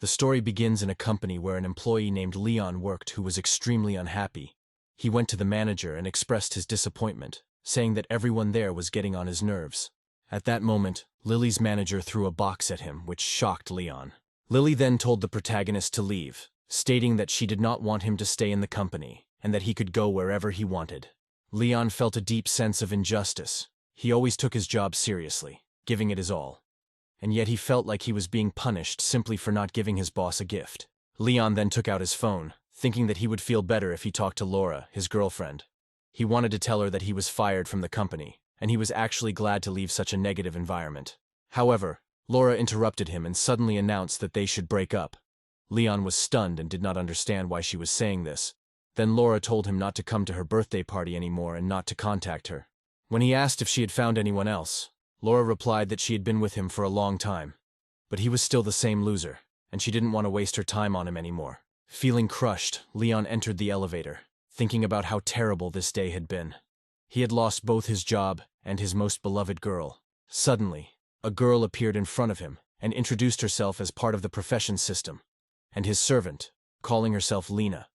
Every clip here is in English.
The story begins in a company where an employee named Leon worked who was extremely unhappy. He went to the manager and expressed his disappointment, saying that everyone there was getting on his nerves. At that moment, Lily's manager threw a box at him, which shocked Leon. Lily then told the protagonist to leave, stating that she did not want him to stay in the company, and that he could go wherever he wanted. Leon felt a deep sense of injustice. He always took his job seriously, giving it his all. And yet he felt like he was being punished simply for not giving his boss a gift. Leon then took out his phone, thinking that he would feel better if he talked to Laura, his girlfriend. He wanted to tell her that he was fired from the company, and he was actually glad to leave such a negative environment. However, Laura interrupted him and suddenly announced that they should break up. Leon was stunned and did not understand why she was saying this. Then Laura told him not to come to her birthday party anymore and not to contact her. When he asked if she had found anyone else, Laura replied that she had been with him for a long time. But he was still the same loser, and she didn't want to waste her time on him anymore. Feeling crushed, Leon entered the elevator, thinking about how terrible this day had been. He had lost both his job and his most beloved girl. Suddenly, a girl appeared in front of him and introduced herself as part of the profession system, and his servant, calling herself Lena.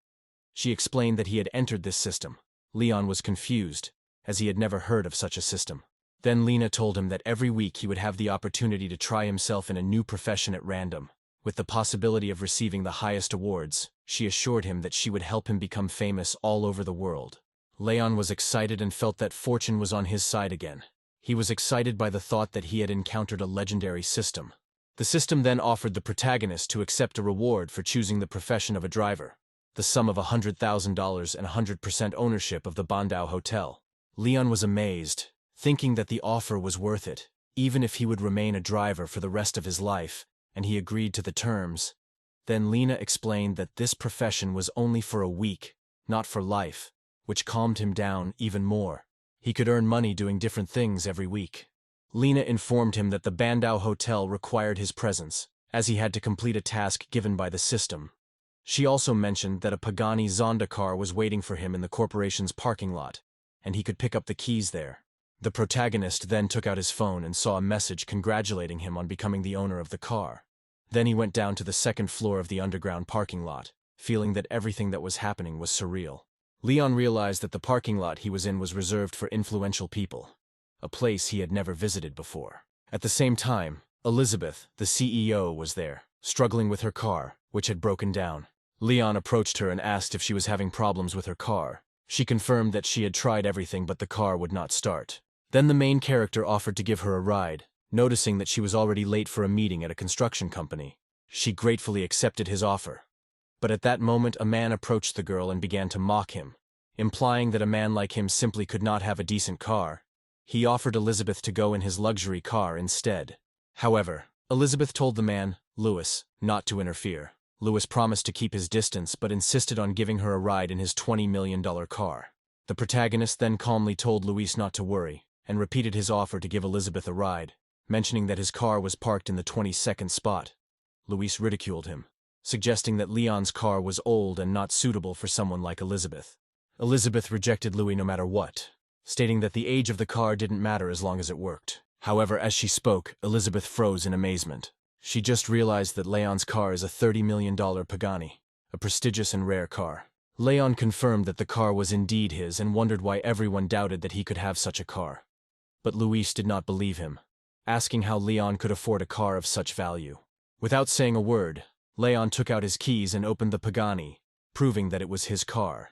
She explained that he had entered this system. Leon was confused, as he had never heard of such a system. Then Lena told him that every week he would have the opportunity to try himself in a new profession at random. With the possibility of receiving the highest awards, she assured him that she would help him become famous all over the world. Leon was excited and felt that fortune was on his side again. He was excited by the thought that he had encountered a legendary system. The system then offered the protagonist to accept a reward for choosing the profession of a driver, the sum of $100,000 and 100% ownership of the Bandao Hotel. Leon was amazed, thinking that the offer was worth it, even if he would remain a driver for the rest of his life, and he agreed to the terms. Then Lena explained that this profession was only for a week, not for life, which calmed him down even more. He could earn money doing different things every week. Lena informed him that the Bandao Hotel required his presence, as he had to complete a task given by the system. She also mentioned that a Pagani Zonda car was waiting for him in the corporation's parking lot, and he could pick up the keys there. The protagonist then took out his phone and saw a message congratulating him on becoming the owner of the car. Then he went down to the second floor of the underground parking lot, feeling that everything that was happening was surreal. Leon realized that the parking lot he was in was reserved for influential people, a place he had never visited before. At the same time, Elizabeth, the CEO, was there, struggling with her car, which had broken down. Leon approached her and asked if she was having problems with her car. She confirmed that she had tried everything but the car would not start. Then the main character offered to give her a ride, noticing that she was already late for a meeting at a construction company. She gratefully accepted his offer. But at that moment a man approached the girl and began to mock him, implying that a man like him simply could not have a decent car. He offered Elizabeth to go in his luxury car instead. However, Elizabeth told the man, Louis, not to interfere. Louis promised to keep his distance but insisted on giving her a ride in his $20 million car. The protagonist then calmly told Louis not to worry, and repeated his offer to give Elizabeth a ride, mentioning that his car was parked in the 22nd spot. Louis ridiculed him, suggesting that Leon's car was old and not suitable for someone like Elizabeth. Elizabeth rejected Louis no matter what, stating that the age of the car didn't matter as long as it worked. However, as she spoke, Elizabeth froze in amazement. She just realized that Leon's car is a $30 million Pagani, a prestigious and rare car. Leon confirmed that the car was indeed his and wondered why everyone doubted that he could have such a car. But Luis did not believe him, asking how Leon could afford a car of such value. Without saying a word, Leon took out his keys and opened the Pagani, proving that it was his car.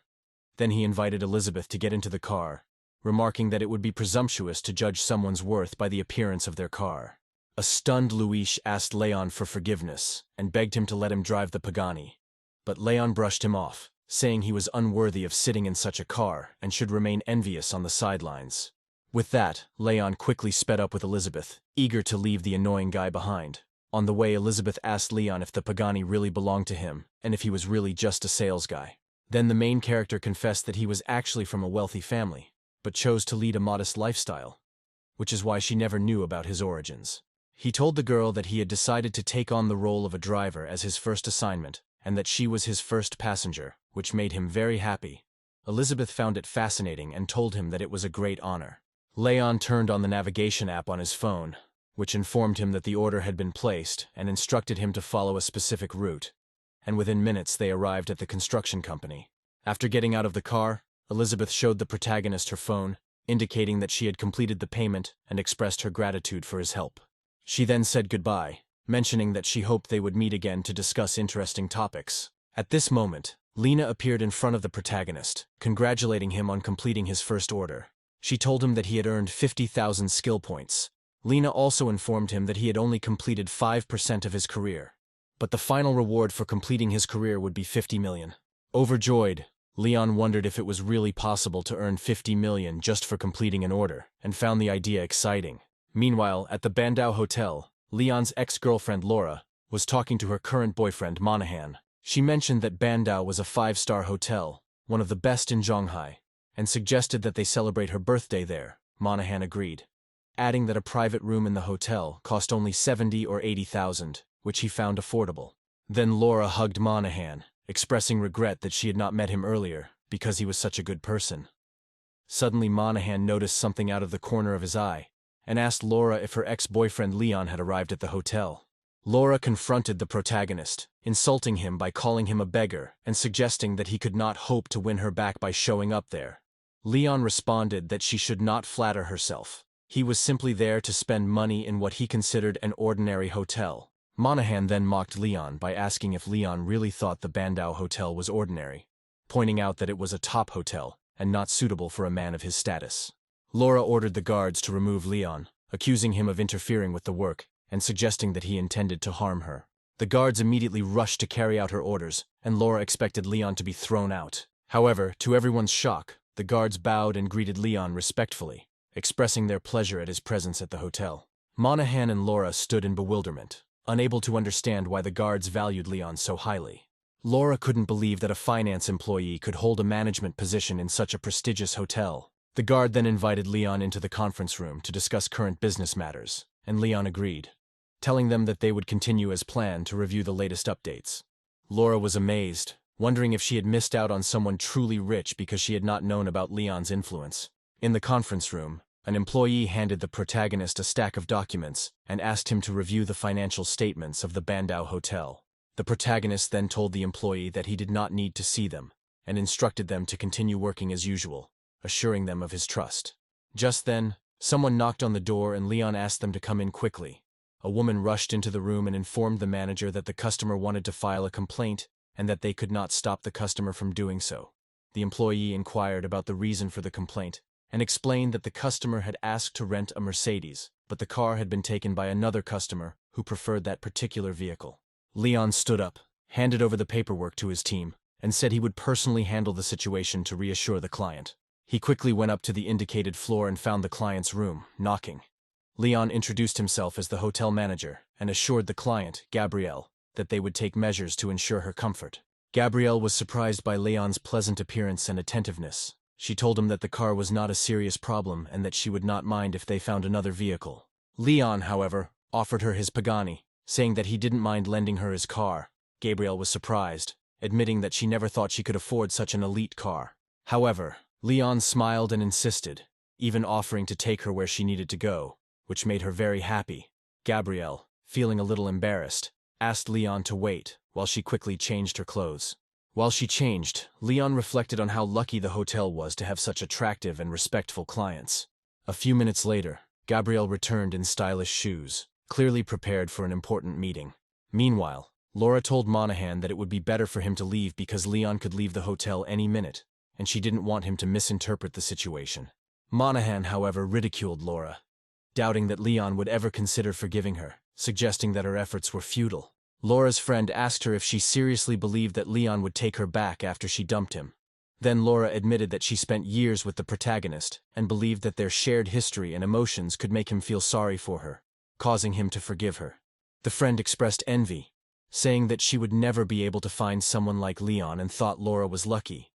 Then he invited Elizabeth to get into the car, remarking that it would be presumptuous to judge someone's worth by the appearance of their car. A stunned Luis asked Leon for forgiveness and begged him to let him drive the Pagani. But Leon brushed him off, saying he was unworthy of sitting in such a car and should remain envious on the sidelines. With that, Leon quickly sped up with Elizabeth, eager to leave the annoying guy behind. On the way, Elizabeth asked Leon if the Pagani really belonged to him and if he was really just a sales guy. Then the main character confessed that he was actually from a wealthy family, but chose to lead a modest lifestyle, which is why she never knew about his origins. He told the girl that he had decided to take on the role of a driver as his first assignment, and that she was his first passenger, which made him very happy. Elizabeth found it fascinating and told him that it was a great honor. Leon turned on the navigation app on his phone, which informed him that the order had been placed and instructed him to follow a specific route. And within minutes they arrived at the construction company. After getting out of the car, Elizabeth showed the protagonist her phone, indicating that she had completed the payment and expressed her gratitude for his help. She then said goodbye, mentioning that she hoped they would meet again to discuss interesting topics. At this moment, Lena appeared in front of the protagonist, congratulating him on completing his first order. She told him that he had earned 50,000 skill points. Lena also informed him that he had only completed 5% of his career, but the final reward for completing his career would be 50 million. Overjoyed, Leon wondered if it was really possible to earn 50 million just for completing an order, and found the idea exciting. Meanwhile, at the Bandau Hotel, Leon's ex-girlfriend Laura was talking to her current boyfriend Monahan. She mentioned that Bandau was a 5-star hotel, one of the best in Shanghai, and suggested that they celebrate her birthday there. Monahan agreed, adding that a private room in the hotel cost only 70 or 80,000, which he found affordable. Then Laura hugged Monahan, expressing regret that she had not met him earlier because he was such a good person. Suddenly Monahan noticed something out of the corner of his eye and asked Laura if her ex-boyfriend Leon had arrived at the hotel. Laura confronted the protagonist, insulting him by calling him a beggar and suggesting that he could not hope to win her back by showing up there. Leon responded that she should not flatter herself. He was simply there to spend money in what he considered an ordinary hotel. Monahan then mocked Leon by asking if Leon really thought the Bandau Hotel was ordinary, pointing out that it was a top hotel and not suitable for a man of his status. Laura ordered the guards to remove Leon, accusing him of interfering with the work and suggesting that he intended to harm her. The guards immediately rushed to carry out her orders, and Laura expected Leon to be thrown out. However, to everyone's shock, the guards bowed and greeted Leon respectfully, expressing their pleasure at his presence at the hotel. Monahan and Laura stood in bewilderment, unable to understand why the guards valued Leon so highly. Laura couldn't believe that a finance employee could hold a management position in such a prestigious hotel. The guard then invited Leon into the conference room to discuss current business matters, and Leon agreed, telling them that they would continue as planned to review the latest updates. Laura was amazed, wondering if she had missed out on someone truly rich because she had not known about Leon's influence. In the conference room, an employee handed the protagonist a stack of documents and asked him to review the financial statements of the Bandau Hotel. The protagonist then told the employee that he did not need to see them, and instructed them to continue working as usual, assuring them of his trust. Just then, someone knocked on the door and Leon asked them to come in quickly. A woman rushed into the room and informed the manager that the customer wanted to file a complaint and that they could not stop the customer from doing so. The employee inquired about the reason for the complaint and explained that the customer had asked to rent a Mercedes, but the car had been taken by another customer who preferred that particular vehicle. Leon stood up, handed over the paperwork to his team, and said he would personally handle the situation to reassure the client. He quickly went up to the indicated floor and found the client's room, knocking. Leon introduced himself as the hotel manager and assured the client, Gabrielle, that they would take measures to ensure her comfort. Gabrielle was surprised by Leon's pleasant appearance and attentiveness. She told him that the car was not a serious problem and that she would not mind if they found another vehicle. Leon, however, offered her his Pagani, saying that he didn't mind lending her his car. Gabrielle was surprised, admitting that she never thought she could afford such an elite car. However, Leon smiled and insisted, even offering to take her where she needed to go, which made her very happy. Gabrielle, feeling a little embarrassed, asked Leon to wait while she quickly changed her clothes. While she changed, Leon reflected on how lucky the hotel was to have such attractive and respectful clients. A few minutes later, Gabrielle returned in stylish shoes, clearly prepared for an important meeting. Meanwhile, Laura told Monahan that it would be better for him to leave because Leon could leave the hotel any minute, and she didn't want him to misinterpret the situation. Monahan, however, ridiculed Laura, doubting that Leon would ever consider forgiving her, suggesting that her efforts were futile. Laura's friend asked her if she seriously believed that Leon would take her back after she dumped him. Then Laura admitted that she spent years with the protagonist and believed that their shared history and emotions could make him feel sorry for her, causing him to forgive her. The friend expressed envy, saying that she would never be able to find someone like Leon and thought Laura was lucky.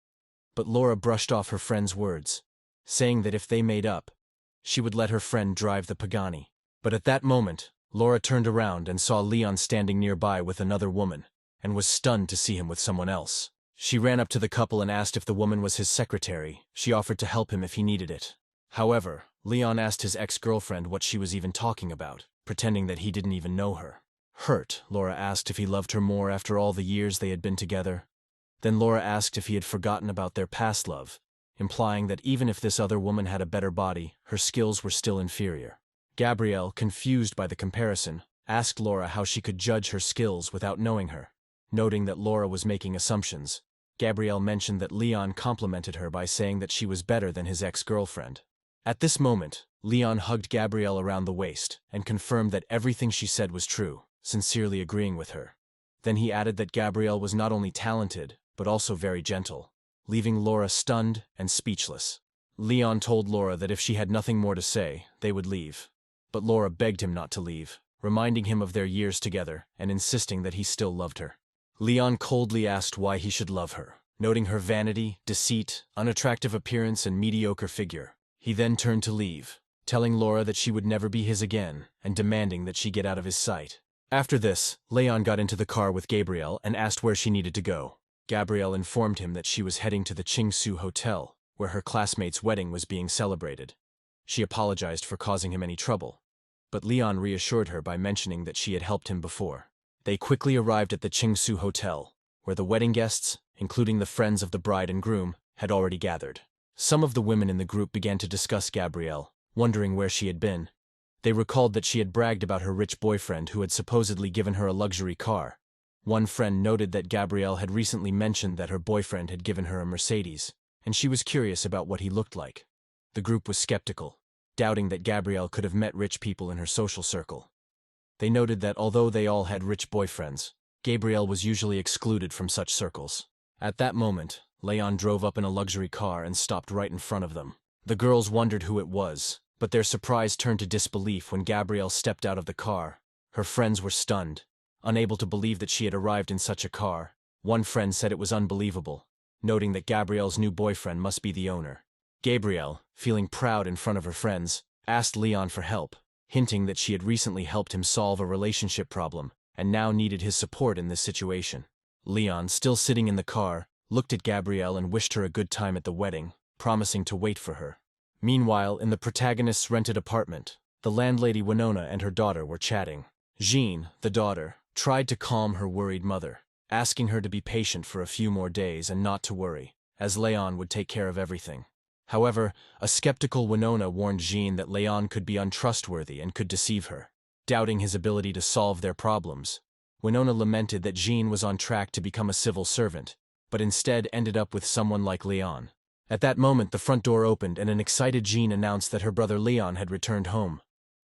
But Laura brushed off her friend's words, saying that if they made up, she would let her friend drive the Pagani. But at that moment, Laura turned around and saw Leon standing nearby with another woman, and was stunned to see him with someone else. She ran up to the couple and asked if the woman was his secretary. She offered to help him if he needed it. However, Leon asked his ex-girlfriend what she was even talking about. pretending that he didn't even know her. Hurt, Laura asked if he loved her more after all the years they had been together. Then Laura asked if he had forgotten about their past love, implying that even if this other woman had a better body, her skills were still inferior. Gabrielle, confused by the comparison, asked Laura how she could judge her skills without knowing her. Noting that Laura was making assumptions, Gabrielle mentioned that Leon complimented her by saying that she was better than his ex-girlfriend. At this moment, Leon hugged Gabrielle around the waist and confirmed that everything she said was true, sincerely agreeing with her. Then he added that Gabrielle was not only talented, but also very gentle, leaving Laura stunned and speechless. Leon told Laura that if she had nothing more to say, they would leave. But Laura begged him not to leave, reminding him of their years together and insisting that he still loved her. Leon coldly asked why he should love her, noting her vanity, deceit, unattractive appearance, and mediocre figure. He then turned to leave, telling Laura that she would never be his again and demanding that she get out of his sight. After this, Leon got into the car with Gabrielle and asked where she needed to go. Gabrielle informed him that she was heading to the Qingsu Hotel, where her classmate's wedding was being celebrated. She apologized for causing him any trouble, but Leon reassured her by mentioning that she had helped him before. They quickly arrived at the Qingsu Hotel, where the wedding guests, including the friends of the bride and groom, had already gathered. Some of the women in the group began to discuss Gabrielle, wondering where she had been. They recalled that she had bragged about her rich boyfriend who had supposedly given her a luxury car. One friend noted that Gabrielle had recently mentioned that her boyfriend had given her a Mercedes, and she was curious about what he looked like. The group was skeptical, doubting that Gabrielle could have met rich people in her social circle. They noted that although they all had rich boyfriends, Gabrielle was usually excluded from such circles. At that moment, Leon drove up in a luxury car and stopped right in front of them. The girls wondered who it was, but their surprise turned to disbelief when Gabrielle stepped out of the car. Her friends were stunned, unable to believe that she had arrived in such a car. One friend said it was unbelievable, noting that Gabrielle's new boyfriend must be the owner. Gabrielle, feeling proud in front of her friends, asked Leon for help, hinting that she had recently helped him solve a relationship problem and now needed his support in this situation. Leon, still sitting in the car, looked at Gabrielle and wished her a good time at the wedding, promising to wait for her. Meanwhile, in the protagonist's rented apartment, the landlady Winona and her daughter were chatting. Jean, the daughter, tried to calm her worried mother, asking her to be patient for a few more days and not to worry, as Leon would take care of everything. However, a skeptical Winona warned Jean that Leon could be untrustworthy and could deceive her. Doubting his ability to solve their problems, Winona lamented that Jean was on track to become a civil servant, but instead ended up with someone like Leon. At that moment, the front door opened and an excited Jean announced that her brother Leon had returned home.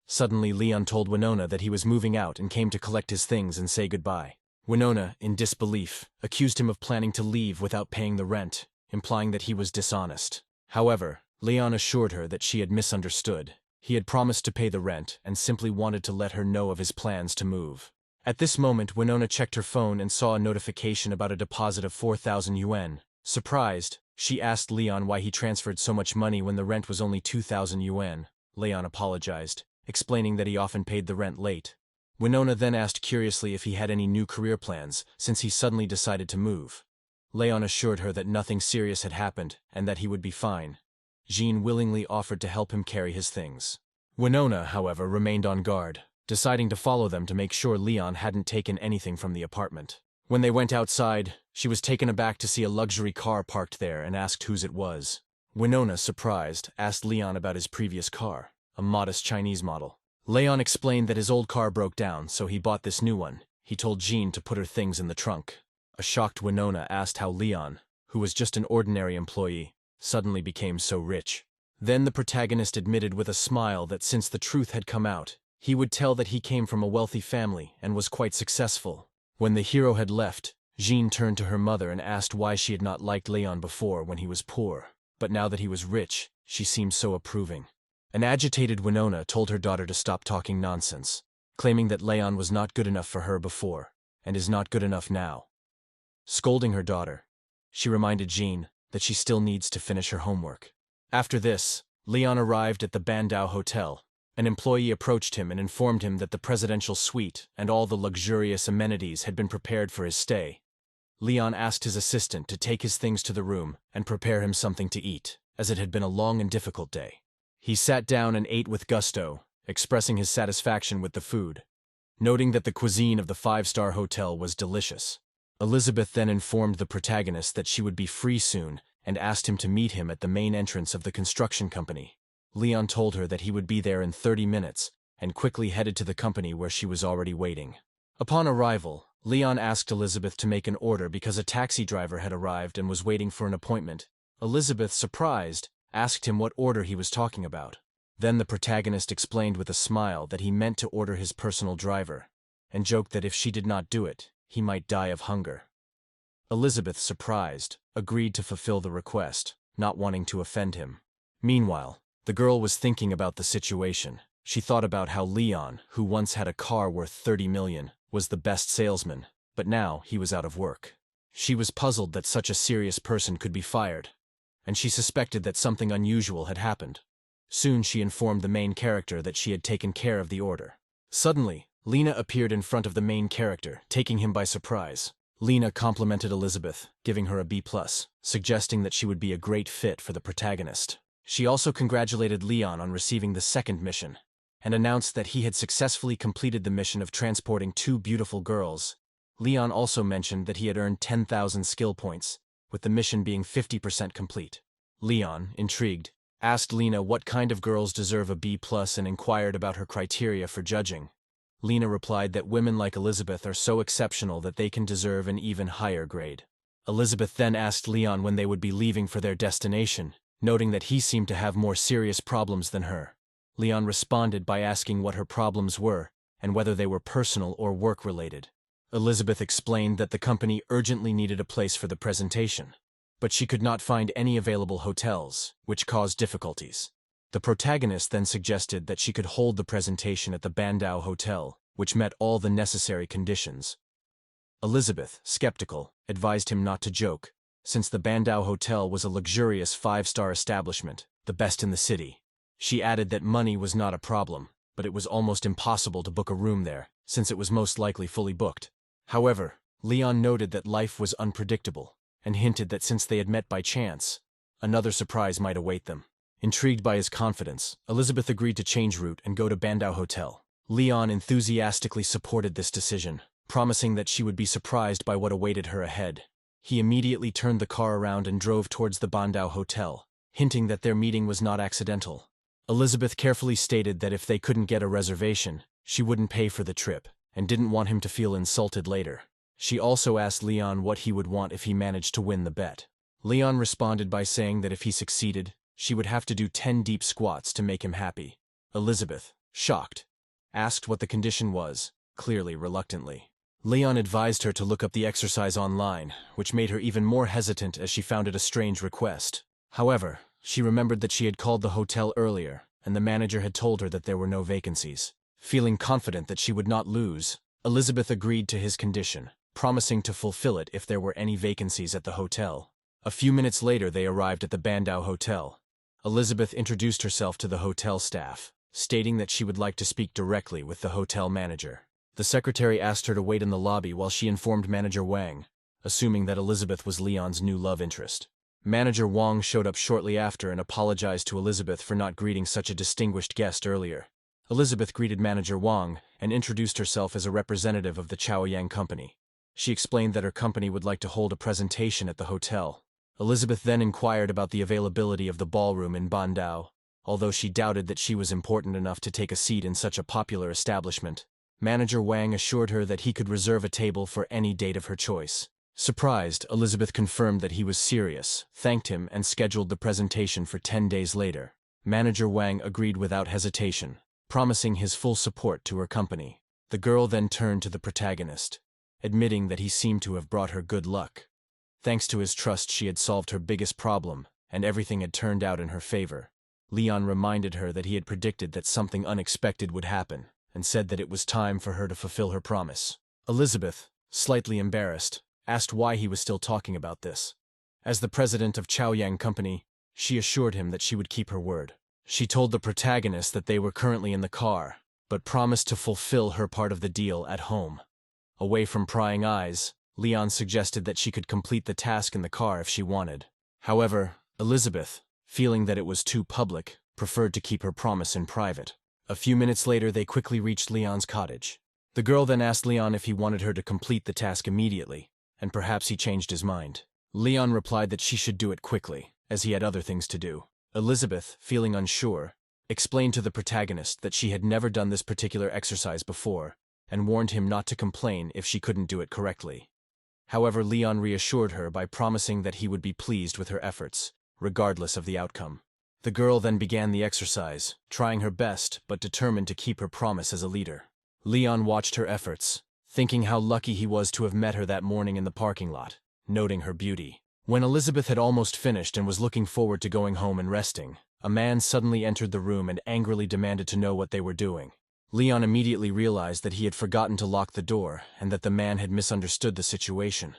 Suddenly, Leon told Winona that he was moving out and came to collect his things and say goodbye. Winona, in disbelief, accused him of planning to leave without paying the rent, implying that he was dishonest. However, Leon assured her that she had misunderstood. He had promised to pay the rent and simply wanted to let her know of his plans to move. At this moment, Winona checked her phone and saw a notification about a deposit of 4,000 yuan. Surprised, she asked Leon why he transferred so much money when the rent was only 2,000 yuan. Leon apologized, explaining that he often paid the rent late. Winona then asked curiously if he had any new career plans, since he suddenly decided to move. Leon assured her that nothing serious had happened and that he would be fine. Jean willingly offered to help him carry his things. Winona, however, remained on guard, deciding to follow them to make sure Leon hadn't taken anything from the apartment. When they went outside, she was taken aback to see a luxury car parked there and asked whose it was. Winona, surprised, asked Leon about his previous car, a modest Chinese model. Leon explained that his old car broke down, so he bought this new one. He told Jean to put her things in the trunk. A shocked Winona asked how Leon, who was just an ordinary employee, suddenly became so rich. Then the protagonist admitted with a smile that since the truth had come out, he would tell that he came from a wealthy family and was quite successful. When the hero had left, Jean turned to her mother and asked why she had not liked Leon before when he was poor, but now that he was rich, she seemed so approving. An agitated Winona told her daughter to stop talking nonsense, claiming that Leon was not good enough for her before, and is not good enough now. Scolding her daughter, she reminded Jean that she still needs to finish her homework. After this, Leon arrived at the Bandao Hotel. An employee approached him and informed him that the presidential suite and all the luxurious amenities had been prepared for his stay. Leon asked his assistant to take his things to the room and prepare him something to eat, as it had been a long and difficult day. He sat down and ate with gusto, expressing his satisfaction with the food, noting that the cuisine of the five-star hotel was delicious. Elizabeth then informed the protagonist that she would be free soon and asked him to meet him at the main entrance of the construction company. Leon told her that he would be there in 30 minutes and quickly headed to the company where she was already waiting. Upon arrival, Leon asked Elizabeth to make an order because a taxi driver had arrived and was waiting for an appointment. Elizabeth, surprised, asked him what order he was talking about. Then the protagonist explained with a smile that he meant to order his personal driver, and joked that if she did not do it, he might die of hunger. Elizabeth, surprised, agreed to fulfill the request, not wanting to offend him. Meanwhile, the girl was thinking about the situation. She thought about how Leon, who once had a car worth 30 million, was the best salesman, but now he was out of work. She was puzzled that such a serious person could be fired, and she suspected that something unusual had happened. Soon she informed the main character that she had taken care of the order. Suddenly, Lena appeared in front of the main character, taking him by surprise. Lena complimented Elizabeth, giving her a B+, suggesting that she would be a great fit for the protagonist. She also congratulated Leon on receiving the second mission, and announced that he had successfully completed the mission of transporting 2 beautiful girls. Leon also mentioned that he had earned 10,000 skill points, with the mission being 50% complete. Leon, intrigued, asked Lena what kind of girls deserve a B+ and inquired about her criteria for judging. Lena replied that women like Elizabeth are so exceptional that they can deserve an even higher grade. Elizabeth then asked Leon when they would be leaving for their destination, noting that he seemed to have more serious problems than her. Leon responded by asking what her problems were and whether they were personal or work-related. Elizabeth explained that the company urgently needed a place for the presentation, but she could not find any available hotels, which caused difficulties. The protagonist then suggested that she could hold the presentation at the Bandau Hotel, which met all the necessary conditions. Elizabeth, skeptical, advised him not to joke, since the Bandau Hotel was a luxurious 5-star establishment, the best in the city. She added that money was not a problem, but it was almost impossible to book a room there, since it was most likely fully booked. However, Leon noted that life was unpredictable, and hinted that since they had met by chance, another surprise might await them. Intrigued by his confidence, Elizabeth agreed to change route and go to Bandau Hotel. Leon enthusiastically supported this decision, promising that she would be surprised by what awaited her ahead. He immediately turned the car around and drove towards the Bandau Hotel, hinting that their meeting was not accidental. Elizabeth carefully stated that if they couldn't get a reservation, she wouldn't pay for the trip, and didn't want him to feel insulted later. She also asked Leon what he would want if he managed to win the bet. Leon responded by saying that if he succeeded, she would have to do 10 deep squats to make him happy. Elizabeth, shocked, asked what the condition was, clearly reluctantly. Leon advised her to look up the exercise online, which made her even more hesitant as she found it a strange request. However, she remembered that she had called the hotel earlier, and the manager had told her that there were no vacancies. Feeling confident that she would not lose, Elizabeth agreed to his condition, promising to fulfill it if there were any vacancies at the hotel. A few minutes later they arrived at the Bandau Hotel. Elizabeth introduced herself to the hotel staff, stating that she would like to speak directly with the hotel manager. The secretary asked her to wait in the lobby while she informed Manager Wang, assuming that Elizabeth was Leon's new love interest. Manager Wang showed up shortly after and apologized to Elizabeth for not greeting such a distinguished guest earlier. Elizabeth greeted Manager Wang and introduced herself as a representative of the Chaoyang Company. She explained that her company would like to hold a presentation at the hotel. Elizabeth then inquired about the availability of the ballroom in Bandau, although she doubted that she was important enough to take a seat in such a popular establishment. Manager Wang assured her that he could reserve a table for any date of her choice. Surprised, Elizabeth confirmed that he was serious, thanked him, and scheduled the presentation for 10 days later. Manager Wang agreed without hesitation, promising his full support to her company. The girl then turned to the protagonist, admitting that he seemed to have brought her good luck. Thanks to his trust, she had solved her biggest problem, and everything had turned out in her favor. Leon reminded her that he had predicted that something unexpected would happen, and said that it was time for her to fulfill her promise. Elizabeth, slightly embarrassed, asked why he was still talking about this. As the president of Chaoyang Company, she assured him that she would keep her word. She told the protagonist that they were currently in the car, but promised to fulfill her part of the deal at home. Away from prying eyes, Leon suggested that she could complete the task in the car if she wanted. However, Elizabeth, feeling that it was too public, preferred to keep her promise in private. A few minutes later, they quickly reached Leon's cottage. The girl then asked Leon if he wanted her to complete the task immediately, and perhaps he changed his mind. Leon replied that she should do it quickly, as he had other things to do. Elizabeth, feeling unsure, explained to the protagonist that she had never done this particular exercise before, and warned him not to complain if she couldn't do it correctly. However, Leon reassured her by promising that he would be pleased with her efforts, regardless of the outcome. The girl then began the exercise, trying her best but determined to keep her promise as a leader. Leon watched her efforts, thinking how lucky he was to have met her that morning in the parking lot, noting her beauty. When Elizabeth had almost finished and was looking forward to going home and resting, a man suddenly entered the room and angrily demanded to know what they were doing. Leon immediately realized that he had forgotten to lock the door and that the man had misunderstood the situation.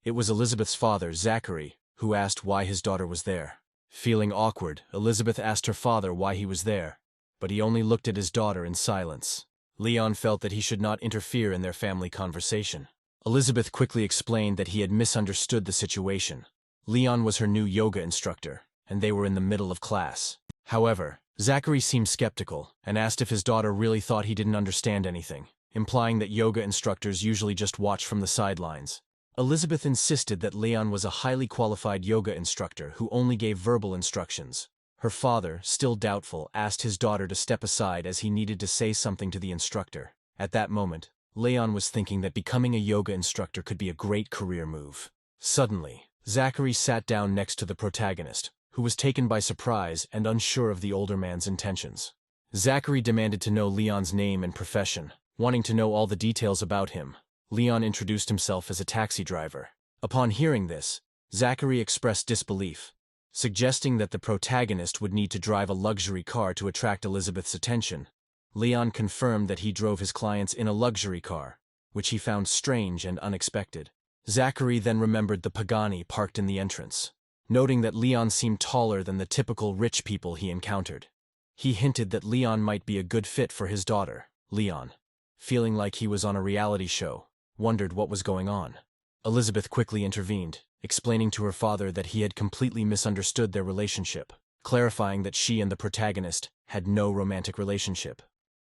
It was Elizabeth's father, Zachary, who asked why his daughter was there. Feeling awkward, Elizabeth asked her father why he was there, but he only looked at his daughter in silence. Leon felt that he should not interfere in their family conversation. Elizabeth quickly explained that he had misunderstood the situation. Leon was her new yoga instructor, and they were in the middle of class. However, Zachary seemed skeptical and asked if his daughter really thought he didn't understand anything, implying that yoga instructors usually just watch from the sidelines. Elizabeth insisted that Leon was a highly qualified yoga instructor who only gave verbal instructions. Her father, still doubtful, asked his daughter to step aside as he needed to say something to the instructor. At that moment, Leon was thinking that becoming a yoga instructor could be a great career move. Suddenly, Zachary sat down next to the protagonist, who was taken by surprise and unsure of the older man's intentions. Zachary demanded to know Leon's name and profession, wanting to know all the details about him. Leon introduced himself as a taxi driver. Upon hearing this, Zachary expressed disbelief, suggesting that the protagonist would need to drive a luxury car to attract Elizabeth's attention. Leon confirmed that he drove his clients in a luxury car, which he found strange and unexpected. Zachary then remembered the Pagani parked in the entrance, noting that Leon seemed taller than the typical rich people he encountered. He hinted that Leon might be a good fit for his daughter. Leon, feeling like he was on a reality show, wondered what was going on. Elizabeth quickly intervened, explaining to her father that he had completely misunderstood their relationship, clarifying that she and the protagonist had no romantic relationship.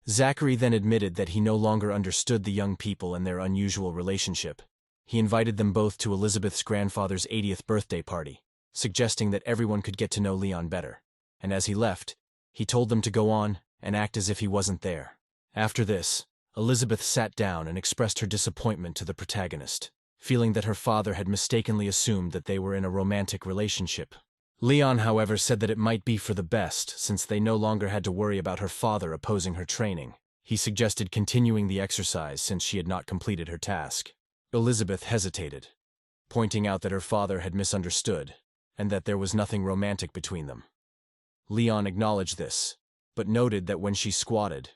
Zachary then admitted that he no longer understood the young people and their unusual relationship. He invited them both to Elizabeth's grandfather's 80th birthday party, suggesting that everyone could get to know Leon better. And as he left, he told them to go on and act as if he wasn't there. After this, Elizabeth sat down and expressed her disappointment to the protagonist, feeling that her father had mistakenly assumed that they were in a romantic relationship. Leon, however, said that it might be for the best since they no longer had to worry about her father opposing her training. He suggested continuing the exercise since she had not completed her task. Elizabeth hesitated, pointing out that her father had misunderstood and that there was nothing romantic between them. Leon acknowledged this, but noted that when she squatted,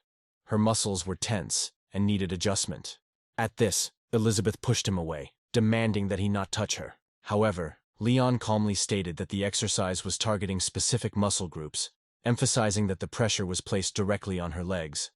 her muscles were tense and needed adjustment. At this, Elizabeth pushed him away, demanding that he not touch her. However, Leon calmly stated that the exercise was targeting specific muscle groups, emphasizing that the pressure was placed directly on her legs.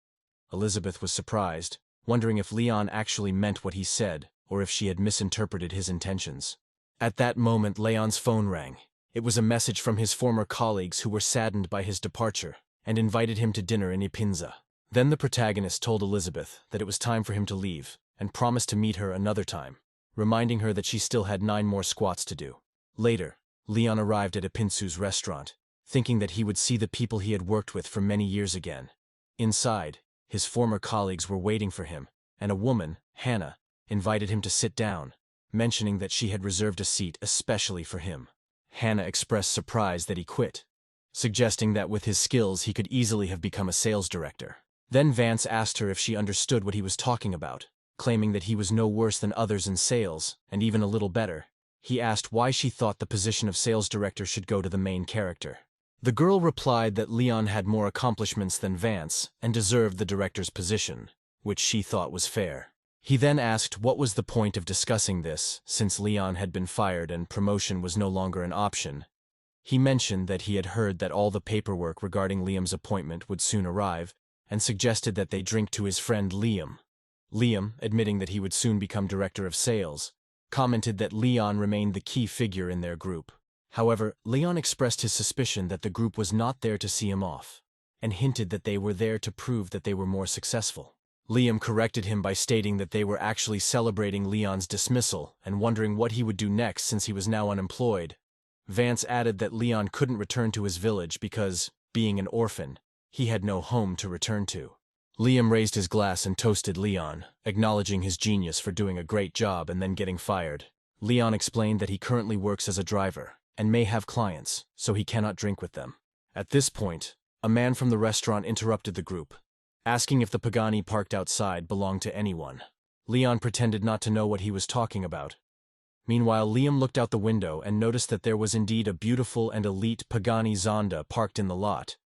Elizabeth was surprised, wondering if Leon actually meant what he said or if she had misinterpreted his intentions. At that moment, Leon's phone rang. It was a message from his former colleagues who were saddened by his departure and invited him to dinner in Ipinza. Then the protagonist told Elizabeth that it was time for him to leave and promised to meet her another time, reminding her that she still had 9 more squats to do. Later, Leon arrived at Ipinsu's restaurant, thinking that he would see the people he had worked with for many years again. Inside, his former colleagues were waiting for him, and a woman, Hannah, invited him to sit down, mentioning that she had reserved a seat especially for him. Hannah expressed surprise that he quit, suggesting that with his skills he could easily have become a sales director. Then Vance asked her if she understood what he was talking about, claiming that he was no worse than others in sales, and even a little better. He asked why she thought the position of sales director should go to the main character. The girl replied that Leon had more accomplishments than Vance and deserved the director's position, which she thought was fair. He then asked what was the point of discussing this, since Leon had been fired and promotion was no longer an option. He mentioned that he had heard that all the paperwork regarding Liam's appointment would soon arrive, and suggested that they drink to his friend Liam. Liam, admitting that he would soon become director of sales, commented that Leon remained the key figure in their group. However, Leon expressed his suspicion that the group was not there to see him off. and hinted that they were there to prove that they were more successful. Liam corrected him by stating that they were actually celebrating Leon's dismissal and wondering what he would do next since he was now unemployed. Vance added that Leon couldn't return to his village because, being an orphan, he had no home to return to. Liam raised his glass and toasted Leon, acknowledging his genius for doing a great job and then getting fired. Leon explained that he currently works as a driver and may have clients, so he cannot drink with them. At this point, a man from the restaurant interrupted the group, asking if the Pagani parked outside belonged to anyone. Leon pretended not to know what he was talking about. Meanwhile, Liam looked out the window and noticed that there was indeed a beautiful and elite Pagani Zonda parked in the lot.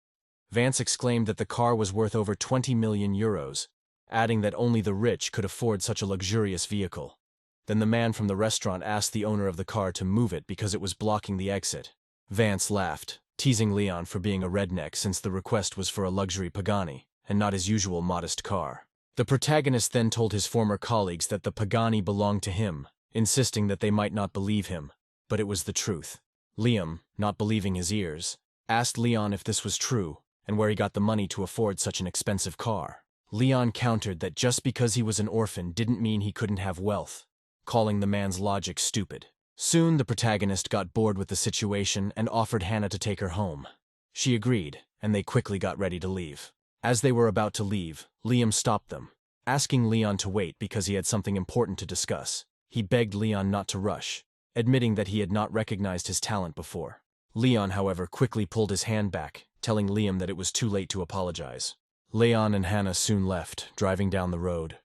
Vance exclaimed that the car was worth over 20 million euros, adding that only the rich could afford such a luxurious vehicle. Then the man from the restaurant asked the owner of the car to move it because it was blocking the exit. Vance laughed, teasing Leon for being a redneck since the request was for a luxury Pagani, and not his usual modest car. The protagonist then told his former colleagues that the Pagani belonged to him, insisting that they might not believe him, but it was the truth. Liam, not believing his ears, asked Leon if this was true, and where he got the money to afford such an expensive car. Leon countered that just because he was an orphan didn't mean he couldn't have wealth, calling the man's logic stupid. Soon the protagonist got bored with the situation and offered Hannah to take her home. She agreed, and they quickly got ready to leave. As they were about to leave, Liam stopped them, asking Leon to wait because he had something important to discuss. He begged Leon not to rush, admitting that he had not recognized his talent before. Leon, however, quickly pulled his hand back, telling Liam that it was too late to apologize. Leon and Hannah soon left, driving down the road.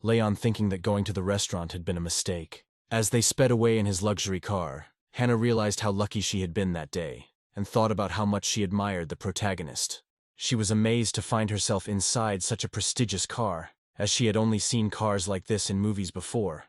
Leon thinking that going to the restaurant had been a mistake. As they sped away in his luxury car, Hannah realized how lucky she had been that day, and thought about how much she admired the protagonist. She was amazed to find herself inside such a prestigious car, as she had only seen cars like this in movies before.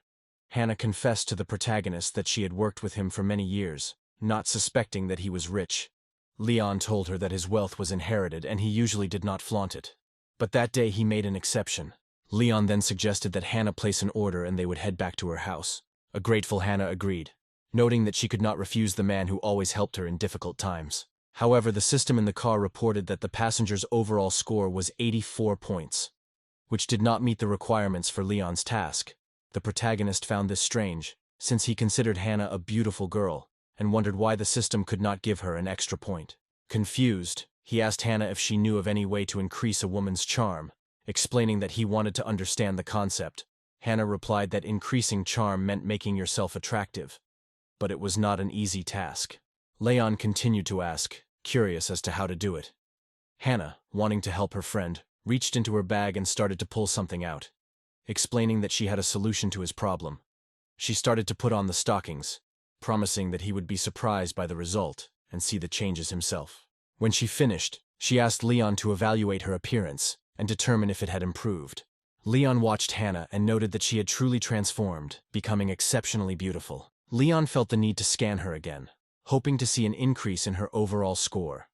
Hannah confessed to the protagonist that she had worked with him for many years, not suspecting that he was rich. Leon told her that his wealth was inherited and he usually did not flaunt it. But that day he made an exception. Leon then suggested that Hannah place an order and they would head back to her house. A grateful Hannah agreed, noting that she could not refuse the man who always helped her in difficult times. However, the system in the car reported that the passenger's overall score was 84 points, which did not meet the requirements for Leon's task. The protagonist found this strange, since he considered Hannah a beautiful girl, and wondered why the system could not give her an extra point. Confused, he asked Hannah if she knew of any way to increase a woman's charm, explaining that he wanted to understand the concept. Hannah replied that increasing charm meant making yourself attractive, but it was not an easy task. Leon continued to ask, curious as to how to do it. Hannah, wanting to help her friend, reached into her bag and started to pull something out, explaining that she had a solution to his problem. She started to put on the stockings, promising that he would be surprised by the result and see the changes himself. When she finished, she asked Leon to evaluate her appearance and determine if it had improved. Leon watched Hannah and noted that she had truly transformed, becoming exceptionally beautiful. Leon felt the need to scan her again, hoping to see an increase in her overall score.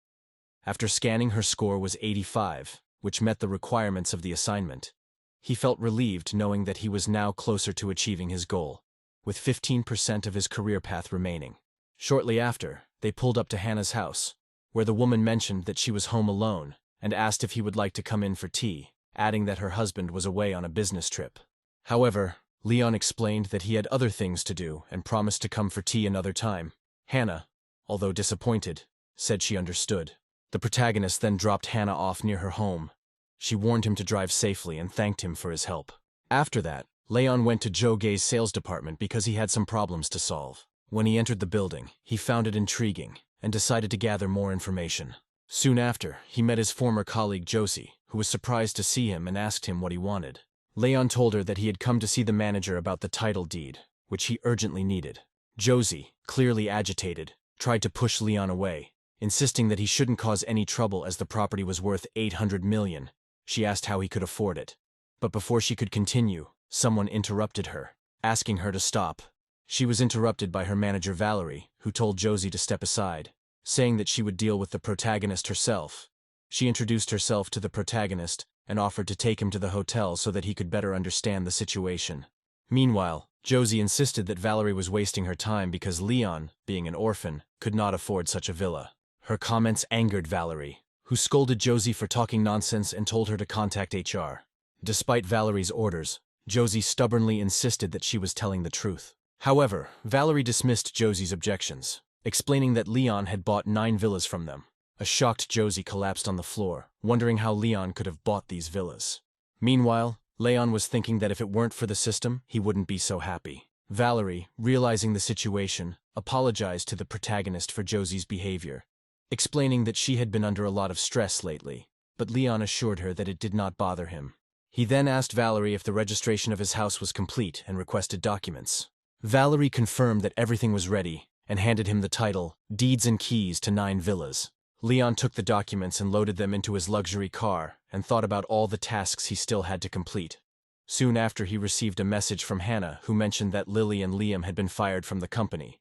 After scanning, her score was 85, which met the requirements of the assignment. He felt relieved knowing that he was now closer to achieving his goal, with 15% of his career path remaining. Shortly after, they pulled up to Hannah's house, where the woman mentioned that she was home alone and asked if he would like to come in for tea, adding that her husband was away on a business trip. However, Leon explained that he had other things to do and promised to come for tea another time. Hannah, although disappointed, said she understood. The protagonist then dropped Hannah off near her home. She warned him to drive safely and thanked him for his help. After that, Leon went to Joe Gay's sales department because he had some problems to solve. When he entered the building, he found it intriguing and decided to gather more information. Soon after, he met his former colleague Josie, who was surprised to see him and asked him what he wanted. Leon told her that he had come to see the manager about the title deed, which he urgently needed. Josie, clearly agitated, tried to push Leon away, insisting that he shouldn't cause any trouble as the property was worth 800 million. She asked how he could afford it. But before she could continue, someone interrupted her, asking her to stop. She was interrupted by her manager Valerie, who told Josie to step aside, saying that she would deal with the protagonist herself. She introduced herself to the protagonist and offered to take him to the hotel so that he could better understand the situation. Meanwhile, Josie insisted that Valerie was wasting her time because Leon, being an orphan, could not afford such a villa. Her comments angered Valerie, who scolded Josie for talking nonsense and told her to contact HR. Despite Valerie's orders, Josie stubbornly insisted that she was telling the truth. However, Valerie dismissed Josie's objections, explaining that Leon had bought 9 villas from them. A shocked Josie collapsed on the floor, wondering how Leon could have bought these villas. Meanwhile, Leon was thinking that if it weren't for the system, he wouldn't be so happy. Valerie, realizing the situation, apologized to the protagonist for Josie's behavior, explaining that she had been under a lot of stress lately, but Leon assured her that it did not bother him. He then asked Valerie if the registration of his house was complete and requested documents. Valerie confirmed that everything was ready and handed him the title, Deeds and Keys to 9 Villas. Leon took the documents and loaded them into his luxury car and thought about all the tasks he still had to complete. Soon after, he received a message from Hannah, who mentioned that Lily and Liam had been fired from the company.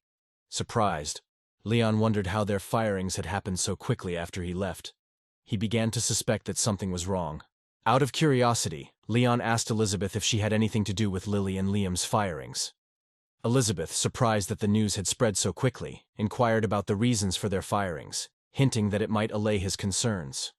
Surprised, Leon wondered how their firings had happened so quickly after he left. He began to suspect that something was wrong. Out of curiosity, Leon asked Elizabeth if she had anything to do with Lily and Liam's firings. Elizabeth, surprised that the news had spread so quickly, inquired about the reasons for their firings, hinting that it might allay his concerns.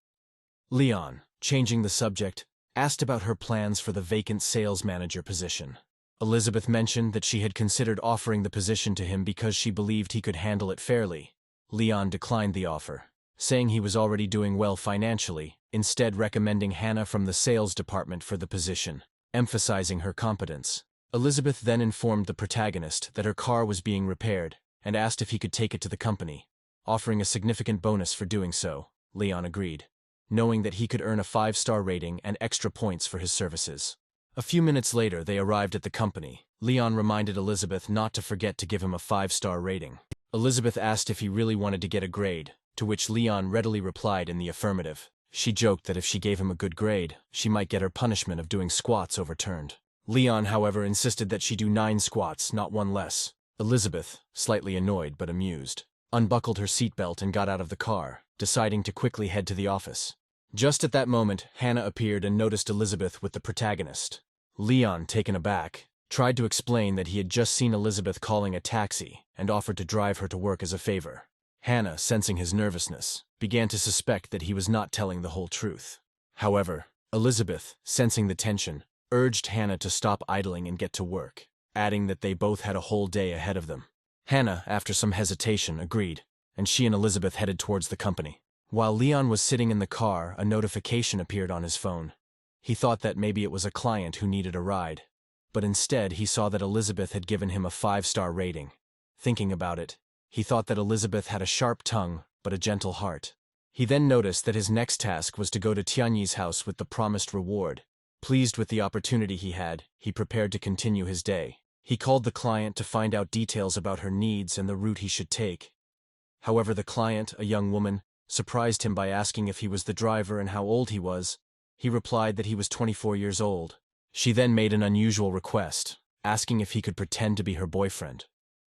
Leon, changing the subject, asked about her plans for the vacant sales manager position. Elizabeth mentioned that she had considered offering the position to him because she believed he could handle it fairly. Leon declined the offer, saying he was already doing well financially, instead recommending Hannah from the sales department for the position, emphasizing her competence. Elizabeth then informed the protagonist that her car was being repaired and asked if he could take it to the company, offering a significant bonus for doing so. Leon agreed, knowing that he could earn a 5-star rating and extra points for his services. A few minutes later, they arrived at the company. Leon reminded Elizabeth not to forget to give him a 5-star rating. Elizabeth asked if he really wanted to get a grade, to which Leon readily replied in the affirmative. She joked that if she gave him a good grade, she might get her punishment of doing squats overturned. Leon, however, insisted that she do 9 squats, not 1 less. Elizabeth, slightly annoyed but amused, unbuckled her seatbelt and got out of the car, deciding to quickly head to the office. Just at that moment, Hannah appeared and noticed Elizabeth with the protagonist. Leon, taken aback, tried to explain that he had just seen Elizabeth calling a taxi and offered to drive her to work as a favor. Hannah, sensing his nervousness, began to suspect that he was not telling the whole truth. However, Elizabeth, sensing the tension, urged Hannah to stop idling and get to work, adding that they both had a whole day ahead of them. Hannah, after some hesitation, agreed, and she and Elizabeth headed towards the company. While Leon was sitting in the car, a notification appeared on his phone. He thought that maybe it was a client who needed a ride, but instead he saw that Elizabeth had given him a 5-star rating. Thinking about it, he thought that Elizabeth had a sharp tongue but a gentle heart. He then noticed that his next task was to go to Tianyi's house with the promised reward. Pleased with the opportunity he had, he prepared to continue his day. He called the client to find out details about her needs and the route he should take. However, the client, a young woman, surprised him by asking if he was the driver and how old he was. He replied that he was 24 years old. She then made an unusual request, asking if he could pretend to be her boyfriend,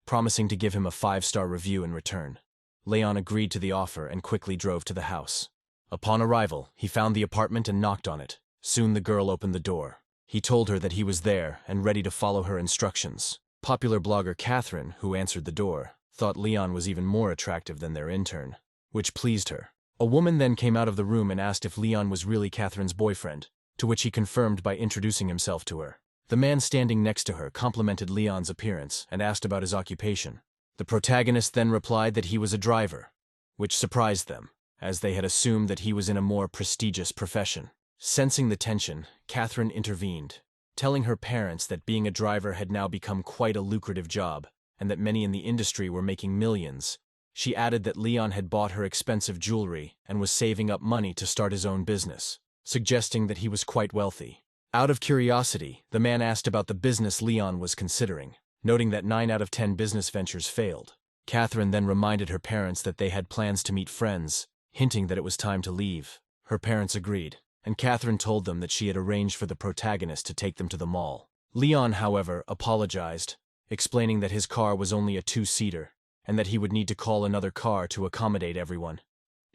promising to give him a 5-star review in return. Leon agreed to the offer and quickly drove to the house. Upon arrival, he found the apartment and knocked on it. Soon the girl opened the door. He told her that he was there and ready to follow her instructions. Popular blogger Catherine, who answered the door, thought Leon was even more attractive than their intern, which pleased her. A woman then came out of the room and asked if Leon was really Catherine's boyfriend, to which he confirmed by introducing himself to her. The man standing next to her complimented Leon's appearance and asked about his occupation. The protagonist then replied that he was a driver, which surprised them, as they had assumed that he was in a more prestigious profession. Sensing the tension, Catherine intervened, telling her parents that being a driver had now become quite a lucrative job, and that many in the industry were making millions. She added that Leon had bought her expensive jewelry and was saving up money to start his own business, suggesting that he was quite wealthy. Out of curiosity, the man asked about the business Leon was considering, noting that 9 out of 10 business ventures failed. Catherine then reminded her parents that they had plans to meet friends, hinting that it was time to leave. Her parents agreed, and Catherine told them that she had arranged for the protagonist to take them to the mall. Leon, however, apologized, explaining that his car was only a 2-seater, and that he would need to call another car to accommodate everyone.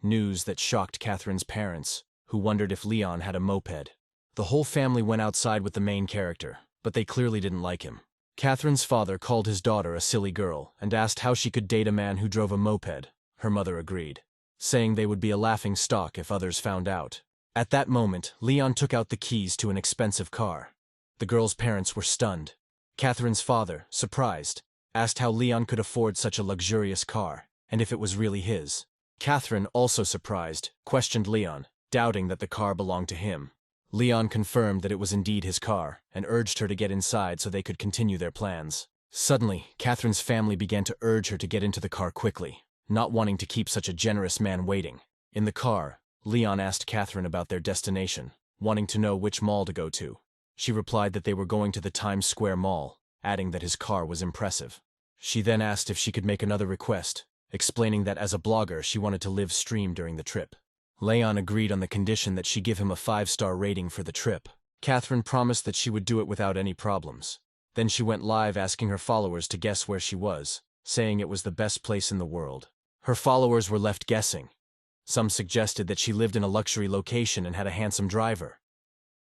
News that shocked Catherine's parents, who wondered if Leon had a moped. The whole family went outside with the main character, but they clearly didn't like him. Catherine's father called his daughter a silly girl and asked how she could date a man who drove a moped. Her mother agreed. saying they would be a laughing stock if others found out. At that moment, Leon took out the keys to an expensive car. The girl's parents were stunned. Catherine's father, surprised, asked how Leon could afford such a luxurious car, and if it was really his. Catherine, also surprised, questioned Leon, doubting that the car belonged to him. Leon confirmed that it was indeed his car, and urged her to get inside so they could continue their plans. Suddenly, Catherine's family began to urge her to get into the car quickly, not wanting to keep such a generous man waiting. In the car, Leon asked Catherine about their destination, wanting to know which mall to go to. She replied that they were going to the Times Square Mall, adding that his car was impressive. She then asked if she could make another request, explaining that as a blogger she wanted to live stream during the trip. Leon agreed on the condition that she give him a 5-star rating for the trip. Catherine promised that she would do it without any problems. Then she went live asking her followers to guess where she was, saying it was the best place in the world. Her followers were left guessing. Some suggested that she lived in a luxury location and had a handsome driver,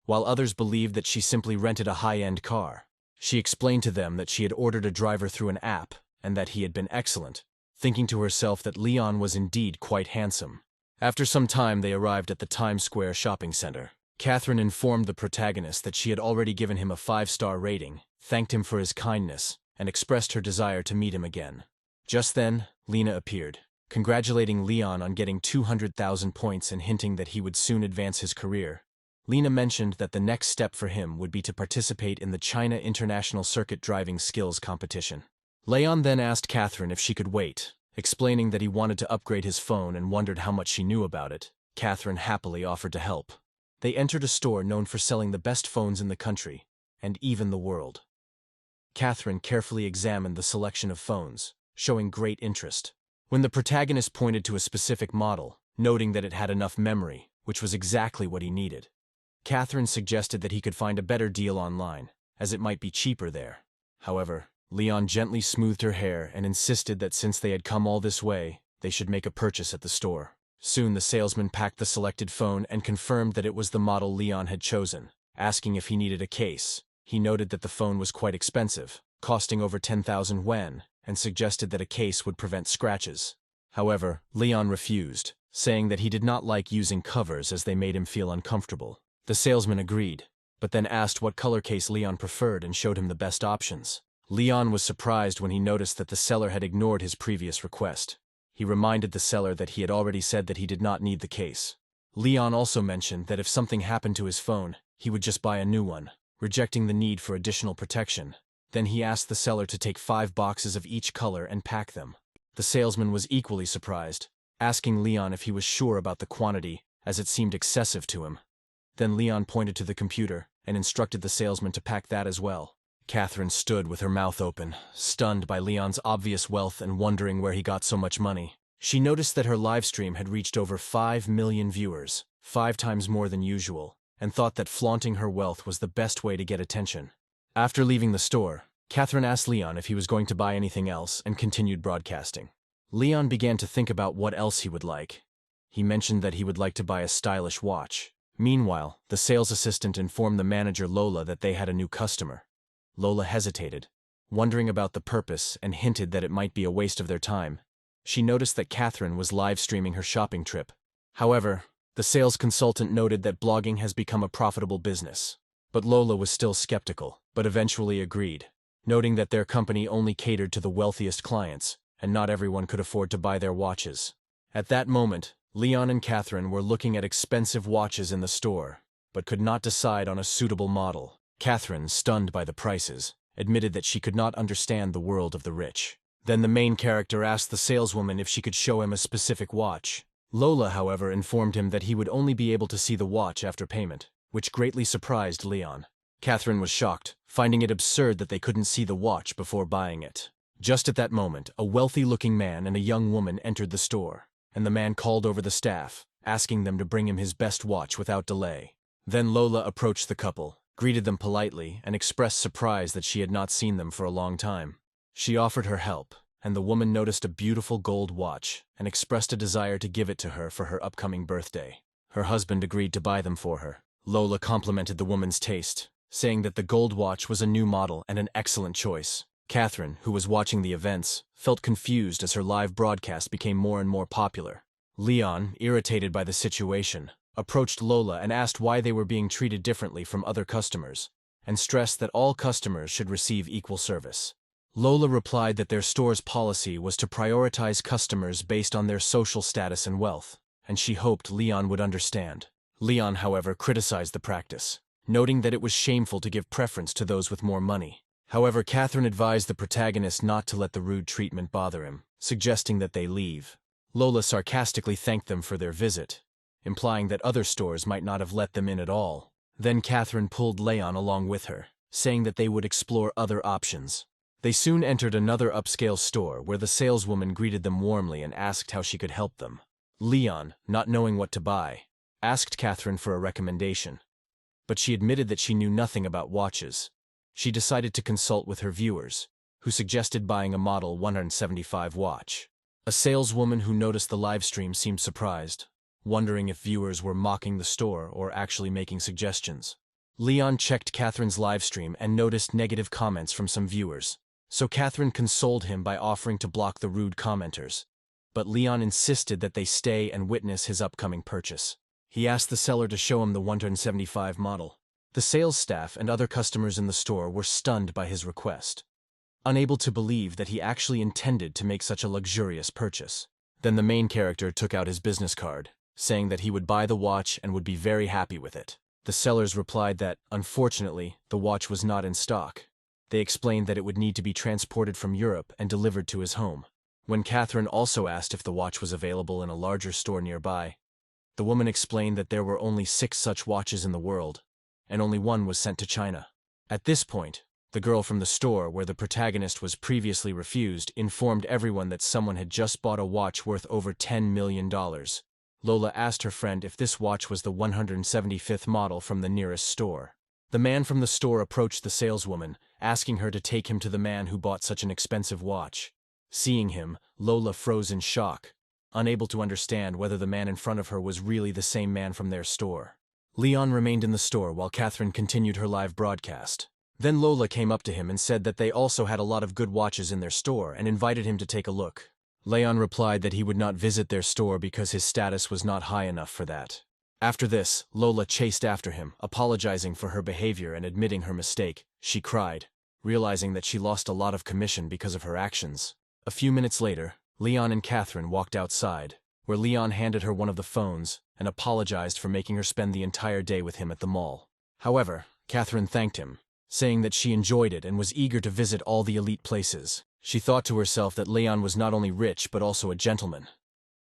while others believed that she simply rented a high-end car. She explained to them that she had ordered a driver through an app, and that he had been excellent, thinking to herself that Leon was indeed quite handsome. After some time they arrived at the Times Square shopping center. Catherine informed the protagonist that she had already given him a 5-star rating, thanked him for his kindness, and expressed her desire to meet him again. Just then, Lena appeared, congratulating Leon on getting 200,000 points and hinting that he would soon advance his career. Lena mentioned that the next step for him would be to participate in the China International Circuit Driving Skills Competition. Leon then asked Catherine if she could wait, explaining that he wanted to upgrade his phone and wondered how much she knew about it. Catherine happily offered to help. They entered a store known for selling the best phones in the country, and even the world. Catherine carefully examined the selection of phones, showing great interest. When the protagonist pointed to a specific model, noting that it had enough memory, which was exactly what he needed, Catherine suggested that he could find a better deal online, as it might be cheaper there. However, Leon gently smoothed her hair and insisted that since they had come all this way, they should make a purchase at the store. Soon the salesman packed the selected phone and confirmed that it was the model Leon had chosen. Asking if he needed a case, he noted that the phone was quite expensive, costing over 10,000 yuan, and suggested that a case would prevent scratches. However, Leon refused, saying that he did not like using covers as they made him feel uncomfortable. The salesman agreed, but then asked what color case Leon preferred and showed him the best options. Leon was surprised when he noticed that the seller had ignored his previous request. He reminded the seller that he had already said that he did not need the case. Leon also mentioned that if something happened to his phone, he would just buy a new one, rejecting the need for additional protection. Then he asked the seller to take 5 boxes of each color and pack them. The salesman was equally surprised, asking Leon if he was sure about the quantity, as it seemed excessive to him. Then Leon pointed to the computer and instructed the salesman to pack that as well. Catherine stood with her mouth open, stunned by Leon's obvious wealth and wondering where he got so much money. She noticed that her livestream had reached over 5 million viewers, 5 times more than usual, and thought that flaunting her wealth was the best way to get attention. After leaving the store, Catherine asked Leon if he was going to buy anything else and continued broadcasting. Leon began to think about what else he would like. He mentioned that he would like to buy a stylish watch. Meanwhile, the sales assistant informed the manager Lola that they had a new customer. Lola hesitated, wondering about the purpose, and hinted that it might be a waste of their time. She noticed that Catherine was live streaming her shopping trip. However, the sales consultant noted that blogging has become a profitable business. But Lola was still skeptical, but eventually agreed, noting that their company only catered to the wealthiest clients, and not everyone could afford to buy their watches. At that moment, Leon and Catherine were looking at expensive watches in the store, but could not decide on a suitable model. Catherine, stunned by the prices, admitted that she could not understand the world of the rich. Then the main character asked the saleswoman if she could show him a specific watch. Lola, however, informed him that he would only be able to see the watch after payment, which greatly surprised Leon. Catherine was shocked, finding it absurd that they couldn't see the watch before buying it. Just at that moment, a wealthy-looking man and a young woman entered the store, and the man called over the staff, asking them to bring him his best watch without delay. Then Lola approached the couple, greeted them politely, and expressed surprise that she had not seen them for a long time. She offered her help, and the woman noticed a beautiful gold watch and expressed a desire to give it to her for her upcoming birthday. Her husband agreed to buy them for her. Lola complimented the woman's taste, saying that the gold watch was a new model and an excellent choice. Catherine, who was watching the events, felt confused as her live broadcast became more and more popular. Leon, irritated by the situation, approached Lola and asked why they were being treated differently from other customers, and stressed that all customers should receive equal service. Lola replied that their store's policy was to prioritize customers based on their social status and wealth, and she hoped Leon would understand. Leon, however, criticized the practice, noting that it was shameful to give preference to those with more money. However, Catherine advised the protagonist not to let the rude treatment bother him, suggesting that they leave. Lola sarcastically thanked them for their visit, implying that other stores might not have let them in at all. Then Catherine pulled Leon along with her, saying that they would explore other options. They soon entered another upscale store where the saleswoman greeted them warmly and asked how she could help them. Leon, not knowing what to buy, asked Catherine for a recommendation, but she admitted that she knew nothing about watches. She decided to consult with her viewers, who suggested buying a Model 175 watch. A saleswoman who noticed the livestream seemed surprised, wondering if viewers were mocking the store or actually making suggestions. Leon checked Catherine's livestream and noticed negative comments from some viewers, so Catherine consoled him by offering to block the rude commenters. But Leon insisted that they stay and witness his upcoming purchase. He asked the seller to show him the 175 model. The sales staff and other customers in the store were stunned by his request, unable to believe that he actually intended to make such a luxurious purchase. Then the main character took out his business card, saying that he would buy the watch and would be very happy with it. The sellers replied that, unfortunately, the watch was not in stock. They explained that it would need to be transported from Europe and delivered to his home. When Catherine also asked if the watch was available in a larger store nearby, the woman explained that there were only 6 such watches in the world, and only one was sent to China. At this point, the girl from the store where the protagonist was previously refused informed everyone that someone had just bought a watch worth over $10 million. Lola asked her friend if this watch was the 175th model from the nearest store. The man from the store approached the saleswoman, asking her to take him to the man who bought such an expensive watch. Seeing him, Lola froze in shock, unable to understand whether the man in front of her was really the same man from their store. Leon remained in the store while Catherine continued her live broadcast. Then Lola came up to him and said that they also had a lot of good watches in their store and invited him to take a look. Leon replied that he would not visit their store because his status was not high enough for that. After this, Lola chased after him, apologizing for her behavior and admitting her mistake. She cried, realizing that she lost a lot of commission because of her actions. A few minutes later, Leon and Catherine walked outside, where Leon handed her one of the phones and apologized for making her spend the entire day with him at the mall. However, Catherine thanked him, saying that she enjoyed it and was eager to visit all the elite places. She thought to herself that Leon was not only rich but also a gentleman.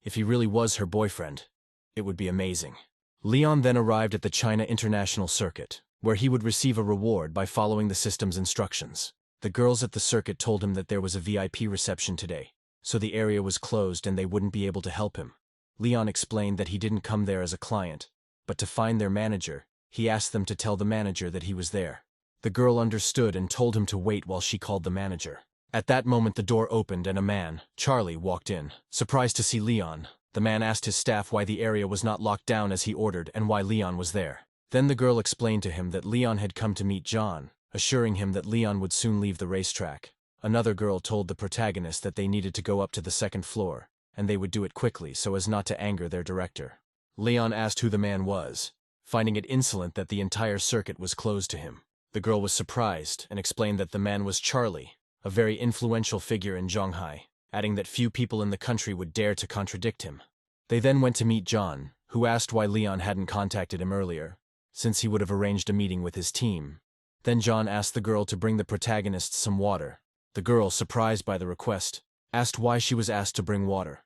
If he really was her boyfriend, it would be amazing. Leon then arrived at the China International Circuit, where he would receive a reward by following the system's instructions. The girls at the circuit told him that there was a VIP reception today, so the area was closed and they wouldn't be able to help him. Leon explained that he didn't come there as a client, but to find their manager. He asked them to tell the manager that he was there. The girl understood and told him to wait while she called the manager. At that moment the door opened and a man, Charlie, walked in. Surprised to see Leon, the man asked his staff why the area was not locked down as he ordered and why Leon was there. Then the girl explained to him that Leon had come to meet John, assuring him that Leon would soon leave the racetrack. Another girl told the protagonist that they needed to go up to the second floor, and they would do it quickly so as not to anger their director. Leon asked who the man was, finding it insolent that the entire circuit was closed to him. The girl was surprised and explained that the man was Charlie, a very influential figure in Shanghai, adding that few people in the country would dare to contradict him. They then went to meet John, who asked why Leon hadn't contacted him earlier, since he would have arranged a meeting with his team. Then John asked the girl to bring the protagonist some water. The girl, surprised by the request, asked why she was asked to bring water,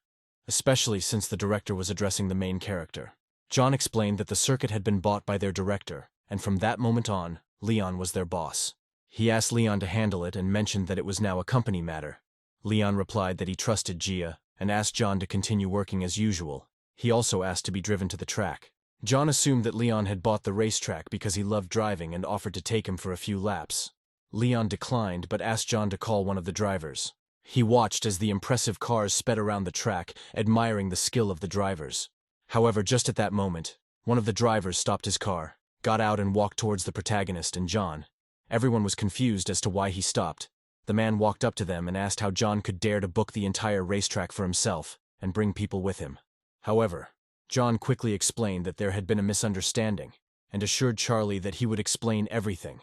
especially since the director was addressing the main character. John explained that the circuit had been bought by their director, and from that moment on, Leon was their boss. He asked Leon to handle it and mentioned that it was now a company matter. Leon replied that he trusted Gia and asked John to continue working as usual. He also asked to be driven to the track. John assumed that Leon had bought the racetrack because he loved driving and offered to take him for a few laps. Leon declined but asked John to call one of the drivers. He watched as the impressive cars sped around the track, admiring the skill of the drivers. However, just at that moment, one of the drivers stopped his car, got out and walked towards the protagonist and John. Everyone was confused as to why he stopped. The man walked up to them and asked how John could dare to book the entire racetrack for himself and bring people with him. However, John quickly explained that there had been a misunderstanding and assured Charlie that he would explain everything.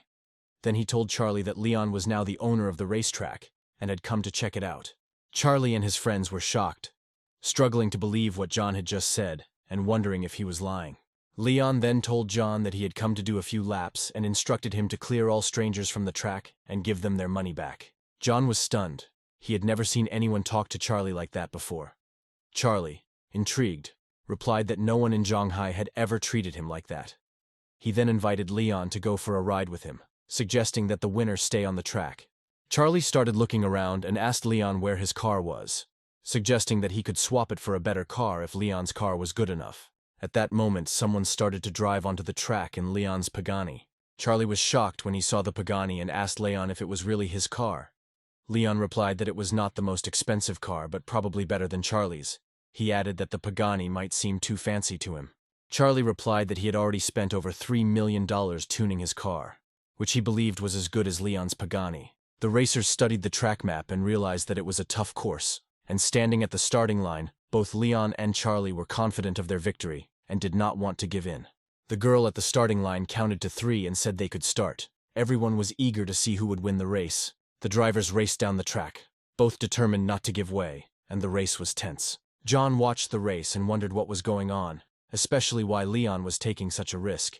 Then he told Charlie that Leon was now the owner of the racetrack and had come to check it out. Charlie and his friends were shocked, struggling to believe what John had just said and wondering if he was lying. Leon then told John that he had come to do a few laps and instructed him to clear all strangers from the track and give them their money back. John was stunned. He had never seen anyone talk to Charlie like that before. Charlie, intrigued, replied that no one in Zhonghai had ever treated him like that. He then invited Leon to go for a ride with him, suggesting that the winner stay on the track. Charlie started looking around and asked Leon where his car was, suggesting that he could swap it for a better car if Leon's car was good enough. At that moment, someone started to drive onto the track in Leon's Pagani. Charlie was shocked when he saw the Pagani and asked Leon if it was really his car. Leon replied that it was not the most expensive car, but probably better than Charlie's. He added that the Pagani might seem too fancy to him. Charlie replied that he had already spent over $3 million tuning his car, which he believed was as good as Leon's Pagani. The racers studied the track map and realized that it was a tough course, and standing at the starting line, both Leon and Charlie were confident of their victory and did not want to give in. The girl at the starting line counted to 3 and said they could start. Everyone was eager to see who would win the race. The drivers raced down the track, both determined not to give way, and the race was tense. John watched the race and wondered what was going on, especially why Leon was taking such a risk.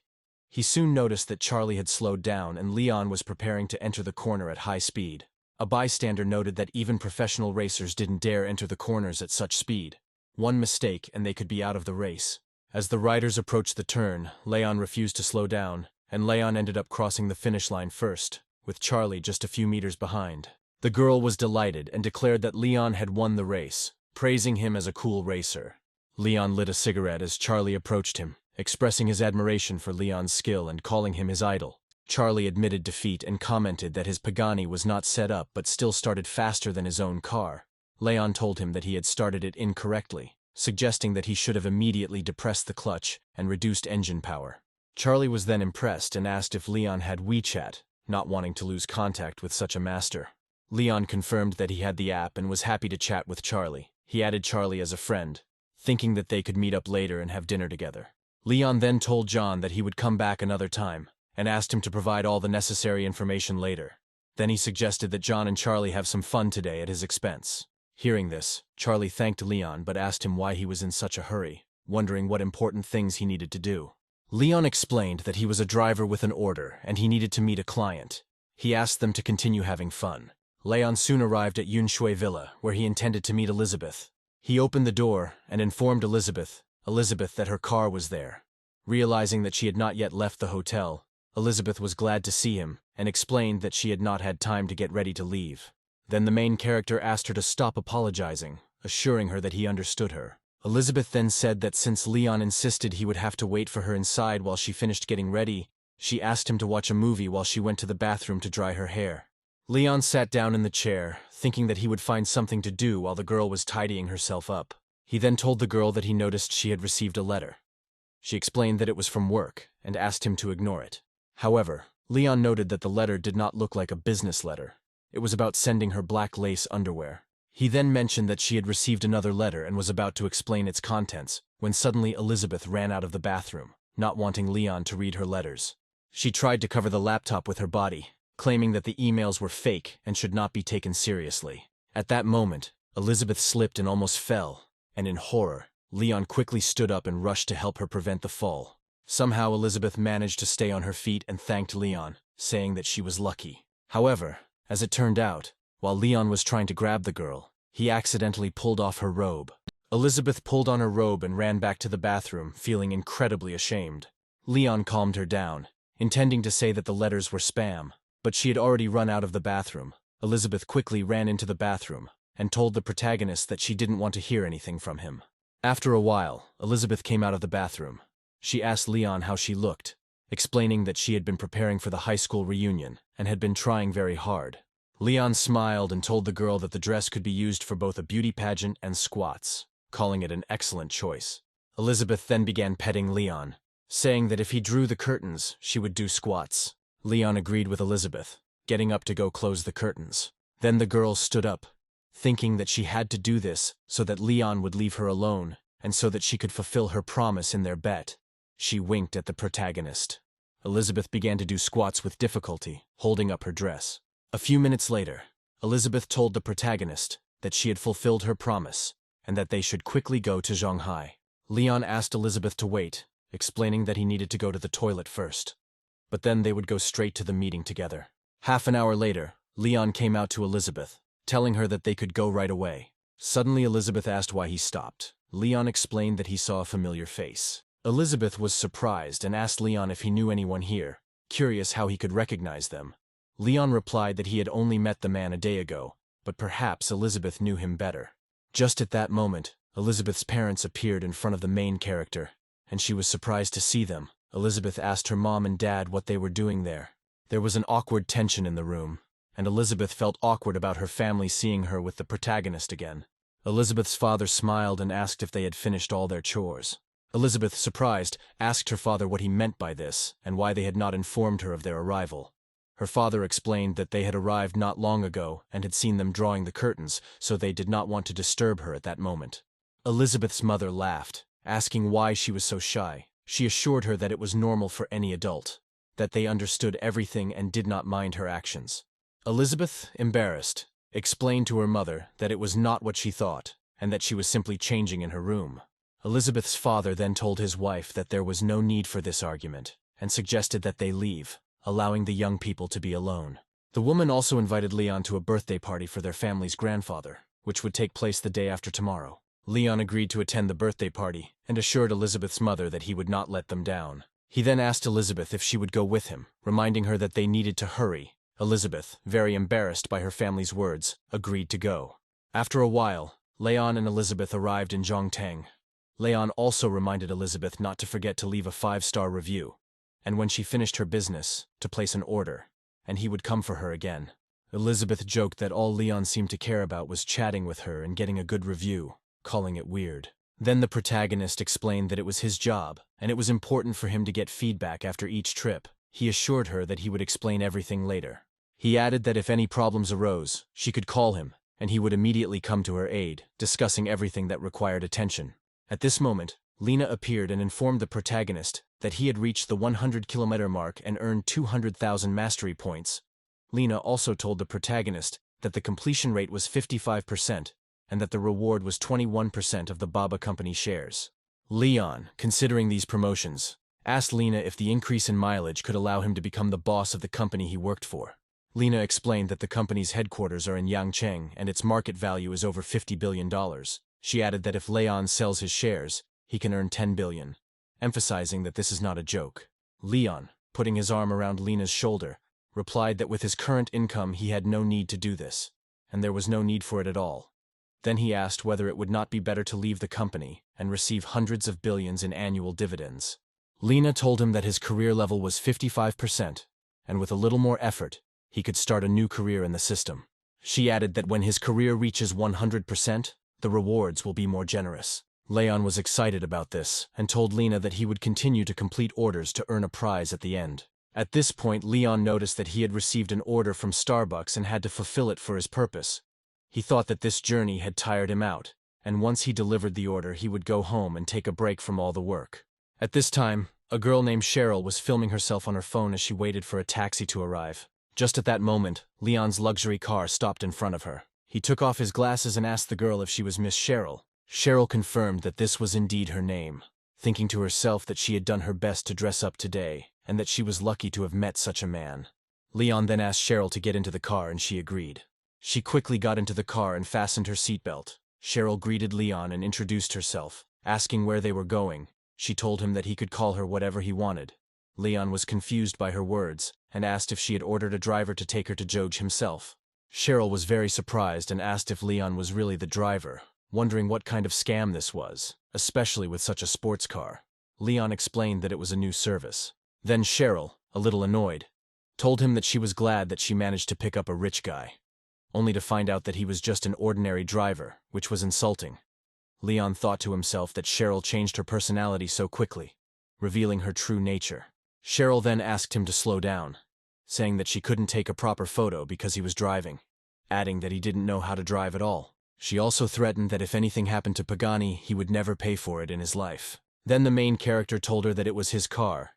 He soon noticed that Charlie had slowed down and Leon was preparing to enter the corner at high speed. A bystander noted that even professional racers didn't dare enter the corners at such speed. One mistake and they could be out of the race. As the riders approached the turn, Leon refused to slow down, and Leon ended up crossing the finish line first, with Charlie just a few meters behind. The girl was delighted and declared that Leon had won the race, praising him as a cool racer. Leon lit a cigarette as Charlie approached him, expressing his admiration for Leon's skill and calling him his idol. Charlie admitted defeat and commented that his Pagani was not set up but still started faster than his own car. Leon told him that he had started it incorrectly, suggesting that he should have immediately depressed the clutch and reduced engine power. Charlie was then impressed and asked if Leon had WeChat, not wanting to lose contact with such a master. Leon confirmed that he had the app and was happy to chat with Charlie. He added Charlie as a friend, thinking that they could meet up later and have dinner together. Leon then told John that he would come back another time, and asked him to provide all the necessary information later. Then he suggested that John and Charlie have some fun today at his expense. Hearing this, Charlie thanked Leon but asked him why he was in such a hurry, wondering what important things he needed to do. Leon explained that he was a driver with an order and he needed to meet a client. He asked them to continue having fun. Leon soon arrived at Yunshui Villa, where he intended to meet Elizabeth. He opened the door and informed Elizabeth that her car was there. Realizing that she had not yet left the hotel, Elizabeth was glad to see him and explained that she had not had time to get ready to leave. Then the main character asked her to stop apologizing, assuring her that he understood her. Elizabeth then said that since Leon insisted he would have to wait for her inside while she finished getting ready, she asked him to watch a movie while she went to the bathroom to dry her hair. Leon sat down in the chair, thinking that he would find something to do while the girl was tidying herself up. He then told the girl that he noticed she had received a letter. She explained that it was from work and asked him to ignore it. However, Leon noted that the letter did not look like a business letter. It was about sending her black lace underwear. He then mentioned that she had received another letter and was about to explain its contents, when suddenly Elizabeth ran out of the bathroom, not wanting Leon to read her letters. She tried to cover the laptop with her body, claiming that the emails were fake and should not be taken seriously. At that moment, Elizabeth slipped and almost fell, and in horror, Leon quickly stood up and rushed to help her prevent the fall. Somehow Elizabeth managed to stay on her feet and thanked Leon, saying that she was lucky. However, as it turned out, while Leon was trying to grab the girl, he accidentally pulled off her robe. Elizabeth pulled on her robe and ran back to the bathroom, feeling incredibly ashamed. Leon calmed her down, intending to say that the letters were spam, but she had already run out of the bathroom. Elizabeth quickly ran into the bathroom and told the protagonist that she didn't want to hear anything from him. After a while, Elizabeth came out of the bathroom. She asked Leon how she looked, explaining that she had been preparing for the high school reunion and had been trying very hard. Leon smiled and told the girl that the dress could be used for both a beauty pageant and squats, calling it an excellent choice. Elizabeth then began petting Leon, saying that if he drew the curtains, she would do squats. Leon agreed with Elizabeth, getting up to go close the curtains. Then the girl stood up, thinking that she had to do this so that Leon would leave her alone and so that she could fulfill her promise in their bet. She winked at the protagonist. Elizabeth began to do squats with difficulty, holding up her dress. A few minutes later, Elizabeth told the protagonist that she had fulfilled her promise and that they should quickly go to Shanghai. Leon asked Elizabeth to wait, explaining that he needed to go to the toilet first. But then they would go straight to the meeting together. Half an hour later, Leon came out to Elizabeth, telling her that they could go right away. Suddenly Elizabeth asked why he stopped. Leon explained that he saw a familiar face. Elizabeth was surprised and asked Leon if he knew anyone here, curious how he could recognize them. Leon replied that he had only met the man a day ago, but perhaps Elizabeth knew him better. Just at that moment, Elizabeth's parents appeared in front of the main character, and she was surprised to see them. Elizabeth asked her mom and dad what they were doing there. There was an awkward tension in the room, and Elizabeth felt awkward about her family seeing her with the protagonist again. Elizabeth's father smiled and asked if they had finished all their chores. Elizabeth, surprised, asked her father what he meant by this and why they had not informed her of their arrival. Her father explained that they had arrived not long ago and had seen them drawing the curtains, so they did not want to disturb her at that moment. Elizabeth's mother laughed, asking why she was so shy. She assured her that it was normal for any adult, that they understood everything and did not mind her actions. Elizabeth, embarrassed, explained to her mother that it was not what she thought and that she was simply changing in her room. Elizabeth's father then told his wife that there was no need for this argument and suggested that they leave, allowing the young people to be alone. The woman also invited Leon to a birthday party for their family's grandfather, which would take place the day after tomorrow. Leon agreed to attend the birthday party and assured Elizabeth's mother that he would not let them down. He then asked Elizabeth if she would go with him, reminding her that they needed to hurry. Elizabeth, very embarrassed by her family's words, agreed to go. After a while, Leon and Elizabeth arrived in Zhongtang. Leon also reminded Elizabeth not to forget to leave a 5-star review, and when she finished her business, to place an order, and he would come for her again. Elizabeth joked that all Leon seemed to care about was chatting with her and getting a good review, calling it weird. Then the protagonist explained that it was his job, and it was important for him to get feedback after each trip. He assured her that he would explain everything later. He added that if any problems arose, she could call him, and he would immediately come to her aid, discussing everything that required attention. At this moment, Lena appeared and informed the protagonist that he had reached the 100-kilometer mark and earned 200,000 mastery points. Lena also told the protagonist that the completion rate was 55% and that the reward was 21% of the Baba Company shares. Leon, considering these promotions, asked Lena if the increase in mileage could allow him to become the boss of the company he worked for. Lena explained that the company's headquarters are in Yangcheng and its market value is over $50 billion. She added that if Leon sells his shares, he can earn 10 billion, emphasizing that this is not a joke. Leon, putting his arm around Lena's shoulder, replied that with his current income he had no need to do this, and there was no need for it at all. Then he asked whether it would not be better to leave the company and receive hundreds of billions in annual dividends. Lena told him that his career level was 55%, and with a little more effort, he could start a new career in the system. She added that when his career reaches 100%, the rewards will be more generous. Leon was excited about this and told Lena that he would continue to complete orders to earn a prize at the end. At this point, Leon noticed that he had received an order from Starbucks and had to fulfill it for his purpose. He thought that this journey had tired him out, and once he delivered the order, he would go home and take a break from all the work. At this time, a girl named Cheryl was filming herself on her phone as she waited for a taxi to arrive. Just at that moment, Leon's luxury car stopped in front of her. He took off his glasses and asked the girl if she was Miss Cheryl. Cheryl confirmed that this was indeed her name, thinking to herself that she had done her best to dress up today, and that she was lucky to have met such a man. Leon then asked Cheryl to get into the car and she agreed. She quickly got into the car and fastened her seatbelt. Cheryl greeted Leon and introduced herself, asking where they were going. She told him that he could call her whatever he wanted. Leon was confused by her words and asked if she had ordered a driver to take her to Joj himself. Cheryl was very surprised and asked if Leon was really the driver, wondering what kind of scam this was, especially with such a sports car. Leon explained that it was a new service. Then Cheryl, a little annoyed, told him that she was glad that she managed to pick up a rich guy, only to find out that he was just an ordinary driver, which was insulting. Leon thought to himself that Cheryl changed her personality so quickly, revealing her true nature. Cheryl then asked him to slow down, saying that she couldn't take a proper photo because he was driving, adding that he didn't know how to drive at all. She also threatened that if anything happened to Pagani, he would never pay for it in his life. Then the main character told her that it was his car.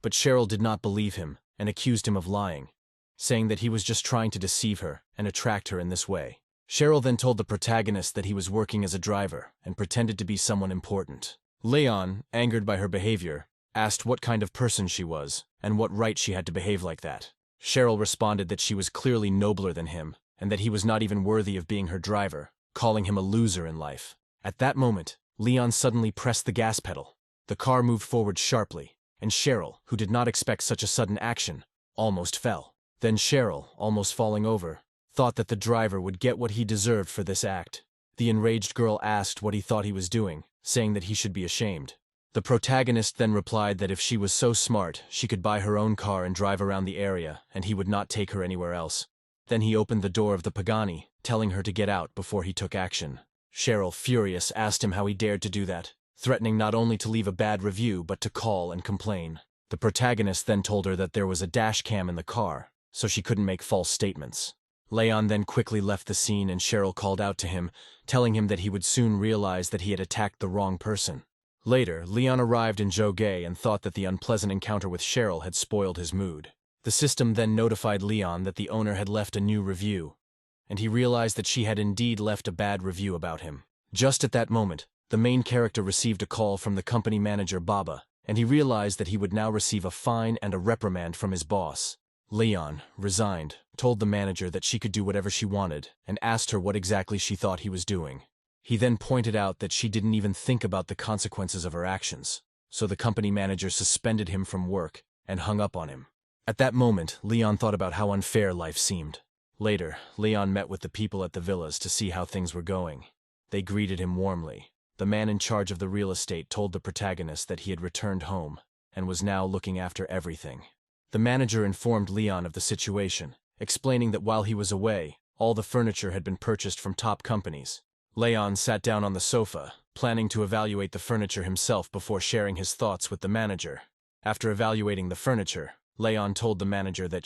But Cheryl did not believe him and accused him of lying, saying that he was just trying to deceive her and attract her in this way. Cheryl then told the protagonist that he was working as a driver and pretended to be someone important. Leon, angered by her behavior, asked what kind of person she was and what right she had to behave like that. Cheryl responded that she was clearly nobler than him and that he was not even worthy of being her driver, calling him a loser in life. At that moment, Leon suddenly pressed the gas pedal. The car moved forward sharply, and Cheryl, who did not expect such a sudden action, almost fell. Then Cheryl, almost falling over, thought that the driver would get what he deserved for this act. The enraged girl asked what he thought he was doing, saying that he should be ashamed. The protagonist then replied that if she was so smart, she could buy her own car and drive around the area, and he would not take her anywhere else. Then he opened the door of the Pagani, telling her to get out before he took action. Cheryl, furious, asked him how he dared to do that, threatening not only to leave a bad review but to call and complain. The protagonist then told her that there was a dash cam in the car, so she couldn't make false statements. Leon then quickly left the scene and Cheryl called out to him, telling him that he would soon realize that he had attacked the wrong person. Later, Leon arrived in Jogay and thought that the unpleasant encounter with Cheryl had spoiled his mood. The system then notified Leon that the owner had left a new review, and he realized that she had indeed left a bad review about him. Just at that moment, the main character received a call from the company manager Baba, and he realized that he would now receive a fine and a reprimand from his boss. Leon, resigned, told the manager that she could do whatever she wanted and asked her what exactly she thought he was doing. He then pointed out that she didn't even think about the consequences of her actions, so the company manager suspended him from work and hung up on him. At that moment, Leon thought about how unfair life seemed. Later, Leon met with the people at the villas to see how things were going. They greeted him warmly. The man in charge of the real estate told the protagonist that he had returned home and was now looking after everything. The manager informed Leon of the situation, explaining that while he was away, all the furniture had been purchased from top companies. Leon sat down on the sofa, planning to evaluate the furniture himself before sharing his thoughts with the manager. After evaluating the furniture, Leon told the manager that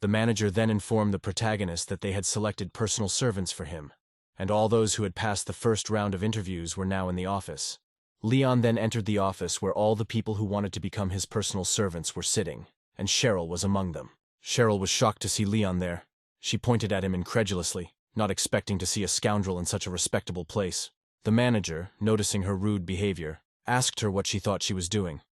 the manager then informed the protagonist that they had selected personal servants for him, and all those who had passed the first round of interviews were now in the office. Leon then entered the office where all the people who wanted to become his personal servants were sitting, and Cheryl was among them. Cheryl was shocked to see Leon there. She pointed at him incredulously, not expecting to see a scoundrel in such a respectable place. The manager, noticing her rude behavior, asked her what she thought she was doing.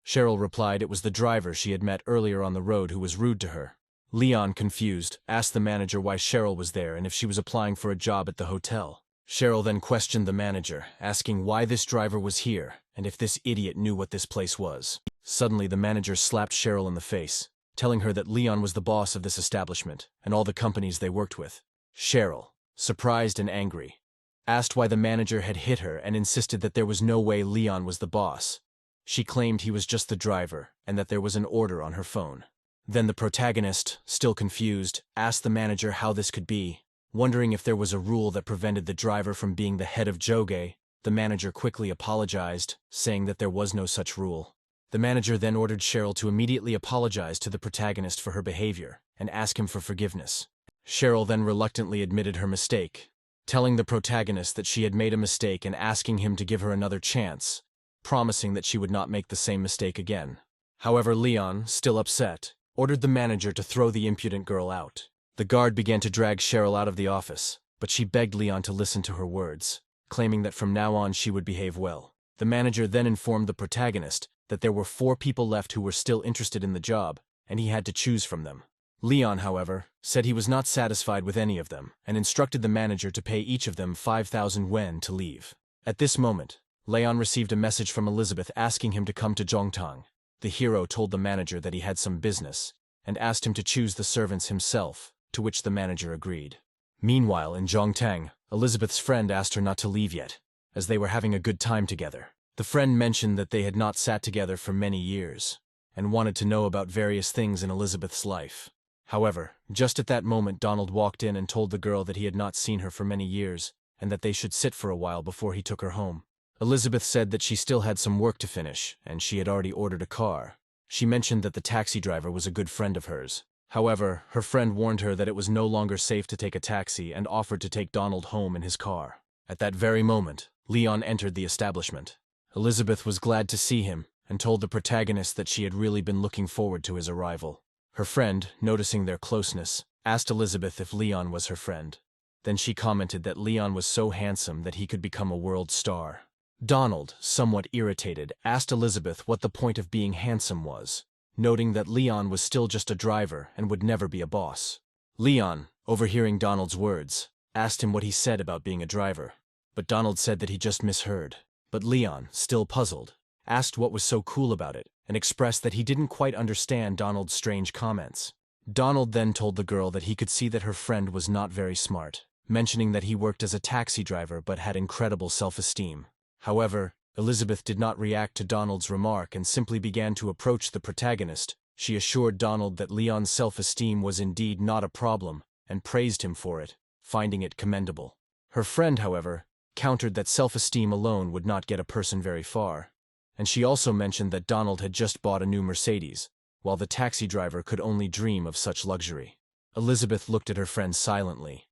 Cheryl replied it was the driver she had met earlier on the road who was rude to her. Leon, confused, asked the manager why Cheryl was there and if she was applying for a job at the hotel. Cheryl then questioned the manager, asking why this driver was here and if this idiot knew what this place was. Suddenly, the manager slapped Cheryl in the face, telling her that Leon was the boss of this establishment and all the companies they worked with. Cheryl, surprised and angry, asked why the manager had hit her and insisted that there was no way Leon was the boss. She claimed he was just the driver and that there was an order on her phone. Then the protagonist, still confused, asked the manager how this could be. Wondering if there was a rule that prevented the driver from being the head of Jogay, the manager quickly apologized, saying that there was no such rule. The manager then ordered Cheryl to immediately apologize to the protagonist for her behavior and ask him for forgiveness. Cheryl then reluctantly admitted her mistake, telling the protagonist that she had made a mistake and asking him to give her another chance, promising that she would not make the same mistake again. However, Leon, still upset, ordered the manager to throw the impudent girl out. The guard began to drag Cheryl out of the office, but she begged Leon to listen to her words, claiming that from now on she would behave well. The manager then informed the protagonist that there were 4 people left who were still interested in the job, and he had to choose from them. Leon, however, said he was not satisfied with any of them, and instructed the manager to pay each of them 5,000 yen to leave. At this moment, Leon received a message from Elizabeth asking him to come to Zhongtang. The hero told the manager that he had some business, and asked him to choose the servants himself, to which the manager agreed. Meanwhile, in Zhongtang, Elizabeth's friend asked her not to leave yet, as they were having a good time together. The friend mentioned that they had not sat together for many years, and wanted to know about various things in Elizabeth's life. However, just at that moment Donald walked in and told the girl that he had not seen her for many years, and that they should sit for a while before he took her home. Elizabeth said that she still had some work to finish, and she had already ordered a car. She mentioned that the taxi driver was a good friend of hers, However, her friend warned her that it was no longer safe to take a taxi and offered to take Donald home in his car. At that very moment, Leon entered the establishment. Elizabeth was glad to see him and told the protagonist that she had really been looking forward to his arrival. Her friend, noticing their closeness, asked Elizabeth if Leon was her friend. Then she commented that Leon was so handsome that he could become a world star. Donald, somewhat irritated, asked Elizabeth what the point of being handsome was, noting that Leon was still just a driver and would never be a boss. Leon, overhearing Donald's words, asked him what he said about being a driver, but Donald said that he just misheard. But Leon, still puzzled, asked what was so cool about it and expressed that he didn't quite understand Donald's strange comments. Donald then told the girl that he could see that her friend was not very smart, mentioning that he worked as a taxi driver but had incredible self-esteem. However, Elizabeth did not react to Donald's remark and simply began to approach the protagonist. She assured Donald that Leon's self-esteem was indeed not a problem and praised him for it, finding it commendable. Her friend, however, countered that self-esteem alone would not get a person very far, and she also mentioned that Donald had just bought a new Mercedes, while the taxi driver could only dream of such luxury. Elizabeth looked at her friend silently,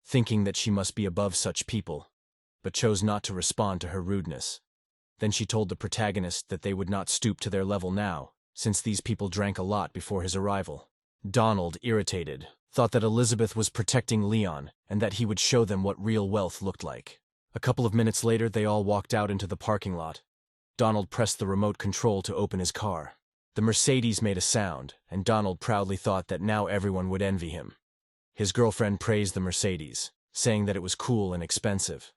thinking that she must be above such people, but chose not to respond to her rudeness. Then she told the protagonist that they would not stoop to their level now, since these people drank a lot before his arrival. Donald, irritated, thought that Elizabeth was protecting Leon and that he would show them what real wealth looked like. A couple of minutes later, they all walked out into the parking lot. Donald pressed the remote control to open his car. The Mercedes made a sound, and Donald proudly thought that now everyone would envy him. His girlfriend praised the Mercedes, saying that it was cool and expensive.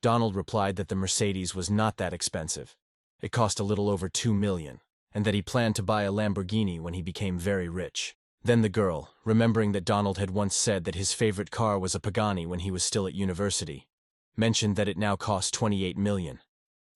Donald replied that the Mercedes was not that expensive. It cost a little over $2 million, and that he planned to buy a Lamborghini when he became very rich. Then the girl, remembering that Donald had once said that his favorite car was a Pagani when he was still at university, mentioned that it now cost $28 million,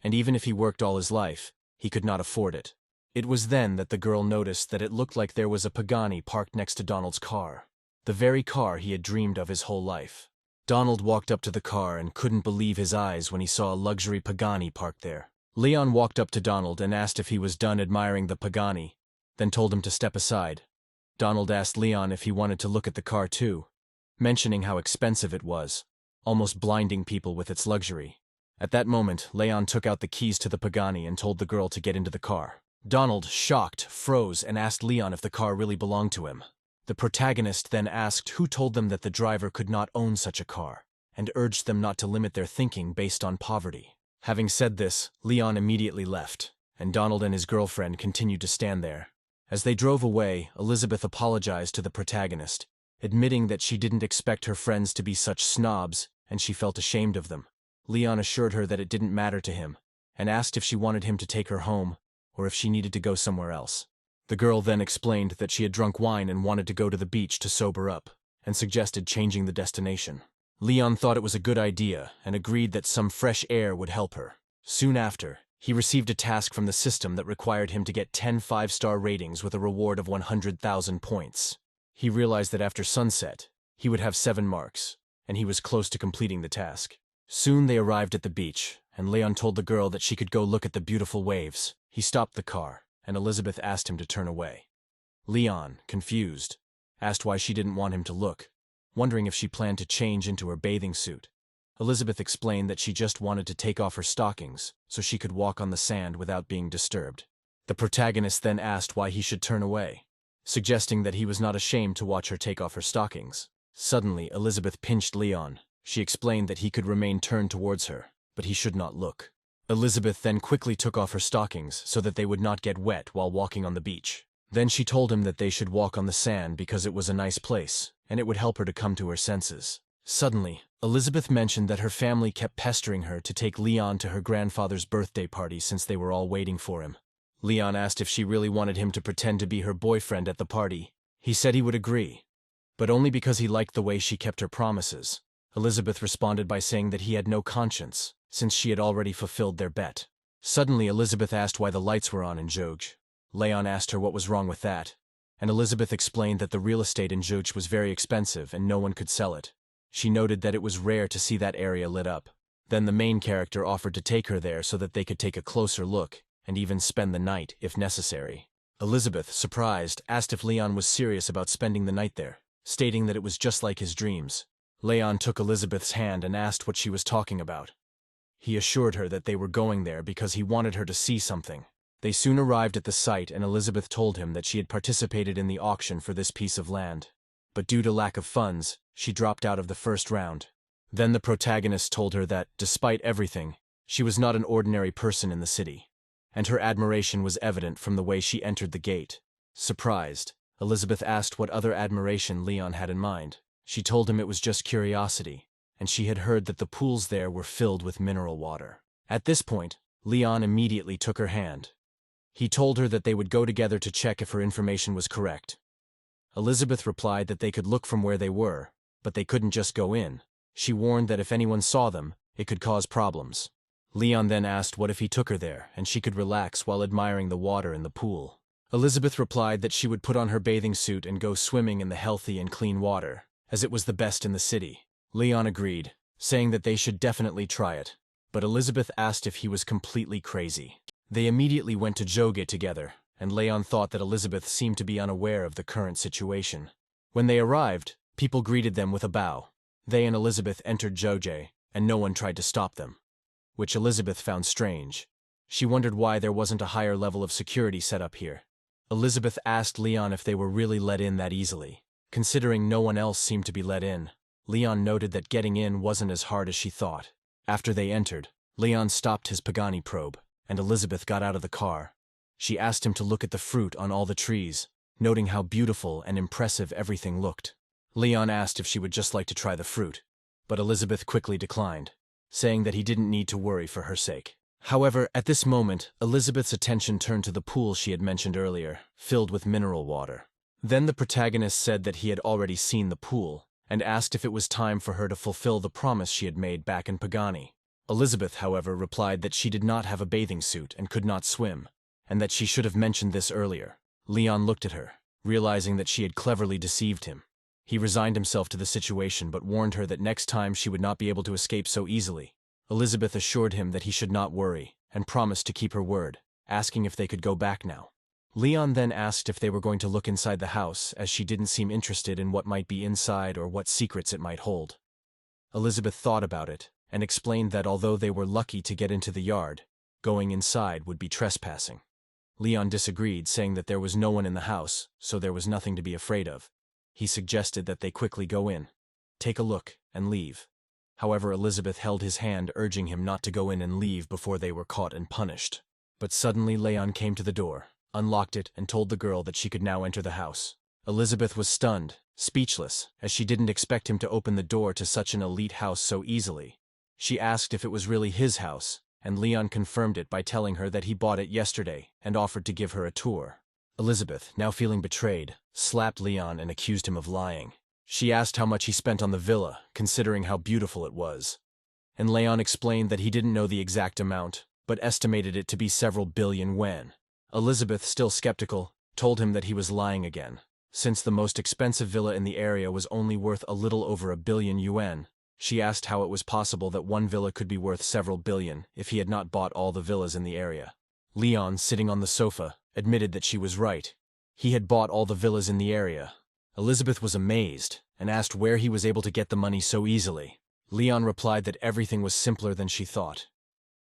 and even if he worked all his life, he could not afford it. It was then that the girl noticed that it looked like there was a Pagani parked next to Donald's car, the very car he had dreamed of his whole life. Donald walked up to the car and couldn't believe his eyes when he saw a luxury Pagani parked there. Leon walked up to Donald and asked if he was done admiring the Pagani, then told him to step aside. Donald asked Leon if he wanted to look at the car too, mentioning how expensive it was, almost blinding people with its luxury. At that moment, Leon took out the keys to the Pagani and told the girl to get into the car. Donald, shocked, froze and asked Leon if the car really belonged to him. The protagonist then asked who told them that the driver could not own such a car, and urged them not to limit their thinking based on poverty. Having said this, Leon immediately left, and Donald and his girlfriend continued to stand there. As they drove away, Elizabeth apologized to the protagonist, admitting that she didn't expect her friends to be such snobs, and she felt ashamed of them. Leon assured her that it didn't matter to him, and asked if she wanted him to take her home, or if she needed to go somewhere else. The girl then explained that she had drunk wine and wanted to go to the beach to sober up, and suggested changing the destination. Leon thought it was a good idea and agreed that some fresh air would help her. Soon after, he received a task from the system that required him to get 10 5-star ratings with a reward of 100,000 points. He realized that after sunset, he would have 7 marks, and he was close to completing the task. Soon they arrived at the beach, and Leon told the girl that she could go look at the beautiful waves. He stopped the car, and Elizabeth asked him to turn away. Leon, confused, asked why she didn't want him to look, wondering if she planned to change into her bathing suit. Elizabeth explained that she just wanted to take off her stockings so she could walk on the sand without being disturbed. The protagonist then asked why he should turn away, suggesting that he was not ashamed to watch her take off her stockings. Suddenly, Elizabeth pinched Leon. She explained that he could remain turned towards her, but he should not look. Elizabeth then quickly took off her stockings so that they would not get wet while walking on the beach. Then she told him that they should walk on the sand because it was a nice place, and it would help her to come to her senses. Suddenly, Elizabeth mentioned that her family kept pestering her to take Leon to her grandfather's birthday party since they were all waiting for him. Leon asked if she really wanted him to pretend to be her boyfriend at the party. He said he would agree, but only because he liked the way she kept her promises. Elizabeth responded by saying that he had no conscience, since she had already fulfilled their bet. Suddenly, Elizabeth asked why the lights were on in Joj. Leon asked her what was wrong with that, and Elizabeth explained that the real estate in Joj was very expensive and no one could sell it. She noted that it was rare to see that area lit up. Then the main character offered to take her there so that they could take a closer look and even spend the night if necessary. Elizabeth, surprised, asked if Leon was serious about spending the night there, stating that it was just like his dreams. Leon took Elizabeth's hand and asked what she was talking about. He assured her that they were going there because he wanted her to see something. They soon arrived at the site, and Elizabeth told him that she had participated in the auction for this piece of land. But due to lack of funds, she dropped out of the first round. Then the protagonist told her that, despite everything, she was not an ordinary person in the city, and her admiration was evident from the way she entered the gate. Surprised, Elizabeth asked what other admiration Leon had in mind. She told him it was just curiosity, and she had heard that the pools there were filled with mineral water. At this point, Leon immediately took her hand. He told her that they would go together to check if her information was correct. Elizabeth replied that they could look from where they were, but they couldn't just go in. She warned that if anyone saw them, it could cause problems. Leon then asked what if he took her there and she could relax while admiring the water in the pool. Elizabeth replied that she would put on her bathing suit and go swimming in the healthy and clean water, as it was the best in the city. Leon agreed, saying that they should definitely try it, but Elizabeth asked if he was completely crazy. They immediately went to Joge together, and Leon thought that Elizabeth seemed to be unaware of the current situation. When they arrived, people greeted them with a bow. They and Elizabeth entered Joge, and no one tried to stop them, which Elizabeth found strange. She wondered why there wasn't a higher level of security set up here. Elizabeth asked Leon if they were really let in that easily. Considering no one else seemed to be let in, Leon noted that getting in wasn't as hard as she thought. After they entered, Leon stopped his Pagani probe, and Elizabeth got out of the car. She asked him to look at the fruit on all the trees, noting how beautiful and impressive everything looked. Leon asked if she would just like to try the fruit, but Elizabeth quickly declined, saying that he didn't need to worry for her sake. However, at this moment, Elizabeth's attention turned to the pool she had mentioned earlier, filled with mineral water. Then the protagonist said that he had already seen the pool, and asked if it was time for her to fulfill the promise she had made back in Pagani. Elizabeth, however, replied that she did not have a bathing suit and could not swim, and that she should have mentioned this earlier. Leon looked at her, realizing that she had cleverly deceived him. He resigned himself to the situation but warned her that next time she would not be able to escape so easily. Elizabeth assured him that he should not worry, and promised to keep her word, asking if they could go back now. Leon then asked if they were going to look inside the house, as she didn't seem interested in what might be inside or what secrets it might hold. Elizabeth thought about it, and explained that although they were lucky to get into the yard, going inside would be trespassing. Leon disagreed, saying that there was no one in the house, so there was nothing to be afraid of. He suggested that they quickly go in, take a look, and leave. However, Elizabeth held his hand, urging him not to go in and leave before they were caught and punished. But suddenly Leon came to the door, unlocked it, and told the girl that she could now enter the house. Elizabeth was stunned, speechless, as she didn't expect him to open the door to such an elite house so easily. She asked if it was really his house, and Leon confirmed it by telling her that he bought it yesterday and offered to give her a tour. Elizabeth, now feeling betrayed, slapped Leon and accused him of lying. She asked how much he spent on the villa, considering how beautiful it was. And Leon explained that he didn't know the exact amount, but estimated it to be several billion yuan. Elizabeth, still skeptical, told him that he was lying again. Since the most expensive villa in the area was only worth a little over 1 billion yuan, she asked how it was possible that one villa could be worth several billion if he had not bought all the villas in the area. Leon, sitting on the sofa, admitted that she was right. He had bought all the villas in the area. Elizabeth was amazed and asked where he was able to get the money so easily. Leon replied that everything was simpler than she thought,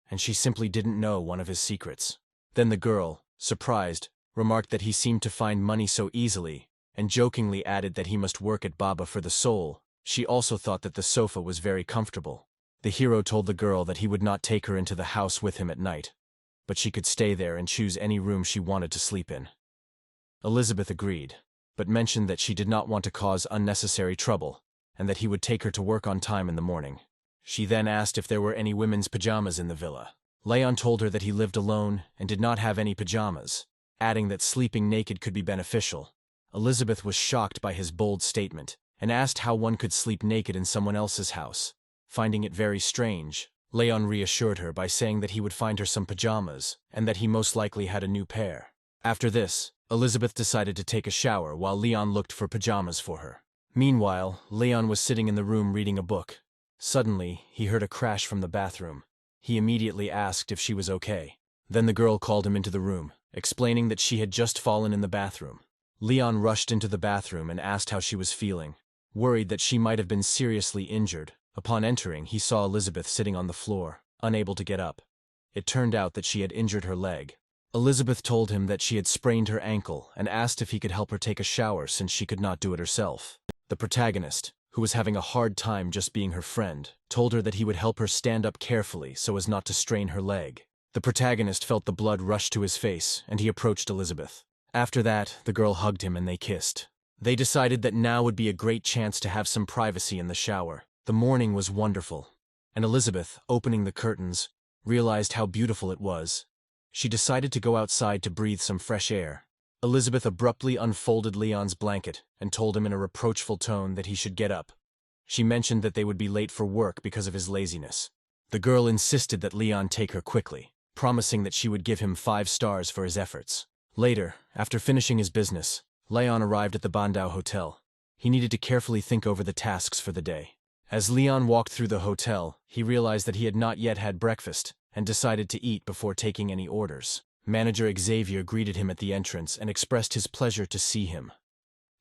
and she simply didn't know one of his secrets. Then the girl, surprised, remarked that he seemed to find money so easily, and jokingly added that he must work at Baba for the soul. She also thought that the sofa was very comfortable. The hero told the girl that he would not take her into the house with him at night, but she could stay there and choose any room she wanted to sleep in. Elizabeth agreed, but mentioned that she did not want to cause unnecessary trouble, and that he would take her to work on time in the morning. She then asked if there were any women's pajamas in the villa. Leon told her that he lived alone and did not have any pajamas, adding that sleeping naked could be beneficial. Elizabeth was shocked by his bold statement, and asked how one could sleep naked in someone else's house. Finding it very strange, Leon reassured her by saying that he would find her some pajamas, and that he most likely had a new pair. After this, Elizabeth decided to take a shower while Leon looked for pajamas for her. Meanwhile, Leon was sitting in the room reading a book. Suddenly, he heard a crash from the bathroom. He immediately asked if she was okay. Then the girl called him into the room, explaining that she had just fallen in the bathroom. Leon rushed into the bathroom and asked how she was feeling, worried that she might have been seriously injured. Upon entering, he saw Elizabeth sitting on the floor, unable to get up. It turned out that she had injured her leg. Elizabeth told him that she had sprained her ankle and asked if he could help her take a shower since she could not do it herself. The protagonist, who was having a hard time just being her friend, told her that he would help her stand up carefully so as not to strain her leg. The protagonist felt the blood rush to his face, and he approached Elizabeth. After that, the girl hugged him and they kissed. They decided that now would be a great chance to have some privacy in the shower. The morning was wonderful, and Elizabeth, opening the curtains, realized how beautiful it was. She decided to go outside to breathe some fresh air. Elizabeth abruptly unfolded Leon's blanket and told him in a reproachful tone that he should get up. She mentioned that they would be late for work because of his laziness. The girl insisted that Leon take her quickly, promising that she would give him 5 stars for his efforts. Later, after finishing his business, Leon arrived at the Bandao Hotel. He needed to carefully think over the tasks for the day. As Leon walked through the hotel, he realized that he had not yet had breakfast and decided to eat before taking any orders. Manager Xavier greeted him at the entrance and expressed his pleasure to see him.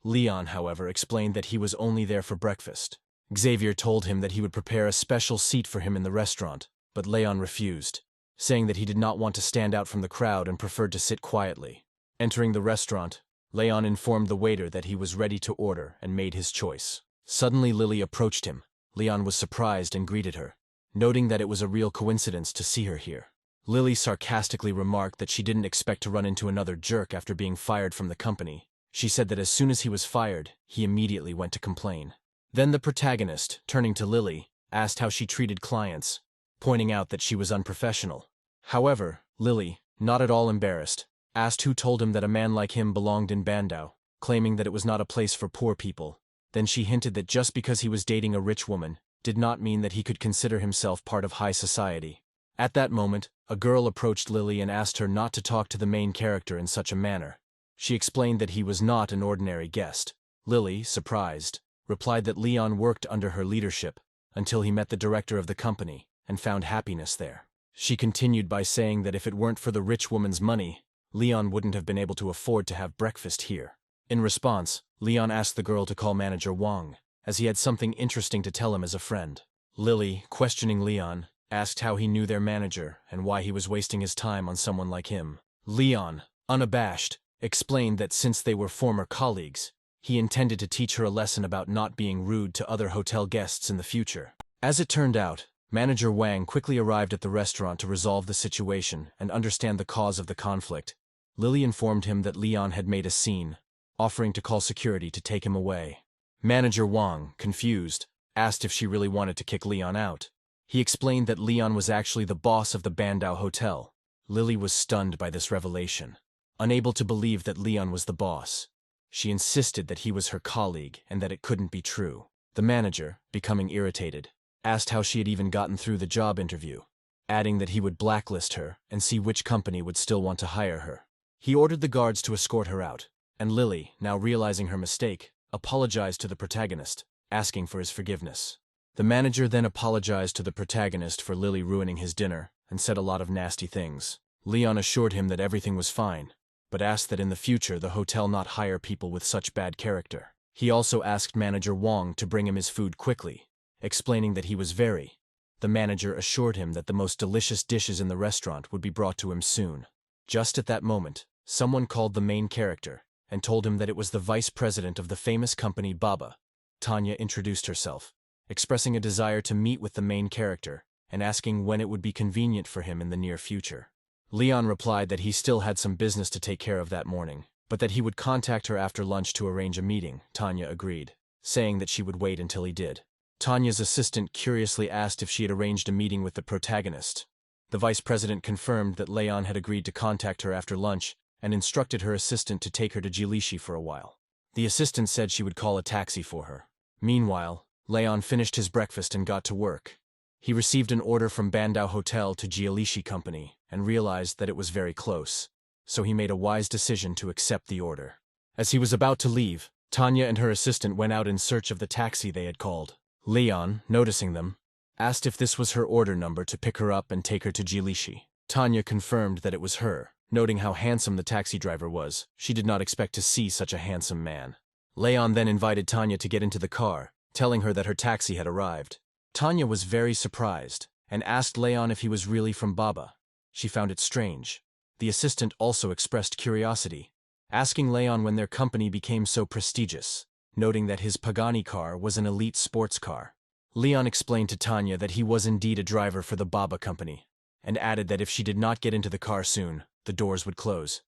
Leon, however, explained that he was only there for breakfast. Xavier told him that he would prepare a special seat for him in the restaurant, but Leon refused, saying that he did not want to stand out from the crowd and preferred to sit quietly. Entering the restaurant, Leon informed the waiter that he was ready to order and made his choice. Suddenly Lily approached him. Leon was surprised and greeted her, noting that it was a real coincidence to see her here. Lily sarcastically remarked that she didn't expect to run into another jerk after being fired from the company. She said that as soon as he was fired, he immediately went to complain. Then the protagonist, turning to Lily, asked how she treated clients, pointing out that she was unprofessional. However, Lily, not at all embarrassed, asked who told him that a man like him belonged in Bandao, claiming that it was not a place for poor people. Then she hinted that just because he was dating a rich woman did not mean that he could consider himself part of high society. At that moment, a girl approached Lily and asked her not to talk to the main character in such a manner. She explained that he was not an ordinary guest. Lily, surprised, replied that Leon worked under her leadership until he met the director of the company and found happiness there. She continued by saying that if it weren't for the rich woman's money, Leon wouldn't have been able to afford to have breakfast here. In response, Leon asked the girl to call manager Wang, as he had something interesting to tell him as a friend. Lily, questioning Leon, asked how he knew their manager and why he was wasting his time on someone like him. Leon, unabashed, explained that since they were former colleagues, he intended to teach her a lesson about not being rude to other hotel guests in the future. As it turned out, manager Wang quickly arrived at the restaurant to resolve the situation and understand the cause of the conflict. Lily informed him that Leon had made a scene, offering to call security to take him away. Manager Wang, confused, asked if she really wanted to kick Leon out. He explained that Leon was actually the boss of the Bandao Hotel. Lily was stunned by this revelation, unable to believe that Leon was the boss. She insisted that he was her colleague and that it couldn't be true. The manager, becoming irritated, asked how she had even gotten through the job interview, adding that he would blacklist her and see which company would still want to hire her. He ordered the guards to escort her out, and Lily, now realizing her mistake, apologized to the protagonist, asking for his forgiveness. The manager then apologized to the protagonist for Lily ruining his dinner and said a lot of nasty things. Leon assured him that everything was fine, but asked that in the future the hotel not hire people with such bad character. He also asked manager Wang to bring him his food quickly, explaining that he was very. The manager assured him that the most delicious dishes in the restaurant would be brought to him soon. Just at that moment, someone called the main character and told him that it was the vice president of the famous company Baba. Tanya introduced herself, expressing a desire to meet with the main character and asking when it would be convenient for him in the near future. Leon replied that he still had some business to take care of that morning, but that he would contact her after lunch to arrange a meeting. Tanya agreed, saying that she would wait until he did. Tanya's assistant curiously asked if she had arranged a meeting with the protagonist. The vice president confirmed that Leon had agreed to contact her after lunch and instructed her assistant to take her to Jilishi for a while. The assistant said she would call a taxi for her. Meanwhile, Leon finished his breakfast and got to work. He received an order from Bandao Hotel to Jilishi Company and realized that it was very close, so he made a wise decision to accept the order. As he was about to leave, Tanya and her assistant went out in search of the taxi they had called. Leon, noticing them, asked if this was her order number to pick her up and take her to Jilishi. Tanya confirmed that it was her, Noting how handsome the taxi driver was, she did not expect to see such a handsome man. Leon then invited Tanya to get into the car, telling her that her taxi had arrived. Tanya was very surprised and asked Leon if he was really from Baba. She found it strange. The assistant also expressed curiosity, asking Leon when their company became so prestigious, noting that his Pagani car was an elite sports car. Leon explained to Tanya that he was indeed a driver for the Baba company, and added that if she did not get into the car soon, the doors would close.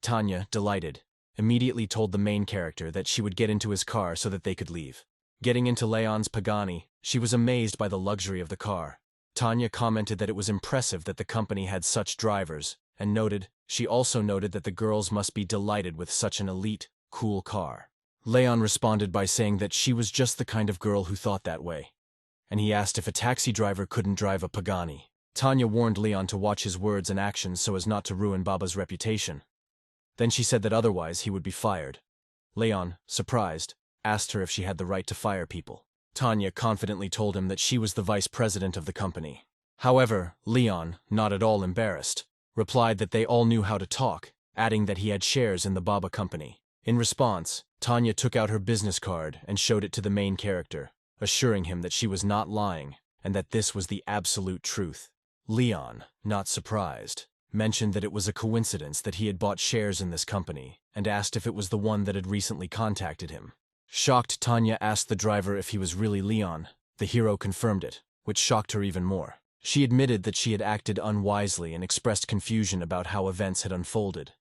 Tanya, delighted, immediately told the main character that she would get into his car so that they could leave. Getting into Leon's Pagani, she was amazed by the luxury of the car. Tanya commented that it was impressive that the company had such drivers, and she also noted that the girls must be delighted with such an elite, cool car. Leon responded by saying that she was just the kind of girl who thought that way, and he asked if a taxi driver couldn't drive a Pagani. Tanya warned Leon to watch his words and actions so as not to ruin Baba's reputation. Then she said that otherwise he would be fired. Leon, surprised, asked her if she had the right to fire people. Tanya confidently told him that she was the vice president of the company. However, Leon, not at all embarrassed, replied that they all knew how to talk, adding that he had shares in the Baba company. In response, Tanya took out her business card and showed it to the main character, assuring him that she was not lying and that this was the absolute truth. Leon, not surprised, mentioned that it was a coincidence that he had bought shares in this company and asked if it was the one that had recently contacted him. Shocked, Tanya asked the driver if he was really Leon. The hero confirmed it, which shocked her even more. She admitted that she had acted unwisely and expressed confusion about how events had unfolded.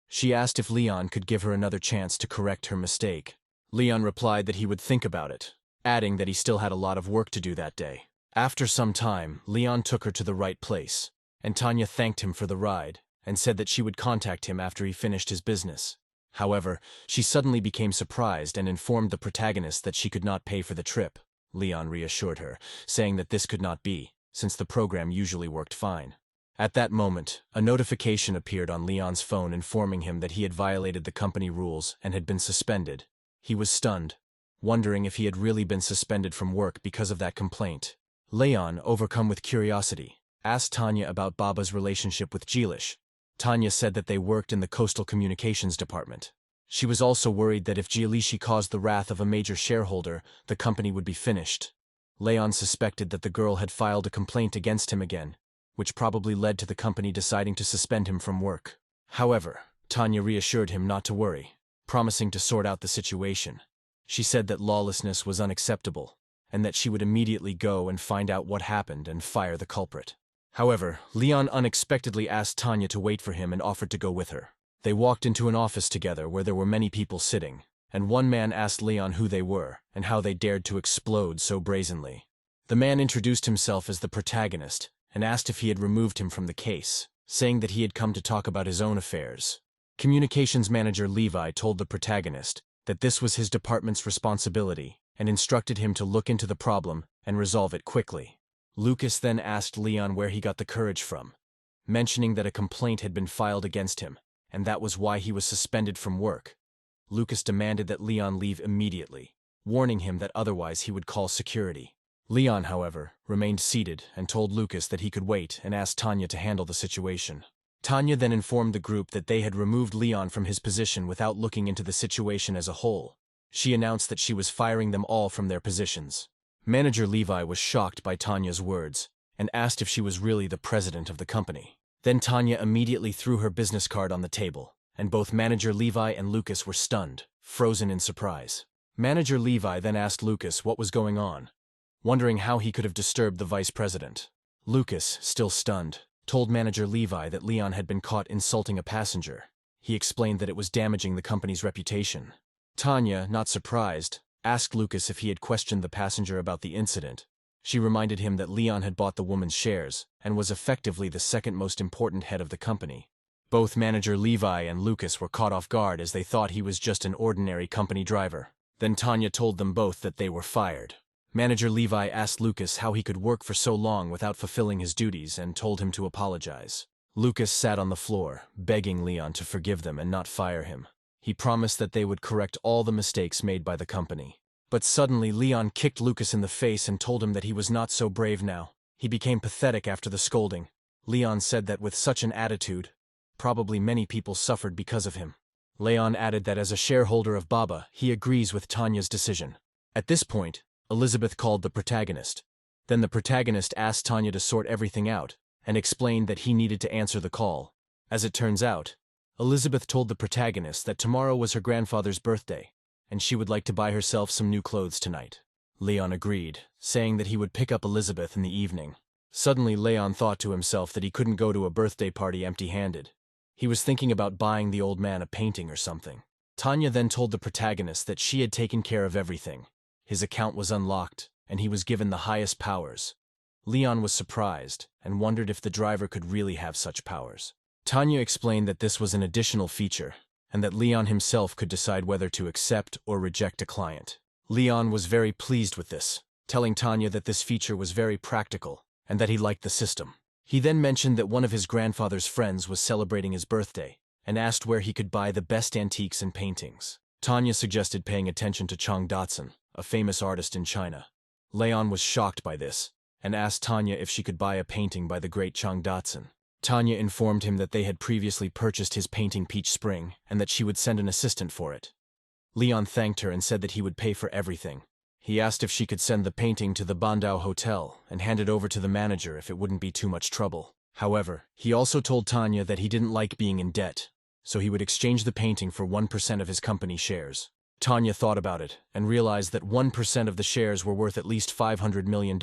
She asked if Leon could give her another chance to correct her mistake. Leon replied that he would think about it, adding that he still had a lot of work to do that day. After some time, Leon took her to the right place, and Tanya thanked him for the ride and said that she would contact him after he finished his business. However, she suddenly became surprised and informed the protagonist that she could not pay for the trip. Leon reassured her, saying that this could not be, since the program usually worked fine. At that moment, a notification appeared on Leon's phone informing him that he had violated the company rules and had been suspended. He was stunned, wondering if he had really been suspended from work because of that complaint. Leon, overcome with curiosity, asked Tanya about Baba's relationship with Jilish. Tanya said that they worked in the Coastal Communications Department. She was also worried that if Jilishi caused the wrath of a major shareholder, the company would be finished. Leon suspected that the girl had filed a complaint against him again, which probably led to the company deciding to suspend him from work. However, Tanya reassured him not to worry, promising to sort out the situation. She said that lawlessness was unacceptable, and that she would immediately go and find out what happened and fire the culprit. However, Leon unexpectedly asked Tanya to wait for him and offered to go with her. They walked into an office together where there were many people sitting, and one man asked Leon who they were and how they dared to explode so brazenly. The man introduced himself as the protagonist and asked if he had removed him from the case, saying that he had come to talk about his own affairs. Communications manager Levi told the protagonist that this was his department's responsibility and instructed him to look into the problem and resolve it quickly. Lucas then asked Leon where he got the courage from, mentioning that a complaint had been filed against him, and that was why he was suspended from work. Lucas demanded that Leon leave immediately, warning him that otherwise he would call security. Leon, however, remained seated and told Lucas that he could wait and asked Tanya to handle the situation. Tanya then informed the group that they had removed Leon from his position without looking into the situation as a whole. She announced that she was firing them all from their positions. Manager Levi was shocked by Tanya's words and asked if she was really the president of the company. Then Tanya immediately threw her business card on the table, and both Manager Levi and Lucas were stunned, frozen in surprise. Manager Levi then asked Lucas what was going on, wondering how he could have disturbed the vice president. Lucas, still stunned, told Manager Levi that Leon had been caught insulting a passenger. He explained that it was damaging the company's reputation. Tanya, not surprised, asked Lucas if he had questioned the passenger about the incident. She reminded him that Leon had bought the woman's shares and was effectively the second most important head of the company. Both Manager Levi and Lucas were caught off guard as they thought he was just an ordinary company driver. Then Tanya told them both that they were fired. Manager Levi asked Lucas how he could work for so long without fulfilling his duties and told him to apologize. Lucas sat on the floor, begging Leon to forgive them and not fire him. He promised that they would correct all the mistakes made by the company. But suddenly Leon kicked Lucas in the face and told him that he was not so brave now. He became pathetic after the scolding. Leon said that with such an attitude, probably many people suffered because of him. Leon added that as a shareholder of Baba, he agrees with Tanya's decision. At this point, Elizabeth called the protagonist. Then the protagonist asked Tanya to sort everything out, and explained that he needed to answer the call. As it turns out, Elizabeth told the protagonist that tomorrow was her grandfather's birthday, and she would like to buy herself some new clothes tonight. Leon agreed, saying that he would pick up Elizabeth in the evening. Suddenly, Leon thought to himself that he couldn't go to a birthday party empty-handed. He was thinking about buying the old man a painting or something. Tanya then told the protagonist that she had taken care of everything. His account was unlocked, and he was given the highest powers. Leon was surprised, and wondered if the driver could really have such powers. Tanya explained that this was an additional feature, and that Leon himself could decide whether to accept or reject a client. Leon was very pleased with this, telling Tanya that this feature was very practical, and that he liked the system. He then mentioned that one of his grandfather's friends was celebrating his birthday, and asked where he could buy the best antiques and paintings. Tanya suggested paying attention to Chang Datsun, a famous artist in China. Leon was shocked by this, and asked Tanya if she could buy a painting by the great Chang Datsun. Tanya informed him that they had previously purchased his painting Peach Spring, and that she would send an assistant for it. Leon thanked her and said that he would pay for everything. He asked if she could send the painting to the Bandao Hotel and hand it over to the manager if it wouldn't be too much trouble. However, he also told Tanya that he didn't like being in debt, so he would exchange the painting for 1% of his company shares. Tanya thought about it and realized that 1% of the shares were worth at least $500 million,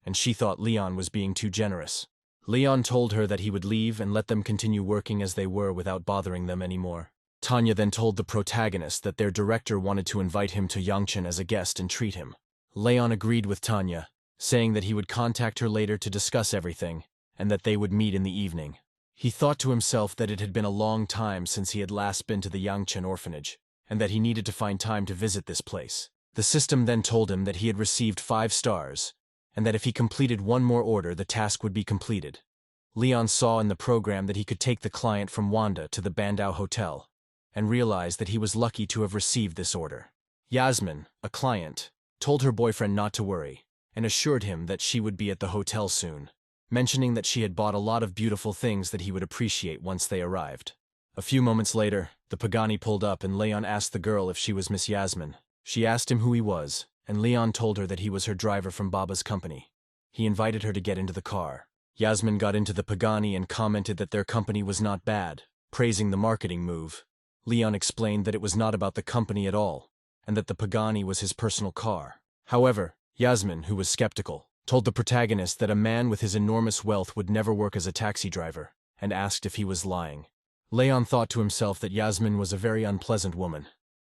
and she thought Leon was being too generous. Leon told her that he would leave and let them continue working as they were without bothering them anymore. Tanya then told the protagonist that their director wanted to invite him to Yangchen as a guest and treat him. Leon agreed with Tanya, saying that he would contact her later to discuss everything, and that they would meet in the evening. He thought to himself that it had been a long time since he had last been to the Yangchen orphanage, and that he needed to find time to visit this place. The system then told him that he had received 5 stars, and that if he completed one more order, the task would be completed. Leon saw in the program that he could take the client from Wanda to the Bandao Hotel, and realized that he was lucky to have received this order. Yasmin, a client, told her boyfriend not to worry, and assured him that she would be at the hotel soon, mentioning that she had bought a lot of beautiful things that he would appreciate once they arrived. A few moments later, the Pagani pulled up and Leon asked the girl if she was Miss Yasmin. She asked him who he was, and Leon told her that he was her driver from Baba's company. He invited her to get into the car. Yasmin got into the Pagani and commented that their company was not bad, praising the marketing move. Leon explained that it was not about the company at all, and that the Pagani was his personal car. However, Yasmin, who was skeptical, told the protagonist that a man with his enormous wealth would never work as a taxi driver, and asked if he was lying. Leon thought to himself that Yasmin was a very unpleasant woman,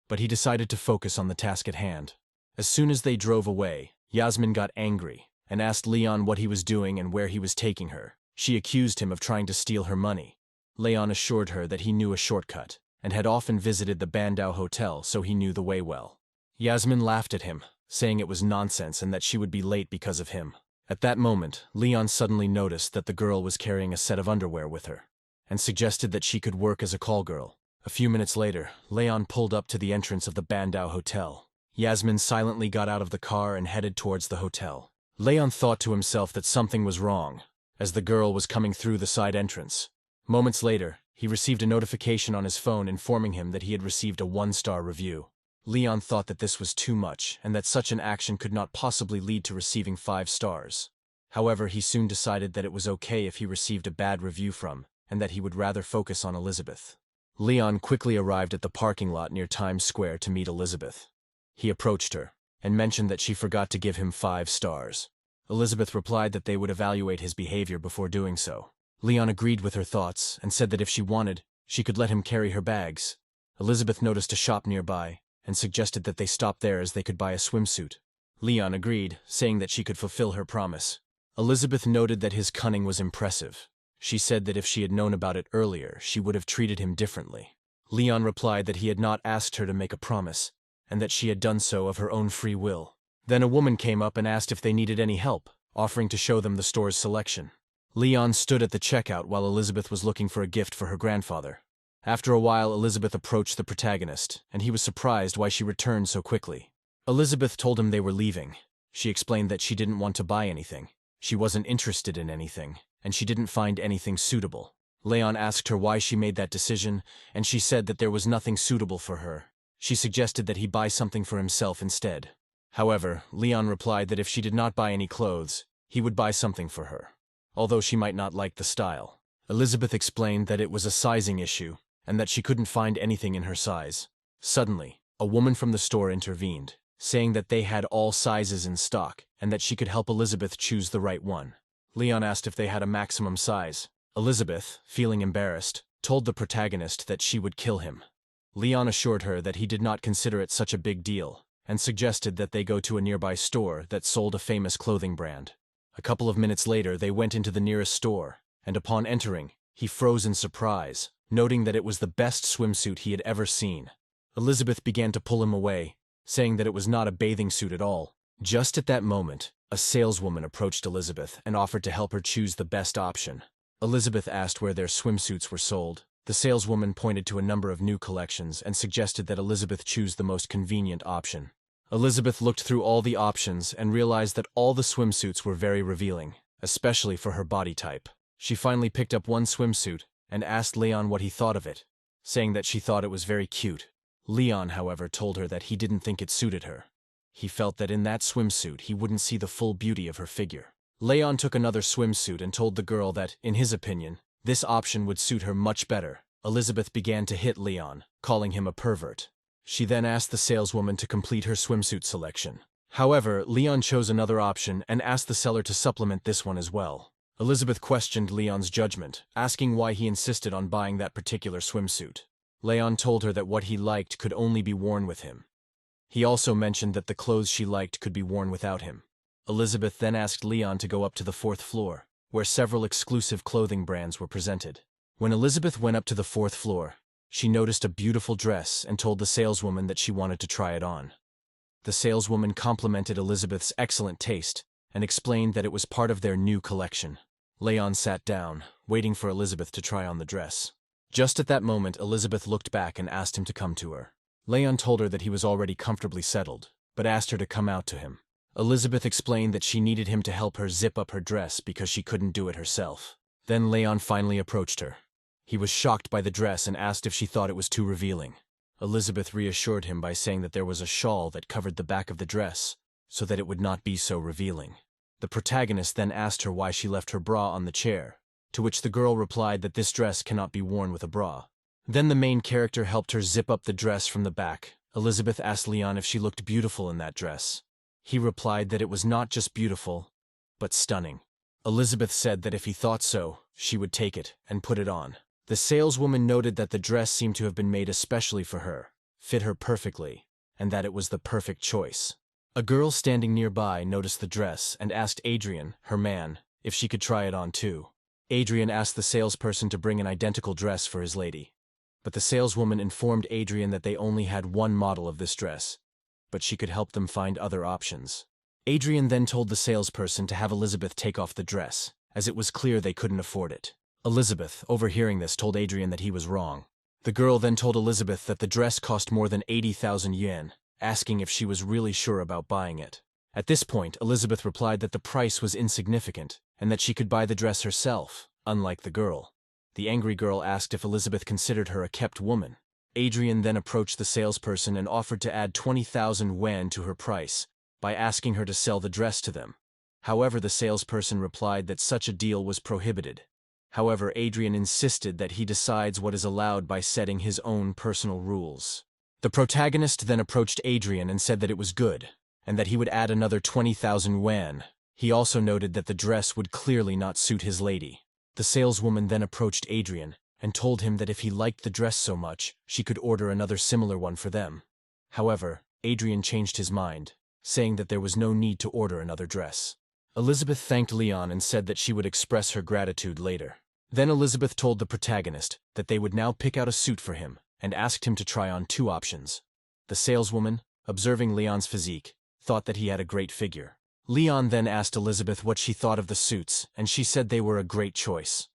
but he decided to focus on the task at hand. As soon as they drove away, Yasmin got angry and asked Leon what he was doing and where he was taking her. She accused him of trying to steal her money. Leon assured her that he knew a shortcut, and had often visited the Bandao Hotel, so he knew the way well. Yasmin laughed at him, saying it was nonsense and that she would be late because of him. At that moment, Leon suddenly noticed that the girl was carrying a set of underwear with her, and suggested that she could work as a call girl. A few minutes later, Leon pulled up to the entrance of the Bandao Hotel. Yasmin silently got out of the car and headed towards the hotel. Leon thought to himself that something was wrong, as the girl was coming through the side entrance. Moments later, he received a notification on his phone informing him that he had received a 1-star review. Leon thought that this was too much and that such an action could not possibly lead to receiving 5 stars. However, he soon decided that it was okay if he received a bad review from, and that he would rather focus on Elizabeth. Leon quickly arrived at the parking lot near Times Square to meet Elizabeth. He approached her, and mentioned that she forgot to give him 5 stars. Elizabeth replied that they would evaluate his behavior before doing so. Leon agreed with her thoughts and said that if she wanted, she could let him carry her bags. Elizabeth noticed a shop nearby and suggested that they stop there as they could buy a swimsuit. Leon agreed, saying that she could fulfill her promise. Elizabeth noted that his cunning was impressive. She said that if she had known about it earlier, she would have treated him differently. Leon replied that he had not asked her to make a promise, and that she had done so of her own free will. Then a woman came up and asked if they needed any help, offering to show them the store's selection. Leon stood at the checkout while Elizabeth was looking for a gift for her grandfather. After a while, Elizabeth approached the protagonist, and he was surprised why she returned so quickly. Elizabeth told him they were leaving. She explained that she didn't want to buy anything. She wasn't interested in anything, and she didn't find anything suitable. Leon asked her why she made that decision, and she said that there was nothing suitable for her. She suggested that he buy something for himself instead. However, Leon replied that if she did not buy any clothes, he would buy something for her, although she might not like the style. Elizabeth explained that it was a sizing issue, and that she couldn't find anything in her size. Suddenly, a woman from the store intervened, saying that they had all sizes in stock, and that she could help Elizabeth choose the right one. Leon asked if they had a maximum size. Elizabeth, feeling embarrassed, told the protagonist that she would kill him. Leon assured her that he did not consider it such a big deal, and suggested that they go to a nearby store that sold a famous clothing brand. A couple of minutes later, they went into the nearest store, and upon entering, he froze in surprise, noting that it was the best swimsuit he had ever seen. Elizabeth began to pull him away, saying that it was not a bathing suit at all. Just at that moment, a saleswoman approached Elizabeth and offered to help her choose the best option. Elizabeth asked where their swimsuits were sold. The saleswoman pointed to a number of new collections and suggested that Elizabeth choose the most convenient option. Elizabeth looked through all the options and realized that all the swimsuits were very revealing, especially for her body type. She finally picked up one swimsuit and asked Leon what he thought of it, saying that she thought it was very cute. Leon, however, told her that he didn't think it suited her. He felt that in that swimsuit he wouldn't see the full beauty of her figure. Leon took another swimsuit and told the girl that, in his opinion, this option would suit her much better. Elizabeth began to hit Leon, calling him a pervert. She then asked the saleswoman to complete her swimsuit selection. However, Leon chose another option and asked the seller to supplement this one as well. Elizabeth questioned Leon's judgment, asking why he insisted on buying that particular swimsuit. Leon told her that what he liked could only be worn with him. He also mentioned that the clothes she liked could be worn without him. Elizabeth then asked Leon to go up to the 4th floor, where several exclusive clothing brands were presented. When Elizabeth went up to the 4th floor, she noticed a beautiful dress and told the saleswoman that she wanted to try it on. The saleswoman complimented Elizabeth's excellent taste and explained that it was part of their new collection. Leon sat down, waiting for Elizabeth to try on the dress. Just at that moment, Elizabeth looked back and asked him to come to her. Leon told her that he was already comfortably settled, but asked her to come out to him. Elizabeth explained that she needed him to help her zip up her dress because she couldn't do it herself. Then Leon finally approached her. He was shocked by the dress and asked if she thought it was too revealing. Elizabeth reassured him by saying that there was a shawl that covered the back of the dress, so that it would not be so revealing. The protagonist then asked her why she left her bra on the chair, to which the girl replied that this dress cannot be worn with a bra. Then the main character helped her zip up the dress from the back. Elizabeth asked Leon if she looked beautiful in that dress. He replied that it was not just beautiful, but stunning. Elizabeth said that if he thought so, she would take it and put it on. The saleswoman noted that the dress seemed to have been made especially for her, fit her perfectly, and that it was the perfect choice. A girl standing nearby noticed the dress and asked Adrian, her man, if she could try it on too. Adrian asked the salesperson to bring an identical dress for his lady, but the saleswoman informed Adrian that they only had one model of this dress, but she could help them find other options. Adrian then told the salesperson to have Elizabeth take off the dress, as it was clear they couldn't afford it. Elizabeth, overhearing this, told Adrian that he was wrong. The girl then told Elizabeth that the dress cost more than 80,000 yen, asking if she was really sure about buying it. At this point, Elizabeth replied that the price was insignificant, and that she could buy the dress herself, unlike the girl. The angry girl asked if Elizabeth considered her a kept woman. Adrian then approached the salesperson and offered to add 20,000 yen to her price, by asking her to sell the dress to them. However, the salesperson replied that such a deal was prohibited. However, Adrian insisted that he decides what is allowed by setting his own personal rules. The protagonist then approached Adrian and said that it was good, and that he would add another 20,000 yen. He also noted that the dress would clearly not suit his lady. The saleswoman then approached Adrian and told him that if he liked the dress so much, she could order another similar one for them. However, Adrian changed his mind, saying that there was no need to order another dress. Elizabeth thanked Leon and said that she would express her gratitude later. Then Elizabeth told the protagonist that they would now pick out a suit for him and asked him to try on 2 options. The saleswoman, observing Leon's physique, thought that he had a great figure. Leon then asked Elizabeth what she thought of the suits, and she said they were a great choice.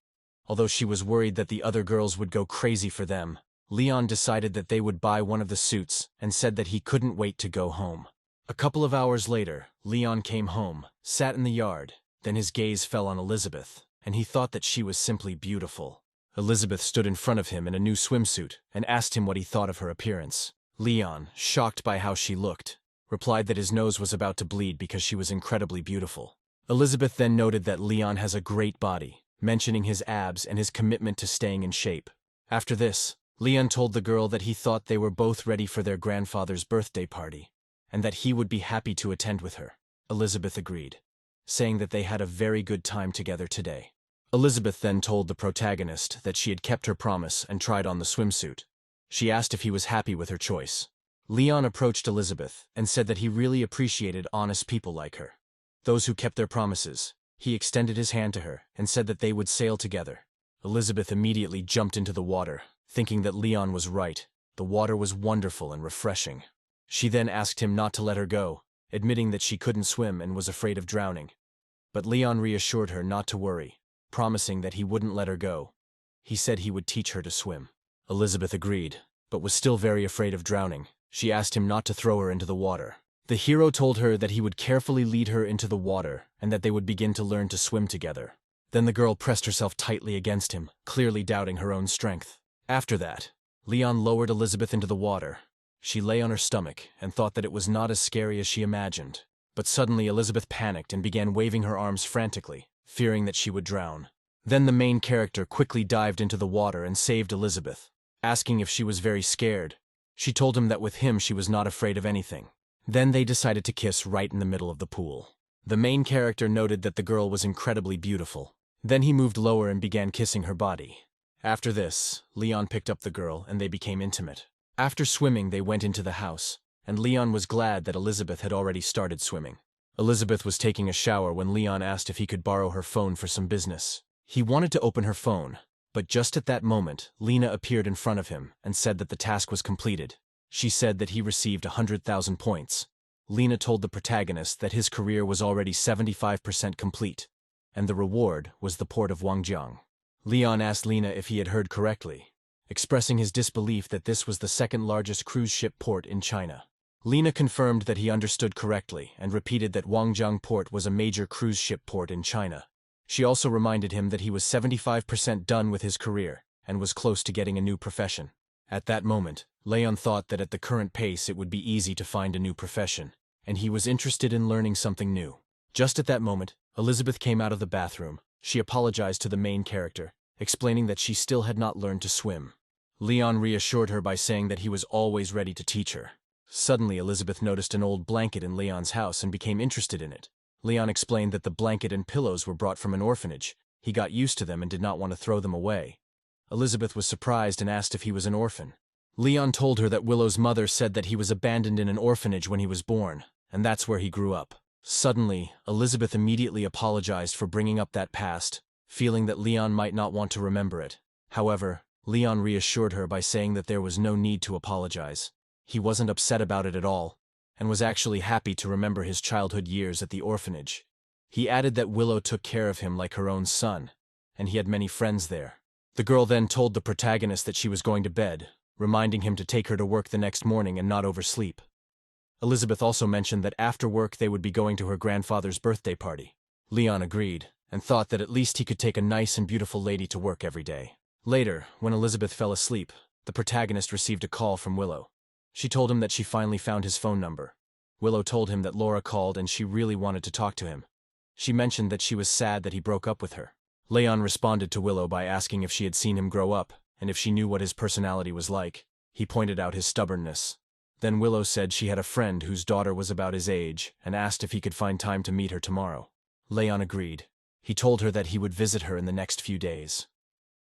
Although she was worried that the other girls would go crazy for them, Leon decided that they would buy one of the suits and said that he couldn't wait to go home. A couple of hours later, Leon came home, sat in the yard, then his gaze fell on Elizabeth, and he thought that she was simply beautiful. Elizabeth stood in front of him in a new swimsuit and asked him what he thought of her appearance. Leon, shocked by how she looked, replied that his nose was about to bleed because she was incredibly beautiful. Elizabeth then noted that Leon has a great body, mentioning his abs and his commitment to staying in shape. After this, Leon told the girl that he thought they were both ready for their grandfather's birthday party, and that he would be happy to attend with her. Elizabeth agreed, saying that they had a very good time together today. Elizabeth then told the protagonist that she had kept her promise and tried on the swimsuit. She asked if he was happy with her choice. Leon approached Elizabeth and said that he really appreciated honest people like her, those who kept their promises. He extended his hand to her and said that they would sail together. Elizabeth immediately jumped into the water, thinking that Leon was right. The water was wonderful and refreshing. She then asked him not to let her go, admitting that she couldn't swim and was afraid of drowning. But Leon reassured her not to worry, promising that he wouldn't let her go. He said he would teach her to swim. Elizabeth agreed, but was still very afraid of drowning. She asked him not to throw her into the water. The hero told her that he would carefully lead her into the water and that they would begin to learn to swim together. Then the girl pressed herself tightly against him, clearly doubting her own strength. After that, Leon lowered Elizabeth into the water. She lay on her stomach and thought that it was not as scary as she imagined. But suddenly Elizabeth panicked and began waving her arms frantically, fearing that she would drown. Then the main character quickly dived into the water and saved Elizabeth, asking if she was very scared. She told him that with him she was not afraid of anything. Then they decided to kiss right in the middle of the pool. The main character noted that the girl was incredibly beautiful. Then he moved lower and began kissing her body. After this, Leon picked up the girl and they became intimate. After swimming, they went into the house, and Leon was glad that Elizabeth had already started swimming. Elizabeth was taking a shower when Leon asked if he could borrow her phone for some business. He wanted to open her phone, but just at that moment, Lena appeared in front of him and said that the task was completed. She said that he received 100,000 points. Lena told the protagonist that his career was already 75% complete, and the reward was the port of Wangjiang. Leon asked Lena if he had heard correctly, expressing his disbelief that this was the second largest cruise ship port in China. Lena confirmed that he understood correctly and repeated that Wangjiang port was a major cruise ship port in China. She also reminded him that he was 75% done with his career and was close to getting a new profession. At that moment, Leon thought that at the current pace it would be easy to find a new profession, and he was interested in learning something new. Just at that moment, Elizabeth came out of the bathroom. She apologized to the main character, explaining that she still had not learned to swim. Leon reassured her by saying that he was always ready to teach her. Suddenly, Elizabeth noticed an old blanket in Leon's house and became interested in it. Leon explained that the blanket and pillows were brought from an orphanage. He got used to them and did not want to throw them away. Elizabeth was surprised and asked if he was an orphan. Leon told her that Willow's mother said that he was abandoned in an orphanage when he was born, and that's where he grew up. Suddenly, Elizabeth immediately apologized for bringing up that past, feeling that Leon might not want to remember it. However, Leon reassured her by saying that there was no need to apologize. He wasn't upset about it at all, and was actually happy to remember his childhood years at the orphanage. He added that Willow took care of him like her own son, and he had many friends there. The girl then told the protagonist that she was going to bed, reminding him to take her to work the next morning and not oversleep. Elizabeth also mentioned that after work they would be going to her grandfather's birthday party. Leon agreed, and thought that at least he could take a nice and beautiful lady to work every day. Later, when Elizabeth fell asleep, the protagonist received a call from Willow. She told him that she finally found his phone number. Willow told him that Laura called and she really wanted to talk to him. She mentioned that she was sad that he broke up with her. Leon responded to Willow by asking if she had seen him grow up, and if she knew what his personality was like. He pointed out his stubbornness. Then Willow said she had a friend whose daughter was about his age, and asked if he could find time to meet her tomorrow. Leon agreed. He told her that he would visit her in the next few days.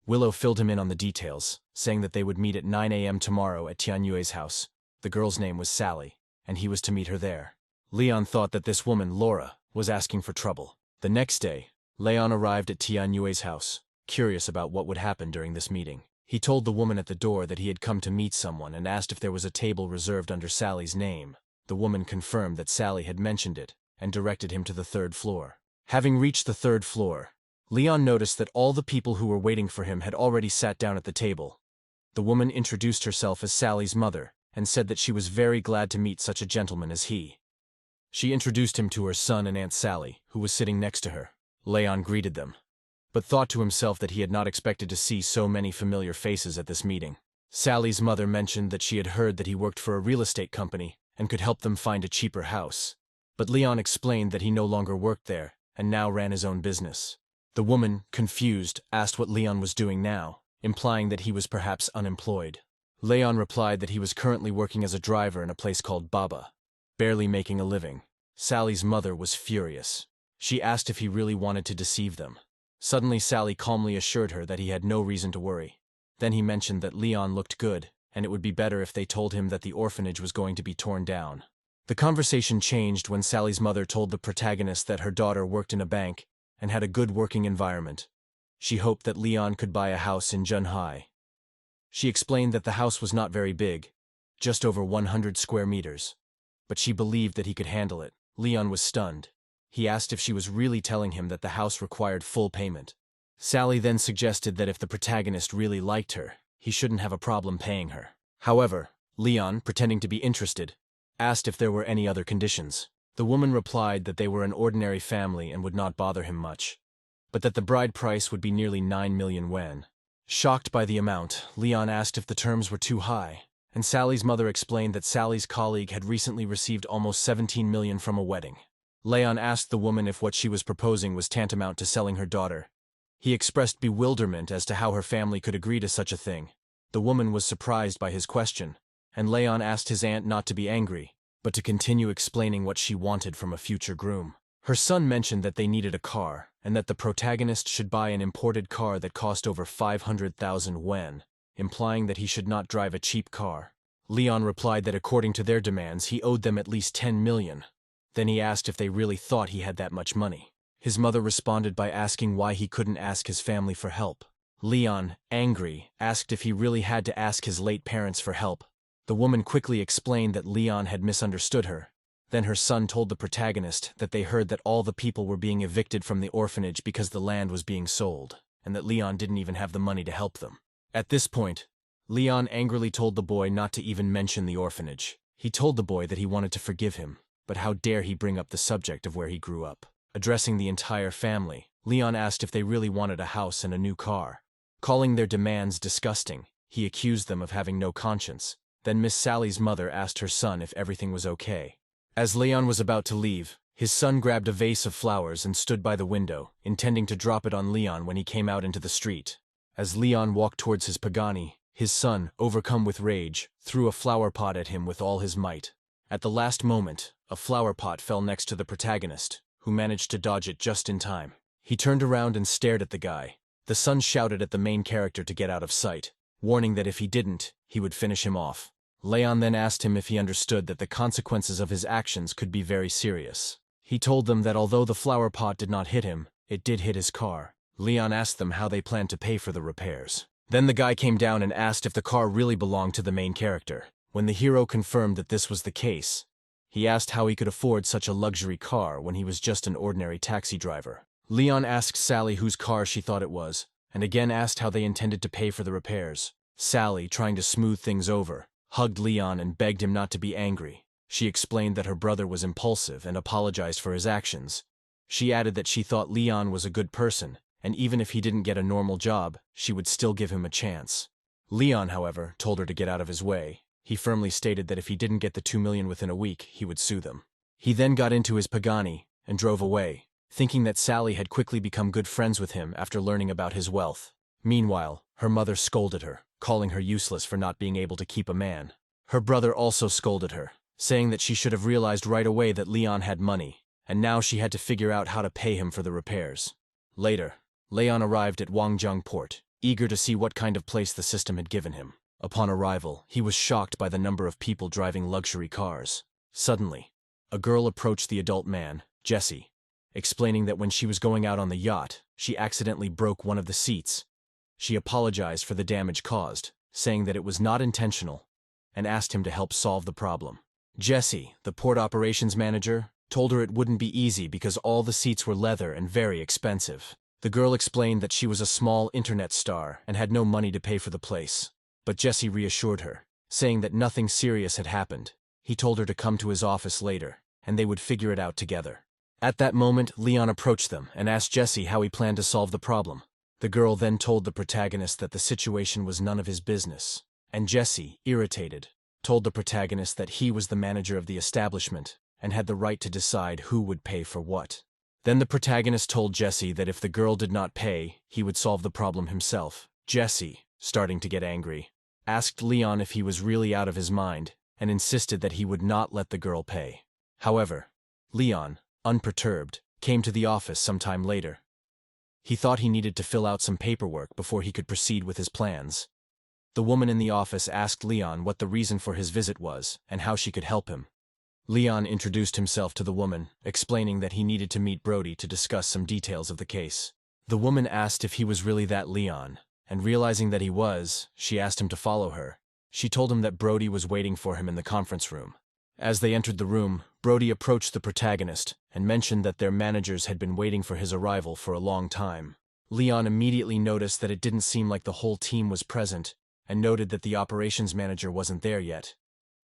Willow filled him in on the details, saying that they would meet at 9 a.m. tomorrow at Tianyue's house. The girl's name was Sally, and he was to meet her there. Leon thought that this woman, Laura, was asking for trouble. The next day, Leon arrived at Tianyue's house, curious about what would happen during this meeting. He told the woman at the door that he had come to meet someone and asked if there was a table reserved under Sally's name. The woman confirmed that Sally had mentioned it and directed him to the 3rd floor. Having reached the 3rd floor, Leon noticed that all the people who were waiting for him had already sat down at the table. The woman introduced herself as Sally's mother and said that she was very glad to meet such a gentleman as he. She introduced him to her son and Aunt Sally, who was sitting next to her. Leon greeted them. but thought to himself that he had not expected to see so many familiar faces at this meeting. Sally's mother mentioned that she had heard that he worked for a real estate company and could help them find a cheaper house. But Leon explained that he no longer worked there and now ran his own business. The woman, confused, asked what Leon was doing now, implying that he was perhaps unemployed. Leon replied that he was currently working as a driver in a place called Baba, barely making a living. Sally's mother was furious. She asked if he really wanted to deceive them. Suddenly Sally calmly assured her that he had no reason to worry. Then he mentioned that Leon looked good, and it would be better if they told him that the orphanage was going to be torn down. The conversation changed when Sally's mother told the protagonist that her daughter worked in a bank and had a good working environment. She hoped that Leon could buy a house in Junhai. She explained that the house was not very big, just over 100 square meters, but she believed that he could handle it. Leon was stunned. He asked if she was really telling him that the house required full payment. Sally then suggested that if the protagonist really liked her, he shouldn't have a problem paying her. However, Leon, pretending to be interested, asked if there were any other conditions. The woman replied that they were an ordinary family and would not bother him much, but that the bride price would be nearly 9 million yuan. Shocked by the amount, Leon asked if the terms were too high, and Sally's mother explained that Sally's colleague had recently received almost 17 million from a wedding. Leon asked the woman if what she was proposing was tantamount to selling her daughter. He expressed bewilderment as to how her family could agree to such a thing. The woman was surprised by his question, and Leon asked his aunt not to be angry, but to continue explaining what she wanted from a future groom. Her son mentioned that they needed a car, and that the protagonist should buy an imported car that cost over 500,000 yuan, implying that he should not drive a cheap car. Leon replied that according to their demands, he owed them at least 10 million. Then he asked if they really thought he had that much money. His mother responded by asking why he couldn't ask his family for help. Leon, angry, asked if he really had to ask his late parents for help. The woman quickly explained that Leon had misunderstood her. Then her son told the protagonist that they heard that all the people were being evicted from the orphanage because the land was being sold, and that Leon didn't even have the money to help them. At this point, Leon angrily told the boy not to even mention the orphanage. He told the boy that he wanted to forgive him, but how dare he bring up the subject of where he grew up. Addressing the entire family, Leon asked if they really wanted a house and a new car. Calling their demands disgusting, he accused them of having no conscience. Then Miss Sally's mother asked her son if everything was okay. As Leon was about to leave, his son grabbed a vase of flowers and stood by the window, intending to drop it on Leon when he came out into the street. As Leon walked towards his Pagani, his son, overcome with rage, threw a flower pot at him with all his might. At the last moment, a flower pot fell next to the protagonist, who managed to dodge it just in time. He turned around and stared at the guy. The son shouted at the main character to get out of sight, warning that if he didn't, he would finish him off. Leon then asked him if he understood that the consequences of his actions could be very serious. He told them that although the flower pot did not hit him, it did hit his car. Leon asked them how they planned to pay for the repairs. Then the guy came down and asked if the car really belonged to the main character. When the hero confirmed that this was the case, he asked how he could afford such a luxury car when he was just an ordinary taxi driver. Leon asked Sally whose car she thought it was, and again asked how they intended to pay for the repairs. Sally, trying to smooth things over, hugged Leon and begged him not to be angry. She explained that her brother was impulsive and apologized for his actions. She added that she thought Leon was a good person, and even if he didn't get a normal job, she would still give him a chance. Leon, however, told her to get out of his way. He firmly stated that if he didn't get the 2 million within a week, he would sue them. He then got into his Pagani and drove away, thinking that Sally had quickly become good friends with him after learning about his wealth. Meanwhile, her mother scolded her, calling her useless for not being able to keep a man. Her brother also scolded her, saying that she should have realized right away that Leon had money, and now she had to figure out how to pay him for the repairs. Later, Leon arrived at Wangjang port, eager to see what kind of place the system had given him. Upon arrival, he was shocked by the number of people driving luxury cars. Suddenly, a girl approached the adult man, Jesse, explaining that when she was going out on the yacht, she accidentally broke one of the seats. She apologized for the damage caused, saying that it was not intentional, and asked him to help solve the problem. Jesse, the port operations manager, told her it wouldn't be easy because all the seats were leather and very expensive. The girl explained that she was a small internet star and had no money to pay for the place. But Jesse reassured her, saying that nothing serious had happened. He told her to come to his office later, and they would figure it out together. At that moment, Leon approached them and asked Jesse how he planned to solve the problem. The girl then told the protagonist that the situation was none of his business, and Jesse, irritated, told the protagonist that he was the manager of the establishment and had the right to decide who would pay for what. Then the protagonist told Jesse that if the girl did not pay, he would solve the problem himself. Jesse, starting to get angry, asked Leon if he was really out of his mind and insisted that he would not let the girl pay. However, Leon, unperturbed, came to the office sometime later. He thought he needed to fill out some paperwork before he could proceed with his plans. The woman in the office asked Leon what the reason for his visit was and how she could help him. Leon introduced himself to the woman, explaining that he needed to meet Brody to discuss some details of the case. The woman asked if he was really that Leon, and realizing that he was, she asked him to follow her. She told him that Brody was waiting for him in the conference room. As they entered the room, Brody approached the protagonist and mentioned that their managers had been waiting for his arrival for a long time. Leon immediately noticed that it didn't seem like the whole team was present, and noted that the operations manager wasn't there yet.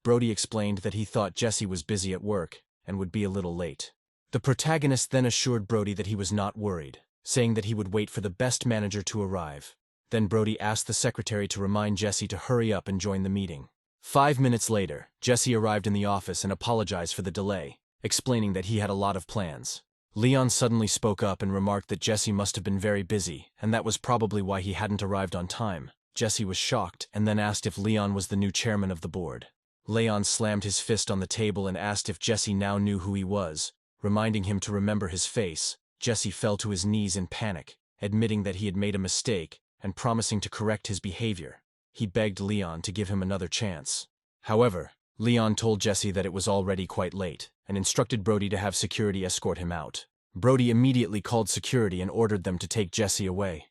Brody explained that he thought Jesse was busy at work and would be a little late. The protagonist then assured Brody that he was not worried, saying that he would wait for the best manager to arrive. Then Brody asked the secretary to remind Jesse to hurry up and join the meeting. 5 minutes later, Jesse arrived in the office and apologized for the delay, explaining that he had a lot of plans. Leon suddenly spoke up and remarked that Jesse must have been very busy, and that was probably why he hadn't arrived on time. Jesse was shocked and then asked if Leon was the new chairman of the board. Leon slammed his fist on the table and asked if Jesse now knew who he was, reminding him to remember his face. Jesse fell to his knees in panic, admitting that he had made a mistake and promising to correct his behavior. He begged Leon to give him another chance. However, Leon told Jesse that it was already quite late and instructed Brody to have security escort him out. Brody immediately called security and ordered them to take Jesse away.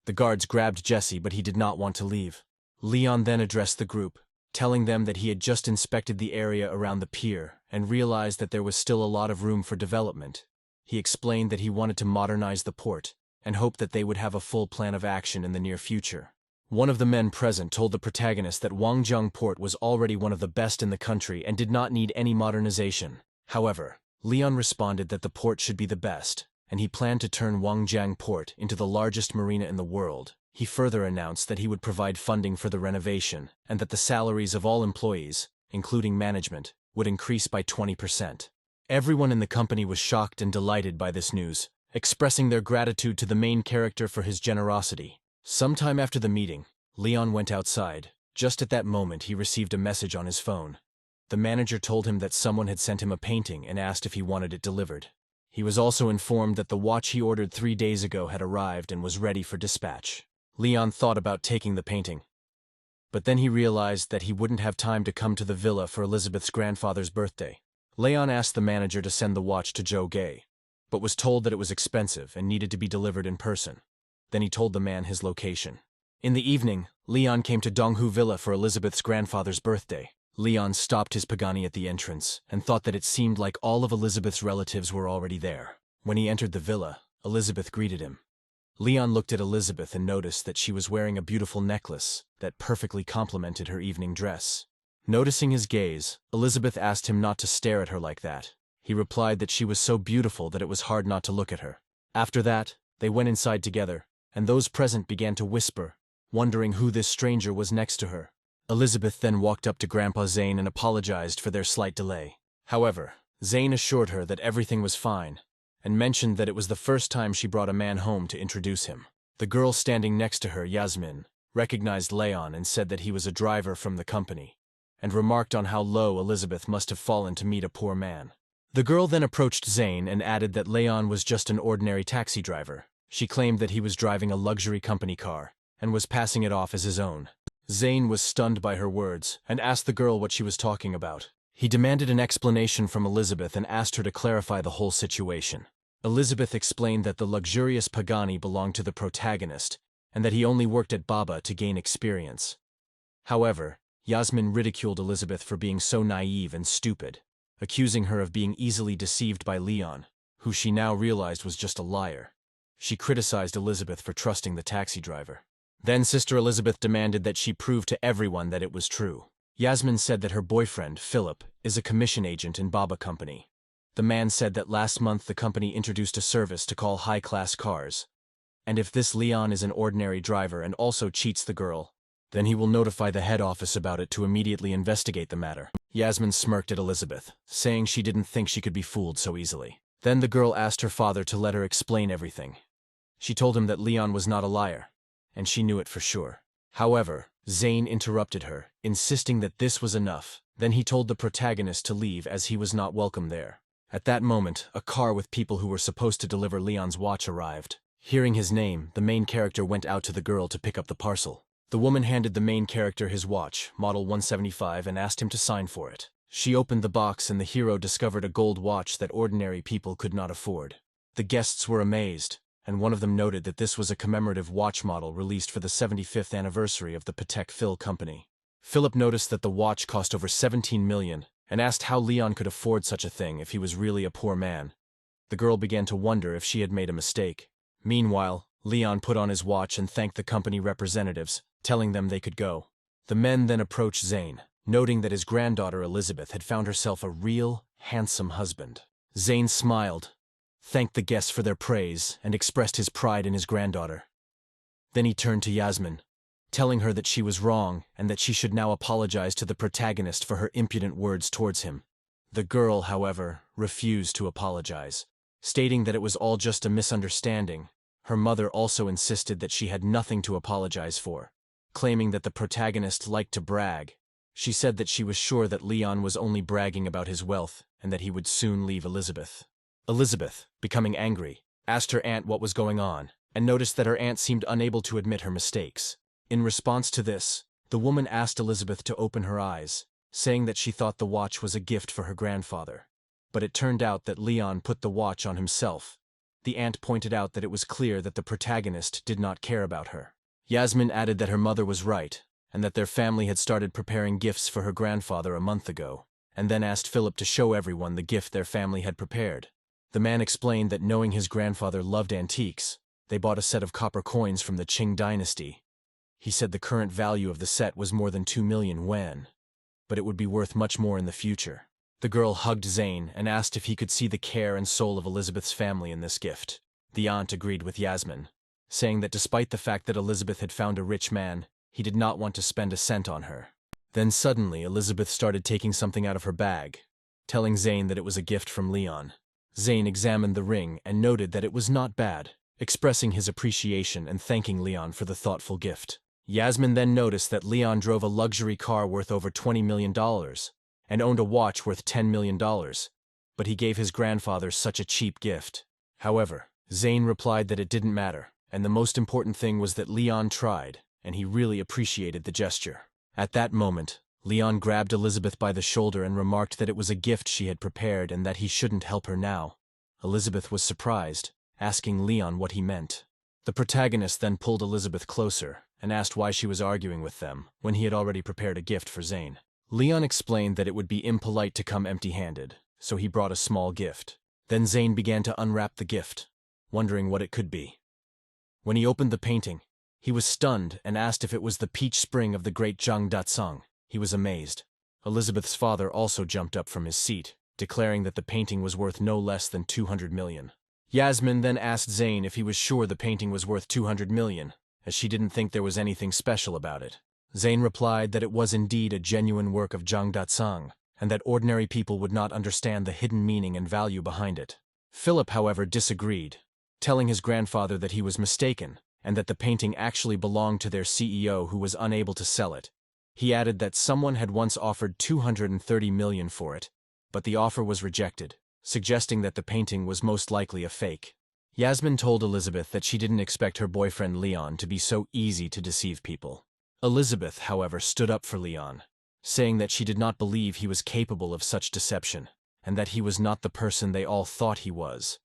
The guards grabbed Jesse, but he did not want to leave. Leon then addressed the group, telling them that he had just inspected the area around the pier and realized that there was still a lot of room for development. He explained that he wanted to modernize the port and hoped that they would have a full plan of action in the near future. One of the men present told the protagonist that Wangjiang Port was already one of the best in the country and did not need any modernization. However, Leon responded that the port should be the best, and he planned to turn Wangjiang Port into the largest marina in the world. He further announced that he would provide funding for the renovation and that the salaries of all employees, including management, would increase by 20%. Everyone in the company was shocked and delighted by this news, expressing their gratitude to the main character for his generosity. Sometime after the meeting, Leon went outside. Just at that moment, he received a message on his phone. The manager told him that someone had sent him a painting and asked if he wanted it delivered. He was also informed that the watch he ordered 3 days ago had arrived and was ready for dispatch. Leon thought about taking the painting, but then he realized that he wouldn't have time to come to the villa for Elizabeth's grandfather's birthday. Leon asked the manager to send the watch to Joe Gay, but was told that it was expensive and needed to be delivered in person. Then he told the man his location. In the evening, Leon came to Donghu Villa for Elizabeth's grandfather's birthday. Leon stopped his Pagani at the entrance and thought that it seemed like all of Elizabeth's relatives were already there. When he entered the villa, Elizabeth greeted him. Leon looked at Elizabeth and noticed that she was wearing a beautiful necklace that perfectly complemented her evening dress. Noticing his gaze, Elizabeth asked him not to stare at her like that. He replied that she was so beautiful that it was hard not to look at her. After that, they went inside together, and those present began to whisper, wondering who this stranger was next to her. Elizabeth then walked up to Grandpa Zane and apologized for their slight delay. However, Zane assured her that everything was fine, and mentioned that it was the first time she brought a man home to introduce him. The girl standing next to her, Yasmin, recognized Leon and said that he was a driver from the company, and remarked on how low Elizabeth must have fallen to meet a poor man. The girl then approached Zane and added that Leon was just an ordinary taxi driver. She claimed that he was driving a luxury company car and was passing it off as his own. Zane was stunned by her words and asked the girl what she was talking about. He demanded an explanation from Elizabeth and asked her to clarify the whole situation. Elizabeth explained that the luxurious Pagani belonged to the protagonist and that he only worked at Baba to gain experience. However, Yasmin ridiculed Elizabeth for being so naive and stupid, accusing her of being easily deceived by Leon, who she now realized was just a liar. She criticized Elizabeth for trusting the taxi driver. Then Sister Elizabeth demanded that she prove to everyone that it was true. Yasmin said that her boyfriend, Philip, is a commission agent in Baba Company. The man said that last month the company introduced a service to call high-class cars. And if this Leon is an ordinary driver and also cheats the girl, then he will notify the head office about it to immediately investigate the matter. Yasmin smirked at Elizabeth, saying she didn't think she could be fooled so easily. Then the girl asked her father to let her explain everything. She told him that Leon was not a liar, and she knew it for sure. However, Zane interrupted her, insisting that this was enough. Then he told the protagonist to leave as he was not welcome there. At that moment, a car with people who were supposed to deliver Leon's watch arrived. Hearing his name, the main character went out to the girl to pick up the parcel. The woman handed the main character his watch, model 175, and asked him to sign for it. She opened the box and the hero discovered a gold watch that ordinary people could not afford. The guests were amazed, and one of them noted that this was a commemorative watch model released for the 75th anniversary of the Patek Philippe company. Philip noticed that the watch cost over 17 million, and asked how Leon could afford such a thing if he was really a poor man. The girl began to wonder if she had made a mistake. Meanwhile, Leon put on his watch and thanked the company representatives, telling them they could go. The men then approached Zane, noting that his granddaughter Elizabeth had found herself a real, handsome husband. Zane smiled, thanked the guests for their praise, and expressed his pride in his granddaughter. Then he turned to Yasmin, telling her that she was wrong and that she should now apologize to the protagonist for her impudent words towards him. The girl, however, refused to apologize, stating that it was all just a misunderstanding. Her mother also insisted that she had nothing to apologize for, claiming that the protagonist liked to brag. She said that she was sure that Leon was only bragging about his wealth and that he would soon leave Elizabeth. Elizabeth, becoming angry, asked her aunt what was going on, and noticed that her aunt seemed unable to admit her mistakes. In response to this, the woman asked Elizabeth to open her eyes, saying that she thought the watch was a gift for her grandfather. But it turned out that Leon put the watch on himself. The aunt pointed out that it was clear that the protagonist did not care about her. Yasmin added that her mother was right, and that their family had started preparing gifts for her grandfather a month ago, and then asked Philip to show everyone the gift their family had prepared. The man explained that knowing his grandfather loved antiques, they bought a set of copper coins from the Qing dynasty. He said the current value of the set was more than 2 million yuan, but it would be worth much more in the future. The girl hugged Zane and asked if he could see the care and soul of Elizabeth's family in this gift. The aunt agreed with Yasmin, saying that despite the fact that Elizabeth had found a rich man, he did not want to spend a cent on her. Then suddenly Elizabeth started taking something out of her bag, telling Zane that it was a gift from Leon. Zane examined the ring and noted that it was not bad, expressing his appreciation and thanking Leon for the thoughtful gift. Yasmin then noticed that Leon drove a luxury car worth over $20 million and owned a watch worth $10 million, but he gave his grandfather such a cheap gift. However, Zane replied that it didn't matter, and the most important thing was that Leon tried, and he really appreciated the gesture. At that moment, Leon grabbed Elizabeth by the shoulder and remarked that it was a gift she had prepared and that he shouldn't help her now. Elizabeth was surprised, asking Leon what he meant. The protagonist then pulled Elizabeth closer and asked why she was arguing with them when he had already prepared a gift for Zane. Leon explained that it would be impolite to come empty-handed, so he brought a small gift. Then Zane began to unwrap the gift, wondering what it could be. When he opened the painting, he was stunned and asked if it was the peach spring of the great Zhang Datsang. He was amazed. Elizabeth's father also jumped up from his seat, declaring that the painting was worth no less than 200 million. Yasmin then asked Zane if he was sure the painting was worth 200 million, as she didn't think there was anything special about it. Zane replied that it was indeed a genuine work of Zhang Datsang, and that ordinary people would not understand the hidden meaning and value behind it. Philip, however, disagreed, telling his grandfather that he was mistaken, and that the painting actually belonged to their CEO who was unable to sell it. He added that someone had once offered 230 million for it, but the offer was rejected, suggesting that the painting was most likely a fake. Yasmin told Elizabeth that she didn't expect her boyfriend Leon to be so easy to deceive people. Elizabeth, however, stood up for Leon, saying that she did not believe he was capable of such deception, and that he was not the person they all thought he was.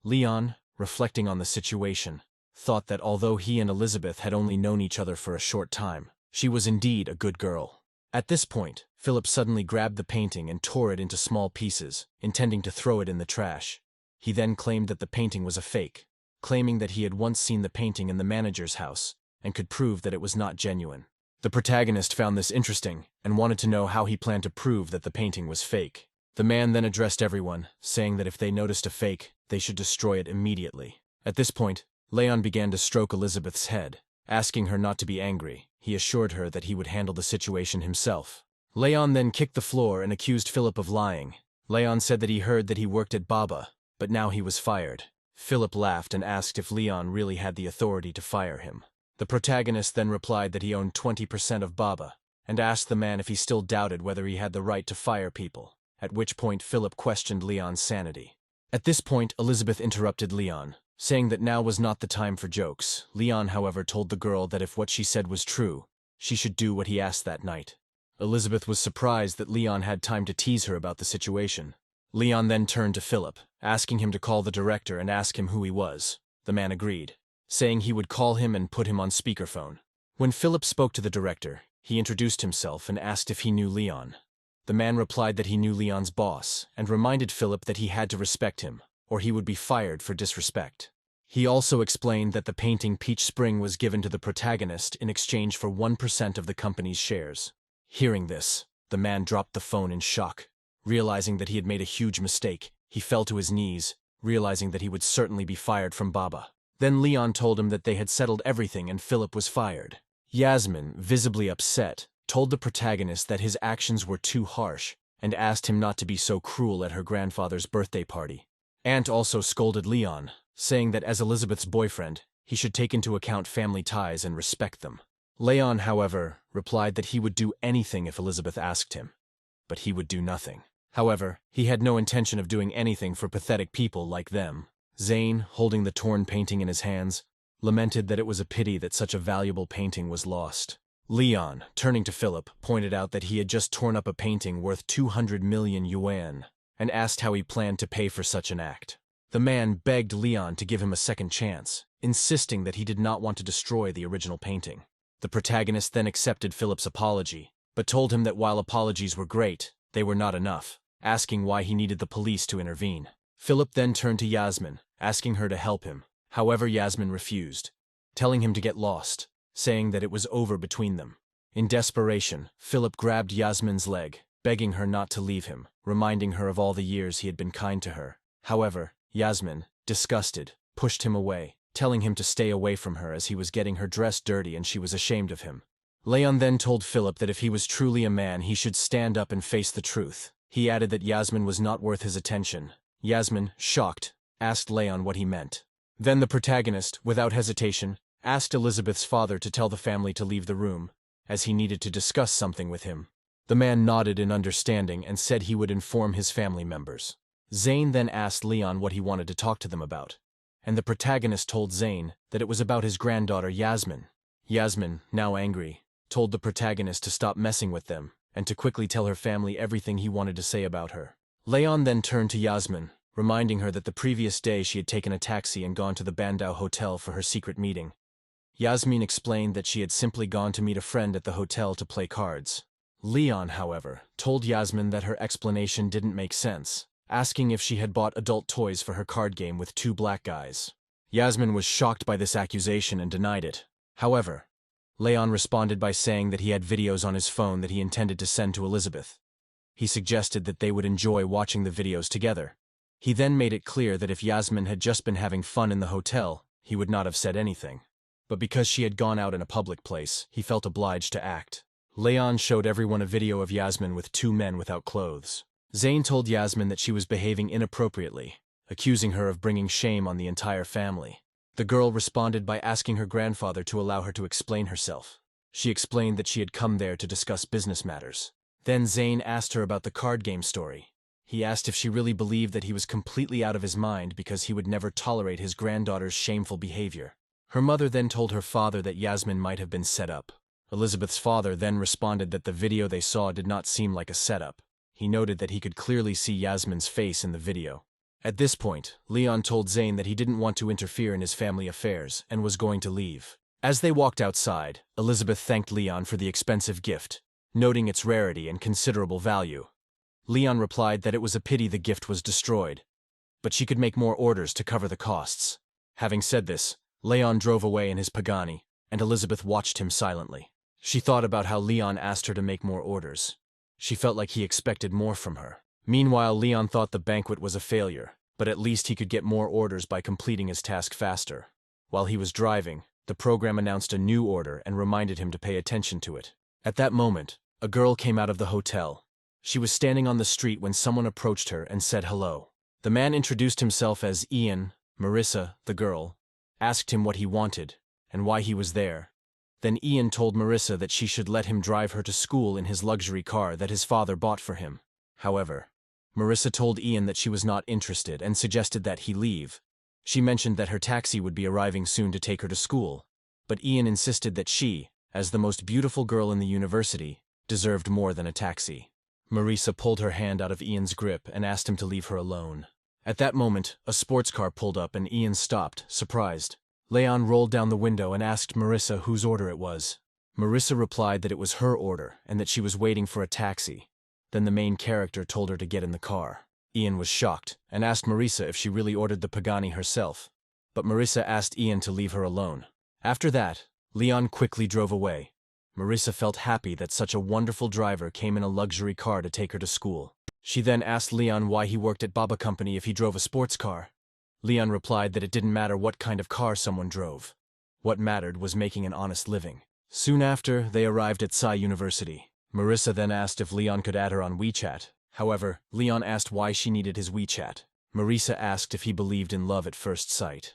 Leon, reflecting on the situation, thought that although he and Elizabeth had only known each other for a short time, she was indeed a good girl. At this point, Philip suddenly grabbed the painting and tore it into small pieces, intending to throw it in the trash. He then claimed that the painting was a fake, claiming that he had once seen the painting in the manager's house and could prove that it was not genuine. The protagonist found this interesting and wanted to know how he planned to prove that the painting was fake. The man then addressed everyone, saying that if they noticed a fake, they should destroy it immediately. At this point, Leon began to stroke Elizabeth's head, asking her not to be angry. He assured her that he would handle the situation himself. Leon then kicked the floor and accused Philip of lying. Leon said that he heard that he worked at Baba, but now he was fired. Philip laughed and asked if Leon really had the authority to fire him. The protagonist then replied that he owned 20% of Baba, and asked the man if he still doubted whether he had the right to fire people, at which point Philip questioned Leon's sanity. At this point, Elizabeth interrupted Leon, saying that now was not the time for jokes. Leon, however, told the girl that if what she said was true, she should do what he asked that night. Elizabeth was surprised that Leon had time to tease her about the situation. Leon then turned to Philip, asking him to call the director and ask him who he was. The man agreed, saying he would call him and put him on speakerphone. When Philip spoke to the director, he introduced himself and asked if he knew Leon. The man replied that he knew Leon's boss and reminded Philip that he had to respect him, or he would be fired for disrespect. He also explained that the painting Peach Spring was given to the protagonist in exchange for 1% of the company's shares. Hearing this, the man dropped the phone in shock. Realizing that he had made a huge mistake, he fell to his knees, realizing that he would certainly be fired from Baba. Then Leon told him that they had settled everything and Philip was fired. Yasmin, visibly upset, told the protagonist that his actions were too harsh and asked him not to be so cruel at her grandfather's birthday party. Ant also scolded Leon, saying that as Elizabeth's boyfriend, he should take into account family ties and respect them. Leon, however, replied that he would do anything if Elizabeth asked him, but he would do nothing. However, he had no intention of doing anything for pathetic people like them. Zane, holding the torn painting in his hands, lamented that it was a pity that such a valuable painting was lost. Leon, turning to Philip, pointed out that he had just torn up a painting worth 200 million yuan and asked how he planned to pay for such an act. The man begged Leon to give him a second chance, insisting that he did not want to destroy the original painting. The protagonist then accepted Philip's apology, but told him that while apologies were great, they were not enough, asking why he needed the police to intervene. Philip then turned to Yasmin, asking her to help him. However, Yasmin refused, telling him to get lost, saying that it was over between them. In desperation, Philip grabbed Yasmin's leg, begging her not to leave him, reminding her of all the years he had been kind to her. However, Yasmin, disgusted, pushed him away, telling him to stay away from her as he was getting her dress dirty and she was ashamed of him. Leon then told Philip that if he was truly a man, he should stand up and face the truth. He added that Yasmin was not worth his attention. Yasmin, shocked, asked Leon what he meant. Then the protagonist, without hesitation, asked Elizabeth's father to tell the family to leave the room, as he needed to discuss something with him. The man nodded in understanding and said he would inform his family members. Zane then asked Leon what he wanted to talk to them about, and the protagonist told Zane that it was about his granddaughter Yasmin. Yasmin, now angry, told the protagonist to stop messing with them and to quickly tell her family everything he wanted to say about her. Leon then turned to Yasmin, reminding her that the previous day she had taken a taxi and gone to the Bandau Hotel for her secret meeting. Yasmin explained that she had simply gone to meet a friend at the hotel to play cards. Leon, however, told Yasmin that her explanation didn't make sense, asking if she had bought adult toys for her card game with two black guys. Yasmin was shocked by this accusation and denied it. However, Leon responded by saying that he had videos on his phone that he intended to send to Elizabeth. He suggested that they would enjoy watching the videos together. He then made it clear that if Yasmin had just been having fun in the hotel, he would not have said anything. But because she had gone out in a public place, he felt obliged to act. Leon showed everyone a video of Yasmin with two men without clothes. Zane told Yasmin that she was behaving inappropriately, accusing her of bringing shame on the entire family. The girl responded by asking her grandfather to allow her to explain herself. She explained that she had come there to discuss business matters. Then Zane asked her about the card game story. He asked if she really believed that he was completely out of his mind because he would never tolerate his granddaughter's shameful behavior. Her mother then told her father that Yasmin might have been set up. Elizabeth's father then responded that the video they saw did not seem like a setup. He noted that he could clearly see Yasmin's face in the video. At this point, Leon told Zane that he didn't want to interfere in his family affairs and was going to leave. As they walked outside, Elizabeth thanked Leon for the expensive gift, noting its rarity and considerable value. Leon replied that it was a pity the gift was destroyed, but she could make more orders to cover the costs. Having said this, Leon drove away in his Pagani, and Elizabeth watched him silently. She thought about how Leon asked her to make more orders. She felt like he expected more from her. Meanwhile, Leon thought the banquet was a failure, but at least he could get more orders by completing his task faster. While he was driving, the program announced a new order and reminded him to pay attention to it. At that moment, a girl came out of the hotel. She was standing on the street when someone approached her and said hello. The man introduced himself as Ian. Marissa, the girl, asked him what he wanted and why he was there. Then Ian told Marissa that she should let him drive her to school in his luxury car that his father bought for him. However, Marissa told Ian that she was not interested and suggested that he leave. She mentioned that her taxi would be arriving soon to take her to school, but Ian insisted that she, as the most beautiful girl in the university, deserved more than a taxi. Marissa pulled her hand out of Ian's grip and asked him to leave her alone. At that moment, a sports car pulled up and Ian stopped, surprised. Leon rolled down the window and asked Marissa whose order it was. Marissa replied that it was her order and that she was waiting for a taxi. Then the main character told her to get in the car. Ian was shocked and asked Marissa if she really ordered the Pagani herself. But Marissa asked Ian to leave her alone. After that, Leon quickly drove away. Marissa felt happy that such a wonderful driver came in a luxury car to take her to school. She then asked Leon why he worked at Baba Company if he drove a sports car. Leon replied that it didn't matter what kind of car someone drove. What mattered was making an honest living. Soon after, they arrived at Sai University. Marissa then asked if Leon could add her on WeChat. However, Leon asked why she needed his WeChat. Marissa asked if he believed in love at first sight.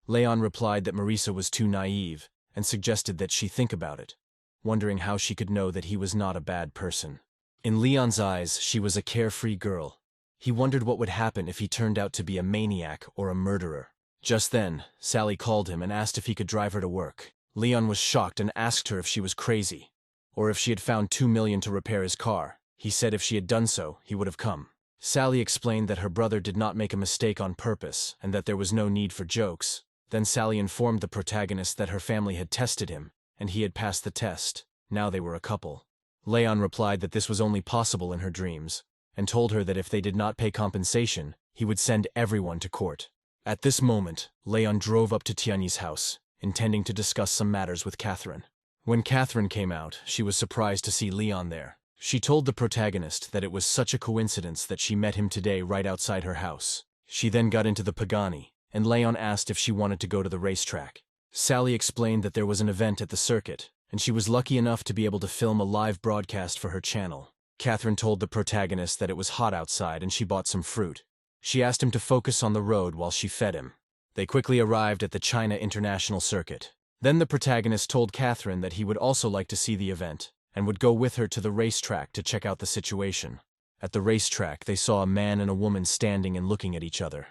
Leon replied that Marissa was too naive and suggested that she think about it, wondering how she could know that he was not a bad person. In Leon's eyes, she was a carefree girl. He wondered what would happen if he turned out to be a maniac or a murderer. Just then, Sally called him and asked if he could drive her to work. Leon was shocked and asked her if she was crazy, or if she had found $2 million to repair his car. He said if she had done so, he would have come. Sally explained that her brother did not make a mistake on purpose and that there was no need for jokes. Then Sally informed the protagonist that her family had tested him, and he had passed the test. Now they were a couple. Leon replied that this was only possible in her dreams, and told her that if they did not pay compensation, he would send everyone to court. At this moment, Leon drove up to Tianyi's house, intending to discuss some matters with Catherine. When Catherine came out, she was surprised to see Leon there. She told the protagonist that it was such a coincidence that she met him today right outside her house. She then got into the Pagani, and Leon asked if she wanted to go to the racetrack. Sally explained that there was an event at the circuit, and she was lucky enough to be able to film a live broadcast for her channel. Catherine told the protagonist that it was hot outside and she bought some fruit. She asked him to focus on the road while she fed him. They quickly arrived at the China International Circuit. Then the protagonist told Catherine that he would also like to see the event, and would go with her to the racetrack to check out the situation. At the racetrack, they saw a man and a woman standing and looking at each other.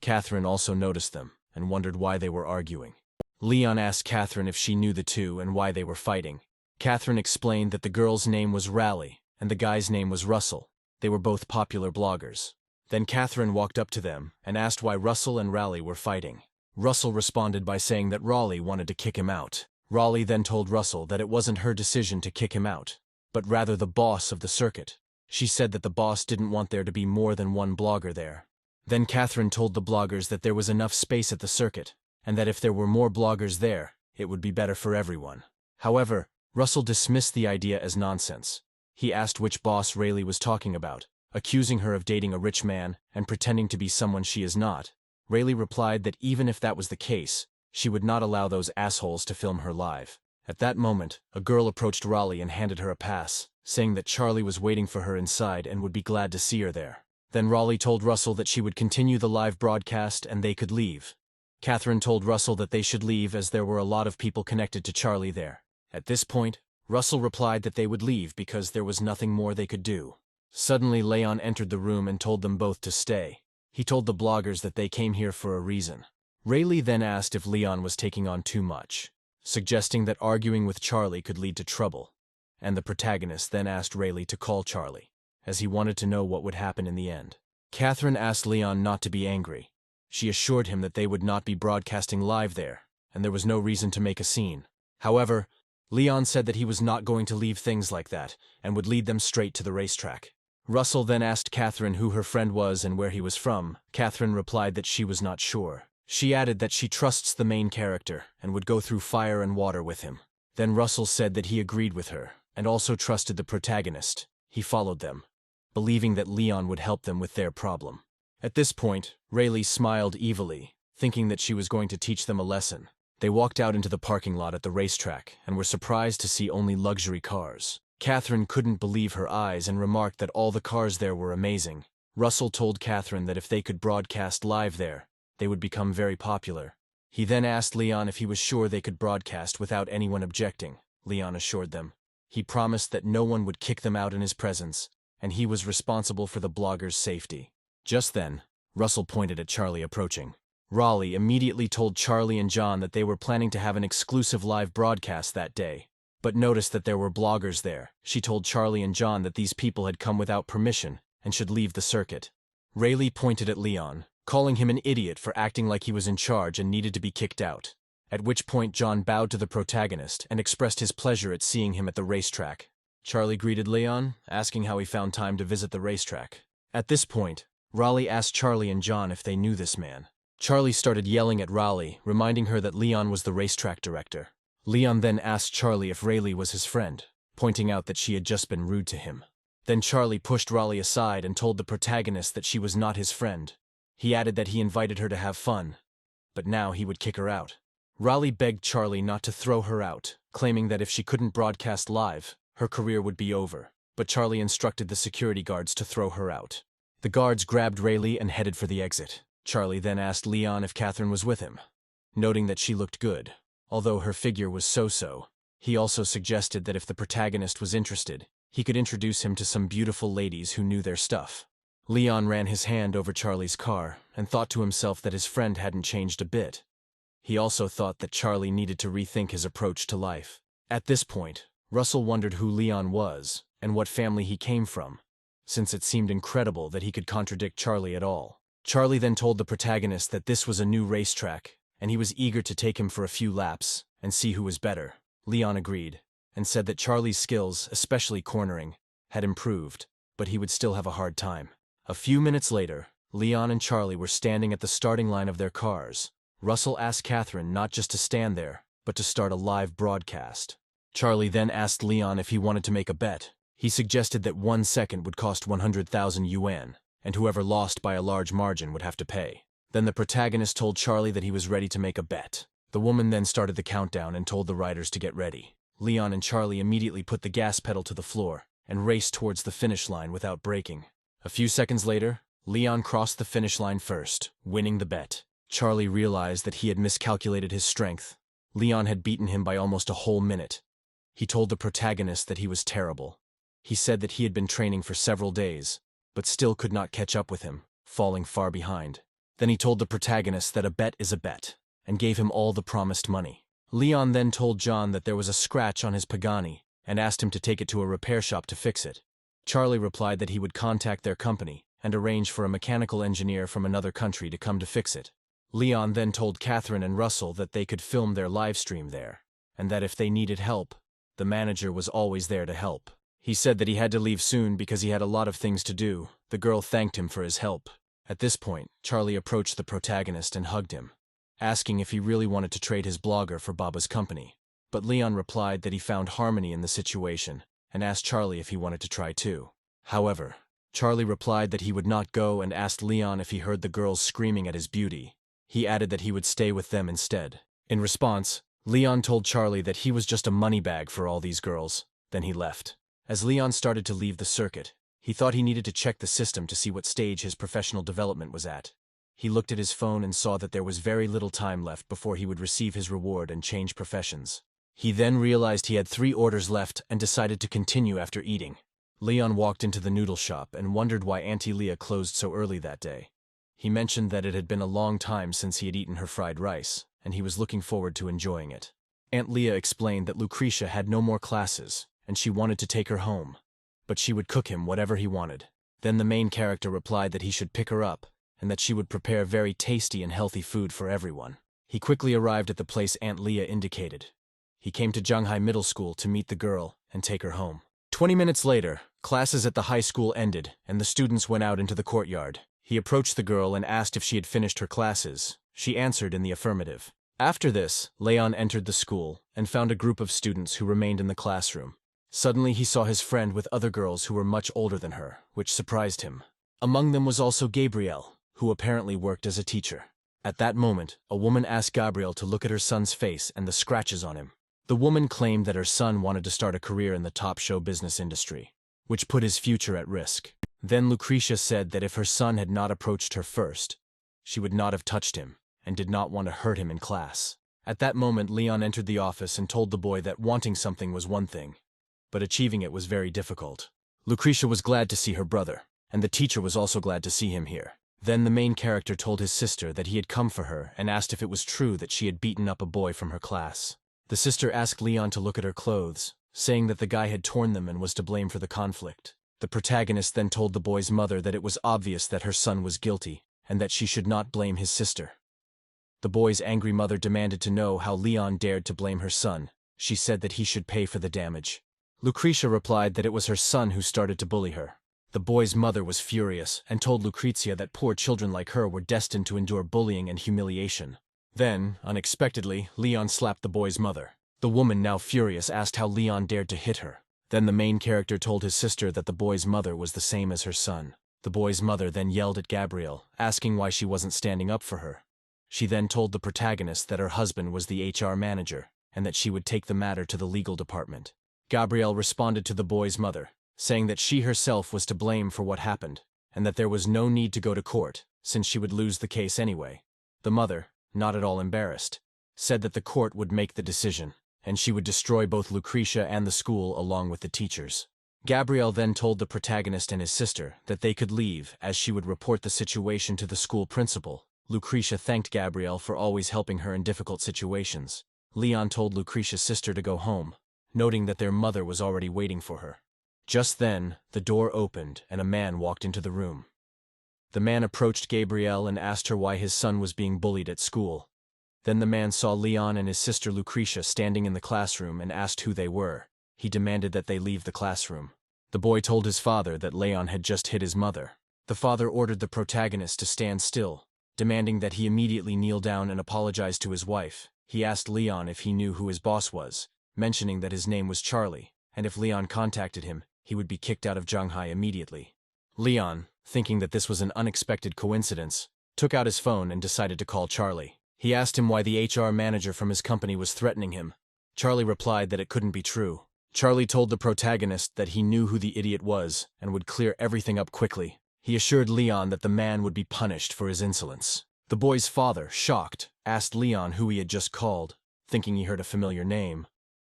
Catherine also noticed them, and wondered why they were arguing. Leon asked Catherine if she knew the two and why they were fighting. Catherine explained that the girl's name was Raleigh, and the guy's name was Russell. They were both popular bloggers. Then Catherine walked up to them and asked why Russell and Raleigh were fighting. Russell responded by saying that Raleigh wanted to kick him out. Raleigh then told Russell that it wasn't her decision to kick him out, but rather the boss of the circuit. She said that the boss didn't want there to be more than one blogger there. Then Catherine told the bloggers that there was enough space at the circuit, and that if there were more bloggers there, it would be better for everyone. However, Russell dismissed the idea as nonsense. He asked which boss Raleigh was talking about, accusing her of dating a rich man and pretending to be someone she is not. Raleigh replied that even if that was the case, she would not allow those assholes to film her live. At that moment, a girl approached Raleigh and handed her a pass, saying that Charlie was waiting for her inside and would be glad to see her there. Then Raleigh told Russell that she would continue the live broadcast and they could leave. Catherine told Russell that they should leave as there were a lot of people connected to Charlie there. At this point, Russell replied that they would leave because there was nothing more they could do. Suddenly, Leon entered the room and told them both to stay. He told the bloggers that they came here for a reason. Raleigh then asked if Leon was taking on too much, suggesting that arguing with Charlie could lead to trouble. And the protagonist then asked Raleigh to call Charlie, as he wanted to know what would happen in the end. Catherine asked Leon not to be angry. She assured him that they would not be broadcasting live there, and there was no reason to make a scene. However, Leon said that he was not going to leave things like that, and would lead them straight to the racetrack. Russell then asked Catherine who her friend was and where he was from. Catherine replied that she was not sure. She added that she trusts the main character and would go through fire and water with him. Then Russell said that he agreed with her, and also trusted the protagonist. He followed them. believing that Leon would help them with their problem. At this point, Rayleigh smiled evilly, thinking that she was going to teach them a lesson. They walked out into the parking lot at the racetrack and were surprised to see only luxury cars. Catherine couldn't believe her eyes and remarked that all the cars there were amazing. Russell told Catherine that if they could broadcast live there, they would become very popular. He then asked Leon if he was sure they could broadcast without anyone objecting. Leon assured them. He promised that no one would kick them out in his presence, and he was responsible for the bloggers' safety. Just then, Russell pointed at Charlie approaching. Raleigh immediately told Charlie and John that they were planning to have an exclusive live broadcast that day, but noticed that there were bloggers there. She told Charlie and John that these people had come without permission and should leave the circuit. Rayleigh pointed at Leon, calling him an idiot for acting like he was in charge and needed to be kicked out, at which point John bowed to the protagonist and expressed his pleasure at seeing him at the racetrack. Charlie greeted Leon, asking how he found time to visit the racetrack. At this point, Raleigh asked Charlie and John if they knew this man. Charlie started yelling at Raleigh, reminding her that Leon was the racetrack director. Leon then asked Charlie if Rayleigh was his friend, pointing out that she had just been rude to him. Then Charlie pushed Raleigh aside and told the protagonist that she was not his friend. He added that he invited her to have fun, but now he would kick her out. Raleigh begged Charlie not to throw her out, claiming that if she couldn't broadcast live, her career would be over, but Charlie instructed the security guards to throw her out. The guards grabbed Rayleigh and headed for the exit. Charlie then asked Leon if Catherine was with him, noting that she looked good, although her figure was so-so. He also suggested that if the protagonist was interested, he could introduce him to some beautiful ladies who knew their stuff. Leon ran his hand over Charlie's car and thought to himself that his friend hadn't changed a bit. He also thought that Charlie needed to rethink his approach to life. At this point, Russell wondered who Leon was and what family he came from, since it seemed incredible that he could contradict Charlie at all. Charlie then told the protagonist that this was a new racetrack, and he was eager to take him for a few laps and see who was better. Leon agreed, and said that Charlie's skills, especially cornering, had improved, but he would still have a hard time. A few minutes later, Leon and Charlie were standing at the starting line of their cars. Russell asked Catherine not just to stand there, but to start a live broadcast. Charlie then asked Leon if he wanted to make a bet. He suggested that 1 second would cost 100,000 yuan, and whoever lost by a large margin would have to pay. Then the protagonist told Charlie that he was ready to make a bet. The woman then started the countdown and told the riders to get ready. Leon and Charlie immediately put the gas pedal to the floor and raced towards the finish line without braking. A few seconds later, Leon crossed the finish line first, winning the bet. Charlie realized that he had miscalculated his strength. Leon had beaten him by almost a whole minute. He told the protagonist that he was terrible. He said that he had been training for several days, but still could not catch up with him, falling far behind. Then he told the protagonist that a bet is a bet, and gave him all the promised money. Leon then told John that there was a scratch on his Pagani, and asked him to take it to a repair shop to fix it. Charlie replied that he would contact their company and arrange for a mechanical engineer from another country to come to fix it. Leon then told Catherine and Russell that they could film their live stream there, and that if they needed help, the manager was always there to help. He said that he had to leave soon because he had a lot of things to do. The girl thanked him for his help. At this point, Charlie approached the protagonist and hugged him, asking if he really wanted to trade his blogger for Baba's company. But Leon replied that he found harmony in the situation and asked Charlie if he wanted to try too. However, Charlie replied that he would not go and asked Leon if he heard the girls screaming at his beauty. He added that he would stay with them instead. In response, Leon told Charlie that he was just a money bag for all these girls. Then he left. As Leon started to leave the circuit, he thought he needed to check the system to see what stage his professional development was at. He looked at his phone and saw that there was very little time left before he would receive his reward and change professions. He then realized he had 3 orders left and decided to continue after eating. Leon walked into the noodle shop and wondered why Auntie Leah closed so early that day. He mentioned that it had been a long time since he had eaten her fried rice, and he was looking forward to enjoying it. Aunt Leah explained that Lucretia had no more classes, and she wanted to take her home, but she would cook him whatever he wanted. Then the main character replied that he should pick her up, and that she would prepare very tasty and healthy food for everyone. He quickly arrived at the place Aunt Leah indicated. He came to Zhanghai Middle School to meet the girl and take her home. 20 minutes later, classes at the high school ended, and the students went out into the courtyard. He approached the girl and asked if she had finished her classes. She answered in the affirmative. After this, Leon entered the school and found a group of students who remained in the classroom. Suddenly he saw his friend with other girls who were much older than her, which surprised him. Among them was also Gabrielle, who apparently worked as a teacher. At that moment, a woman asked Gabrielle to look at her son's face and the scratches on him. The woman claimed that her son wanted to start a career in the top show business industry, which put his future at risk. Then Lucretia said that if her son had not approached her first, she would not have touched him and did not want to hurt him in class. At that moment, Leon entered the office and told the boy that wanting something was one thing, but achieving it was very difficult. Lucretia was glad to see her brother, and the teacher was also glad to see him here. Then the main character told his sister that he had come for her and asked if it was true that she had beaten up a boy from her class. The sister asked Leon to look at her clothes, saying that the guy had torn them and was to blame for the conflict. The protagonist then told the boy's mother that it was obvious that her son was guilty and that she should not blame his sister. The boy's angry mother demanded to know how Leon dared to blame her son. She said that he should pay for the damage. Lucretia replied that it was her son who started to bully her. The boy's mother was furious and told Lucretia that poor children like her were destined to endure bullying and humiliation. Then, unexpectedly, Leon slapped the boy's mother. The woman, now furious, asked how Leon dared to hit her. Then the main character told his sister that the boy's mother was the same as her son. The boy's mother then yelled at Gabrielle, asking why she wasn't standing up for her. She then told the protagonist that her husband was the HR manager and that she would take the matter to the legal department. Gabrielle responded to the boy's mother, saying that she herself was to blame for what happened and that there was no need to go to court since she would lose the case anyway. The mother, not at all embarrassed, said that the court would make the decision and she would destroy both Lucretia and the school along with the teachers. Gabrielle then told the protagonist and his sister that they could leave as she would report the situation to the school principal. Lucretia thanked Gabrielle for always helping her in difficult situations. Leon told Lucretia's sister to go home, noting that their mother was already waiting for her. Just then, the door opened and a man walked into the room. The man approached Gabrielle and asked her why his son was being bullied at school. Then the man saw Leon and his sister Lucretia standing in the classroom and asked who they were. He demanded that they leave the classroom. The boy told his father that Leon had just hit his mother. The father ordered the protagonist to stand still, demanding that he immediately kneel down and apologize to his wife. He asked Leon if he knew who his boss was, mentioning that his name was Charlie, and if Leon contacted him, he would be kicked out of Shanghai immediately. Leon, thinking that this was an unexpected coincidence, took out his phone and decided to call Charlie. He asked him why the HR manager from his company was threatening him. Charlie replied that it couldn't be true. Charlie told the protagonist that he knew who the idiot was and would clear everything up quickly. He assured Leon that the man would be punished for his insolence. The boy's father, shocked, asked Leon who he had just called, thinking he heard a familiar name.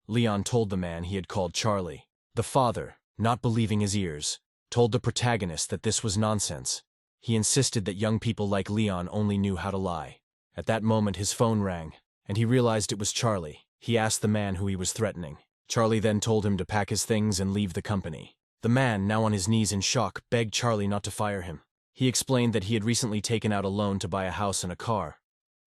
Leon told the man he had called Charlie. The father, not believing his ears, told the protagonist that this was nonsense. He insisted that young people like Leon only knew how to lie. At that moment his phone rang, and he realized it was Charlie. He asked the man who he was threatening. Charlie then told him to pack his things and leave the company. The man, now on his knees in shock, begged Charlie not to fire him. He explained that he had recently taken out a loan to buy a house and a car.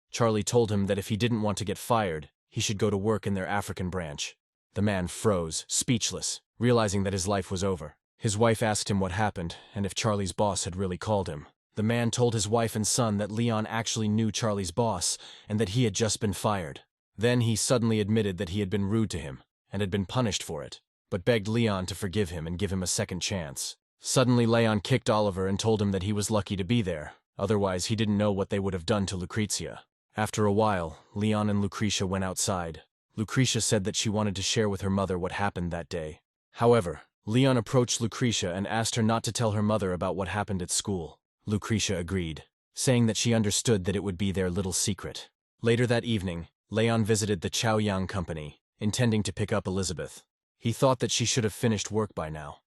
Charlie told him that if he didn't want to get fired, he should go to work in their African branch. The man froze, speechless, realizing that his life was over. His wife asked him what happened and if Charlie's boss had really called him. The man told his wife and son that Leon actually knew Charlie's boss and that he had just been fired. Then he suddenly admitted that he had been rude to him and had been punished for it, but begged Leon to forgive him and give him a second chance. Suddenly Leon kicked Oliver and told him that he was lucky to be there, otherwise he didn't know what they would have done to Lucretia. After a while, Leon and Lucretia went outside. Lucretia said that she wanted to share with her mother what happened that day. However, Leon approached Lucretia and asked her not to tell her mother about what happened at school. Lucretia agreed, saying that she understood that it would be their little secret. Later that evening, Leon visited the Chaoyang company, intending to pick up Elizabeth. He thought that she should have finished work by now.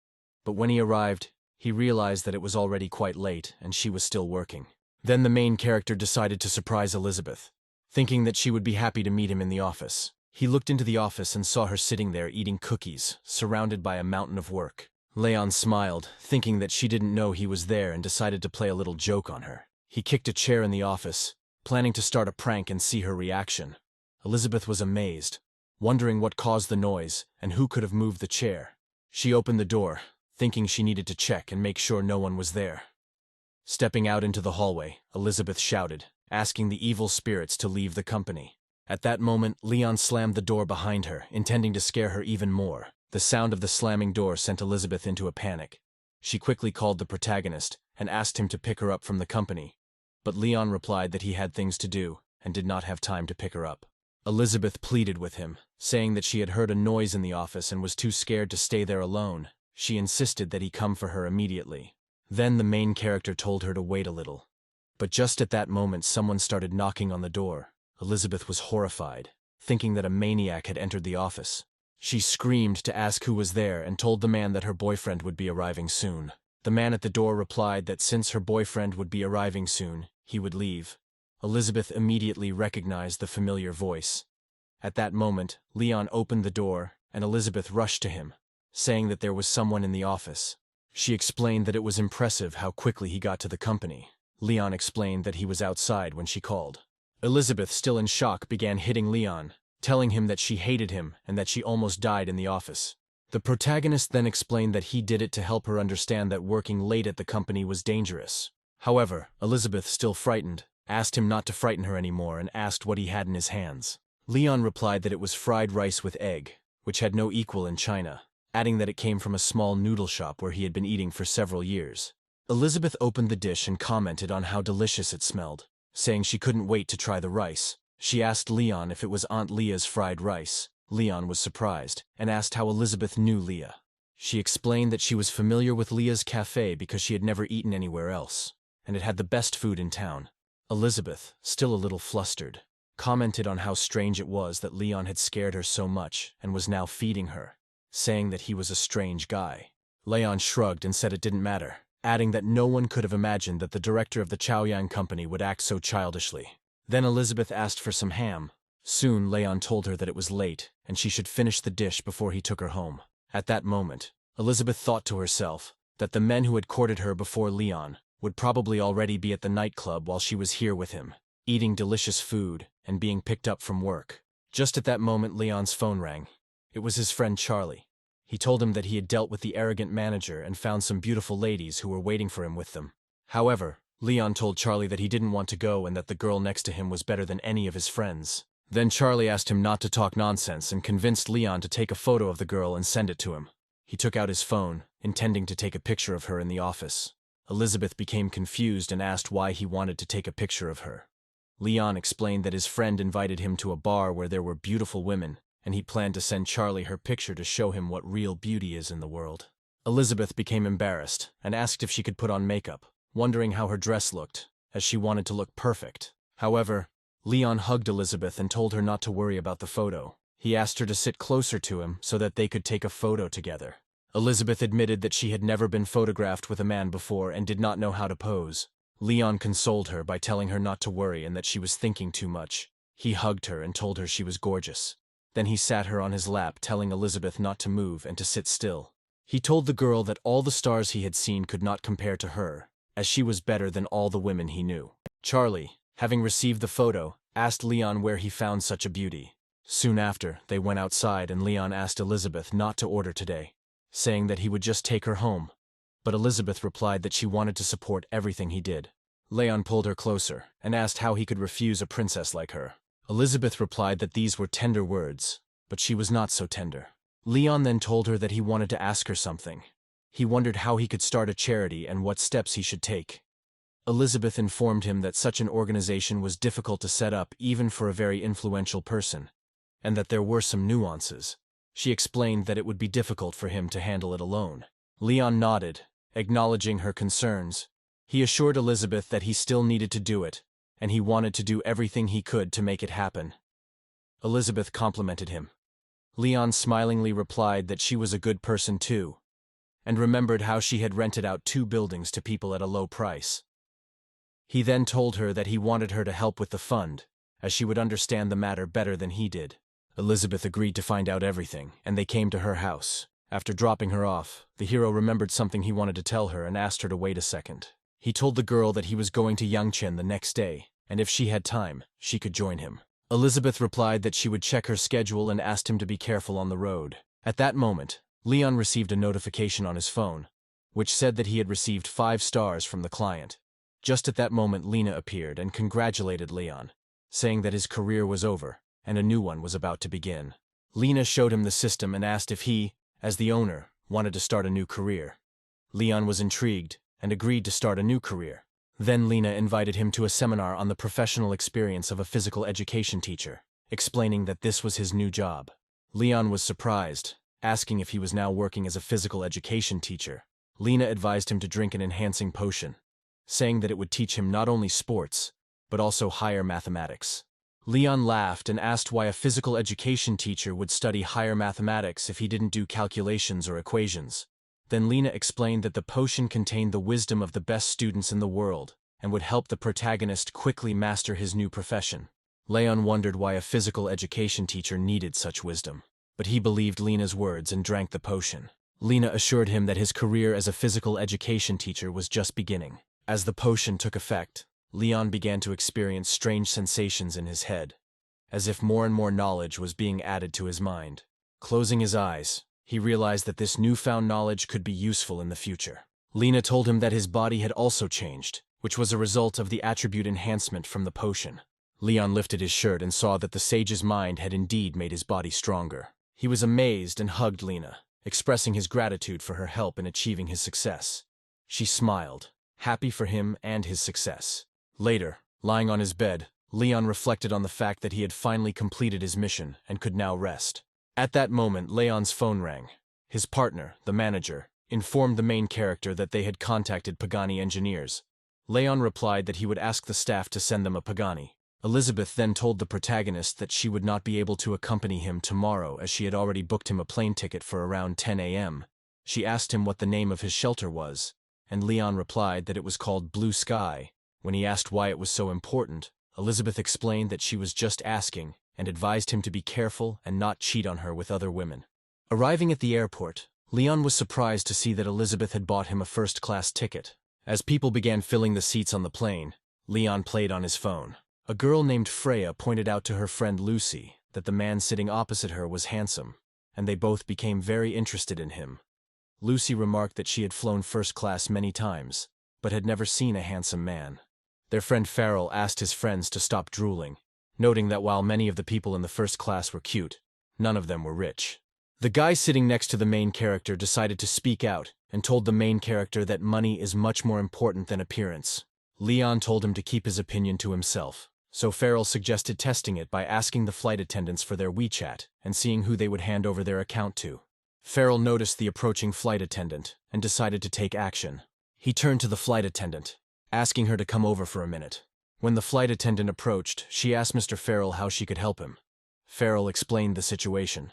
But when he arrived, he realized that it was already quite late and she was still working. Then the main character decided to surprise Elizabeth, thinking that she would be happy to meet him in the office. He looked into the office and saw her sitting there eating cookies, surrounded by a mountain of work. Leon smiled, thinking that she didn't know he was there and decided to play a little joke on her. He kicked a chair in the office, planning to start a prank and see her reaction. Elizabeth was amazed, wondering what caused the noise and who could have moved the chair. She opened the door, thinking she needed to check and make sure no one was there. Stepping out into the hallway, Elizabeth shouted, asking the evil spirits to leave the company. At that moment, Leon slammed the door behind her, intending to scare her even more. The sound of the slamming door sent Elizabeth into a panic. She quickly called the protagonist and asked him to pick her up from the company, but Leon replied that he had things to do and did not have time to pick her up. Elizabeth pleaded with him, saying that she had heard a noise in the office and was too scared to stay there alone. She insisted that he come for her immediately. Then the main character told her to wait a little. But just at that moment someone started knocking on the door. Elizabeth was horrified, thinking that a maniac had entered the office. She screamed to ask who was there and told the man that her boyfriend would be arriving soon. The man at the door replied that since her boyfriend would be arriving soon, he would leave. Elizabeth immediately recognized the familiar voice. At that moment, Leon opened the door, and Elizabeth rushed to him, saying that there was someone in the office. She explained that it was impressive how quickly he got to the company. Leon explained that he was outside when she called. Elizabeth, still in shock, began hitting Leon, telling him that she hated him and that she almost died in the office. The protagonist then explained that he did it to help her understand that working late at the company was dangerous. However, Elizabeth, still frightened, asked him not to frighten her anymore and asked what he had in his hands. Leon replied that it was fried rice with egg, which had no equal in China, adding that it came from a small noodle shop where he had been eating for several years. Elizabeth opened the dish and commented on how delicious it smelled, saying she couldn't wait to try the rice. She asked Leon if it was Aunt Leah's fried rice. Leon was surprised and asked how Elizabeth knew Leah. She explained that she was familiar with Leah's cafe because she had never eaten anywhere else, and it had the best food in town. Elizabeth, still a little flustered, commented on how strange it was that Leon had scared her so much and was now feeding her, saying that he was a strange guy. Leon shrugged and said it didn't matter, adding that no one could have imagined that the director of the Chaoyang company would act so childishly. Then Elizabeth asked for some ham. Soon Leon told her that it was late and she should finish the dish before he took her home. At that moment, Elizabeth thought to herself that the men who had courted her before Leon would probably already be at the nightclub while she was here with him, eating delicious food and being picked up from work. Just at that moment, Leon's phone rang. It was his friend Charlie. He told him that he had dealt with the arrogant manager and found some beautiful ladies who were waiting for him with them. However, Leon told Charlie that he didn't want to go and that the girl next to him was better than any of his friends. Then Charlie asked him not to talk nonsense and convinced Leon to take a photo of the girl and send it to him. He took out his phone, intending to take a picture of her in the office. Elizabeth became confused and asked why he wanted to take a picture of her. Leon explained that his friend invited him to a bar where there were beautiful women, and he planned to send Charlie her picture to show him what real beauty is in the world. Elizabeth became embarrassed and asked if she could put on makeup, wondering how her dress looked, as she wanted to look perfect. However, Leon hugged Elizabeth and told her not to worry about the photo. He asked her to sit closer to him so that they could take a photo together. Elizabeth admitted that she had never been photographed with a man before and did not know how to pose. Leon consoled her by telling her not to worry and that she was thinking too much. He hugged her and told her she was gorgeous. Then he sat her on his lap, telling Elizabeth not to move and to sit still. He told the girl that all the stars he had seen could not compare to her, as she was better than all the women he knew. Charlie, having received the photo, asked Leon where he found such a beauty. Soon after, they went outside and Leon asked Elizabeth not to order today, saying that he would just take her home. But Elizabeth replied that she wanted to support everything he did. Leon pulled her closer and asked how he could refuse a princess like her. Elizabeth replied that these were tender words, but she was not so tender. Leon then told her that he wanted to ask her something. He wondered how he could start a charity and what steps he should take. Elizabeth informed him that such an organization was difficult to set up even for a very influential person, and that there were some nuances. She explained that it would be difficult for him to handle it alone. Leon nodded, acknowledging her concerns. He assured Elizabeth that he still needed to do it, and he wanted to do everything he could to make it happen. Elizabeth complimented him. Leon smilingly replied that she was a good person too, and remembered how she had rented out 2 buildings to people at a low price. He then told her that he wanted her to help with the fund, as she would understand the matter better than he did. Elizabeth agreed to find out everything, and they came to her house. After dropping her off, the hero remembered something he wanted to tell her and asked her to wait a second. He told the girl that he was going to Yangchen the next day, and if she had time, she could join him. Elizabeth replied that she would check her schedule and asked him to be careful on the road. At that moment, Leon received a notification on his phone, which said that he had received 5 stars from the client. Just at that moment, Lena appeared and congratulated Leon, saying that his career was over and a new one was about to begin. Lena showed him the system and asked if he as the owner wanted to start a new career. Leon was intrigued and agreed to start a new career. Then Lena invited him to a seminar on the professional experience of a physical education teacher, explaining that this was his new job. Leon was surprised, asking if he was now working as a physical education teacher. Lena advised him to drink an enhancing potion, saying that it would teach him not only sports, but also higher mathematics. Leon laughed and asked why a physical education teacher would study higher mathematics if he didn't do calculations or equations. Then Lena explained that the potion contained the wisdom of the best students in the world and would help the protagonist quickly master his new profession. Leon wondered why a physical education teacher needed such wisdom, but he believed Lena's words and drank the potion. Lena assured him that his career as a physical education teacher was just beginning. As the potion took effect, Leon began to experience strange sensations in his head, as if more and more knowledge was being added to his mind. Closing his eyes, he realized that this newfound knowledge could be useful in the future. Lena told him that his body had also changed, which was a result of the attribute enhancement from the potion. Leon lifted his shirt and saw that the sage's mind had indeed made his body stronger. He was amazed and hugged Lena, expressing his gratitude for her help in achieving his success. She smiled, happy for him and his success. Later, lying on his bed, Leon reflected on the fact that he had finally completed his mission and could now rest. At that moment, Leon's phone rang. His partner, the manager, informed the main character that they had contacted Pagani engineers. Leon replied that he would ask the staff to send them a Pagani. Elizabeth then told the protagonist that she would not be able to accompany him tomorrow as she had already booked him a plane ticket for around 10 a.m. She asked him what the name of his shelter was, and Leon replied that it was called Blue Sky. When he asked why it was so important, Elizabeth explained that she was just asking and advised him to be careful and not cheat on her with other women. Arriving at the airport, Leon was surprised to see that Elizabeth had bought him a first-class ticket. As people began filling the seats on the plane, Leon played on his phone. A girl named Freya pointed out to her friend Lucy that the man sitting opposite her was handsome, and they both became very interested in him. Lucy remarked that she had flown first class many times, but had never seen a handsome man. Their friend Farrell asked his friends to stop drooling, noting that while many of the people in the first class were cute, none of them were rich. The guy sitting next to the main character decided to speak out and told the main character that money is much more important than appearance. Leon told him to keep his opinion to himself, so Farrell suggested testing it by asking the flight attendants for their WeChat and seeing who they would hand over their account to. Farrell noticed the approaching flight attendant and decided to take action. He turned to the flight attendant, asking her to come over for a minute. When the flight attendant approached, she asked Mr. Farrell how she could help him. Farrell explained the situation.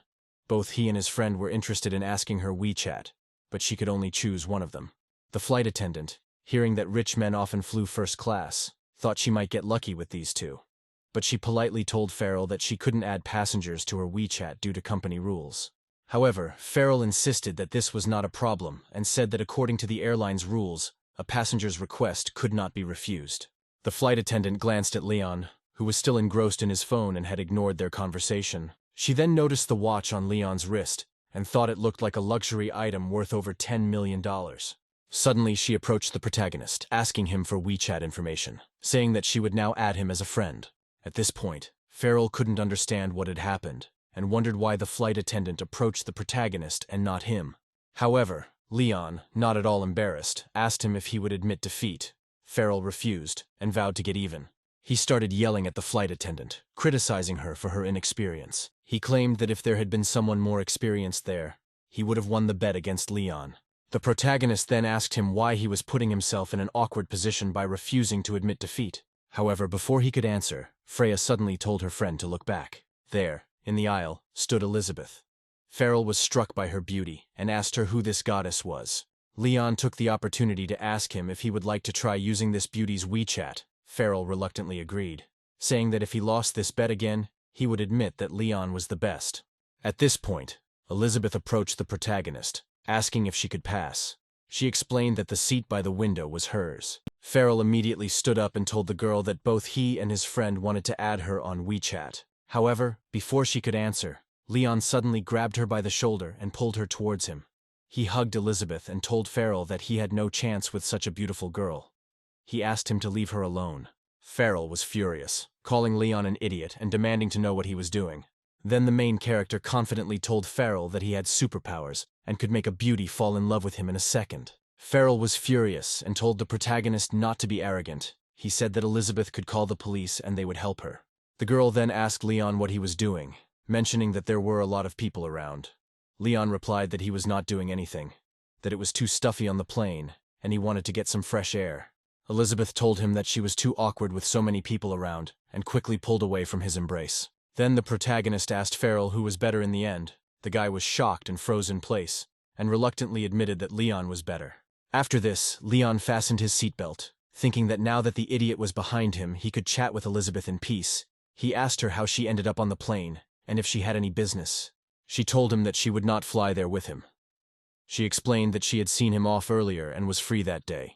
Both he and his friend were interested in asking her WeChat, but she could only choose one of them. The flight attendant, hearing that rich men often flew first class, thought she might get lucky with these two. But she politely told Farrell that she couldn't add passengers to her WeChat due to company rules. However, Farrell insisted that this was not a problem and said that according to the airline's rules, a passenger's request could not be refused. The flight attendant glanced at Leon, who was still engrossed in his phone and had ignored their conversation. She then noticed the watch on Leon's wrist and thought it looked like a luxury item worth over $10 million. Suddenly, she approached the protagonist, asking him for WeChat information, saying that she would now add him as a friend. At this point, Farrell couldn't understand what had happened and wondered why the flight attendant approached the protagonist and not him. However, Leon, not at all embarrassed, asked him if he would admit defeat. Farrell refused and vowed to get even. He started yelling at the flight attendant, criticizing her for her inexperience. He claimed that if there had been someone more experienced there, he would have won the bet against Leon. The protagonist then asked him why he was putting himself in an awkward position by refusing to admit defeat. However, before he could answer, Freya suddenly told her friend to look back. There, in the aisle, stood Elizabeth. Farrell was struck by her beauty and asked her who this goddess was. Leon took the opportunity to ask him if he would like to try using this beauty's WeChat. Farrell reluctantly agreed, saying that if he lost this bet again, he would admit that Leon was the best. At this point, Elizabeth approached the protagonist, asking if she could pass. She explained that the seat by the window was hers. Farrell immediately stood up and told the girl that both he and his friend wanted to add her on WeChat. However, before she could answer, Leon suddenly grabbed her by the shoulder and pulled her towards him. He hugged Elizabeth and told Farrell that he had no chance with such a beautiful girl. He asked him to leave her alone. Farrell was furious, calling Leon an idiot and demanding to know what he was doing. Then the main character confidently told Farrell that he had superpowers and could make a beauty fall in love with him in a second. Farrell was furious and told the protagonist not to be arrogant. He said that Elizabeth could call the police and they would help her. The girl then asked Leon what he was doing, mentioning that there were a lot of people around. Leon replied that he was not doing anything, that it was too stuffy on the plane, and he wanted to get some fresh air. Elizabeth told him that she was too awkward with so many people around, and quickly pulled away from his embrace. Then the protagonist asked Farrell who was better in the end. The guy was shocked and froze in place, and reluctantly admitted that Leon was better. After this, Leon fastened his seatbelt, thinking that now that the idiot was behind him, he could chat with Elizabeth in peace. He asked her how she ended up on the plane, and if she had any business. She told him that she would not fly there with him. She explained that she had seen him off earlier and was free that day.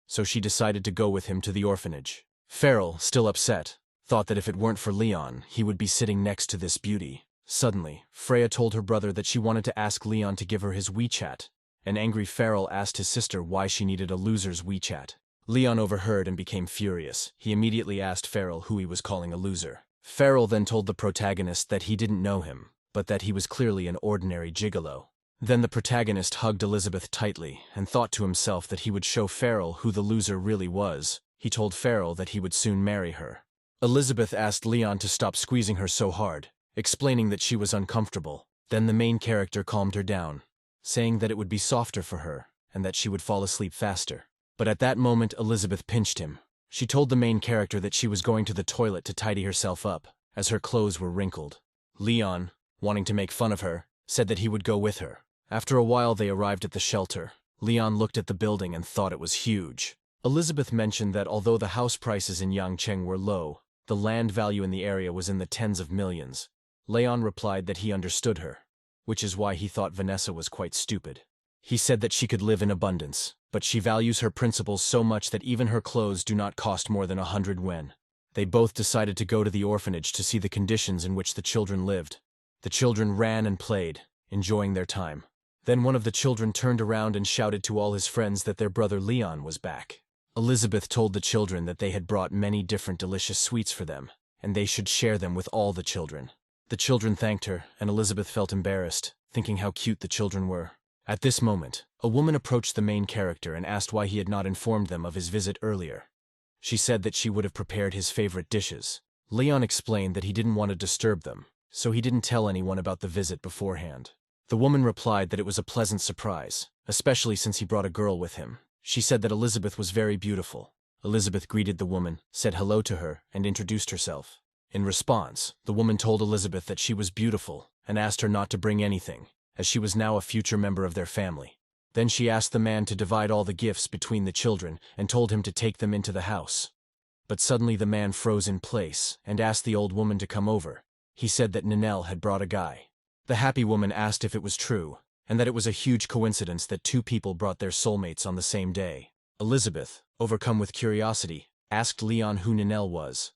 So she decided to go with him to the orphanage. Farrell, still upset, thought that if it weren't for Leon, he would be sitting next to this beauty. Suddenly, Freya told her brother that she wanted to ask Leon to give her his WeChat. An angry Farrell asked his sister why she needed a loser's WeChat. Leon overheard and became furious. He immediately asked Farrell who he was calling a loser. Farrell then told the protagonist that he didn't know him, but that he was clearly an ordinary gigolo. Then the protagonist hugged Elizabeth tightly and thought to himself that he would show Farrell who the loser really was. He told Farrell that he would soon marry her. Elizabeth asked Leon to stop squeezing her so hard, explaining that she was uncomfortable. Then the main character calmed her down, saying that it would be softer for her and that she would fall asleep faster. But at that moment, Elizabeth pinched him. She told the main character that she was going to the toilet to tidy herself up, as her clothes were wrinkled. Leon, wanting to make fun of her, said that he would go with her. After a while, they arrived at the shelter. Leon looked at the building and thought it was huge. Elizabeth mentioned that although the house prices in Yangcheng were low, the land value in the area was in the tens of millions. Leon replied that he understood her, which is why he thought Vanessa was quite stupid. He said that she could live in abundance, but she values her principles so much that even her clothes do not cost more than 100 yuan. They both decided to go to the orphanage to see the conditions in which the children lived. The children ran and played, enjoying their time. Then one of the children turned around and shouted to all his friends that their brother Leon was back. Elizabeth told the children that they had brought many different delicious sweets for them, and they should share them with all the children. The children thanked her, and Elizabeth felt embarrassed, thinking how cute the children were. At this moment, a woman approached the main character and asked why he had not informed them of his visit earlier. She said that she would have prepared his favorite dishes. Leon explained that he didn't want to disturb them, so he didn't tell anyone about the visit beforehand. The woman replied that it was a pleasant surprise, especially since he brought a girl with him. She said that Elizabeth was very beautiful. Elizabeth greeted the woman, said hello to her, and introduced herself. In response, the woman told Elizabeth that she was beautiful and asked her not to bring anything, as she was now a future member of their family. Then she asked the man to divide all the gifts between the children and told him to take them into the house. But suddenly the man froze in place and asked the old woman to come over. He said that Ninel had brought a guy. The happy woman asked if it was true, and that it was a huge coincidence that two people brought their soulmates on the same day. Elizabeth, overcome with curiosity, asked Leon who Ninel was.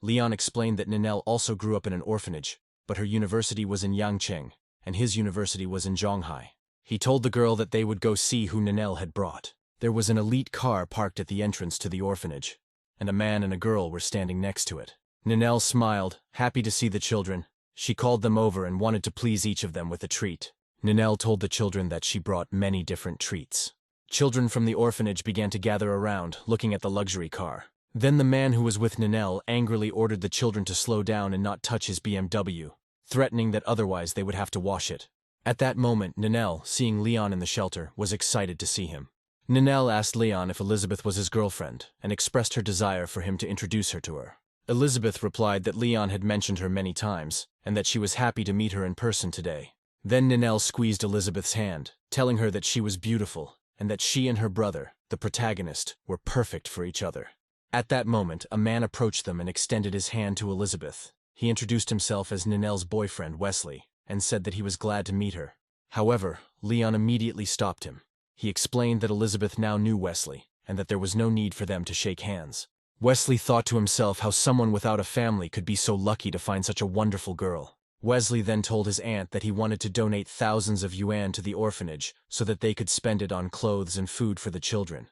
Leon explained that Ninel also grew up in an orphanage, but her university was in Yangcheng, and his university was in Zhonghai. He told the girl that they would go see who Ninel had brought. There was an elite car parked at the entrance to the orphanage, and a man and a girl were standing next to it. Ninel smiled, happy to see the children. She called them over and wanted to please each of them with a treat. Ninel told the children that she brought many different treats. Children from the orphanage began to gather around, looking at the luxury car. Then the man who was with Ninel angrily ordered the children to slow down and not touch his BMW, threatening that otherwise they would have to wash it. At that moment, Ninel, seeing Leon in the shelter, was excited to see him. Ninel asked Leon if Elizabeth was his girlfriend and expressed her desire for him to introduce her to her. Elizabeth replied that Leon had mentioned her many times and that she was happy to meet her in person today. Then Ninel squeezed Elizabeth's hand, telling her that she was beautiful and that she and her brother, the protagonist, were perfect for each other. At that moment, a man approached them and extended his hand to Elizabeth. He introduced himself as Ninel's boyfriend, Wesley, and said that he was glad to meet her. However, Leon immediately stopped him. He explained that Elizabeth now knew Wesley, and that there was no need for them to shake hands. Wesley thought to himself how someone without a family could be so lucky to find such a wonderful girl. Wesley then told his aunt that he wanted to donate thousands of yuan to the orphanage so that they could spend it on clothes and food for the children.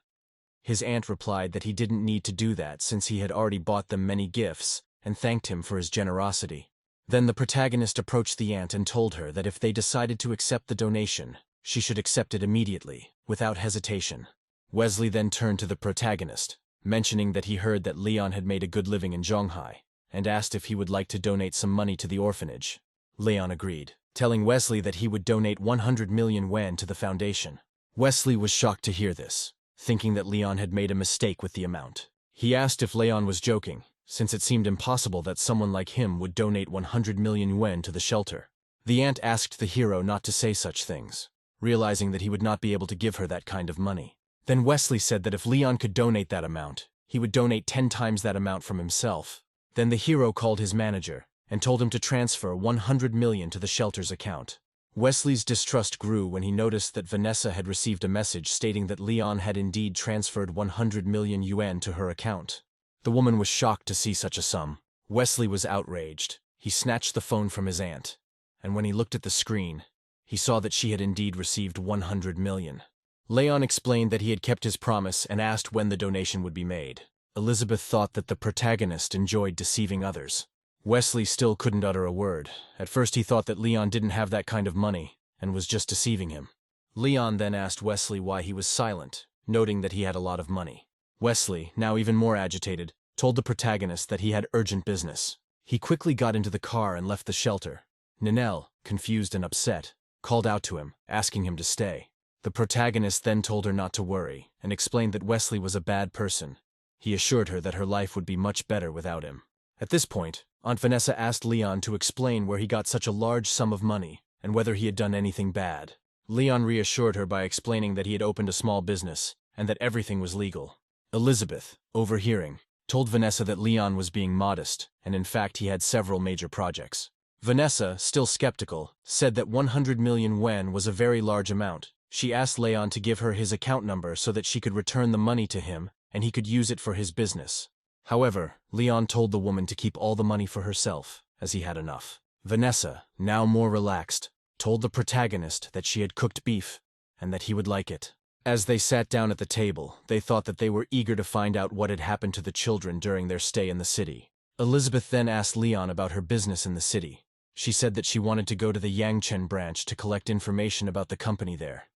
His aunt replied that he didn't need to do that since he had already bought them many gifts and thanked him for his generosity. Then the protagonist approached the aunt and told her that if they decided to accept the donation, she should accept it immediately, without hesitation. Wesley then turned to the protagonist, mentioning that he heard that Leon had made a good living in Zhonghai, and asked if he would like to donate some money to the orphanage. Leon agreed, telling Wesley that he would donate 100 million yuan to the foundation. Wesley was shocked to hear this, thinking that Leon had made a mistake with the amount. He asked if Leon was joking, since it seemed impossible that someone like him would donate 100 million yuan to the shelter. The aunt asked the hero not to say such things, realizing that he would not be able to give her that kind of money. Then Wesley said that if Leon could donate that amount, he would donate 10 times that amount from himself. Then the hero called his manager and told him to transfer 100 million to the shelter's account. Wesley's distrust grew when he noticed that Vanessa had received a message stating that Leon had indeed transferred 100 million yuan to her account. The woman was shocked to see such a sum. Wesley was outraged. He snatched the phone from his aunt, and when he looked at the screen, he saw that she had indeed received 100 million. Leon explained that he had kept his promise and asked when the donation would be made. Elizabeth thought that the protagonist enjoyed deceiving others. Wesley still couldn't utter a word. At first he thought that Leon didn't have that kind of money and was just deceiving him. Leon then asked Wesley why he was silent, noting that he had a lot of money. Wesley, now even more agitated, told the protagonist that he had urgent business. He quickly got into the car and left the shelter. Ninel, confused and upset, called out to him, asking him to stay. The protagonist then told her not to worry and explained that Wesley was a bad person. He assured her that her life would be much better without him. At this point, Aunt Vanessa asked Leon to explain where he got such a large sum of money and whether he had done anything bad. Leon reassured her by explaining that he had opened a small business and that everything was legal. Elizabeth, overhearing, told Vanessa that Leon was being modest and in fact he had several major projects. Vanessa, still skeptical, said that 100 million yuan was a very large amount. She asked Leon to give her his account number so that she could return the money to him and he could use it for his business. However, Leon told the woman to keep all the money for herself, as he had enough. Vanessa, now more relaxed, told the protagonist that she had cooked beef and that he would like it. As they sat down at the table, they thought that they were eager to find out what had happened to the children during their stay in the city. Elizabeth then asked Leon about her business in the city. She said that she wanted to go to the Yangchen branch to collect information about the company there.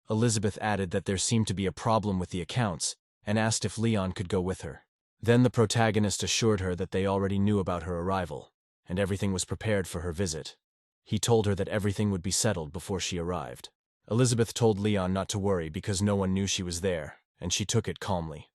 Elizabeth added that there seemed to be a problem with the accounts and asked if Leon could go with her. Then the protagonist assured her that they already knew about her arrival, and everything was prepared for her visit. He told her that everything would be settled before she arrived. Elizabeth told Leon not to worry because no one knew she was there, and she took it calmly.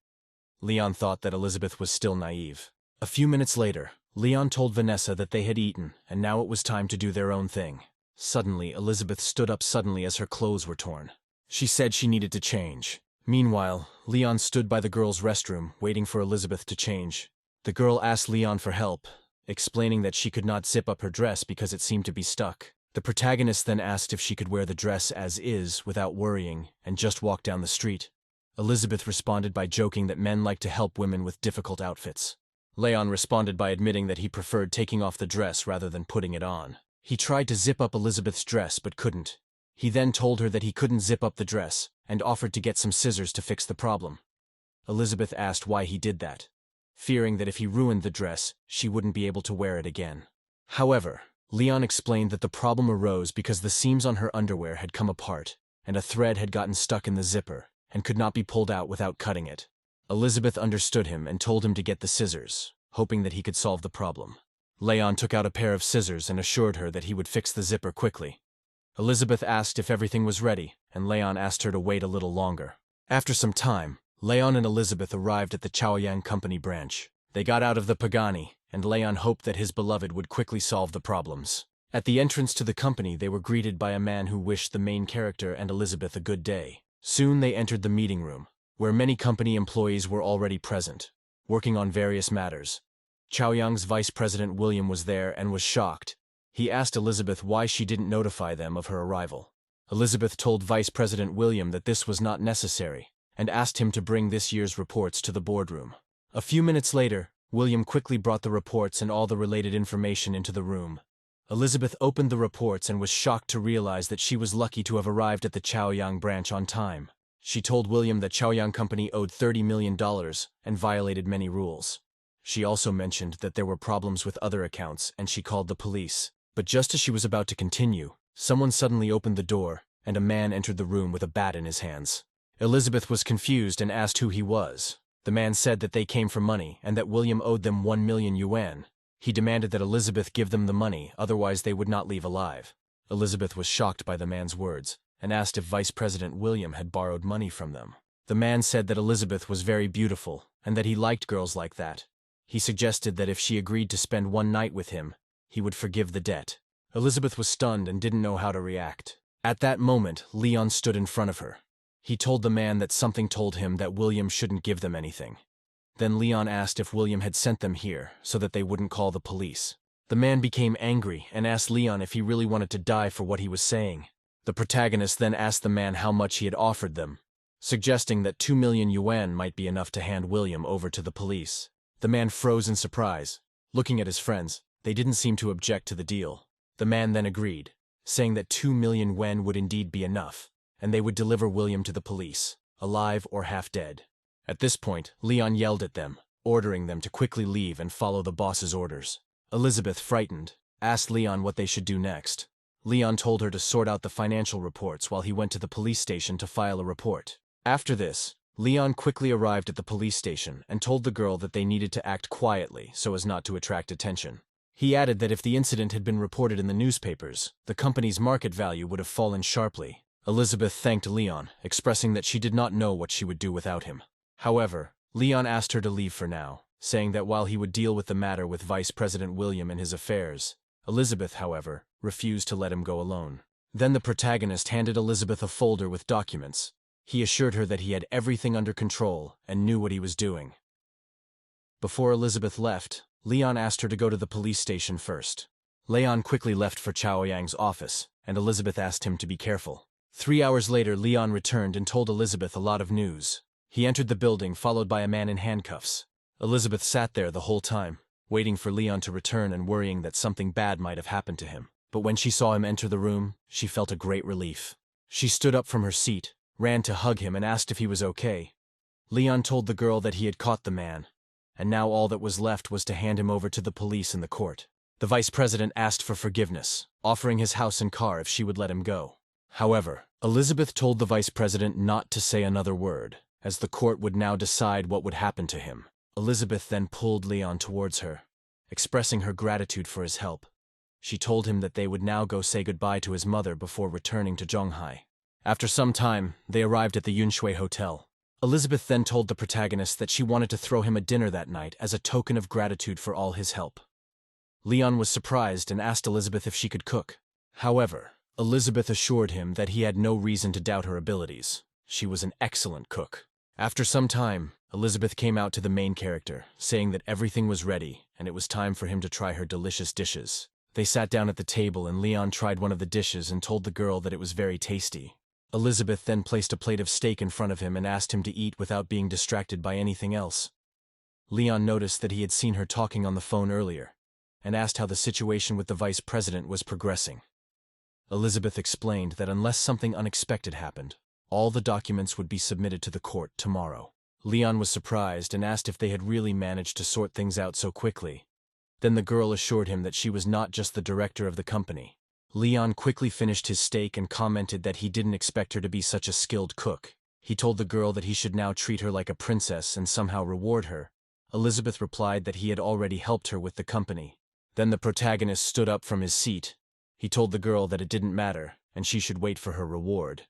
Leon thought that Elizabeth was still naive. A few minutes later, Leon told Vanessa that they had eaten, and now it was time to do their own thing. Suddenly, Elizabeth stood up suddenly as her clothes were torn. She said she needed to change. Meanwhile, Leon stood by the girl's restroom, waiting for Elizabeth to change. The girl asked Leon for help, explaining that she could not zip up her dress because it seemed to be stuck. The protagonist then asked if she could wear the dress as is without worrying and just walk down the street. Elizabeth responded by joking that men like to help women with difficult outfits. Leon responded by admitting that he preferred taking off the dress rather than putting it on. He tried to zip up Elizabeth's dress but couldn't. He then told her that he couldn't zip up the dress and offered to get some scissors to fix the problem. Elizabeth asked why he did that, fearing that if he ruined the dress, she wouldn't be able to wear it again. However, Leon explained that the problem arose because the seams on her underwear had come apart and a thread had gotten stuck in the zipper and could not be pulled out without cutting it. Elizabeth understood him and told him to get the scissors, hoping that he could solve the problem. Leon took out a pair of scissors and assured her that he would fix the zipper quickly. Elizabeth asked if everything was ready, and Leon asked her to wait a little longer. After some time, Leon and Elizabeth arrived at the Chaoyang Company branch. They got out of the Pagani, and Leon hoped that his beloved would quickly solve the problems. At the entrance to the company, they were greeted by a man who wished the main character and Elizabeth a good day. Soon they entered the meeting room, where many company employees were already present, working on various matters. Chaoyang's vice president William was there and was shocked. He asked Elizabeth why she didn't notify them of her arrival. Elizabeth told Vice President William that this was not necessary, and asked him to bring this year's reports to the boardroom. A few minutes later, William quickly brought the reports and all the related information into the room. Elizabeth opened the reports and was shocked to realize that she was lucky to have arrived at the Chaoyang branch on time. She told William that Chaoyang Company owed $30 million and violated many rules. She also mentioned that there were problems with other accounts and she called the police. But just as she was about to continue, someone suddenly opened the door and a man entered the room with a bat in his hands. Elizabeth was confused and asked who he was. The man said that they came for money and that William owed them 1 million yuan. He demanded that Elizabeth give them the money, otherwise they would not leave alive. Elizabeth was shocked by the man's words and asked if Vice President William had borrowed money from them. The man said that Elizabeth was very beautiful and that he liked girls like that. He suggested that if she agreed to spend one night with him, he would forgive the debt. Elizabeth was stunned and didn't know how to react. At that moment, Leon stood in front of her. He told the man that something told him that William shouldn't give them anything. Then Leon asked if William had sent them here so that they wouldn't call the police. The man became angry and asked Leon if he really wanted to die for what he was saying. The protagonist then asked the man how much he had offered them, suggesting that 2 million yuan might be enough to hand William over to the police. The man froze in surprise. Looking at his friends, they didn't seem to object to the deal. The man then agreed, saying that 2 million yuan would indeed be enough, and they would deliver William to the police, alive or half dead. At this point, Leon yelled at them, ordering them to quickly leave and follow the boss's orders. Elizabeth, frightened, asked Leon what they should do next. Leon told her to sort out the financial reports while he went to the police station to file a report. After this, Leon quickly arrived at the police station and told the girl that they needed to act quietly so as not to attract attention. He added that if the incident had been reported in the newspapers, the company's market value would have fallen sharply. Elizabeth thanked Leon, expressing that she did not know what she would do without him. However, Leon asked her to leave for now, saying that while he would deal with the matter with Vice President William and his affairs, Elizabeth, however, refused to let him go alone. Then the protagonist handed Elizabeth a folder with documents. He assured her that he had everything under control and knew what he was doing. Before Elizabeth left, Leon asked her to go to the police station first. Leon quickly left for Chaoyang's office, and Elizabeth asked him to be careful. 3 hours later, Leon returned and told Elizabeth a lot of news. He entered the building, followed by a man in handcuffs. Elizabeth sat there the whole time, waiting for Leon to return and worrying that something bad might have happened to him. But when she saw him enter the room, she felt a great relief. She stood up from her seat, ran to hug him and asked if he was okay. Leon told the girl that he had caught the man, and now all that was left was to hand him over to the police in the court. The vice president asked for forgiveness, offering his house and car if she would let him go. However, Elizabeth told the vice president not to say another word, as the court would now decide what would happen to him. Elizabeth then pulled Leon towards her, expressing her gratitude for his help. She told him that they would now go say goodbye to his mother before returning to Zhonghai. After some time, they arrived at the Yunshui Hotel. Elizabeth then told the protagonist that she wanted to throw him a dinner that night as a token of gratitude for all his help. Leon was surprised and asked Elizabeth if she could cook. However, Elizabeth assured him that he had no reason to doubt her abilities. She was an excellent cook. After some time, Elizabeth came out to the main character, saying that everything was ready and it was time for him to try her delicious dishes. They sat down at the table and Leon tried one of the dishes and told the girl that it was very tasty. Elizabeth then placed a plate of steak in front of him and asked him to eat without being distracted by anything else. Leon noticed that he had seen her talking on the phone earlier, and asked how the situation with the vice president was progressing. Elizabeth explained that unless something unexpected happened, all the documents would be submitted to the court tomorrow. Leon was surprised and asked if they had really managed to sort things out so quickly. Then the girl assured him that she was not just the director of the company. Leon quickly finished his steak and commented that he didn't expect her to be such a skilled cook. He told the girl that he should now treat her like a princess and somehow reward her. Elizabeth replied that he had already helped her with the company. Then the protagonist stood up from his seat. He told the girl that it didn't matter, and she should wait for her reward.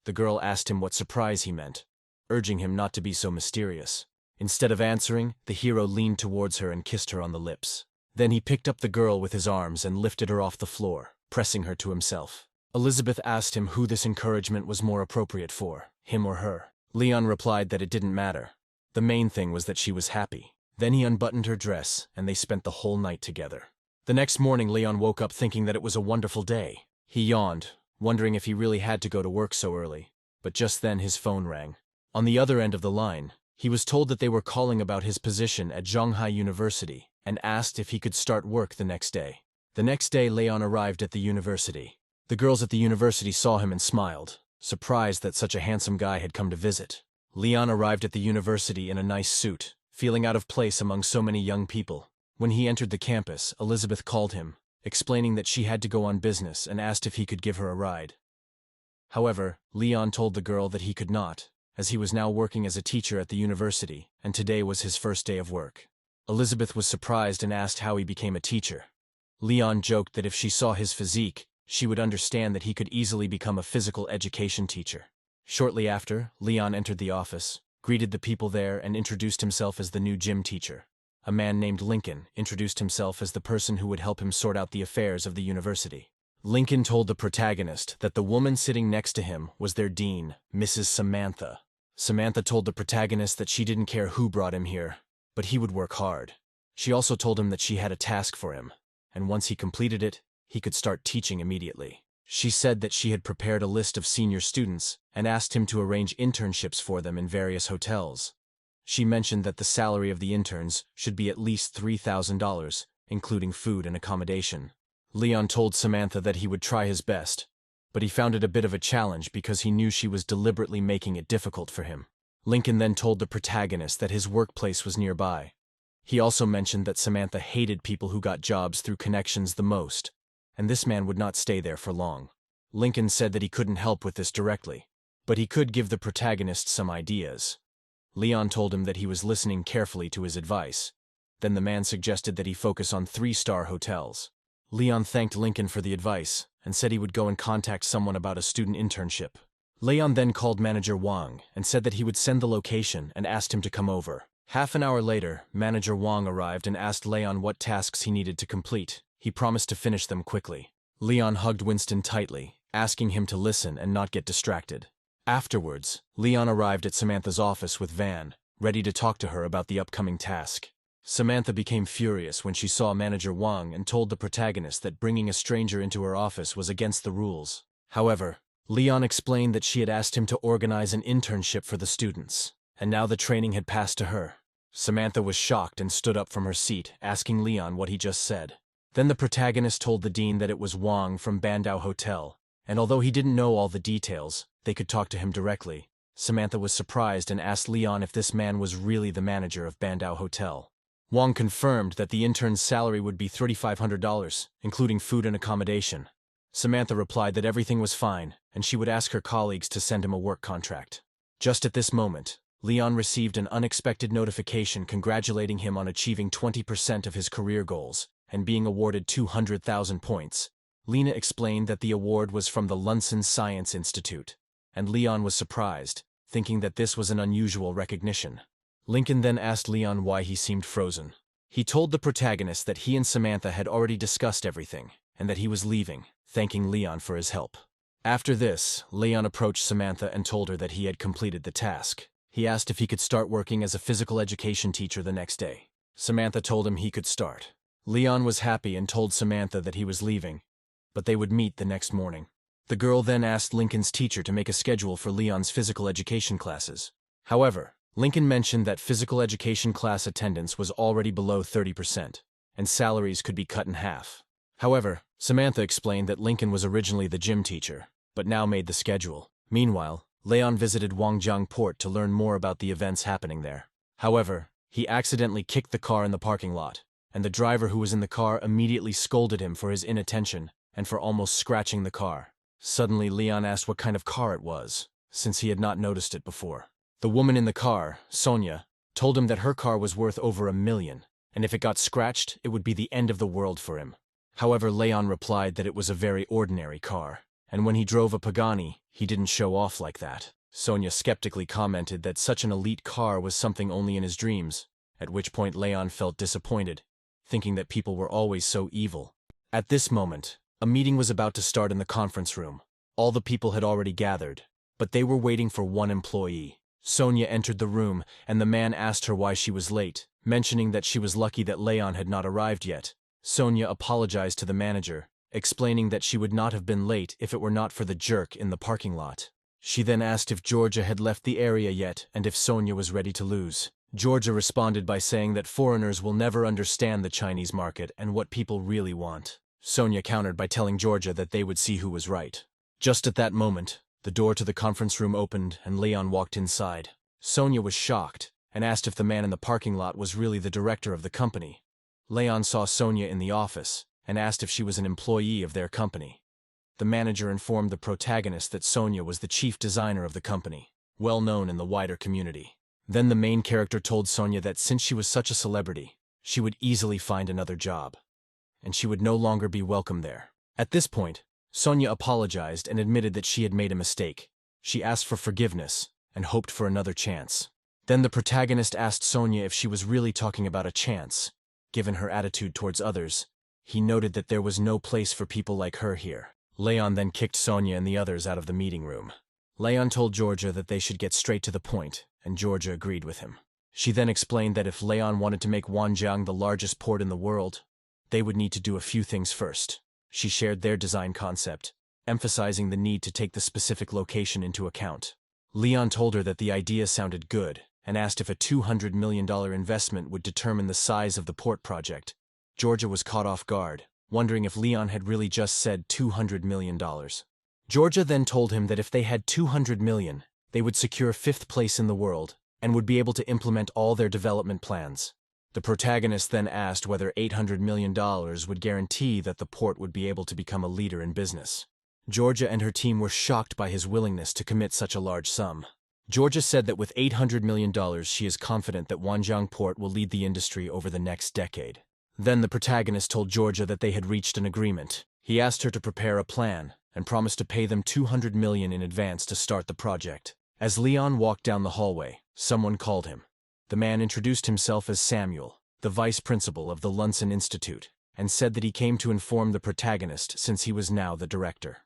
The girl asked him what surprise he meant, urging him not to be so mysterious. Instead of answering, the hero leaned towards her and kissed her on the lips. Then he picked up the girl with his arms and lifted her off the floor, pressing her to himself. Elizabeth asked him who this encouragement was more appropriate for, him or her. Leon replied that it didn't matter. The main thing was that she was happy. Then he unbuttoned her dress, and they spent the whole night together. The next morning, Leon woke up thinking that it was a wonderful day. He yawned, wondering if he really had to go to work so early. But just then his phone rang. On the other end of the line, he was told that they were calling about his position at Zhonghai University and asked if he could start work the next day. The next day, Leon arrived at the university. The girls at the university saw him and smiled, surprised that such a handsome guy had come to visit. Leon arrived at the university in a nice suit, feeling out of place among so many young people. When he entered the campus, Elizabeth called him, explaining that she had to go on business and asked if he could give her a ride. However, Leon told the girl that he could not, as he was now working as a teacher at the university, and today was his first day of work. Elizabeth was surprised and asked how he became a teacher. Leon joked that if she saw his physique, she would understand that he could easily become a physical education teacher. Shortly after, Leon entered the office, greeted the people there, and introduced himself as the new gym teacher. A man named Lincoln introduced himself as the person who would help him sort out the affairs of the university. Lincoln told the protagonist that the woman sitting next to him was their dean, Mrs. Samantha. Samantha told the protagonist that she didn't care who brought him here, but he would work hard. She also told him that she had a task for him, and once he completed it, he could start teaching immediately. She said that she had prepared a list of senior students and asked him to arrange internships for them in various hotels. She mentioned that the salary of the interns should be at least $3,000, including food and accommodation. Leon told Samantha that he would try his best, but he found it a bit of a challenge because he knew she was deliberately making it difficult for him. Lincoln then told the protagonist that his workplace was nearby. He also mentioned that Samantha hated people who got jobs through connections the most, and this man would not stay there for long. Lincoln said that he couldn't help with this directly, but he could give the protagonist some ideas. Leon told him that he was listening carefully to his advice. Then the man suggested that he focus on 3-star hotels. Leon thanked Lincoln for the advice and said he would go and contact someone about a student internship. Leon then called manager Wang and said that he would send the location and asked him to come over. Half an hour later, manager Wang arrived and asked Leon what tasks he needed to complete. He promised to finish them quickly. Leon hugged Winston tightly, asking him to listen and not get distracted. Afterwards, Leon arrived at Samantha's office with Van, ready to talk to her about the upcoming task. Samantha became furious when she saw manager Wang and told the protagonist that bringing a stranger into her office was against the rules. However, Leon explained that she had asked him to organize an internship for the students, and now the training had passed to her. Samantha was shocked and stood up from her seat, asking Leon what he just said. Then the protagonist told the dean that it was Wang from Bandao Hotel, and although he didn't know all the details, they could talk to him directly. Samantha was surprised and asked Leon if this man was really the manager of Bandao Hotel. Wang confirmed that the intern's salary would be $3,500, including food and accommodation. Samantha replied that everything was fine, and she would ask her colleagues to send him a work contract. Just at this moment, Leon received an unexpected notification congratulating him on achieving 20% of his career goals and being awarded 200,000 points. Lena explained that the award was from the Lunsen Science Institute, and Leon was surprised, thinking that this was an unusual recognition. Lincoln then asked Leon why he seemed frozen. He told the protagonist that he and Samantha had already discussed everything, and that he was leaving, thanking Leon for his help. After this, Leon approached Samantha and told her that he had completed the task. He asked if he could start working as a physical education teacher the next day. Samantha told him he could start. Leon was happy and told Samantha that he was leaving, but they would meet the next morning. The girl then asked Lincoln's teacher to make a schedule for Leon's physical education classes. However, Lincoln mentioned that physical education class attendance was already below 30%, and salaries could be cut in half. However, Samantha explained that Lincoln was originally the gym teacher, but now made the schedule. Meanwhile, Leon visited Wangjiang Port to learn more about the events happening there. However, he accidentally kicked the car in the parking lot, and the driver who was in the car immediately scolded him for his inattention and for almost scratching the car. Suddenly, Leon asked what kind of car it was, since he had not noticed it before. The woman in the car, Sonia, told him that her car was worth over $1 million, and if it got scratched, it would be the end of the world for him. However, Leon replied that it was a very ordinary car, and when he drove a Pagani, he didn't show off like that. Sonia skeptically commented that such an elite car was something only in his dreams, at which point Leon felt disappointed, thinking that people were always so evil. At this moment, a meeting was about to start in the conference room. All the people had already gathered, but they were waiting for one employee. Sonia entered the room, and the man asked her why she was late, mentioning that she was lucky that Leon had not arrived yet. Sonia apologized to the manager, explaining that she would not have been late if it were not for the jerk in the parking lot. She then asked if Georgia had left the area yet and if Sonia was ready to lose. Georgia responded by saying that foreigners will never understand the Chinese market and what people really want. Sonia countered by telling Georgia that they would see who was right. Just at that moment, the door to the conference room opened and Leon walked inside. Sonia was shocked, and asked if the man in the parking lot was really the director of the company. Leon saw Sonia in the office and asked if she was an employee of their company. The manager informed the protagonist that Sonia was the chief designer of the company, well known in the wider community. Then the main character told Sonia that since she was such a celebrity, she would easily find another job, and she would no longer be welcome there. At this point, Sonia apologized and admitted that she had made a mistake. She asked for forgiveness and hoped for another chance. Then the protagonist asked Sonia if she was really talking about a chance. Given her attitude towards others, he noted that there was no place for people like her here. Leon then kicked Sonia and the others out of the meeting room. Leon told Georgia that they should get straight to the point, and Georgia agreed with him. She then explained that if Leon wanted to make Wanjiang the largest port in the world, they would need to do a few things first. She shared their design concept, emphasizing the need to take the specific location into account. Leon told her that the idea sounded good and asked if a $200 million investment would determine the size of the port project. Georgia was caught off guard, wondering if Leon had really just said $200 million. Georgia then told him that if they had $200 million, they would secure 5th place in the world and would be able to implement all their development plans. The protagonist then asked whether $800 million would guarantee that the port would be able to become a leader in business. Georgia and her team were shocked by his willingness to commit such a large sum. Georgia said that with $800 million, she is confident that Wanjiang Port will lead the industry over the next decade. Then the protagonist told Georgia that they had reached an agreement. He asked her to prepare a plan and promised to pay them $200 million in advance to start the project. As Leon walked down the hallway, someone called him. The man introduced himself as Samuel, the vice principal of the Lunsen Institute, and said that he came to inform the protagonist since he was now the director.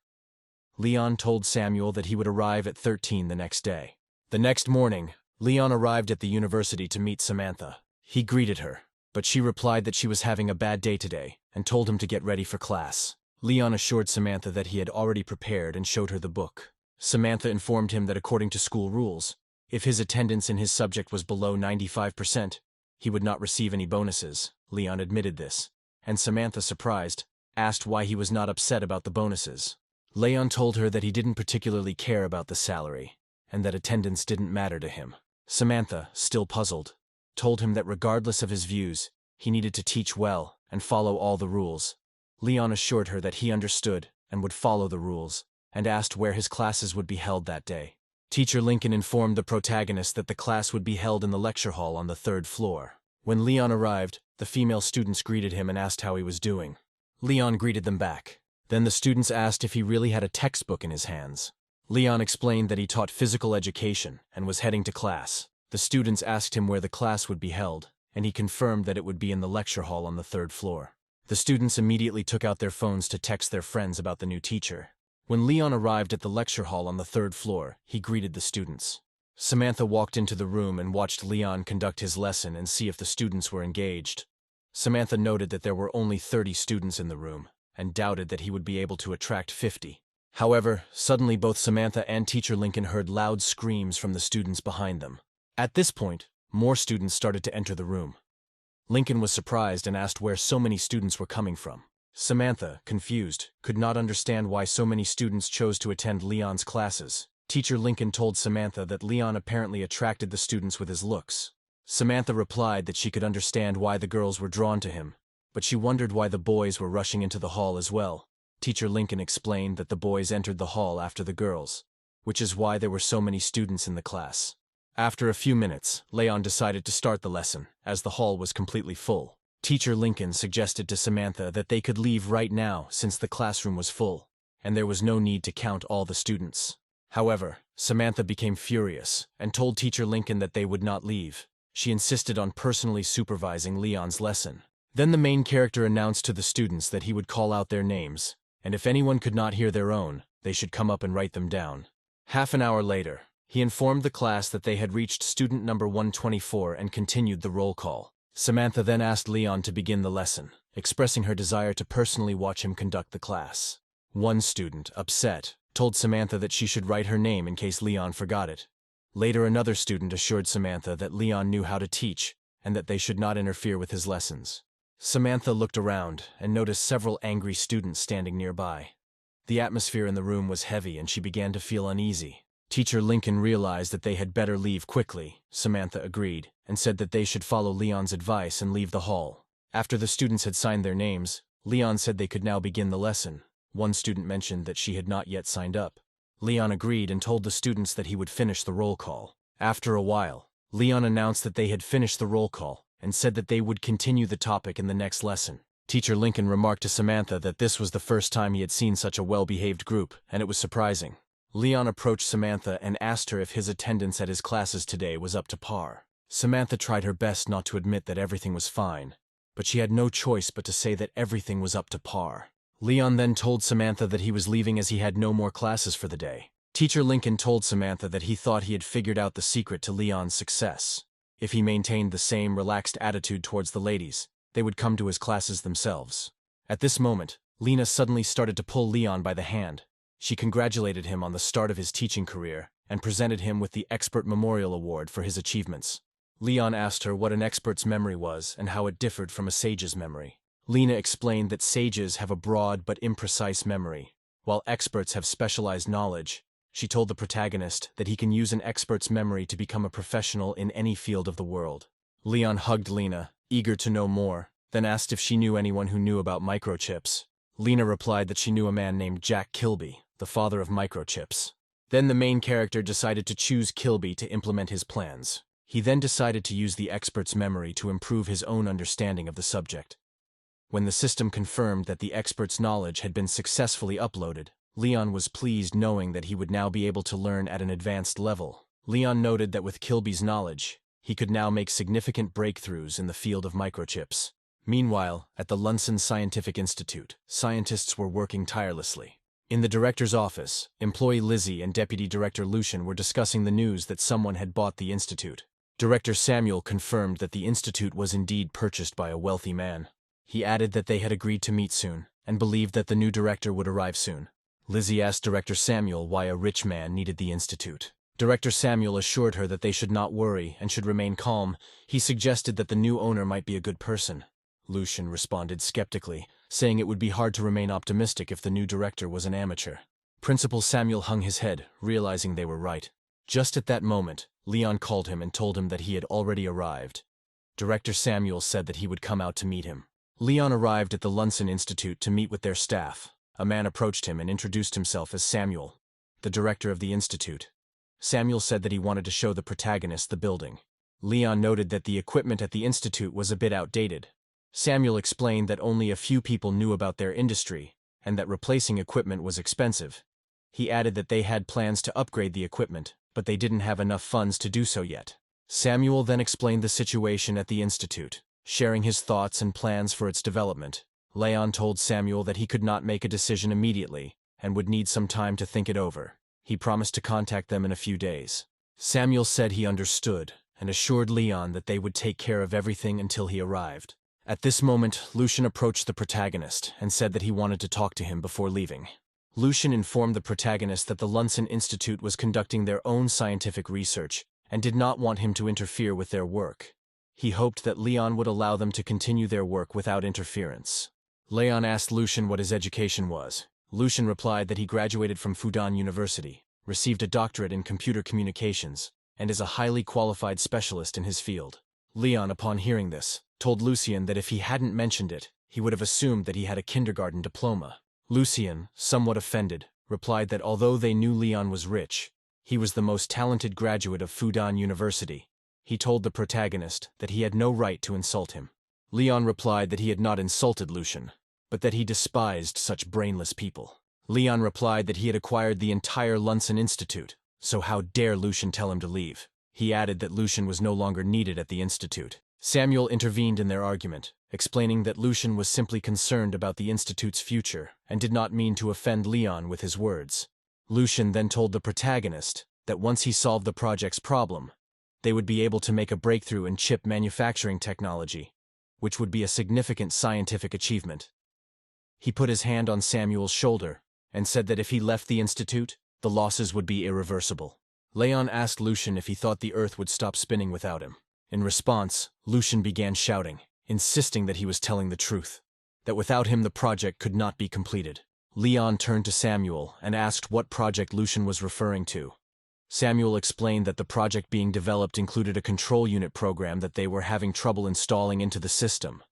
Leon told Samuel that he would arrive at 13 the next day. The next morning, Leon arrived at the university to meet Samantha. He greeted her, but she replied that she was having a bad day today and told him to get ready for class. Leon assured Samantha that he had already prepared and showed her the book. Samantha informed him that according to school rules, if his attendance in his subject was below 95%, he would not receive any bonuses. Leon admitted this, and Samantha, surprised, asked why he was not upset about the bonuses. Leon told her that he didn't particularly care about the salary, and that attendance didn't matter to him. Samantha, still puzzled, told him that regardless of his views, he needed to teach well and follow all the rules. Leon assured her that he understood and would follow the rules, and asked where his classes would be held that day. Teacher Lincoln informed the protagonist that the class would be held in the lecture hall on the 3rd floor. When Leon arrived, the female students greeted him and asked how he was doing. Leon greeted them back. Then the students asked if he really had a textbook in his hands. Leon explained that he taught physical education and was heading to class. The students asked him where the class would be held, and he confirmed that it would be in the lecture hall on the 3rd floor. The students immediately took out their phones to text their friends about the new teacher. When Leon arrived at the lecture hall on the 3rd floor, he greeted the students. Samantha walked into the room and watched Leon conduct his lesson and see if the students were engaged. Samantha noted that there were only 30 students in the room, and doubted that he would be able to attract 50. However, suddenly both Samantha and Teacher Lincoln heard loud screams from the students behind them. At this point, more students started to enter the room. Lincoln was surprised and asked where so many students were coming from. Samantha, confused, could not understand why so many students chose to attend Leon's classes. Teacher Lincoln told Samantha that Leon apparently attracted the students with his looks. Samantha replied that she could understand why the girls were drawn to him, but she wondered why the boys were rushing into the hall as well. Teacher Lincoln explained that the boys entered the hall after the girls, which is why there were so many students in the class. After a few minutes, Leon decided to start the lesson, as the hall was completely full. Teacher Lincoln suggested to Samantha that they could leave right now since the classroom was full, and there was no need to count all the students. However, Samantha became furious and told Teacher Lincoln that they would not leave. She insisted on personally supervising Leon's lesson. Then the main character announced to the students that he would call out their names, and if anyone could not hear their own, they should come up and write them down. Half an hour later, he informed the class that they had reached student number 124 and continued the roll call. Samantha then asked Leon to begin the lesson, expressing her desire to personally watch him conduct the class. One student, upset, told Samantha that she should write her name in case Leon forgot it. Later, another student assured Samantha that Leon knew how to teach and that they should not interfere with his lessons. Samantha looked around and noticed several angry students standing nearby. The atmosphere in the room was heavy and she began to feel uneasy. Teacher Lincoln realized that they had better leave quickly. Samantha agreed, and said that they should follow Leon's advice and leave the hall. After the students had signed their names, Leon said they could now begin the lesson. One student mentioned that she had not yet signed up. Leon agreed and told the students that he would finish the roll call. After a while, Leon announced that they had finished the roll call and said that they would continue the topic in the next lesson. Teacher Lincoln remarked to Samantha that this was the first time he had seen such a well-behaved group, and it was surprising. Leon approached Samantha and asked her if his attendance at his classes today was up to par. Samantha tried her best not to admit that everything was fine, but she had no choice but to say that everything was up to par. Leon then told Samantha that he was leaving as he had no more classes for the day. Teacher Lincoln told Samantha that he thought he had figured out the secret to Leon's success. If he maintained the same relaxed attitude towards the ladies, they would come to his classes themselves. At this moment, Lena suddenly started to pull Leon by the hand. She congratulated him on the start of his teaching career and presented him with the Expert Memorial Award for his achievements. Leon asked her what an expert's memory was and how it differed from a sage's memory. Lena explained that sages have a broad but imprecise memory, while experts have specialized knowledge. She told the protagonist that he can use an expert's memory to become a professional in any field of the world. Leon hugged Lena, eager to know more, then asked if she knew anyone who knew about microchips. Lena replied that she knew a man named Jack Kilby, the father of microchips. Then the main character decided to choose Kilby to implement his plans. He then decided to use the expert's memory to improve his own understanding of the subject. When the system confirmed that the expert's knowledge had been successfully uploaded, Leon was pleased knowing that he would now be able to learn at an advanced level. Leon noted that with Kilby's knowledge, he could now make significant breakthroughs in the field of microchips. Meanwhile, at the Lunsen Scientific Institute, scientists were working tirelessly. In the director's office, employee Lizzie and deputy director Lucian were discussing the news that someone had bought the institute. Director Samuel confirmed that the institute was indeed purchased by a wealthy man. He added that they had agreed to meet soon, and believed that the new director would arrive soon. Lizzie asked Director Samuel why a rich man needed the institute. Director Samuel assured her that they should not worry and should remain calm. He suggested that the new owner might be a good person. Lucian responded skeptically, saying it would be hard to remain optimistic if the new director was an amateur. Principal Samuel hung his head, realizing they were right. Just at that moment, Leon called him and told him that he had already arrived. Director Samuel said that he would come out to meet him. Leon arrived at the Lunsen Institute to meet with their staff. A man approached him and introduced himself as Samuel, the director of the institute. Samuel said that he wanted to show the protagonist the building. Leon noted that the equipment at the institute was a bit outdated. Samuel explained that only a few people knew about their industry, and that replacing equipment was expensive. He added that they had plans to upgrade the equipment, but they didn't have enough funds to do so yet. Samuel then explained the situation at the institute, sharing his thoughts and plans for its development. Leon told Samuel that he could not make a decision immediately, and would need some time to think it over. He promised to contact them in a few days. Samuel said he understood, and assured Leon that they would take care of everything until he arrived. At this moment, Lucian approached the protagonist and said that he wanted to talk to him before leaving. Lucian informed the protagonist that the Lunsen Institute was conducting their own scientific research and did not want him to interfere with their work. He hoped that Leon would allow them to continue their work without interference. Leon asked Lucian what his education was. Lucian replied that he graduated from Fudan University, received a doctorate in computer communications, and is a highly qualified specialist in his field. Leon, upon hearing this, told Lucian that if he hadn't mentioned it, he would have assumed that he had a kindergarten diploma. Lucian, somewhat offended, replied that although they knew Leon was rich, he was the most talented graduate of Fudan University. He told the protagonist that he had no right to insult him. Leon replied that he had not insulted Lucian, but that he despised such brainless people. Leon replied that he had acquired the entire Lunsen Institute, so how dare Lucian tell him to leave. He added that Lucian was no longer needed at the institute. Samuel intervened in their argument, explaining that Lucian was simply concerned about the institute's future and did not mean to offend Leon with his words. Lucian then told the protagonist that once he solved the project's problem, they would be able to make a breakthrough in chip manufacturing technology, which would be a significant scientific achievement. He put his hand on Samuel's shoulder and said that if he left the institute, the losses would be irreversible. Leon asked Lucian if he thought the Earth would stop spinning without him. In response, Lucian began shouting, insisting that he was telling the truth, that without him the project could not be completed. Leon turned to Samuel and asked what project Lucian was referring to. Samuel explained that the project being developed included a control unit program that they were having trouble installing into the system.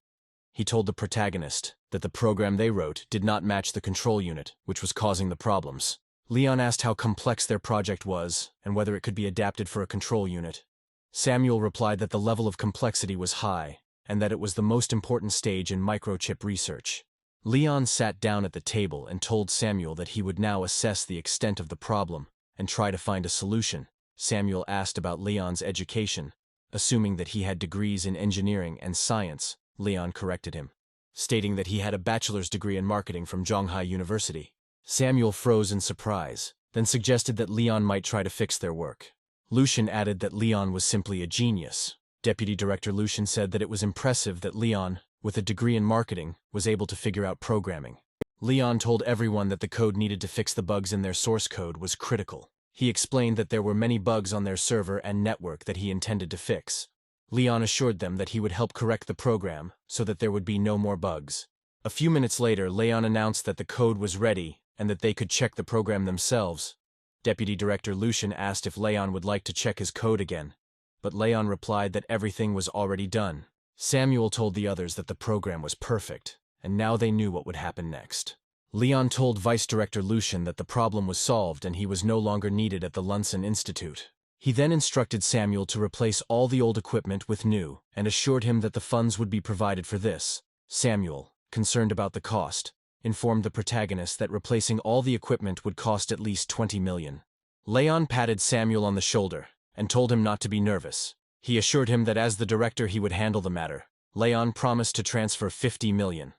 He told the protagonist that the program they wrote did not match the control unit, which was causing the problems. Leon asked how complex their project was and whether it could be adapted for a control unit. Samuel replied that the level of complexity was high and that it was the most important stage in microchip research. Leon sat down at the table and told Samuel that he would now assess the extent of the problem and try to find a solution. Samuel asked about Leon's education. Assuming that he had degrees in engineering and science, Leon corrected him, stating that he had a bachelor's degree in marketing from Zhonghai University. Samuel froze in surprise, then suggested that Leon might try to fix their work. Lucian added that Leon was simply a genius. Deputy Director Lucian said that it was impressive that Leon, with a degree in marketing, was able to figure out programming. Leon told everyone that the code needed to fix the bugs in their source code was critical. He explained that there were many bugs on their server and network that he intended to fix. Leon assured them that he would help correct the program so that there would be no more bugs. A few minutes later, Leon announced that the code was ready and that they could check the program themselves. Deputy Director Lucian asked if Leon would like to check his code again, but Leon replied that everything was already done. Samuel told the others that the program was perfect, and now they knew what would happen next. Leon told Vice Director Lucian that the problem was solved and he was no longer needed at the Lunsen Institute. He then instructed Samuel to replace all the old equipment with new and assured him that the funds would be provided for this. Samuel, concerned about the cost, informed the protagonist that replacing all the equipment would cost at least 20 million. Leon patted Samuel on the shoulder and told him not to be nervous. He assured him that as the director he would handle the matter. Leon promised to transfer 50 million.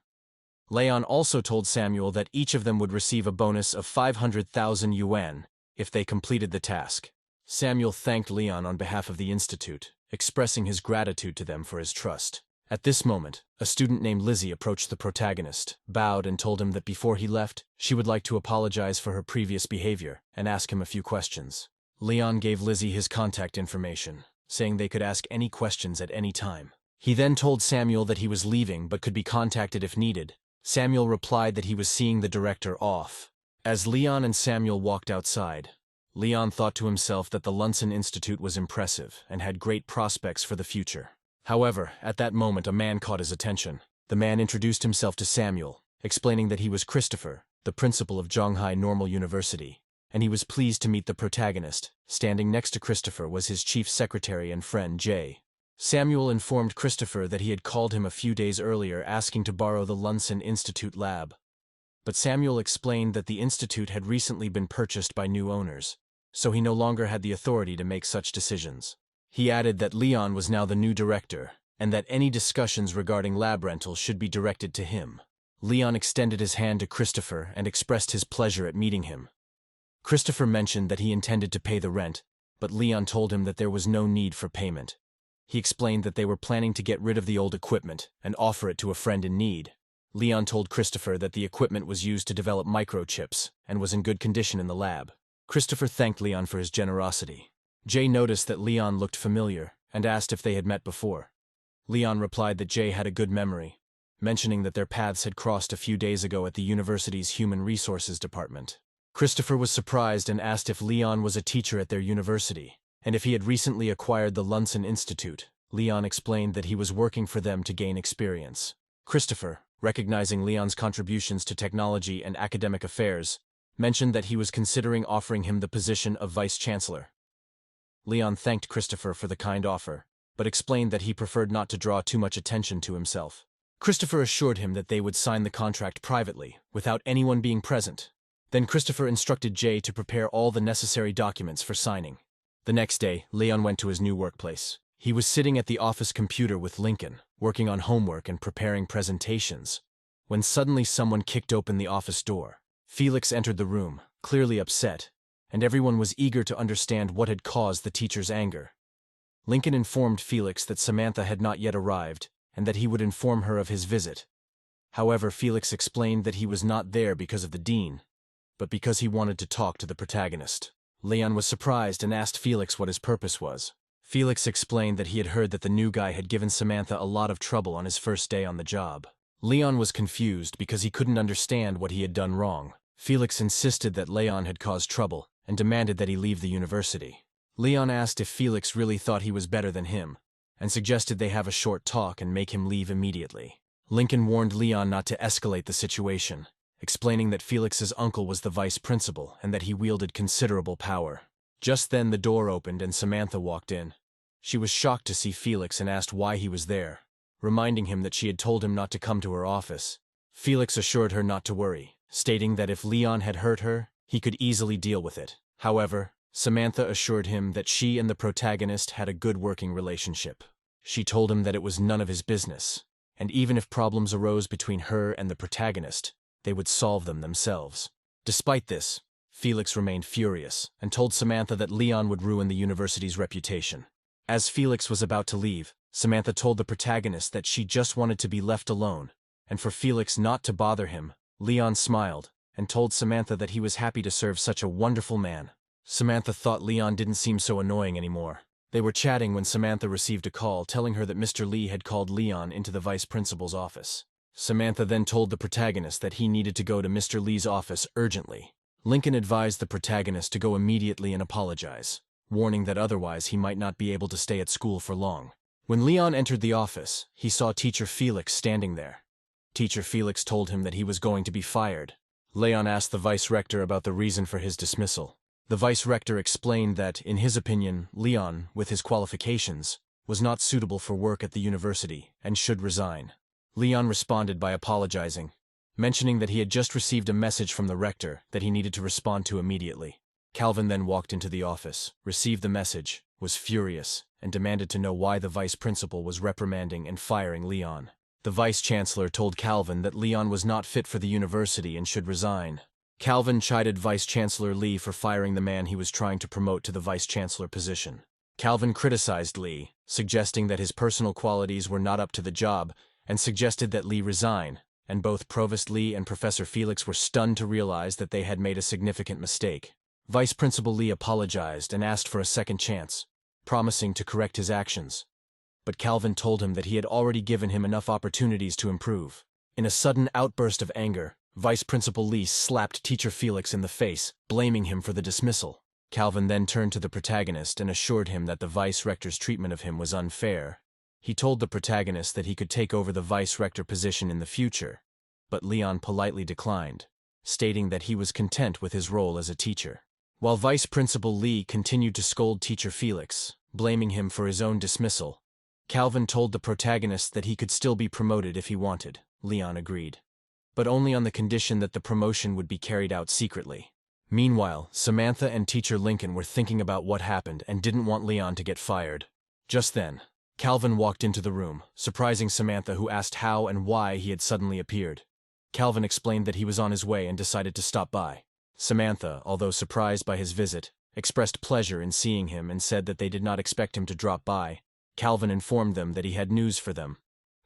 Leon also told Samuel that each of them would receive a bonus of 500,000 yuan if they completed the task. Samuel thanked Leon on behalf of the institute, expressing his gratitude to them for his trust. At this moment, a student named Lizzie approached the protagonist, bowed and told him that before he left, she would like to apologize for her previous behavior and ask him a few questions. Leon gave Lizzie his contact information, saying they could ask any questions at any time. He then told Samuel that he was leaving but could be contacted if needed. Samuel replied that he was seeing the director off. As Leon and Samuel walked outside, Leon thought to himself that the Lunsen Institute was impressive and had great prospects for the future. However, at that moment a man caught his attention. The man introduced himself to Samuel, explaining that he was Christopher, the principal of Zhonghai Normal University, and he was pleased to meet the protagonist. Standing next to Christopher was his chief secretary and friend, Jay. Samuel informed Christopher that he had called him a few days earlier asking to borrow the Lunsen Institute lab. But Samuel explained that the institute had recently been purchased by new owners, so he no longer had the authority to make such decisions. He added that Leon was now the new director, and that any discussions regarding lab rental should be directed to him. Leon extended his hand to Christopher and expressed his pleasure at meeting him. Christopher mentioned that he intended to pay the rent, but Leon told him that there was no need for payment. He explained that they were planning to get rid of the old equipment and offer it to a friend in need. Leon told Christopher that the equipment was used to develop microchips and was in good condition in the lab. Christopher thanked Leon for his generosity. Jay noticed that Leon looked familiar and asked if they had met before. Leon replied that Jay had a good memory, mentioning that their paths had crossed a few days ago at the university's Human Resources Department. Christopher was surprised and asked if Leon was a teacher at their university, and if he had recently acquired the Lunsen Institute. Leon explained that he was working for them to gain experience. Christopher, recognizing Leon's contributions to technology and academic affairs, mentioned that he was considering offering him the position of vice-chancellor. Leon thanked Christopher for the kind offer, but explained that he preferred not to draw too much attention to himself. Christopher assured him that they would sign the contract privately, without anyone being present. Then Christopher instructed Jay to prepare all the necessary documents for signing. The next day, Leon went to his new workplace. He was sitting at the office computer with Lincoln, working on homework and preparing presentations, when suddenly someone kicked open the office door. Felix entered the room, clearly upset, and everyone was eager to understand what had caused the teacher's anger. Lincoln informed Felix that Samantha had not yet arrived, and that he would inform her of his visit. However, Felix explained that he was not there because of the dean, but because he wanted to talk to the protagonist. Leon was surprised and asked Felix what his purpose was. Felix explained that he had heard that the new guy had given Samantha a lot of trouble on his first day on the job. Leon was confused because he couldn't understand what he had done wrong. Felix insisted that Leon had caused trouble, and demanded that he leave the university. Leon asked if Felix really thought he was better than him, and suggested they have a short talk and make him leave immediately. Lincoln warned Leon not to escalate the situation, explaining that Felix's uncle was the vice principal and that he wielded considerable power. Just then the door opened and Samantha walked in. She was shocked to see Felix and asked why he was there, reminding him that she had told him not to come to her office. Felix assured her not to worry, stating that if Leon had hurt her, he could easily deal with it. However, Samantha assured him that she and the protagonist had a good working relationship. She told him that it was none of his business, and even if problems arose between her and the protagonist, they would solve them themselves. Despite this, Felix remained furious and told Samantha that Leon would ruin the university's reputation. As Felix was about to leave, Samantha told the protagonist that she just wanted to be left alone, and for Felix not to bother him. Leon smiled and told Samantha that he was happy to serve such a wonderful man. Samantha thought Leon didn't seem so annoying anymore. They were chatting when Samantha received a call telling her that Mr. Lee had called Leon into the vice principal's office. Samantha then told the protagonist that he needed to go to Mr. Lee's office urgently. Lincoln advised the protagonist to go immediately and apologize, warning that otherwise he might not be able to stay at school for long. When Leon entered the office, he saw Teacher Felix standing there. Teacher Felix told him that he was going to be fired. Leon asked the vice-rector about the reason for his dismissal. The vice-rector explained that, in his opinion, Leon, with his qualifications, was not suitable for work at the university and should resign. Leon responded by apologizing, mentioning that he had just received a message from the rector that he needed to respond to immediately. Calvin then walked into the office, received the message, was furious, and demanded to know why the vice principal was reprimanding and firing Leon. The vice-chancellor told Calvin that Leon was not fit for the university and should resign. Calvin chided Vice-Chancellor Lee for firing the man he was trying to promote to the vice-chancellor position. Calvin criticized Lee, suggesting that his personal qualities were not up to the job, and suggested that Lee resign, and both Provost Lee and Professor Felix were stunned to realize that they had made a significant mistake. Vice Principal Lee apologized and asked for a second chance, promising to correct his actions. But Calvin told him that he had already given him enough opportunities to improve. In a sudden outburst of anger, Vice Principal Lee slapped Teacher Felix in the face, blaming him for the dismissal. Calvin then turned to the protagonist and assured him that the vice-rector's treatment of him was unfair. He told the protagonist that he could take over the vice-rector position in the future, but Leon politely declined, stating that he was content with his role as a teacher. While Vice Principal Lee continued to scold Teacher Felix, blaming him for his own dismissal, Calvin told the protagonist that he could still be promoted if he wanted. Leon agreed, but only on the condition that the promotion would be carried out secretly. Meanwhile, Samantha and Teacher Lincoln were thinking about what happened and didn't want Leon to get fired. Just then, Calvin walked into the room, surprising Samantha, who asked how and why he had suddenly appeared. Calvin explained that he was on his way and decided to stop by. Samantha, although surprised by his visit, expressed pleasure in seeing him and said that they did not expect him to drop by. Calvin informed them that he had news for them.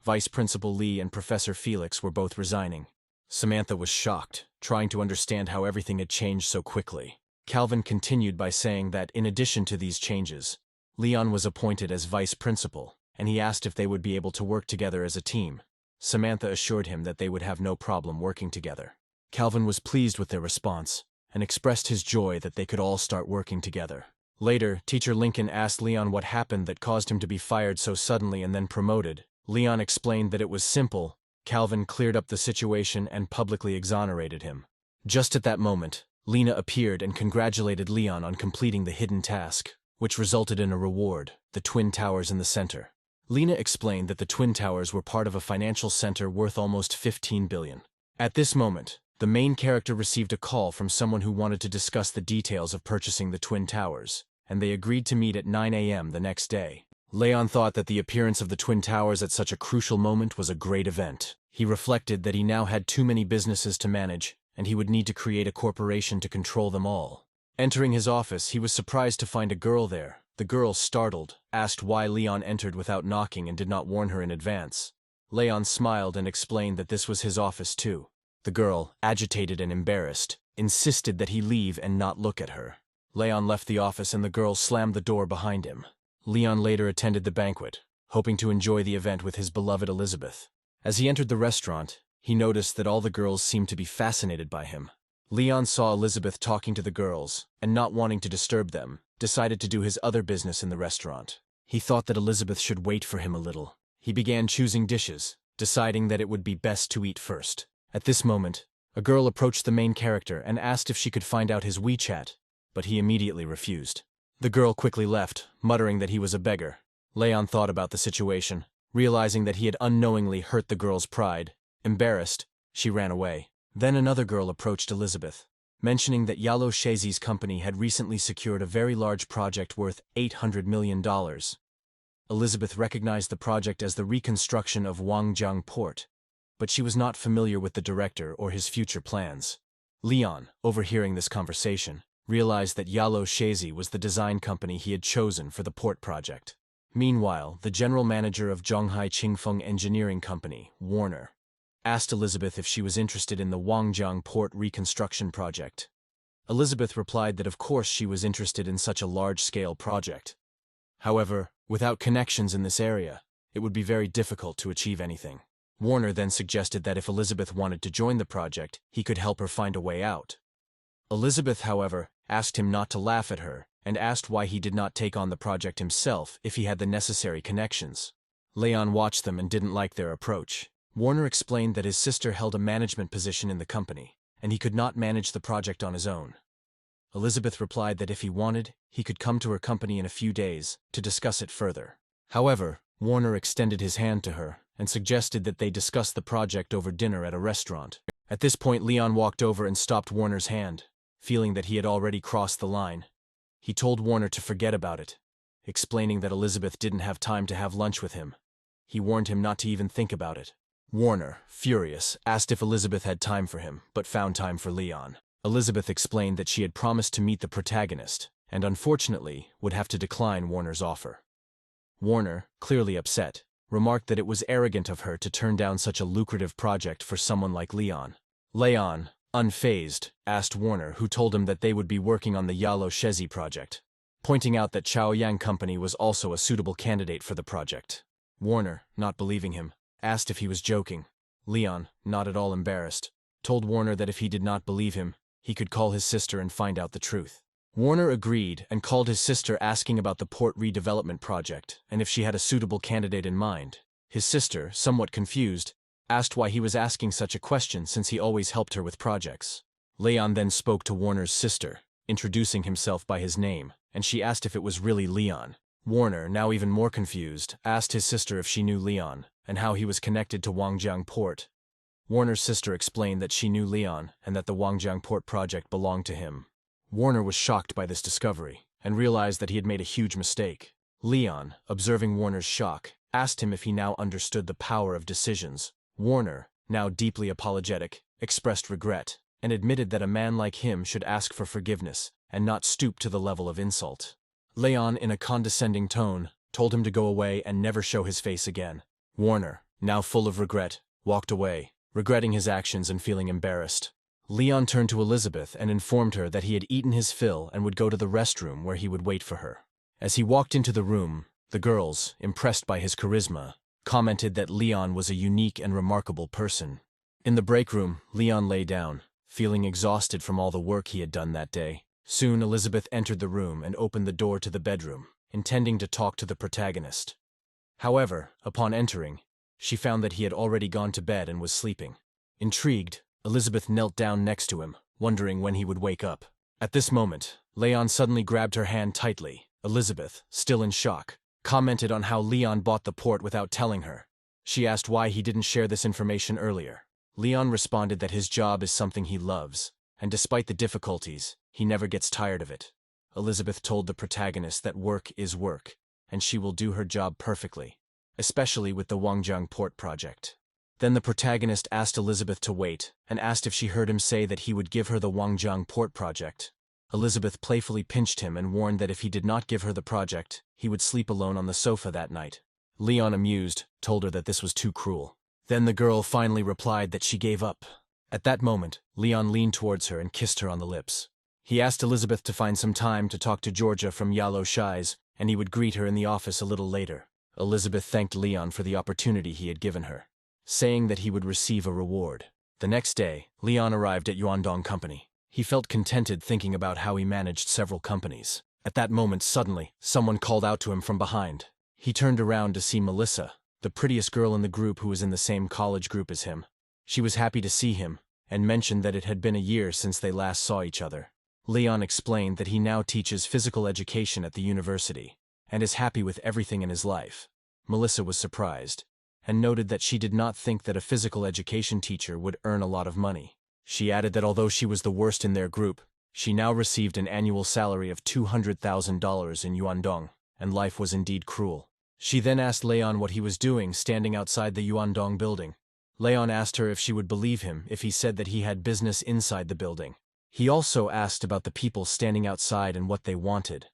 Vice Principal Lee and Professor Felix were both resigning. Samantha was shocked, trying to understand how everything had changed so quickly. Calvin continued by saying that, in addition to these changes, Leon was appointed as vice principal, and he asked if they would be able to work together as a team. Samantha assured him that they would have no problem working together. Calvin was pleased with their response, and expressed his joy that they could all start working together. Later, Teacher Lincoln asked Leon what happened that caused him to be fired so suddenly and then promoted. Leon explained that it was simple. Calvin cleared up the situation and publicly exonerated him. Just at that moment, Lena appeared and congratulated Leon on completing the hidden task, which resulted in a reward, the Twin Towers in the center. Lena explained that the Twin Towers were part of a financial center worth almost 15 billion. At this moment, the main character received a call from someone who wanted to discuss the details of purchasing the Twin Towers, and they agreed to meet at 9 a.m. the next day. Leon thought that the appearance of the Twin Towers at such a crucial moment was a great event. He reflected that he now had too many businesses to manage, and he would need to create a corporation to control them all. Entering his office, he was surprised to find a girl there. The girl, startled, asked why Leon entered without knocking and did not warn her in advance. Leon smiled and explained that this was his office too. The girl, agitated and embarrassed, insisted that he leave and not look at her. Leon left the office and the girl slammed the door behind him. Leon later attended the banquet, hoping to enjoy the event with his beloved Elizabeth. As he entered the restaurant, he noticed that all the girls seemed to be fascinated by him. Leon saw Elizabeth talking to the girls, and not wanting to disturb them, decided to do his other business in the restaurant. He thought that Elizabeth should wait for him a little. He began choosing dishes, deciding that it would be best to eat first. At this moment, a girl approached the main character and asked if she could find out his WeChat, but he immediately refused. The girl quickly left, muttering that he was a beggar. Leon thought about the situation, realizing that he had unknowingly hurt the girl's pride. Embarrassed, she ran away. Then another girl approached Elizabeth, mentioning that Yalo Shezi's company had recently secured a very large project worth $800 million. Elizabeth recognized the project as the reconstruction of Wangjiang Port, but she was not familiar with the director or his future plans. Leon, overhearing this conversation, realized that Yalo Shezi was the design company he had chosen for the port project. Meanwhile, the general manager of Zhonghai Qingfeng Engineering Company, Warner, asked Elizabeth if she was interested in the Wangjiang Port reconstruction project. Elizabeth replied that of course she was interested in such a large-scale project. However, without connections in this area, it would be very difficult to achieve anything. Warner then suggested that if Elizabeth wanted to join the project, he could help her find a way out. Elizabeth, however, asked him not to laugh at her, and asked why he did not take on the project himself if he had the necessary connections. Leon watched them and didn't like their approach. Warner explained that his sister held a management position in the company, and he could not manage the project on his own. Elizabeth replied that if he wanted, he could come to her company in a few days to discuss it further. However, Warner extended his hand to her and suggested that they discuss the project over dinner at a restaurant. At this point, Leon walked over and stopped Warner's hand, feeling that he had already crossed the line. He told Warner to forget about it, explaining that Elizabeth didn't have time to have lunch with him. He warned him not to even think about it. Warner, furious, asked if Elizabeth had time for him, but found time for Leon. Elizabeth explained that she had promised to meet the protagonist, and unfortunately would have to decline Warner's offer. Warner, clearly upset, remarked that it was arrogant of her to turn down such a lucrative project for someone like Leon. Leon, unfazed, asked Warner, who told him that they would be working on the Yalo Shezi project, pointing out that Chaoyang Company was also a suitable candidate for the project. Warner, not believing him, asked if he was joking. Leon, not at all embarrassed, told Warner that if he did not believe him, he could call his sister and find out the truth. Warner agreed and called his sister, asking about the port redevelopment project and if she had a suitable candidate in mind. His sister, somewhat confused, asked why he was asking such a question since he always helped her with projects. Leon then spoke to Warner's sister, introducing himself by his name, and she asked if it was really Leon. Warner, now even more confused, asked his sister if she knew Leon and how he was connected to Wangjiang Port. Warner's sister explained that she knew Leon and that the Wangjiang Port project belonged to him. Warner was shocked by this discovery and realized that he had made a huge mistake. Leon, observing Warner's shock, asked him if he now understood the power of decisions. Warner, now deeply apologetic, expressed regret and admitted that a man like him should ask for forgiveness and not stoop to the level of insult. Leon, in a condescending tone, told him to go away and never show his face again. Warner, now full of regret, walked away, regretting his actions and feeling embarrassed. Leon turned to Elizabeth and informed her that he had eaten his fill and would go to the restroom where he would wait for her. As he walked into the room, the girls, impressed by his charisma, commented that Leon was a unique and remarkable person. In the break room, Leon lay down, feeling exhausted from all the work he had done that day. Soon Elizabeth entered the room and opened the door to the bedroom, intending to talk to the protagonist. However, upon entering, she found that he had already gone to bed and was sleeping. Intrigued, Elizabeth knelt down next to him, wondering when he would wake up. At this moment, Leon suddenly grabbed her hand tightly. Elizabeth, still in shock, commented on how Leon bought the port without telling her. She asked why he didn't share this information earlier. Leon responded that his job is something he loves, and despite the difficulties, he never gets tired of it. Elizabeth told the protagonist that work is work, and she will do her job perfectly, especially with the Wangjiang Port project. Then the protagonist asked Elizabeth to wait, and asked if she heard him say that he would give her the Wangjiang Port project. Elizabeth playfully pinched him and warned that if he did not give her the project, he would sleep alone on the sofa that night. Leon, amused, told her that this was too cruel. Then the girl finally replied that she gave up. At that moment, Leon leaned towards her and kissed her on the lips. He asked Elizabeth to find some time to talk to Georgia from Yalo Shai's, and he would greet her in the office a little later. Elizabeth thanked Leon for the opportunity he had given her, saying that he would receive a reward. The next day, Leon arrived at Yuandong Company. He felt contented thinking about how he managed several companies. At that moment, suddenly, someone called out to him from behind. He turned around to see Melissa, the prettiest girl in the group who was in the same college group as him. She was happy to see him, and mentioned that it had been a year since they last saw each other. Leon explained that he now teaches physical education at the university, and is happy with everything in his life. Melissa was surprised, and noted that she did not think that a physical education teacher would earn a lot of money. She added that although she was the worst in their group, she now received an annual salary of $200,000 in Yuandong, and life was indeed cruel. She then asked Leon what he was doing standing outside the Yuandong building. Leon asked her if she would believe him if he said that he had business inside the building. He also asked about the people standing outside and what they wanted.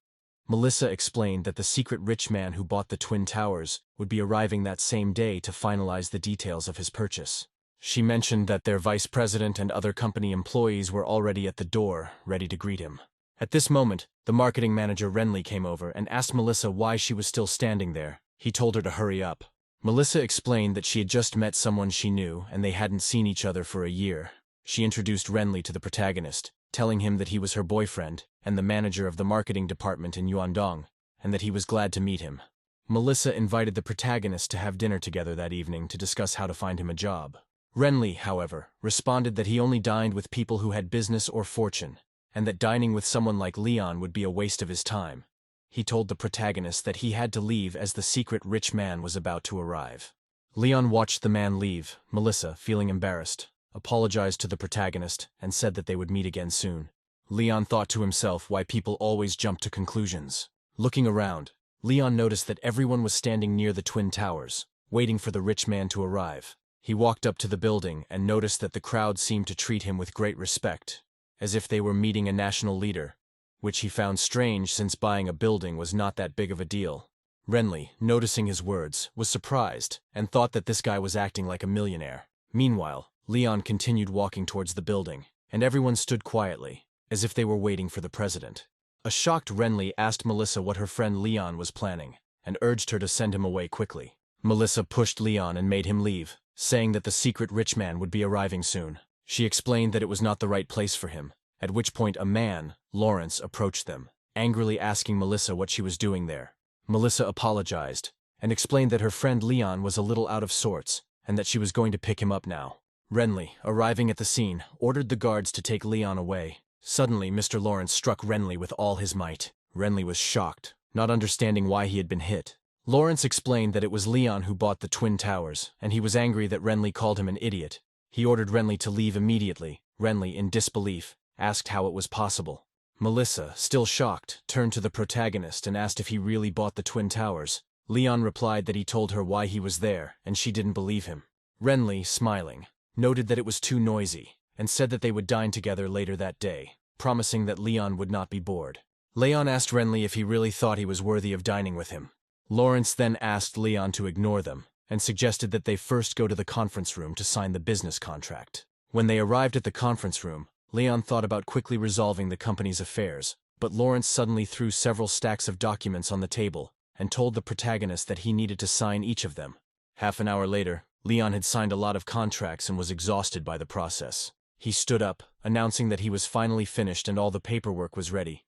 Melissa explained that the secret rich man who bought the Twin Towers would be arriving that same day to finalize the details of his purchase. She mentioned that their vice president and other company employees were already at the door, ready to greet him. At this moment, the marketing manager Renly came over and asked Melissa why she was still standing there. He told her to hurry up. Melissa explained that she had just met someone she knew and they hadn't seen each other for a year. She introduced Renly to the protagonist, telling him that he was her boyfriend and the manager of the marketing department in Yuandong, and that he was glad to meet him. Melissa invited the protagonist to have dinner together that evening to discuss how to find him a job. Renly, however, responded that he only dined with people who had business or fortune, and that dining with someone like Leon would be a waste of his time. He told the protagonist that he had to leave as the secret rich man was about to arrive. Leon watched the man leave. Melissa, feeling embarrassed, apologized to the protagonist and said that they would meet again soon. Leon thought to himself why people always jump to conclusions. Looking around, Leon noticed that everyone was standing near the Twin Towers, waiting for the rich man to arrive. He walked up to the building and noticed that the crowd seemed to treat him with great respect, as if they were meeting a national leader, which he found strange since buying a building was not that big of a deal. Renly, noticing his words, was surprised and thought that this guy was acting like a millionaire. Meanwhile, Leon continued walking towards the building, and everyone stood quietly, as if they were waiting for the president. A shocked Renly asked Melissa what her friend Leon was planning, and urged her to send him away quickly. Melissa pushed Leon and made him leave, saying that the secret rich man would be arriving soon. She explained that it was not the right place for him, at which point a man, Lawrence, approached them, angrily asking Melissa what she was doing there. Melissa apologized, and explained that her friend Leon was a little out of sorts, and that she was going to pick him up now. Renly, arriving at the scene, ordered the guards to take Leon away. Suddenly, Mr. Lawrence struck Renly with all his might. Renly was shocked, not understanding why he had been hit. Lawrence explained that it was Leon who bought the Twin Towers, and he was angry that Renly called him an idiot. He ordered Renly to leave immediately. Renly, in disbelief, asked how it was possible. Melissa, still shocked, turned to the protagonist and asked if he really bought the Twin Towers. Leon replied that he told her why he was there, and she didn't believe him. Renly, smiling, noted that it was too noisy, and said that they would dine together later that day, promising that Leon would not be bored. Leon asked Renly if he really thought he was worthy of dining with him. Lawrence then asked Leon to ignore them, and suggested that they first go to the conference room to sign the business contract. When they arrived at the conference room, Leon thought about quickly resolving the company's affairs, but Lawrence suddenly threw several stacks of documents on the table and told the protagonist that he needed to sign each of them. Half an hour later, Leon had signed a lot of contracts and was exhausted by the process. He stood up, announcing that he was finally finished and all the paperwork was ready.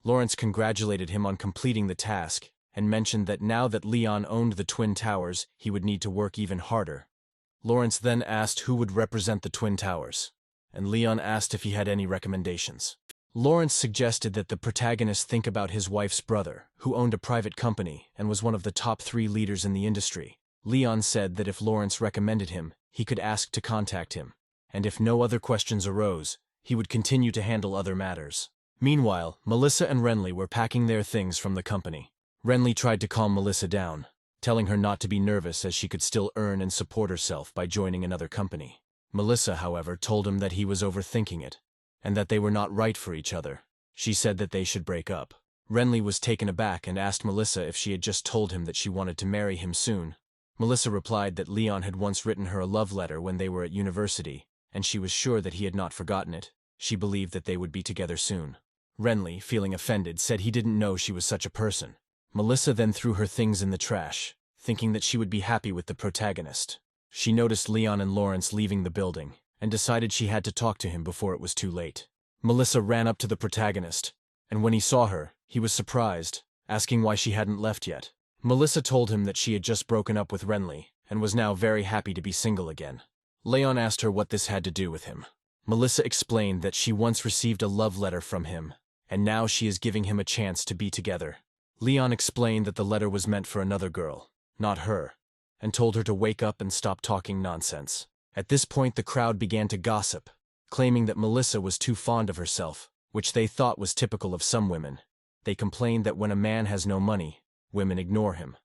Lawrence congratulated him on completing the task and mentioned that now that Leon owned the Twin Towers, he would need to work even harder. Lawrence then asked who would represent the Twin Towers, and Leon asked if he had any recommendations. Lawrence suggested that the protagonist think about his wife's brother, who owned a private company and was one of the top 3 leaders in the industry. Leon said that if Lawrence recommended him, he could ask to contact him, and if no other questions arose, he would continue to handle other matters. Meanwhile, Melissa and Renly were packing their things from the company. Renly tried to calm Melissa down, telling her not to be nervous as she could still earn and support herself by joining another company. Melissa, however, told him that he was overthinking it, and that they were not right for each other. She said that they should break up. Renly was taken aback and asked Melissa if she had just told him that she wanted to marry him soon. Melissa replied that Leon had once written her a love letter when they were at university, and she was sure that he had not forgotten it. She believed that they would be together soon. Renly, feeling offended, said he didn't know she was such a person. Melissa then threw her things in the trash, thinking that she would be happy with the protagonist. She noticed Leon and Lawrence leaving the building, and decided she had to talk to him before it was too late. Melissa ran up to the protagonist, and when he saw her, he was surprised, asking why she hadn't left yet. Melissa told him that she had just broken up with Renly, and was now very happy to be single again. Leon asked her what this had to do with him. Melissa explained that she once received a love letter from him, and now she is giving him a chance to be together. Leon explained that the letter was meant for another girl, not her, and told her to wake up and stop talking nonsense. At this point the crowd began to gossip, claiming that Melissa was too fond of herself, which they thought was typical of some women. They complained that when a man has no money, women ignore him.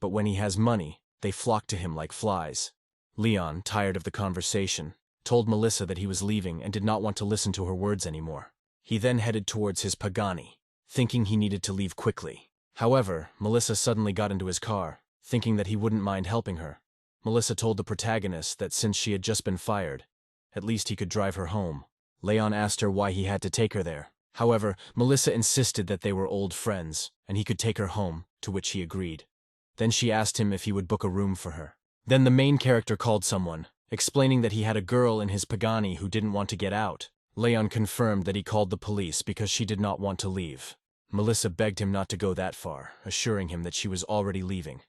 But when he has money, they flock to him like flies. Leon, tired of the conversation, told Melissa that he was leaving and did not want to listen to her words anymore. He then headed towards his Pagani, thinking he needed to leave quickly. However, Melissa suddenly got into his car, thinking that he wouldn't mind helping her. Melissa told the protagonist that since she had just been fired, at least he could drive her home. Leon asked her why he had to take her there. However, Melissa insisted that they were old friends, and he could take her home, to which he agreed. Then she asked him if he would book a room for her. Then the main character called someone, explaining that he had a girl in his Pagani who didn't want to get out. Leon confirmed that he called the police because she did not want to leave. Melissa begged him not to go that far, assuring him that she was already leaving.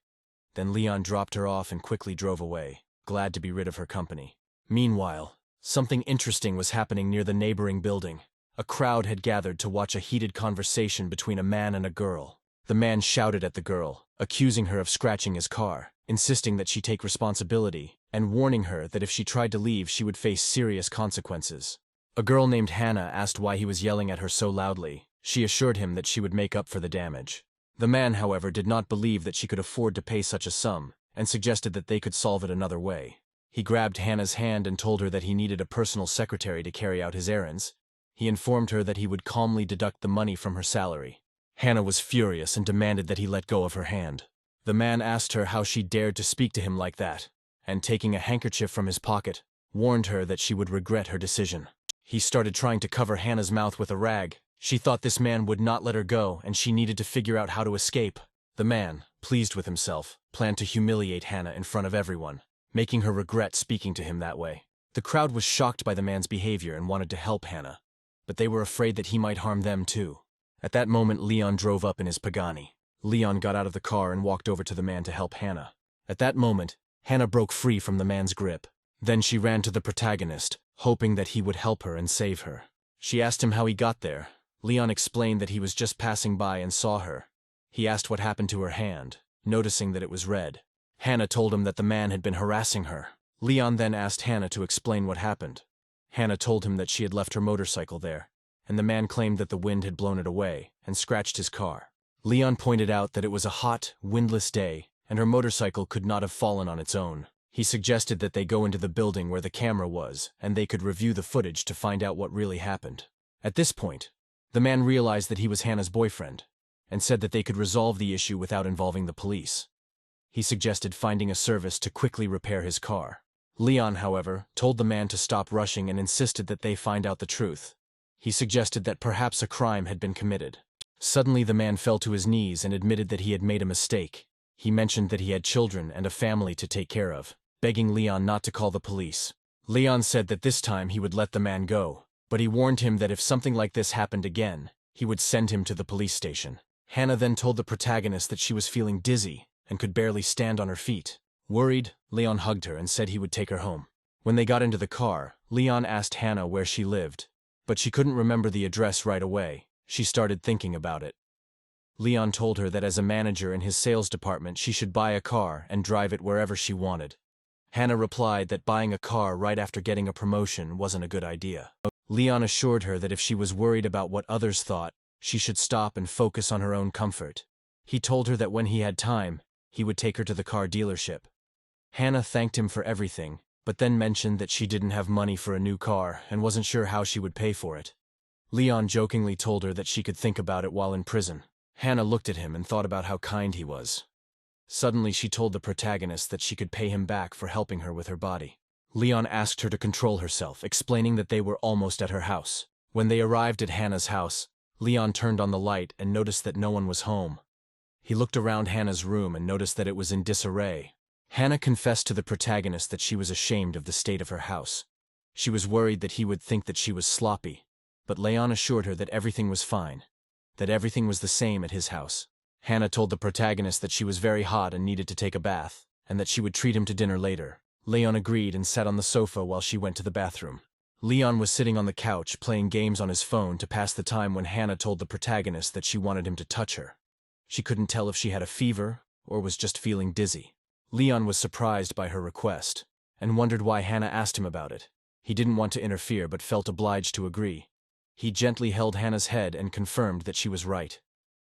Then Leon dropped her off and quickly drove away, glad to be rid of her company. Meanwhile, something interesting was happening near the neighboring building. A crowd had gathered to watch a heated conversation between a man and a girl. The man shouted at the girl, accusing her of scratching his car, insisting that she take responsibility, and warning her that if she tried to leave she would face serious consequences. A girl named Hannah asked why he was yelling at her so loudly. She assured him that she would make up for the damage. The man, however, did not believe that she could afford to pay such a sum, and suggested that they could solve it another way. He grabbed Hannah's hand and told her that he needed a personal secretary to carry out his errands. He informed her that he would calmly deduct the money from her salary. Hannah was furious and demanded that he let go of her hand. The man asked her how she dared to speak to him like that, and taking a handkerchief from his pocket, warned her that she would regret her decision. He started trying to cover Hannah's mouth with a rag. She thought this man would not let her go, and she needed to figure out how to escape. The man, pleased with himself, planned to humiliate Hannah in front of everyone, making her regret speaking to him that way. The crowd was shocked by the man's behavior and wanted to help Hannah, but they were afraid that he might harm them too. At that moment, Leon drove up in his Pagani. Leon got out of the car and walked over to the man to help Hannah. At that moment, Hannah broke free from the man's grip. Then she ran to the protagonist, hoping that he would help her and save her. She asked him how he got there. Leon explained that he was just passing by and saw her. He asked what happened to her hand, noticing that it was red. Hannah told him that the man had been harassing her. Leon then asked Hannah to explain what happened. Hannah told him that she had left her motorcycle there, and the man claimed that the wind had blown it away and scratched his car. Leon pointed out that it was a hot, windless day, and her motorcycle could not have fallen on its own. He suggested that they go into the building where the camera was, and they could review the footage to find out what really happened. At this point, the man realized that he was Hannah's boyfriend, and said that they could resolve the issue without involving the police. He suggested finding a service to quickly repair his car. Leon, however, told the man to stop rushing and insisted that they find out the truth. He suggested that perhaps a crime had been committed. Suddenly the man fell to his knees and admitted that he had made a mistake. He mentioned that he had children and a family to take care of, begging Leon not to call the police. Leon said that this time he would let the man go, but he warned him that if something like this happened again, he would send him to the police station. Hannah then told the protagonist that she was feeling dizzy and could barely stand on her feet. Worried, Leon hugged her and said he would take her home. When they got into the car, Leon asked Hannah where she lived, but she couldn't remember the address right away. She started thinking about it. Leon told her that as a manager in his sales department she should buy a car and drive it wherever she wanted. Hannah replied that buying a car right after getting a promotion wasn't a good idea. Leon assured her that if she was worried about what others thought, she should stop and focus on her own comfort. He told her that when he had time, he would take her to the car dealership. Hannah thanked him for everything, but then mentioned that she didn't have money for a new car and wasn't sure how she would pay for it. Leon jokingly told her that she could think about it while in prison. Hannah looked at him and thought about how kind he was. Suddenly she told the protagonist that she could pay him back for helping her with her body. Leon asked her to control herself, explaining that they were almost at her house. When they arrived at Hannah's house, Leon turned on the light and noticed that no one was home. He looked around Hannah's room and noticed that it was in disarray. Hannah confessed to the protagonist that she was ashamed of the state of her house. She was worried that he would think that she was sloppy. but Leon assured her that everything was fine, that everything was the same at his house. Hannah told the protagonist that she was very hot and needed to take a bath, and that she would treat him to dinner later. Leon agreed and sat on the sofa while she went to the bathroom. Leon was sitting on the couch playing games on his phone to pass the time when Hannah told the protagonist that she wanted him to touch her. She couldn't tell if she had a fever or was just feeling dizzy. Leon was surprised by her request and wondered why Hannah asked him about it. He didn't want to interfere but felt obliged to agree. He gently held Hannah's head and confirmed that she was right.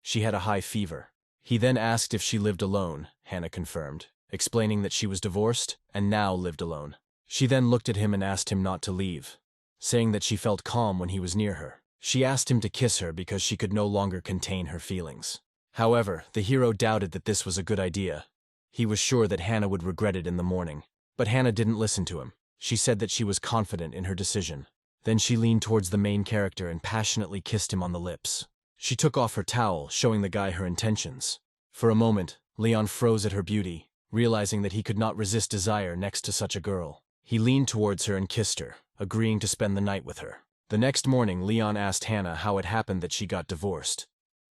She had a high fever. He then asked if she lived alone, Hannah confirmed, explaining that she was divorced and now lived alone. She then looked at him and asked him not to leave, saying that she felt calm when he was near her. She asked him to kiss her because she could no longer contain her feelings. However, the hero doubted that this was a good idea. He was sure that Hannah would regret it in the morning. But Hannah didn't listen to him. She said that she was confident in her decision. Then she leaned towards the main character and passionately kissed him on the lips. She took off her towel, showing the guy her intentions. For a moment, Leon froze at her beauty, realizing that he could not resist desire next to such a girl. He leaned towards her and kissed her, agreeing to spend the night with her. The next morning, Leon asked Hannah how it happened that she got divorced.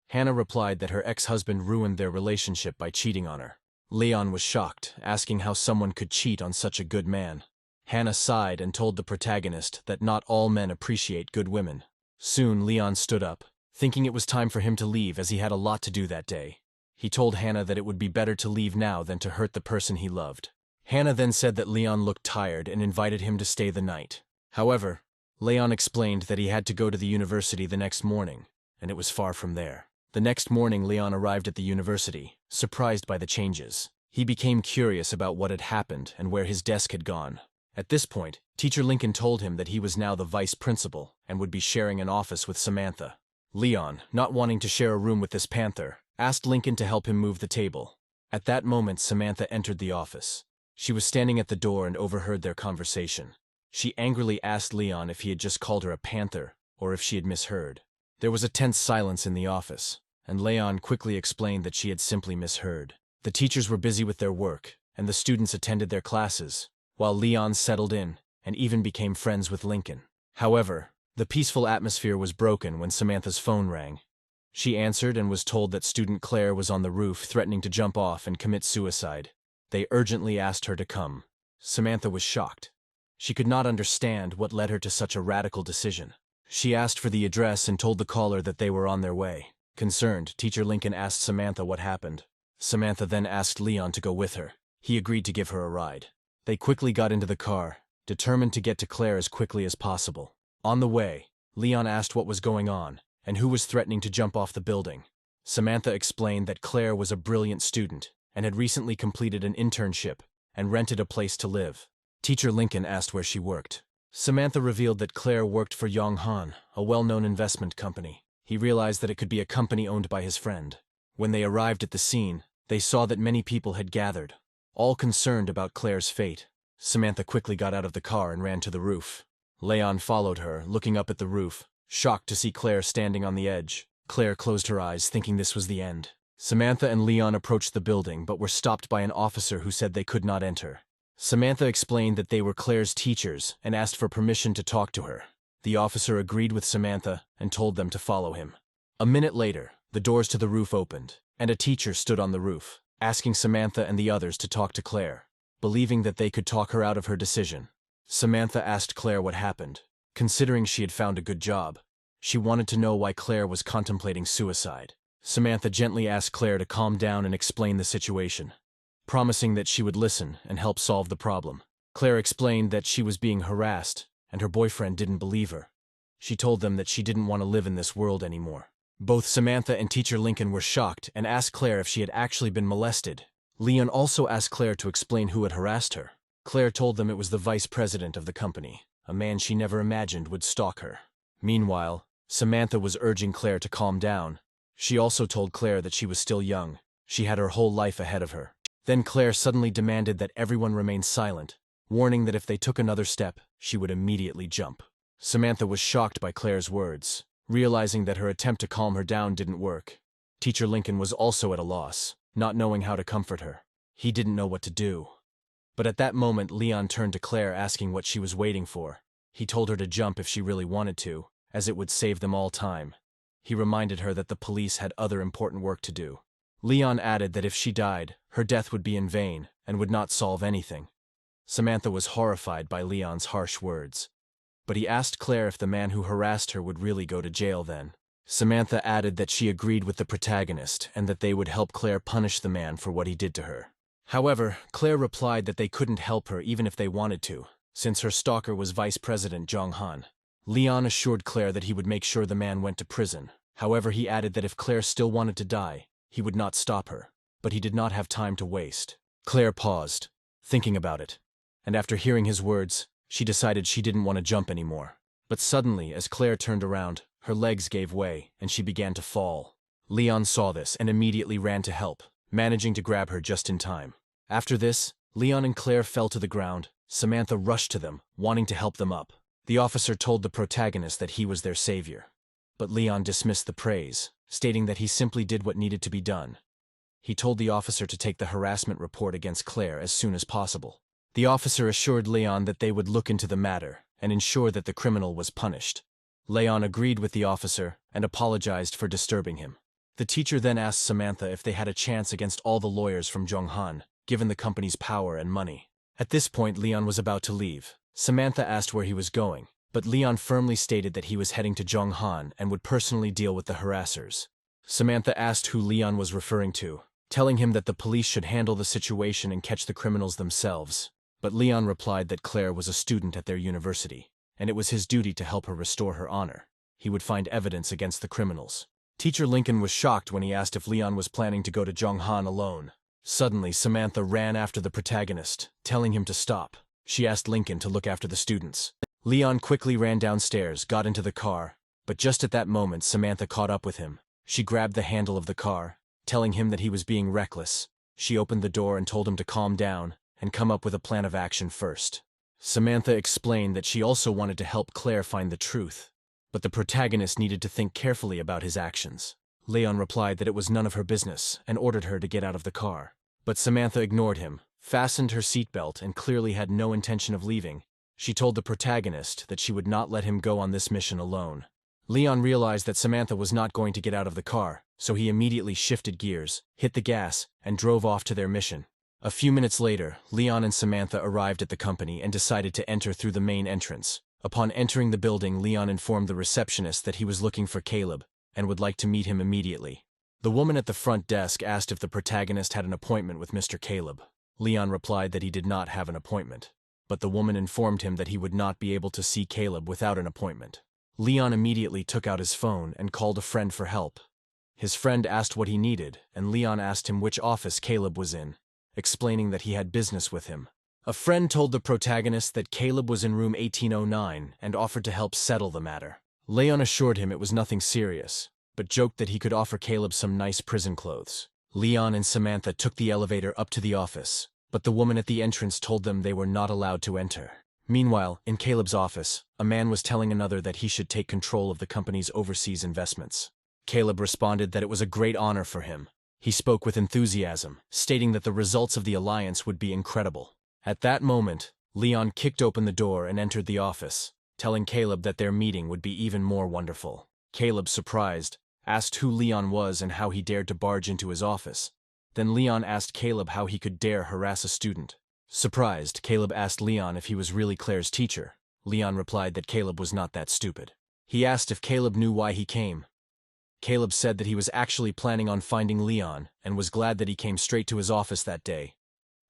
Hannah replied that her ex-husband ruined their relationship by cheating on her. Leon was shocked, asking how someone could cheat on such a good man. Hannah sighed and told the protagonist that not all men appreciate good women. Soon, Leon stood up, thinking it was time for him to leave as he had a lot to do that day. He told Hannah that it would be better to leave now than to hurt the person he loved. Hannah then said that Leon looked tired and invited him to stay the night. However, Leon explained that he had to go to the university the next morning, and it was far from there. The next morning, Leon arrived at the university, surprised by the changes. He became curious about what had happened and where his desk had gone. At this point, Teacher Lincoln told him that he was now the vice principal and would be sharing an office with Samantha. Leon, not wanting to share a room with this panther, asked Lincoln to help him move the table. At that moment, Samantha entered the office. She was standing at the door and overheard their conversation. She angrily asked Leon if he had just called her a panther or if she had misheard. There was a tense silence in the office, and Leon quickly explained that she had simply misheard. The teachers were busy with their work, and the students attended their classes, while Leon settled in and even became friends with Lincoln. However, the peaceful atmosphere was broken when Samantha's phone rang. She answered and was told that student Claire was on the roof threatening to jump off and commit suicide. They urgently asked her to come. Samantha was shocked. She could not understand what led her to such a radical decision. She asked for the address and told the caller that they were on their way. Concerned, Teacher Lincoln asked Samantha what happened. Samantha then asked Leon to go with her. He agreed to give her a ride. They quickly got into the car, determined to get to Claire as quickly as possible. On the way, Leon asked what was going on and who was threatening to jump off the building. Samantha explained that Claire was a brilliant student and had recently completed an internship and rented a place to live. Teacher Lincoln asked where she worked. Samantha revealed that Claire worked for Yonghan, a well-known investment company. He realized that it could be a company owned by his friend. When they arrived at the scene, they saw that many people had gathered, all concerned about Claire's fate. Samantha quickly got out of the car and ran to the roof. Leon followed her, looking up at the roof, shocked to see Claire standing on the edge. Claire closed her eyes, thinking this was the end. Samantha and Leon approached the building, but were stopped by an officer who said they could not enter. Samantha explained that they were Claire's teachers and asked for permission to talk to her. The officer agreed with Samantha and told them to follow him. A minute later, the doors to the roof opened, and a teacher stood on the roof, asking Samantha and the others to talk to Claire, believing that they could talk her out of her decision. Samantha asked Claire what happened. Considering she had found a good job, she wanted to know why Claire was contemplating suicide. Samantha gently asked Claire to calm down and explain the situation, promising that she would listen and help solve the problem. Claire explained that she was being harassed, and her boyfriend didn't believe her. She told them that she didn't want to live in this world anymore. Both Samantha and Teacher Lincoln were shocked and asked Claire if she had actually been molested. Leon also asked Claire to explain who had harassed her. Claire told them it was the vice president of the company, a man she never imagined would stalk her. Meanwhile, Samantha was urging Claire to calm down. She also told Claire that she was still young. She had her whole life ahead of her. Then Claire suddenly demanded that everyone remain silent, warning that if they took another step, she would immediately jump. Samantha was shocked by Claire's words, realizing that her attempt to calm her down didn't work. Teacher Lincoln was also at a loss, not knowing how to comfort her. He didn't know what to do. But at that moment, Leon turned to Claire asking what she was waiting for. He told her to jump if she really wanted to, as it would save them all time. He reminded her that the police had other important work to do. Leon added that if she died, her death would be in vain and would not solve anything. Samantha was horrified by Leon's harsh words. But he asked Claire if the man who harassed her would really go to jail then. Samantha added that she agreed with the protagonist and that they would help Claire punish the man for what he did to her. However, Claire replied that they couldn't help her even if they wanted to, since her stalker was Vice President Jong-han. Leon assured Claire that he would make sure the man went to prison. However, he added that if Claire still wanted to die, he would not stop her. But he did not have time to waste. Claire paused, thinking about it. And after hearing his words, she decided she didn't want to jump anymore. But suddenly, as Claire turned around, her legs gave way and she began to fall. Leon saw this and immediately ran to help, managing to grab her just in time. After this, Leon and Claire fell to the ground. Samantha rushed to them, wanting to help them up. The officer told the protagonist that he was their savior. But Leon dismissed the praise, stating that he simply did what needed to be done. He told the officer to take the harassment report against Claire as soon as possible. The officer assured Leon that they would look into the matter and ensure that the criminal was punished. Leon agreed with the officer and apologized for disturbing him. The teacher then asked Samantha if they had a chance against all the lawyers from Jong-han, given the company's power and money. At this point, Leon was about to leave. Samantha asked where he was going, but Leon firmly stated that he was heading to Jong-han and would personally deal with the harassers. Samantha asked who Leon was referring to, telling him that the police should handle the situation and catch the criminals themselves. But Leon replied that Claire was a student at their university, and it was his duty to help her restore her honor. He would find evidence against the criminals. Teacher Lincoln was shocked when he asked if Leon was planning to go to Jong-han alone. Suddenly, Samantha ran after the protagonist, telling him to stop. She asked Lincoln to look after the students. Leon quickly ran downstairs, got into the car, but just at that moment Samantha caught up with him. She grabbed the handle of the car, telling him that he was being reckless. She opened the door and told him to calm down and come up with a plan of action first. Samantha explained that she also wanted to help Claire find the truth, but the protagonist needed to think carefully about his actions. Leon replied that it was none of her business and ordered her to get out of the car. But Samantha ignored him, fastened her seatbelt, and clearly had no intention of leaving. She told the protagonist that she would not let him go on this mission alone. Leon realized that Samantha was not going to get out of the car, so he immediately shifted gears, hit the gas, and drove off to their mission. A few minutes later, Leon and Samantha arrived at the company and decided to enter through the main entrance. Upon entering the building, Leon informed the receptionist that he was looking for Caleb and would like to meet him immediately. The woman at the front desk asked if the protagonist had an appointment with Mr. Caleb. Leon replied that he did not have an appointment, but the woman informed him that he would not be able to see Caleb without an appointment. Leon immediately took out his phone and called a friend for help. His friend asked what he needed, and Leon asked him which office Caleb was in, explaining that he had business with him. A friend told the protagonist that Caleb was in room 1809 and offered to help settle the matter. Leon assured him it was nothing serious, but joked that he could offer Caleb some nice prison clothes. Leon and Samantha took the elevator up to the office, but the woman at the entrance told them they were not allowed to enter. Meanwhile, in Caleb's office, a man was telling another that he should take control of the company's overseas investments. Caleb responded that it was a great honor for him. He spoke with enthusiasm, stating that the results of the alliance would be incredible. At that moment, Leon kicked open the door and entered the office, telling Caleb that their meeting would be even more wonderful. Caleb, surprised, asked who Leon was and how he dared to barge into his office. Then Leon asked Caleb how he could dare harass a student. Surprised, Caleb asked Leon if he was really Claire's teacher. Leon replied that Caleb was not that stupid. He asked if Caleb knew why he came. Caleb said that he was actually planning on finding Leon and was glad that he came straight to his office that day.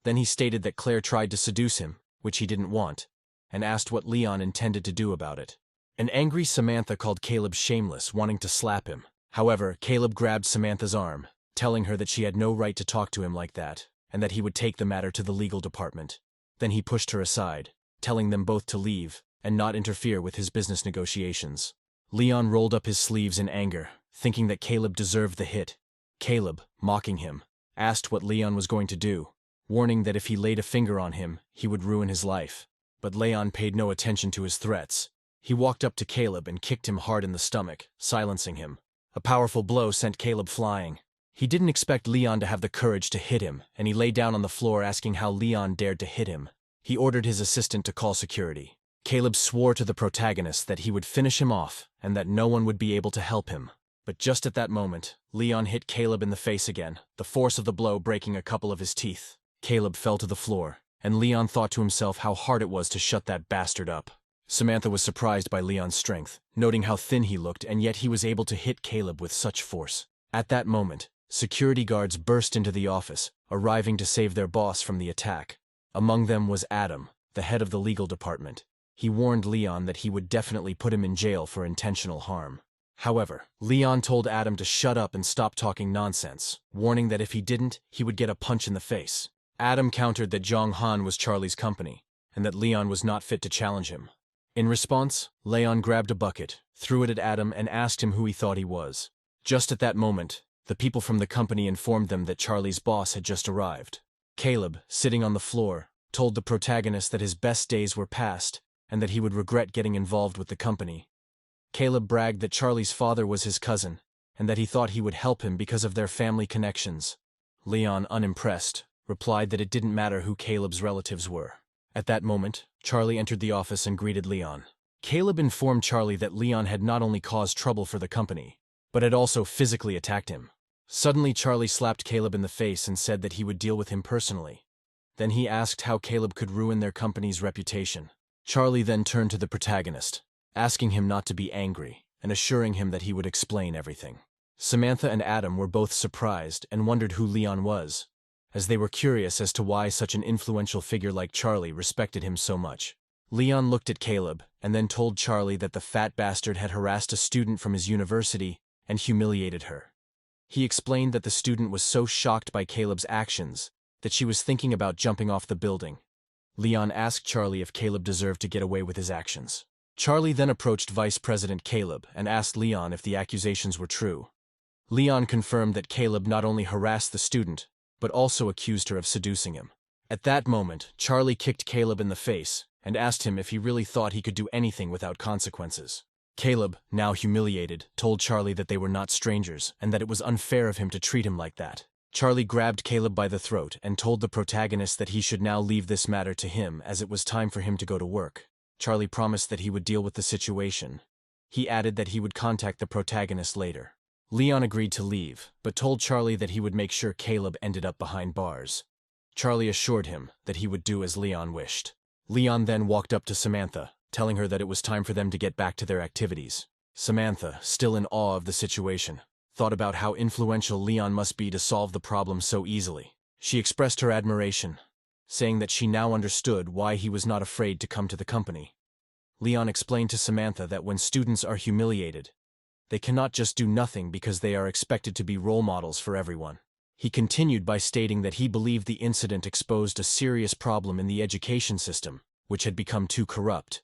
Then he stated that Claire tried to seduce him, which he didn't want, and asked what Leon intended to do about it. An angry Samantha called Caleb shameless, wanting to slap him. However, Caleb grabbed Samantha's arm, telling her that she had no right to talk to him like that, and that he would take the matter to the legal department. Then he pushed her aside, telling them both to leave and not interfere with his business negotiations. Leon rolled up his sleeves in anger, thinking that Caleb deserved the hit. Caleb, mocking him, asked what Leon was going to do, warning that if he laid a finger on him, he would ruin his life. But Leon paid no attention to his threats. He walked up to Caleb and kicked him hard in the stomach, silencing him. A powerful blow sent Caleb flying. He didn't expect Leon to have the courage to hit him, and he lay down on the floor asking how Leon dared to hit him. He ordered his assistant to call security. Caleb swore to the protagonist that he would finish him off and that no one would be able to help him. But just at that moment, Leon hit Caleb in the face again, the force of the blow breaking a couple of his teeth. Caleb fell to the floor, and Leon thought to himself how hard it was to shut that bastard up. Samantha was surprised by Leon's strength, noting how thin he looked, and yet he was able to hit Caleb with such force. At that moment, security guards burst into the office, arriving to save their boss from the attack. Among them was Adam, the head of the legal department. He warned Leon that he would definitely put him in jail for intentional harm. However, Leon told Adam to shut up and stop talking nonsense, warning that if he didn't, he would get a punch in the face. Adam countered that Jong Han was Charlie's company, and that Leon was not fit to challenge him. In response, Leon grabbed a bucket, threw it at Adam, and asked him who he thought he was. Just at that moment, the people from the company informed them that Charlie's boss had just arrived. Caleb, sitting on the floor, told the protagonist that his best days were past and that he would regret getting involved with the company. Caleb bragged that Charlie's father was his cousin and that he thought he would help him because of their family connections. Leon, unimpressed, replied that it didn't matter who Caleb's relatives were. At that moment, Charlie entered the office and greeted Leon. Caleb informed Charlie that Leon had not only caused trouble for the company, but had also physically attacked him. Suddenly, Charlie slapped Caleb in the face and said that he would deal with him personally. Then he asked how Caleb could ruin their company's reputation. Charlie then turned to the protagonist, asking him not to be angry and assuring him that he would explain everything. Samantha and Adam were both surprised and wondered who Leon was, as they were curious as to why such an influential figure like Charlie respected him so much. Leon looked at Caleb and then told Charlie that the fat bastard had harassed a student from his university and humiliated her. He explained that the student was so shocked by Caleb's actions that she was thinking about jumping off the building. Leon asked Charlie if Caleb deserved to get away with his actions. Charlie then approached Vice President Caleb and asked Leon if the accusations were true. Leon confirmed that Caleb not only harassed the student, but also accused her of seducing him. At that moment, Charlie kicked Caleb in the face and asked him if he really thought he could do anything without consequences. Caleb, now humiliated, told Charlie that they were not strangers and that it was unfair of him to treat him like that. Charlie grabbed Caleb by the throat and told the protagonist that he should now leave this matter to him as it was time for him to go to work. Charlie promised that he would deal with the situation. He added that he would contact the protagonist later. Leon agreed to leave, but told Charlie that he would make sure Caleb ended up behind bars. Charlie assured him that he would do as Leon wished. Leon then walked up to Samantha, telling her that it was time for them to get back to their activities. Samantha, still in awe of the situation, thought about how influential Leon must be to solve the problem so easily. She expressed her admiration, saying that she now understood why he was not afraid to come to the company. Leon explained to Samantha that when students are humiliated, they cannot just do nothing because they are expected to be role models for everyone. He continued by stating that he believed the incident exposed a serious problem in the education system, which had become too corrupt.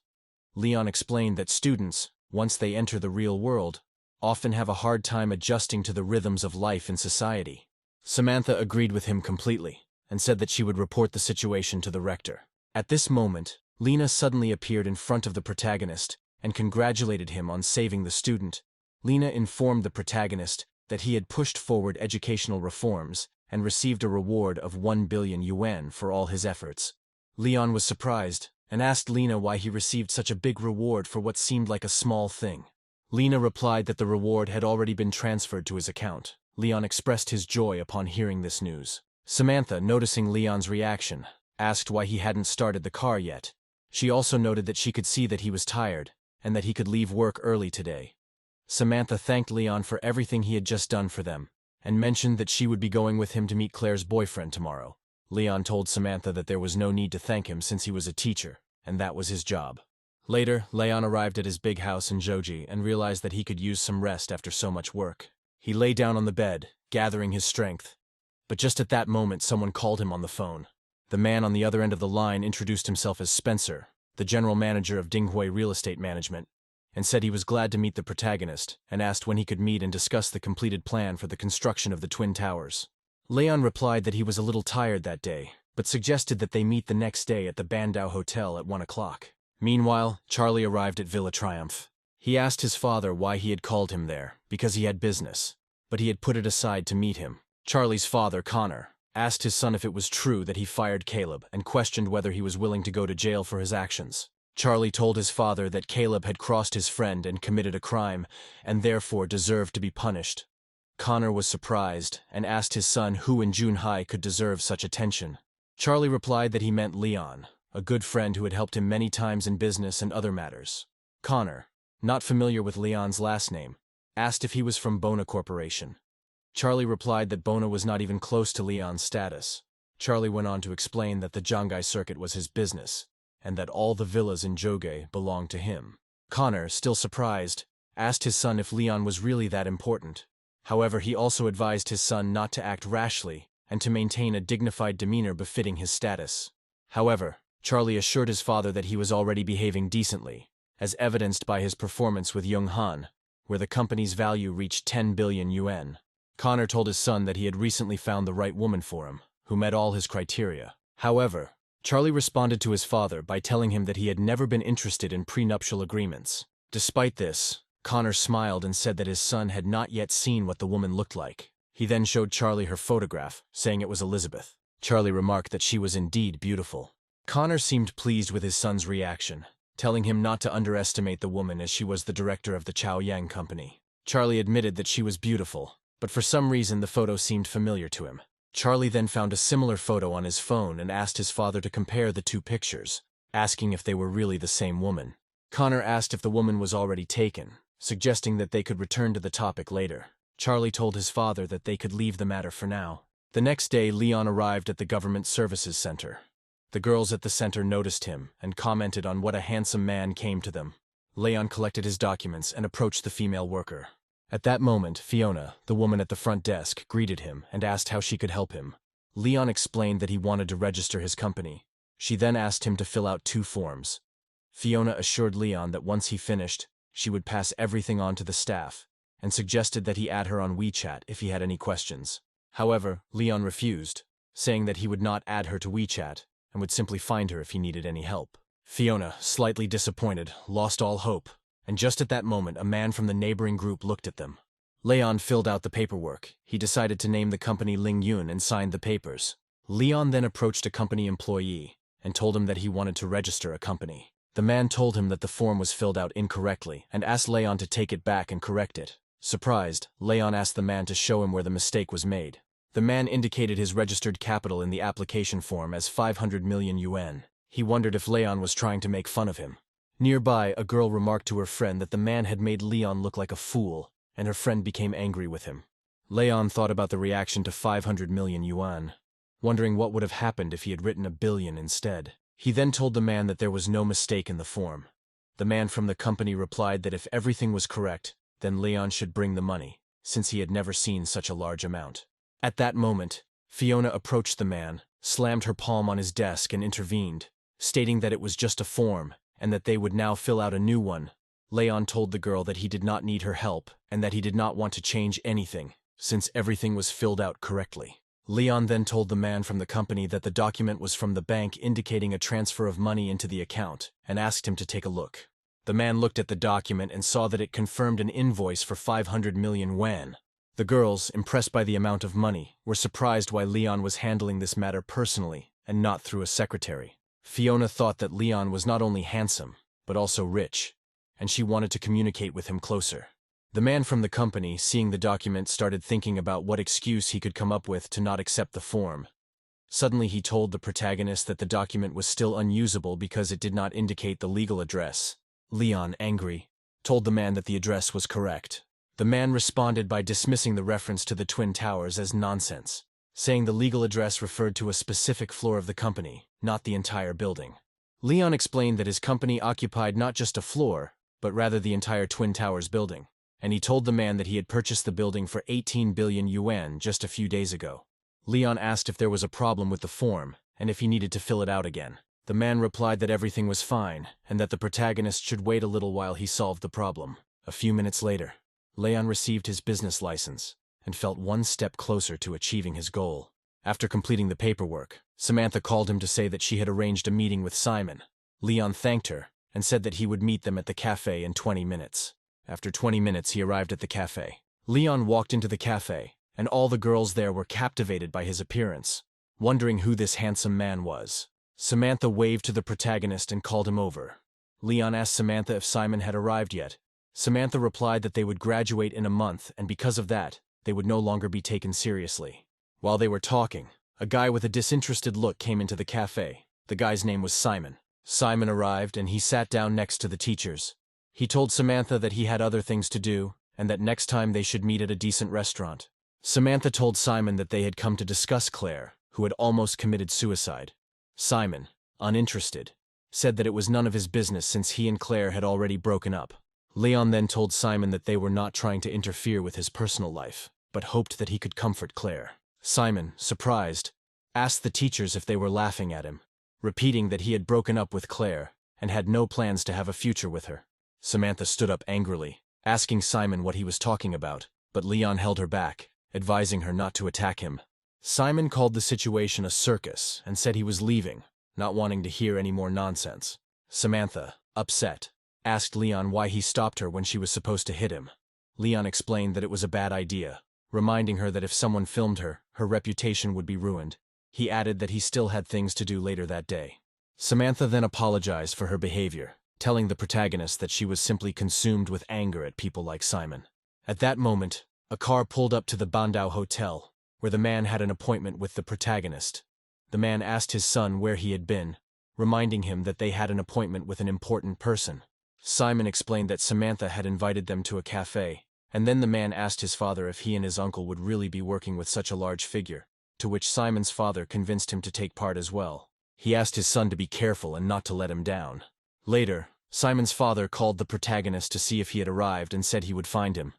Leon explained that students, once they enter the real world, often have a hard time adjusting to the rhythms of life in society. Samantha agreed with him completely and said that she would report the situation to the rector. At this moment, Lena suddenly appeared in front of the protagonist and congratulated him on saving the student. Lena informed the protagonist that he had pushed forward educational reforms and received a reward of 1 billion yuan for all his efforts. Leon was surprised and asked Lena why he received such a big reward for what seemed like a small thing. Lena replied that the reward had already been transferred to his account. Leon expressed his joy upon hearing this news. Samantha, noticing Leon's reaction, asked why he hadn't started the car yet. She also noted that she could see that he was tired and that he could leave work early today. Samantha thanked Leon for everything he had just done for them and mentioned that she would be going with him to meet Claire's boyfriend tomorrow. Leon told Samantha that there was no need to thank him since he was a teacher, and that was his job. Later, Leon arrived at his big house in Joji and realized that he could use some rest after so much work. He lay down on the bed, gathering his strength. But just at that moment, someone called him on the phone. The man on the other end of the line introduced himself as Spencer, the general manager of Dongua Real Estate Management, and said he was glad to meet the protagonist and asked when he could meet and discuss the completed plan for the construction of the Twin Towers. Leon replied that he was a little tired that day, but suggested that they meet the next day at the Bandau Hotel at 1 o'clock. Meanwhile, Charlie arrived at Villa Triumph. He asked his father why he had called him there, because he had business, but he had put it aside to meet him. Charlie's father, Connor, asked his son if it was true that he fired Caleb and questioned whether he was willing to go to jail for his actions. Charlie told his father that Caleb had crossed his friend and committed a crime, and therefore deserved to be punished. Connor was surprised and asked his son who in Junhai could deserve such attention. Charlie replied that he meant Leon, a good friend who had helped him many times in business and other matters. Connor, not familiar with Leon's last name, asked if he was from Bona Corporation. Charlie replied that Bona was not even close to Leon's status. Charlie went on to explain that the Jangai circuit was his business, and that all the villas in Joge belonged to him. Connor, still surprised, asked his son if Leon was really that important. However, he also advised his son not to act rashly and to maintain a dignified demeanor befitting his status. However, Charlie assured his father that he was already behaving decently, as evidenced by his performance with Young-han, where the company's value reached 10 billion yuan. Connor told his son that he had recently found the right woman for him, who met all his criteria. However, Charlie responded to his father by telling him that he had never been interested in prenuptial agreements. Despite this, Connor smiled and said that his son had not yet seen what the woman looked like. He then showed Charlie her photograph, saying it was Elizabeth. Charlie remarked that she was indeed beautiful. Connor seemed pleased with his son's reaction, telling him not to underestimate the woman as she was the director of the Chaoyang company. Charlie admitted that she was beautiful, but for some reason the photo seemed familiar to him. Charlie then found a similar photo on his phone and asked his father to compare the two pictures, asking if they were really the same woman. Connor asked if the woman was already taken, suggesting that they could return to the topic later. Charlie told his father that they could leave the matter for now. The next day, Leon arrived at the Government Services Center. The girls at the center noticed him and commented on what a handsome man came to them. Leon collected his documents and approached the female worker. At that moment, Fiona, the woman at the front desk, greeted him and asked how she could help him. Leon explained that he wanted to register his company. She then asked him to fill out 2 forms. Fiona assured Leon that once he finished, she would pass everything on to the staff, and suggested that he add her on WeChat if he had any questions. However, Leon refused, saying that he would not add her to WeChat and would simply find her if he needed any help. Fiona, slightly disappointed, lost all hope, and just at that moment a man from the neighboring group looked at them. Leon filled out the paperwork. He decided to name the company Ling Yun and signed the papers. Leon then approached a company employee and told him that he wanted to register a company. The man told him that the form was filled out incorrectly and asked Leon to take it back and correct it. Surprised, Leon asked the man to show him where the mistake was made. The man indicated his registered capital in the application form as 500 million yuan. He wondered if Leon was trying to make fun of him. Nearby, a girl remarked to her friend that the man had made Leon look like a fool, and her friend became angry with him. Leon thought about the reaction to 500 million yuan, wondering what would have happened if he had written 1 billion instead. He then told the man that there was no mistake in the form. The man from the company replied that if everything was correct, then Leon should bring the money, since he had never seen such a large amount. At that moment, Fiona approached the man, slammed her palm on his desk and intervened, stating that it was just a form, and that they would now fill out a new one. Leon told the girl that he did not need her help, and that he did not want to change anything, since everything was filled out correctly. Leon then told the man from the company that the document was from the bank indicating a transfer of money into the account, and asked him to take a look. The man looked at the document and saw that it confirmed an invoice for 500 million yuan. The girls, impressed by the amount of money, were surprised why Leon was handling this matter personally and not through a secretary. Fiona thought that Leon was not only handsome, but also rich, and she wanted to communicate with him closer. The man from the company, seeing the document, started thinking about what excuse he could come up with to not accept the form. Suddenly he told the protagonist that the document was still unusable because it did not indicate the legal address. Leon, angry, told the man that the address was correct. The man responded by dismissing the reference to the Twin Towers as nonsense, saying the legal address referred to a specific floor of the company, not the entire building. Leon explained that his company occupied not just a floor, but rather the entire Twin Towers building, and he told the man that he had purchased the building for 18 billion yuan just a few days ago. Leon asked if there was a problem with the form, and if he needed to fill it out again. The man replied that everything was fine, and that the protagonist should wait a little while he solved the problem. A few minutes later, Leon received his business license, and felt one step closer to achieving his goal. After completing the paperwork, Samantha called him to say that she had arranged a meeting with Simon. Leon thanked her, and said that he would meet them at the cafe in 20 minutes. After 20 minutes, he arrived at the cafe. Leon walked into the cafe, and all the girls there were captivated by his appearance, wondering who this handsome man was. Samantha waved to the protagonist and called him over. Leon asked Samantha if Simon had arrived yet. Samantha replied that they would graduate in a month, and because of that, they would no longer be taken seriously. While they were talking, a guy with a disinterested look came into the cafe. The guy's name was Simon. Simon arrived and he sat down next to the teachers. He told Samantha that he had other things to do, and that next time they should meet at a decent restaurant. Samantha told Simon that they had come to discuss Claire, who had almost committed suicide. Simon, uninterested, said that it was none of his business since he and Claire had already broken up. Leon then told Simon that they were not trying to interfere with his personal life, but hoped that he could comfort Claire. Simon, surprised, asked the teachers if they were laughing at him, repeating that he had broken up with Claire and had no plans to have a future with her. Samantha stood up angrily, asking Simon what he was talking about, but Leon held her back, advising her not to attack him. Simon called the situation a circus and said he was leaving, not wanting to hear any more nonsense. Samantha, upset, asked Leon why he stopped her when she was supposed to hit him. Leon explained that it was a bad idea, reminding her that if someone filmed her, her reputation would be ruined. He added that he still had things to do later that day. Samantha then apologized for her behavior, telling the protagonist that she was simply consumed with anger at people like Simon. At that moment, a car pulled up to the Bandau Hotel, where the man had an appointment with the protagonist. The man asked his son where he had been, reminding him that they had an appointment with an important person. Simon explained that Samantha had invited them to a cafe, and then the man asked his father if he and his uncle would really be working with such a large figure, to which Simon's father convinced him to take part as well. He asked his son to be careful and not to let him down. Later, Simon's father called the protagonist to see if he had arrived and said he would find him.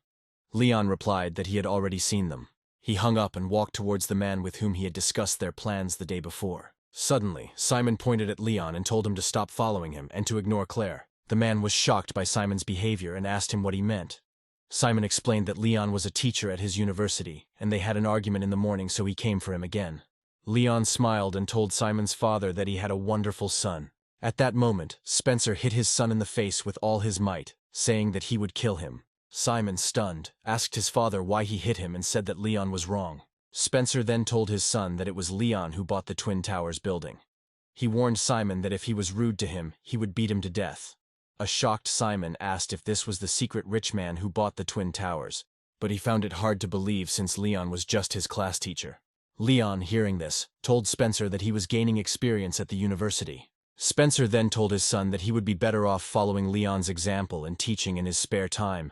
Leon replied that he had already seen them. He hung up and walked towards the man with whom he had discussed their plans the day before. Suddenly, Simon pointed at Leon and told him to stop following him and to ignore Claire. The man was shocked by Simon's behavior and asked him what he meant. Simon explained that Leon was a teacher at his university, and they had an argument in the morning, so he came for him again. Leon smiled and told Simon's father that he had a wonderful son. At that moment, Spencer hit his son in the face with all his might, saying that he would kill him. Simon, stunned, asked his father why he hit him and said that Leon was wrong. Spencer then told his son that it was Leon who bought the Twin Towers building. He warned Simon that if he was rude to him, he would beat him to death. A shocked Simon asked if this was the secret rich man who bought the Twin Towers, but he found it hard to believe since Leon was just his class teacher. Leon, hearing this, told Spencer that he was gaining experience at the university. Spencer then told his son that he would be better off following Leon's example and teaching in his spare time,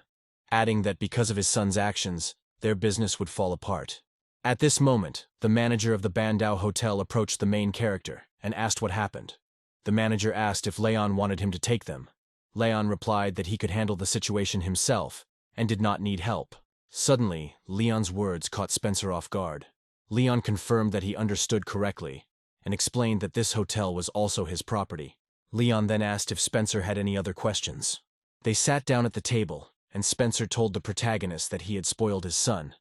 adding that because of his son's actions, their business would fall apart. At this moment, the manager of the Bandau Hotel approached the main character and asked what happened. The manager asked if Leon wanted him to take them. Leon replied that he could handle the situation himself and did not need help. Suddenly, Leon's words caught Spencer off guard. Leon confirmed that he understood correctly and explained that this hotel was also his property. Leon then asked if Spencer had any other questions. They sat down at the table, and Spencer told the protagonist that he had spoiled his son.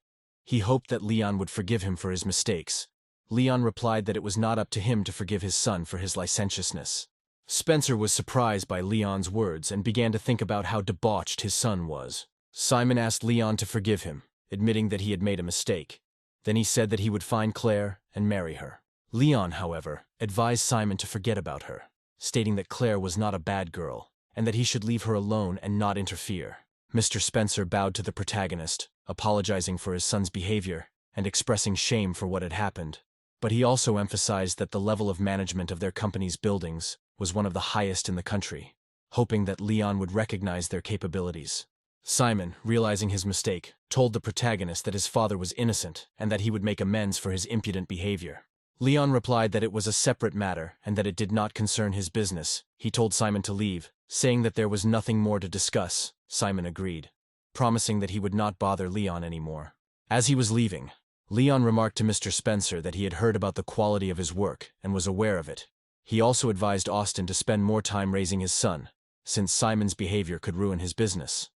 He hoped that Leon would forgive him for his mistakes. Leon replied that it was not up to him to forgive his son for his licentiousness. Spencer was surprised by Leon's words and began to think about how debauched his son was. Simon asked Leon to forgive him, admitting that he had made a mistake. Then he said that he would find Claire and marry her. Leon, however, advised Simon to forget about her, stating that Claire was not a bad girl, and that he should leave her alone and not interfere. Mr. Spencer bowed to the protagonist, apologizing for his son's behavior and expressing shame for what had happened. But he also emphasized that the level of management of their company's buildings was one of the highest in the country, hoping that Leon would recognize their capabilities. Simon, realizing his mistake, told the protagonist that his father was innocent and that he would make amends for his impudent behavior. Leon replied that it was a separate matter and that it did not concern his business. He told Simon to leave, saying that there was nothing more to discuss. Simon agreed, promising that he would not bother Leon anymore. As he was leaving, Leon remarked to Mr. Spencer that he had heard about the quality of his work and was aware of it. He also advised Austin to spend more time raising his son, since Simon's behavior could ruin his business.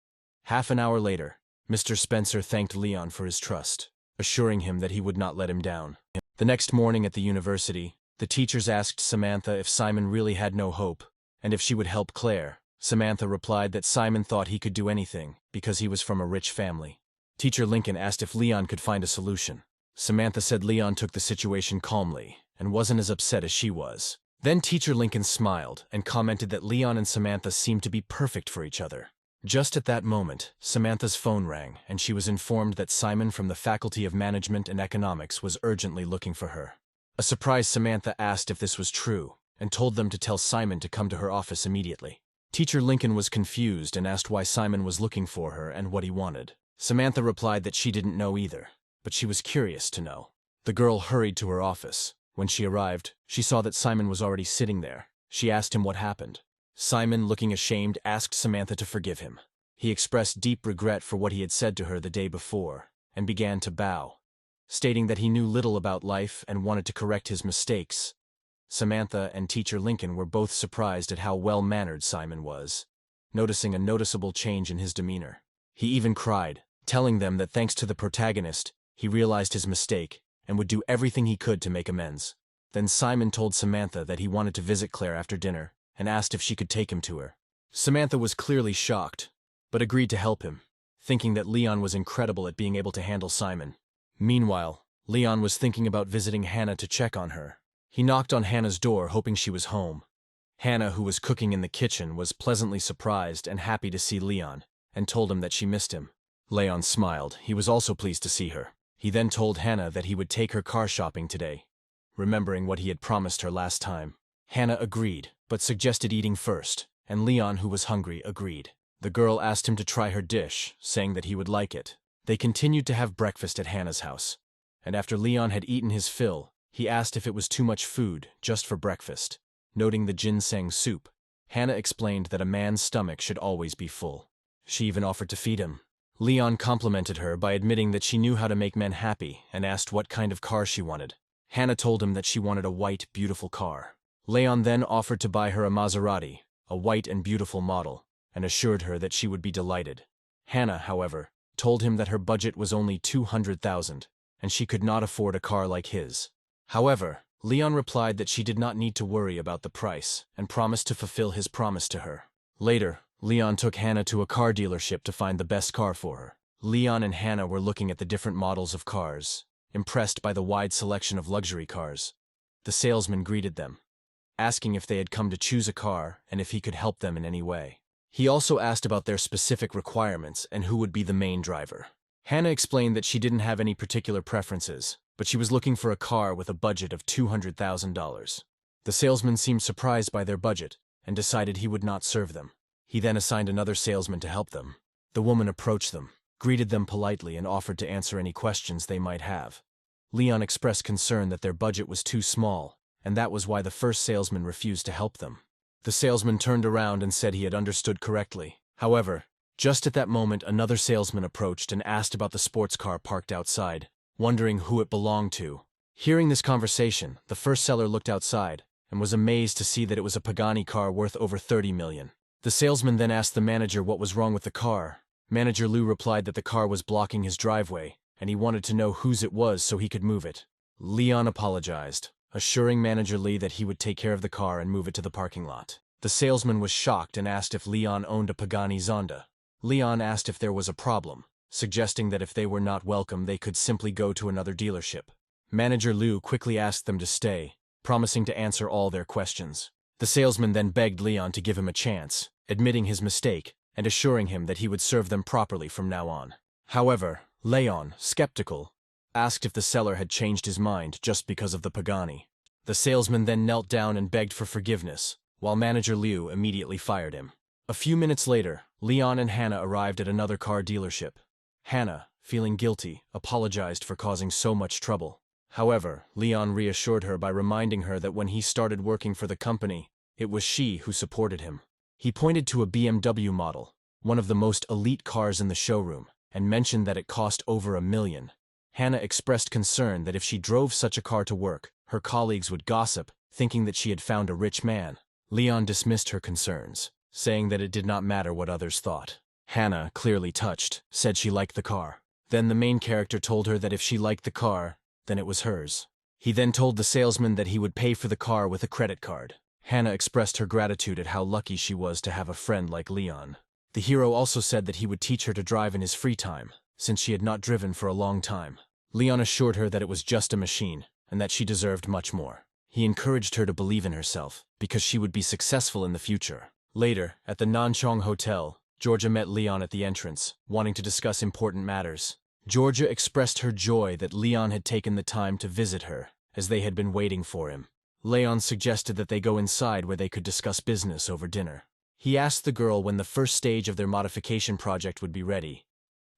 Half an hour later, Mr. Spencer thanked Leon for his trust, assuring him that he would not let him down. The next morning at the university, the teachers asked Samantha if Simon really had no hope, and if she would help Claire. Samantha replied that Simon thought he could do anything because he was from a rich family. Teacher Lincoln asked if Leon could find a solution. Samantha said Leon took the situation calmly and wasn't as upset as she was. Then Teacher Lincoln smiled and commented that Leon and Samantha seemed to be perfect for each other. Just at that moment, Samantha's phone rang, and she was informed that Simon from the Faculty of Management and Economics was urgently looking for her. A surprised Samantha asked if this was true, and told them to tell Simon to come to her office immediately. Teacher Lincoln was confused and asked why Simon was looking for her and what he wanted. Samantha replied that she didn't know either, but she was curious to know. The girl hurried to her office. When she arrived, she saw that Simon was already sitting there. She asked him what happened. Simon, looking ashamed, asked Samantha to forgive him. He expressed deep regret for what he had said to her the day before, and began to bow, stating that he knew little about life and wanted to correct his mistakes. Samantha and Teacher Lincoln were both surprised at how well-mannered Simon was, noticing a noticeable change in his demeanor. He even cried, telling them that thanks to the protagonist, he realized his mistake and would do everything he could to make amends. Then Simon told Samantha that he wanted to visit Claire after dinner and asked if she could take him to her. Samantha was clearly shocked, but agreed to help him, thinking that Leon was incredible at being able to handle Simon. Meanwhile, Leon was thinking about visiting Hannah to check on her. He knocked on Hannah's door hoping she was home. Hannah, who was cooking in the kitchen, was pleasantly surprised and happy to see Leon, and told him that she missed him. Leon smiled. He was also pleased to see her. He then told Hannah that he would take her car shopping today, remembering what he had promised her last time. Hannah agreed, but suggested eating first, and Leon, who was hungry, agreed. The girl asked him to try her dish, saying that he would like it. They continued to have breakfast at Hannah's house, and after Leon had eaten his fill, he asked if it was too much food just for breakfast. Noting the ginseng soup, Hannah explained that a man's stomach should always be full. She even offered to feed him. Leon complimented her by admitting that she knew how to make men happy and asked what kind of car she wanted. Hannah told him that she wanted a white, beautiful car. Leon then offered to buy her a Maserati, a white and beautiful model, and assured her that she would be delighted. Hannah, however, told him that her budget was only $200,000, and she could not afford a car like his. However, Leon replied that she did not need to worry about the price, and promised to fulfill his promise to her. Later, Leon took Hannah to a car dealership to find the best car for her. Leon and Hannah were looking at the different models of cars, impressed by the wide selection of luxury cars. The salesman greeted them, asking if they had come to choose a car and if he could help them in any way. He also asked about their specific requirements and who would be the main driver. Hannah explained that she didn't have any particular preferences, but she was looking for a car with a budget of $200,000. The salesman seemed surprised by their budget and decided he would not serve them. He then assigned another salesman to help them. The woman approached them, greeted them politely, and offered to answer any questions they might have. Leon expressed concern that their budget was too small, and that was why the first salesman refused to help them. The salesman turned around and said he had understood correctly. However, just at that moment, another salesman approached and asked about the sports car parked outside, wondering who it belonged to. Hearing this conversation, the first seller looked outside and was amazed to see that it was a Pagani car worth over $30 million. The salesman then asked the manager what was wrong with the car. Manager Lou replied that the car was blocking his driveway, and he wanted to know whose it was so he could move it. Leon apologized, assuring Manager Lee that he would take care of the car and move it to the parking lot. The salesman was shocked and asked if Leon owned a Pagani Zonda. Leon asked if there was a problem, suggesting that if they were not welcome they could simply go to another dealership. Manager Lou quickly asked them to stay, promising to answer all their questions. The salesman then begged Leon to give him a chance, admitting his mistake and assuring him that he would serve them properly from now on. However, Leon, skeptical, asked if the seller had changed his mind just because of the Pagani. The salesman then knelt down and begged for forgiveness, while Manager Liu immediately fired him. A few minutes later, Leon and Hannah arrived at another car dealership. Hannah, feeling guilty, apologized for causing so much trouble. However, Leon reassured her by reminding her that when he started working for the company, it was she who supported him. He pointed to a BMW model, one of the most elite cars in the showroom, and mentioned that it cost over $1 million. Hannah expressed concern that if she drove such a car to work, her colleagues would gossip, thinking that she had found a rich man. Leon dismissed her concerns, saying that it did not matter what others thought. Hannah, clearly touched, said she liked the car. Then the main character told her that if she liked the car, then it was hers. He then told the salesman that he would pay for the car with a credit card. Hannah expressed her gratitude at how lucky she was to have a friend like Leon. The hero also said that he would teach her to drive in his free time, since she had not driven for a long time. Leon assured her that it was just a machine, and that she deserved much more. He encouraged her to believe in herself, because she would be successful in the future. Later, at the Nanchong Hotel, Georgia met Leon at the entrance, wanting to discuss important matters. Georgia expressed her joy that Leon had taken the time to visit her, as they had been waiting for him. Leon suggested that they go inside where they could discuss business over dinner. He asked the girl when the first stage of their modification project would be ready.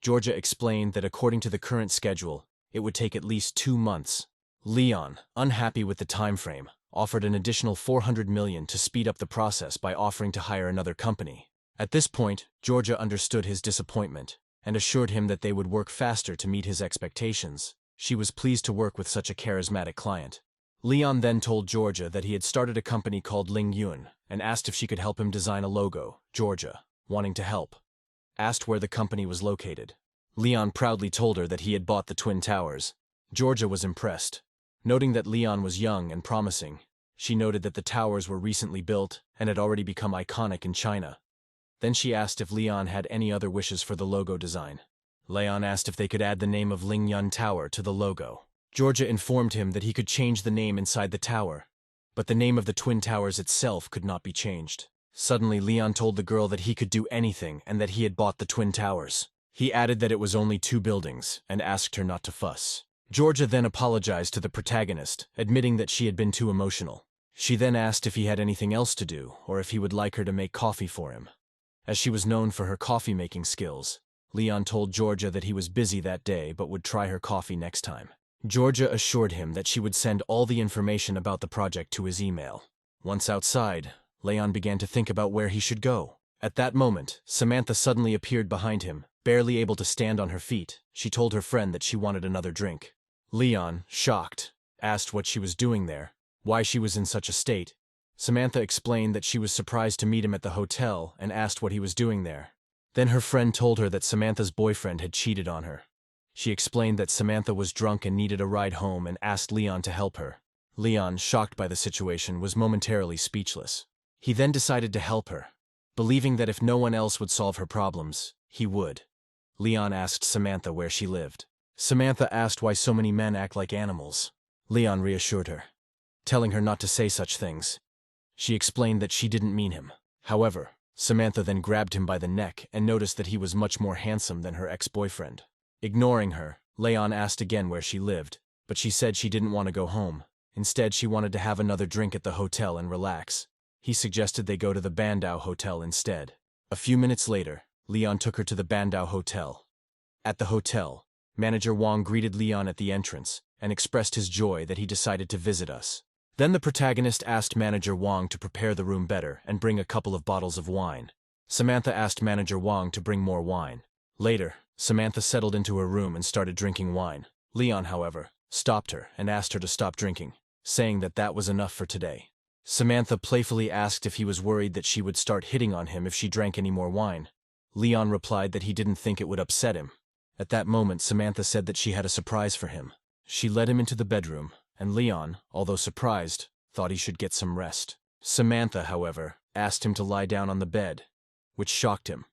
Georgia explained that according to the current schedule, it would take at least 2 months. Leon, unhappy with the time frame, offered an additional $400 million to speed up the process by offering to hire another company. At this point, Georgia understood his disappointment and assured him that they would work faster to meet his expectations. She was pleased to work with such a charismatic client. Leon then told Georgia that he had started a company called Ling Yun and asked if she could help him design a logo. Georgia, wanting to help, asked where the company was located. Leon proudly told her that he had bought the Twin Towers. Georgia was impressed. Noting that Leon was young and promising, she noted that the towers were recently built and had already become iconic in China. Then she asked if Leon had any other wishes for the logo design. Leon asked if they could add the name of Ling Yun Tower to the logo. Georgia informed him that he could change the name inside the tower, but the name of the Twin Towers itself could not be changed. Suddenly, Leon told the girl that he could do anything and that he had bought the Twin Towers. He added that it was only 2 buildings and asked her not to fuss. Georgia then apologized to the protagonist, admitting that she had been too emotional. She then asked if he had anything else to do or if he would like her to make coffee for him. As she was known for her coffee-making skills, Leon told Georgia that he was busy that day but would try her coffee next time. Georgia assured him that she would send all the information about the project to his email. Once outside, Leon began to think about where he should go. At that moment, Samantha suddenly appeared behind him, barely able to stand on her feet. She told her friend that she wanted another drink. Leon, shocked, asked what she was doing there, why she was in such a state. Samantha explained that she was surprised to meet him at the hotel and asked what he was doing there. Then her friend told her that Samantha's boyfriend had cheated on her. She explained that Samantha was drunk and needed a ride home and asked Leon to help her. Leon, shocked by the situation, was momentarily speechless. He then decided to help her, believing that if no one else would solve her problems, he would. Leon asked Samantha where she lived. Samantha asked why so many men act like animals. Leon reassured her, telling her not to say such things. She explained that she didn't mean him. However, Samantha then grabbed him by the neck and noticed that he was much more handsome than her ex-boyfriend. Ignoring her, Leon asked again where she lived, but she said she didn't want to go home. Instead, she wanted to have another drink at the hotel and relax. He suggested they go to the Bandau Hotel instead. A few minutes later, Leon took her to the Bandau Hotel. At the hotel, Manager Wang greeted Leon at the entrance and expressed his joy that he decided to visit us. Then the protagonist asked Manager Wang to prepare the room better and bring a couple of bottles of wine. Samantha asked Manager Wang to bring more wine. Later, Samantha settled into her room and started drinking wine. Leon, however, stopped her and asked her to stop drinking, saying that that was enough for today. Samantha playfully asked if he was worried that she would start hitting on him if she drank any more wine. Leon replied that he didn't think it would upset him. At that moment, Samantha said that she had a surprise for him. She led him into the bedroom, and Leon, although surprised, thought he should get some rest. Samantha, however, asked him to lie down on the bed, which shocked him,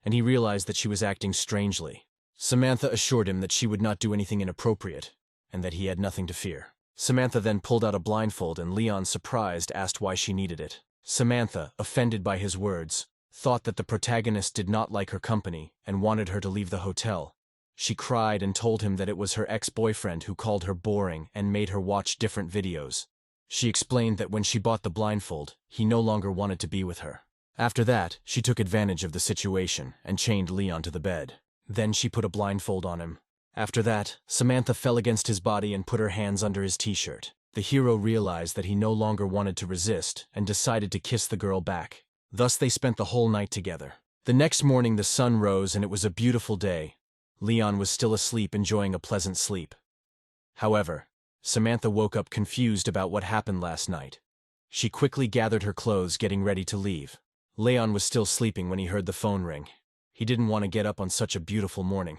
and he realized that she was acting strangely. Samantha assured him that she would not do anything inappropriate, and that he had nothing to fear. Samantha then pulled out a blindfold and Leon, surprised, asked why she needed it. Samantha, offended by his words, thought that the protagonist did not like her company and wanted her to leave the hotel. She cried and told him that it was her ex-boyfriend who called her boring and made her watch different videos. She explained that when she bought the blindfold, he no longer wanted to be with her. After that, she took advantage of the situation and chained Leon to the bed. Then she put a blindfold on him. After that, Samantha fell against his body and put her hands under his t-shirt. The hero realized that he no longer wanted to resist and decided to kiss the girl back. Thus they spent the whole night together. The next morning the sun rose and it was a beautiful day. Leon was still asleep, enjoying a pleasant sleep. However, Samantha woke up confused about what happened last night. She quickly gathered her clothes, getting ready to leave. Leon was still sleeping when he heard the phone ring. He didn't want to get up on such a beautiful morning,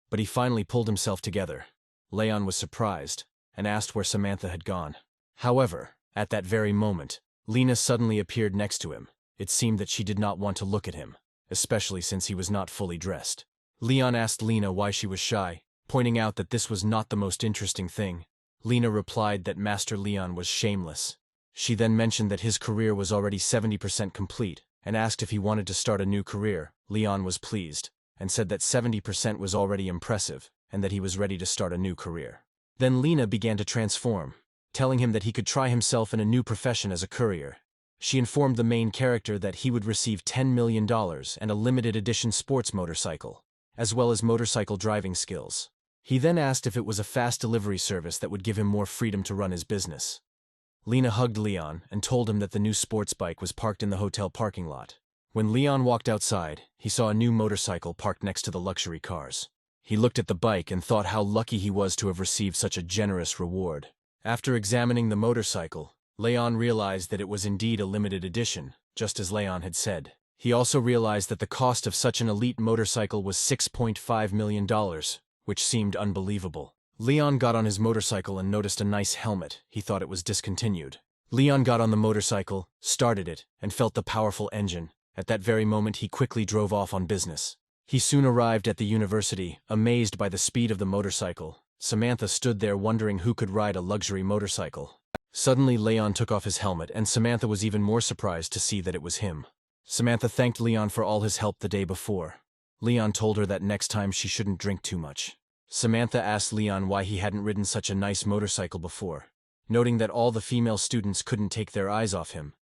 but he finally pulled himself together. Leon was surprised and asked where Samantha had gone. However, at that very moment, Lena suddenly appeared next to him. It seemed that she did not want to look at him, especially since he was not fully dressed. Leon asked Lena why she was shy, pointing out that this was not the most interesting thing. Lena replied that Master Leon was shameless. She then mentioned that his career was already 70% complete, and asked if he wanted to start a new career. Leon was pleased, and said that 70% was already impressive, and that he was ready to start a new career. Then Lena began to transform, telling him that he could try himself in a new profession as a courier. She informed the main character that he would receive $10 million and a limited edition sports motorcycle, as well as motorcycle driving skills. He then asked if it was a fast delivery service that would give him more freedom to run his business. Lena hugged Leon and told him that the new sports bike was parked in the hotel parking lot. When Leon walked outside, he saw a new motorcycle parked next to the luxury cars. He looked at the bike and thought how lucky he was to have received such a generous reward. After examining the motorcycle, Leon realized that it was indeed a limited edition, just as Leon had said. He also realized that the cost of such an elite motorcycle was $6.5 million, which seemed unbelievable. Leon got on his motorcycle and noticed a nice helmet. He thought it was discontinued. Leon got on the motorcycle, started it, and felt the powerful engine. At that very moment, he quickly drove off on business. He soon arrived at the university, amazed by the speed of the motorcycle. Samantha stood there wondering who could ride a luxury motorcycle. Suddenly, Leon took off his helmet, and Samantha was even more surprised to see that it was him. Samantha thanked Leon for all his help the day before. Leon told her that next time she shouldn't drink too much. Samantha asked Leon why he hadn't ridden such a nice motorcycle before. Noting that all the female students couldn't take their eyes off him,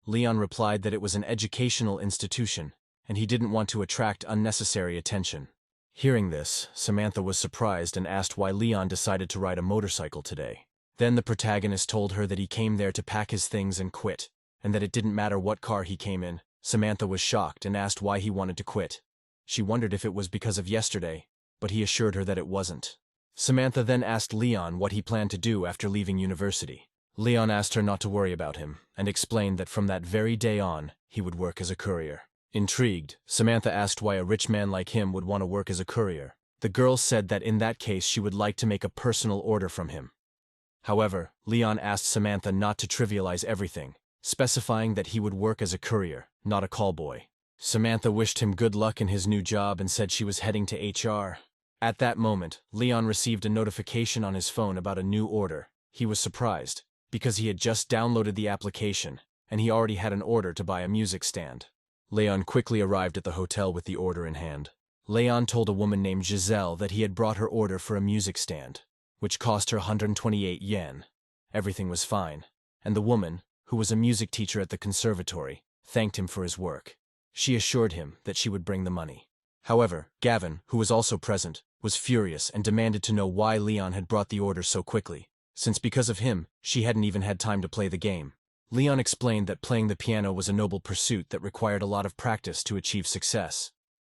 Leon replied that it was an educational institution, and he didn't want to attract unnecessary attention. Hearing this, Samantha was surprised and asked why Leon decided to ride a motorcycle today. Then the protagonist told her that he came there to pack his things and quit, and that it didn't matter what car he came in. Samantha was shocked and asked why he wanted to quit. She wondered if it was because of yesterday, but he assured her that it wasn't. Samantha then asked Leon what he planned to do after leaving university. Leon asked her not to worry about him, and explained that from that very day on, he would work as a courier. Intrigued, Samantha asked why a rich man like him would want to work as a courier. The girl said that in that case she would like to make a personal order from him. However, Leon asked Samantha not to trivialize everything, specifying that he would work as a courier, not a callboy. Samantha wished him good luck in his new job and said she was heading to HR. At that moment, Leon received a notification on his phone about a new order. He was surprised, because he had just downloaded the application, and he already had an order to buy a music stand. Leon quickly arrived at the hotel with the order in hand. Leon told a woman named Giselle that he had brought her order for a music stand, which cost her 128 yen. Everything was fine, and the woman, who was a music teacher at the conservatory, thanked him for his work. She assured him that she would bring the money. However, Gavin, who was also present, was furious and demanded to know why Leon had brought the order so quickly, since because of him, she hadn't even had time to play the game. Leon explained that playing the piano was a noble pursuit that required a lot of practice to achieve success.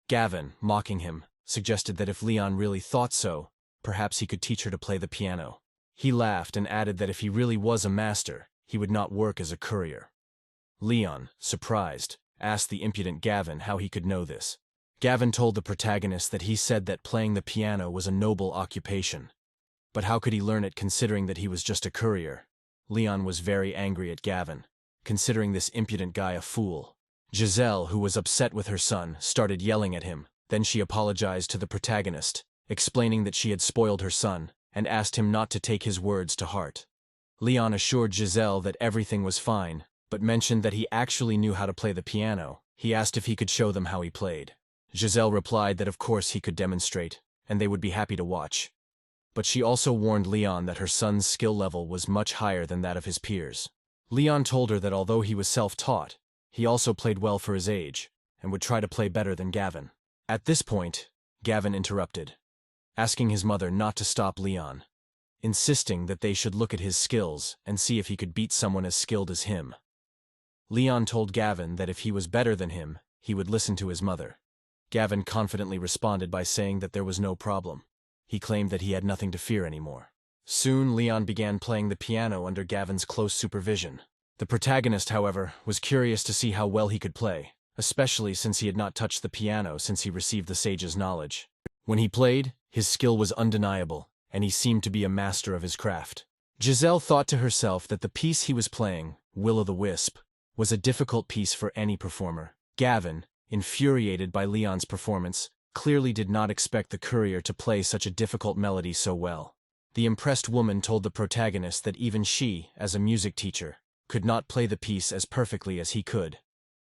Gavin, mocking him, suggested that if Leon really thought so, perhaps he could teach her to play the piano. He laughed and added that if he really was a master, he would not work as a courier. Leon, surprised, asked the impudent Gavin how he could know this. Gavin told the protagonist that he said that playing the piano was a noble occupation. But how could he learn it considering that he was just a courier? Leon was very angry at Gavin, considering this impudent guy a fool. Giselle, who was upset with her son, started yelling at him. Then she apologized to the protagonist, explaining that she had spoiled her son, and asked him not to take his words to heart. Leon assured Giselle that everything was fine, but mentioned that he actually knew how to play the piano. He asked if he could show them how he played. Giselle replied that of course he could demonstrate, and they would be happy to watch. But she also warned Leon that her son's skill level was much higher than that of his peers. Leon told her that although he was self-taught, he also played well for his age, and would try to play better than Gavin. At this point, Gavin interrupted, asking his mother not to stop Leon, insisting that they should look at his skills and see if he could beat someone as skilled as him. Leon told Gavin that if he was better than him, he would listen to his mother. Gavin confidently responded by saying that there was no problem. He claimed that he had nothing to fear anymore. Soon, Leon began playing the piano under Gavin's close supervision. The protagonist, however, was curious to see how well he could play, especially since he had not touched the piano since he received the sage's knowledge. When he played, his skill was undeniable, and he seemed to be a master of his craft. Giselle thought to herself that the piece he was playing, Will-o'-the-Wisp, was a difficult piece for any performer. Gavin, infuriated by Leon's performance, clearly did not expect the courier to play such a difficult melody so well. The impressed woman told the protagonist that even she, as a music teacher, could not play the piece as perfectly as he could.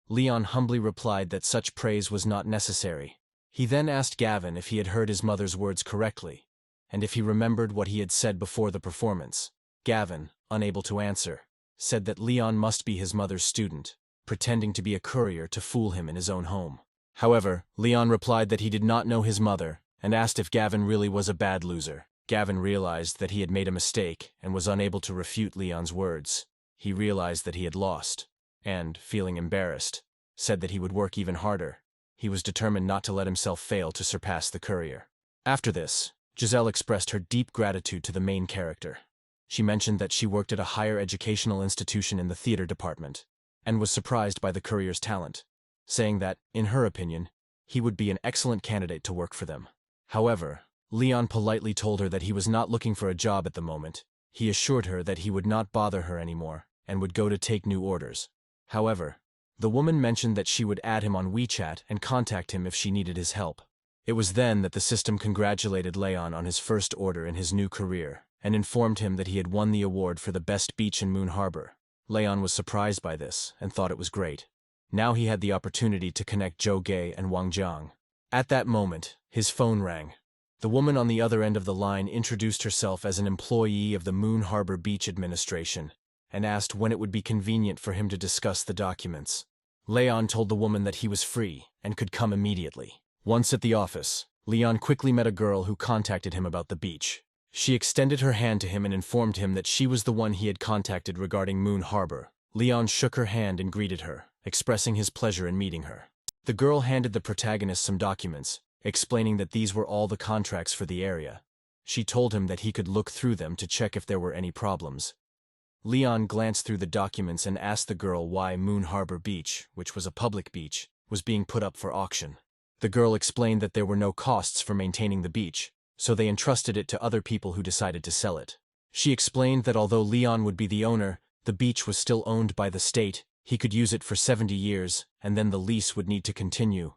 Leon humbly replied that such praise was not necessary. He then asked Gavin if he had heard his mother's words correctly, and if he remembered what he had said before the performance. Gavin, unable to answer, said that Leon must be his mother's student, pretending to be a courier to fool him in his own home. However, Leon replied that he did not know his mother and asked if Gavin really was a bad loser. Gavin realized that he had made a mistake and was unable to refute Leon's words. He realized that he had lost, and, feeling embarrassed, said that he would work even harder. He was determined not to let himself fail to surpass the courier. After this, Giselle expressed her deep gratitude to the main character. She mentioned that she worked at a higher educational institution in the theater department, and was surprised by the courier's talent, saying that, in her opinion, he would be an excellent candidate to work for them. However, Leon politely told her that he was not looking for a job at the moment. He assured her that he would not bother her anymore and would go to take new orders. However, the woman mentioned that she would add him on WeChat and contact him if she needed his help. It was then that the system congratulated Leon on his first order in his new career and informed him that he had won the award for the best beach in Moon Harbor. Leon was surprised by this and thought it was great. Now he had the opportunity to connect Zhou Gei and Wang Jiang. At that moment, his phone rang. The woman on the other end of the line introduced herself as an employee of the Moon Harbor Beach Administration and asked when it would be convenient for him to discuss the documents. Leon told the woman that he was free and could come immediately. Once at the office, Leon quickly met a girl who contacted him about the beach. She extended her hand to him and informed him that she was the one he had contacted regarding Moon Harbor. Leon shook her hand and greeted her, expressing his pleasure in meeting her. The girl handed the protagonist some documents, explaining that these were all the contracts for the area. She told him that he could look through them to check if there were any problems. Leon glanced through the documents and asked the girl why Moon Harbor Beach, which was a public beach, was being put up for auction. The girl explained that there were no costs for maintaining the beach, so they entrusted it to other people who decided to sell it. She explained that although Leon would be the owner, the beach was still owned by the state. He could use it for 70 years, and then the lease would need to continue.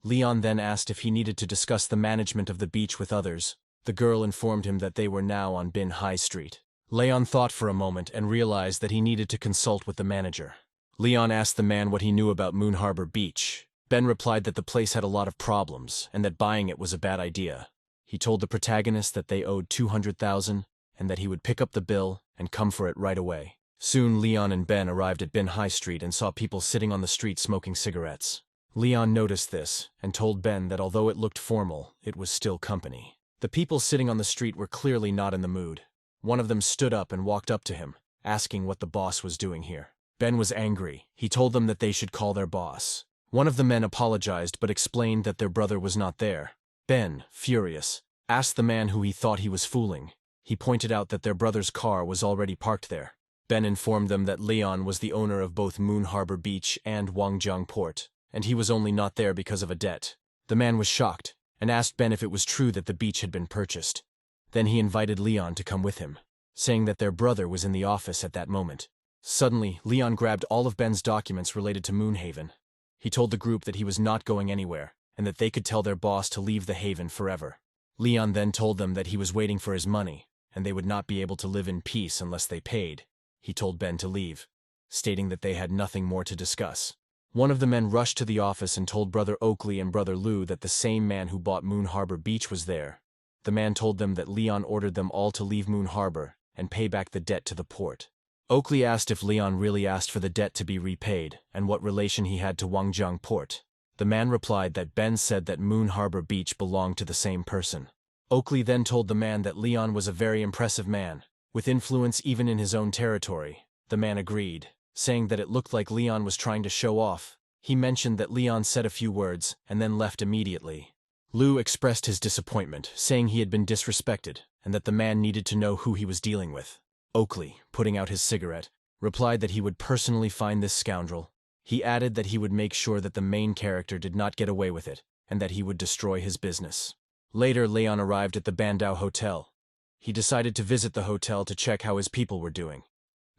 Leon then asked if he needed to discuss the management of the beach with others. The girl informed him that they were now on Bin High Street. Leon thought for a moment and realized that he needed to consult with the manager. Leon asked the man what he knew about Moon Harbor Beach. Ben replied that the place had a lot of problems and that buying it was a bad idea. He told the protagonist that they owed $200,000 and that he would pick up the bill and come for it right away. Soon Leon and Ben arrived at Bin High Street and saw people sitting on the street smoking cigarettes. Leon noticed this and told Ben that although it looked formal, it was still company. The people sitting on the street were clearly not in the mood. One of them stood up and walked up to him, asking what the boss was doing here. Ben was angry. He told them that they should call their boss. One of the men apologized but explained that their brother was not there. Ben, furious, asked the man who he thought he was fooling. He pointed out that their brother's car was already parked there. Ben informed them that Leon was the owner of both Moon Harbor Beach and Wangjiang Port, and he was only not there because of a debt. The man was shocked and asked Ben if it was true that the beach had been purchased. Then he invited Leon to come with him, saying that their brother was in the office at that moment. Suddenly, Leon grabbed all of Ben's documents related to Moonhaven. He told the group that he was not going anywhere and that they could tell their boss to leave the haven forever. Leon then told them that he was waiting for his money and they would not be able to live in peace unless they paid. He told Ben to leave, stating that they had nothing more to discuss. One of the men rushed to the office and told Brother Oakley and Brother Lou that the same man who bought Moon Harbor Beach was there. The man told them that Leon ordered them all to leave Moon Harbor and pay back the debt to the port. Oakley asked if Leon really asked for the debt to be repaid and what relation he had to Wangjiang Port. The man replied that Ben said that Moon Harbor Beach belonged to the same person. Oakley then told the man that Leon was a very impressive man, with influence even in his own territory. The man agreed, saying that it looked like Leon was trying to show off. He mentioned that Leon said a few words and then left immediately. Lou expressed his disappointment, saying he had been disrespected and that the man needed to know who he was dealing with. Oakley, putting out his cigarette, replied that he would personally find this scoundrel. He added that he would make sure that the main character did not get away with it and that he would destroy his business. Later, Leon arrived at the Bandao Hotel. He decided to visit the hotel to check how his people were doing.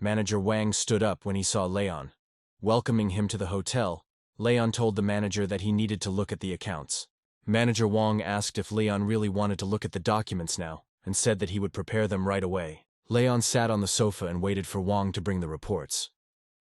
Manager Wang stood up when he saw Leon. Welcoming him to the hotel, Leon told the manager that he needed to look at the accounts. Manager Wang asked if Leon really wanted to look at the documents now, and said that he would prepare them right away. Leon sat on the sofa and waited for Wang to bring the reports.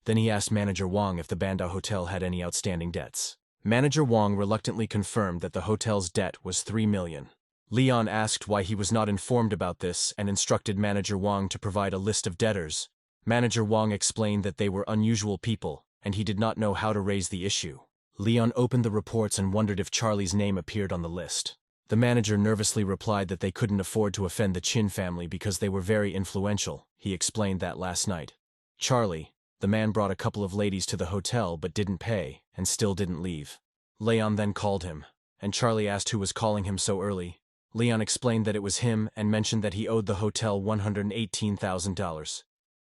Then he asked Manager Wang if the Bandao Hotel had any outstanding debts. Manager Wang reluctantly confirmed that the hotel's debt was 3 million. Leon asked why he was not informed about this and instructed Manager Wang to provide a list of debtors. Manager Wang explained that they were unusual people, and he did not know how to raise the issue. Leon opened the reports and wondered if Charlie's name appeared on the list. The manager nervously replied that they couldn't afford to offend the Chin family because they were very influential. He explained that last night. Charlie, the man, brought a couple of ladies to the hotel but didn't pay, and still didn't leave. Leon then called him, and Charlie asked who was calling him so early. Leon explained that it was him and mentioned that he owed the hotel $118,000.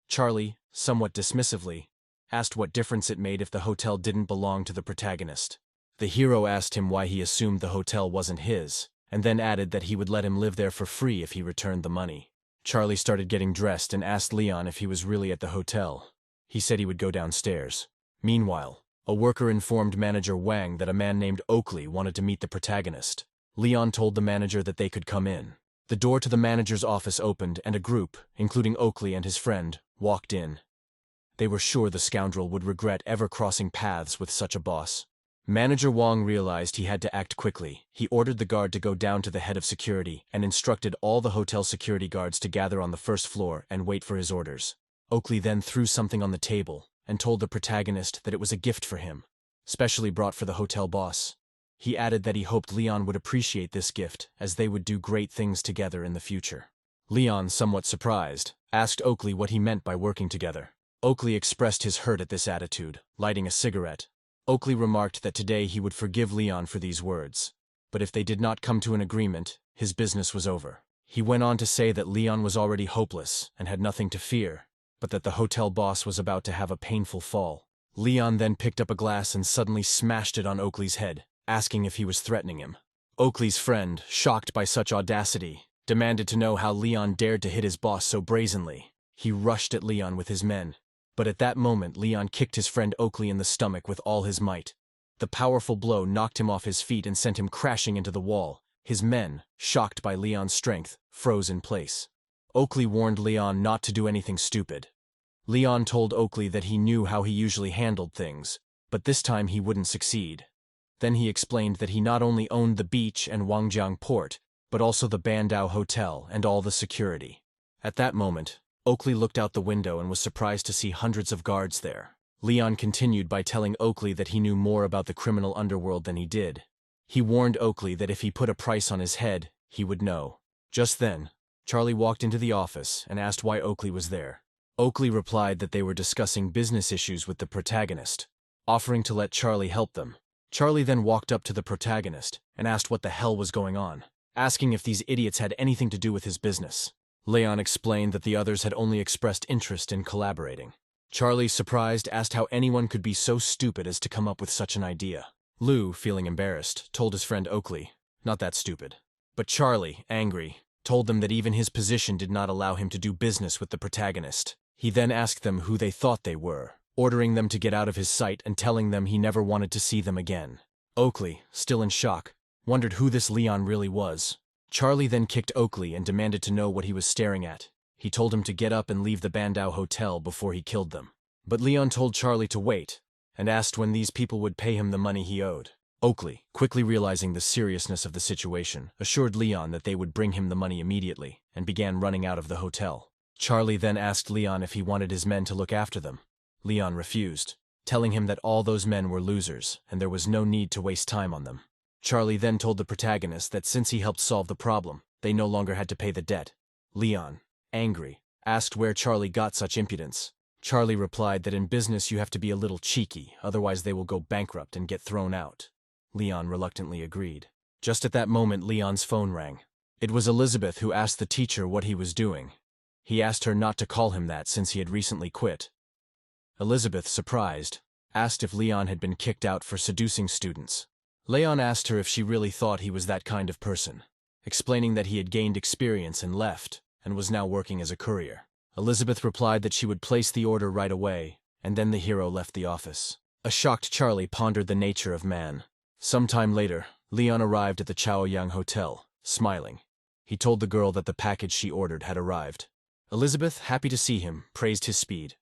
Charlie, somewhat dismissively, asked what difference it made if the hotel didn't belong to the protagonist. The hero asked him why he assumed the hotel wasn't his, and then added that he would let him live there for free if he returned the money. Charlie started getting dressed and asked Leon if he was really at the hotel. He said he would go downstairs. Meanwhile, a worker informed Manager Wang that a man named Oakley wanted to meet the protagonist. Leon told the manager that they could come in. The door to the manager's office opened and a group, including Oakley and his friend, walked in. They were sure the scoundrel would regret ever crossing paths with such a boss. Manager Wang realized he had to act quickly. He ordered the guard to go down to the head of security and instructed all the hotel security guards to gather on the first floor and wait for his orders. Oakley then threw something on the table and told the protagonist that it was a gift for him, specially brought for the hotel boss. He added that he hoped Leon would appreciate this gift, as they would do great things together in the future. Leon, somewhat surprised, asked Oakley what he meant by working together. Oakley expressed his hurt at this attitude, lighting a cigarette. Oakley remarked that today he would forgive Leon for these words, but if they did not come to an agreement, his business was over. He went on to say that Leon was already hopeless and had nothing to fear, but that the hotel boss was about to have a painful fall. Leon then picked up a glass and suddenly smashed it on Oakley's head, asking if he was threatening him. Oakley's friend, shocked by such audacity, demanded to know how Leon dared to hit his boss so brazenly. He rushed at Leon with his men, but at that moment Leon kicked his friend Oakley in the stomach with all his might. The powerful blow knocked him off his feet and sent him crashing into the wall. His men, shocked by Leon's strength, froze in place. Oakley warned Leon not to do anything stupid. Leon told Oakley that he knew how he usually handled things, but this time he wouldn't succeed. Then he explained that he not only owned the beach and Wangjiang port, but also the Bandao Hotel and all the security. At that moment, Oakley looked out the window and was surprised to see hundreds of guards there. Leon continued by telling Oakley that he knew more about the criminal underworld than he did. He warned Oakley that if he put a price on his head, he would know. Just then, Charlie walked into the office and asked why Oakley was there. Oakley replied that they were discussing business issues with the protagonist, offering to let Charlie help them. Charlie then walked up to the protagonist and asked what the hell was going on, asking if these idiots had anything to do with his business. Leon explained that the others had only expressed interest in collaborating. Charlie, surprised, asked how anyone could be so stupid as to come up with such an idea. Lou, feeling embarrassed, told his friend Oakley, not that stupid. But Charlie, angry, told them that even his position did not allow him to do business with the protagonist. He then asked them who they thought they were, ordering them to get out of his sight and telling them he never wanted to see them again. Oakley, still in shock, wondered who this Leon really was. Charlie then kicked Oakley and demanded to know what he was staring at. He told him to get up and leave the Bandao Hotel before he killed them. But Leon told Charlie to wait, and asked when these people would pay him the money he owed. Oakley, quickly realizing the seriousness of the situation, assured Leon that they would bring him the money immediately, and began running out of the hotel. Charlie then asked Leon if he wanted his men to look after them. Leon refused, telling him that all those men were losers, and there was no need to waste time on them. Charlie then told the protagonist that since he helped solve the problem, they no longer had to pay the debt. Leon, angry, asked where Charlie got such impudence. Charlie replied that in business you have to be a little cheeky, otherwise they will go bankrupt and get thrown out. Leon reluctantly agreed. Just at that moment Leon's phone rang. It was Elizabeth, who asked the teacher what he was doing. He asked her not to call him that since he had recently quit. Elizabeth, surprised, asked if Leon had been kicked out for seducing students. Leon asked her if she really thought he was that kind of person, explaining that he had gained experience and left, and was now working as a courier. Elizabeth replied that she would place the order right away, and then the hero left the office. A shocked Charlie pondered the nature of man. Some time later, Leon arrived at the Chaoyang Hotel, smiling. He told the girl that the package she ordered had arrived. Elizabeth, happy to see him, praised his speed.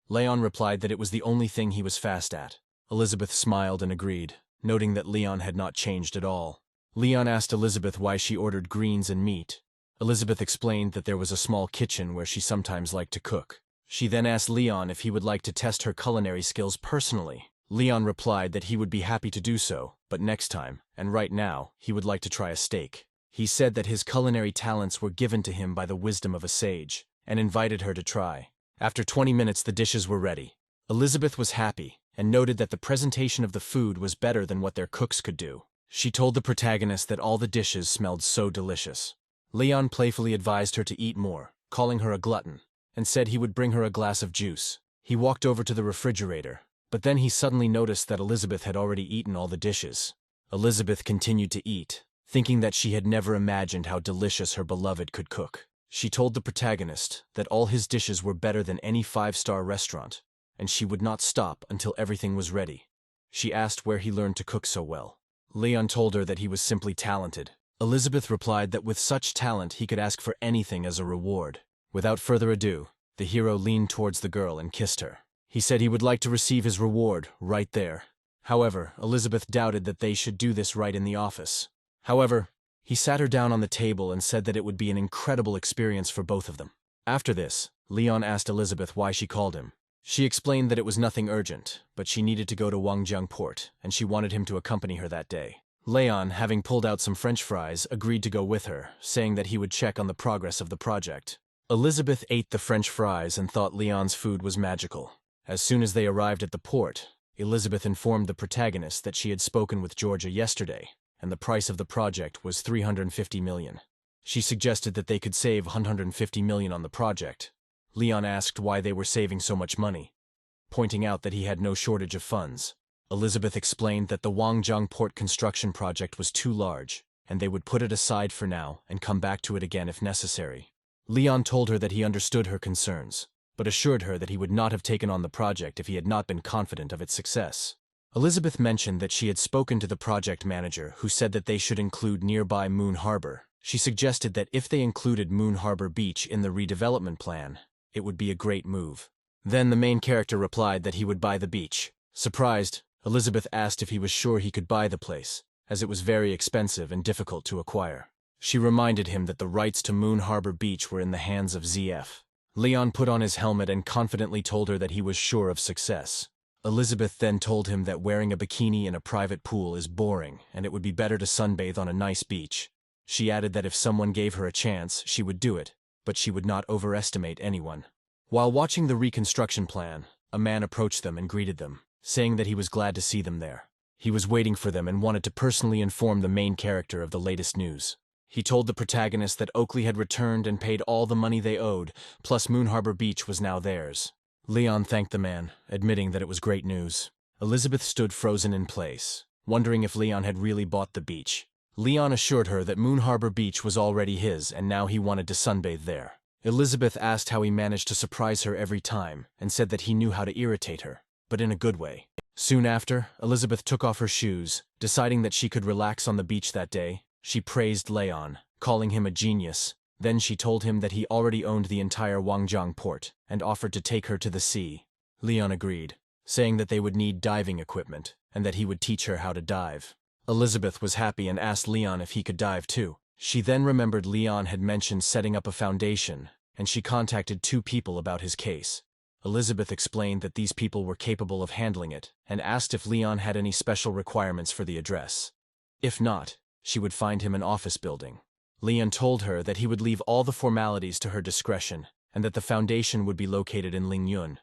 Leon replied that it was the only thing he was fast at. Elizabeth smiled and agreed, noting that Leon had not changed at all. Leon asked Elizabeth why she ordered greens and meat. Elizabeth explained that there was a small kitchen where she sometimes liked to cook. She then asked Leon if he would like to test her culinary skills personally. Leon replied that he would be happy to do so, but next time, and right now, he would like to try a steak. He said that his culinary talents were given to him by the wisdom of a sage, and invited her to try. After 20 minutes, the dishes were ready. Elizabeth was happy, and noted that the presentation of the food was better than what their cooks could do. She told the protagonist that all the dishes smelled so delicious. Leon playfully advised her to eat more, calling her a glutton, and said he would bring her a glass of juice. He walked over to the refrigerator, but then he suddenly noticed that Elizabeth had already eaten all the dishes. Elizabeth continued to eat, thinking that she had never imagined how delicious her beloved could cook. She told the protagonist that all his dishes were better than any 5-star restaurant, and she would not stop until everything was ready. She asked where he learned to cook so well. Leon told her that he was simply talented. Elizabeth replied that with such talent he could ask for anything as a reward. Without further ado, the hero leaned towards the girl and kissed her. He said he would like to receive his reward right there. However, Elizabeth doubted that they should do this right in the office. However, he sat her down on the table and said that it would be an incredible experience for both of them. After this, Leon asked Elizabeth why she called him. She explained that it was nothing urgent, but she needed to go to Wangjiang port, and she wanted him to accompany her that day. Leon, having pulled out some French fries, agreed to go with her, saying that he would check on the progress of the project. Elizabeth ate the French fries and thought Leon's food was magical. As soon as they arrived at the port, Elizabeth informed the protagonist that she had spoken with Georgia yesterday, and the price of the project was 350 million. She suggested that they could save 150 million on the project. Leon asked why they were saving so much money, pointing out that he had no shortage of funds. Elizabeth explained that the Wangjiang port construction project was too large, and they would put it aside for now and come back to it again if necessary. Leon told her that he understood her concerns, but assured her that he would not have taken on the project if he had not been confident of its success. Elizabeth mentioned that she had spoken to the project manager, who said that they should include nearby Moon Harbor. She suggested that if they included Moon Harbor Beach in the redevelopment plan, it would be a great move. Then the main character replied that he would buy the beach. Surprised, Elizabeth asked if he was sure he could buy the place, as it was very expensive and difficult to acquire. She reminded him that the rights to Moon Harbor Beach were in the hands of ZF. Leon put on his helmet and confidently told her that he was sure of success. Elizabeth then told him that wearing a bikini in a private pool is boring and it would be better to sunbathe on a nice beach. She added that if someone gave her a chance, she would do it, but she would not overestimate anyone. While watching the reconstruction plan, a man approached them and greeted them, saying that he was glad to see them there. He was waiting for them and wanted to personally inform the main character of the latest news. He told the protagonist that Oakley had returned and paid all the money they owed, plus Moon Harbor Beach was now theirs. Leon thanked the man, admitting that it was great news. Elizabeth stood frozen in place, wondering if Leon had really bought the beach. Leon assured her that Moon Harbor Beach was already his and now he wanted to sunbathe there. Elizabeth asked how he managed to surprise her every time and said that he knew how to irritate her, but in a good way. Soon after, Elizabeth took off her shoes, deciding that she could relax on the beach that day. She praised Leon, calling him a genius. Then she told him that he already owned the entire Wangjiang port and offered to take her to the sea. Leon agreed, saying that they would need diving equipment and that he would teach her how to dive. Elizabeth was happy and asked Leon if he could dive too. She then remembered Leon had mentioned setting up a foundation, and she contacted 2 people about his case. Elizabeth explained that these people were capable of handling it and asked if Leon had any special requirements for the address. If not, she would find him an office building. Leon told her that he would leave all the formalities to her discretion and that the foundation would be located in Lingyun.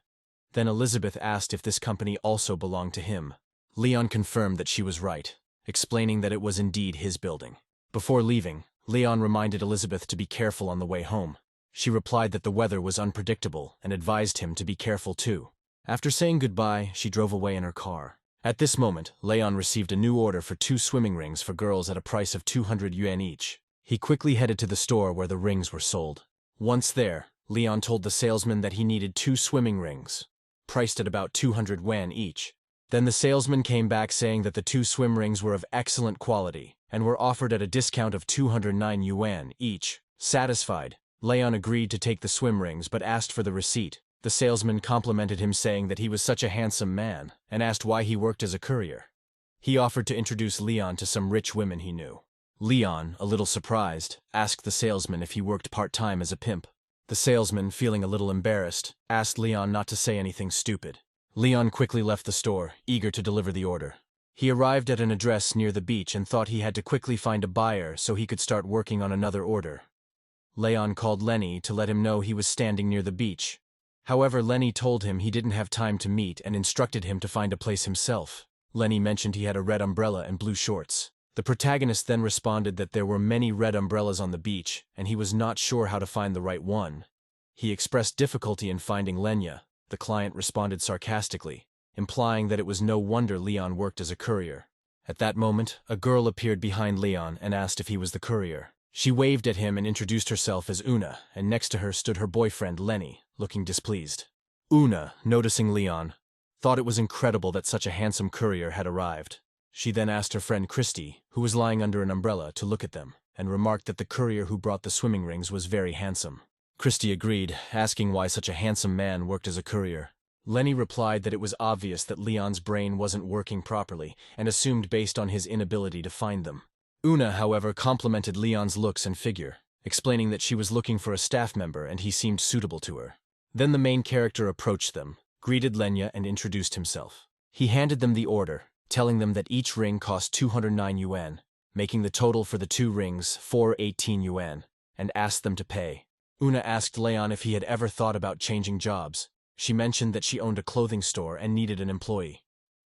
Then Elizabeth asked if this company also belonged to him. Leon confirmed that she was right, explaining that it was indeed his building. Before leaving, Leon reminded Elizabeth to be careful on the way home. She replied that the weather was unpredictable and advised him to be careful too. After saying goodbye, she drove away in her car. At this moment, Leon received a new order for 2 swimming rings for girls at a price of 200 yuan each. He quickly headed to the store where the rings were sold. Once there, Leon told the salesman that he needed 2 swimming rings, priced at about 200 yuan each. Then the salesman came back saying that the 2 swim rings were of excellent quality, and were offered at a discount of 209 yuan each. Satisfied, Leon agreed to take the swim rings but asked for the receipt. The salesman complimented him, saying that he was such a handsome man, and asked why he worked as a courier. He offered to introduce Leon to some rich women he knew. Leon, a little surprised, asked the salesman if he worked part-time as a pimp. The salesman, feeling a little embarrassed, asked Leon not to say anything stupid. Leon quickly left the store, eager to deliver the order. He arrived at an address near the beach and thought he had to quickly find a buyer so he could start working on another order. Leon called Lenny to let him know he was standing near the beach. However, Lenny told him he didn't have time to meet and instructed him to find a place himself. Lenny mentioned he had a red umbrella and blue shorts. The protagonist then responded that there were many red umbrellas on the beach, and he was not sure how to find the right one. He expressed difficulty in finding Lenya. The client responded sarcastically, implying that it was no wonder Leon worked as a courier. At that moment, a girl appeared behind Leon and asked if he was the courier. She waved at him and introduced herself as Una, and next to her stood her boyfriend Lenny, looking displeased. Una, noticing Leon, thought it was incredible that such a handsome courier had arrived. She then asked her friend Christy, who was lying under an umbrella, to look at them, and remarked that the courier who brought the swimming rings was very handsome. Christy agreed, asking why such a handsome man worked as a courier. Lenny replied that it was obvious that Leon's brain wasn't working properly, and assumed based on his inability to find them. Una, however, complimented Leon's looks and figure, explaining that she was looking for a staff member and he seemed suitable to her. Then the main character approached them, greeted Lenya and introduced himself. He handed them the order, telling them that each ring cost 209 yuan, making the total for the 2 rings 418 yuan, and asked them to pay. Una asked Leon if he had ever thought about changing jobs. She mentioned that she owned a clothing store and needed an employee.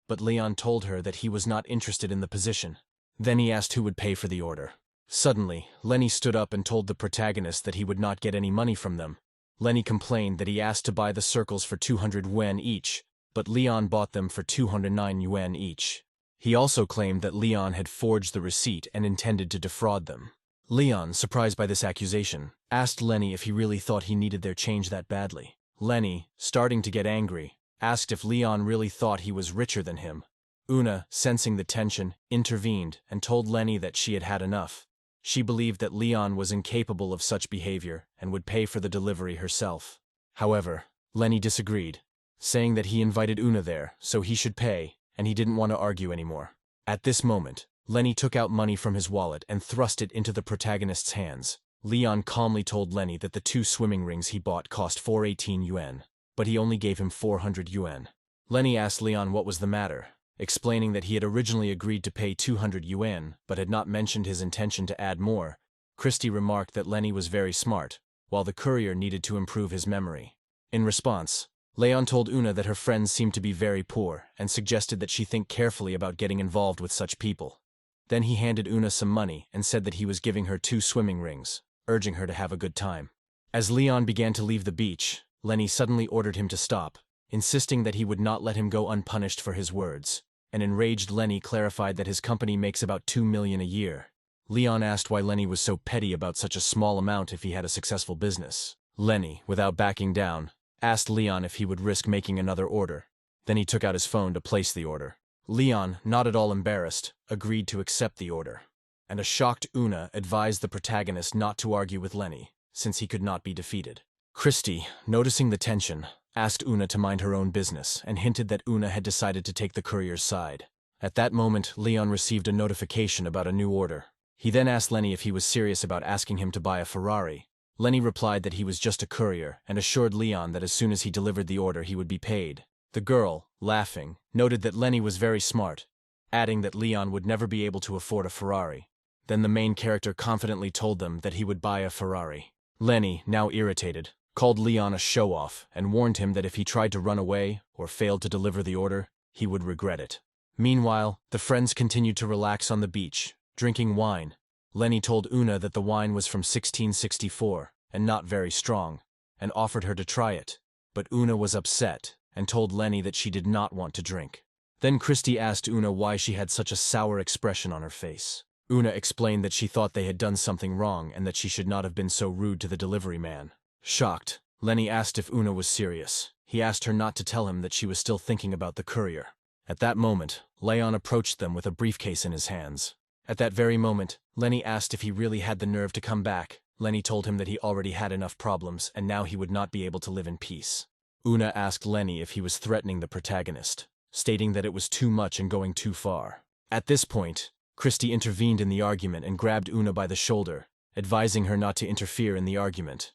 But Leon told her that he was not interested in the position. Then he asked who would pay for the order. Suddenly, Lenny stood up and told the protagonist that he would not get any money from them. Lenny complained that he asked to buy the circles for 200 yuan each, but Leon bought them for 209 yuan each. He also claimed that Leon had forged the receipt and intended to defraud them. Leon, surprised by this accusation, asked Lenny if he really thought he needed their change that badly. Lenny, starting to get angry, asked if Leon really thought he was richer than him. Una, sensing the tension, intervened and told Lenny that she had had enough. She believed that Leon was incapable of such behavior and would pay for the delivery herself. However, Lenny disagreed, saying that he invited Una there, so he should pay, and he didn't want to argue anymore. At this moment, Lenny took out money from his wallet and thrust it into the protagonist's hands. Leon calmly told Lenny that the 2 swimming rings he bought cost 418 yuan, but he only gave him 400 yuan. Lenny asked Leon what was the matter, explaining that he had originally agreed to pay 200 yuan, but had not mentioned his intention to add more. Christy remarked that Lenny was very smart, while the courier needed to improve his memory. In response, Leon told Una that her friends seemed to be very poor and suggested that she think carefully about getting involved with such people. Then he handed Una some money and said that he was giving her 2 swimming rings, urging her to have a good time. As Leon began to leave the beach, Lenny suddenly ordered him to stop, insisting that he would not let him go unpunished for his words. An enraged Lenny clarified that his company makes about 2 million a year. Leon asked why Lenny was so petty about such a small amount if he had a successful business. Lenny, without backing down, asked Leon if he would risk making another order. Then he took out his phone to place the order. Leon, not at all embarrassed, agreed to accept the order. And a shocked Una advised the protagonist not to argue with Lenny, since he could not be defeated. Christy, noticing the tension, asked Una to mind her own business and hinted that Una had decided to take the courier's side. At that moment, Leon received a notification about a new order. He then asked Lenny if he was serious about asking him to buy a Ferrari. Lenny replied that he was just a courier and assured Leon that as soon as he delivered the order he would be paid. The girl, laughing, noted that Lenny was very smart, adding that Leon would never be able to afford a Ferrari. Then the main character confidently told them that he would buy a Ferrari. Lenny, now irritated, called Leon a show-off and warned him that if he tried to run away or failed to deliver the order, he would regret it. Meanwhile, the friends continued to relax on the beach, drinking wine. Lenny told Una that the wine was from 1664 and not very strong, and offered her to try it. But Una was upset and told Lenny that she did not want to drink. Then Christy asked Una why she had such a sour expression on her face. Una explained that she thought they had done something wrong and that she should not have been so rude to the delivery man. Shocked, Lenny asked if Una was serious. He asked her not to tell him that she was still thinking about the courier. At that moment, Leon approached them with a briefcase in his hands, At that very moment, Lenny asked if he really had the nerve to come back. Lenny told him that he already had enough problems and now he would not be able to live in peace. Una asked Lenny if he was threatening the protagonist, stating that it was too much and going too far. At this point, Christy intervened in the argument and grabbed Una by the shoulder, advising her not to interfere in the argument.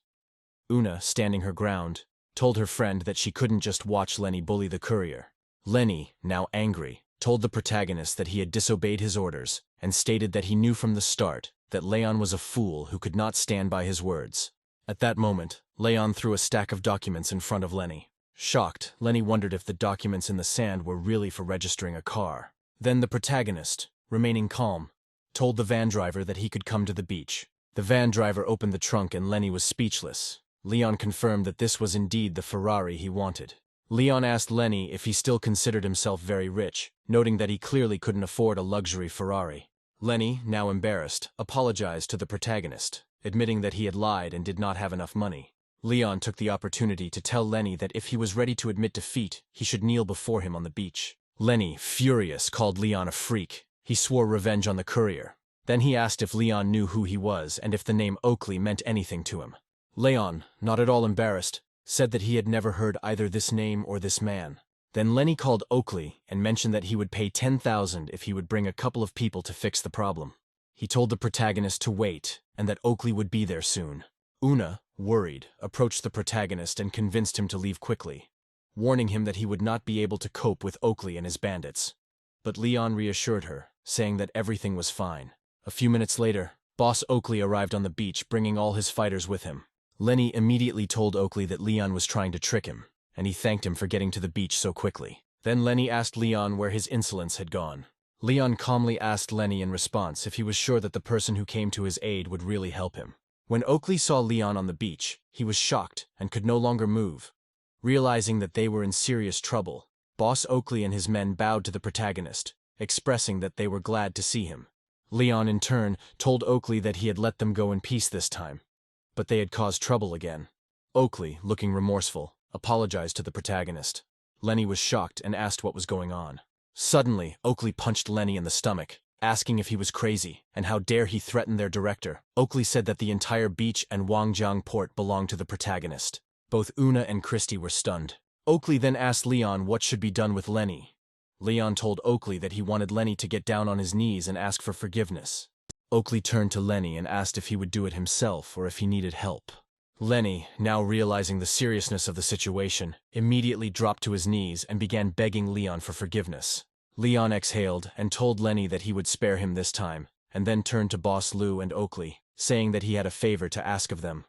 Una, standing her ground, told her friend that she couldn't just watch Lenny bully the courier. Lenny, now angry, told the protagonist that he had disobeyed his orders and stated that he knew from the start that Leon was a fool who could not stand by his words. At that moment, Leon threw a stack of documents in front of Lenny. Shocked, Lenny wondered if the documents in the sand were really for registering a car. Then the protagonist, remaining calm, told the van driver that he could come to the beach. The van driver opened the trunk and Lenny was speechless. Leon confirmed that this was indeed the Ferrari he wanted. Leon asked Lenny if he still considered himself very rich, noting that he clearly couldn't afford a luxury Ferrari. Lenny, now embarrassed, apologized to the protagonist, admitting that he had lied and did not have enough money. Leon took the opportunity to tell Lenny that if he was ready to admit defeat, he should kneel before him on the beach. Lenny, furious, called Leon a freak. He swore revenge on the courier. Then he asked if Leon knew who he was and if the name Oakley meant anything to him. Leon, not at all embarrassed, said that he had never heard either this name or this man. Then Lenny called Oakley and mentioned that he would pay 10,000 if he would bring a couple of people to fix the problem. He told the protagonist to wait and that Oakley would be there soon. Una, worried, approached the protagonist and convinced him to leave quickly, warning him that he would not be able to cope with Oakley and his bandits. But Leon reassured her, saying that everything was fine. A few minutes later, Boss Oakley arrived on the beach bringing all his fighters with him. Lenny immediately told Oakley that Leon was trying to trick him, and he thanked him for getting to the beach so quickly. Then Lenny asked Leon where his insolence had gone. Leon calmly asked Lenny in response if he was sure that the person who came to his aid would really help him. When Oakley saw Leon on the beach, he was shocked and could no longer move. Realizing that they were in serious trouble, Boss Oakley and his men bowed to the protagonist, expressing that they were glad to see him. Leon, in turn, told Oakley that he had let them go in peace this time, but they had caused trouble again. Oakley, looking remorseful, apologized to the protagonist. Lenny was shocked and asked what was going on. Suddenly, Oakley punched Lenny in the stomach, asking if he was crazy and how dare he threaten their director. Oakley said that the entire beach and Wangjiang port belonged to the protagonist. Both Una and Christy were stunned. Oakley then asked Leon what should be done with Lenny. Leon told Oakley that he wanted Lenny to get down on his knees and ask for forgiveness. Oakley turned to Lenny and asked if he would do it himself or if he needed help. Lenny, now realizing the seriousness of the situation, immediately dropped to his knees and began begging Leon for forgiveness. Leon exhaled and told Lenny that he would spare him this time, and then turned to Boss Lou and Oakley, saying that he had a favor to ask of them.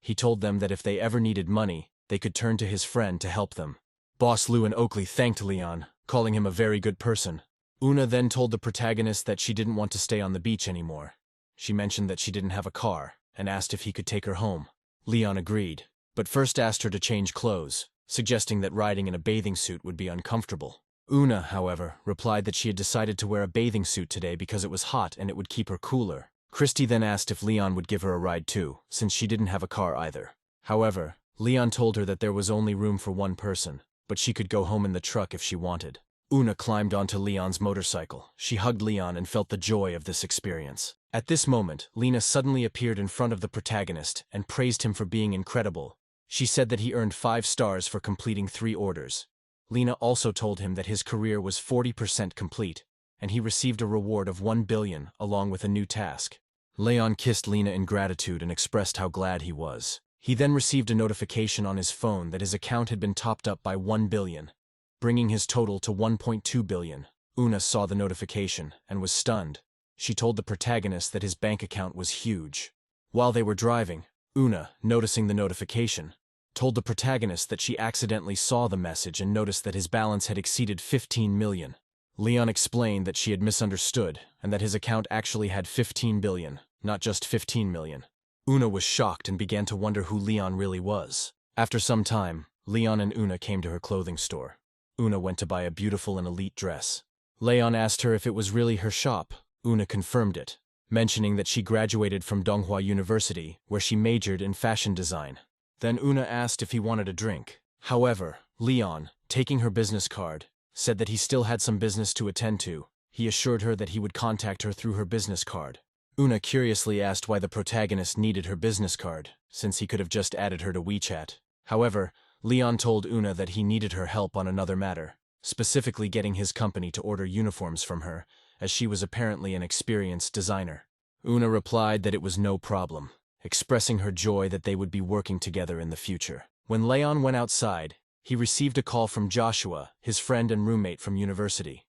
He told them that if they ever needed money, they could turn to his friend to help them. Boss Lou and Oakley thanked Leon, calling him a very good person. Una then told the protagonist that she didn't want to stay on the beach anymore. She mentioned that she didn't have a car, and asked if he could take her home. Leon agreed, but first asked her to change clothes, suggesting that riding in a bathing suit would be uncomfortable. Una, however, replied that she had decided to wear a bathing suit today because it was hot and it would keep her cooler. Christy then asked if Leon would give her a ride too, since she didn't have a car either. However, Leon told her that there was only room for one person, but she could go home in the truck if she wanted. Una climbed onto Leon's motorcycle. She hugged Leon and felt the joy of this experience. At this moment, Lena suddenly appeared in front of the protagonist and praised him for being incredible. She said that he earned 5 stars for completing 3 orders. Lena also told him that his career was 40% complete, and he received a reward of 1 billion along with a new task. Leon kissed Lena in gratitude and expressed how glad he was. He then received a notification on his phone that his account had been topped up by 1 billion, bringing his total to 1.2 billion. Una saw the notification and was stunned. She told the protagonist that his bank account was huge. While they were driving, Una, noticing the notification, told the protagonist that she accidentally saw the message and noticed that his balance had exceeded 15 million. Leon explained that she had misunderstood and that his account actually had 15 billion, not just 15 million. Una was shocked and began to wonder who Leon really was. After some time, Leon and Una came to her clothing store. Una went to buy a beautiful and elite dress. Leon asked her if it was really her shop. Una confirmed it, mentioning that she graduated from Dongua University, where she majored in fashion design. Then Una asked if he wanted a drink. However, Leon, taking her business card, said that he still had some business to attend to. He assured her that he would contact her through her business card. Una curiously asked why the protagonist needed her business card, since he could have just added her to WeChat. However, Leon told Una that he needed her help on another matter, specifically getting his company to order uniforms from her, as she was apparently an experienced designer. Una replied that it was no problem, expressing her joy that they would be working together in the future. When Leon went outside, he received a call from Joshua, his friend and roommate from university.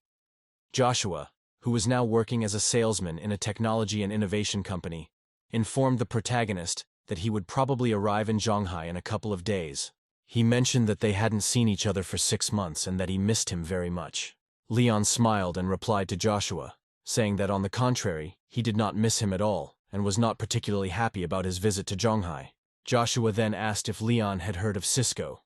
Joshua, who was now working as a salesman in a technology and innovation company, informed the protagonist that he would probably arrive in Shanghai in a couple of days. He mentioned that they hadn't seen each other for 6 months and that he missed him very much. Leon smiled and replied to Joshua, saying that on the contrary, he did not miss him at all and was not particularly happy about his visit to Shanghai. Joshua then asked if Leon had heard of Cisco.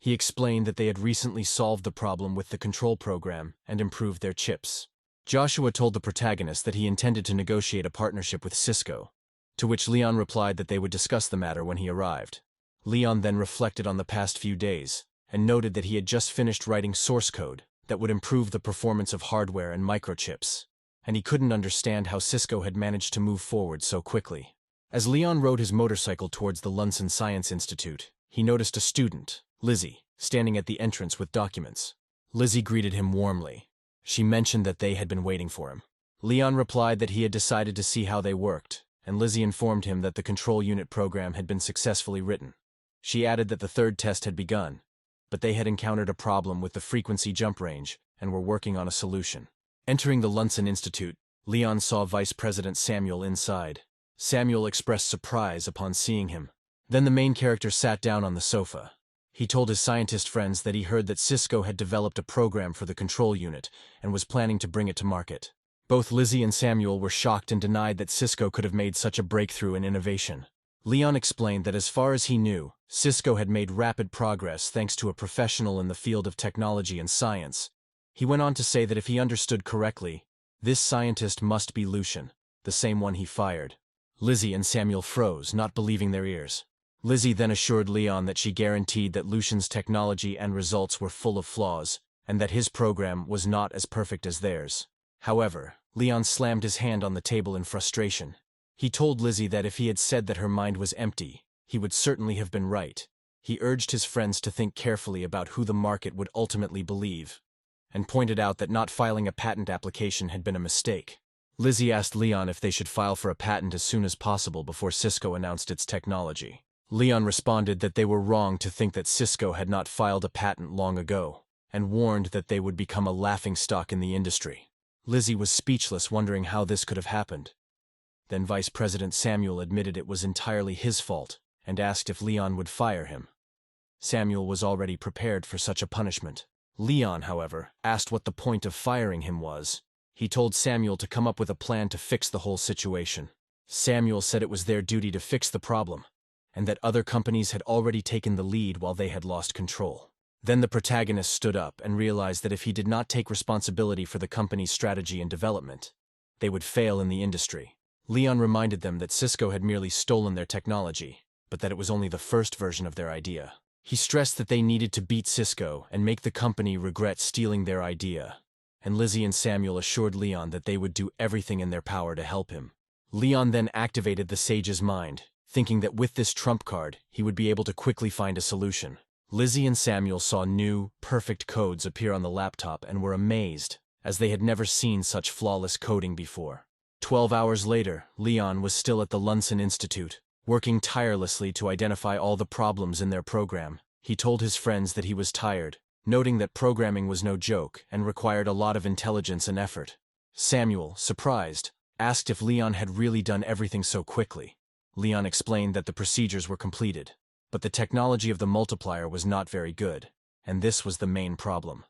He explained that they had recently solved the problem with the control program and improved their chips. Joshua told the protagonist that he intended to negotiate a partnership with Cisco, to which Leon replied that they would discuss the matter when he arrived. Leon then reflected on the past few days and noted that he had just finished writing source code that would improve the performance of hardware and microchips, and he couldn't understand how Cisco had managed to move forward so quickly. As Leon rode his motorcycle towards the Lunson Science Institute, he noticed a student, Lizzie, standing at the entrance with documents. Lizzie greeted him warmly. She mentioned that they had been waiting for him. Leon replied that he had decided to see how they worked, and Lizzie informed him that the control unit program had been successfully written. She added that the third test had begun, but they had encountered a problem with the frequency jump range and were working on a solution. Entering the Lunson Institute, Leon saw Vice President Samuel inside. Samuel expressed surprise upon seeing him. Then the main character sat down on the sofa. He told his scientist friends that he heard that Cisco had developed a program for the control unit and was planning to bring it to market. Both Lizzie and Samuel were shocked and denied that Cisco could have made such a breakthrough in innovation. Leon explained that as far as he knew, Cisco had made rapid progress thanks to a professional in the field of technology and science. He went on to say that if he understood correctly, this scientist must be Lucian, the same one he fired. Lizzie and Samuel froze, not believing their ears. Lizzie then assured Leon that she guaranteed that Lucian's technology and results were full of flaws, and that his program was not as perfect as theirs. However, Leon slammed his hand on the table in frustration. He told Lizzie that if he had said that her mind was empty, he would certainly have been right. He urged his friends to think carefully about who the market would ultimately believe, and pointed out that not filing a patent application had been a mistake. Lizzie asked Leon if they should file for a patent as soon as possible before Cisco announced its technology. Leon responded that they were wrong to think that Cisco had not filed a patent long ago, and warned that they would become a laughingstock in the industry. Lizzie was speechless, wondering how this could have happened. Then Vice President Samuel admitted it was entirely his fault, and asked if Leon would fire him. Samuel was already prepared for such a punishment. Leon, however, asked what the point of firing him was. He told Samuel to come up with a plan to fix the whole situation. Samuel said it was their duty to fix the problem, and that other companies had already taken the lead while they had lost control. Then the protagonist stood up and realized that if he did not take responsibility for the company's strategy and development, they would fail in the industry. Leon reminded them that Cisco had merely stolen their technology, but that it was only the first version of their idea. He stressed that they needed to beat Cisco and make the company regret stealing their idea, and Lizzie and Samuel assured Leon that they would do everything in their power to help him. Leon then activated the sage's mind, thinking that with this trump card, he would be able to quickly find a solution. Lizzie and Samuel saw new, perfect codes appear on the laptop and were amazed, as they had never seen such flawless coding before. 12 hours later, Leon was still at the Lunson Institute, working tirelessly to identify all the problems in their program. He told his friends that he was tired, noting that programming was no joke and required a lot of intelligence and effort. Samuel, surprised, asked if Leon had really done everything so quickly. Leon explained that the procedures were completed, but the technology of the multiplier was not very good, and this was the main problem.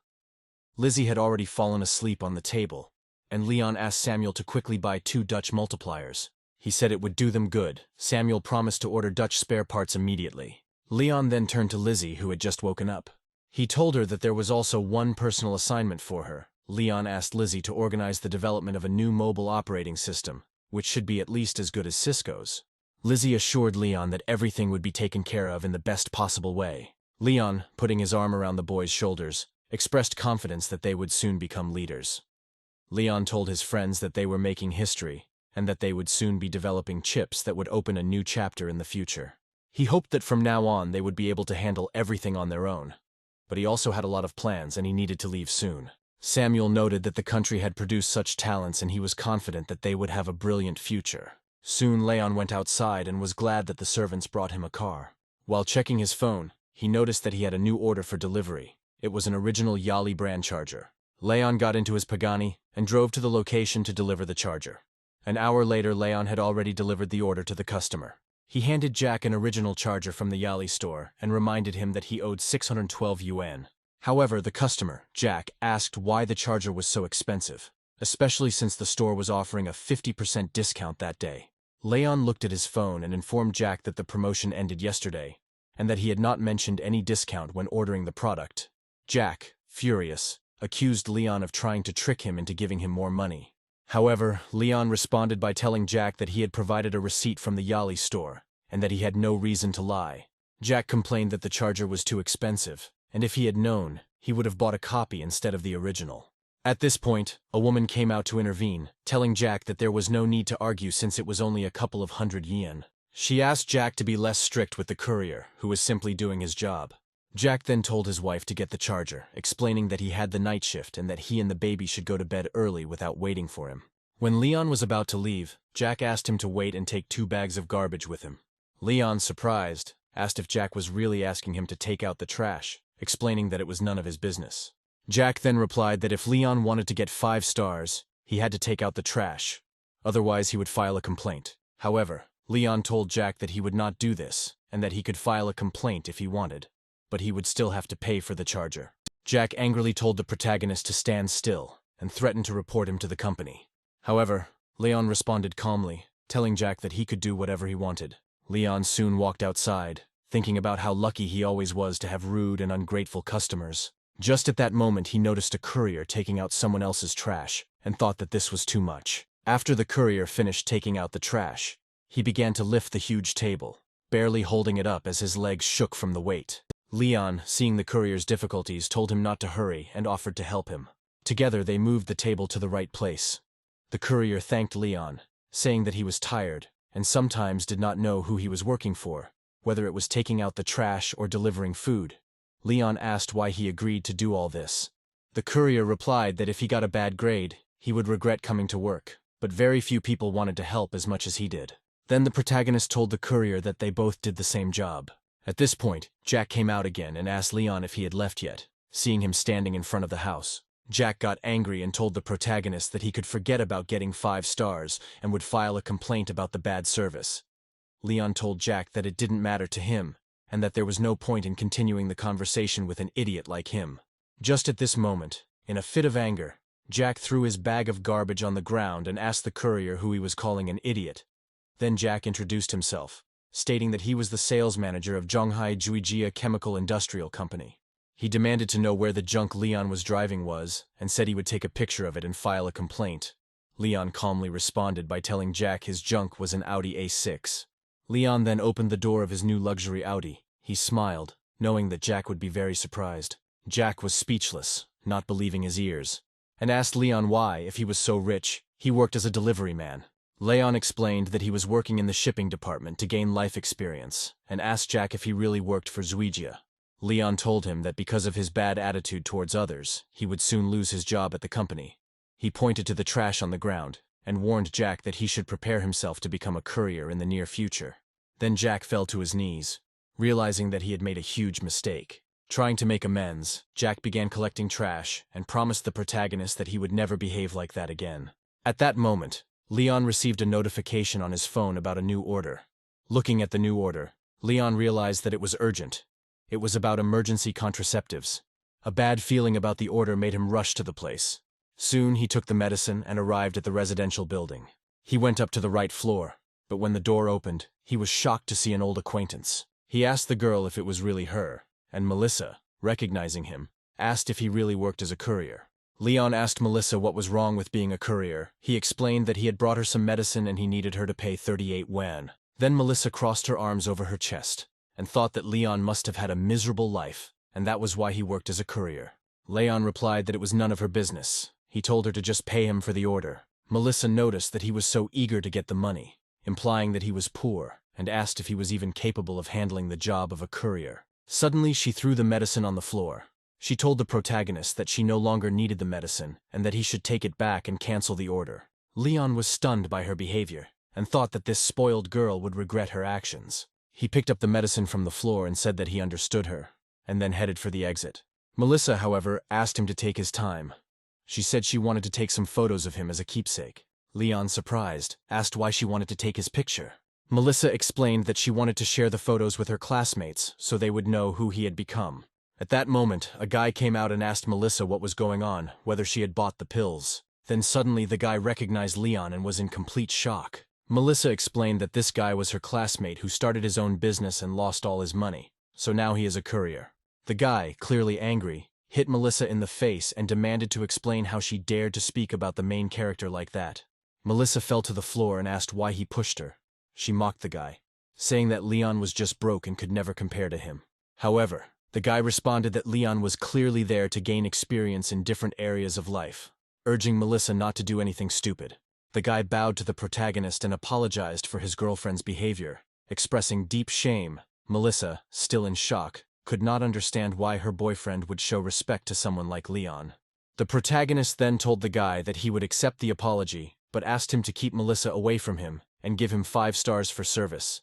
Lizzie had already fallen asleep on the table, and Leon asked Samuel to quickly buy 2 Dutch multipliers. He said it would do them good. Samuel promised to order Dutch spare parts immediately. Leon then turned to Lizzie, who had just woken up. He told her that there was also one personal assignment for her. Leon asked Lizzie to organize the development of a new mobile operating system, which should be at least as good as Cisco's. Lizzie assured Leon that everything would be taken care of in the best possible way. Leon, putting his arm around the boy's shoulders, expressed confidence that they would soon become leaders. Leon told his friends that they were making history, and that they would soon be developing chips that would open a new chapter in the future. He hoped that from now on they would be able to handle everything on their own. But he also had a lot of plans and he needed to leave soon. Samuel noted that the country had produced such talents and he was confident that they would have a brilliant future. Soon Leon went outside and was glad that the servants brought him a car. While checking his phone, he noticed that he had a new order for delivery. It was an original Yali brand charger. Leon got into his Pagani and drove to the location to deliver the charger. An hour later, Leon had already delivered the order to the customer. He handed Jack an original charger from the Yali store and reminded him that he owed 612 yuan. However, the customer, Jack, asked why the charger was so expensive, especially since the store was offering a 50% discount that day. Leon looked at his phone and informed Jack that the promotion ended yesterday, and that he had not mentioned any discount when ordering the product. Jack, furious, accused Leon of trying to trick him into giving him more money. However, Leon responded by telling Jack that he had provided a receipt from the Yali store, and that he had no reason to lie. Jack complained that the charger was too expensive, and if he had known, he would have bought a copy instead of the original. At this point, a woman came out to intervene, telling Jack that there was no need to argue since it was only a couple of hundred yen. She asked Jack to be less strict with the courier, who was simply doing his job. Jack then told his wife to get the charger, explaining that he had the night shift and that he and the baby should go to bed early without waiting for him. When Leon was about to leave, Jack asked him to wait and take 2 bags of garbage with him. Leon, surprised, asked if Jack was really asking him to take out the trash, explaining that it was none of his business. Jack then replied that if Leon wanted to get 5 stars, he had to take out the trash. Otherwise, he would file a complaint. However, Leon told Jack that he would not do this, and that he could file a complaint if he wanted, but he would still have to pay for the charger. Jack angrily told the protagonist to stand still, and threatened to report him to the company. However, Leon responded calmly, telling Jack that he could do whatever he wanted. Leon soon walked outside, thinking about how lucky he always was to have rude and ungrateful customers. Just at that moment, he noticed a courier taking out someone else's trash, and thought that this was too much. After the courier finished taking out the trash, he began to lift the huge table, barely holding it up as his legs shook from the weight. Leon, seeing the courier's difficulties, told him not to hurry and offered to help him. Together, they moved the table to the right place. The courier thanked Leon, saying that he was tired and sometimes did not know who he was working for, whether it was taking out the trash or delivering food. Leon asked why he agreed to do all this. The courier replied that if he got a bad grade, he would regret coming to work, but very few people wanted to help as much as he did. Then the protagonist told the courier that they both did the same job. At this point, Jack came out again and asked Leon if he had left yet, seeing him standing in front of the house. Jack got angry and told the protagonist that he could forget about getting 5 stars and would file a complaint about the bad service. Leon told Jack that it didn't matter to him, and that there was no point in continuing the conversation with an idiot like him. Just at this moment, in a fit of anger, Jack threw his bag of garbage on the ground and asked the courier who he was calling an idiot. Then Jack introduced himself, stating that he was the sales manager of Zhonghai Juijia Chemical Industrial Company. He demanded to know where the junk Leon was driving was, and said he would take a picture of it and file a complaint. Leon calmly responded by telling Jack his junk was an Audi A6. Leon then opened the door of his new luxury Audi. He smiled, knowing that Jack would be very surprised. Jack was speechless, not believing his ears, and asked Leon why, if he was so rich, he worked as a delivery man. Leon explained that he was working in the shipping department to gain life experience, and asked Jack if he really worked for Zuijia. Leon told him that because of his bad attitude towards others, he would soon lose his job at the company. He pointed to the trash on the ground, and warned Jack that he should prepare himself to become a courier in the near future. Then Jack fell to his knees, realizing that he had made a huge mistake. Trying to make amends, Jack began collecting trash and promised the protagonist that he would never behave like that again. At that moment, Leon received a notification on his phone about a new order. Looking at the new order, Leon realized that it was urgent. It was about emergency contraceptives. A bad feeling about the order made him rush to the place. Soon he took the medicine and arrived at the residential building. He went up to the right floor, but when the door opened, he was shocked to see an old acquaintance. He asked the girl if it was really her, and Melissa, recognizing him, asked if he really worked as a courier. Leon asked Melissa what was wrong with being a courier. He explained that he had brought her some medicine and he needed her to pay 38 yuan. Then Melissa crossed her arms over her chest and thought that Leon must have had a miserable life, and that was why he worked as a courier. Leon replied that it was none of her business. He told her to just pay him for the order. Melissa noticed that he was so eager to get the money, implying that he was poor, and asked if he was even capable of handling the job of a courier. Suddenly, she threw the medicine on the floor. She told the protagonist that she no longer needed the medicine and that he should take it back and cancel the order. Leon was stunned by her behavior and thought that this spoiled girl would regret her actions. He picked up the medicine from the floor and said that he understood her, and then headed for the exit. Melissa, however, asked him to take his time. She said she wanted to take some photos of him as a keepsake. Leon, surprised, asked why she wanted to take his picture. Melissa explained that she wanted to share the photos with her classmates so they would know who he had become. At that moment, a guy came out and asked Melissa what was going on, whether she had bought the pills. Then suddenly the guy recognized Leon and was in complete shock. Melissa explained that this guy was her classmate who started his own business and lost all his money, so now he is a courier. The guy, clearly angry, hit Melissa in the face and demanded to explain how she dared to speak about the main character like that. Melissa fell to the floor and asked why he pushed her. She mocked the guy, saying that Leon was just broke and could never compare to him. However, the guy responded that Leon was clearly there to gain experience in different areas of life, urging Melissa not to do anything stupid. The guy bowed to the protagonist and apologized for his girlfriend's behavior, expressing deep shame. Melissa, still in shock, could not understand why her boyfriend would show respect to someone like Leon. The protagonist then told the guy that he would accept the apology, but asked him to keep Melissa away from him and give him 5 stars for service.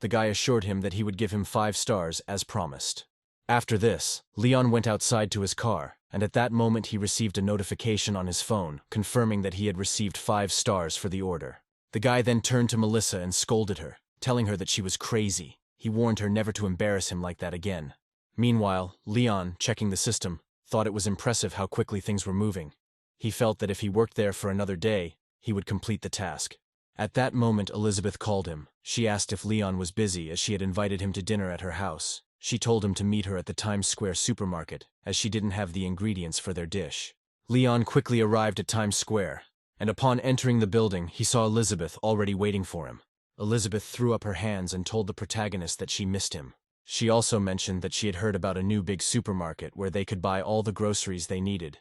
The guy assured him that he would give him 5 stars as promised. After this, Leon went outside to his car, and at that moment he received a notification on his phone confirming that he had received 5 stars for the order. The guy then turned to Melissa and scolded her, telling her that she was crazy. He warned her never to embarrass him like that again. Meanwhile, Leon, checking the system, thought it was impressive how quickly things were moving. He felt that if he worked there for another day, he would complete the task. At that moment, Elizabeth called him. She asked if Leon was busy as she had invited him to dinner at her house. She told him to meet her at the Times Square supermarket as she didn't have the ingredients for their dish. Leon quickly arrived at Times Square, and upon entering the building, he saw Elizabeth already waiting for him. Elizabeth threw up her hands and told the protagonist that she missed him. She also mentioned that she had heard about a new big supermarket where they could buy all the groceries they needed.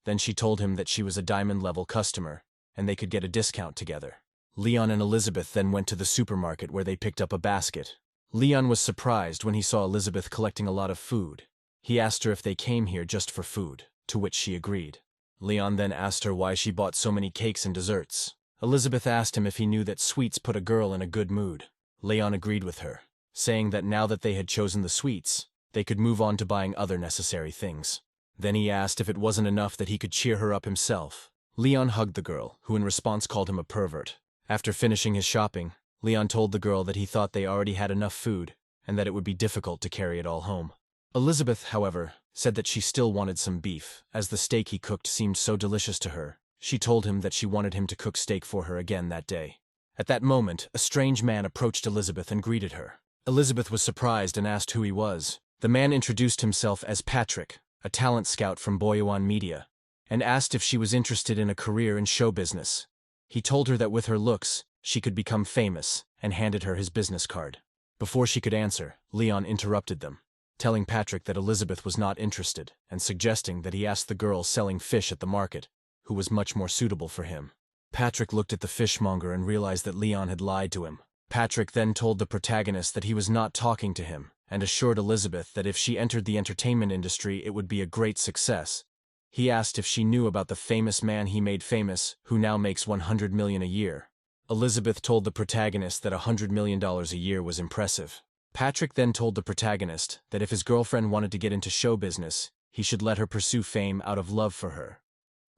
Then she told him that she was a diamond-level customer, and they could get a discount together. Leon and Elizabeth then went to the supermarket where they picked up a basket. Leon was surprised when he saw Elizabeth collecting a lot of food. He asked her if they came here just for food, to which she agreed. Leon then asked her why she bought so many cakes and desserts. Elizabeth asked him if he knew that sweets put a girl in a good mood. Leon agreed with her, saying that now that they had chosen the sweets, they could move on to buying other necessary things. Then he asked if it wasn't enough that he could cheer her up himself. Leon hugged the girl, who in response called him a pervert. After finishing his shopping, Leon told the girl that he thought they already had enough food and that it would be difficult to carry it all home. Elizabeth, however, said that she still wanted some beef, as the steak he cooked seemed so delicious to her. She told him that she wanted him to cook steak for her again that day. At that moment, a strange man approached Elizabeth and greeted her. Elizabeth was surprised and asked who he was. The man introduced himself as Patrick, a talent scout from Boyawan Media, and asked if she was interested in a career in show business. He told her that with her looks, she could become famous, and handed her his business card. Before she could answer, Leon interrupted them, telling Patrick that Elizabeth was not interested, and suggesting that he ask the girl selling fish at the market, who was much more suitable for him. Patrick looked at the fishmonger and realized that Leon had lied to him. Patrick then told the protagonist that he was not talking to him, and assured Elizabeth that if she entered the entertainment industry it would be a great success. He asked if she knew about the famous man he made famous, who now makes $100 million a year. Elizabeth told the protagonist that $100 million a year was impressive. Patrick then told the protagonist that if his girlfriend wanted to get into show business, he should let her pursue fame out of love for her.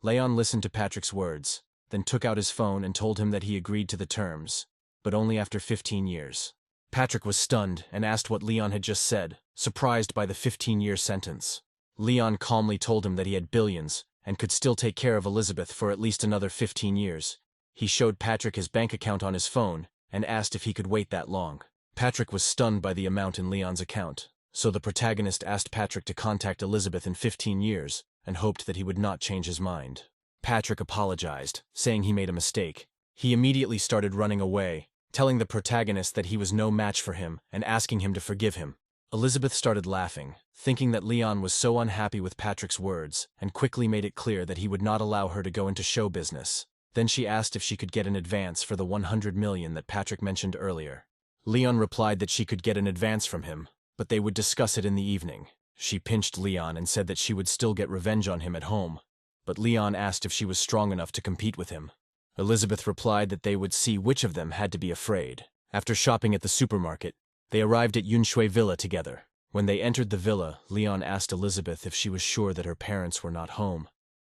Leon listened to Patrick's words, then took out his phone and told him that he agreed to the terms, but only after 15 years. Patrick was stunned and asked what Leon had just said, surprised by the 15-year sentence. Leon calmly told him that he had billions and could still take care of Elizabeth for at least another 15 years. He showed Patrick his bank account on his phone and asked if he could wait that long. Patrick was stunned by the amount in Leon's account, so the protagonist asked Patrick to contact Elizabeth in 15 years and hoped that he would not change his mind. Patrick apologized, saying he made a mistake. He immediately started running away, telling the protagonist that he was no match for him and asking him to forgive him. Elizabeth started laughing, thinking that Leon was so unhappy with Patrick's words, and quickly made it clear that he would not allow her to go into show business. Then she asked if she could get an advance for the 100 million that Patrick mentioned earlier. Leon replied that she could get an advance from him, but they would discuss it in the evening. She pinched Leon and said that she would still get revenge on him at home, but Leon asked if she was strong enough to compete with him. Elizabeth replied that they would see which of them had to be afraid. After shopping at the supermarket, they arrived at Yunshui Villa together. When they entered the villa, Leon asked Elizabeth if she was sure that her parents were not home.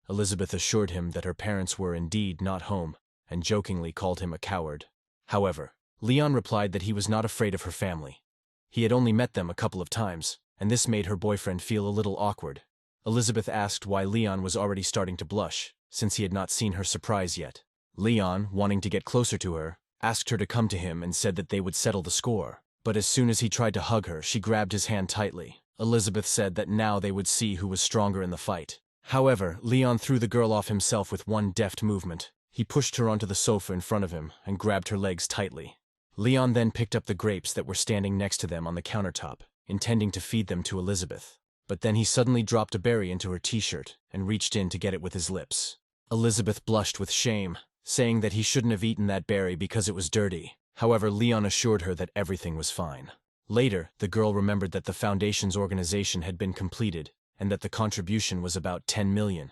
Elizabeth assured him that her parents were indeed not home, and jokingly called him a coward. However, Leon replied that he was not afraid of her family. He had only met them a couple of times, and this made her boyfriend feel a little awkward. Elizabeth asked why Leon was already starting to blush, since he had not seen her surprise yet. Leon, wanting to get closer to her, asked her to come to him and said that they would settle the score. But as soon as he tried to hug her, she grabbed his hand tightly. Elizabeth said that now they would see who was stronger in the fight. However, Leon threw the girl off himself with one deft movement. He pushed her onto the sofa in front of him and grabbed her legs tightly. Leon then picked up the grapes that were standing next to them on the countertop, intending to feed them to Elizabeth. But then he suddenly dropped a berry into her t-shirt and reached in to get it with his lips. Elizabeth blushed with shame, saying that he shouldn't have eaten that berry because it was dirty. However, Leon assured her that everything was fine. Later, the girl remembered that the foundation's organization had been completed and that the contribution was about 10 million.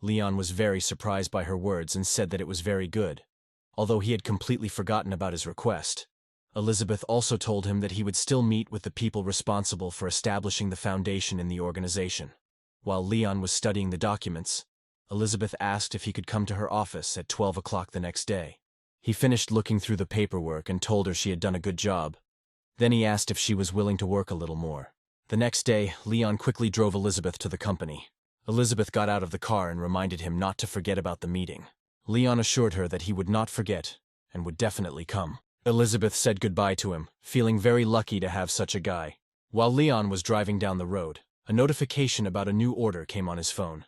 Leon was very surprised by her words and said that it was very good, although he had completely forgotten about his request. Elizabeth also told him that he would still meet with the people responsible for establishing the foundation in the organization. While Leon was studying the documents, Elizabeth asked if he could come to her office at 12 o'clock the next day. He finished looking through the paperwork and told her she had done a good job. Then he asked if she was willing to work a little more. The next day, Leon quickly drove Elizabeth to the company. Elizabeth got out of the car and reminded him not to forget about the meeting. Leon assured her that he would not forget and would definitely come. Elizabeth said goodbye to him, feeling very lucky to have such a guy. While Leon was driving down the road, a notification about a new order came on his phone.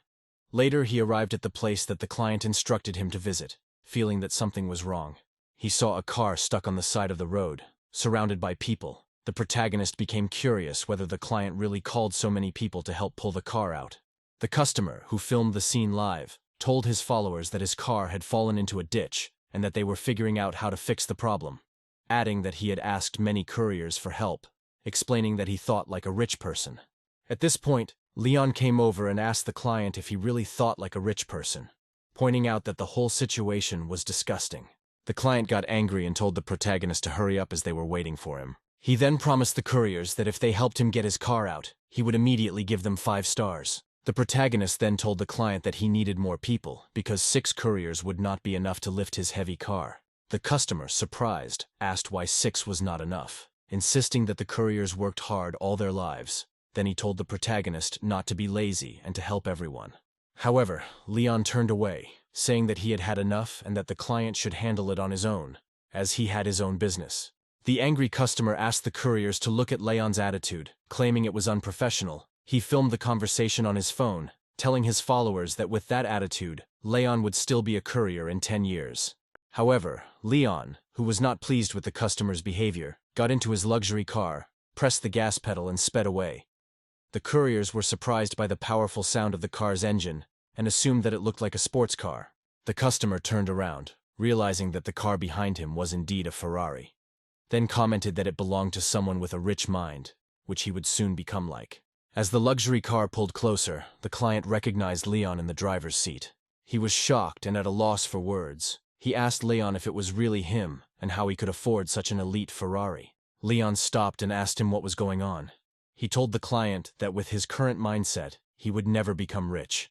Later, he arrived at the place that the client instructed him to visit, feeling that something was wrong. He saw a car stuck on the side of the road, surrounded by people. The protagonist became curious whether the client really called so many people to help pull the car out. The customer, who filmed the scene live, told his followers that his car had fallen into a ditch and that they were figuring out how to fix the problem, adding that he had asked many couriers for help, explaining that he thought like a rich person. At this point, Leon came over and asked the client if he really thought like a rich person, pointing out that the whole situation was disgusting. The client got angry and told the protagonist to hurry up as they were waiting for him. He then promised the couriers that if they helped him get his car out, he would immediately give them 5 stars. The protagonist then told the client that he needed more people because 6 couriers would not be enough to lift his heavy car. The customer, surprised, asked why 6 was not enough, insisting that the couriers worked hard all their lives. Then he told the protagonist not to be lazy and to help everyone. However, Leon turned away, saying that he had had enough and that the client should handle it on his own, as he had his own business. The angry customer asked the couriers to look at Leon's attitude, claiming it was unprofessional. He filmed the conversation on his phone, telling his followers that with that attitude, Leon would still be a courier in 10 years. However, Leon, who was not pleased with the customer's behavior, got into his luxury car, pressed the gas pedal and sped away. The couriers were surprised by the powerful sound of the car's engine and assumed that it looked like a sports car. The customer turned around, realizing that the car behind him was indeed a Ferrari, then commented that it belonged to someone with a rich mind, which he would soon become like. As the luxury car pulled closer, the client recognized Leon in the driver's seat. He was shocked and at a loss for words. He asked Leon if it was really him and how he could afford such an elite Ferrari. Leon stopped and asked him what was going on. He told the client that with his current mindset, he would never become rich.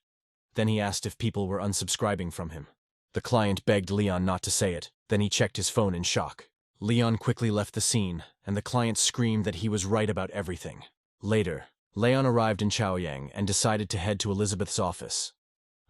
Then he asked if people were unsubscribing from him. The client begged Leon not to say it. Then he checked his phone in shock. Leon quickly left the scene, and the client screamed that he was right about everything. Later, Leon arrived in Chaoyang and decided to head to Elizabeth's office.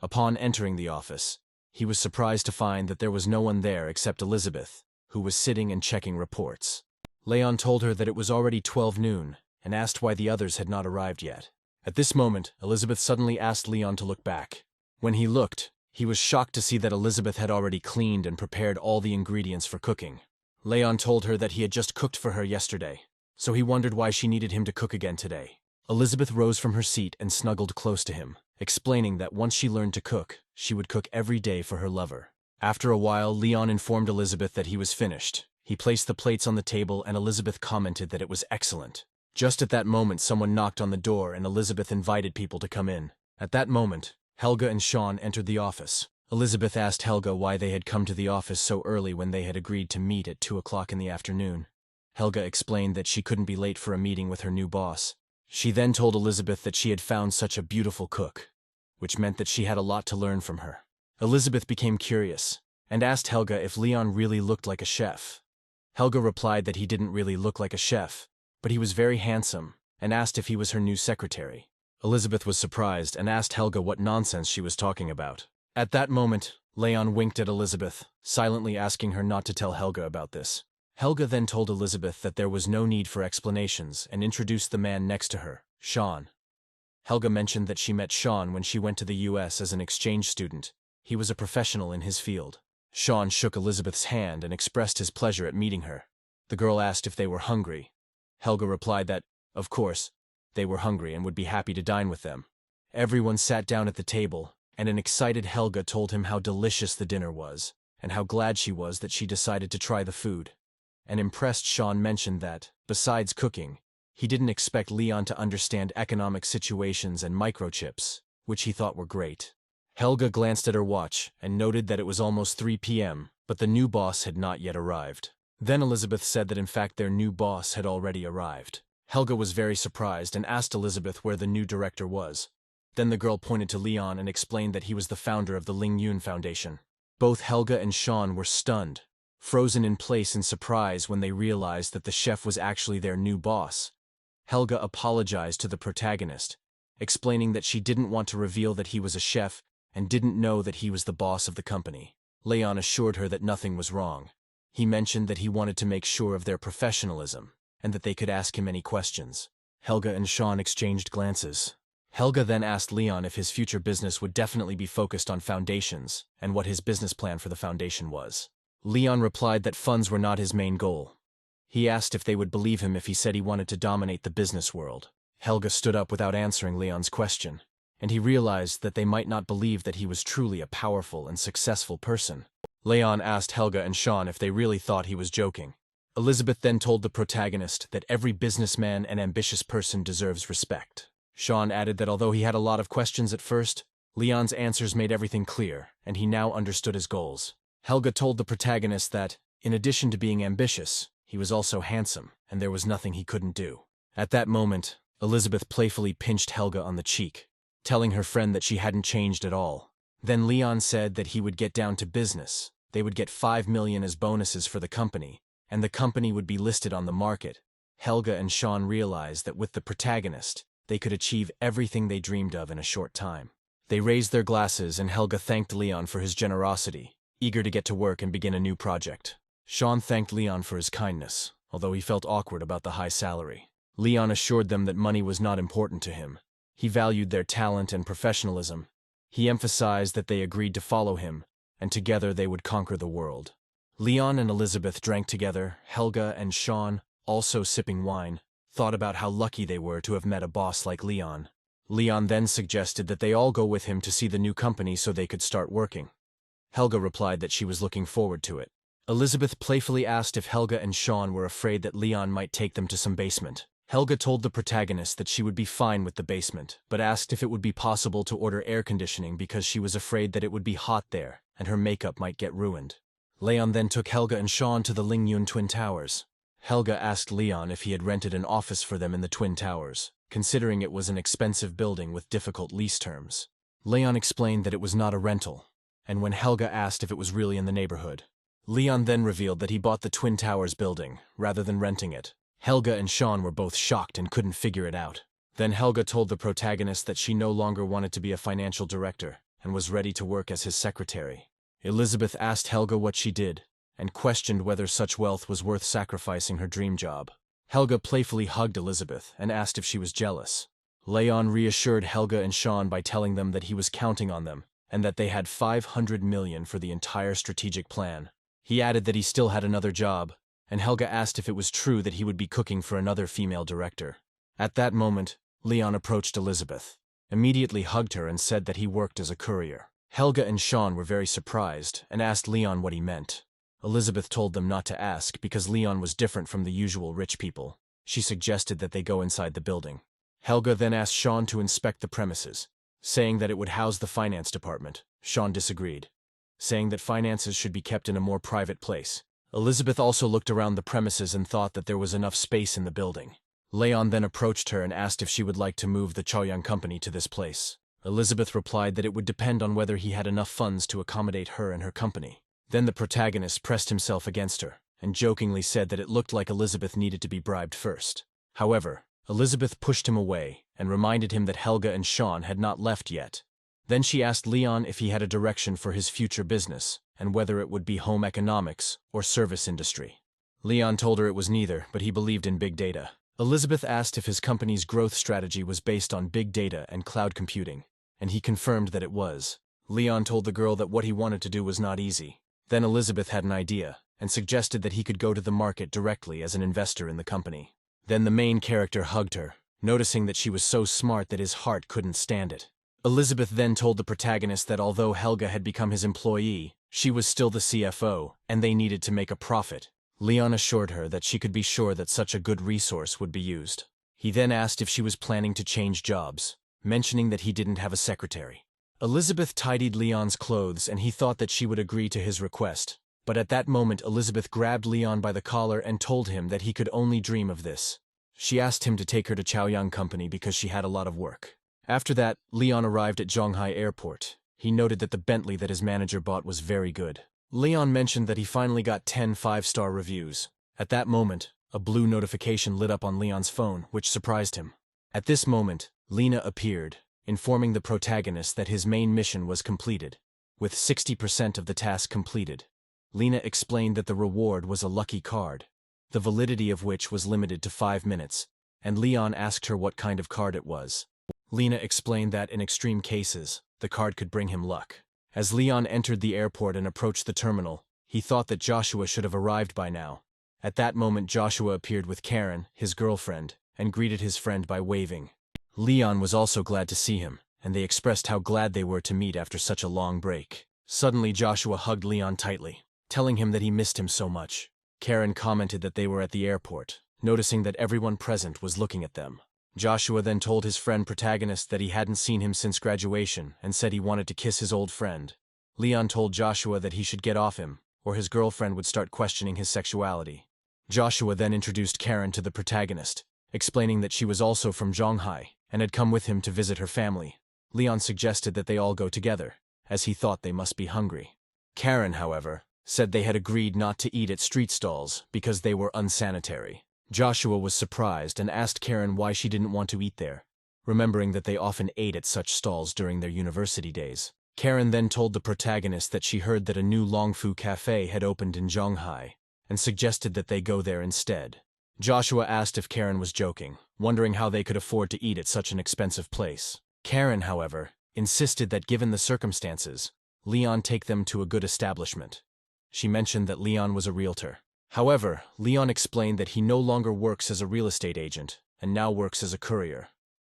Upon entering the office, he was surprised to find that there was no one there except Elizabeth, who was sitting and checking reports. Leon told her that it was already 12 noon, and asked why the others had not arrived yet. At this moment, Elizabeth suddenly asked Leon to look back. When he looked, he was shocked to see that Elizabeth had already cleaned and prepared all the ingredients for cooking. Leon told her that he had just cooked for her yesterday. so he wondered why she needed him to cook again today. Elizabeth rose from her seat and snuggled close to him, explaining that once she learned to cook, she would cook every day for her lover. After a while, Leon informed Elizabeth that he was finished. He placed the plates on the table and Elizabeth commented that it was excellent. Just at that moment, someone knocked on the door and Elizabeth invited people to come in. At that moment, Helga and Sean entered the office. Elizabeth asked Helga why they had come to the office so early when they had agreed to meet at 2 o'clock in the afternoon. Helga explained that she couldn't be late for a meeting with her new boss. She then told Elizabeth that she had found such a beautiful cook, which meant that she had a lot to learn from her. Elizabeth became curious and asked Helga if Leon really looked like a chef. Helga replied that he didn't really look like a chef, but he was very handsome, and asked if he was her new secretary. Elizabeth was surprised and asked Helga what nonsense she was talking about. At that moment, Leon winked at Elizabeth, silently asking her not to tell Helga about this. Helga then told Elizabeth that there was no need for explanations and introduced the man next to her, Sean. Helga mentioned that she met Sean when she went to the US as an exchange student. He was a professional in his field. Sean shook Elizabeth's hand and expressed his pleasure at meeting her. The girl asked if they were hungry. Helga replied that, of course, they were hungry and would be happy to dine with them. Everyone sat down at the table, and an excited Helga told him how delicious the dinner was, and how glad she was that she decided to try the food. An impressed Sean mentioned that, besides cooking, he didn't expect Leon to understand economic situations and microchips, which he thought were great. Helga glanced at her watch and noted that it was almost 3 p.m., but the new boss had not yet arrived. Then Elizabeth said that in fact their new boss had already arrived. Helga was very surprised and asked Elizabeth where the new director was. Then the girl pointed to Leon and explained that he was the founder of the Ling Yun Foundation. Both Helga and Sean were stunned, frozen in place in surprise when they realized that the chef was actually their new boss. Helga apologized to the protagonist, explaining that she didn't want to reveal that he was a chef and didn't know that he was the boss of the company. Leon assured her that nothing was wrong. He mentioned that he wanted to make sure of their professionalism and that they could ask him any questions. Helga and Sean exchanged glances. Helga then asked Leon if his future business would definitely be focused on foundations and what his business plan for the foundation was. Leon replied that funds were not his main goal. He asked if they would believe him if he said he wanted to dominate the business world. Helga stood up without answering Leon's question, and he realized that they might not believe that he was truly a powerful and successful person. Leon asked Helga and Sean if they really thought he was joking. Elizabeth then told the protagonist that every businessman and ambitious person deserves respect. Sean added that although he had a lot of questions at first, Leon's answers made everything clear, and he now understood his goals. Helga told the protagonist that, in addition to being ambitious, he was also handsome, and there was nothing he couldn't do. At that moment, Elizabeth playfully pinched Helga on the cheek, telling her friend that she hadn't changed at all. Then Leon said that he would get down to business. They would get 5 million as bonuses for the company, and the company would be listed on the market. Helga and Sean realized that with the protagonist, they could achieve everything they dreamed of in a short time. They raised their glasses and Helga thanked Leon for his generosity, eager to get to work and begin a new project. Sean thanked Leon for his kindness, although he felt awkward about the high salary. Leon assured them that money was not important to him. He valued their talent and professionalism. He emphasized that they agreed to follow him, and together they would conquer the world. Leon and Elizabeth drank together. Helga and Sean, also sipping wine, thought about how lucky they were to have met a boss like Leon. Leon then suggested that they all go with him to see the new company so they could start working. Helga replied that she was looking forward to it. Elizabeth playfully asked if Helga and Sean were afraid that Leon might take them to some basement. Helga told the protagonist that she would be fine with the basement, but asked if it would be possible to order air conditioning because she was afraid that it would be hot there and her makeup might get ruined. Leon then took Helga and Sean to the Ling Yun Twin Towers. Helga asked Leon if he had rented an office for them in the Twin Towers, considering it was an expensive building with difficult lease terms. Leon explained that it was not a rental, and when Helga asked if it was really in the neighborhood, Leon then revealed that he bought the Twin Towers building, rather than renting it. Helga and Sean were both shocked and couldn't figure it out. Then Helga told the protagonist that she no longer wanted to be a financial director, and was ready to work as his secretary. Elizabeth asked Helga what she did, and questioned whether such wealth was worth sacrificing her dream job. Helga playfully hugged Elizabeth and asked if she was jealous. Leon reassured Helga and Sean by telling them that he was counting on them, and that they had 500 million for the entire strategic plan. He added that he still had another job, and Helga asked if it was true that he would be cooking for another female director. At that moment, Leon approached Elizabeth, immediately hugged her and said that he worked as a courier. Helga and Sean were very surprised and asked Leon what he meant. Elizabeth told them not to ask because Leon was different from the usual rich people. She suggested that they go inside the building. Helga then asked Sean to inspect the premises, saying that it would house the finance department. Sean disagreed, saying that finances should be kept in a more private place. Elizabeth also looked around the premises and thought that there was enough space in the building. Leon then approached her and asked if she would like to move the Chaoyang company to this place. Elizabeth replied that it would depend on whether he had enough funds to accommodate her and her company. Then the protagonist pressed himself against her and jokingly said that it looked like Elizabeth needed to be bribed first. However, Elizabeth pushed him away and reminded him that Helga and Sean had not left yet. Then she asked Leon if he had a direction for his future business and whether it would be home economics or service industry. Leon told her it was neither, but he believed in big data. Elizabeth asked if his company's growth strategy was based on big data and cloud computing, and he confirmed that it was. Leon told the girl that what he wanted to do was not easy. Then Elizabeth had an idea and suggested that he could go to the market directly as an investor in the company. Then the main character hugged her, noticing that she was so smart that his heart couldn't stand it. Elizabeth then told the protagonist that although Helga had become his employee, she was still the CFO, and they needed to make a profit. Leon assured her that she could be sure that such a good resource would be used. He then asked if she was planning to change jobs, mentioning that he didn't have a secretary. Elizabeth tidied Leon's clothes and he thought that she would agree to his request. But at that moment Elizabeth grabbed Leon by the collar and told him that he could only dream of this. She asked him to take her to Chaoyang Company because she had a lot of work. After that, Leon arrived at Zhonghai Airport. He noted that the Bentley that his manager bought was very good. Leon mentioned that he finally got 10 5-star reviews. At that moment, a blue notification lit up on Leon's phone, which surprised him. At this moment, Lena appeared, informing the protagonist that his main mission was completed, with 60% of the task completed. Lena explained that the reward was a lucky card, the validity of which was limited to 5 minutes, and Leon asked her what kind of card it was. Lena explained that in extreme cases, the card could bring him luck. As Leon entered the airport and approached the terminal, he thought that Joshua should have arrived by now. At that moment Joshua appeared with Karen, his girlfriend, and greeted his friend by waving. Leon was also glad to see him, and they expressed how glad they were to meet after such a long break. Suddenly Joshua hugged Leon tightly, telling him that he missed him so much. Karen commented that they were at the airport, noticing that everyone present was looking at them. Joshua then told his friend protagonist that he hadn't seen him since graduation and said he wanted to kiss his old friend. Leon told Joshua that he should get off him, or his girlfriend would start questioning his sexuality. Joshua then introduced Karen to the protagonist, explaining that she was also from Zhonghai and had come with him to visit her family. Leon suggested that they all go together, as he thought they must be hungry. Karen, however, said they had agreed not to eat at street stalls because they were unsanitary. Joshua was surprised and asked Karen why she didn't want to eat there, remembering that they often ate at such stalls during their university days. Karen then told the protagonist that she heard that a new Longfu cafe had opened in Zhonghai, and suggested that they go there instead. Joshua asked if Karen was joking, wondering how they could afford to eat at such an expensive place. Karen, however, insisted that given the circumstances, Leon take them to a good establishment. She mentioned that Leon was a realtor. However, Leon explained that he no longer works as a real estate agent and now works as a courier,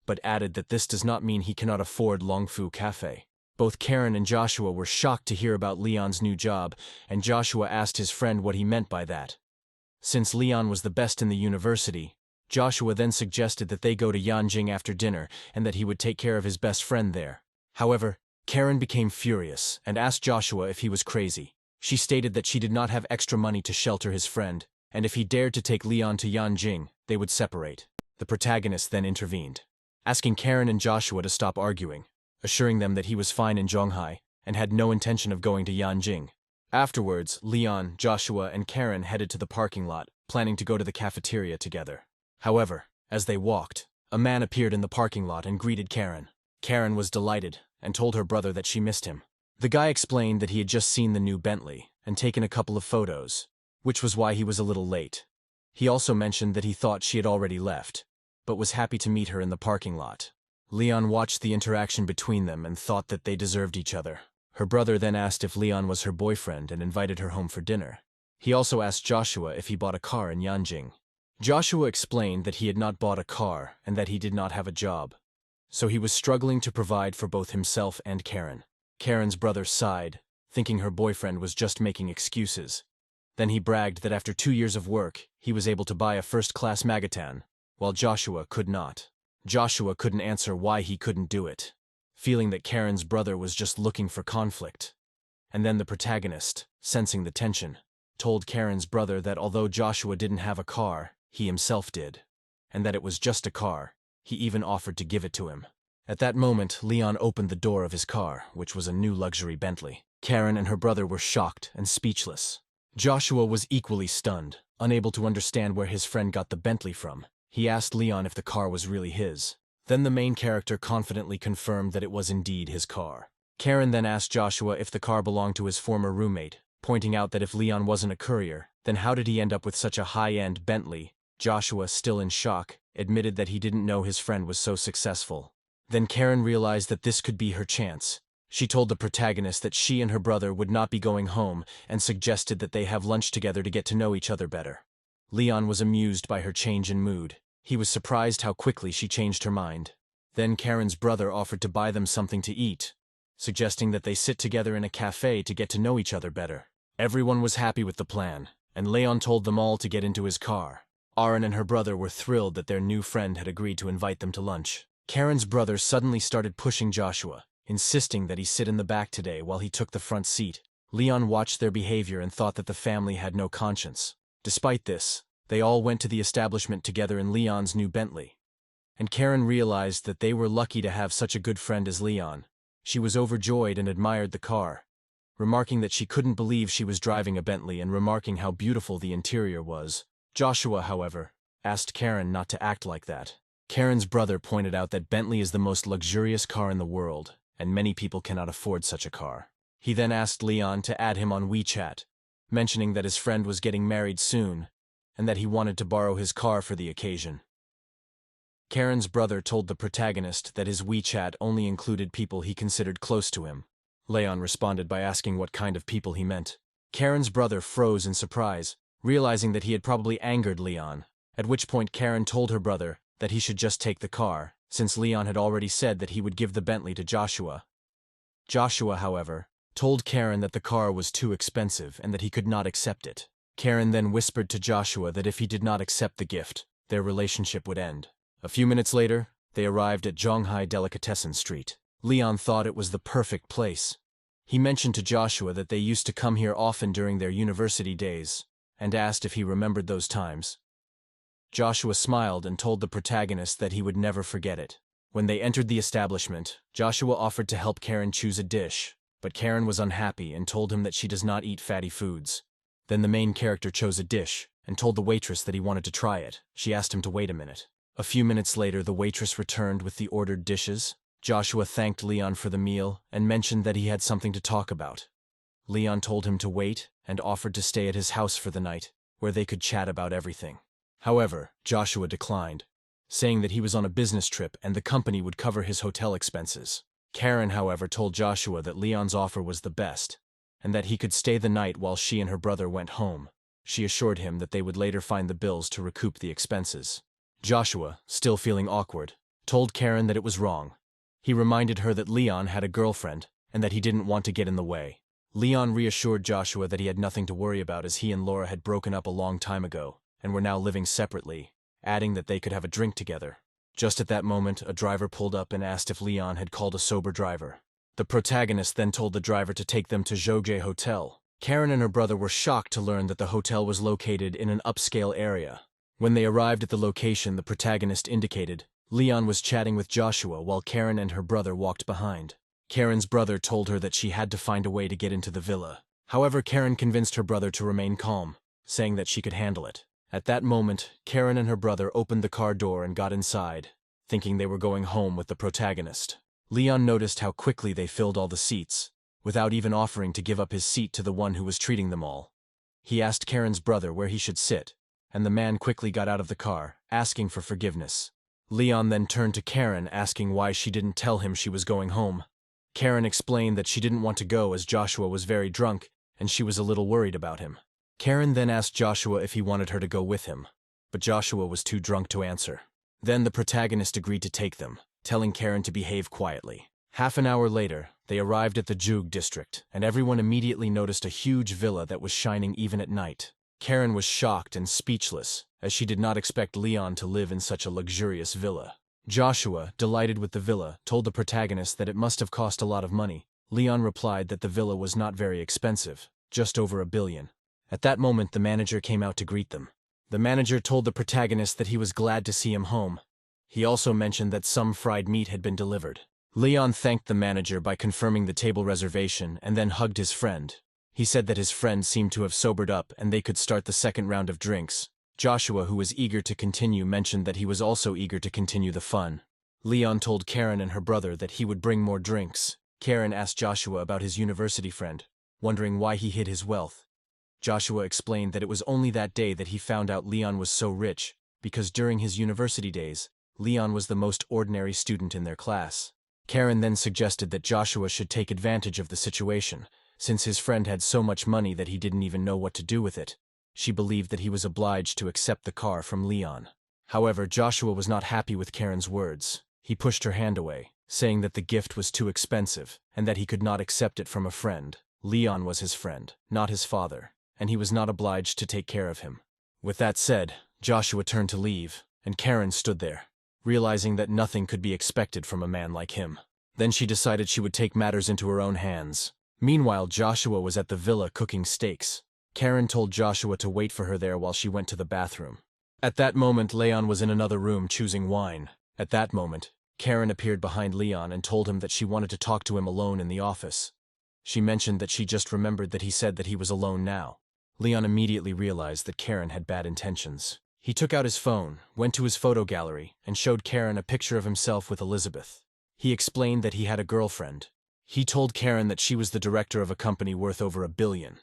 but added that this does not mean he cannot afford Longfu Cafe. Both Karen and Joshua were shocked to hear about Leon's new job, and Joshua asked his friend what he meant by that. Since Leon was the best in the university, Joshua then suggested that they go to Yanjing after dinner and that he would take care of his best friend there. However, Karen became furious and asked Joshua if he was crazy. She stated that she did not have extra money to shelter his friend, and if he dared to take Leon to Yanjing, they would separate. The protagonist then intervened, asking Karen and Joshua to stop arguing, assuring them that he was fine in Zhonghai and had no intention of going to Yanjing. Afterwards, Leon, Joshua, and Karen headed to the parking lot, planning to go to the cafeteria together. However, as they walked, a man appeared in the parking lot and greeted Karen. Karen was delighted and told her brother that she missed him. The guy explained that he had just seen the new Bentley and taken a couple of photos, which was why he was a little late. He also mentioned that he thought she had already left, but was happy to meet her in the parking lot. Leon watched the interaction between them and thought that they deserved each other. Her brother then asked if Leon was her boyfriend and invited her home for dinner. He also asked Joshua if he bought a car in Yanjing. Joshua explained that he had not bought a car and that he did not have a job. So he was struggling to provide for both himself and Karen. Karen's brother sighed, thinking her boyfriend was just making excuses. Then he bragged that after 2 years of work, he was able to buy a first-class Magatan, while Joshua could not. Joshua couldn't answer why he couldn't do it, feeling that Karen's brother was just looking for conflict. And then the protagonist, sensing the tension, told Karen's brother that although Joshua didn't have a car, he himself did, and that it was just a car. He even offered to give it to him. At that moment, Leon opened the door of his car, which was a new luxury Bentley. Karen and her brother were shocked and speechless. Joshua was equally stunned, unable to understand where his friend got the Bentley from. He asked Leon if the car was really his. Then the main character confidently confirmed that it was indeed his car. Karen then asked Joshua if the car belonged to his former roommate, pointing out that if Leon wasn't a courier, then how did he end up with such a high-end Bentley? Joshua, still in shock, admitted that he didn't know his friend was so successful. Then Karen realized that this could be her chance. She told the protagonist that she and her brother would not be going home and suggested that they have lunch together to get to know each other better. Leon was amused by her change in mood. He was surprised how quickly she changed her mind. Then Karen's brother offered to buy them something to eat, suggesting that they sit together in a cafe to get to know each other better. Everyone was happy with the plan, and Leon told them all to get into his car. Aaron and her brother were thrilled that their new friend had agreed to invite them to lunch. Karen's brother suddenly started pushing Joshua, insisting that he sit in the back today while he took the front seat. Leon watched their behavior and thought that the family had no conscience. Despite this, they all went to the establishment together in Leon's new Bentley. And Karen realized that they were lucky to have such a good friend as Leon. She was overjoyed and admired the car, remarking that she couldn't believe she was driving a Bentley and remarking how beautiful the interior was. Joshua, however, asked Karen not to act like that. Karen's brother pointed out that Bentley is the most luxurious car in the world, and many people cannot afford such a car. He then asked Leon to add him on WeChat, mentioning that his friend was getting married soon, and that he wanted to borrow his car for the occasion. Karen's brother told the protagonist that his WeChat only included people he considered close to him. Leon responded by asking what kind of people he meant. Karen's brother froze in surprise, realizing that he had probably angered Leon, at which point Karen told her brother that he should just take the car, since Leon had already said that he would give the Bentley to Joshua. Joshua, however, told Karen that the car was too expensive and that he could not accept it. Karen then whispered to Joshua that if he did not accept the gift, their relationship would end. A few minutes later, they arrived at Zhonghai Delicatessen Street. Leon thought it was the perfect place. He mentioned to Joshua that they used to come here often during their university days, and asked if he remembered those times. Joshua smiled and told the protagonist that he would never forget it. When they entered the establishment, Joshua offered to help Karen choose a dish, but Karen was unhappy and told him that she does not eat fatty foods. Then the main character chose a dish and told the waitress that he wanted to try it. She asked him to wait a minute. A few minutes later, the waitress returned with the ordered dishes. Joshua thanked Leon for the meal and mentioned that he had something to talk about. Leon told him to wait and offered to stay at his house for the night, where they could chat about everything. However, Joshua declined, saying that he was on a business trip and the company would cover his hotel expenses. Karen, however, told Joshua that Leon's offer was the best, and that he could stay the night while she and her brother went home. She assured him that they would later find the bills to recoup the expenses. Joshua, still feeling awkward, told Karen that it was wrong. He reminded her that Leon had a girlfriend and that he didn't want to get in the way. Leon reassured Joshua that he had nothing to worry about as he and Laura had broken up a long time ago and were now living separately, adding that they could have a drink together. Just at that moment, a driver pulled up and asked if Leon had called a sober driver. The protagonist then told the driver to take them to Zhouje Hotel. Karen and her brother were shocked to learn that the hotel was located in an upscale area. When they arrived at the location the protagonist indicated, Leon was chatting with Joshua while Karen and her brother walked behind. Karen's brother told her that she had to find a way to get into the villa. However, Karen convinced her brother to remain calm, saying that she could handle it. At that moment, Karen and her brother opened the car door and got inside, thinking they were going home with the protagonist. Leon noticed how quickly they filled all the seats, without even offering to give up his seat to the one who was treating them all. He asked Karen's brother where he should sit, and the man quickly got out of the car, asking for forgiveness. Leon then turned to Karen, asking why she didn't tell him she was going home. Karen explained that she didn't want to go as Joshua was very drunk, and she was a little worried about him. Karen then asked Joshua if he wanted her to go with him, but Joshua was too drunk to answer. Then the protagonist agreed to take them, telling Karen to behave quietly. Half an hour later, they arrived at the Jug district, and everyone immediately noticed a huge villa that was shining even at night. Karen was shocked and speechless, as she did not expect Leon to live in such a luxurious villa. Joshua, delighted with the villa, told the protagonist that it must have cost a lot of money. Leon replied that the villa was not very expensive, just over $1 billion. At that moment, the manager came out to greet them. The manager told the protagonist that he was glad to see him home. He also mentioned that some fried meat had been delivered. Leon thanked the manager by confirming the table reservation and then hugged his friend. He said that his friend seemed to have sobered up and they could start the second round of drinks. Joshua, who was eager to continue, mentioned that he was also eager to continue the fun. Leon told Karen and her brother that he would bring more drinks. Karen asked Joshua about his university friend, wondering why he hid his wealth. Joshua explained that it was only that day that he found out Leon was so rich, because during his university days, Leon was the most ordinary student in their class. Karen then suggested that Joshua should take advantage of the situation, since his friend had so much money that he didn't even know what to do with it. She believed that he was obliged to accept the car from Leon. However, Joshua was not happy with Karen's words. He pushed her hand away, saying that the gift was too expensive, and that he could not accept it from a friend. Leon was his friend, not his father, and he was not obliged to take care of him. With that said, Joshua turned to leave, and Karen stood there, realizing that nothing could be expected from a man like him. Then she decided she would take matters into her own hands. Meanwhile, Joshua was at the villa cooking steaks. Karen told Joshua to wait for her there while she went to the bathroom. At that moment, Leon was in another room choosing wine. At that moment, Karen appeared behind Leon and told him that she wanted to talk to him alone in the office. She mentioned that she just remembered that he said that he was alone now. Leon immediately realized that Karen had bad intentions. He took out his phone, went to his photo gallery, and showed Karen a picture of himself with Elizabeth. He explained that he had a girlfriend. He told Karen that she was the director of a company worth over $1 billion,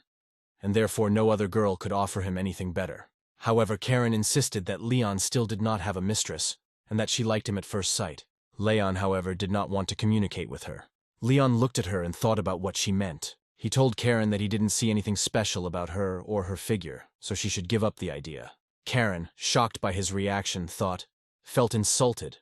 and therefore no other girl could offer him anything better. However, Karen insisted that Leon still did not have a mistress, and that she liked him at first sight. Leon, however, did not want to communicate with her. Leon looked at her and thought about what she meant. He told Karen that he didn't see anything special about her or her figure, so she should give up the idea. Karen, shocked by his reaction, felt insulted.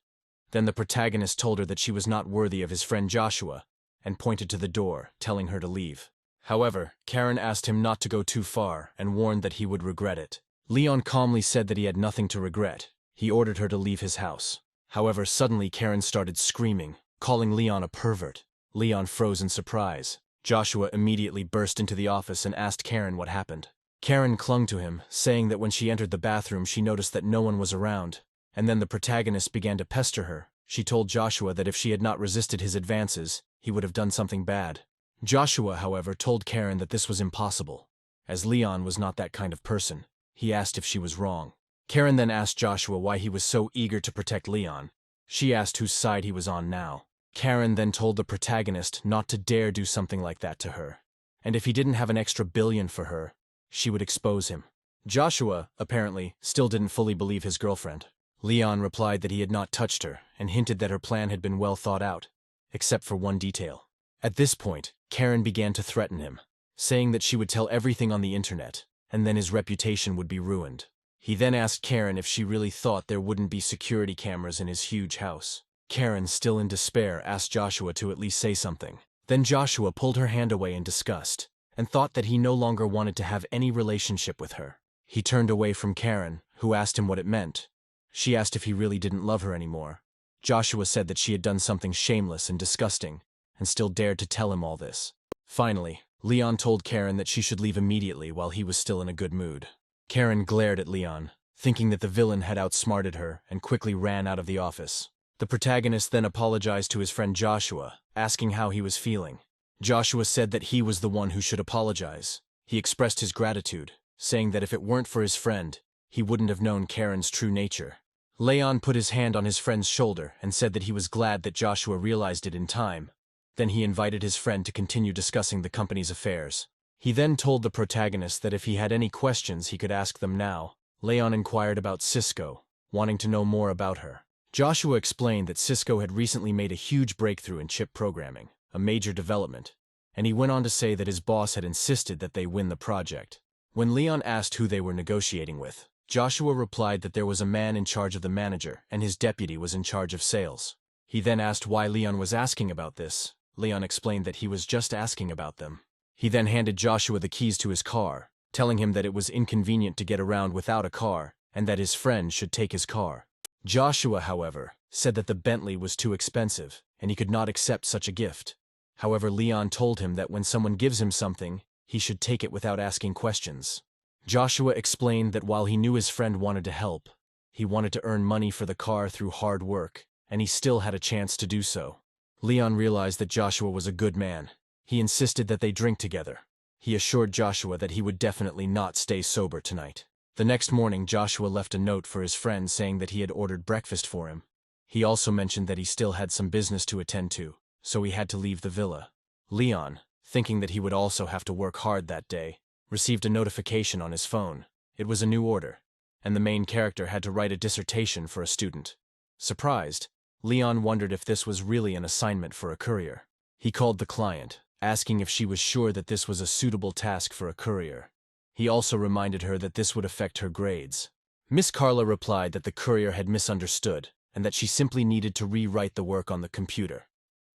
Then the protagonist told her that she was not worthy of his friend Joshua, and pointed to the door, telling her to leave. However, Karen asked him not to go too far and warned that he would regret it. Leon calmly said that he had nothing to regret. He ordered her to leave his house. However, suddenly Karen started screaming, calling Leon a pervert. Leon froze in surprise. Joshua immediately burst into the office and asked Karen what happened. Karen clung to him, saying that when she entered the bathroom she noticed that no one was around, and then the protagonist began to pester her. She told Joshua that if she had not resisted his advances, he would have done something bad. Joshua, however, told Karen that this was impossible. As Leon was not that kind of person, he asked if she was wrong. Karen then asked Joshua why he was so eager to protect Leon. She asked whose side he was on now. Karen then told the protagonist not to dare do something like that to her, and if he didn't have an extra $1 billion for her, she would expose him. Joshua, apparently, still didn't fully believe his girlfriend. Leon replied that he had not touched her and hinted that her plan had been well thought out, except for one detail. At this point, Karen began to threaten him, saying that she would tell everything on the internet, and then his reputation would be ruined. He then asked Karen if she really thought there wouldn't be security cameras in his huge house. Karen, still in despair, asked Joshua to at least say something. Then Joshua pulled her hand away in disgust, and thought that he no longer wanted to have any relationship with her. He turned away from Karen, who asked him what it meant. She asked if he really didn't love her anymore. Joshua said that she had done something shameless and disgusting, and still dared to tell him all this. Finally, Leon told Karen that she should leave immediately while he was still in a good mood. Karen glared at Leon, thinking that the villain had outsmarted her, and quickly ran out of the office. The protagonist then apologized to his friend Joshua, asking how he was feeling. Joshua said that he was the one who should apologize. He expressed his gratitude, saying that if it weren't for his friend, he wouldn't have known Karen's true nature. Leon put his hand on his friend's shoulder and said that he was glad that Joshua realized it in time. Then he invited his friend to continue discussing the company's affairs. He then told the protagonist that if he had any questions he could ask them now. Leon inquired about Cisco, wanting to know more about her. Joshua explained that Cisco had recently made a huge breakthrough in chip programming, a major development, and he went on to say that his boss had insisted that they win the project. When Leon asked who they were negotiating with, Joshua replied that there was a man in charge of the manager and his deputy was in charge of sales. He then asked why Leon was asking about this. Leon explained that he was just asking about them. He then handed Joshua the keys to his car, telling him that it was inconvenient to get around without a car and that his friend should take his car. Joshua, however, said that the Bentley was too expensive and he could not accept such a gift. However, Leon told him that when someone gives him something, he should take it without asking questions. Joshua explained that while he knew his friend wanted to help, he wanted to earn money for the car through hard work, and he still had a chance to do so. Leon realized that Joshua was a good man. He insisted that they drink together. He assured Joshua that he would definitely not stay sober tonight. The next morning, Joshua left a note for his friend saying that he had ordered breakfast for him. He also mentioned that he still had some business to attend to, so he had to leave the villa. Leon, thinking that he would also have to work hard that day, received a notification on his phone. It was a new order, and the main character had to write a dissertation for a student. Surprised, Leon wondered if this was really an assignment for a courier. He called the client, asking if she was sure that this was a suitable task for a courier. He also reminded her that this would affect her grades. Miss Carla replied that the courier had misunderstood and that she simply needed to rewrite the work on the computer.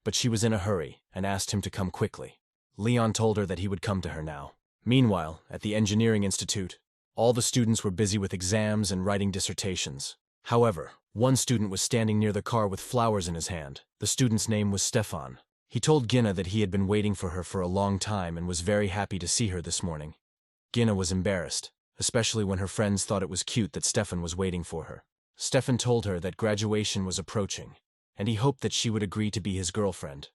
But she was in a hurry and asked him to come quickly. Leon told her that he would come to her now. Meanwhile, at the engineering institute, all the students were busy with exams and writing dissertations. However, one student was standing near the car with flowers in his hand. The student's name was Stefan. He told Gina that he had been waiting for her for a long time and was very happy to see her this morning. Gina was embarrassed, especially when her friends thought it was cute that Stefan was waiting for her. Stefan told her that graduation was approaching, and he hoped that she would agree to be his girlfriend.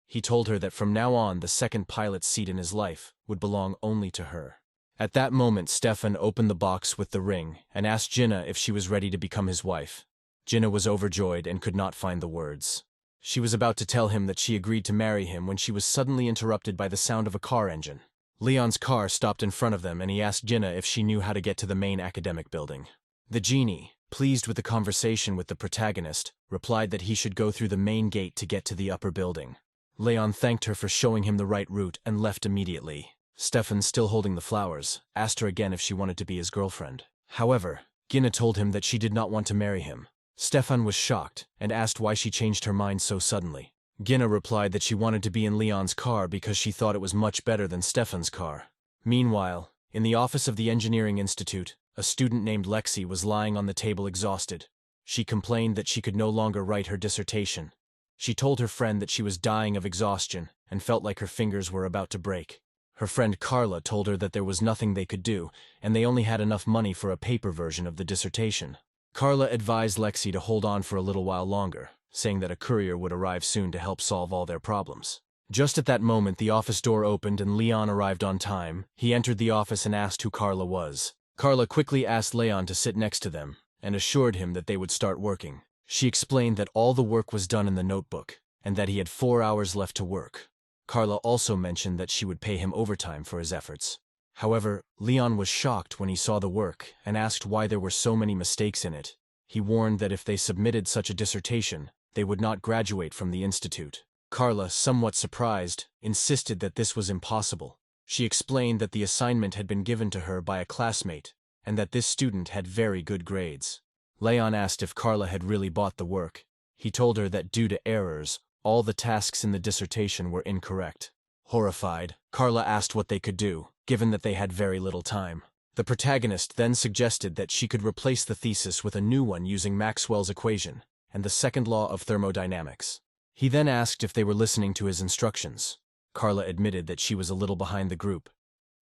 He told her that from now on the second pilot's seat in his life would belong only to her. At that moment, Stefan opened the box with the ring and asked Gina if she was ready to become his wife. Gina was overjoyed and could not find the words. She was about to tell him that she agreed to marry him when she was suddenly interrupted by the sound of a car engine. Leon's car stopped in front of them and he asked Gina if she knew how to get to the main academic building. The genie, pleased with the conversation with the protagonist, replied that he should go through the main gate to get to the upper building. Leon thanked her for showing him the right route and left immediately. Stefan, still holding the flowers, asked her again if she wanted to be his girlfriend. However, Gina told him that she did not want to marry him. Stefan was shocked and asked why she changed her mind so suddenly. Gina replied that she wanted to be in Leon's car because she thought it was much better than Stefan's car. Meanwhile, in the office of the Engineering Institute, a student named Lexi was lying on the table exhausted. She complained that she could no longer write her dissertation. She told her friend that she was dying of exhaustion and felt like her fingers were about to break. Her friend Carla told her that there was nothing they could do, and they only had enough money for a paper version of the dissertation. Carla advised Lexi to hold on for a little while longer, saying that a courier would arrive soon to help solve all their problems. Just at that moment, the office door opened and Leon arrived on time. He entered the office and asked who Carla was. Carla quickly asked Leon to sit next to them and assured him that they would start working. She explained that all the work was done in the notebook and that he had 4 hours left to work. Carla also mentioned that she would pay him overtime for his efforts. However, Leon was shocked when he saw the work and asked why there were so many mistakes in it. He warned that if they submitted such a dissertation, they would not graduate from the institute. Carla, somewhat surprised, insisted that this was impossible. She explained that the assignment had been given to her by a classmate and that this student had very good grades. Leon asked if Carla had really bought the work. He told her that due to errors, all the tasks in the dissertation were incorrect. Horrified, Carla asked what they could do, given that they had very little time. The protagonist then suggested that she could replace the thesis with a new one using Maxwell's equation and the second law of thermodynamics. He then asked if they were listening to his instructions. Carla admitted that she was a little behind the group.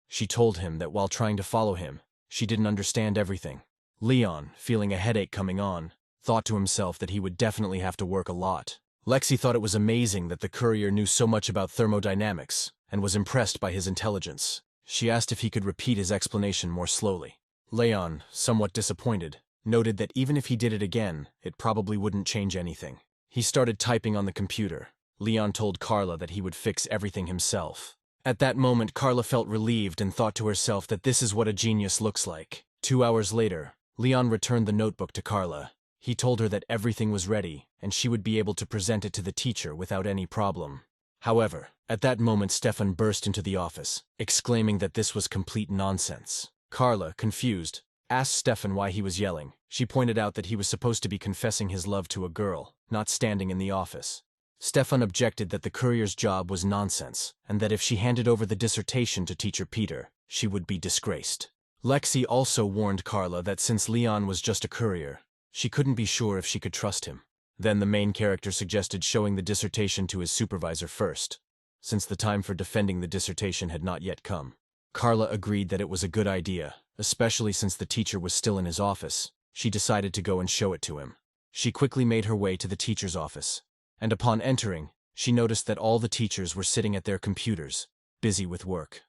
She told him that while trying to follow him, she didn't understand everything. Leon, feeling a headache coming on, thought to himself that he would definitely have to work a lot. Lexi thought it was amazing that the courier knew so much about thermodynamics and was impressed by his intelligence. She asked if he could repeat his explanation more slowly. Leon, somewhat disappointed, noted that even if he did it again, it probably wouldn't change anything. He started typing on the computer. Leon told Carla that he would fix everything himself. At that moment, Carla felt relieved and thought to herself that this is what a genius looks like. 2 hours later, Leon returned the notebook to Carla. He told her that everything was ready and she would be able to present it to the teacher without any problem. However, at that moment Stefan burst into the office, exclaiming that this was complete nonsense. Carla, confused, asked Stefan why he was yelling. She pointed out that he was supposed to be confessing his love to a girl, not standing in the office. Stefan objected that the courier's job was nonsense, and that if she handed over the dissertation to teacher Peter, she would be disgraced. Lexi also warned Carla that since Leon was just a courier, she couldn't be sure if she could trust him. Then the main character suggested showing the dissertation to his supervisor first, since the time for defending the dissertation had not yet come. Carla agreed that it was a good idea, especially since the teacher was still in his office. She decided to go and show it to him. She quickly made her way to the teacher's office, and upon entering, she noticed that all the teachers were sitting at their computers, busy with work.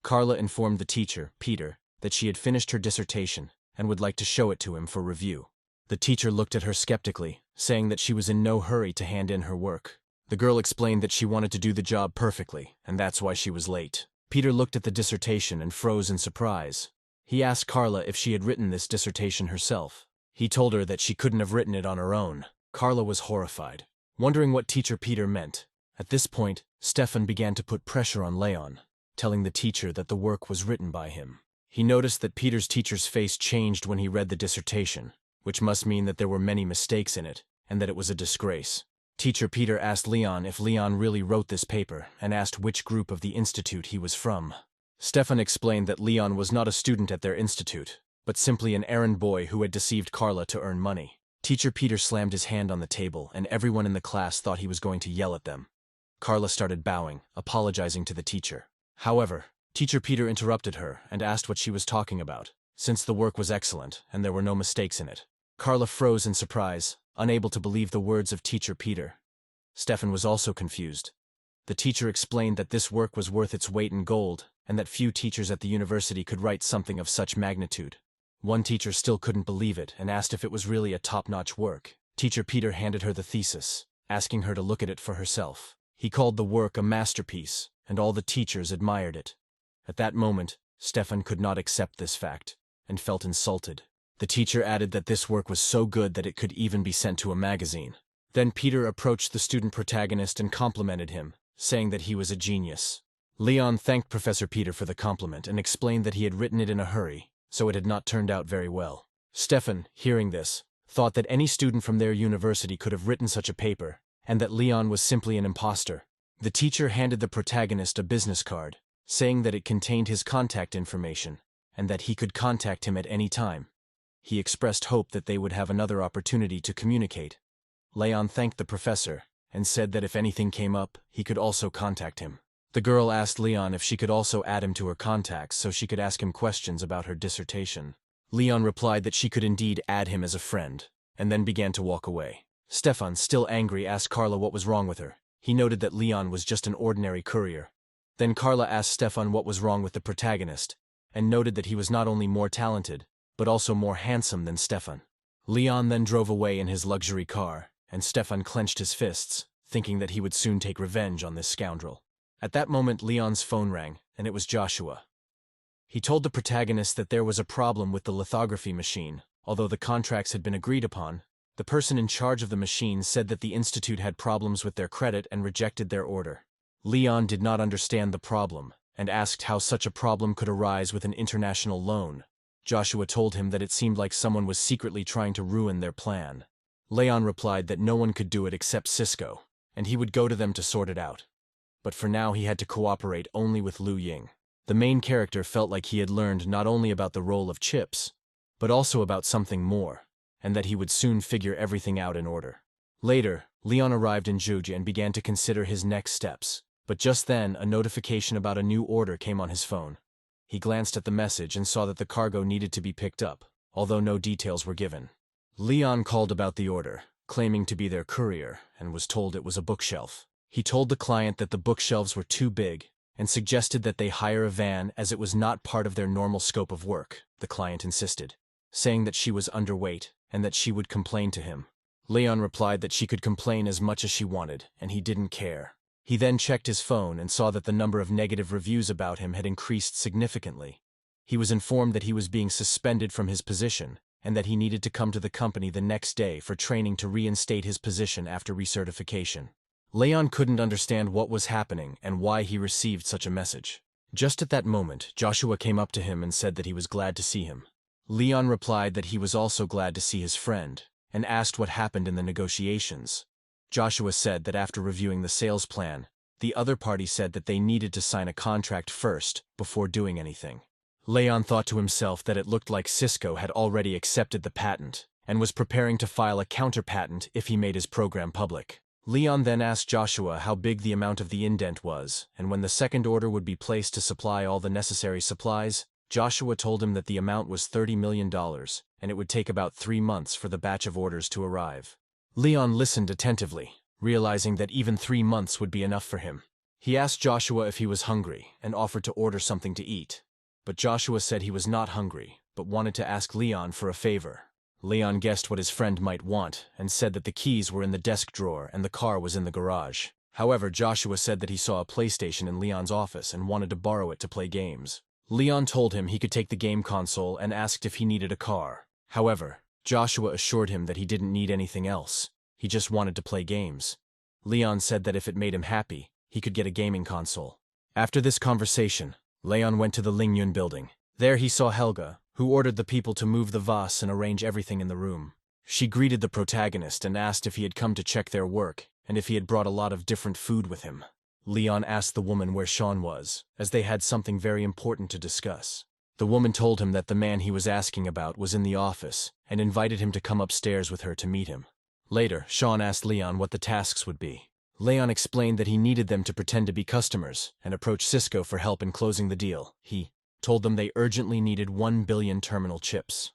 Carla informed the teacher, Peter, that she had finished her dissertation and would like to show it to him for review. The teacher looked at her skeptically, saying that she was in no hurry to hand in her work. The girl explained that she wanted to do the job perfectly, and that's why she was late. Peter looked at the dissertation and froze in surprise. He asked Carla if she had written this dissertation herself. He told her that she couldn't have written it on her own. Carla was horrified, wondering what teacher Peter meant. At this point, Stefan began to put pressure on Leon, telling the teacher that the work was written by him. He noticed that Peter's teacher's face changed when he read the dissertation, which must mean that there were many mistakes in it, and that it was a disgrace. Teacher Peter asked Leon if Leon really wrote this paper, and asked which group of the institute he was from. Stefan explained that Leon was not a student at their institute, but simply an errand boy who had deceived Carla to earn money. Teacher Peter slammed his hand on the table, and everyone in the class thought he was going to yell at them. Carla started bowing, apologizing to the teacher. However, Teacher Peter interrupted her and asked what she was talking about, since the work was excellent and there were no mistakes in it. Carla froze in surprise, unable to believe the words of Teacher Peter. Stefan was also confused. The teacher explained that this work was worth its weight in gold, and that few teachers at the university could write something of such magnitude. One teacher still couldn't believe it and asked if it was really a top-notch work. Teacher Peter handed her the thesis, asking her to look at it for herself. He called the work a masterpiece, and all the teachers admired it. At that moment, Stefan could not accept this fact, and felt insulted. The teacher added that this work was so good that it could even be sent to a magazine. Then Peter approached the student protagonist and complimented him, saying that he was a genius. Leon thanked Professor Peter for the compliment and explained that he had written it in a hurry, so it had not turned out very well. Stefan, hearing this, thought that any student from their university could have written such a paper, and that Leon was simply an imposter. The teacher handed the protagonist a business card, saying that it contained his contact information, and that he could contact him at any time. He expressed hope that they would have another opportunity to communicate. Leon thanked the professor, and said that if anything came up, he could also contact him. The girl asked Leon if she could also add him to her contacts so she could ask him questions about her dissertation. Leon replied that she could indeed add him as a friend, and then began to walk away. Stefan, still angry, asked Carla what was wrong with her. He noted that Leon was just an ordinary courier. Then Carla asked Stefan what was wrong with the protagonist, and noted that he was not only more talented, but also more handsome than Stefan. Leon then drove away in his luxury car, and Stefan clenched his fists, thinking that he would soon take revenge on this scoundrel. At that moment Leon's phone rang, and it was Joshua. He told the protagonist that there was a problem with the lithography machine. Although the contracts had been agreed upon, the person in charge of the machine said that the institute had problems with their credit and rejected their order. Leon did not understand the problem, and asked how such a problem could arise with an international loan. Joshua told him that it seemed like someone was secretly trying to ruin their plan. Leon replied that no one could do it except Cisco, and he would go to them to sort it out. But for now he had to cooperate only with Liu Ying. The main character felt like he had learned not only about the role of chips, but also about something more, and that he would soon figure everything out in order. Later, Leon arrived in Juji and began to consider his next steps, but just then a notification about a new order came on his phone. He glanced at the message and saw that the cargo needed to be picked up, although no details were given. Leon called about the order, claiming to be their courier, and was told it was a bookshelf. He told the client that the bookshelves were too big, and suggested that they hire a van as it was not part of their normal scope of work. The client insisted, saying that she was underweight and that she would complain to him. Leon replied that she could complain as much as she wanted, and he didn't care. He then checked his phone and saw that the number of negative reviews about him had increased significantly. He was informed that he was being suspended from his position, and that he needed to come to the company the next day for training to reinstate his position after recertification. Leon couldn't understand what was happening and why he received such a message. Just at that moment, Joshua came up to him and said that he was glad to see him. Leon replied that he was also glad to see his friend, and asked what happened in the negotiations. Joshua said that after reviewing the sales plan, the other party said that they needed to sign a contract first before doing anything. Leon thought to himself that it looked like Cisco had already accepted the patent and was preparing to file a counter-patent if he made his program public. Leon then asked Joshua how big the amount of the indent was, and when the second order would be placed to supply all the necessary supplies. Joshua told him that the amount was $30 million, and it would take about 3 months for the batch of orders to arrive. Leon listened attentively, realizing that even 3 months would be enough for him. He asked Joshua if he was hungry and offered to order something to eat. But Joshua said he was not hungry, but wanted to ask Leon for a favor. Leon guessed what his friend might want and said that the keys were in the desk drawer and the car was in the garage. However, Joshua said that he saw a PlayStation in Leon's office and wanted to borrow it to play games. Leon told him he could take the game console and asked if he needed a car. However, Joshua assured him that he didn't need anything else. He just wanted to play games. Leon said that if it made him happy, he could get a gaming console. After this conversation, Leon went to the Lingyun building. There he saw Helga, who ordered the people to move the vase and arrange everything in the room. She greeted the protagonist and asked if he had come to check their work and if he had brought a lot of different food with him. Leon asked the woman where Sean was, as they had something very important to discuss. The woman told him that the man he was asking about was in the office and invited him to come upstairs with her to meet him. Later, Sean asked Leon what the tasks would be. Leon explained that he needed them to pretend to be customers and approach Cisco for help in closing the deal. He told them they urgently needed 1 billion terminal chips.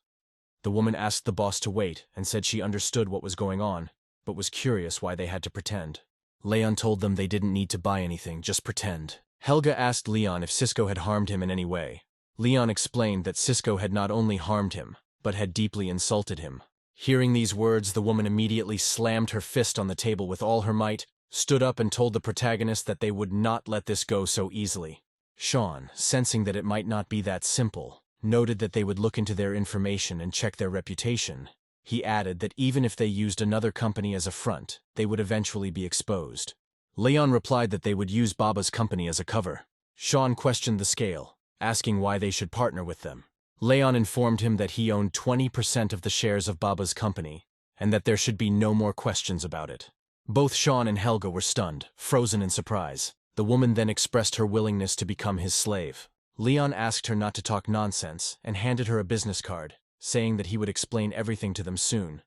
The woman asked the boss to wait and said she understood what was going on, but was curious why they had to pretend. Leon told them they didn't need to buy anything, just pretend. Helga asked Leon if Cisco had harmed him in any way. Leon explained that Cisco had not only harmed him, but had deeply insulted him. Hearing these words, the woman immediately slammed her fist on the table with all her might, stood up and told the protagonist that they would not let this go so easily. Sean, sensing that it might not be that simple, noted that they would look into their information and check their reputation. He added that even if they used another company as a front, they would eventually be exposed. Leon replied that they would use Baba's company as a cover. Sean questioned the scale, asking why they should partner with them. Leon informed him that he owned 20% of the shares of Baba's company, and that there should be no more questions about it. Both Sean and Helga were stunned, frozen in surprise. The woman then expressed her willingness to become his slave. Leon asked her not to talk nonsense and handed her a business card, saying that he would explain everything to them soon.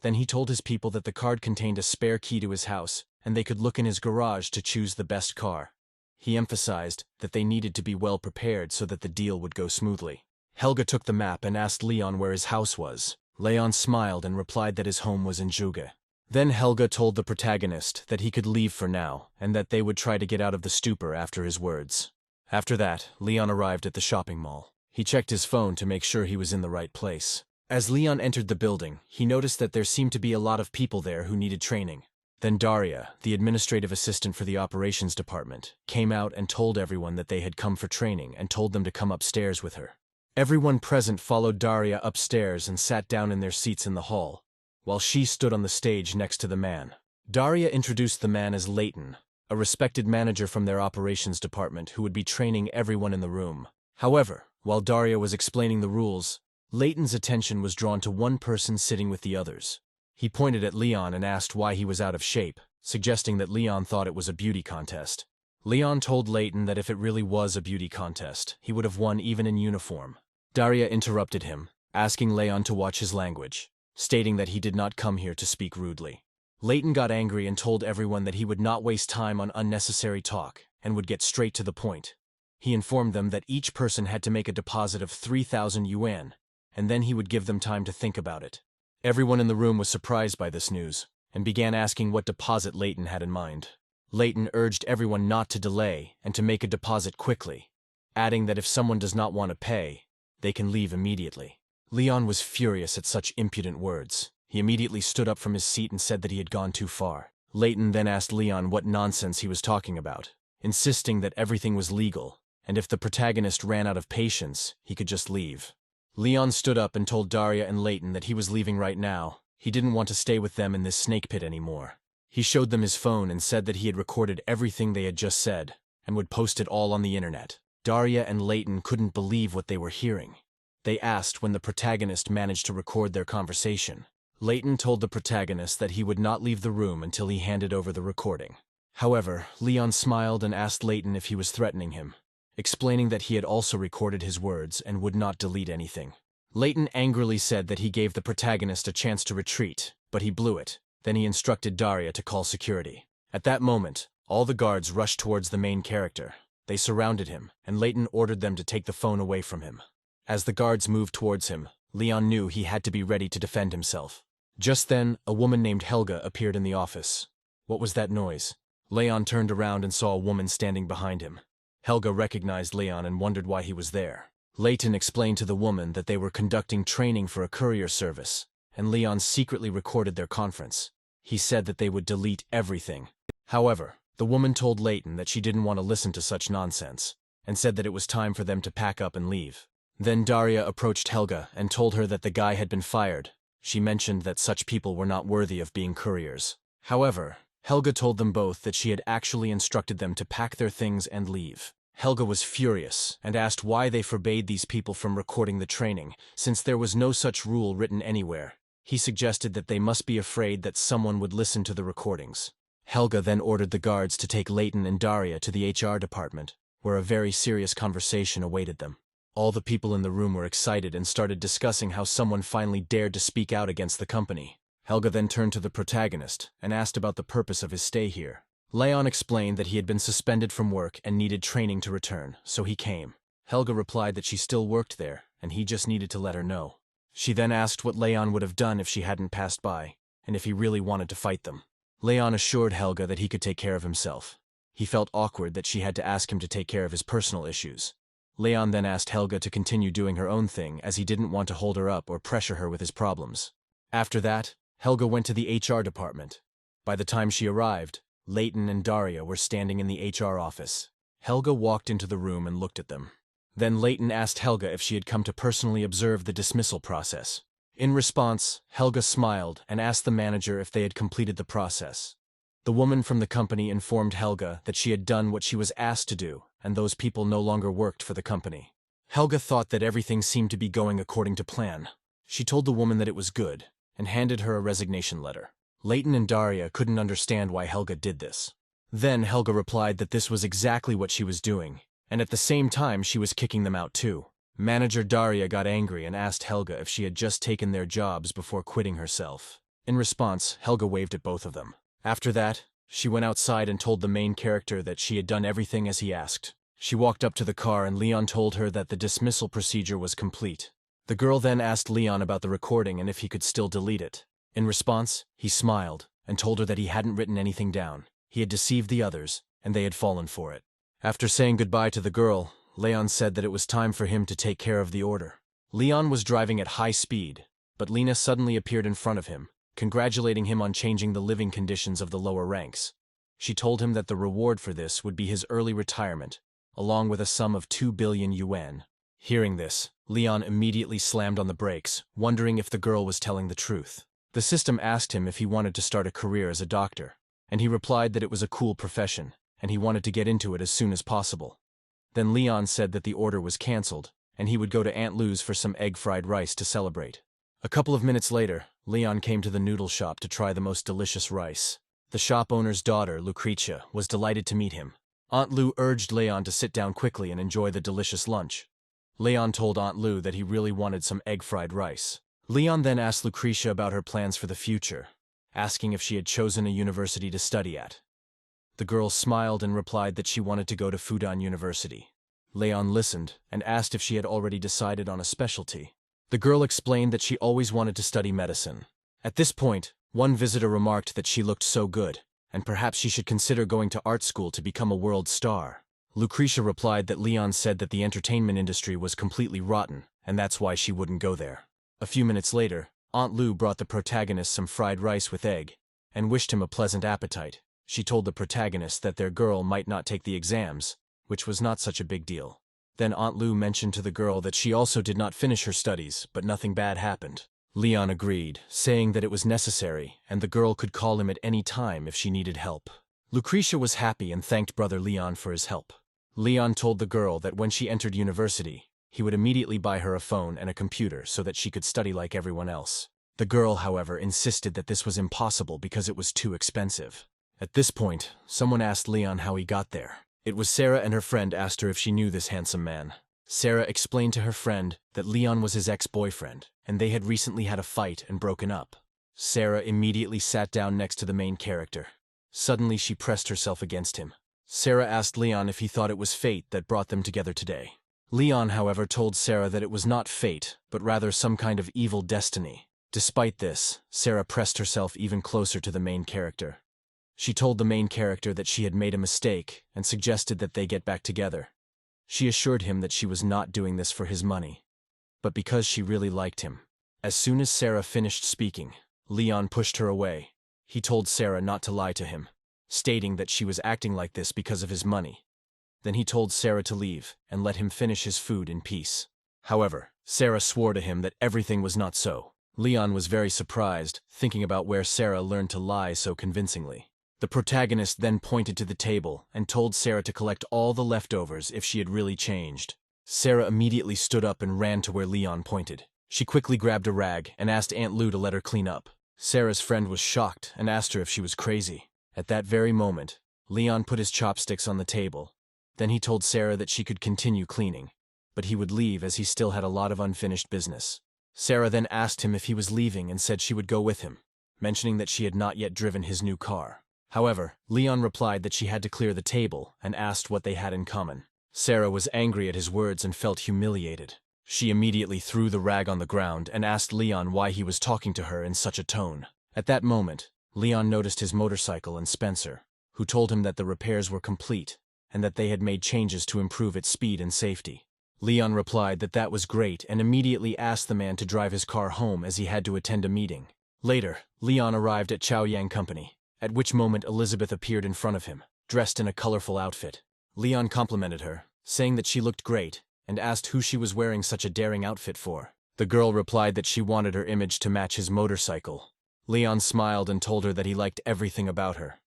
Then he told his people that the card contained a spare key to his house, and they could look in his garage to choose the best car. He emphasized that they needed to be well prepared so that the deal would go smoothly. Helga took the map and asked Leon where his house was. Leon smiled and replied that his home was in Juga. Then Helga told the protagonist that he could leave for now, and that they would try to get out of the stupor after his words. After that, Leon arrived at the shopping mall. He checked his phone to make sure he was in the right place. As Leon entered the building, he noticed that there seemed to be a lot of people there who needed training. Then Daria, the administrative assistant for the operations department, came out and told everyone that they had come for training and told them to come upstairs with her. Everyone present followed Daria upstairs and sat down in their seats in the hall, while she stood on the stage next to the man. Daria introduced the man as Leighton, a respected manager from their operations department who would be training everyone in the room. However, while Daria was explaining the rules, Leighton's attention was drawn to one person sitting with the others. He pointed at Leon and asked why he was out of shape, suggesting that Leon thought it was a beauty contest. Leon told Leighton that if it really was a beauty contest, he would have won even in uniform. Daria interrupted him, asking Leon to watch his language, stating that he did not come here to speak rudely. Leighton got angry and told everyone that he would not waste time on unnecessary talk and would get straight to the point. He informed them that each person had to make a deposit of 3,000 yuan, and then he would give them time to think about it. Everyone in the room was surprised by this news, and began asking what deposit Leighton had in mind. Leighton urged everyone not to delay and to make a deposit quickly, adding that if someone does not want to pay, they can leave immediately. Leon was furious at such impudent words. He immediately stood up from his seat and said that he had gone too far. Leighton then asked Leon what nonsense he was talking about, insisting that everything was legal, and if the protagonist ran out of patience, he could just leave. Leon stood up and told Daria and Leighton that he was leaving right now. He didn't want to stay with them in this snake pit anymore. He showed them his phone and said that he had recorded everything they had just said and would post it all on the internet. Daria and Leighton couldn't believe what they were hearing. They asked when the protagonist managed to record their conversation. Leighton told the protagonist that he would not leave the room until he handed over the recording. However, Leon smiled and asked Leighton if he was threatening him, explaining that he had also recorded his words and would not delete anything. Leighton angrily said that he gave the protagonist a chance to retreat, but he blew it. Then he instructed Daria to call security. At that moment, all the guards rushed towards the main character. They surrounded him, and Leighton ordered them to take the phone away from him. As the guards moved towards him, Leon knew he had to be ready to defend himself. Just then, a woman named Helga appeared in the office. What was that noise? Leon turned around and saw a woman standing behind him. Helga recognized Leon and wondered why he was there. Leighton explained to the woman that they were conducting training for a courier service, and Leon secretly recorded their conference. He said that they would delete everything. However, the woman told Leighton that she didn't want to listen to such nonsense, and said that it was time for them to pack up and leave. Then Daria approached Helga and told her that the guy had been fired. She mentioned that such people were not worthy of being couriers. However, Helga told them both that she had actually instructed them to pack their things and leave. Helga was furious and asked why they forbade these people from recording the training, since there was no such rule written anywhere. He suggested that they must be afraid that someone would listen to the recordings. Helga then ordered the guards to take Leighton and Daria to the HR department, where a very serious conversation awaited them. All the people in the room were excited and started discussing how someone finally dared to speak out against the company. Helga then turned to the protagonist and asked about the purpose of his stay here. Leon explained that he had been suspended from work and needed training to return, so he came. Helga replied that she still worked there, and he just needed to let her know. She then asked what Leon would have done if she hadn't passed by, and if he really wanted to fight them. Leon assured Helga that he could take care of himself. He felt awkward that she had to ask him to take care of his personal issues. Leon then asked Helga to continue doing her own thing as he didn't want to hold her up or pressure her with his problems. After that, Helga went to the HR department. By the time she arrived, Leighton and Daria were standing in the HR office. Helga walked into the room and looked at them. Then Leighton asked Helga if she had come to personally observe the dismissal process. In response, Helga smiled and asked the manager if they had completed the process. The woman from the company informed Helga that she had done what she was asked to do, and those people no longer worked for the company. Helga thought that everything seemed to be going according to plan. She told the woman that it was good, and handed her a resignation letter. Leighton and Daria couldn't understand why Helga did this. Then Helga replied that this was exactly what she was doing, and at the same time she was kicking them out too. Manager Daria got angry and asked Helga if she had just taken their jobs before quitting herself. In response, Helga waved at both of them. After that, she went outside and told the main character that she had done everything as he asked. She walked up to the car and Leon told her that the dismissal procedure was complete. The girl then asked Leon about the recording and if he could still delete it. In response, he smiled and told her that he hadn't written anything down. He had deceived the others, and they had fallen for it. After saying goodbye to the girl, Leon said that it was time for him to take care of the order. Leon was driving at high speed, but Lena suddenly appeared in front of him, congratulating him on changing the living conditions of the lower ranks. She told him that the reward for this would be his early retirement, along with a sum of 2 billion yuan. Hearing this, Leon immediately slammed on the brakes, wondering if the girl was telling the truth. The system asked him if he wanted to start a career as a doctor, and he replied that it was a cool profession, and he wanted to get into it as soon as possible. Then Leon said that the order was cancelled, and he would go to Aunt Lou's for some egg-fried rice to celebrate. A couple of minutes later, Leon came to the noodle shop to try the most delicious rice. The shop owner's daughter, Lucretia, was delighted to meet him. Aunt Lou urged Leon to sit down quickly and enjoy the delicious lunch. Leon told Aunt Lou that he really wanted some egg-fried rice. Leon then asked Lucretia about her plans for the future, asking if she had chosen a university to study at. The girl smiled and replied that she wanted to go to Fudan University. Leon listened and asked if she had already decided on a specialty. The girl explained that she always wanted to study medicine. At this point, one visitor remarked that she looked so good, and perhaps she should consider going to art school to become a world star. Lucretia replied that Leon said that the entertainment industry was completely rotten, and that's why she wouldn't go there. A few minutes later, Aunt Lou brought the protagonist some fried rice with egg, and wished him a pleasant appetite. She told the protagonist that their girl might not take the exams, which was not such a big deal. Then Aunt Lou mentioned to the girl that she also did not finish her studies, but nothing bad happened. Leon agreed, saying that it was necessary and the girl could call him at any time if she needed help. Lucretia was happy and thanked brother Leon for his help. Leon told the girl that when she entered university, he would immediately buy her a phone and a computer so that she could study like everyone else. The girl, however, insisted that this was impossible because it was too expensive. At this point, someone asked Leon how he got there. It was Sarah, and her friend asked her if she knew this handsome man. Sarah explained to her friend that Leon was his ex-boyfriend, and they had recently had a fight and broken up. Sarah immediately sat down next to the main character. Suddenly she pressed herself against him. Sarah asked Leon if he thought it was fate that brought them together today. Leon, however, told Sarah that it was not fate, but rather some kind of evil destiny. Despite this, Sarah pressed herself even closer to the main character. She told the main character that she had made a mistake and suggested that they get back together. She assured him that she was not doing this for his money, but because she really liked him. As soon as Sarah finished speaking, Leon pushed her away. He told Sarah not to lie to him, stating that she was acting like this because of his money. Then he told Sarah to leave and let him finish his food in peace. However, Sarah swore to him that everything was not so. Leon was very surprised, thinking about where Sarah learned to lie so convincingly. The protagonist then pointed to the table and told Sarah to collect all the leftovers if she had really changed. Sarah immediately stood up and ran to where Leon pointed. She quickly grabbed a rag and asked Aunt Lou to let her clean up. Sarah's friend was shocked and asked her if she was crazy. At that very moment, Leon put his chopsticks on the table. Then he told Sarah that she could continue cleaning, but he would leave as he still had a lot of unfinished business. Sarah then asked him if he was leaving and said she would go with him, mentioning that she had not yet driven his new car. However, Leon replied that she had to clear the table and asked what they had in common. Sarah was angry at his words and felt humiliated. She immediately threw the rag on the ground and asked Leon why he was talking to her in such a tone. At that moment, Leon noticed his motorcycle and Spencer, who told him that the repairs were complete and that they had made changes to improve its speed and safety. Leon replied that that was great and immediately asked the man to drive his car home as he had to attend a meeting. Later, Leon arrived at Chow Yang Company, at which moment Elizabeth appeared in front of him, dressed in a colorful outfit. Leon complimented her, saying that she looked great, and asked who she was wearing such a daring outfit for. The girl replied that she wanted her image to match his motorcycle. Leon smiled and told her that he liked everything about her,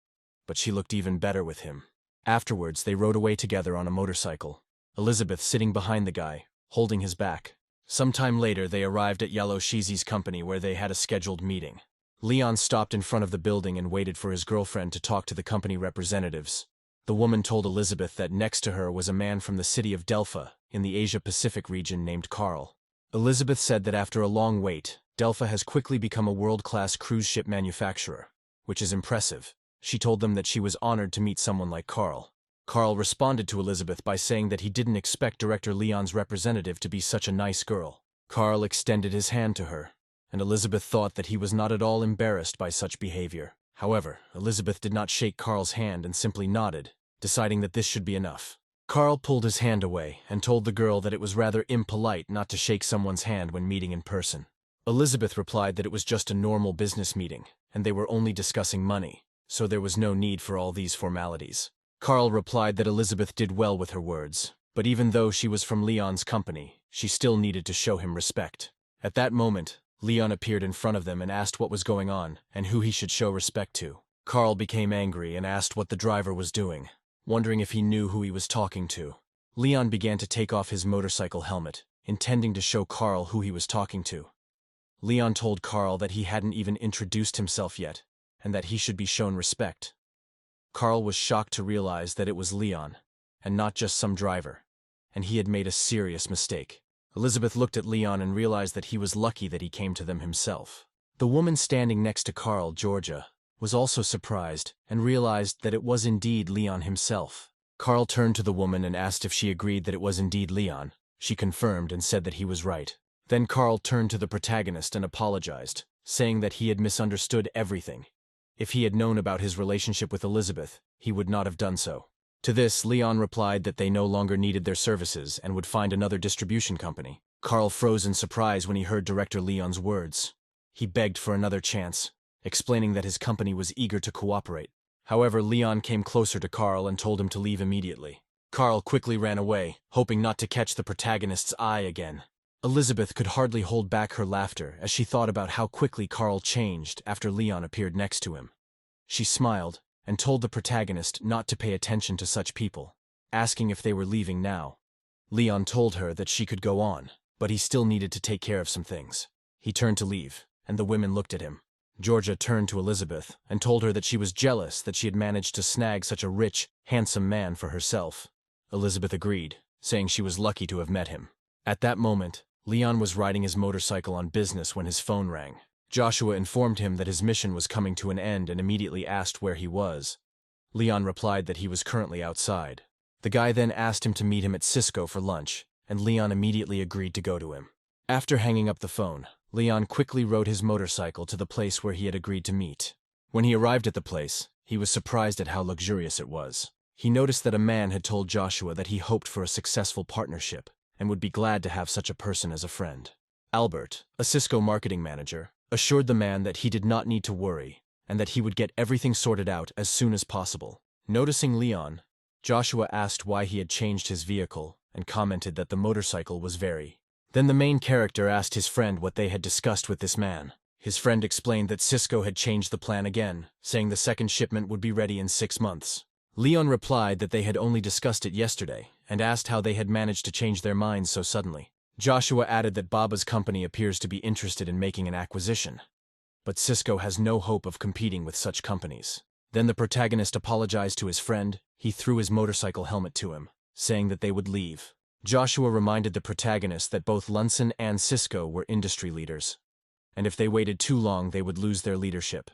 but she looked even better with him. Afterwards, they rode away together on a motorcycle, Elizabeth sitting behind the guy, holding his back. Sometime later, they arrived at Yellow Shizi's company where they had a scheduled meeting. Leon stopped in front of the building and waited for his girlfriend to talk to the company representatives. The woman told Elizabeth that next to her was a man from the city of Delphi in the Asia-Pacific region named Carl. Elizabeth said that after a long wait, Delphi has quickly become a world-class cruise ship manufacturer, which is impressive. She told them that she was honored to meet someone like Carl. Carl responded to Elizabeth by saying that he didn't expect Director Leon's representative to be such a nice girl. Carl extended his hand to her, and Elizabeth thought that he was not at all embarrassed by such behavior. However, Elizabeth did not shake Carl's hand and simply nodded, deciding that this should be enough. Carl pulled his hand away and told the girl that it was rather impolite not to shake someone's hand when meeting in person. Elizabeth replied that it was just a normal business meeting, and they were only discussing money, so there was no need for all these formalities. Carl replied that Elizabeth did well with her words, but even though she was from Leon's company, she still needed to show him respect. At that moment, Leon appeared in front of them and asked what was going on and who he should show respect to. Carl became angry and asked what the driver was doing, wondering if he knew who he was talking to. Leon began to take off his motorcycle helmet, intending to show Carl who he was talking to. Leon told Carl that he hadn't even introduced himself yet, and that he should be shown respect. Carl was shocked to realize that it was Leon, and not just some driver, and he had made a serious mistake. Elizabeth looked at Leon and realized that he was lucky that he came to them himself. The woman standing next to Carl, Georgia, was also surprised and realized that it was indeed Leon himself. Carl turned to the woman and asked if she agreed that it was indeed Leon. She confirmed and said that he was right. Then Carl turned to the protagonist and apologized, saying that he had misunderstood everything. If he had known about his relationship with Elizabeth, he would not have done so. To this, Leon replied that they no longer needed their services and would find another distribution company. Carl froze in surprise when he heard Director Leon's words. He begged for another chance, explaining that his company was eager to cooperate. However, Leon came closer to Carl and told him to leave immediately. Carl quickly ran away, hoping not to catch the protagonist's eye again. Elizabeth could hardly hold back her laughter as she thought about how quickly Carl changed after Leon appeared next to him. She smiled and told the protagonist not to pay attention to such people, asking if they were leaving now. Leon told her that she could go on, but he still needed to take care of some things. He turned to leave, and the women looked at him. Georgia turned to Elizabeth and told her that she was jealous that she had managed to snag such a rich, handsome man for herself. Elizabeth agreed, saying she was lucky to have met him. At that moment, Leon was riding his motorcycle on business when his phone rang. Joshua informed him that his mission was coming to an end and immediately asked where he was. Leon replied that he was currently outside. The guy then asked him to meet him at Cisco for lunch, and Leon immediately agreed to go to him. After hanging up the phone, Leon quickly rode his motorcycle to the place where he had agreed to meet. When he arrived at the place, he was surprised at how luxurious it was. He noticed that a man had told Joshua that he hoped for a successful partnership and would be glad to have such a person as a friend. Albert, a Cisco marketing manager, assured the man that he did not need to worry and that he would get everything sorted out as soon as possible. Noticing Leon, Joshua asked why he had changed his vehicle and commented that the motorcycle was very. Then the main character asked his friend what they had discussed with this man. His friend explained that Cisco had changed the plan again, saying the second shipment would be ready in 6 months. Leon replied that they had only discussed it yesterday and asked how they had managed to change their minds so suddenly. Joshua added that Baba's company appears to be interested in making an acquisition, but Cisco has no hope of competing with such companies. Then the protagonist apologized to his friend. He threw his motorcycle helmet to him, saying that they would leave. Joshua reminded the protagonist that both Lunson and Cisco were industry leaders, and if they waited too long they would lose their leadership.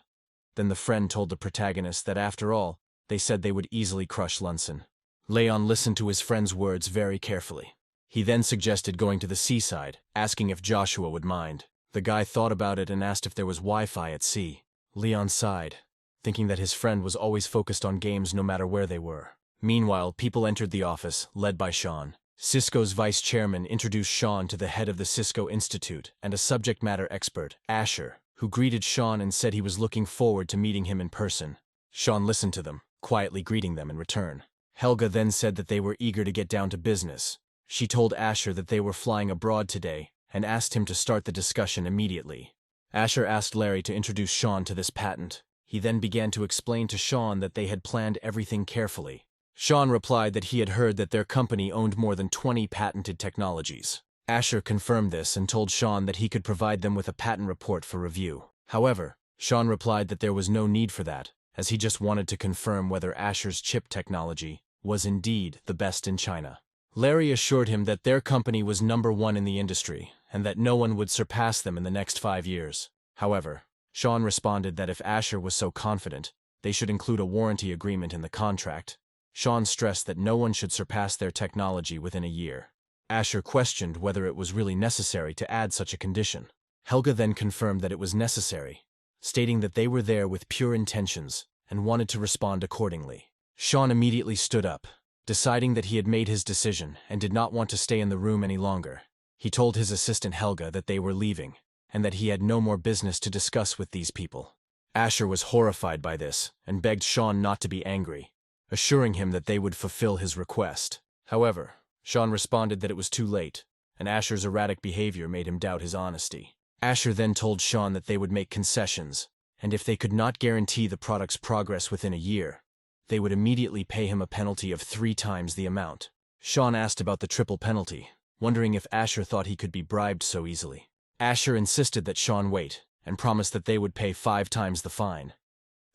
Then the friend told the protagonist that after all, they said they would easily crush Lunson. Leon listened to his friend's words very carefully. He then suggested going to the seaside, asking if Joshua would mind. The guy thought about it and asked if there was Wi-Fi at sea. Leon sighed, thinking that his friend was always focused on games no matter where they were. Meanwhile, people entered the office, led by Sean. Cisco's vice chairman introduced Sean to the head of the Cisco Institute and a subject matter expert, Asher, who greeted Sean and said he was looking forward to meeting him in person. Sean listened to them, quietly greeting them in return. Helga then said that they were eager to get down to business. She told Asher that they were flying abroad today and asked him to start the discussion immediately. Asher asked Larry to introduce Sean to this patent. He then began to explain to Sean that they had planned everything carefully. Sean replied that he had heard that their company owned more than 20 patented technologies. Asher confirmed this and told Sean that he could provide them with a patent report for review. However, Sean replied that there was no need for that, as he just wanted to confirm whether Asher's chip technology was indeed the best in China. Larry assured him that their company was #1 in the industry and that no one would surpass them in the next 5 years. However, Sean responded that if Asher was so confident, they should include a warranty agreement in the contract. Sean stressed that no one should surpass their technology within a year. Asher questioned whether it was really necessary to add such a condition. Helga then confirmed that it was necessary, stating that they were there with pure intentions and wanted to respond accordingly. Sean immediately stood up, deciding that he had made his decision and did not want to stay in the room any longer. He told his assistant Helga that they were leaving and that he had no more business to discuss with these people. Asher was horrified by this and begged Sean not to be angry, assuring him that they would fulfill his request. However, Sean responded that it was too late, and Asher's erratic behavior made him doubt his honesty. Asher then told Sean that they would make concessions, and if they could not guarantee the product's progress within a year, they would immediately pay him a penalty of 3 times the amount. Sean asked about the triple penalty, wondering if Asher thought he could be bribed so easily. Asher insisted that Sean wait, and promised that they would pay 5 times the fine.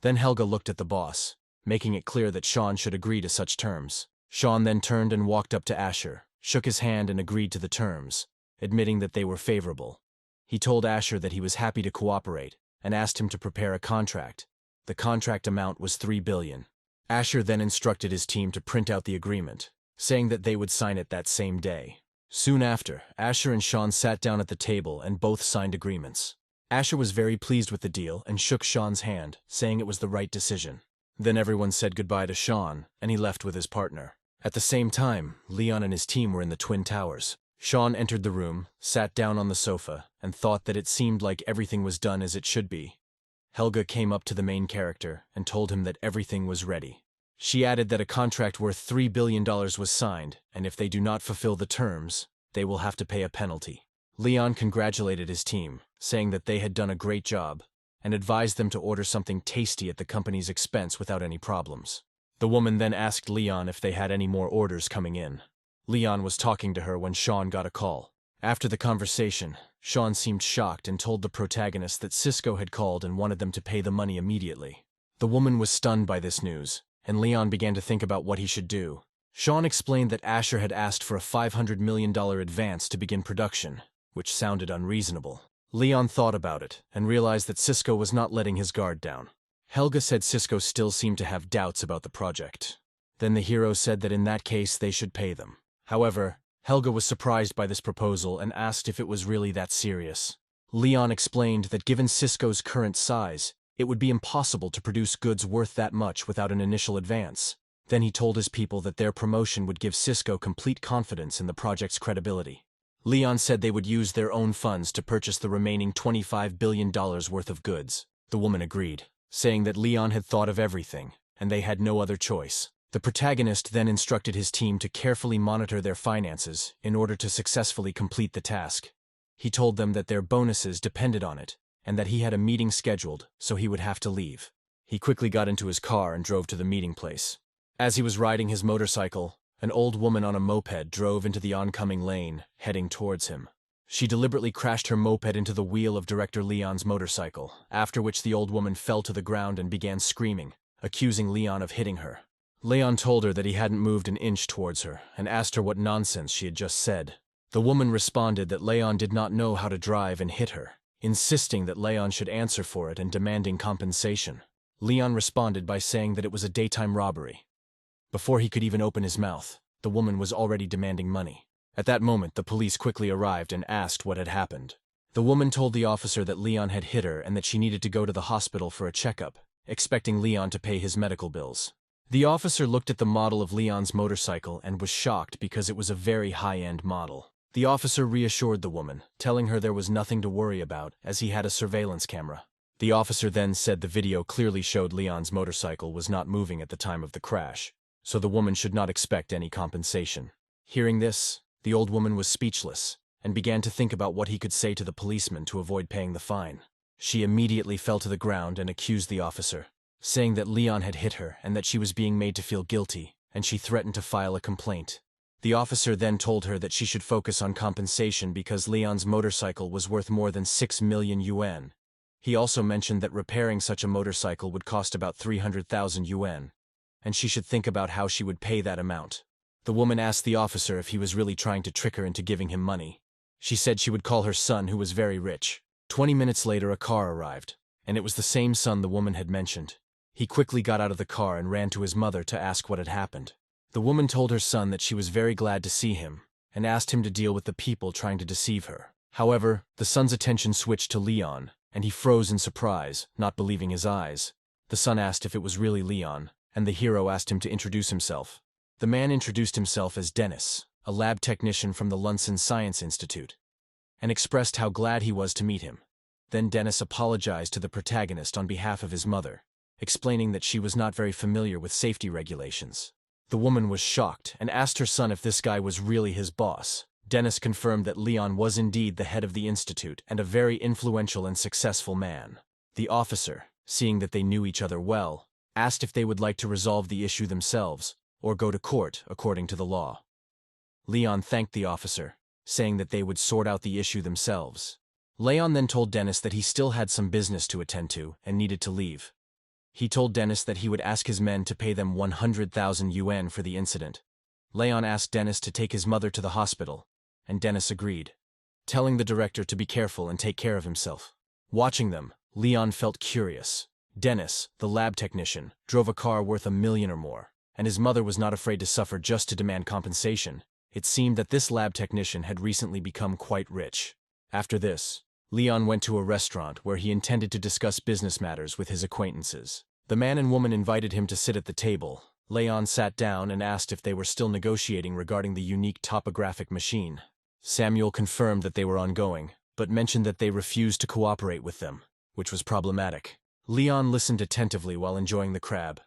Then Helga looked at the boss, making it clear that Sean should agree to such terms. Sean then turned and walked up to Asher, shook his hand and agreed to the terms, admitting that they were favorable. He told Asher that he was happy to cooperate, and asked him to prepare a contract. The contract amount was $3 billion. Asher then instructed his team to print out the agreement, saying that they would sign it that same day. Soon after, Asher and Sean sat down at the table and both signed agreements. Asher was very pleased with the deal and shook Sean's hand, saying it was the right decision. Then everyone said goodbye to Sean, and he left with his partner. At the same time, Leon and his team were in the Twin Towers. Sean entered the room, sat down on the sofa, and thought that it seemed like everything was done as it should be. Helga came up to the main character and told him that everything was ready. She added that a contract worth $3 billion was signed, and if they do not fulfill the terms, they will have to pay a penalty. Leon congratulated his team, saying that they had done a great job, and advised them to order something tasty at the company's expense without any problems. The woman then asked Leon if they had any more orders coming in. Leon was talking to her when Sean got a call. After the conversation, Sean seemed shocked and told the protagonist that Cisco had called and wanted them to pay the money immediately. The woman was stunned by this news, and Leon began to think about what he should do. Sean explained that Asher had asked for a $500 million advance to begin production, which sounded unreasonable. Leon thought about it and realized that Cisco was not letting his guard down. Helga said Cisco still seemed to have doubts about the project. Then the hero said that in that case they should pay them. However, Helga was surprised by this proposal and asked if it was really that serious. Leon explained that given Cisco's current size, it would be impossible to produce goods worth that much without an initial advance. Then he told his people that their promotion would give Cisco complete confidence in the project's credibility. Leon said they would use their own funds to purchase the remaining $25 billion worth of goods. The woman agreed, saying that Leon had thought of everything, and they had no other choice. The protagonist then instructed his team to carefully monitor their finances in order to successfully complete the task. He told them that their bonuses depended on it, and that he had a meeting scheduled, so he would have to leave. He quickly got into his car and drove to the meeting place. As he was riding his motorcycle, an old woman on a moped drove into the oncoming lane, heading towards him. She deliberately crashed her moped into the wheel of Director Leon's motorcycle, after which the old woman fell to the ground and began screaming, accusing Leon of hitting her. Leon told her that he hadn't moved an inch towards her, and asked her what nonsense she had just said. The woman responded that Leon did not know how to drive and hit her, insisting that Leon should answer for it and demanding compensation. Leon responded by saying that it was a daytime robbery. Before he could even open his mouth, the woman was already demanding money. At that moment, the police quickly arrived and asked what had happened. The woman told the officer that Leon had hit her and that she needed to go to the hospital for a checkup, expecting Leon to pay his medical bills. The officer looked at the model of Leon's motorcycle and was shocked because it was a very high-end model. The officer reassured the woman, telling her there was nothing to worry about as he had a surveillance camera. The officer then said the video clearly showed Leon's motorcycle was not moving at the time of the crash, so the woman should not expect any compensation. Hearing this, the old woman was speechless and began to think about what he could say to the policeman to avoid paying the fine. She immediately fell to the ground and accused the officer, saying that Leon had hit her and that she was being made to feel guilty, and she threatened to file a complaint. The officer then told her that she should focus on compensation because Leon's motorcycle was worth more than 6 million yuan. He also mentioned that repairing such a motorcycle would cost about 300,000 yuan, and she should think about how she would pay that amount. The woman asked the officer if he was really trying to trick her into giving him money. She said she would call her son, who was very rich. 20 minutes later, a car arrived, and it was the same son the woman had mentioned. He quickly got out of the car and ran to his mother to ask what had happened. The woman told her son that she was very glad to see him, and asked him to deal with the people trying to deceive her. However, the son's attention switched to Leon, and he froze in surprise, not believing his eyes. The son asked if it was really Leon, and the hero asked him to introduce himself. The man introduced himself as Dennis, a lab technician from the Lunsen Science Institute, and expressed how glad he was to meet him. Then Dennis apologized to the protagonist on behalf of his mother, explaining that she was not very familiar with safety regulations. The woman was shocked and asked her son if this guy was really his boss. Dennis confirmed that Leon was indeed the head of the institute and a very influential and successful man. The officer, seeing that they knew each other well, asked if they would like to resolve the issue themselves or go to court according to the law. Leon thanked the officer, saying that they would sort out the issue themselves. Leon then told Dennis that he still had some business to attend to and needed to leave. He told Dennis that he would ask his men to pay them 100,000 yuan for the incident. Leon asked Dennis to take his mother to the hospital, and Dennis agreed, telling the director to be careful and take care of himself. Watching them, Leon felt curious. Dennis, the lab technician, drove a car worth $1 million or more, and his mother was not afraid to suffer just to demand compensation. It seemed that this lab technician had recently become quite rich. After this, Leon went to a restaurant where he intended to discuss business matters with his acquaintances. The man and woman invited him to sit at the table. Leon sat down and asked if they were still negotiating regarding the unique topographic machine. Samuel confirmed that they were ongoing, but mentioned that they refused to cooperate with them, which was problematic. Leon listened attentively while enjoying the crab.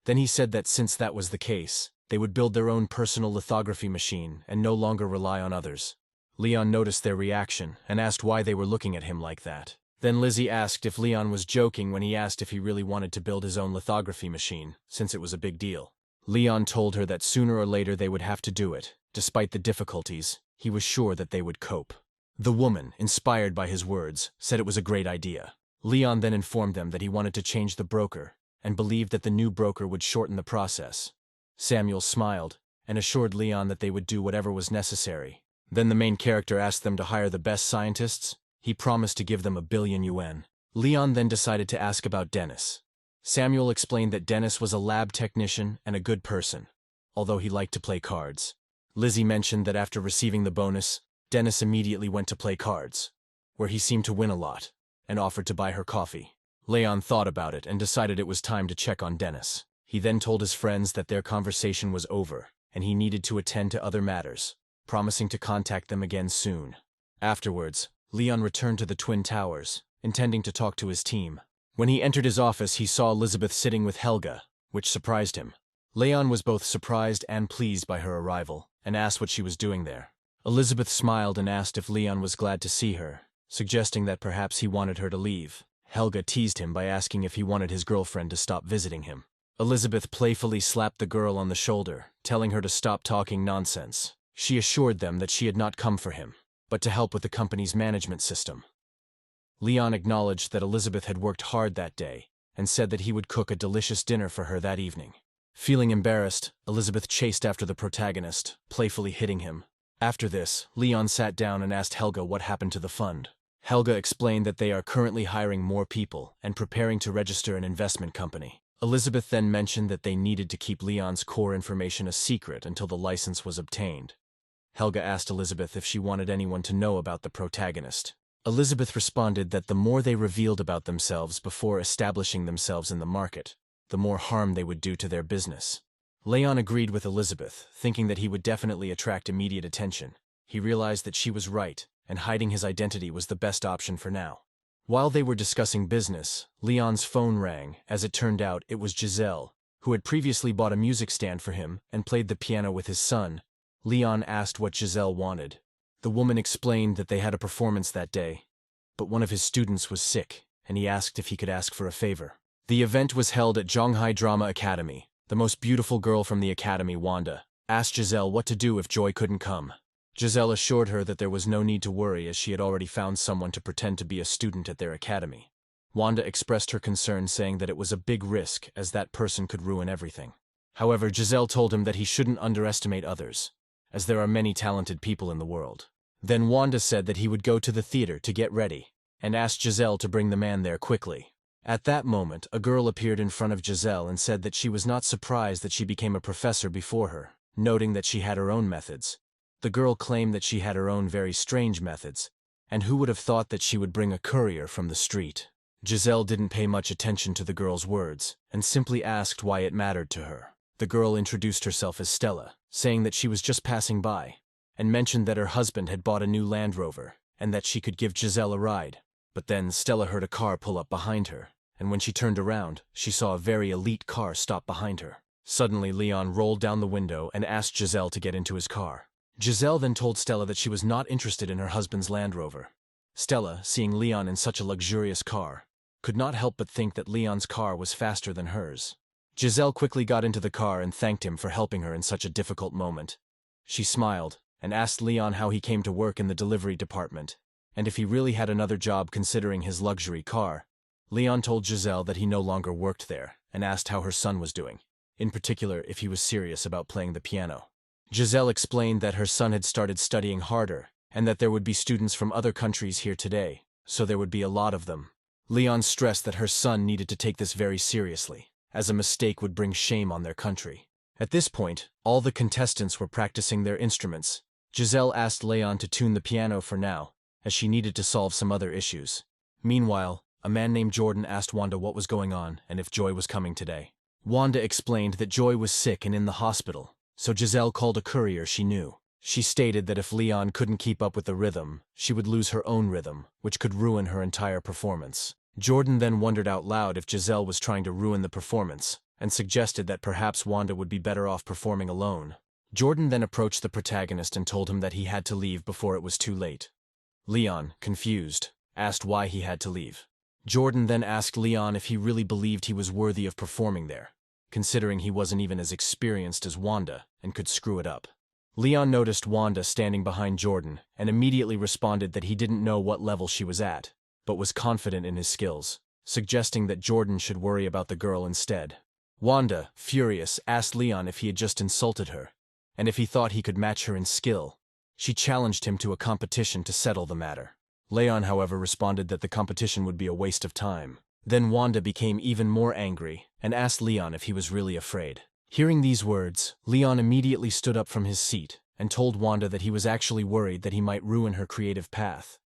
Then he said that since that was the case, they would build their own personal lithography machine and no longer rely on others. Leon noticed their reaction and asked why they were looking at him like that. Then Lizzie asked if Leon was joking when he asked if he really wanted to build his own lithography machine, since it was a big deal. Leon told her that sooner or later they would have to do it. Despite the difficulties, he was sure that they would cope. The woman, inspired by his words, said it was a great idea. Leon then informed them that he wanted to change the broker and believed that the new broker would shorten the process. Samuel smiled and assured Leon that they would do whatever was necessary. Then the main character asked them to hire the best scientists. He promised to give them 1,000,000,000 yuan. Leon then decided to ask about Dennis. Samuel explained that Dennis was a lab technician and a good person, although he liked to play cards. Lizzie mentioned that after receiving the bonus, Dennis immediately went to play cards, where he seemed to win a lot, and offered to buy her coffee. Leon thought about it and decided it was time to check on Dennis. He then told his friends that their conversation was over, and he needed to attend to other matters, promising to contact them again soon. Afterwards, Leon returned to the Twin Towers, intending to talk to his team. When he entered his office, he saw Elizabeth sitting with Helga, which surprised him. Leon was both surprised and pleased by her arrival, and asked what she was doing there. Elizabeth smiled and asked if Leon was glad to see her, suggesting that perhaps he wanted her to leave. Helga teased him by asking if he wanted his girlfriend to stop visiting him. Elizabeth playfully slapped the girl on the shoulder, telling her to stop talking nonsense. She assured them that she had not come for him, but to help with the company's management system. Leon acknowledged that Elizabeth had worked hard that day, and said that he would cook a delicious dinner for her that evening. Feeling embarrassed, Elizabeth chased after the protagonist, playfully hitting him. After this, Leon sat down and asked Helga what happened to the fund. Helga explained that they are currently hiring more people and preparing to register an investment company. Elizabeth then mentioned that they needed to keep Leon's core information a secret until the license was obtained. Helga asked Elizabeth if she wanted anyone to know about the protagonist. Elizabeth responded that the more they revealed about themselves before establishing themselves in the market, the more harm they would do to their business. Leon agreed with Elizabeth, thinking that he would definitely attract immediate attention. He realized that she was right, and hiding his identity was the best option for now. While they were discussing business, Leon's phone rang. As it turned out, it was Giselle, who had previously bought a music stand for him and played the piano with his son. Leon asked what Giselle wanted. The woman explained that they had a performance that day, but one of his students was sick, and he asked if he could ask for a favor. The event was held at Zhonghai Drama Academy. The most beautiful girl from the academy, Wanda, asked Giselle what to do if Joy couldn't come. Giselle assured her that there was no need to worry as she had already found someone to pretend to be a student at their academy. Wanda expressed her concern, saying that it was a big risk as that person could ruin everything. However, Giselle told him that he shouldn't underestimate others, as there are many talented people in the world. Then Wanda said that he would go to the theater to get ready, and asked Giselle to bring the man there quickly. At that moment, a girl appeared in front of Giselle and said that she was not surprised that she became a professor before her, noting that she had her own methods. The girl claimed that she had her own very strange methods, and who would have thought that she would bring a courier from the street? Giselle didn't pay much attention to the girl's words, and simply asked why it mattered to her. The girl introduced herself as Stella, saying that she was just passing by, and mentioned that her husband had bought a new Land Rover, and that she could give Giselle a ride. But then Stella heard a car pull up behind her, and when she turned around, she saw a very elite car stop behind her. Suddenly, Leon rolled down the window and asked Giselle to get into his car. Giselle then told Stella that she was not interested in her husband's Land Rover. Stella, seeing Leon in such a luxurious car, could not help but think that Leon's car was faster than hers. Giselle quickly got into the car and thanked him for helping her in such a difficult moment. She smiled and asked Leon how he came to work in the delivery department, and if he really had another job considering his luxury car. Leon told Giselle that he no longer worked there, and asked how her son was doing, in particular if he was serious about playing the piano. Giselle explained that her son had started studying harder, and that there would be students from other countries here today, so there would be a lot of them. Leon stressed that her son needed to take this very seriously, as a mistake would bring shame on their country. At this point, all the contestants were practicing their instruments. Giselle asked Leon to tune the piano for now, as she needed to solve some other issues. Meanwhile, a man named Jordan asked Wanda what was going on and if Joy was coming today. Wanda explained that Joy was sick and in the hospital, so Giselle called a courier she knew. She stated that if Leon couldn't keep up with the rhythm, she would lose her own rhythm, which could ruin her entire performance. Jordan then wondered out loud if Giselle was trying to ruin the performance, and suggested that perhaps Wanda would be better off performing alone. Jordan then approached the protagonist and told him that he had to leave before it was too late. Leon, confused, asked why he had to leave. Jordan then asked Leon if he really believed he was worthy of performing there, considering he wasn't even as experienced as Wanda and could screw it up. Leon noticed Wanda standing behind Jordan and immediately responded that he didn't know what level she was at, but was confident in his skills, suggesting that Jordan should worry about the girl instead. Wanda, furious, asked Leon if he had just insulted her, and if he thought he could match her in skill. She challenged him to a competition to settle the matter. Leon, however, responded that the competition would be a waste of time. Then Wanda became even more angry and asked Leon if he was really afraid. Hearing these words, Leon immediately stood up from his seat and told Wanda that he was actually worried that he might ruin her creative path.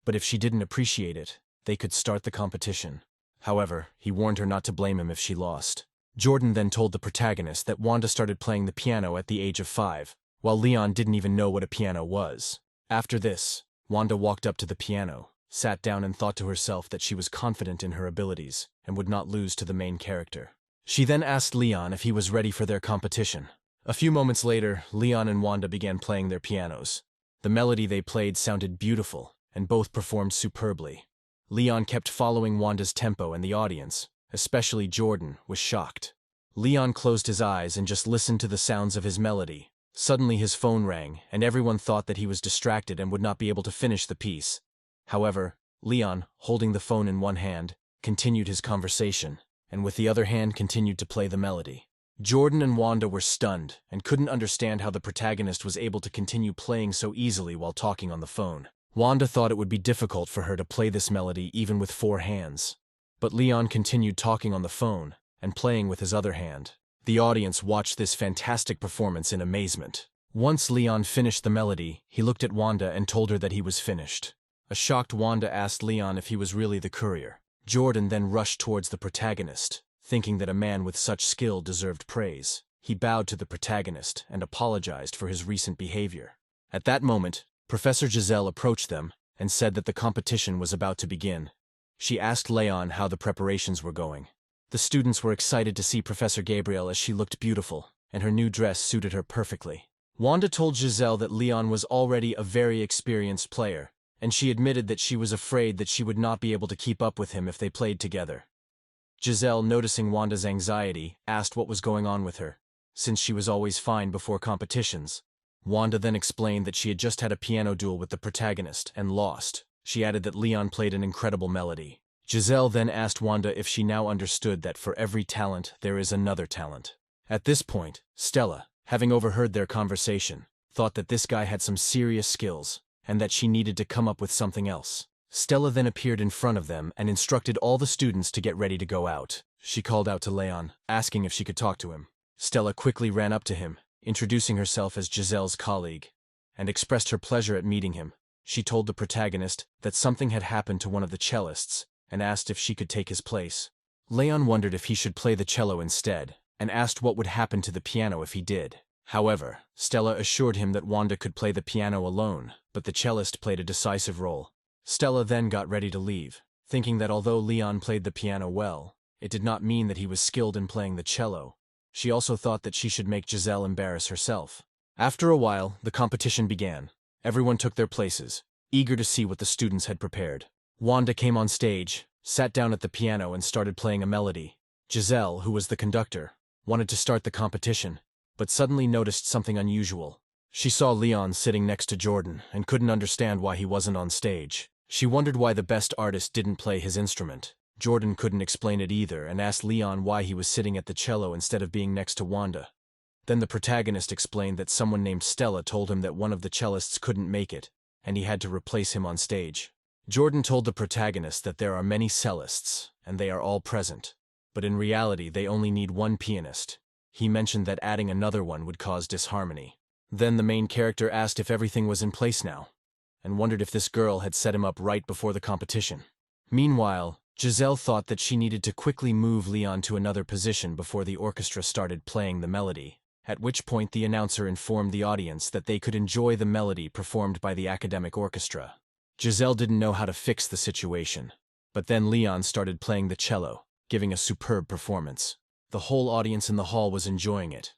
But if she didn't appreciate it, they could start the competition. However, he warned her not to blame him if she lost. Jordan then told the protagonist that Wanda started playing the piano at the age of 5, while Leon didn't even know what a piano was. After this, Wanda walked up to the piano, sat down and thought to herself that she was confident in her abilities and would not lose to the main character. She then asked Leon if he was ready for their competition. A few moments later, Leon and Wanda began playing their pianos. The melody they played sounded beautiful, and both performed superbly. Leon kept following Wanda's tempo, and the audience, especially Jordan, was shocked. Leon closed his eyes and just listened to the sounds of his melody. Suddenly his phone rang, and everyone thought that he was distracted and would not be able to finish the piece. However, Leon, holding the phone in one hand, continued his conversation, and with the other hand continued to play the melody. Jordan and Wanda were stunned and couldn't understand how the protagonist was able to continue playing so easily while talking on the phone. Wanda thought it would be difficult for her to play this melody even with 4 hands. But Leon continued talking on the phone and playing with his other hand. The audience watched this fantastic performance in amazement. Once Leon finished the melody, he looked at Wanda and told her that he was finished. A shocked Wanda asked Leon if he was really the courier. Jordan then rushed towards the protagonist, thinking that a man with such skill deserved praise. He bowed to the protagonist and apologized for his recent behavior. At that moment, Professor Giselle approached them and said that the competition was about to begin. She asked Leon how the preparations were going. The students were excited to see Professor Gabriel as she looked beautiful, and her new dress suited her perfectly. Wanda told Giselle that Leon was already a very experienced player, and she admitted that she was afraid that she would not be able to keep up with him if they played together. Giselle, noticing Wanda's anxiety, asked what was going on with her, since she was always fine before competitions. Wanda then explained that she had just had a piano duel with the protagonist and lost. She added that Leon played an incredible melody. Giselle then asked Wanda if she now understood that for every talent there is another talent. At this point, Stella, having overheard their conversation, thought that this guy had some serious skills, and that she needed to come up with something else. Stella then appeared in front of them and instructed all the students to get ready to go out. She called out to Leon, asking if she could talk to him. Stella quickly ran up to him, introducing herself as Giselle's colleague, and expressed her pleasure at meeting him. She told the protagonist that something had happened to one of the cellists, and asked if she could take his place. Leon wondered if he should play the cello instead, and asked what would happen to the piano if he did. However, Stella assured him that Wanda could play the piano alone, but the cellist played a decisive role. Stella then got ready to leave, thinking that although Leon played the piano well, it did not mean that he was skilled in playing the cello. She also thought that she should make Giselle embarrass herself. After a while, the competition began. Everyone took their places, eager to see what the students had prepared. Wanda came on stage, sat down at the piano and started playing a melody. Giselle, who was the conductor, wanted to start the competition, but suddenly noticed something unusual. She saw Leon sitting next to Jordan and couldn't understand why he wasn't on stage. She wondered why the best artist didn't play his instrument. Jordan couldn't explain it either and asked Leon why he was sitting at the cello instead of being next to Wanda. Then the protagonist explained that someone named Stella told him that one of the cellists couldn't make it, and he had to replace him on stage. Jordan told the protagonist that there are many cellists, and they are all present, but in reality they only need one pianist. He mentioned that adding another one would cause disharmony. Then the main character asked if everything was in place now, and wondered if this girl had set him up right before the competition. Meanwhile, Giselle thought that she needed to quickly move Leon to another position before the orchestra started playing the melody, at which point the announcer informed the audience that they could enjoy the melody performed by the academic orchestra. Giselle didn't know how to fix the situation, but then Leon started playing the cello, giving a superb performance. The whole audience in the hall was enjoying it.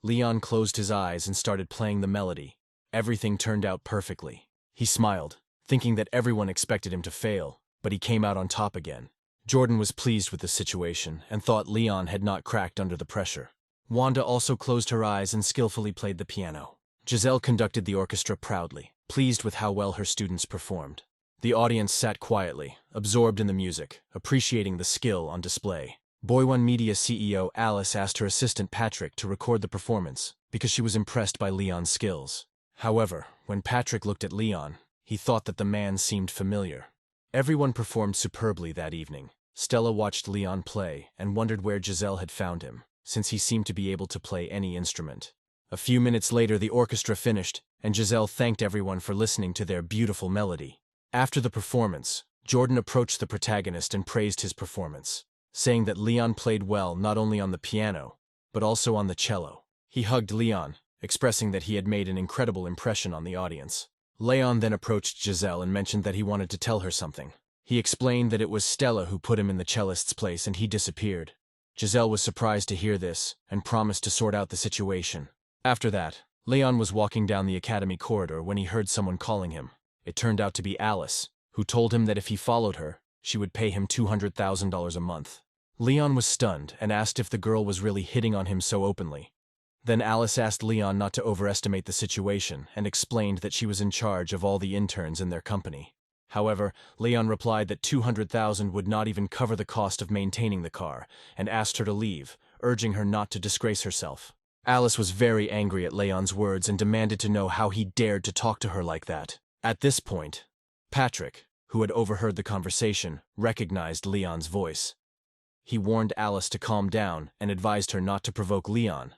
Leon closed his eyes and started playing the melody. Everything turned out perfectly. He smiled, thinking that everyone expected him to fail, but he came out on top again. Jordan was pleased with the situation and thought Leon had not cracked under the pressure. Wanda also closed her eyes and skillfully played the piano. Giselle conducted the orchestra proudly, pleased with how well her students performed. The audience sat quietly, absorbed in the music, appreciating the skill on display. Boy One Media CEO Alice asked her assistant Patrick to record the performance because she was impressed by Leon's skills. However, when Patrick looked at Leon, he thought that the man seemed familiar. Everyone performed superbly that evening. Stella watched Leon play and wondered where Giselle had found him, since he seemed to be able to play any instrument. A few minutes later, the orchestra finished, and Giselle thanked everyone for listening to their beautiful melody. After the performance, Jordan approached the protagonist and praised his performance, saying that Leon played well not only on the piano, but also on the cello. He hugged Leon, expressing that he had made an incredible impression on the audience. Leon then approached Giselle and mentioned that he wanted to tell her something. He explained that it was Stella who put him in the cellist's place and he disappeared. Giselle was surprised to hear this and promised to sort out the situation. After that, Leon was walking down the academy corridor when he heard someone calling him. It turned out to be Alice, who told him that if he followed her, she would pay him $200,000 a month. Leon was stunned and asked if the girl was really hitting on him so openly. Then Alice asked Leon not to overestimate the situation and explained that she was in charge of all the interns in their company. However, Leon replied that $200,000 would not even cover the cost of maintaining the car and asked her to leave, urging her not to disgrace herself. Alice was very angry at Leon's words and demanded to know how he dared to talk to her like that. At this point, Patrick, who had overheard the conversation, recognized Leon's voice. He warned Alice to calm down and advised her not to provoke Leon.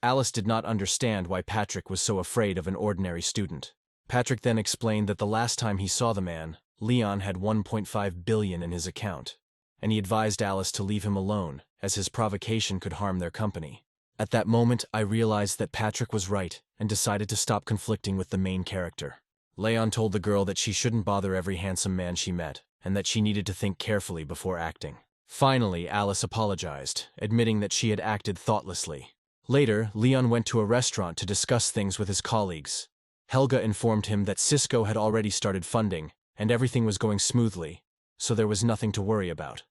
Alice did not understand why Patrick was so afraid of an ordinary student. Patrick then explained that the last time he saw the man, Leon had $1.5 billion in his account, and he advised Alice to leave him alone, as his provocation could harm their company. At that moment, I realized that Patrick was right and decided to stop conflicting with the main character. Leon told the girl that she shouldn't bother every handsome man she met, and that she needed to think carefully before acting. Finally, Alice apologized, admitting that she had acted thoughtlessly. Later, Leon went to a restaurant to discuss things with his colleagues. Helga informed him that Cisco had already started funding, and everything was going smoothly, so there was nothing to worry about.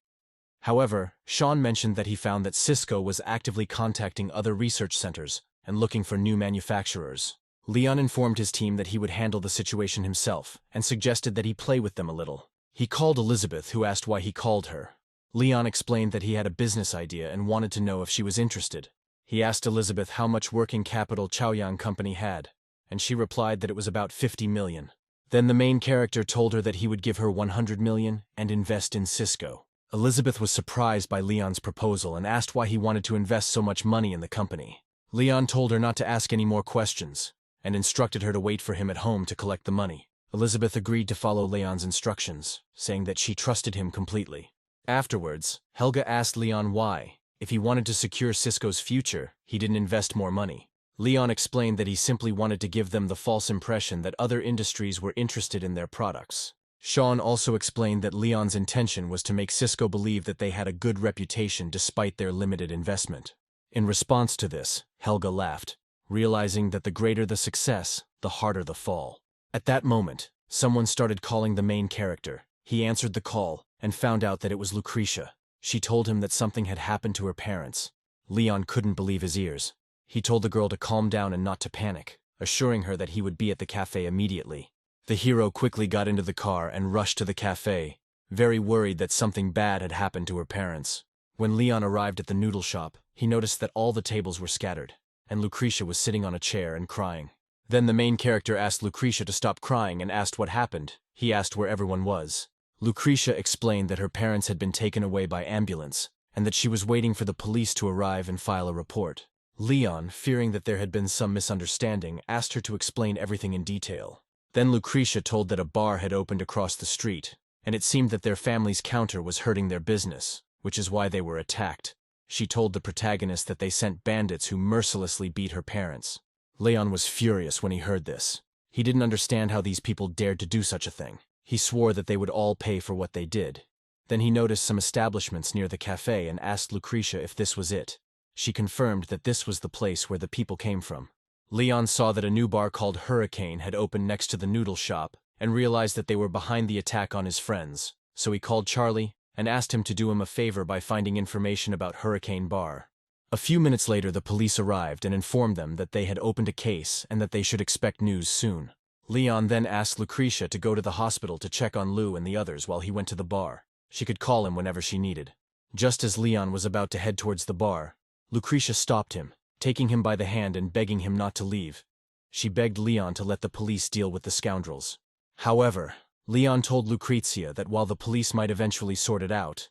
However, Sean mentioned that he found that Cisco was actively contacting other research centers and looking for new manufacturers. Leon informed his team that he would handle the situation himself and suggested that he play with them a little. He called Elizabeth, who asked why he called her. Leon explained that he had a business idea and wanted to know if she was interested. He asked Elizabeth how much working capital Chaoyang Company had, and she replied that it was about $50 million. Then the main character told her that he would give her $100 million and invest in Cisco. Elizabeth was surprised by Leon's proposal and asked why he wanted to invest so much money in the company. Leon told her not to ask any more questions and instructed her to wait for him at home to collect the money. Elizabeth agreed to follow Leon's instructions, saying that she trusted him completely. Afterwards, Helga asked Leon why, if he wanted to secure Cisco's future, he didn't invest more money. Leon explained that he simply wanted to give them the false impression that other industries were interested in their products. Sean also explained that Leon's intention was to make Cisco believe that they had a good reputation despite their limited investment. In response to this, Helga laughed, realizing that the greater the success, the harder the fall. At that moment, someone started calling the main character. He answered the call and found out that it was Lucretia. She told him that something had happened to her parents. Leon couldn't believe his ears. He told the girl to calm down and not to panic, assuring her that he would be at the cafe immediately. The hero quickly got into the car and rushed to the cafe, very worried that something bad had happened to her parents. When Leon arrived at the noodle shop, he noticed that all the tables were scattered, and Lucretia was sitting on a chair and crying. Then the main character asked Lucretia to stop crying and asked what happened. He asked where everyone was. Lucretia explained that her parents had been taken away by ambulance, and that she was waiting for the police to arrive and file a report. Leon, fearing that there had been some misunderstanding, asked her to explain everything in detail. Then Lucretia told that a bar had opened across the street, and it seemed that their family's counter was hurting their business, which is why they were attacked. She told the protagonist that they sent bandits who mercilessly beat her parents. Leon was furious when he heard this. He didn't understand how these people dared to do such a thing. He swore that they would all pay for what they did. Then he noticed some establishments near the cafe and asked Lucretia if this was it. she confirmed that this was the place where the people came from. Leon saw that a new bar called Hurricane had opened next to the noodle shop and realized that they were behind the attack on his friends, so he called Charlie and asked him to do him a favor by finding information about Hurricane Bar. A few minutes later, the police arrived and informed them that they had opened a case and that they should expect news soon. Leon then asked Lucretia to go to the hospital to check on Lou and the others while he went to the bar. She could call him whenever she needed. Just as Leon was about to head towards the bar, Lucretia stopped him, taking him by the hand and begging him not to leave. She begged Leon to let the police deal with the scoundrels. However, Leon told Lucretia that while the police might eventually sort it out,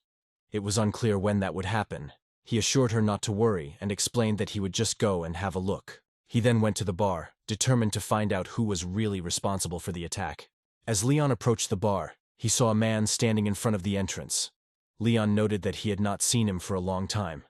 it was unclear when that would happen. He assured her not to worry and explained that he would just go and have a look. He then went to the bar, determined to find out who was really responsible for the attack. As Leon approached the bar, he saw a man standing in front of the entrance. Leon noted that he had not seen him for a long time.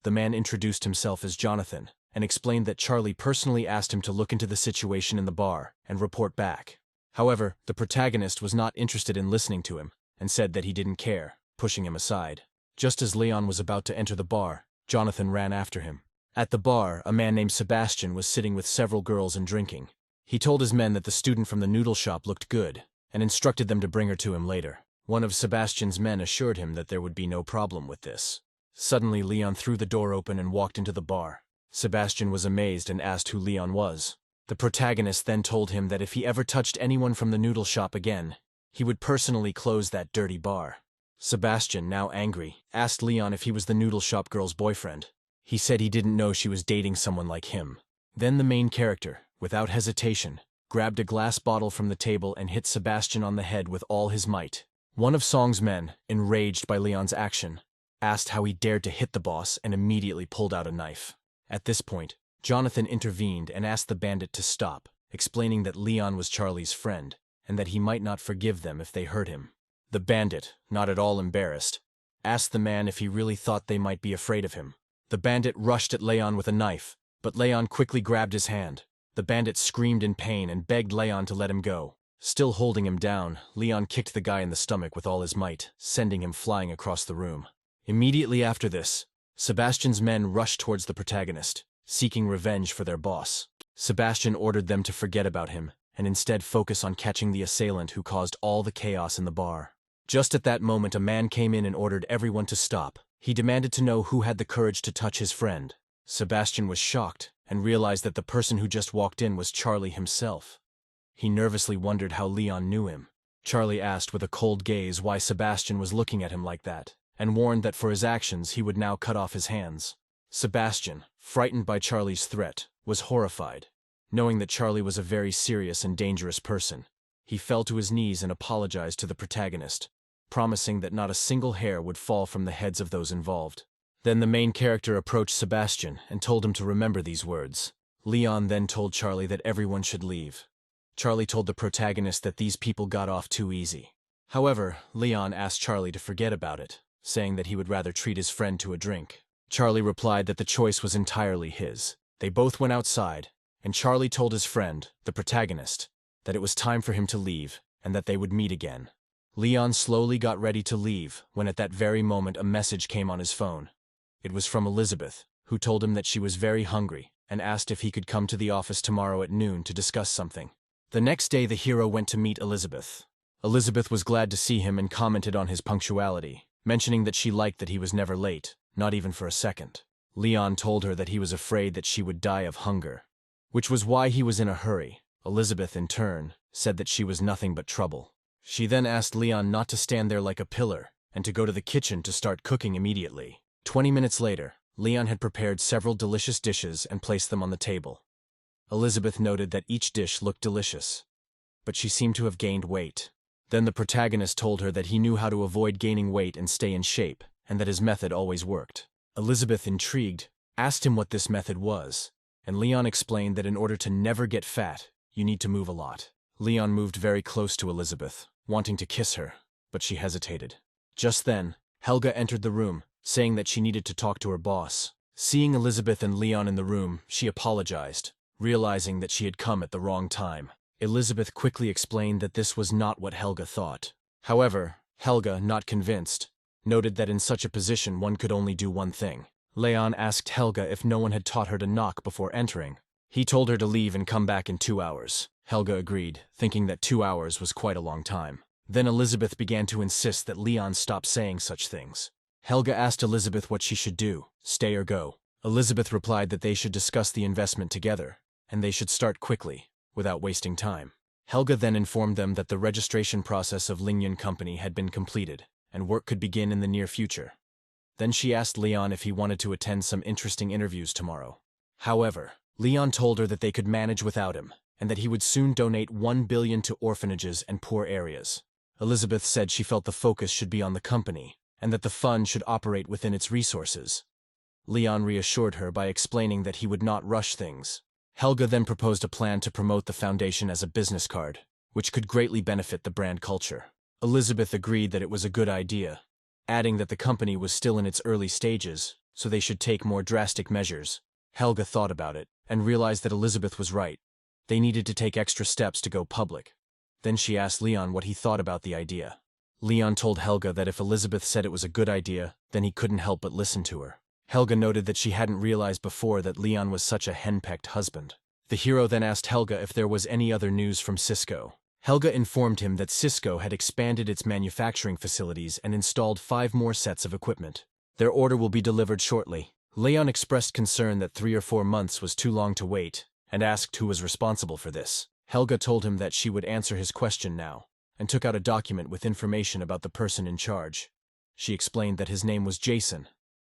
The man introduced himself as Jonathan and explained that Charlie personally asked him to look into the situation in the bar and report back. However, the protagonist was not interested in listening to him and said that he didn't care, pushing him aside. Just as Leon was about to enter the bar, Jonathan ran after him. At the bar, a man named Sebastian was sitting with several girls and drinking. He told his men that the student from the noodle shop looked good and instructed them to bring her to him later. One of Sebastian's men assured him that there would be no problem with this. Suddenly, Leon threw the door open and walked into the bar. Sebastian was amazed and asked who Leon was. The protagonist then told him that if he ever touched anyone from the noodle shop again, he would personally close that dirty bar. Sebastian, now angry, asked Leon if he was the noodle shop girl's boyfriend. He said he didn't know she was dating someone like him. Then the main character, without hesitation, grabbed a glass bottle from the table and hit Sebastian on the head with all his might. One of Song's men, enraged by Leon's action, asked how he dared to hit the boss and immediately pulled out a knife. At this point, Jonathan intervened and asked the bandit to stop, explaining that Leon was Charlie's friend and that he might not forgive them if they hurt him. The bandit, not at all embarrassed, asked the man if he really thought they might be afraid of him. The bandit rushed at Leon with a knife, but Leon quickly grabbed his hand. The bandit screamed in pain and begged Leon to let him go. Still holding him down, Leon kicked the guy in the stomach with all his might, sending him flying across the room. Immediately after this, Sebastian's men rushed towards the protagonist, seeking revenge for their boss. Sebastian ordered them to forget about him and instead focus on catching the assailant who caused all the chaos in the bar. Just at that moment, a man came in and ordered everyone to stop. He demanded to know who had the courage to touch his friend. Sebastian was shocked and realized that the person who just walked in was Charlie himself. He nervously wondered how Leon knew him. Charlie asked with a cold gaze why Sebastian was looking at him like that, and warned that for his actions he would now cut off his hands. Sebastian, frightened by Charlie's threat, was horrified. Knowing that Charlie was a very serious and dangerous person, he fell to his knees and apologized to the protagonist, promising that not a single hair would fall from the heads of those involved. Then the main character approached Sebastian and told him to remember these words. Leon then told Charlie that everyone should leave. Charlie told the protagonist that these people got off too easy. However, Leon asked Charlie to forget about it, saying that he would rather treat his friend to a drink. Charlie replied that the choice was entirely his. They both went outside, and Charlie told his friend, the protagonist, that it was time for him to leave and that they would meet again. Leon slowly got ready to leave when at that very moment a message came on his phone. It was from Elizabeth, who told him that she was very hungry and asked if he could come to the office tomorrow at noon to discuss something. The next day, the hero went to meet Elizabeth. Elizabeth was glad to see him and commented on his punctuality, mentioning that she liked that he was never late, not even for a second. Leon told her that he was afraid that she would die of hunger, which was why he was in a hurry. Elizabeth, in turn, said that she was nothing but trouble. She then asked Leon not to stand there like a pillar and to go to the kitchen to start cooking immediately. 20 minutes later, Leon had prepared several delicious dishes and placed them on the table. Elizabeth noted that each dish looked delicious, but she seemed to have gained weight. Then the protagonist told her that he knew how to avoid gaining weight and stay in shape, and that his method always worked. Elizabeth, intrigued, asked him what this method was, and Leon explained that in order to never get fat, you need to move a lot. Leon moved very close to Elizabeth, wanting to kiss her, but she hesitated. Just then, Helga entered the room, saying that she needed to talk to her boss. Seeing Elizabeth and Leon in the room, she apologized, realizing that she had come at the wrong time. Elizabeth quickly explained that this was not what Helga thought. However, Helga, not convinced, noted that in such a position one could only do one thing: Leon asked Helga if no one had taught her to knock before entering. He told her to leave and come back in 2 hours. Helga agreed, thinking that 2 hours was quite a long time. Then Elizabeth began to insist that Leon stop saying such things. Helga asked Elizabeth what she should do, stay or go. Elizabeth replied that they should discuss the investment together, and they should start quickly, without wasting time. Helga then informed them that the registration process of Lingyun Company had been completed, and work could begin in the near future. Then she asked Leon if he wanted to attend some interesting interviews tomorrow. However, Leon told her that they could manage without him, and that he would soon donate 1 billion to orphanages and poor areas. Elizabeth said she felt the focus should be on the company, and that the fund should operate within its resources. Leon reassured her by explaining that he would not rush things. Helga then proposed a plan to promote the foundation as a business card, which could greatly benefit the brand culture. Elizabeth agreed that it was a good idea, adding that the company was still in its early stages, so they should take more drastic measures. Helga thought about it, and realized that Elizabeth was right. They needed to take extra steps to go public. Then she asked Leon what he thought about the idea. Leon told Helga that if Elizabeth said it was a good idea, then he couldn't help but listen to her. Helga noted that she hadn't realized before that Leon was such a henpecked husband. The hero then asked Helga if there was any other news from Cisco. Helga informed him that Cisco had expanded its manufacturing facilities and installed 5 more sets of equipment. Their order will be delivered shortly. Leon expressed concern that 3 or 4 months was too long to wait, and asked who was responsible for this. Helga told him that she would answer his question now, and took out a document with information about the person in charge. She explained that his name was Jason,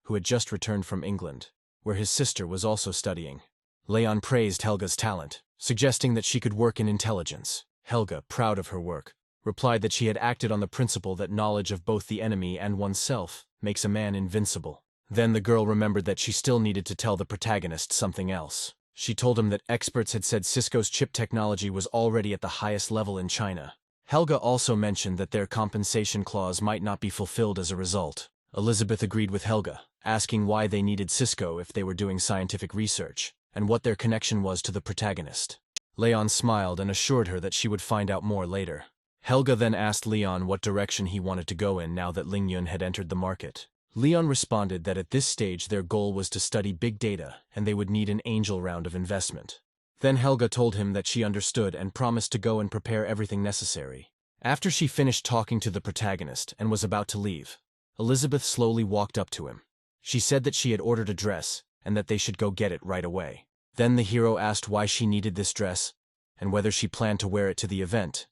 who had just returned from England, where his sister was also studying. Leon praised Helga's talent, suggesting that she could work in intelligence. Helga, proud of her work, replied that she had acted on the principle that knowledge of both the enemy and oneself makes a man invincible. Then the girl remembered that she still needed to tell the protagonist something else. She told him that experts had said Cisco's chip technology was already at the highest level in China. Helga also mentioned that their compensation clause might not be fulfilled as a result. Elizabeth agreed with Helga, asking why they needed Cisco if they were doing scientific research, and what their connection was to the protagonist. Leon smiled and assured her that she would find out more later. Helga then asked Leon what direction he wanted to go in now that Lingyun had entered the market. Leon responded that at this stage their goal was to study big data and they would need an angel round of investment. Then Helga told him that she understood and promised to go and prepare everything necessary. After she finished talking to the protagonist and was about to leave, Elizabeth slowly walked up to him. She said that she had ordered a dress and that they should go get it right away. Then the hero asked why she needed this dress and whether she planned to wear it to the event.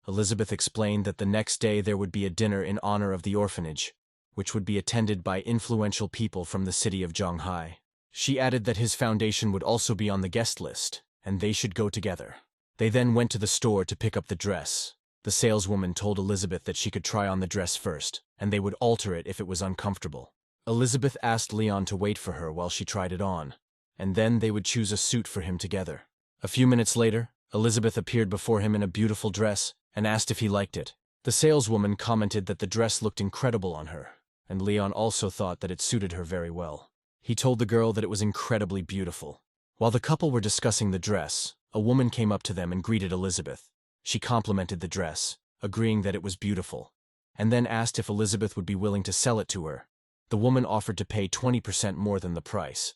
Elizabeth explained that the next day there would be a dinner in honor of the orphanage, which would be attended by influential people from the city of Zhonghai. She added that his foundation would also be on the guest list, and they should go together. They then went to the store to pick up the dress. The saleswoman told Elizabeth that she could try on the dress first, and they would alter it if it was uncomfortable. Elizabeth asked Leon to wait for her while she tried it on, and then they would choose a suit for him together. A few minutes later, Elizabeth appeared before him in a beautiful dress and asked if he liked it. The saleswoman commented that the dress looked incredible on her, and Leon also thought that it suited her very well. He told the girl that it was incredibly beautiful. While the couple were discussing the dress, a woman came up to them and greeted Elizabeth. She complimented the dress, agreeing that it was beautiful, and then asked if Elizabeth would be willing to sell it to her. The woman offered to pay 20% more than the price,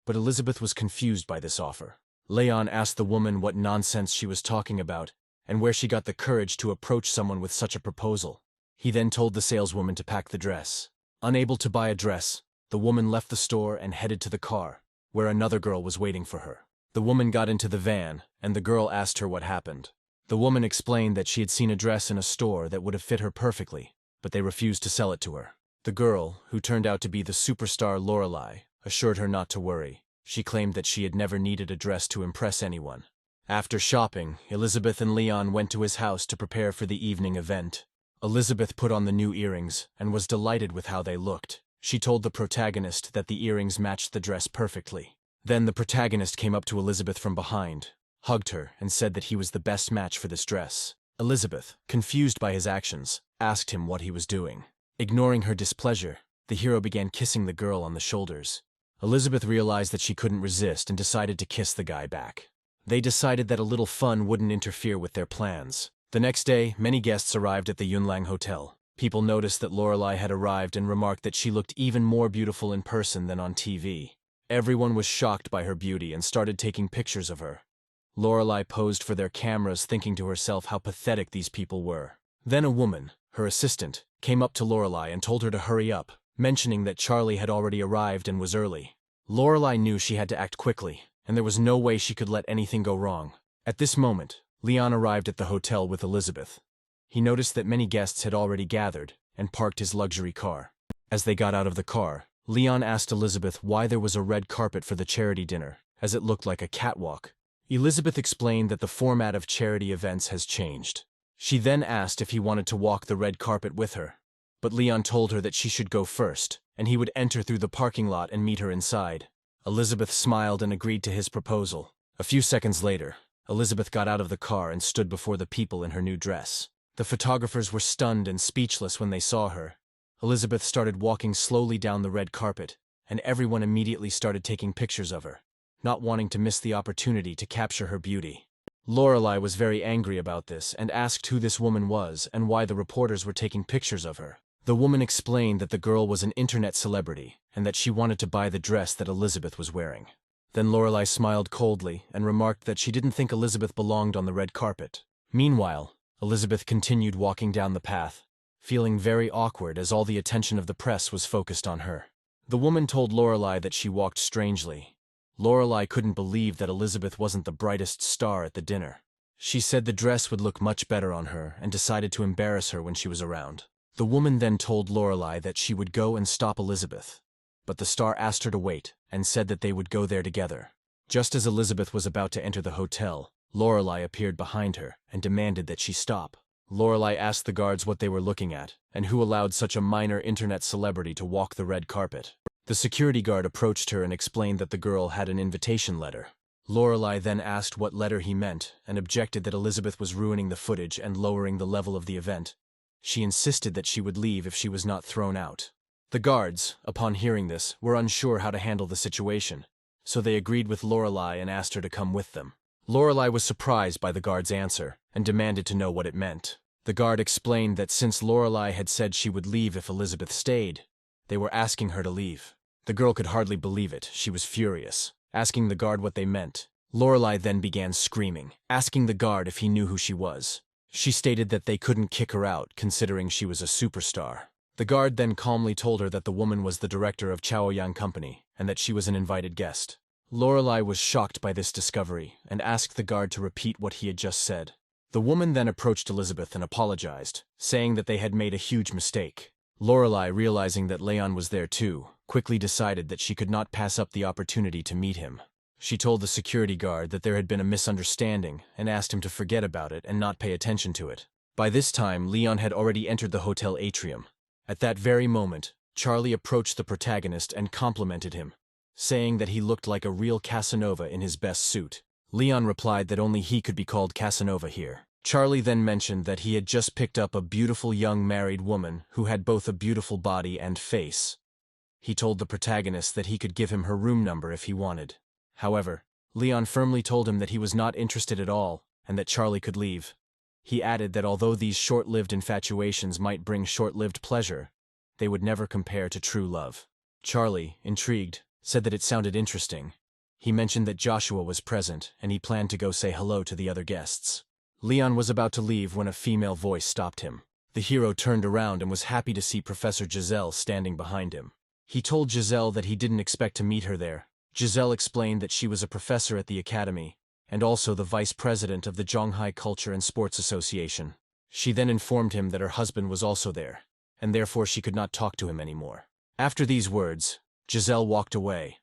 but Elizabeth was confused by this offer. Leon asked the woman what nonsense she was talking about and where she got the courage to approach someone with such a proposal. He then told the saleswoman to pack the dress. Unable to buy a dress, the woman left the store and headed to the car, where another girl was waiting for her. The woman got into the van, and the girl asked her what happened. The woman explained that she had seen a dress in a store that would have fit her perfectly, but they refused to sell it to her. The girl, who turned out to be the superstar Lorelei, assured her not to worry. She claimed that she had never needed a dress to impress anyone. After shopping, Elizabeth and Leon went to his house to prepare for the evening event. Elizabeth put on the new earrings and was delighted with how they looked. She told the protagonist that the earrings matched the dress perfectly. Then the protagonist came up to Elizabeth from behind, hugged her, and said that he was the best match for this dress. Elizabeth, confused by his actions, asked him what he was doing. Ignoring her displeasure, the hero began kissing the girl on the shoulders. Elizabeth realized that she couldn't resist and decided to kiss the guy back. They decided that a little fun wouldn't interfere with their plans. The next day, many guests arrived at the Yunlang Hotel. People noticed that Lorelai had arrived and remarked that she looked even more beautiful in person than on TV. Everyone was shocked by her beauty and started taking pictures of her. Lorelai posed for their cameras, thinking to herself how pathetic these people were. Then a woman, her assistant, came up to Lorelai and told her to hurry up, mentioning that Charlie had already arrived and was early. Lorelai knew she had to act quickly, and there was no way she could let anything go wrong. At this moment, Leon arrived at the hotel with Elizabeth. He noticed that many guests had already gathered and parked his luxury car. As they got out of the car, Leon asked Elizabeth why there was a red carpet for the charity dinner, as it looked like a catwalk. Elizabeth explained that the format of charity events has changed. She then asked if he wanted to walk the red carpet with her, but Leon told her that she should go first, and he would enter through the parking lot and meet her inside. Elizabeth smiled and agreed to his proposal. A few seconds later, Elizabeth got out of the car and stood before the people in her new dress. The photographers were stunned and speechless when they saw her. Elizabeth started walking slowly down the red carpet, and everyone immediately started taking pictures of her, not wanting to miss the opportunity to capture her beauty. Lorelai was very angry about this and asked who this woman was and why the reporters were taking pictures of her. The woman explained that the girl was an internet celebrity and that she wanted to buy the dress that Elizabeth was wearing. Then Lorelai smiled coldly and remarked that she didn't think Elizabeth belonged on the red carpet. Meanwhile, Elizabeth continued walking down the path, feeling very awkward as all the attention of the press was focused on her. The woman told Lorelai that she walked strangely. Lorelai couldn't believe that Elizabeth wasn't the brightest star at the dinner. She said the dress would look much better on her and decided to embarrass her when she was around. The woman then told Lorelai that she would go and stop Elizabeth, but the star asked her to wait and said that they would go there together. Just as Elizabeth was about to enter the hotel, Lorelai appeared behind her and demanded that she stop. Lorelai asked the guards what they were looking at and who allowed such a minor internet celebrity to walk the red carpet. The security guard approached her and explained that the girl had an invitation letter. Lorelai then asked what letter he meant and objected that Elizabeth was ruining the footage and lowering the level of the event. She insisted that she would leave if she was not thrown out. The guards, upon hearing this, were unsure how to handle the situation, so they agreed with Lorelai and asked her to come with them. Lorelai was surprised by the guard's answer and demanded to know what it meant. The guard explained that since Lorelai had said she would leave if Elizabeth stayed, they were asking her to leave. The girl could hardly believe it. She was furious, asking the guard what they meant. Lorelai then began screaming, asking the guard if he knew who she was. She stated that they couldn't kick her out, considering she was a superstar. The guard then calmly told her that the woman was the director of Chaoyang Company and that she was an invited guest. Lorelai was shocked by this discovery and asked the guard to repeat what he had just said. The woman then approached Elizabeth and apologized, saying that they had made a huge mistake. Lorelai, realizing that Leon was there too, quickly decided that she could not pass up the opportunity to meet him. She told the security guard that there had been a misunderstanding and asked him to forget about it and not pay attention to it. By this time, Leon had already entered the hotel atrium. At that very moment, Charlie approached the protagonist and complimented him, saying that he looked like a real Casanova in his best suit. Leon replied that only he could be called Casanova here. Charlie then mentioned that he had just picked up a beautiful young married woman who had both a beautiful body and face. He told the protagonist that he could give him her room number if he wanted. However, Leon firmly told him that he was not interested at all and that Charlie could leave. He added that although these short-lived infatuations might bring short-lived pleasure, they would never compare to true love. Charlie, intrigued, said that it sounded interesting. He mentioned that Joshua was present and he planned to go say hello to the other guests. Leon was about to leave when a female voice stopped him. The hero turned around and was happy to see Professor Giselle standing behind him. He told Giselle that he didn't expect to meet her there. Giselle explained that she was a professor at the academy and also the vice president of the Zhonghai Culture and Sports Association. She then informed him that her husband was also there, and therefore she could not talk to him anymore. After these words, Giselle walked away.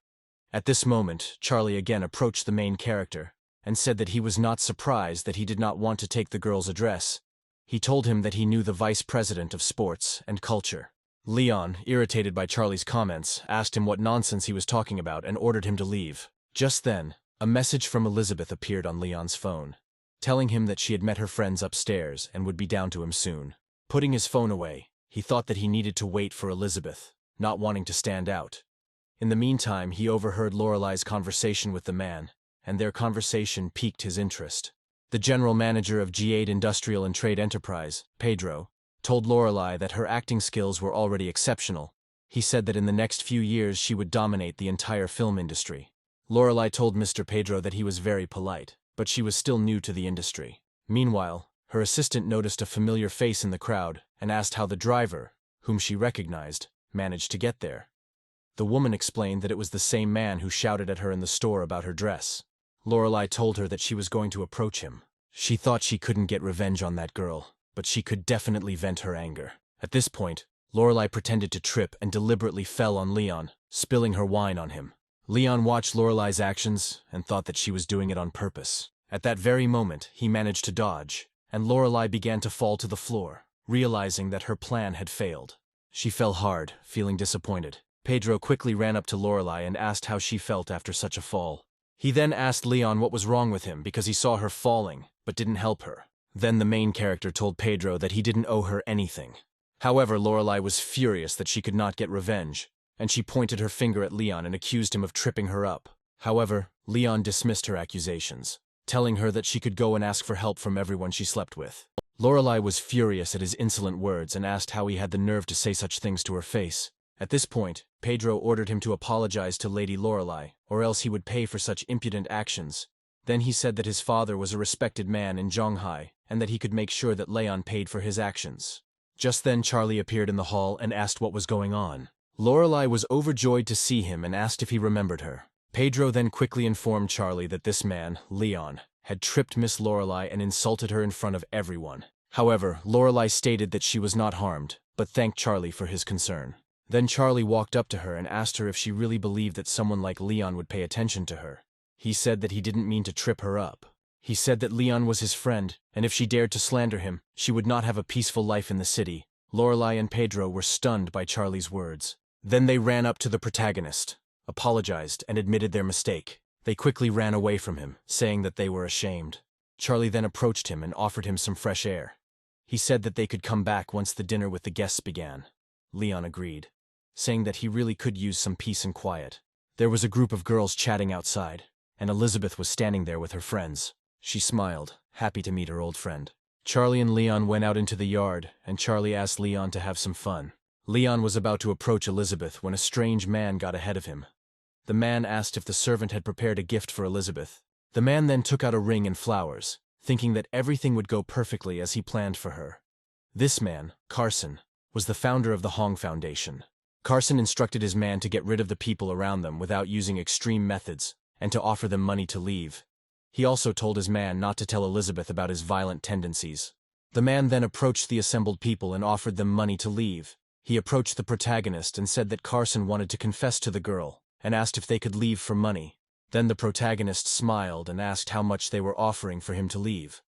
At this moment, Charlie again approached the main character and said that he was not surprised that he did not want to take the girl's address. He told him that he knew the vice president of sports and culture. Leon, irritated by Charlie's comments, asked him what nonsense he was talking about and ordered him to leave. Just then, a message from Elizabeth appeared on Leon's phone, telling him that she had met her friends upstairs and would be down to him soon. Putting his phone away, he thought that he needed to wait for Elizabeth, not wanting to stand out. In the meantime, he overheard Lorelai's conversation with the man, and their conversation piqued his interest. The general manager of G8 Industrial and Trade Enterprise, Pedro, told Lorelai that her acting skills were already exceptional. He said that in the next few years she would dominate the entire film industry. Lorelai told Mr. Pedro that he was very polite, but she was still new to the industry. Meanwhile, her assistant noticed a familiar face in the crowd and asked how the driver, whom she recognized, managed to get there. The woman explained that it was the same man who shouted at her in the store about her dress. Lorelai told her that she was going to approach him. She thought she couldn't get revenge on that girl, but she could definitely vent her anger. At this point, Lorelai pretended to trip and deliberately fell on Leon, spilling her wine on him. Leon watched Lorelai's actions and thought that she was doing it on purpose. At that very moment, he managed to dodge, and Lorelai began to fall to the floor, realizing that her plan had failed. She fell hard, feeling disappointed. Pedro quickly ran up to Lorelai and asked how she felt after such a fall. He then asked Leon what was wrong with him because he saw her falling, but didn't help her. Then the main character told Pedro that he didn't owe her anything. However, Lorelai was furious that she could not get revenge, and she pointed her finger at Leon and accused him of tripping her up. However, Leon dismissed her accusations, telling her that she could go and ask for help from everyone she slept with. Lorelai was furious at his insolent words and asked how he had the nerve to say such things to her face. At this point, Pedro ordered him to apologize to Lady Lorelai, or else he would pay for such impudent actions. Then he said that his father was a respected man in Zhonghai, and that he could make sure that Leon paid for his actions. Just then Charlie appeared in the hall and asked what was going on. Lorelai was overjoyed to see him and asked if he remembered her. Pedro then quickly informed Charlie that this man, Leon, had tripped Miss Lorelai and insulted her in front of everyone. However, Lorelai stated that she was not harmed, but thanked Charlie for his concern. Then Charlie walked up to her and asked her if she really believed that someone like Leon would pay attention to her. He said that he didn't mean to trip her up. He said that Leon was his friend, and if she dared to slander him, she would not have a peaceful life in the city. Lorelai and Pedro were stunned by Charlie's words. Then they ran up to the protagonist, apologized, and admitted their mistake. They quickly ran away from him, saying that they were ashamed. Charlie then approached him and offered him some fresh air. He said that they could come back once the dinner with the guests began. Leon agreed, saying that he really could use some peace and quiet. There was a group of girls chatting outside, and Elizabeth was standing there with her friends. She smiled, happy to meet her old friend. Charlie and Leon went out into the yard, and Charlie asked Leon to have some fun. Leon was about to approach Elizabeth when a strange man got ahead of him. The man asked if the servant had prepared a gift for Elizabeth. The man then took out a ring and flowers, thinking that everything would go perfectly as he planned for her. This man, Carson, was the founder of the Hong Foundation. Carson instructed his man to get rid of the people around them without using extreme methods, and to offer them money to leave. He also told his man not to tell Elizabeth about his violent tendencies. The man then approached the assembled people and offered them money to leave. He approached the protagonist and said that Carson wanted to confess to the girl, and asked if they could leave for money. Then the protagonist smiled and asked how much they were offering for him to leave.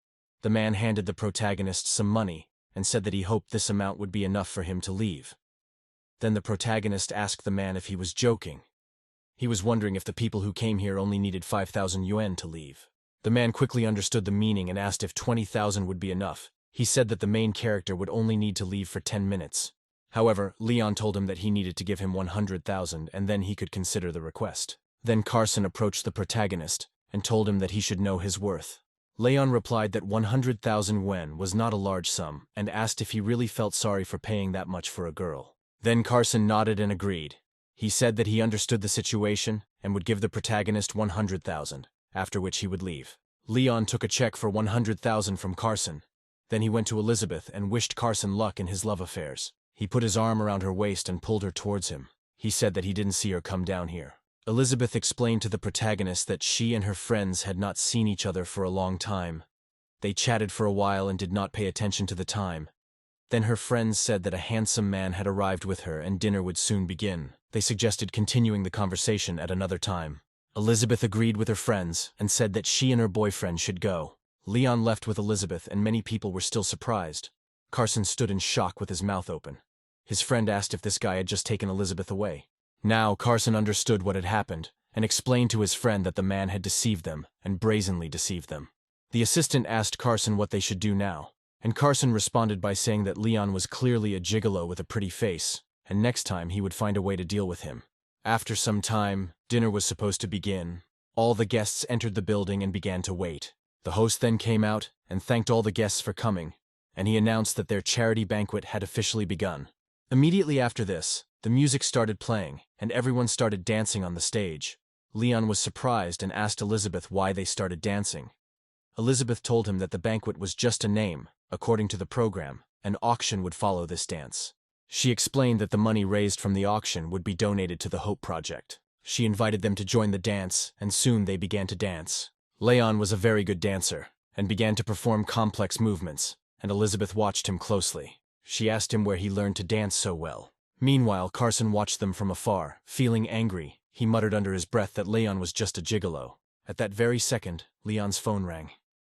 The man handed the protagonist some money, and said that he hoped this amount would be enough for him to leave. Then the protagonist asked the man if he was joking. He was wondering if the people who came here only needed 5,000 yuan to leave. The man quickly understood the meaning and asked if 20,000 would be enough. He said that the main character would only need to leave for 10 minutes. However, Leon told him that he needed to give him 100,000 and then he could consider the request. Then Carson approached the protagonist and told him that he should know his worth. Leon replied that 100,000 yuan was not a large sum and asked if he really felt sorry for paying that much for a girl. Then Carson nodded and agreed. He said that he understood the situation and would give the protagonist 100,000, after which he would leave. Leon took a check for 100,000 from Carson. Then he went to Elizabeth and wished Carson luck in his love affairs. He put his arm around her waist and pulled her towards him. He said that he didn't see her come down here. Elizabeth explained to the protagonist that she and her friends had not seen each other for a long time. They chatted for a while and did not pay attention to the time. Then her friends said that a handsome man had arrived with her and dinner would soon begin. They suggested continuing the conversation at another time. Elizabeth agreed with her friends and said that she and her boyfriend should go. Leon left with Elizabeth and many people were still surprised. Carson stood in shock with his mouth open. His friend asked if this guy had just taken Elizabeth away. Now Carson understood what had happened and explained to his friend that the man had deceived them and brazenly deceived them. The assistant asked Carson what they should do now, and Carson responded by saying that Leon was clearly a gigolo with a pretty face, and next time he would find a way to deal with him. After some time, dinner was supposed to begin. All the guests entered the building and began to wait. The host then came out and thanked all the guests for coming, and he announced that their charity banquet had officially begun. Immediately after this, the music started playing, and everyone started dancing on the stage. Leon was surprised and asked Elizabeth why they started dancing. Elizabeth told him that the banquet was just a name. According to the program, an auction would follow this dance. She explained that the money raised from the auction would be donated to the Hope Project. She invited them to join the dance, and soon they began to dance. Leon was a very good dancer, and began to perform complex movements, and Elizabeth watched him closely. She asked him where he learned to dance so well. Meanwhile, Carson watched them from afar. Feeling angry, he muttered under his breath that Leon was just a gigolo. At that very second, Leon's phone rang.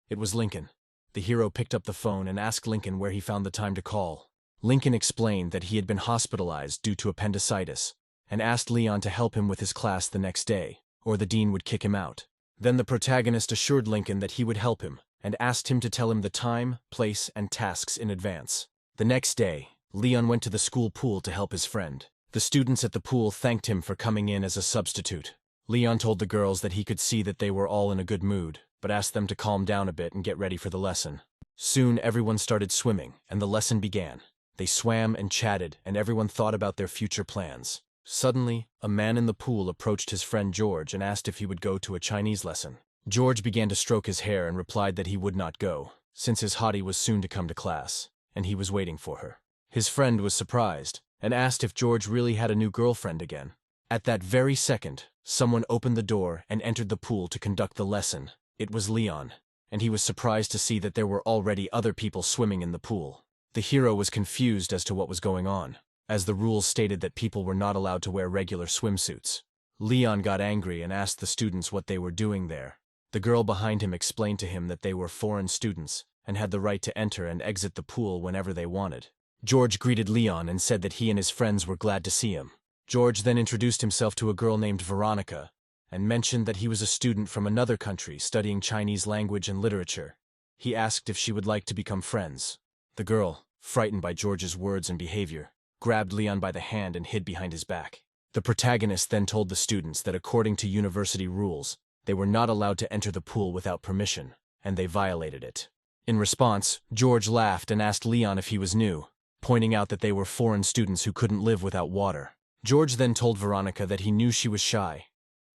It was Lincoln. The hero picked up the phone and asked Lincoln where he found the time to call. Lincoln explained that he had been hospitalized due to appendicitis, and asked Leon to help him with his class the next day, or the dean would kick him out. Then the protagonist assured Lincoln that he would help him, and asked him to tell him the time, place, and tasks in advance. The next day, Leon went to the school pool to help his friend. The students at the pool thanked him for coming in as a substitute. Leon told the girls that he could see that they were all in a good mood, but asked them to calm down a bit and get ready for the lesson. Soon everyone started swimming, and the lesson began. They swam and chatted, and everyone thought about their future plans. Suddenly, a man in the pool approached his friend George and asked if he would go to a Chinese lesson. George began to stroke his hair and replied that he would not go, since his hottie was soon to come to class, and he was waiting for her. His friend was surprised, and asked if George really had a new girlfriend again. At that very second, someone opened the door and entered the pool to conduct the lesson. It was Leon, and he was surprised to see that there were already other people swimming in the pool. The hero was confused as to what was going on, as the rules stated that people were not allowed to wear regular swimsuits. Leon got angry and asked the students what they were doing there. The girl behind him explained to him that they were foreign students and had the right to enter and exit the pool whenever they wanted. George greeted Leon and said that he and his friends were glad to see him. George then introduced himself to a girl named Veronica and mentioned that he was a student from another country studying Chinese language and literature. He asked if she would like to become friends. The girl, frightened by George's words and behavior, grabbed Leon by the hand and hid behind his back. The protagonist then told the students that according to university rules, they were not allowed to enter the pool without permission, and they violated it. In response, George laughed and asked Leon if he was new, pointing out that they were foreign students who couldn't live without water. George then told Veronica that he knew she was shy,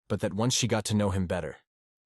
but that once she got to know him better,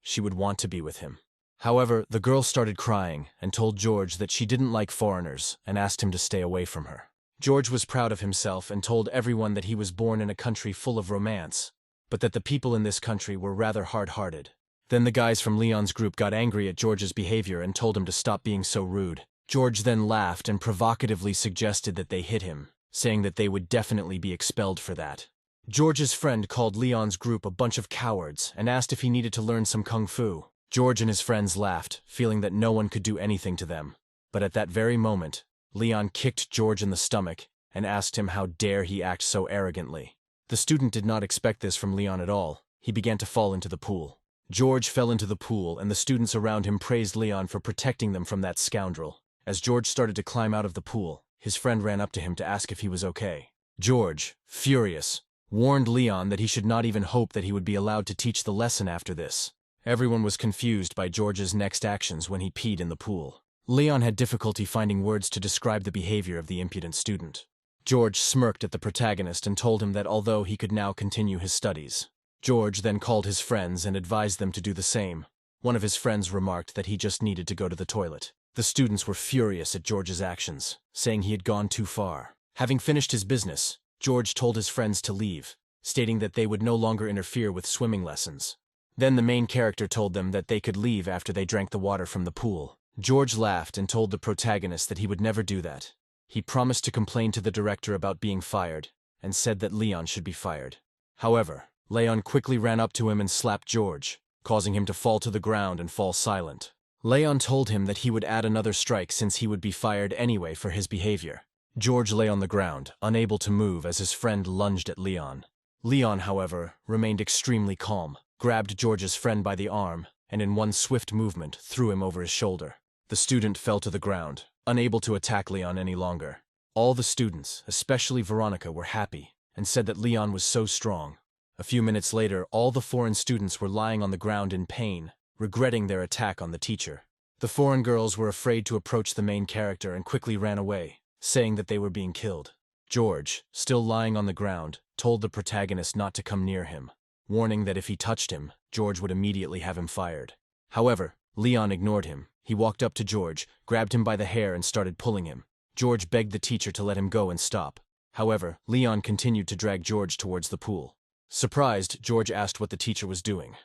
she would want to be with him. However, the girl started crying and told George that she didn't like foreigners and asked him to stay away from her. George was proud of himself and told everyone that he was born in a country full of romance, but that the people in this country were rather hard-hearted. Then the guys from Leon's group got angry at George's behavior and told him to stop being so rude. George then laughed and provocatively suggested that they hit him, saying that they would definitely be expelled for that. George's friend called Leon's group a bunch of cowards and asked if he needed to learn some kung fu. George and his friends laughed, feeling that no one could do anything to them. But at that very moment, Leon kicked George in the stomach and asked him how dare he act so arrogantly. The student did not expect this from Leon at all. He began to fall into the pool. George fell into the pool, and the students around him praised Leon for protecting them from that scoundrel. As George started to climb out of the pool, his friend ran up to him to ask if he was okay. George, furious, warned Leon that he should not even hope that he would be allowed to teach the lesson after this. Everyone was confused by George's next actions when he peed in the pool. Leon had difficulty finding words to describe the behavior of the impudent student. George smirked at the protagonist and told him that although he could now continue his studies. George then called his friends and advised them to do the same. One of his friends remarked that he just needed to go to the toilet. The students were furious at George's actions, saying he had gone too far. Having finished his business, George told his friends to leave, stating that they would no longer interfere with swimming lessons. Then the main character told them that they could leave after they drank the water from the pool. George laughed and told the protagonist that he would never do that. He promised to complain to the director about being fired, and said that Leon should be fired. However, Leon quickly ran up to him and slapped George, causing him to fall to the ground and fall silent. Leon told him that he would add another strike since he would be fired anyway for his behavior. George lay on the ground, unable to move as his friend lunged at Leon. Leon, however, remained extremely calm, grabbed George's friend by the arm, and in one swift movement threw him over his shoulder. The student fell to the ground, unable to attack Leon any longer. All the students, especially Veronica, were happy and said that Leon was so strong. A few minutes later, all the foreign students were lying on the ground in pain, regretting their attack on the teacher. The foreign girls were afraid to approach the main character and quickly ran away, saying that they were being killed. George, still lying on the ground, told the protagonist not to come near him, warning that if he touched him, George would immediately have him fired. However, Leon ignored him. He walked up to George, grabbed him by the hair and started pulling him. George begged the teacher to let him go and stop. However, Leon continued to drag George towards the pool. Surprised, George asked what the teacher was doing,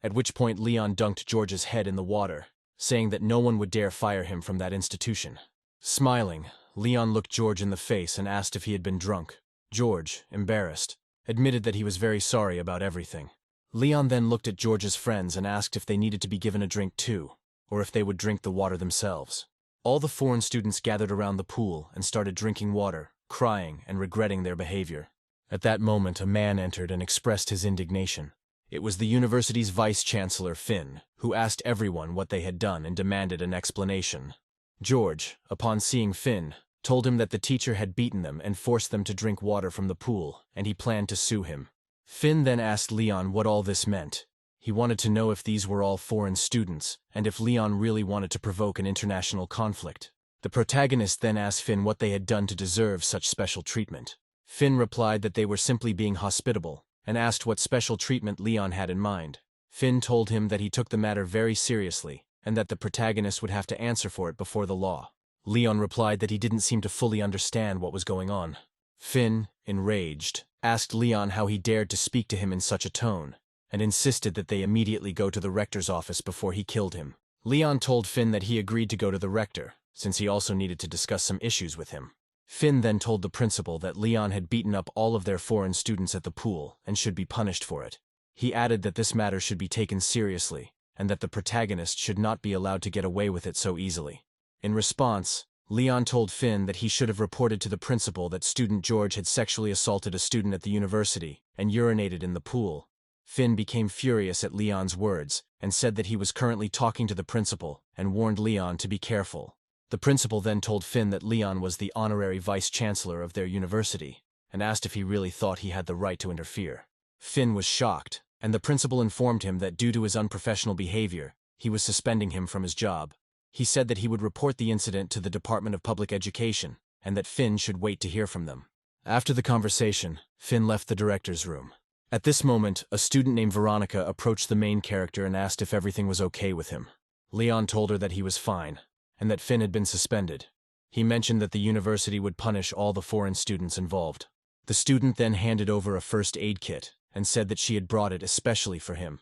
at which point Leon dunked George's head in the water, saying that no one would dare fire him from that institution. Smiling, Leon looked George in the face and asked if he had been drunk. George, embarrassed, admitted that he was very sorry about everything. Leon then looked at George's friends and asked if they needed to be given a drink too, or if they would drink the water themselves. All the foreign students gathered around the pool and started drinking water, crying and regretting their behavior. At that moment, a man entered and expressed his indignation. It was the university's vice-chancellor, Finn, who asked everyone what they had done and demanded an explanation. George, upon seeing Finn, told him that the teacher had beaten them and forced them to drink water from the pool, and he planned to sue him. Finn then asked Leon what all this meant. He wanted to know if these were all foreign students, and if Leon really wanted to provoke an international conflict. The protagonist then asked Finn what they had done to deserve such special treatment. Finn replied that they were simply being hospitable, and asked what special treatment Leon had in mind. Finn told him that he took the matter very seriously, and that the protagonist would have to answer for it before the law. Leon replied that he didn't seem to fully understand what was going on. Finn, enraged, asked Leon how he dared to speak to him in such a tone, and insisted that they immediately go to the rector's office before he killed him. Leon told Finn that he agreed to go to the rector, since he also needed to discuss some issues with him. Finn then told the principal that Leon had beaten up all of their foreign students at the pool and should be punished for it. He added that this matter should be taken seriously, and that the protagonist should not be allowed to get away with it so easily. In response, Leon told Finn that he should have reported to the principal that student George had sexually assaulted a student at the university and urinated in the pool. Finn became furious at Leon's words and said that he was currently talking to the principal and warned Leon to be careful. The principal then told Finn that Leon was the honorary vice-chancellor of their university and asked if he really thought he had the right to interfere. Finn was shocked, and the principal informed him that due to his unprofessional behavior, he was suspending him from his job. He said that he would report the incident to the Department of Public Education and that Finn should wait to hear from them. After the conversation, Finn left the director's room. At this moment, a student named Veronica approached the main character and asked if everything was okay with him. Leon told her that he was fine, and that Finn had been suspended. He mentioned that the university would punish all the foreign students involved. The student then handed over a first aid kit and said that she had brought it especially for him.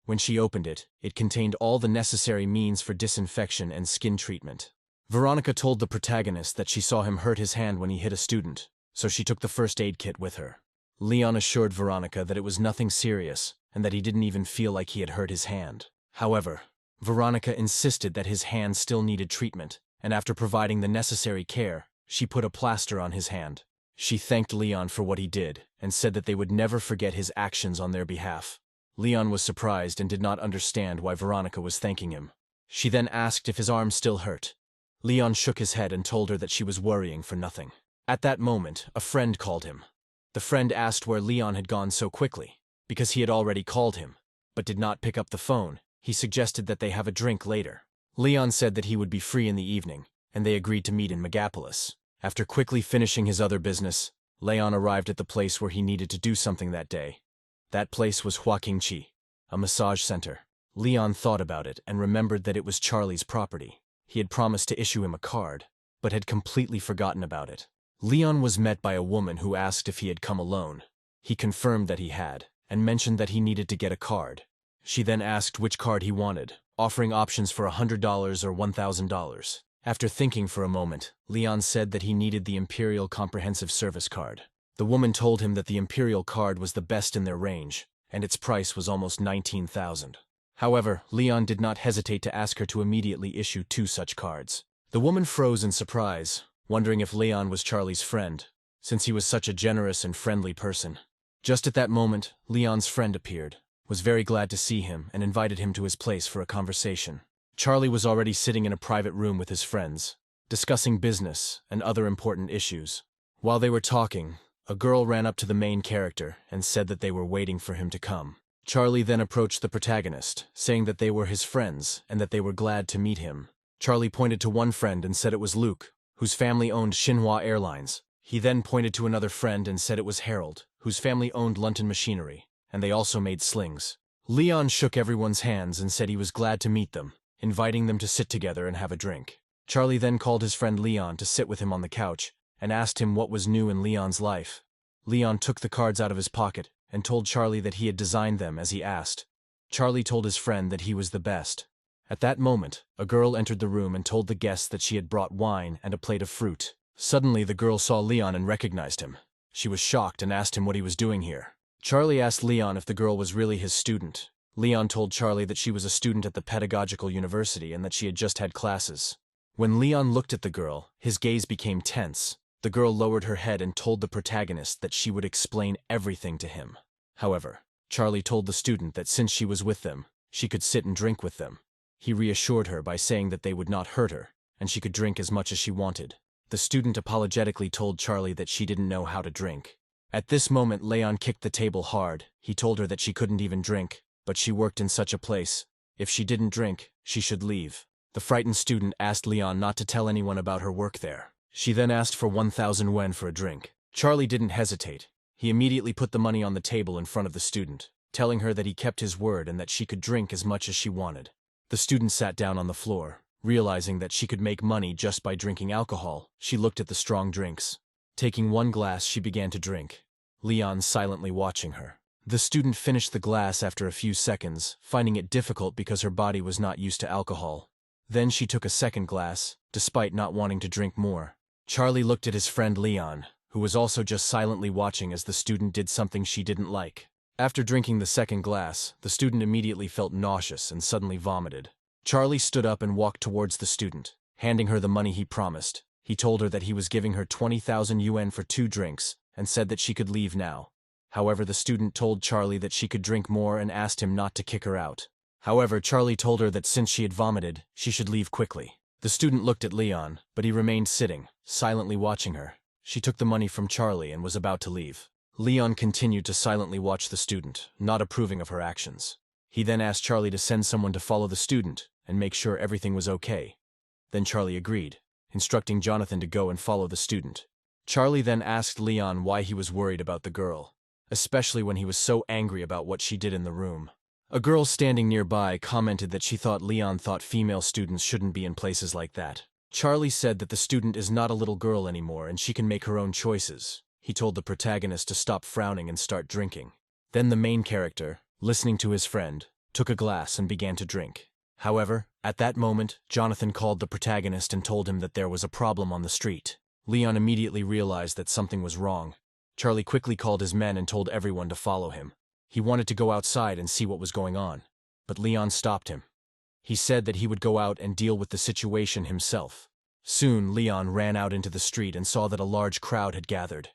When she opened it, it contained all the necessary means for disinfection and skin treatment. Veronica told the protagonist that she saw him hurt his hand when he hit a student, so she took the first aid kit with her. Leon assured Veronica that it was nothing serious and that he didn't even feel like he had hurt his hand. However, Veronica insisted that his hand still needed treatment, and after providing the necessary care, she put a plaster on his hand. She thanked Leon for what he did and said that they would never forget his actions on their behalf. Leon was surprised and did not understand why Veronica was thanking him. She then asked if his arm still hurt. Leon shook his head and told her that she was worrying for nothing. At that moment, a friend called him. The friend asked where Leon had gone so quickly. Because he had already called him, but did not pick up the phone, he suggested that they have a drink later. Leon said that he would be free in the evening, and they agreed to meet in Megapolis. After quickly finishing his other business, Leon arrived at the place where he needed to do something that day. That place was Huaqingqi, a massage center. Leon thought about it and remembered that it was Charlie's property. He had promised to issue him a card, but had completely forgotten about it. Leon was met by a woman who asked if he had come alone. He confirmed that he had, and mentioned that he needed to get a card. She then asked which card he wanted, offering options for $100 or $1,000. After thinking for a moment, Leon said that he needed the Imperial Comprehensive Service card. The woman told him that the Imperial card was the best in their range, and its price was almost $19,000. However, Leon did not hesitate to ask her to immediately issue 2 such cards. The woman froze in surprise, wondering if Leon was Charlie's friend, since he was such a generous and friendly person. Just at that moment, Leon's friend appeared, was very glad to see him, and invited him to his place for a conversation. Charlie was already sitting in a private room with his friends, discussing business and other important issues. While they were talking, a girl ran up to the main character and said that they were waiting for him to come. Charlie then approached the protagonist, saying that they were his friends and that they were glad to meet him. Charlie pointed to one friend and said it was Luke, whose family owned Xinhua Airlines. He then pointed to another friend and said it was Harold, whose family owned Lunton Machinery, and they also made slings. Leon shook everyone's hands and said he was glad to meet them, inviting them to sit together and have a drink. Charlie then called his friend Leon to sit with him on the couch and asked him what was new in Leon's life. Leon took the cards out of his pocket and told Charlie that he had designed them as he asked. Charlie told his friend that he was the best. At that moment, a girl entered the room and told the guests that she had brought wine and a plate of fruit. Suddenly, the girl saw Leon and recognized him. She was shocked and asked him what he was doing here. Charlie asked Leon if the girl was really his student. Leon told Charlie that she was a student at the pedagogical university and that she had just had classes. When Leon looked at the girl, his gaze became tense. The girl lowered her head and told the protagonist that she would explain everything to him. However, Charlie told the student that since she was with them, she could sit and drink with them. He reassured her by saying that they would not hurt her, and she could drink as much as she wanted. The student apologetically told Charlie that she didn't know how to drink. At this moment, Leon kicked the table hard. He told her that she couldn't even drink, but she worked in such a place. If she didn't drink, she should leave. The frightened student asked Leon not to tell anyone about her work there. She then asked for 1,000 yen for a drink. Charlie didn't hesitate. He immediately put the money on the table in front of the student, telling her that he kept his word and that she could drink as much as she wanted. The student sat down on the floor. Realizing that she could make money just by drinking alcohol, she looked at the strong drinks. Taking one glass, she began to drink, Leon silently watching her. The student finished the glass after a few seconds, finding it difficult because her body was not used to alcohol. Then she took a second glass, despite not wanting to drink more. Charlie looked at his friend Leon, who was also just silently watching as the student did something she didn't like. After drinking the second glass, the student immediately felt nauseous and suddenly vomited. Charlie stood up and walked towards the student, handing her the money he promised. He told her that he was giving her 20,000 yen for 2 drinks and said that she could leave now. However, the student told Charlie that she could drink more and asked him not to kick her out. However, Charlie told her that since she had vomited, she should leave quickly. The student looked at Leon, but he remained sitting, silently watching her. She took the money from Charlie and was about to leave. Leon continued to silently watch the student, not approving of her actions. He then asked Charlie to send someone to follow the student and make sure everything was okay. Then Charlie agreed, instructing Jonathan to go and follow the student. Charlie then asked Leon why he was worried about the girl, especially when he was so angry about what she did in the room. A girl standing nearby commented that she thought Leon thought female students shouldn't be in places like that. Charlie said that the student is not a little girl anymore and she can make her own choices. He told the protagonist to stop frowning and start drinking. Then the main character, listening to his friend, took a glass and began to drink. However, at that moment, Jonathan called the protagonist and told him that there was a problem on the street. Leon immediately realized that something was wrong. Charlie quickly called his men and told everyone to follow him. He wanted to go outside and see what was going on, but Leon stopped him. He said that he would go out and deal with the situation himself. Soon, Leon ran out into the street and saw that a large crowd had gathered.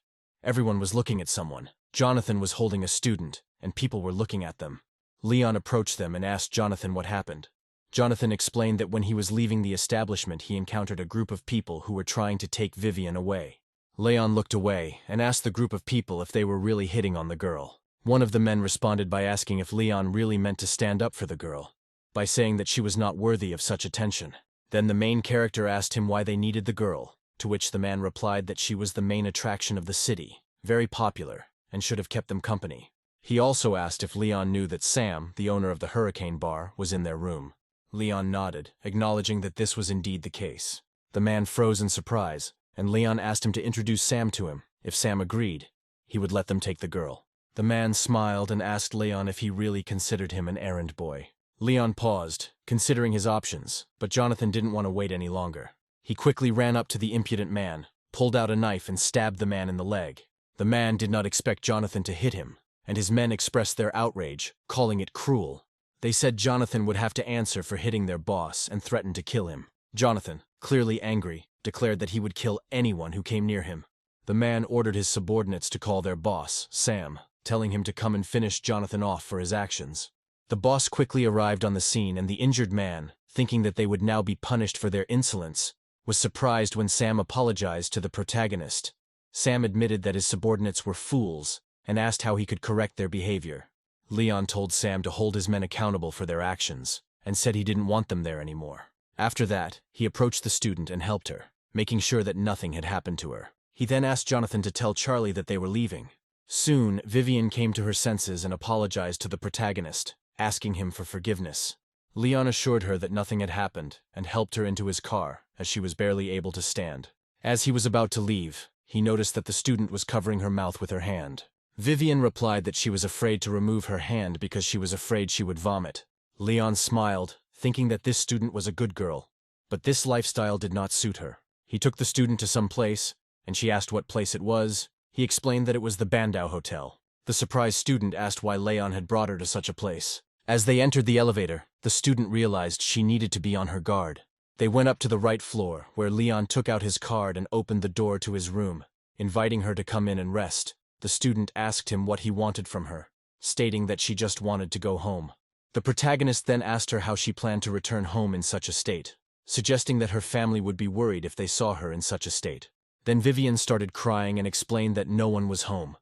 Everyone was looking at someone. Jonathan was holding a student, and people were looking at them. Leon approached them and asked Jonathan what happened. Jonathan explained that when he was leaving the establishment, he encountered a group of people who were trying to take Vivian away. Leon looked away and asked the group of people if they were really hitting on the girl. One of the men responded by asking if Leon really meant to stand up for the girl, by saying that she was not worthy of such attention. Then the main character asked him why they needed the girl, to which the man replied that she was the main attraction of the city, very popular, and should have kept them company. He also asked if Leon knew that Sam, the owner of the Hurricane Bar, was in their room. Leon nodded, acknowledging that this was indeed the case. The man froze in surprise, and Leon asked him to introduce Sam to him. If Sam agreed, he would let them take the girl. The man smiled and asked Leon if he really considered him an errand boy. Leon paused, considering his options, but Jonathan didn't want to wait any longer. He quickly ran up to the impudent man, pulled out a knife and stabbed the man in the leg. The man did not expect Jonathan to hit him, and his men expressed their outrage, calling it cruel. They said Jonathan would have to answer for hitting their boss and threatened to kill him. Jonathan, clearly angry, declared that he would kill anyone who came near him. The man ordered his subordinates to call their boss, Sam, telling him to come and finish Jonathan off for his actions. The boss quickly arrived on the scene, and the injured man, thinking that they would now be punished for their insolence, was surprised when Sam apologized to the protagonist. Sam admitted that his subordinates were fools and asked how he could correct their behavior. Leon told Sam to hold his men accountable for their actions, and said he didn't want them there anymore. After that, he approached the student and helped her, making sure that nothing had happened to her. He then asked Jonathan to tell Charlie that they were leaving. Soon, Vivian came to her senses and apologized to the protagonist, asking him for forgiveness. Leon assured her that nothing had happened and helped her into his car, as she was barely able to stand. As he was about to leave, he noticed that the student was covering her mouth with her hand. Vivian replied that she was afraid to remove her hand because she was afraid she would vomit. Leon smiled, thinking that this student was a good girl, but this lifestyle did not suit her. He took the student to some place, and she asked what place it was. He explained that it was the Bandau Hotel. The surprised student asked why Leon had brought her to such a place. As they entered the elevator, the student realized she needed to be on her guard. They went up to the right floor, where Leon took out his card and opened the door to his room, inviting her to come in and rest. The student asked him what he wanted from her, stating that she just wanted to go home. The protagonist then asked her how she planned to return home in such a state, suggesting that her family would be worried if they saw her in such a state. Then Vivian started crying and explained that no one was home.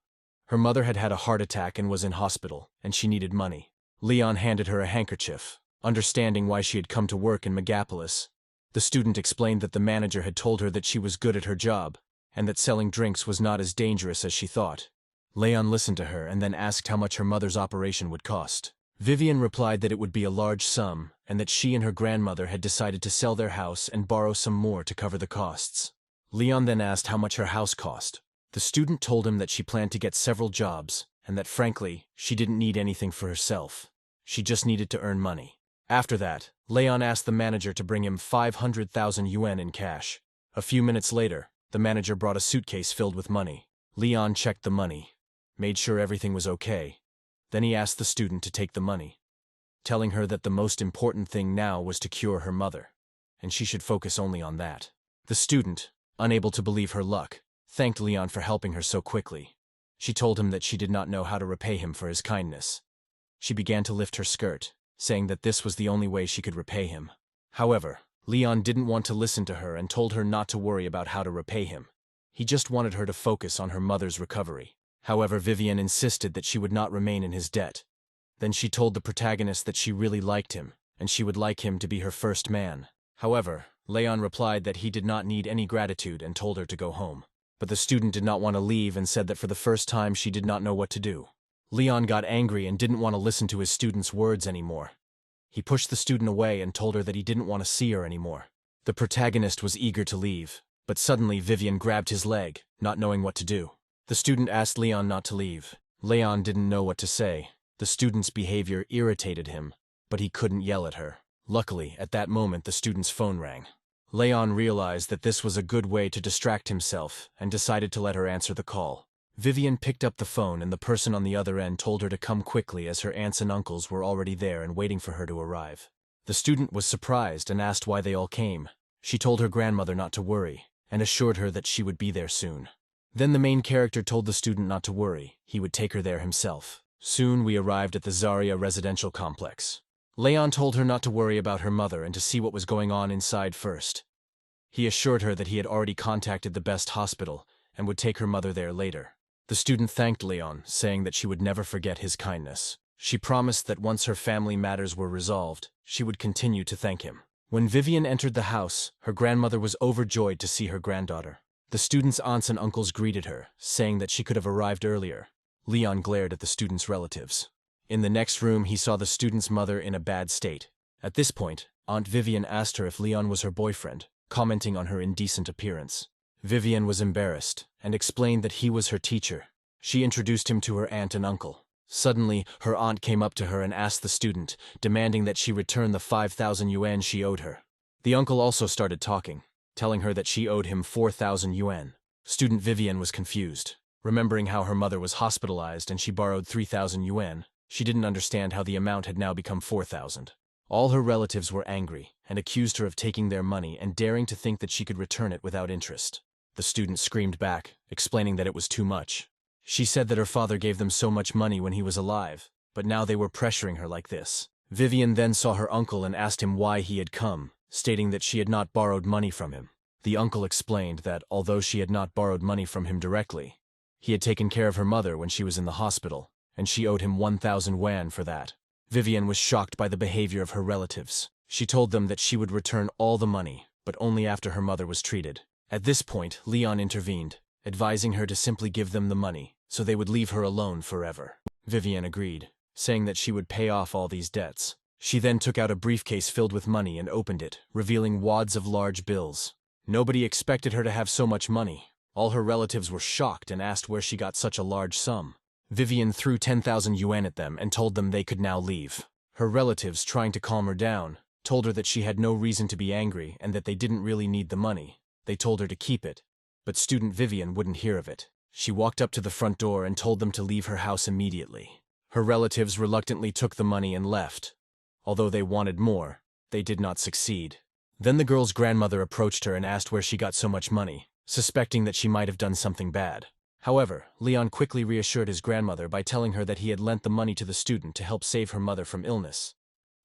Her mother had had a heart attack and was in hospital, and she needed money. Leon handed her a handkerchief, understanding why she had come to work in Megapolis. The student explained that the manager had told her that she was good at her job, and that selling drinks was not as dangerous as she thought. Leon listened to her and then asked how much her mother's operation would cost. Vivian replied that it would be a large sum, and that she and her grandmother had decided to sell their house and borrow some more to cover the costs. Leon then asked how much her house cost. The student told him that she planned to get several jobs, and that frankly, she didn't need anything for herself. She just needed to earn money. After that, Leon asked the manager to bring him 500,000 yuan in cash. A few minutes later, the manager brought a suitcase filled with money. Leon checked the money, made sure everything was okay. Then he asked the student to take the money, telling her that the most important thing now was to cure her mother, and she should focus only on that. The student, unable to believe her luck, thanked Leon for helping her so quickly. She told him that she did not know how to repay him for his kindness. She began to lift her skirt, saying that this was the only way she could repay him. However, Leon didn't want to listen to her and told her not to worry about how to repay him. He just wanted her to focus on her mother's recovery. However, Vivian insisted that she would not remain in his debt. Then she told the protagonist that she really liked him, and she would like him to be her first man. However, Leon replied that he did not need any gratitude and told her to go home. But the student did not want to leave and said that for the first time she did not know what to do. Leon got angry and didn't want to listen to his student's words anymore. He pushed the student away and told her that he didn't want to see her anymore. The protagonist was eager to leave, but suddenly Vivian grabbed his leg, not knowing what to do. The student asked Leon not to leave. Leon didn't know what to say. The student's behavior irritated him, but he couldn't yell at her. Luckily, at that moment the student's phone rang. Leon realized that this was a good way to distract himself and decided to let her answer the call. Vivian picked up the phone and the person on the other end told her to come quickly as her aunts and uncles were already there and waiting for her to arrive. The student was surprised and asked why they all came. She told her grandmother not to worry and assured her that she would be there soon. Then the main character told the student not to worry, he would take her there himself. Soon we arrived at the Zarya residential complex. Leon told her not to worry about her mother and to see what was going on inside first. He assured her that he had already contacted the best hospital and would take her mother there later. The student thanked Leon, saying that she would never forget his kindness. She promised that once her family matters were resolved, she would continue to thank him. When Vivian entered the house, her grandmother was overjoyed to see her granddaughter. The student's aunts and uncles greeted her, saying that she could have arrived earlier. Leon glared at the student's relatives. In the next room, he saw the student's mother in a bad state. At this point, Aunt Vivian asked her if Leon was her boyfriend, commenting on her indecent appearance. Vivian was embarrassed and explained that he was her teacher. She introduced him to her aunt and uncle. Suddenly, her aunt came up to her and asked the student, demanding that she return the 5,000 yuan she owed her. The uncle also started talking, telling her that she owed him 4,000 yuan. Student Vivian was confused. Remembering how her mother was hospitalized and she borrowed 3,000 yuan, she didn't understand how the amount had now become 4,000. All her relatives were angry and accused her of taking their money and daring to think that she could return it without interest. The student screamed back, explaining that it was too much. She said that her father gave them so much money when he was alive, but now they were pressuring her like this. Vivian then saw her uncle and asked him why he had come, stating that she had not borrowed money from him. The uncle explained that although she had not borrowed money from him directly, he had taken care of her mother when she was in the hospital, and she owed him 1,000 yuan for that. Vivian was shocked by the behavior of her relatives. She told them that she would return all the money, but only after her mother was treated. At this point, Leon intervened, advising her to simply give them the money, so they would leave her alone forever. Vivian agreed, saying that she would pay off all these debts. She then took out a briefcase filled with money and opened it, revealing wads of large bills. Nobody expected her to have so much money. All her relatives were shocked and asked where she got such a large sum. Vivian threw 10,000 yuan at them and told them they could now leave. Her relatives, trying to calm her down, told her that she had no reason to be angry and that they didn't really need the money. They told her to keep it, but student Vivian wouldn't hear of it. She walked up to the front door and told them to leave her house immediately. Her relatives reluctantly took the money and left. Although they wanted more, they did not succeed. Then the girl's grandmother approached her and asked where she got so much money, suspecting that she might have done something bad. However, Leon quickly reassured his grandmother by telling her that he had lent the money to the student to help save her mother from illness.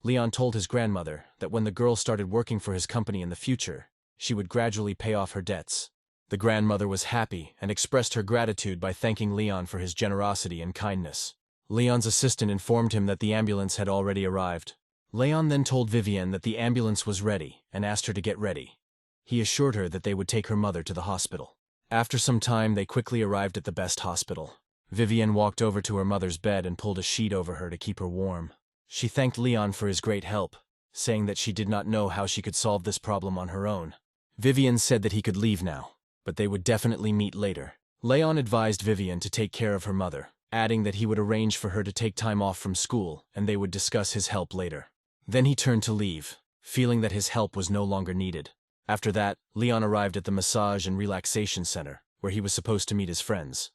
Leon told his grandmother that when the girl started working for his company in the future, she would gradually pay off her debts. The grandmother was happy and expressed her gratitude by thanking Leon for his generosity and kindness. Leon's assistant informed him that the ambulance had already arrived. Leon then told Vivian that the ambulance was ready and asked her to get ready. He assured her that they would take her mother to the hospital. After some time, they quickly arrived at the best hospital. Vivian walked over to her mother's bed and pulled a sheet over her to keep her warm. She thanked Leon for his great help, saying that she did not know how she could solve this problem on her own. Vivian said that he could leave now, but they would definitely meet later. Leon advised Vivian to take care of her mother, adding that he would arrange for her to take time off from school and they would discuss his help later. Then he turned to leave, feeling that his help was no longer needed. After that, Leon arrived at the massage and relaxation center, where he was supposed to meet his friends.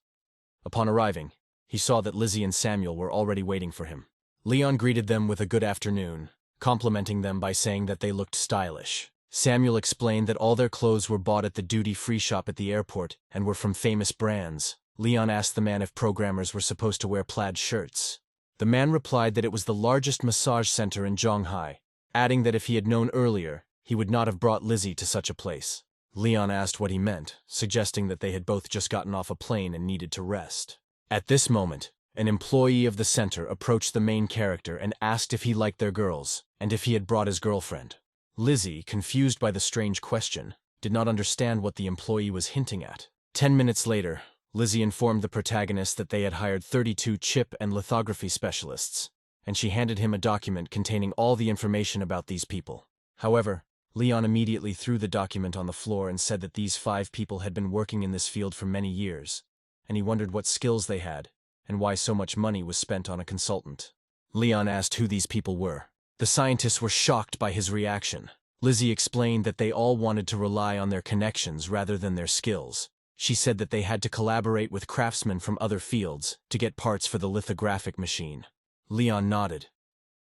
Upon arriving, he saw that Lizzie and Samuel were already waiting for him. Leon greeted them with a good afternoon, complimenting them by saying that they looked stylish. Samuel explained that all their clothes were bought at the duty-free shop at the airport and were from famous brands. Leon asked the man if programmers were supposed to wear plaid shirts. The man replied that it was the largest massage center in Shanghai, adding that if he had known earlier, he would not have brought Lizzie to such a place. Leon asked what he meant, suggesting that they had both just gotten off a plane and needed to rest. At this moment, an employee of the center approached the main character and asked if he liked their girls, and if he had brought his girlfriend. Lizzie, confused by the strange question, did not understand what the employee was hinting at. 10 minutes later, Lizzie informed the protagonist that they had hired 32 chip and lithography specialists, and she handed him a document containing all the information about these people. However, Leon immediately threw the document on the floor and said that these 5 people had been working in this field for many years, and he wondered what skills they had, and why so much money was spent on a consultant. Leon asked who these people were. The scientists were shocked by his reaction. Lizzie explained that they all wanted to rely on their connections rather than their skills. She said that they had to collaborate with craftsmen from other fields to get parts for the lithographic machine. Leon nodded.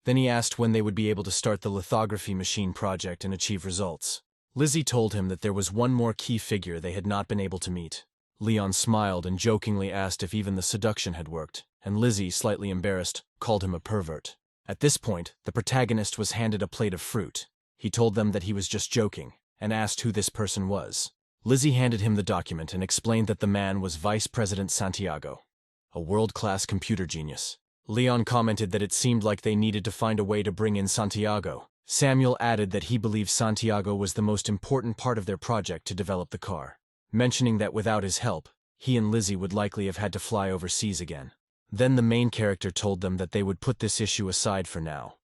Then he asked when they would be able to start the lithography machine project and achieve results. Lizzie told him that there was one more key figure they had not been able to meet. Leon smiled and jokingly asked if even the seduction had worked, and Lizzie, slightly embarrassed, called him a pervert. At this point, the protagonist was handed a plate of fruit. He told them that he was just joking, and asked who this person was. Lizzie handed him the document and explained that the man was Vice President Santiago, a world-class computer genius. Leon commented that it seemed like they needed to find a way to bring in Santiago. Samuel added that he believed Santiago was the most important part of their project to develop the car, mentioning that without his help, he and Lizzie would likely have had to fly overseas again. Then the main character told them that they would put this issue aside for now,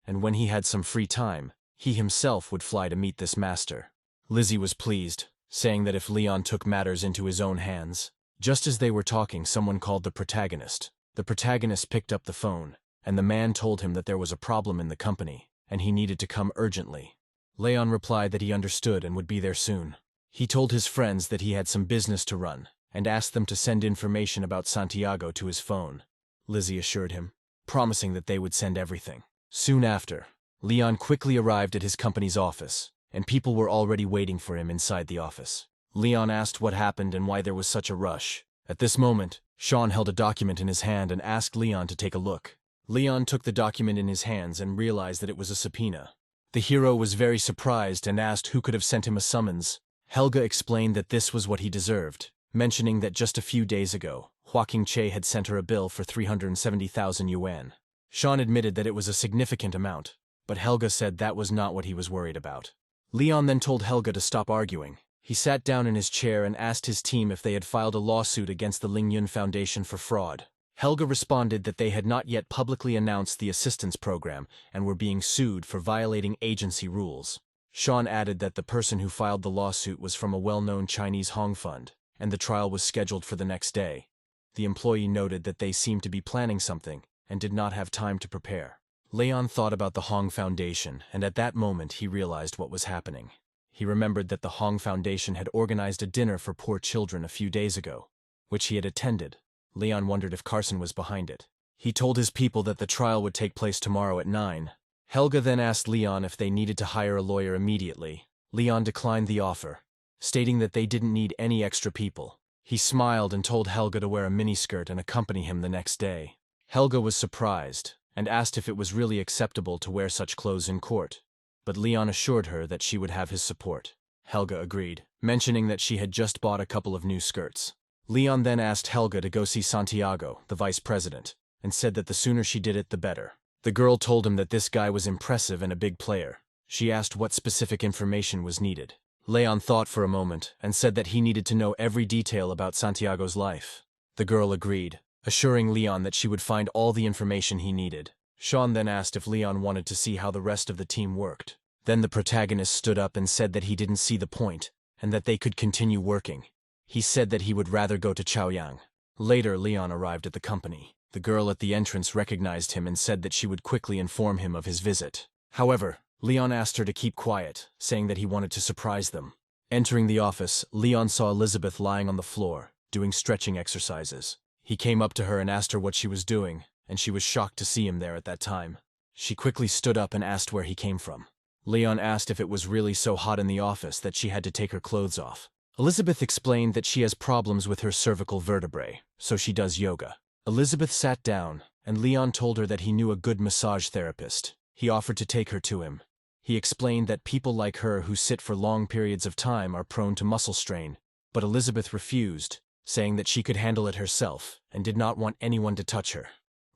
and when he had some free time, he himself would fly to meet this master. Lizzie was pleased, saying that if Leon took matters into his own hands. Just as they were talking, someone called the protagonist. The protagonist picked up the phone, and the man told him that there was a problem in the company, and he needed to come urgently. Leon replied that he understood and would be there soon. He told his friends that he had some business to run, and asked them to send information about Santiago to his phone. Lizzie assured him, promising that they would send everything. Soon after, Leon quickly arrived at his company's office, and people were already waiting for him inside the office. Leon asked what happened and why there was such a rush. At this moment, Sean held a document in his hand and asked Leon to take a look. Leon took the document in his hands and realized that it was a subpoena. The hero was very surprised and asked who could have sent him a summons. Helga explained that this was what he deserved, mentioning that just a few days ago, Huaking Che had sent her a bill for 370,000 yuan. Sean admitted that it was a significant amount, but Helga said that was not what he was worried about. Leon then told Helga to stop arguing. He sat down in his chair and asked his team if they had filed a lawsuit against the Lingyun Foundation for fraud. Helga responded that they had not yet publicly announced the assistance program and were being sued for violating agency rules. Sean added that the person who filed the lawsuit was from a well-known Chinese Hong fund, and the trial was scheduled for the next day. The employee noted that they seemed to be planning something and did not have time to prepare. Leon thought about the Hong Foundation, and at that moment he realized what was happening. He remembered that the Hong Foundation had organized a dinner for poor children a few days ago, which he had attended. Leon wondered if Carson was behind it. He told his people that the trial would take place tomorrow at 9. Helga then asked Leon if they needed to hire a lawyer immediately. Leon declined the offer, stating that they didn't need any extra people. He smiled and told Helga to wear a miniskirt and accompany him the next day. Helga was surprised and asked if it was really acceptable to wear such clothes in court, but Leon assured her that she would have his support. Helga agreed, mentioning that she had just bought a couple of new skirts. Leon then asked Helga to go see Santiago, the vice president, and said that the sooner she did it, the better. The girl told him that this guy was impressive and a big player. She asked what specific information was needed. Leon thought for a moment and said that he needed to know every detail about Santiago's life. The girl agreed, assuring Leon that she would find all the information he needed. Sean then asked if Leon wanted to see how the rest of the team worked. Then the protagonist stood up and said that he didn't see the point, and that they could continue working. He said that he would rather go to Chaoyang. Later, Leon arrived at the company. The girl at the entrance recognized him and said that she would quickly inform him of his visit. However, Leon asked her to keep quiet, saying that he wanted to surprise them. Entering the office, Leon saw Elizabeth lying on the floor, doing stretching exercises. He came up to her and asked her what she was doing, and she was shocked to see him there at that time. She quickly stood up and asked where he came from. Leon asked if it was really so hot in the office that she had to take her clothes off. Elizabeth explained that she has problems with her cervical vertebrae, so she does yoga. Elizabeth sat down, and Leon told her that he knew a good massage therapist. He offered to take her to him. He explained that people like her who sit for long periods of time are prone to muscle strain, but Elizabeth refused, saying that she could handle it herself and did not want anyone to touch her.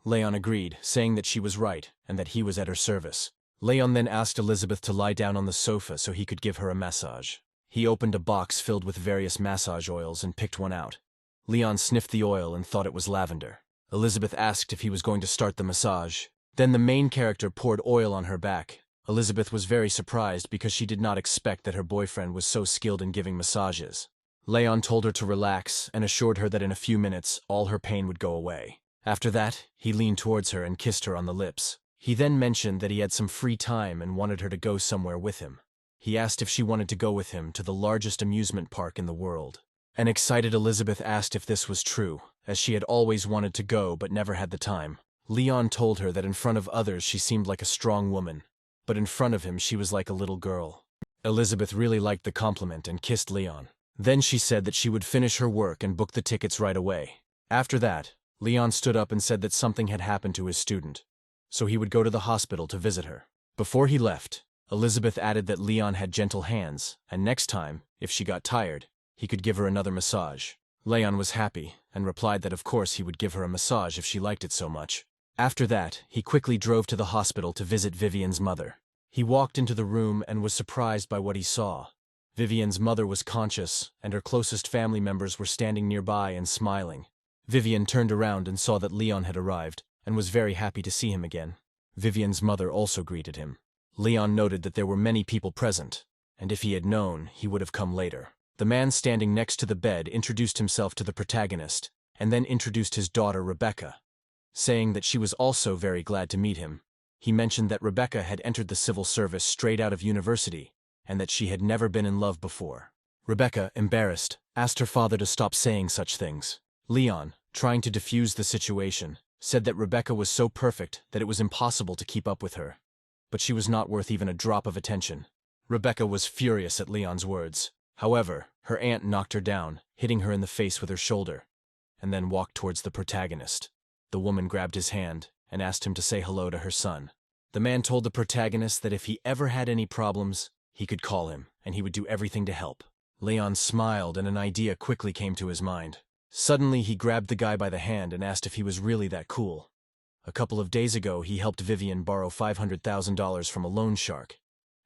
Leon agreed, saying that she was right and that he was at her service. Leon then asked Elizabeth to lie down on the sofa so he could give her a massage. He opened a box filled with various massage oils and picked one out. Leon sniffed the oil and thought it was lavender. Elizabeth asked if he was going to start the massage. Then the main character poured oil on her back. Elizabeth was very surprised because she did not expect that her boyfriend was so skilled in giving massages. Leon told her to relax and assured her that in a few minutes all her pain would go away. After that, he leaned towards her and kissed her on the lips. He then mentioned that he had some free time and wanted her to go somewhere with him. He asked if she wanted to go with him to the largest amusement park in the world. An excited Elizabeth asked if this was true, as she had always wanted to go but never had the time. Leon told her that in front of others she seemed like a strong woman, but in front of him she was like a little girl. Elizabeth really liked the compliment and kissed Leon. Then she said that she would finish her work and book the tickets right away. After that, Leon stood up and said that something had happened to his student, so he would go to the hospital to visit her. Before he left, Elizabeth added that Leon had gentle hands, and next time, if she got tired, he could give her another massage. Leon was happy and replied that of course he would give her a massage if she liked it so much. After that, he quickly drove to the hospital to visit Vivian's mother. He walked into the room and was surprised by what he saw. Vivian's mother was conscious, and her closest family members were standing nearby and smiling. Vivian turned around and saw that Leon had arrived, and was very happy to see him again. Vivian's mother also greeted him. Leon noted that there were many people present, and if he had known, he would have come later. The man standing next to the bed introduced himself to the protagonist, and then introduced his daughter Rebecca, saying that she was also very glad to meet him. He mentioned that Rebecca had entered the civil service straight out of university, and that she had never been in love before. Rebecca, embarrassed, asked her father to stop saying such things. Leon, trying to defuse the situation, said that Rebecca was so perfect that it was impossible to keep up with her, but she was not worth even a drop of attention. Rebecca was furious at Leon's words. However, her aunt knocked her down, hitting her in the face with her shoulder, and then walked towards the protagonist. The woman grabbed his hand and asked him to say hello to her son. The man told the protagonist that if he ever had any problems, he could call him, and he would do everything to help. Leon smiled, and an idea quickly came to his mind. Suddenly, he grabbed the guy by the hand and asked if he was really that cool. A couple of days ago, he helped Vivian borrow $500,000 from a loan shark,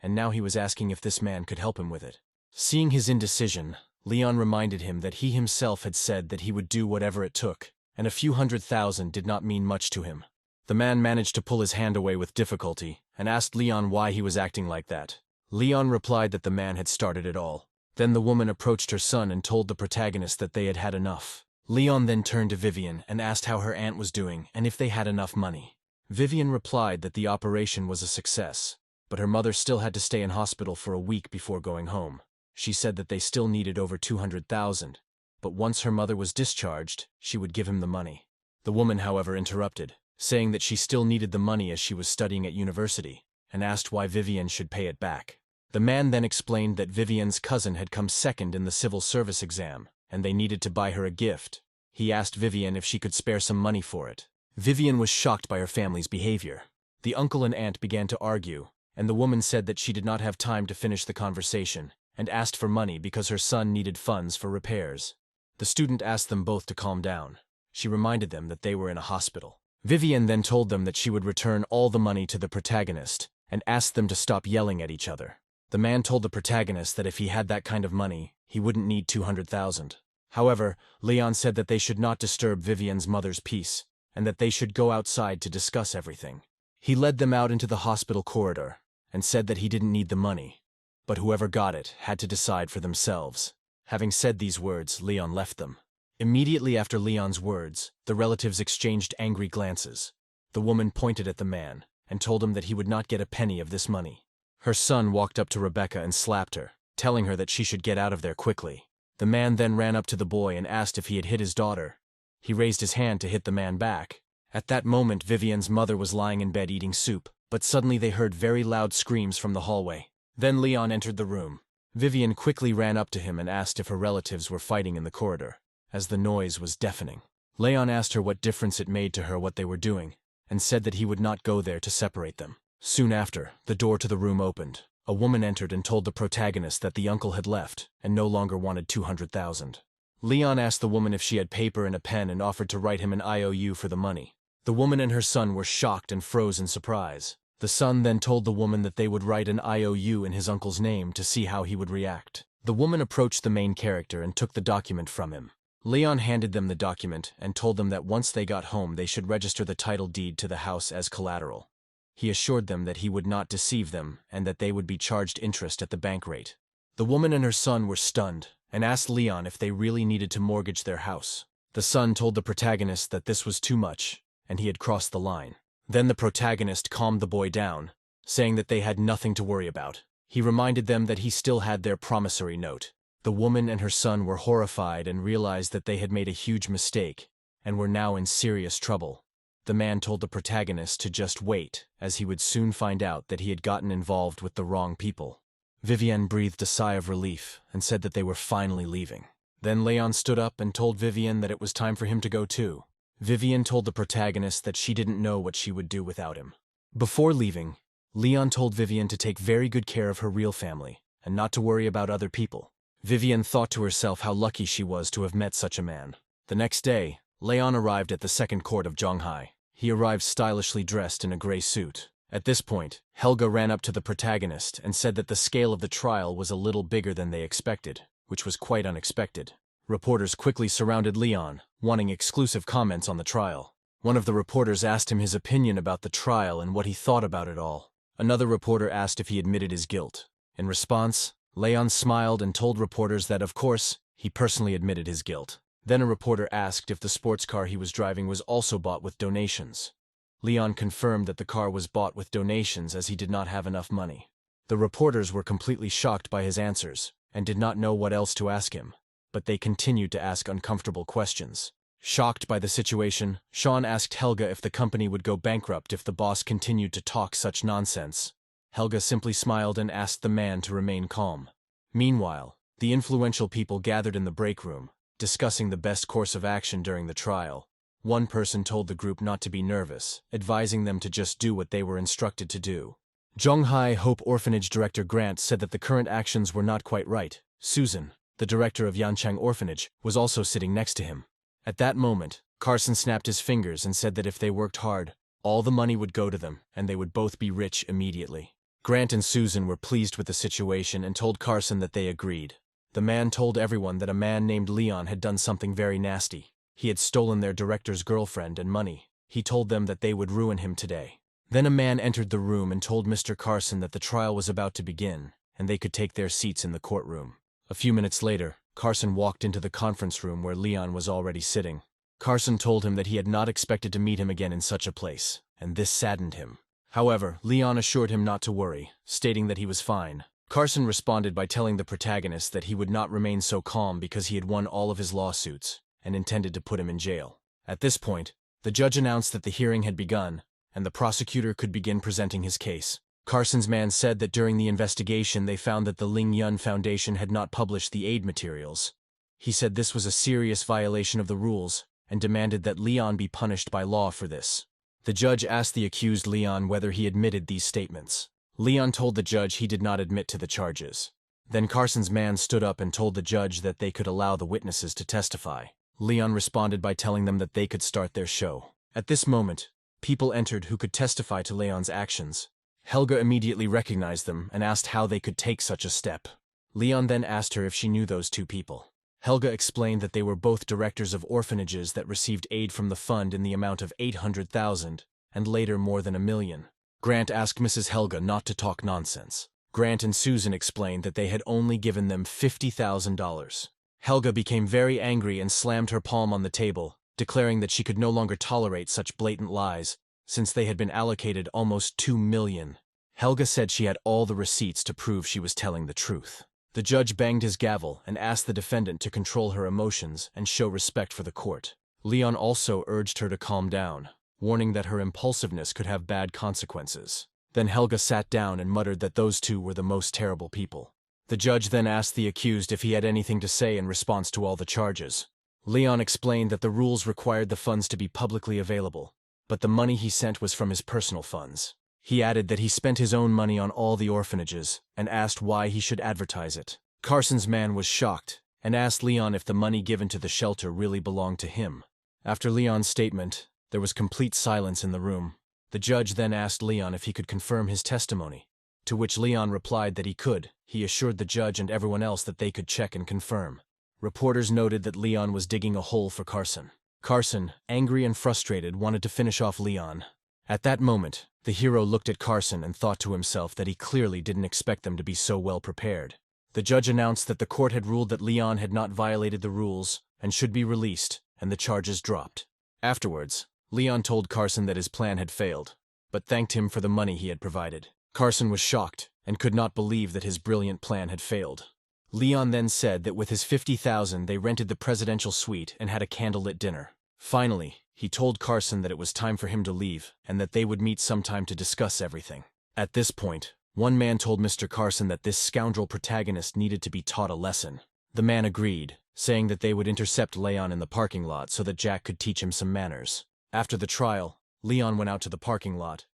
and now he was asking if this man could help him with it. Seeing his indecision, Leon reminded him that he himself had said that he would do whatever it took, and a few $100,000 did not mean much to him. The man managed to pull his hand away with difficulty and asked Leon why he was acting like that. Leon replied that the man had started it all. Then the woman approached her son and told the protagonist that they had had enough. Leon then turned to Vivian and asked how her aunt was doing and if they had enough money. Vivian replied that the operation was a success, but her mother still had to stay in hospital for a week before going home. She said that they still needed over $200,000, but once her mother was discharged, she would give him the money. The woman, however, interrupted, saying that she still needed the money as she was studying at university, and asked why Vivian should pay it back. The man then explained that Vivian's cousin had come second in the civil service exam, and they needed to buy her a gift. He asked Vivian if she could spare some money for it. Vivian was shocked by her family's behavior. The uncle and aunt began to argue, and the woman said that she did not have time to finish the conversation, and asked for money because her son needed funds for repairs. The student asked them both to calm down. She reminded them that they were in a hospital. Vivian then told them that she would return all the money to the protagonist, and asked them to stop yelling at each other. The man told the protagonist that if he had that kind of money, he wouldn't need $200,000. However, Leon said that they should not disturb Vivian's mother's peace, and that they should go outside to discuss everything. He led them out into the hospital corridor, and said that he didn't need the money, but whoever got it had to decide for themselves. Having said these words, Leon left them. Immediately after Leon's words, the relatives exchanged angry glances. The woman pointed at the man, and told him that he would not get a penny of this money. Her son walked up to Rebecca and slapped her, telling her that she should get out of there quickly. The man then ran up to the boy and asked if he had hit his daughter. He raised his hand to hit the man back. At that moment, Vivian's mother was lying in bed eating soup, but suddenly they heard very loud screams from the hallway. Then Leon entered the room. Vivian quickly ran up to him and asked if her relatives were fighting in the corridor, as the noise was deafening. Leon asked her what difference it made to her what they were doing, and said that he would not go there to separate them. Soon after, the door to the room opened. A woman entered and told the protagonist that the uncle had left and no longer wanted $200,000. Leon asked the woman if she had paper and a pen and offered to write him an IOU for the money. The woman and her son were shocked and froze in surprise. The son then told the woman that they would write an IOU in his uncle's name to see how he would react. The woman approached the main character and took the document from him. Leon handed them the document and told them that once they got home they should register the title deed to the house as collateral. He assured them that he would not deceive them and that they would be charged interest at the bank rate. The woman and her son were stunned and asked Leon if they really needed to mortgage their house. The son told the protagonist that this was too much and he had crossed the line. Then the protagonist calmed the boy down, saying that they had nothing to worry about. He reminded them that he still had their promissory note. The woman and her son were horrified and realized that they had made a huge mistake and were now in serious trouble. The man told the protagonist to just wait, as he would soon find out that he had gotten involved with the wrong people. Vivian breathed a sigh of relief and said that they were finally leaving. Then Leon stood up and told Vivian that it was time for him to go too. Vivian told the protagonist that she didn't know what she would do without him. Before leaving, Leon told Vivian to take very good care of her real family and not to worry about other people. Vivian thought to herself how lucky she was to have met such a man. The next day, Leon arrived at the second court of Zhonghai. He arrived stylishly dressed in a gray suit. At this point, Helga ran up to the protagonist and said that the scale of the trial was a little bigger than they expected, which was quite unexpected. Reporters quickly surrounded Leon, wanting exclusive comments on the trial. One of the reporters asked him his opinion about the trial and what he thought about it all. Another reporter asked if he admitted his guilt. In response, Leon smiled and told reporters that, of course, he personally admitted his guilt. Then a reporter asked if the sports car he was driving was also bought with donations. Leon confirmed that the car was bought with donations as he did not have enough money. The reporters were completely shocked by his answers and did not know what else to ask him, but they continued to ask uncomfortable questions. Shocked by the situation, Sean asked Helga if the company would go bankrupt if the boss continued to talk such nonsense. Helga simply smiled and asked the man to remain calm. Meanwhile, the influential people gathered in the break room, discussing the best course of action during the trial. One person told the group not to be nervous, advising them to just do what they were instructed to do. Zhonghai Hope Orphanage Director Grant said that the current actions were not quite right. Susan, the director of Yanchang Orphanage, was also sitting next to him. At that moment, Carson snapped his fingers and said that if they worked hard, all the money would go to them and they would both be rich immediately. Grant and Susan were pleased with the situation and told Carson that they agreed. The man told everyone that a man named Leon had done something very nasty. He had stolen their director's girlfriend and money. He told them that they would ruin him today. Then a man entered the room and told Mr. Carson that the trial was about to begin and they could take their seats in the courtroom. A few minutes later, Carson walked into the conference room where Leon was already sitting. Carson told him that he had not expected to meet him again in such a place, and this saddened him. However, Leon assured him not to worry, stating that he was fine. Carson responded by telling the protagonist that he would not remain so calm because he had won all of his lawsuits and intended to put him in jail. At this point, the judge announced that the hearing had begun, and the prosecutor could begin presenting his case. Carson's man said that during the investigation they found that the Ling Yun Foundation had not published the aid materials. He said this was a serious violation of the rules and demanded that Leon be punished by law for this. The judge asked the accused Leon whether he admitted these statements. Leon told the judge he did not admit to the charges. Then Carson's man stood up and told the judge that they could allow the witnesses to testify. Leon responded by telling them that they could start their show. At this moment, people entered who could testify to Leon's actions. Helga immediately recognized them and asked how they could take such a step. Leon then asked her if she knew those two people. Helga explained that they were both directors of orphanages that received aid from the fund in the amount of 800,000 and later more than 1 million. Grant asked Mrs. Helga not to talk nonsense. Grant and Susan explained that they had only given them $50,000. Helga became very angry and slammed her palm on the table, declaring that she could no longer tolerate such blatant lies, since they had been allocated almost 2 million. Helga said she had all the receipts to prove she was telling the truth. The judge banged his gavel and asked the defendant to control her emotions and show respect for the court. Leon also urged her to calm down, warning that her impulsiveness could have bad consequences. Then Helga sat down and muttered that those two were the most terrible people. The judge then asked the accused if he had anything to say in response to all the charges. Leon explained that the rules required the funds to be publicly available, but the money he sent was from his personal funds. He added that he spent his own money on all the orphanages and asked why he should advertise it. Carson's man was shocked and asked Leon if the money given to the shelter really belonged to him. After Leon's statement, there was complete silence in the room. The judge then asked Leon if he could confirm his testimony, to which Leon replied that he could. He assured the judge and everyone else that they could check and confirm. Reporters noted that Leon was digging a hole for Carson. Carson, angry and frustrated, wanted to finish off Leon. At that moment, the hero looked at Carson and thought to himself that he clearly didn't expect them to be so well prepared. The judge announced that the court had ruled that Leon had not violated the rules and should be released, and the charges dropped. Afterwards, Leon told Carson that his plan had failed, but thanked him for the money he had provided. Carson was shocked and could not believe that his brilliant plan had failed. Leon then said that with his 50,000 they rented the presidential suite and had a candlelit dinner. Finally, he told Carson that it was time for him to leave and that they would meet sometime to discuss everything. At this point, one man told Mr. Carson that this scoundrel protagonist needed to be taught a lesson. The man agreed, saying that they would intercept Leon in the parking lot so that Jack could teach him some manners. After the trial, Leon went out to the parking lot,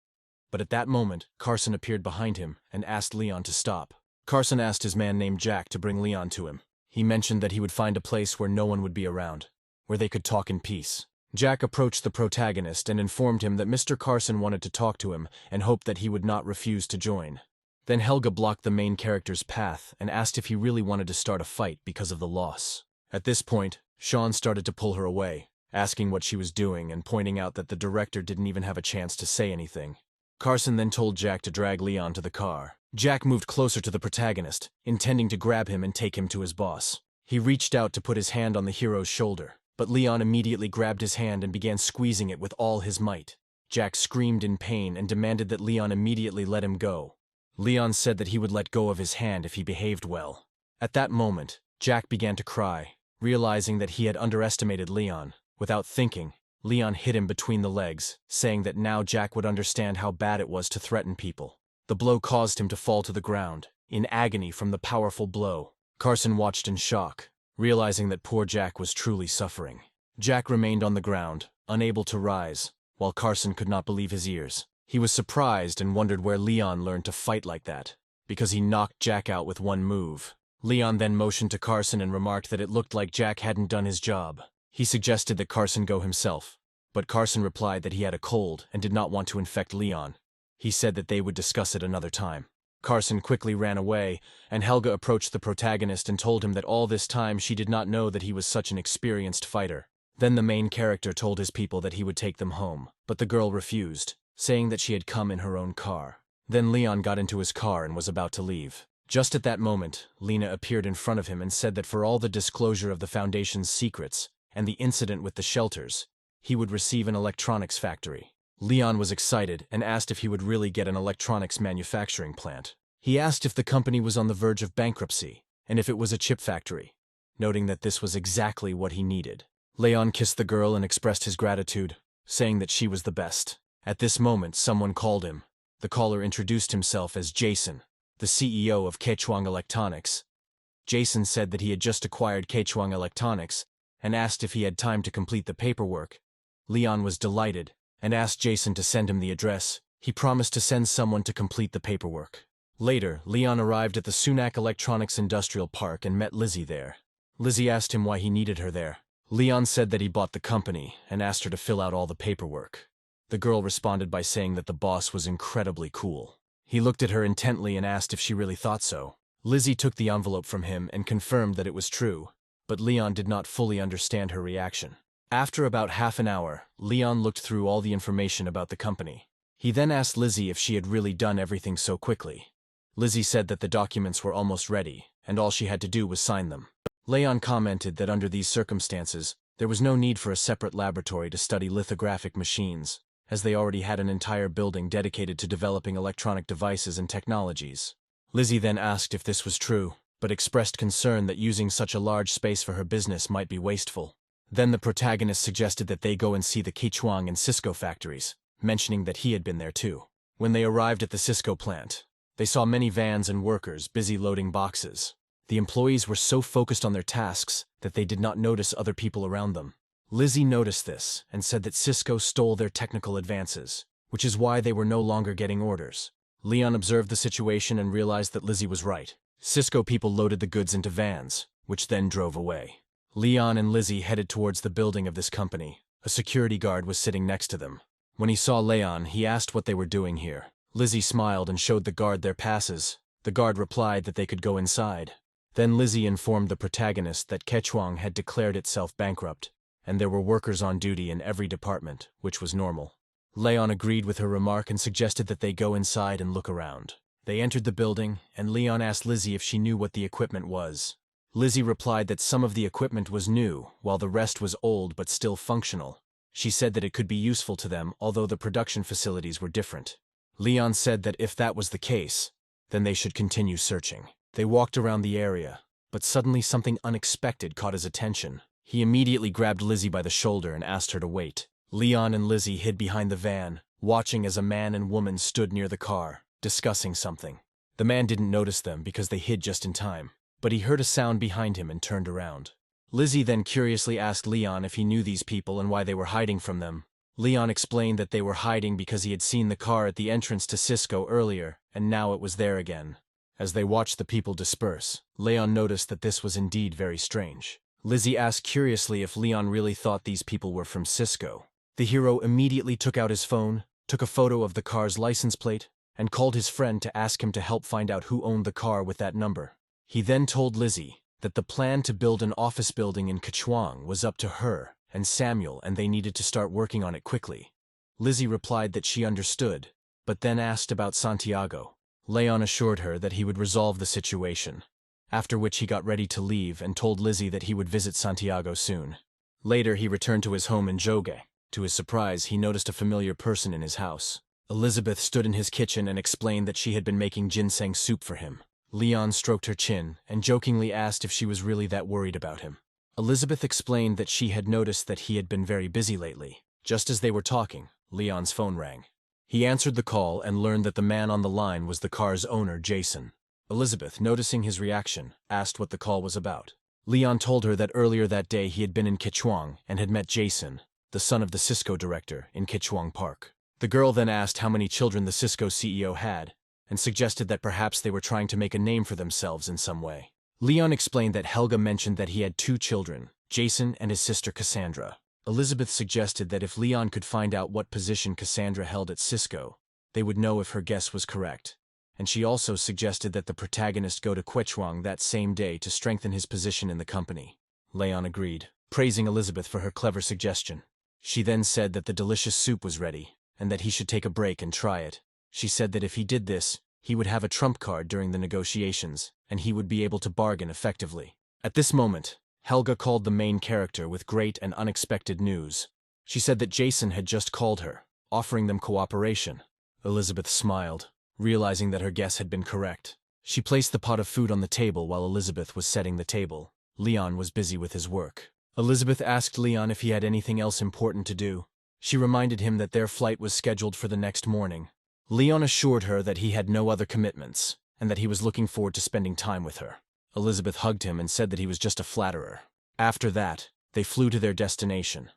but at that moment, Carson appeared behind him and asked Leon to stop. Carson asked his man named Jack to bring Leon to him. He mentioned that he would find a place where no one would be around, where they could talk in peace. Jack approached the protagonist and informed him that Mr. Carson wanted to talk to him and hoped that he would not refuse to join. Then Helga blocked the main character's path and asked if he really wanted to start a fight because of the loss. At this point, Sean started to pull her away, asking what she was doing and pointing out that the director didn't even have a chance to say anything. Carson then told Jack to drag Leon to the car. Jack moved closer to the protagonist, intending to grab him and take him to his boss. He reached out to put his hand on the hero's shoulder, but Leon immediately grabbed his hand and began squeezing it with all his might. Jack screamed in pain and demanded that Leon immediately let him go. Leon said that he would let go of his hand if he behaved well. At that moment, Jack began to cry, realizing that he had underestimated Leon. Without thinking, Leon hit him between the legs, saying that now Jack would understand how bad it was to threaten people. The blow caused him to fall to the ground, in agony from the powerful blow. Carson watched in shock, realizing that poor Jack was truly suffering. Jack remained on the ground, unable to rise, while Carson could not believe his ears. He was surprised and wondered where Leon learned to fight like that, because he knocked Jack out with one move. Leon then motioned to Carson and remarked that it looked like Jack hadn't done his job. He suggested that Carson go himself, but Carson replied that he had a cold and did not want to infect Leon. He said that they would discuss it another time. Carson quickly ran away, and Helga approached the protagonist and told him that all this time she did not know that he was such an experienced fighter. Then the main character told his people that he would take them home, but the girl refused, saying that she had come in her own car. Then Leon got into his car and was about to leave. Just at that moment, Lena appeared in front of him and said that for all the disclosure of the Foundation's secrets and the incident with the shelters, he would receive an electronics factory. Leon was excited and asked if he would really get an electronics manufacturing plant. He asked if the company was on the verge of bankruptcy and if it was a chip factory, noting that this was exactly what he needed. Leon kissed the girl and expressed his gratitude, saying that she was the best. At this moment, someone called him. The caller introduced himself as Jason, the CEO of Quechuang Electronics. Jason said that he had just acquired Quechuang Electronics and asked if he had time to complete the paperwork. Leon was delighted and asked Jason to send him the address. He promised to send someone to complete the paperwork. Later, Leon arrived at the Sunak Electronics Industrial Park and met Lizzie there. Lizzie asked him why he needed her there. Leon said that he bought the company and asked her to fill out all the paperwork. The girl responded by saying that the boss was incredibly cool. He looked at her intently and asked if she really thought so. Lizzie took the envelope from him and confirmed that it was true, but Leon did not fully understand her reaction. After about half an hour, Leon looked through all the information about the company. He then asked Lizzie if she had really done everything so quickly. Lizzie said that the documents were almost ready, and all she had to do was sign them. Leon commented that under these circumstances, there was no need for a separate laboratory to study lithographic machines, as they already had an entire building dedicated to developing electronic devices and technologies. Lizzie then asked if this was true, but expressed concern that using such a large space for her business might be wasteful. Then the protagonist suggested that they go and see the Quechuang and Cisco factories, mentioning that he had been there too. When they arrived at the Cisco plant, they saw many vans and workers busy loading boxes. The employees were so focused on their tasks that they did not notice other people around them. Lizzie noticed this and said that Cisco stole their technical advances, which is why they were no longer getting orders. Leon observed the situation and realized that Lizzie was right. Cisco people loaded the goods into vans, which then drove away. Leon and Lizzie headed towards the building of this company. A security guard was sitting next to them. When he saw Leon, he asked what they were doing here. Lizzie smiled and showed the guard their passes. The guard replied that they could go inside. Then Lizzie informed the protagonist that Quechuang had declared itself bankrupt, and there were workers on duty in every department, which was normal. Leon agreed with her remark and suggested that they go inside and look around. They entered the building, and Leon asked Lizzie if she knew what the equipment was. Lizzie replied that some of the equipment was new, while the rest was old but still functional. She said that it could be useful to them, although the production facilities were different. Leon said that if that was the case, then they should continue searching. They walked around the area, but suddenly something unexpected caught his attention. He immediately grabbed Lizzie by the shoulder and asked her to wait. Leon and Lizzie hid behind the van, watching as a man and woman stood near the car, discussing something. The man didn't notice them because they hid just in time, but he heard a sound behind him and turned around. Lizzie then curiously asked Leon if he knew these people and why they were hiding from them. Leon explained that they were hiding because he had seen the car at the entrance to Cisco earlier, and now it was there again. As they watched the people disperse, Leon noticed that this was indeed very strange. Lizzie asked curiously if Leon really thought these people were from Cisco. The hero immediately took out his phone, took a photo of the car's license plate, and called his friend to ask him to help find out who owned the car with that number. He then told Lizzie that the plan to build an office building in Quechuang was up to her and Samuel, and they needed to start working on it quickly. Lizzie replied that she understood, but then asked about Santiago. Leon assured her that he would resolve the situation, after which he got ready to leave and told Lizzie that he would visit Santiago soon. Later, he returned to his home in Joge. To his surprise, he noticed a familiar person in his house. Elizabeth stood in his kitchen and explained that she had been making ginseng soup for him. Leon stroked her chin and jokingly asked if she was really that worried about him. Elizabeth explained that she had noticed that he had been very busy lately. Just as they were talking, Leon's phone rang. He answered the call and learned that the man on the line was the car's owner, Jason. Elizabeth, noticing his reaction, asked what the call was about. Leon told her that earlier that day he had been in Quechuang and had met Jason, the son of the Cisco director, in Quechuang Park. The girl then asked how many children the Cisco CEO had, and suggested that perhaps they were trying to make a name for themselves in some way. Leon explained that Helga mentioned that he had 2 children, Jason and his sister Cassandra. Elizabeth suggested that if Leon could find out what position Cassandra held at Cisco, they would know if her guess was correct. And she also suggested that the protagonist go to Quechua that same day to strengthen his position in the company. Leon agreed, praising Elizabeth for her clever suggestion. She then said that the delicious soup was ready, and that he should take a break and try it. She said that if he did this, he would have a trump card during the negotiations, and he would be able to bargain effectively. At this moment, Helga called the main character with great and unexpected news. She said that Jason had just called her, offering them cooperation. Elizabeth smiled, realizing that her guess had been correct. She placed the pot of food on the table while Elizabeth was setting the table. Leon was busy with his work. Elizabeth asked Leon if he had anything else important to do. She reminded him that their flight was scheduled for the next morning. Leon assured her that he had no other commitments, and that he was looking forward to spending time with her. Elizabeth hugged him and said that he was just a flatterer. After that, they flew to their destination.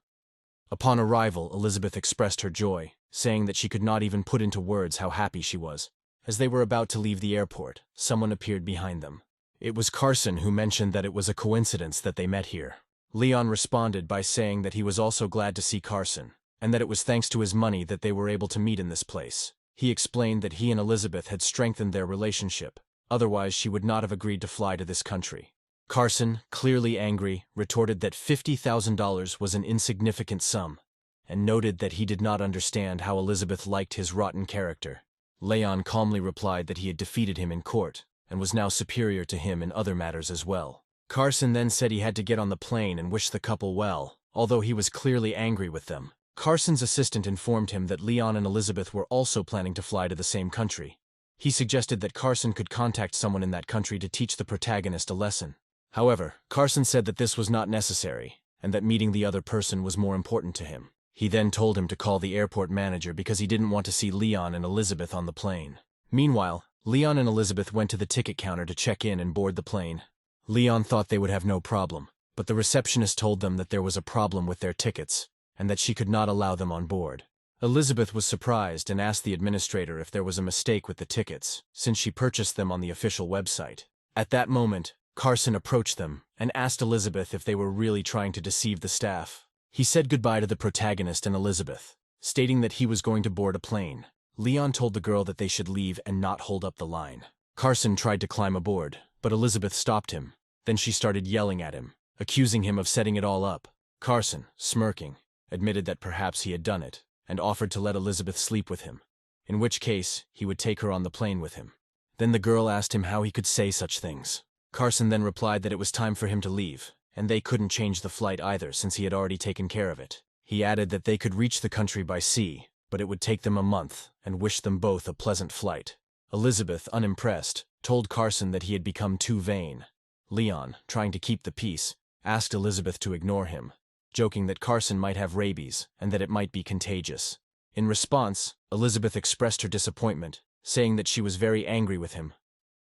Upon arrival, Elizabeth expressed her joy, saying that she could not even put into words how happy she was. As they were about to leave the airport, someone appeared behind them. It was Carson, who mentioned that it was a coincidence that they met here. Leon responded by saying that he was also glad to see Carson, and that it was thanks to his money that they were able to meet in this place. He explained that he and Elizabeth had strengthened their relationship, otherwise she would not have agreed to fly to this country. Carson, clearly angry, retorted that $50,000 was an insignificant sum, and noted that he did not understand how Elizabeth liked his rotten character. Leon calmly replied that he had defeated him in court, and was now superior to him in other matters as well. Carson then said he had to get on the plane and wish the couple well, although he was clearly angry with them. Carson's assistant informed him that Leon and Elizabeth were also planning to fly to the same country. He suggested that Carson could contact someone in that country to teach the protagonist a lesson. However, Carson said that this was not necessary, and that meeting the other person was more important to him. He then told him to call the airport manager because he didn't want to see Leon and Elizabeth on the plane. Meanwhile, Leon and Elizabeth went to the ticket counter to check in and board the plane. Leon thought they would have no problem, but the receptionist told them that there was a problem with their tickets, and that she could not allow them on board. Elizabeth was surprised and asked the administrator if there was a mistake with the tickets, since she purchased them on the official website. At that moment, Carson approached them and asked Elizabeth if they were really trying to deceive the staff. He said goodbye to the protagonist and Elizabeth, stating that he was going to board a plane. Leon told the girl that they should leave and not hold up the line. Carson tried to climb aboard, but Elizabeth stopped him. Then she started yelling at him, accusing him of setting it all up. Carson, smirking, admitted that perhaps he had done it, and offered to let Elizabeth sleep with him, in which case he would take her on the plane with him. Then the girl asked him how he could say such things. Carson then replied that it was time for him to leave, and they couldn't change the flight either since he had already taken care of it. He added that they could reach the country by sea, but it would take them a month, and wished them both a pleasant flight. Elizabeth, unimpressed, told Carson that he had become too vain. Leon, trying to keep the peace, asked Elizabeth to ignore him, joking that Carson might have rabies and that it might be contagious. In response, Elizabeth expressed her disappointment, saying that she was very angry with him.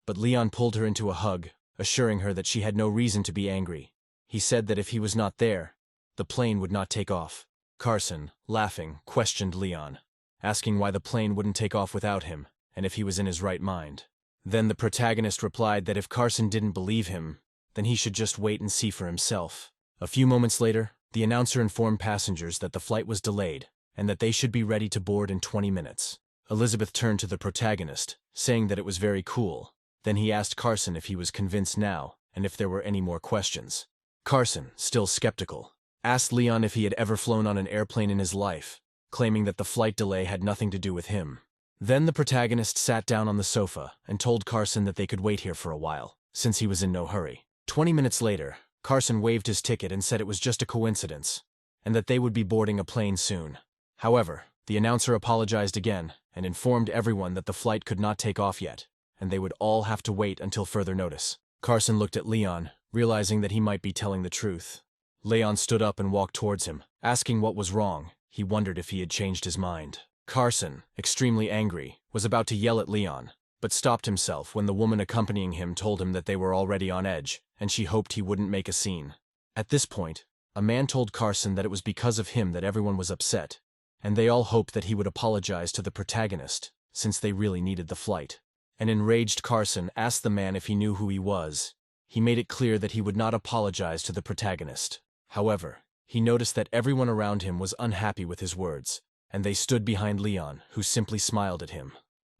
But Leon pulled her into a hug, assuring her that she had no reason to be angry. He said that if he was not there, the plane would not take off. Carson, laughing, questioned Leon, asking why the plane wouldn't take off without him, and if he was in his right mind. Then the protagonist replied that if Carson didn't believe him, then he should just wait and see for himself. A few moments later, the announcer informed passengers that the flight was delayed, and that they should be ready to board in 20 minutes. Elizabeth turned to the protagonist, saying that it was very cool. Then he asked Carson if he was convinced now, and if there were any more questions. Carson, still skeptical, asked Leon if he had ever flown on an airplane in his life, claiming that the flight delay had nothing to do with him. Then the protagonist sat down on the sofa and told Carson that they could wait here for a while, since he was in no hurry. 20 minutes later, Carson waved his ticket and said it was just a coincidence, and that they would be boarding a plane soon. However, the announcer apologized again and informed everyone that the flight could not take off yet, and they would all have to wait until further notice. Carson looked at Leon, realizing that he might be telling the truth. Leon stood up and walked towards him, asking what was wrong. He wondered if he had changed his mind. Carson, extremely angry, was about to yell at Leon, but stopped himself when the woman accompanying him told him that they were already on edge, and she hoped he wouldn't make a scene. At this point, a man told Carson that it was because of him that everyone was upset, and they all hoped that he would apologize to the protagonist, since they really needed the flight. An enraged Carson asked the man if he knew who he was. He made it clear that he would not apologize to the protagonist. However, he noticed that everyone around him was unhappy with his words, and they stood behind Leon, who simply smiled at him.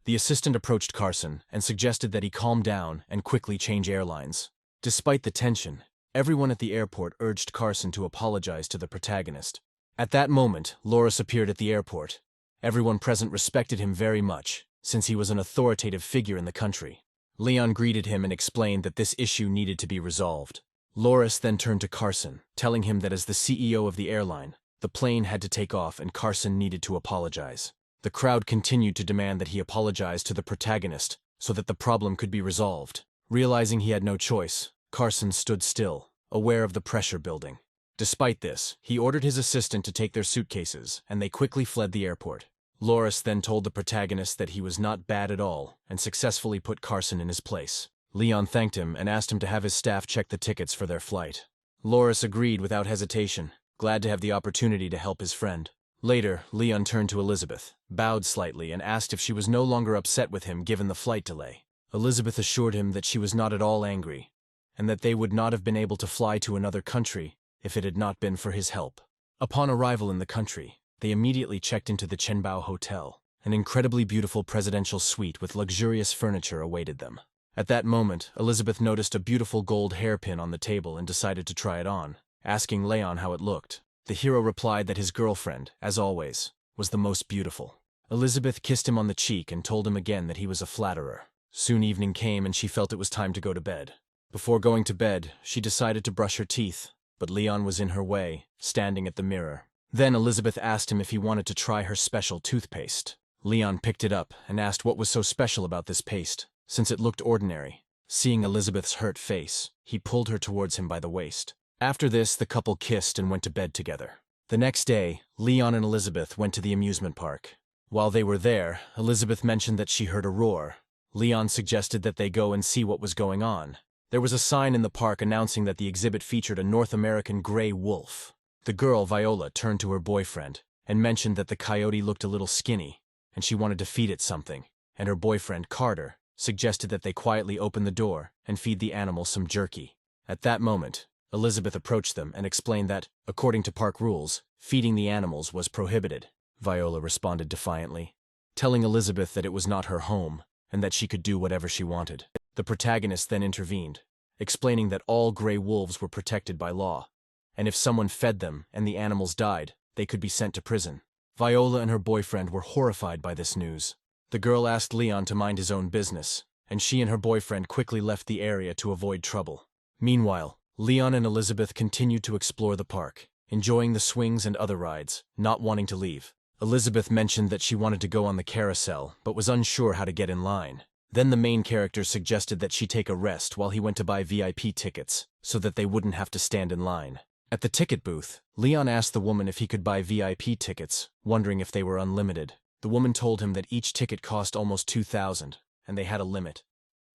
The assistant approached Carson and suggested that he calm down and quickly change airlines. Despite the tension, everyone at the airport urged Carson to apologize to the protagonist. At that moment, Loris appeared at the airport. Everyone present respected him very much, since he was an authoritative figure in the country. Leon greeted him and explained that this issue needed to be resolved. Loris then turned to Carson, telling him that as the CEO of the airline, the plane had to take off and Carson needed to apologize. The crowd continued to demand that he apologize to the protagonist so that the problem could be resolved. Realizing he had no choice, Carson stood still, aware of the pressure building. Despite this, he ordered his assistant to take their suitcases, and they quickly fled the airport. Loris then told the protagonist that he was not bad at all and successfully put Carson in his place. Leon thanked him and asked him to have his staff check the tickets for their flight. Loris agreed without hesitation, glad to have the opportunity to help his friend. Later, Leon turned to Elizabeth, bowed slightly, and asked if she was no longer upset with him given the flight delay. Elizabeth assured him that she was not at all angry, and that they would not have been able to fly to another country if it had not been for his help. Upon arrival in the country, they immediately checked into the Chenbao Hotel. An incredibly beautiful presidential suite with luxurious furniture awaited them. At that moment, Elizabeth noticed a beautiful gold hairpin on the table and decided to try it on, asking Leon how it looked. The hero replied that his girlfriend, as always, was the most beautiful. Elizabeth kissed him on the cheek and told him again that he was a flatterer. Soon evening came and she felt it was time to go to bed. Before going to bed, she decided to brush her teeth, but Leon was in her way, standing at the mirror. Then Elizabeth asked him if he wanted to try her special toothpaste. Leon picked it up and asked what was so special about this paste, since it looked ordinary. Seeing Elizabeth's hurt face, he pulled her towards him by the waist. After this, the couple kissed and went to bed together. The next day, Leon and Elizabeth went to the amusement park. While they were there, Elizabeth mentioned that she heard a roar. Leon suggested that they go and see what was going on. There was a sign in the park announcing that the exhibit featured a North American gray wolf. The girl, Viola, turned to her boyfriend and mentioned that the coyote looked a little skinny, and she wanted to feed it something, and her boyfriend, Carter, suggested that they quietly open the door and feed the animal some jerky. At that moment, Elizabeth approached them and explained that, according to park rules, feeding the animals was prohibited. Viola responded defiantly, telling Elizabeth that it was not her home and that she could do whatever she wanted. The protagonist then intervened, explaining that all gray wolves were protected by law, and if someone fed them and the animals died, they could be sent to prison. Viola and her boyfriend were horrified by this news. The girl asked Leon to mind his own business, and she and her boyfriend quickly left the area to avoid trouble. Meanwhile, Leon and Elizabeth continued to explore the park, enjoying the swings and other rides, not wanting to leave. Elizabeth mentioned that she wanted to go on the carousel, but was unsure how to get in line. Then the main character suggested that she take a rest while he went to buy VIP tickets, so that they wouldn't have to stand in line. At the ticket booth, Leon asked the woman if he could buy VIP tickets, wondering if they were unlimited. The woman told him that each ticket cost almost 2,000, and they had a limit.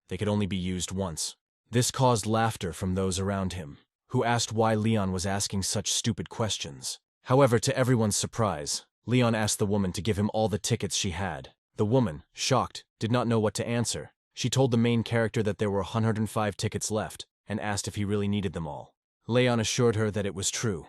They could only be used once. This caused laughter from those around him, who asked why Leon was asking such stupid questions. However, to everyone's surprise, Leon asked the woman to give him all the tickets she had. The woman, shocked, did not know what to answer. She told the main character that there were 105 tickets left, and asked if he really needed them all. Leon assured her that it was true.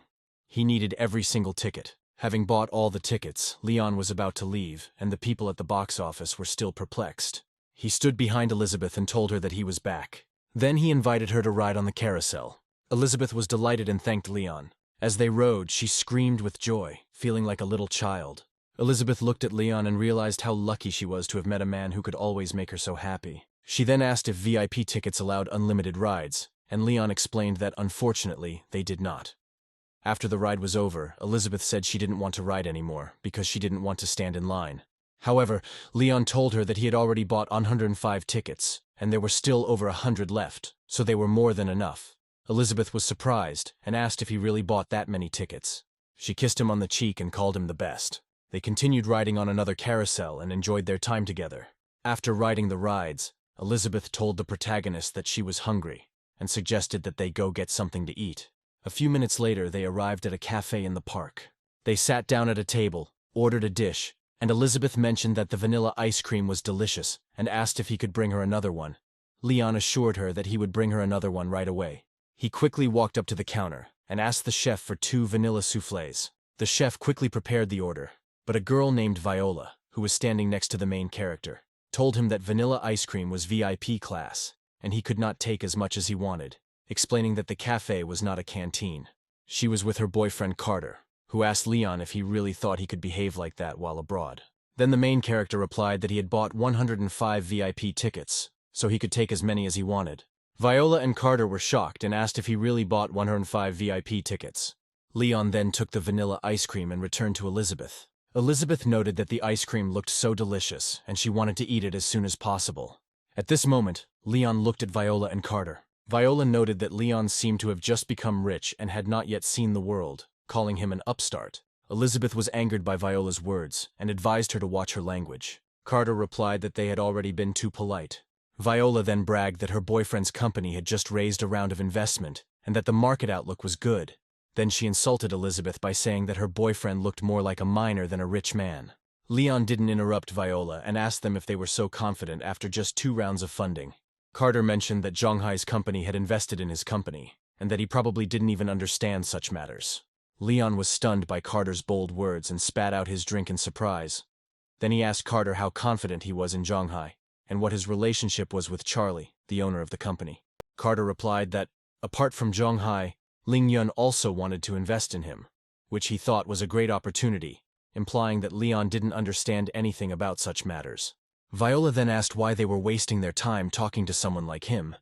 He needed every single ticket. Having bought all the tickets, Leon was about to leave, and the people at the box office were still perplexed. He stood behind Elizabeth and told her that he was back. Then he invited her to ride on the carousel. Elizabeth was delighted and thanked Leon. As they rode, she screamed with joy, feeling like a little child. Elizabeth looked at Leon and realized how lucky she was to have met a man who could always make her so happy. She then asked if VIP tickets allowed unlimited rides, and Leon explained that unfortunately they did not. After the ride was over, Elizabeth said she didn't want to ride anymore because she didn't want to stand in line. However, Leon told her that he had already bought 105 tickets, and there were still over 100 left, so they were more than enough. Elizabeth was surprised and asked if he really bought that many tickets. She kissed him on the cheek and called him the best. They continued riding on another carousel and enjoyed their time together. After riding the rides, Elizabeth told the protagonist that she was hungry and suggested that they go get something to eat. A few minutes later, they arrived at a cafe in the park. They sat down at a table, ordered a dish, and Elizabeth mentioned that the vanilla ice cream was delicious and asked if he could bring her another one. Leon assured her that he would bring her another one right away. He quickly walked up to the counter, and asked the chef for 2 vanilla soufflés. The chef quickly prepared the order, but a girl named Viola, who was standing next to the main character, told him that vanilla ice cream was VIP class, and he could not take as much as he wanted, explaining that the cafe was not a canteen. She was with her boyfriend Carter, who asked Leon if he really thought he could behave like that while abroad. Then the main character replied that he had bought 105 VIP tickets, so he could take as many as he wanted. Viola and Carter were shocked and asked if he really bought 105 VIP tickets. Leon then took the vanilla ice cream and returned to Elizabeth. Elizabeth noted that the ice cream looked so delicious, and she wanted to eat it as soon as possible. At this moment, Leon looked at Viola and Carter. Viola noted that Leon seemed to have just become rich and had not yet seen the world, calling him an upstart. Elizabeth was angered by Viola's words and advised her to watch her language. Carter replied that they had already been too polite. Viola then bragged that her boyfriend's company had just raised a round of investment and that the market outlook was good. Then she insulted Elizabeth by saying that her boyfriend looked more like a miner than a rich man. Leon didn't interrupt Viola and asked them if they were so confident after just 2 rounds of funding. Carter mentioned that Zhonghai's company had invested in his company, and that he probably didn't even understand such matters. Leon was stunned by Carter's bold words and spat out his drink in surprise. Then he asked Carter how confident he was in Zhonghai, and what his relationship was with Charlie, the owner of the company. Carter replied that, apart from Zhonghai, Ling Yun also wanted to invest in him, which he thought was a great opportunity, implying that Leon didn't understand anything about such matters. Viola then asked why they were wasting their time talking to someone like him.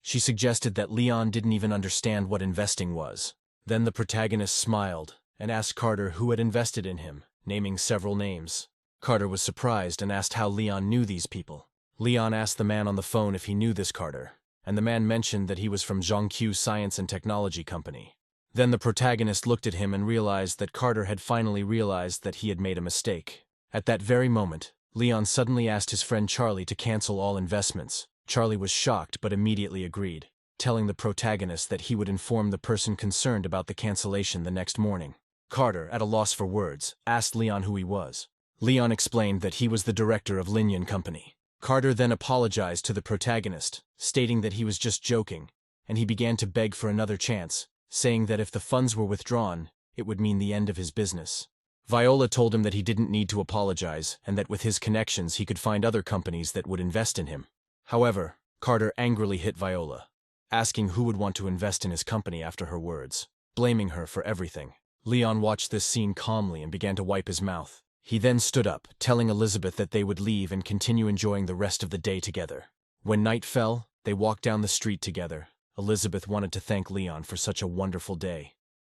She suggested that Leon didn't even understand what investing was. Then the protagonist smiled and asked Carter who had invested in him, naming several names. Carter was surprised and asked how Leon knew these people. Leon asked the man on the phone if he knew this Carter, and the man mentioned that he was from Zhongqiu Science and Technology Company. Then the protagonist looked at him and realized that Carter had finally realized that he had made a mistake. At that very moment, Leon suddenly asked his friend Charlie to cancel all investments. Charlie was shocked but immediately agreed, telling the protagonist that he would inform the person concerned about the cancellation the next morning. Carter, at a loss for words, asked Leon who he was. Leon explained that he was the director of Linyan Company. Carter then apologized to the protagonist, stating that he was just joking, and he began to beg for another chance, saying that if the funds were withdrawn, it would mean the end of his business. Viola told him that he didn't need to apologize and that with his connections he could find other companies that would invest in him. However, Carter angrily hit Viola, asking who would want to invest in his company after her words, blaming her for everything. Leon watched this scene calmly and began to wipe his mouth. He then stood up, telling Elizabeth that they would leave and continue enjoying the rest of the day together. When night fell, they walked down the street together. Elizabeth wanted to thank Leon for such a wonderful day.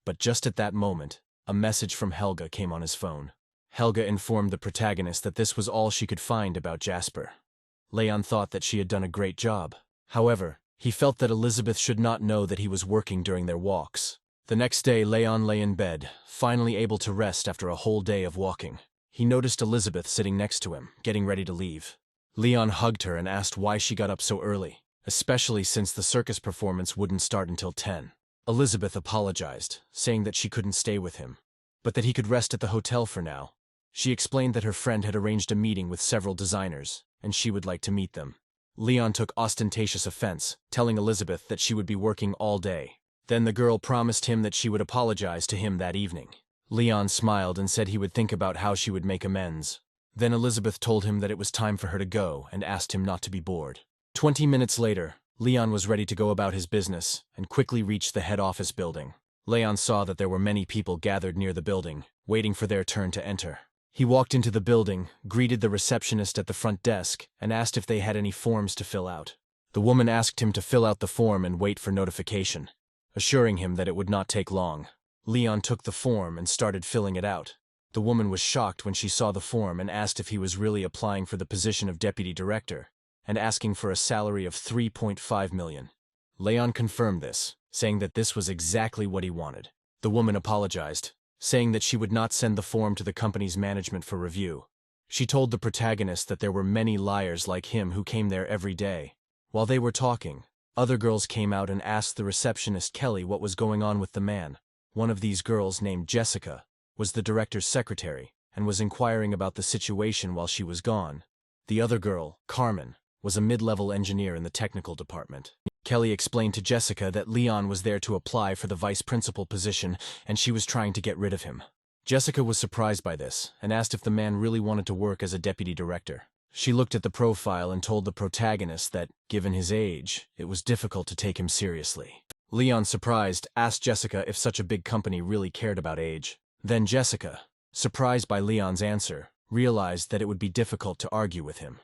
But just at that moment, a message from Helga came on his phone. Helga informed the protagonist that this was all she could find about Jasper. Leon thought that she had done a great job. However, he felt that Elizabeth should not know that he was working during their walks. The next day, Leon lay in bed, finally able to rest after a whole day of walking. He noticed Elizabeth sitting next to him, getting ready to leave. Leon hugged her and asked why she got up so early, especially since the circus performance wouldn't start until 10. Elizabeth apologized, saying that she couldn't stay with him, but that he could rest at the hotel for now. She explained that her friend had arranged a meeting with several designers, and she would like to meet them. Leon took ostentatious offense, telling Elizabeth that she would be working all day. Then the girl promised him that she would apologize to him that evening. Leon smiled and said he would think about how she would make amends. Then Elizabeth told him that it was time for her to go and asked him not to be bored. 20 minutes later, Leon was ready to go about his business and quickly reached the head office building. Leon saw that there were many people gathered near the building, waiting for their turn to enter. He walked into the building, greeted the receptionist at the front desk, and asked if they had any forms to fill out. The woman asked him to fill out the form and wait for notification, assuring him that it would not take long. Leon took the form and started filling it out. The woman was shocked when she saw the form and asked if he was really applying for the position of deputy director and asking for a salary of 3.5 million. Leon confirmed this, saying that this was exactly what he wanted. The woman apologized, saying that she would not send the form to the company's management for review. She told the protagonist that there were many liars like him who came there every day. While they were talking, other girls came out and asked the receptionist Kelly what was going on with the man. One of these girls, named Jessica, was the director's secretary and was inquiring about the situation while she was gone. The other girl, Carmen, was a mid-level engineer in the technical department. Kelly explained to Jessica that Leon was there to apply for the vice principal position and she was trying to get rid of him. Jessica was surprised by this and asked if the man really wanted to work as a deputy director. She looked at the profile and told the protagonist that, given his age, it was difficult to take him seriously. Leon, surprised, asked Jessica if such a big company really cared about age. Then Jessica, surprised by Leon's answer, realized that it would be difficult to argue with him.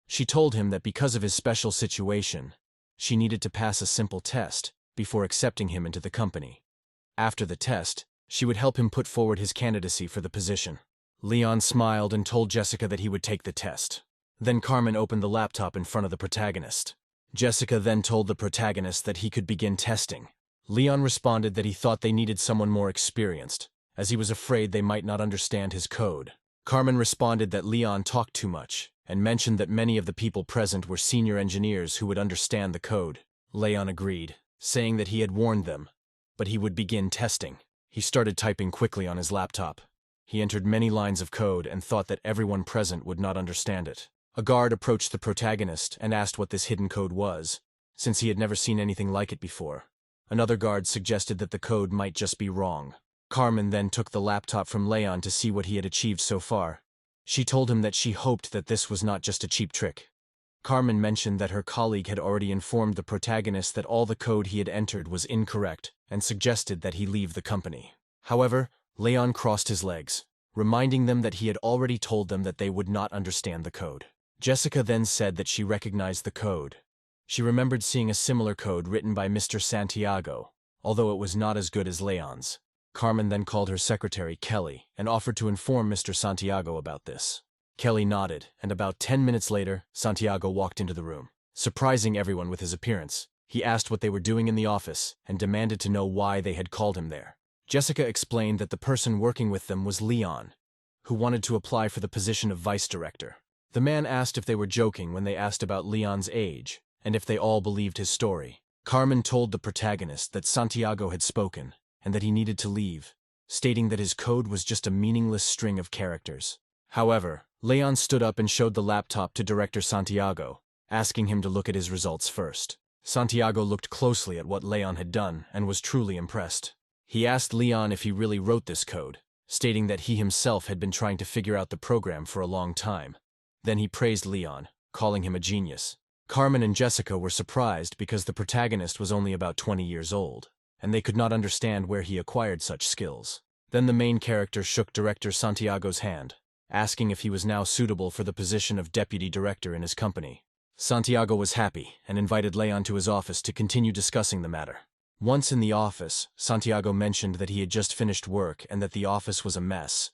She told him that because of his special situation, she needed to pass a simple test before accepting him into the company. After the test, she would help him put forward his candidacy for the position. Leon smiled and told Jessica that he would take the test. Then Carmen opened the laptop in front of the protagonist. Jessica then told the protagonist that he could begin testing. Leon responded that he thought they needed someone more experienced, as he was afraid they might not understand his code. Carmen responded that Leon talked too much, and mentioned that many of the people present were senior engineers who would understand the code. Leon agreed, saying that he had warned them, but he would begin testing. He started typing quickly on his laptop. He entered many lines of code and thought that everyone present would not understand it. A guard approached the protagonist and asked what this hidden code was, since he had never seen anything like it before. Another guard suggested that the code might just be wrong. Carmen then took the laptop from Leon to see what he had achieved so far. She told him that she hoped that this was not just a cheap trick. Carmen mentioned that her colleague had already informed the protagonist that all the code he had entered was incorrect and suggested that he leave the company. However, Leon crossed his legs, reminding them that he had already told them that they would not understand the code. Jessica then said that she recognized the code. She remembered seeing a similar code written by Mr. Santiago, although it was not as good as Leon's. Carmen then called her secretary, Kelly, and offered to inform Mr. Santiago about this. Kelly nodded, and about 10 minutes later, Santiago walked into the room. Surprising everyone with his appearance, he asked what they were doing in the office and demanded to know why they had called him there. Jessica explained that the person working with them was Leon, who wanted to apply for the position of vice director. The man asked if they were joking when they asked about Leon's age, and if they all believed his story. Carmen told the protagonist that Santiago had spoken, and that he needed to leave, stating that his code was just a meaningless string of characters. However, Leon stood up and showed the laptop to Director Santiago, asking him to look at his results first. Santiago looked closely at what Leon had done and was truly impressed. He asked Leon if he really wrote this code, stating that he himself had been trying to figure out the program for a long time. Then he praised Leon, calling him a genius. Carmen and Jessica were surprised because the protagonist was only about 20 years old, and they could not understand where he acquired such skills. Then the main character shook Director Santiago's hand, asking if he was now suitable for the position of deputy director in his company. Santiago was happy and invited Leon to his office to continue discussing the matter. Once in the office, Santiago mentioned that he had just finished work and that the office was a mess.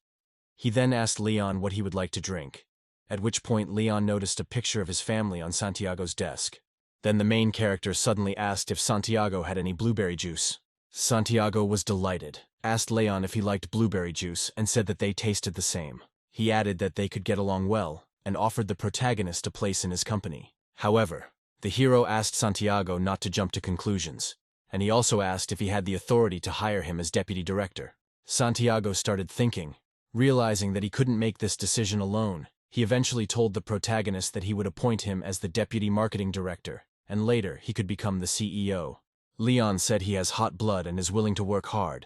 He then asked Leon what he would like to drink, at which point Leon noticed a picture of his family on Santiago's desk. Then the main character suddenly asked if Santiago had any blueberry juice. Santiago was delighted, asked Leon if he liked blueberry juice, and said that they tasted the same. He added that they could get along well, and offered the protagonist a place in his company. However, the hero asked Santiago not to jump to conclusions, and he also asked if he had the authority to hire him as deputy director. Santiago started thinking, realizing that he couldn't make this decision alone. He eventually told the protagonist that he would appoint him as the deputy marketing director, and later he could become the CEO. Leon said he has hot blood and is willing to work hard,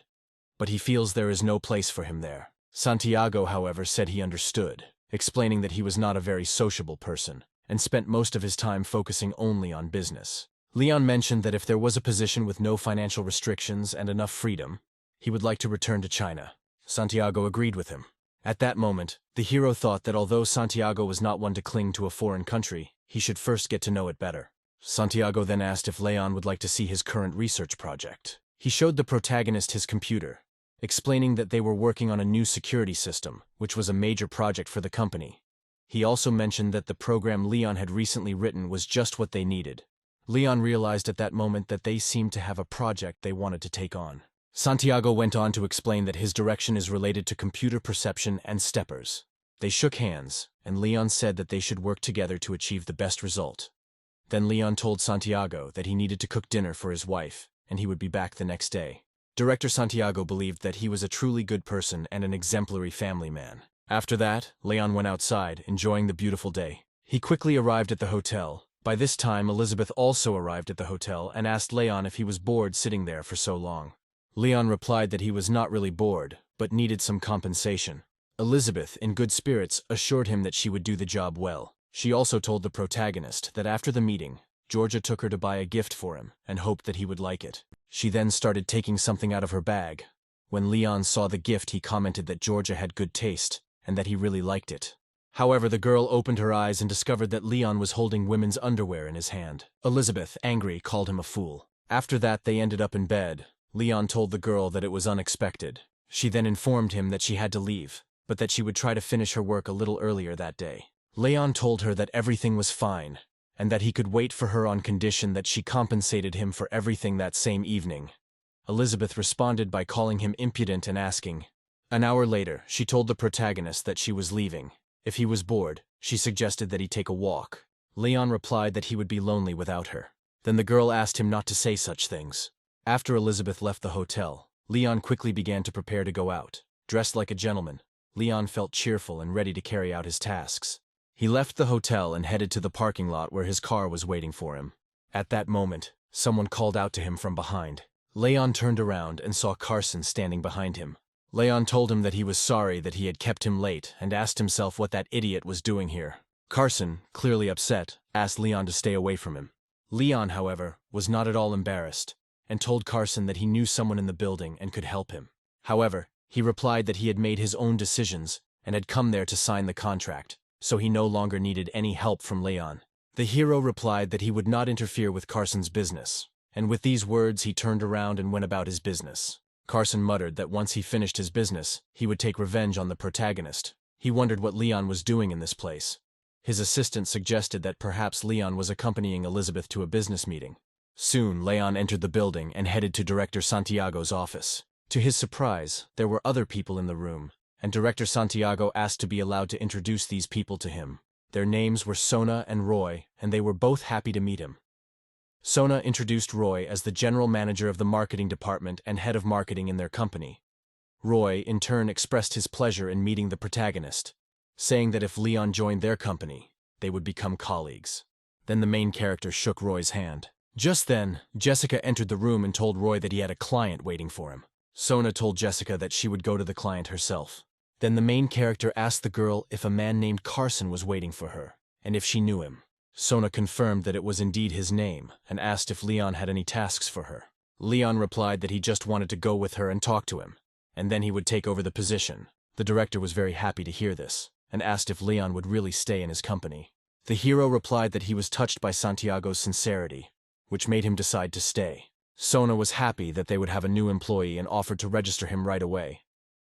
but he feels there is no place for him there. Santiago, however, said he understood, explaining that he was not a very sociable person, and spent most of his time focusing only on business. Leon mentioned that if there was a position with no financial restrictions and enough freedom, he would like to return to China. Santiago agreed with him. At that moment, the hero thought that although Santiago was not one to cling to a foreign country, he should first get to know it better. Santiago then asked if Leon would like to see his current research project. He showed the protagonist his computer, explaining that they were working on a new security system, which was a major project for the company. He also mentioned that the program Leon had recently written was just what they needed. Leon realized at that moment that they seemed to have a project they wanted to take on. Santiago went on to explain that his direction is related to computer perception and steppers. They shook hands, and Leon said that they should work together to achieve the best result. Then Leon told Santiago that he needed to cook dinner for his wife, and he would be back the next day. Director Santiago believed that he was a truly good person and an exemplary family man. After that, Leon went outside, enjoying the beautiful day. He quickly arrived at the hotel, By this time, Elizabeth also arrived at the hotel and asked Leon if he was bored sitting there for so long. Leon replied that he was not really bored, but needed some compensation. Elizabeth, in good spirits, assured him that she would do the job well. She also told the protagonist that after the meeting, Georgia took her to buy a gift for him and hoped that he would like it. She then started taking something out of her bag. When Leon saw the gift, he commented that Georgia had good taste and that he really liked it. However, the girl opened her eyes and discovered that Leon was holding women's underwear in his hand. Elizabeth, angry, called him a fool. After that, they ended up in bed. Leon told the girl that it was unexpected. She then informed him that she had to leave, but that she would try to finish her work a little earlier that day. Leon told her that everything was fine, and that he could wait for her on condition that she compensated him for everything that same evening. Elizabeth responded by calling him impudent and asking. An hour later, she told the protagonist that she was leaving. If he was bored, she suggested that he take a walk. Leon replied that he would be lonely without her. Then the girl asked him not to say such things. After Elizabeth left the hotel, Leon quickly began to prepare to go out. Dressed like a gentleman, Leon felt cheerful and ready to carry out his tasks. He left the hotel and headed to the parking lot where his car was waiting for him. At that moment, someone called out to him from behind. Leon turned around and saw Carson standing behind him. Leon told him that he was sorry that he had kept him late and asked himself what that idiot was doing here. Carson, clearly upset, asked Leon to stay away from him. Leon, however, was not at all embarrassed and told Carson that he knew someone in the building and could help him. However, he replied that he had made his own decisions and had come there to sign the contract, so he no longer needed any help from Leon. The hero replied that he would not interfere with Carson's business, and with these words he turned around and went about his business. Carson muttered that once he finished his business, he would take revenge on the protagonist. He wondered what Leon was doing in this place. His assistant suggested that perhaps Leon was accompanying Elizabeth to a business meeting. Soon, Leon entered the building and headed to Director Santiago's office. To his surprise, there were other people in the room, and Director Santiago asked to be allowed to introduce these people to him. Their names were Sona and Roy, and they were both happy to meet him. Sona introduced Roy as the general manager of the marketing department and head of marketing in their company. Roy, in turn, expressed his pleasure in meeting the protagonist, saying that if Leon joined their company, they would become colleagues. Then the main character shook Roy's hand. Just then, Jessica entered the room and told Roy that he had a client waiting for him. Sona told Jessica that she would go to the client herself. Then the main character asked the girl if a man named Carson was waiting for her, and if she knew him. Sona confirmed that it was indeed his name, and asked if Leon had any tasks for her. Leon replied that he just wanted to go with her and talk to him, and then he would take over the position. The director was very happy to hear this, and asked if Leon would really stay in his company. The hero replied that he was touched by Santiago's sincerity, which made him decide to stay. Sona was happy that they would have a new employee and offered to register him right away,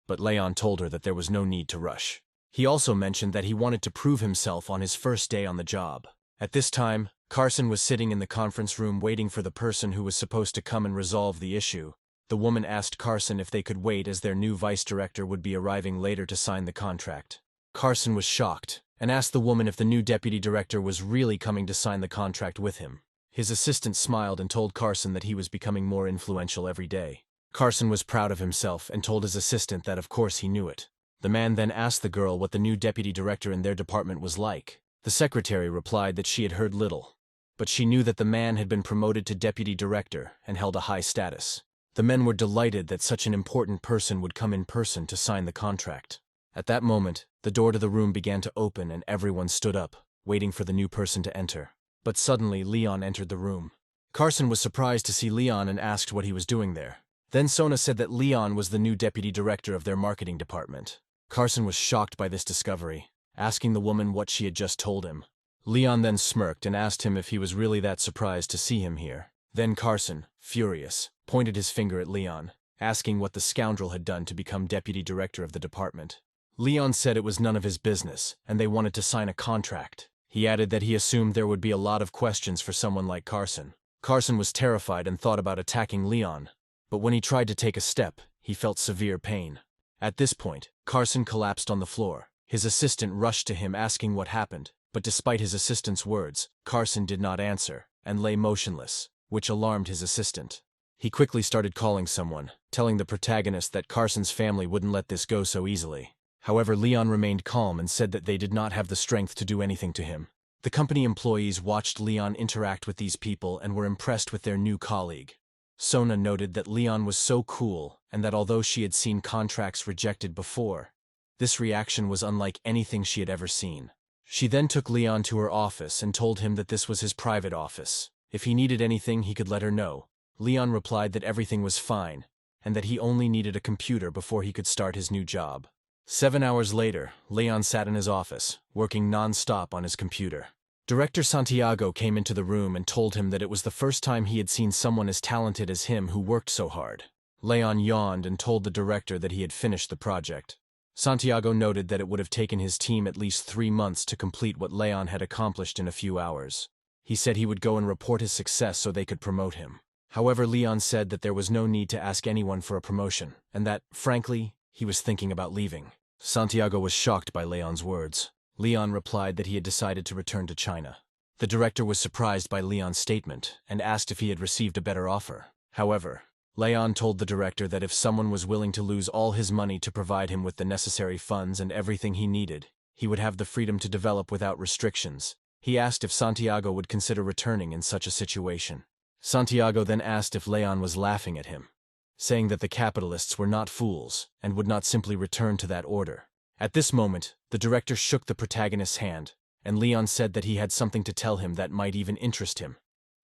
but Leon told her that there was no need to rush. He also mentioned that he wanted to prove himself on his first day on the job. At this time, Carson was sitting in the conference room waiting for the person who was supposed to come and resolve the issue. The woman asked Carson if they could wait as their new vice director would be arriving later to sign the contract. Carson was shocked and asked the woman if the new deputy director was really coming to sign the contract with him. His assistant smiled and told Carson that he was becoming more influential every day. Carson was proud of himself and told his assistant that of course he knew it. The man then asked the girl what the new deputy director in their department was like. The secretary replied that she had heard little, but she knew that the man had been promoted to deputy director and held a high status. The men were delighted that such an important person would come in person to sign the contract. At that moment, the door to the room began to open and everyone stood up, waiting for the new person to enter. But suddenly, Leon entered the room. Carson was surprised to see Leon and asked what he was doing there. Then Sona said that Leon was the new deputy director of their marketing department. Carson was shocked by this discovery, asking the woman what she had just told him. Leon then smirked and asked him if he was really that surprised to see him here. Then Carson, furious, pointed his finger at Leon, asking what the scoundrel had done to become deputy director of the department. Leon said it was none of his business, and they wanted to sign a contract. He added that he assumed there would be a lot of questions for someone like Carson. Carson was terrified and thought about attacking Leon, but when he tried to take a step, he felt severe pain. At this point, Carson collapsed on the floor. His assistant rushed to him asking what happened, but despite his assistant's words, Carson did not answer and lay motionless, which alarmed his assistant. He quickly started calling someone, telling the protagonist that Carson's family wouldn't let this go so easily. However, Leon remained calm and said that they did not have the strength to do anything to him. The company employees watched Leon interact with these people and were impressed with their new colleague. Sona noted that Leon was so cool and that although she had seen contracts rejected before, this reaction was unlike anything she had ever seen. She then took Leon to her office and told him that this was his private office. If he needed anything, he could let her know. Leon replied that everything was fine and that he only needed a computer before he could start his new job. 7 hours later, Leon sat in his office, working non-stop on his computer. Director Santiago came into the room and told him that it was the first time he had seen someone as talented as him who worked so hard. Leon yawned and told the director that he had finished the project. Santiago noted that it would have taken his team at least 3 months to complete what Leon had accomplished in a few hours. He said he would go and report his success so they could promote him. However, Leon said that there was no need to ask anyone for a promotion, and that, frankly, he was thinking about leaving. Santiago was shocked by Leon's words. Leon replied that he had decided to return to China. The director was surprised by Leon's statement and asked if he had received a better offer. However, Leon told the director that if someone was willing to lose all his money to provide him with the necessary funds and everything he needed, he would have the freedom to develop without restrictions. He asked if Santiago would consider returning in such a situation. Santiago then asked if Leon was laughing at him, saying that the capitalists were not fools and would not simply return to that order. At this moment, the director shook the protagonist's hand, and Leon said that he had something to tell him that might even interest him.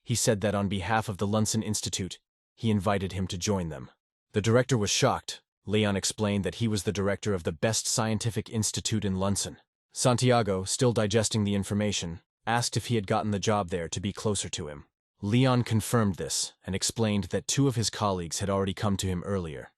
He said that on behalf of the Lunsen Institute, he invited him to join them. The director was shocked. Leon explained that he was the director of the best scientific institute in Lunsen. Santiago, still digesting the information, asked if he had gotten the job there to be closer to him. Leon confirmed this and explained that 2 of his colleagues had already come to him earlier.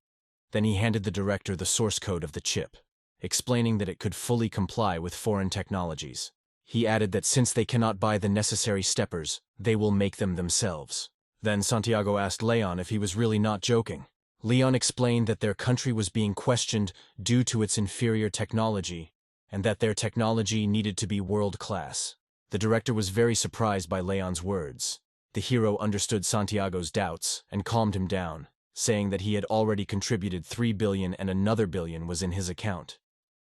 Then he handed the director the source code of the chip, explaining that it could fully comply with foreign technologies. He added that since they cannot buy the necessary steppers, they will make them themselves. Then Santiago asked Leon if he was really not joking. Leon explained that their country was being questioned due to its inferior technology, and that their technology needed to be world-class. The director was very surprised by Leon's words. The hero understood Santiago's doubts and calmed him down, saying that he had already contributed 3 billion and another billion was in his account.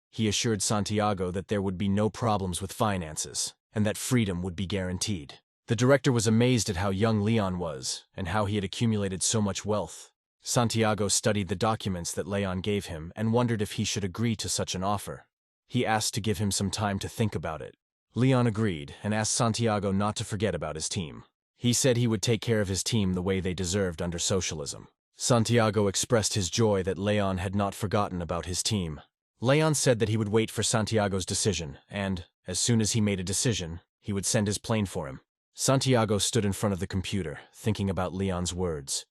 He assured Santiago that there would be no problems with finances, and that freedom would be guaranteed. The director was amazed at how young Leon was, and how he had accumulated so much wealth. Santiago studied the documents that Leon gave him and wondered if he should agree to such an offer. He asked to give him some time to think about it. Leon agreed and asked Santiago not to forget about his team. He said he would take care of his team the way they deserved under socialism. Santiago expressed his joy that Leon had not forgotten about his team. Leon said that he would wait for Santiago's decision, and, as soon as he made a decision, he would send his plane for him. Santiago stood in front of the computer, thinking about Leon's words.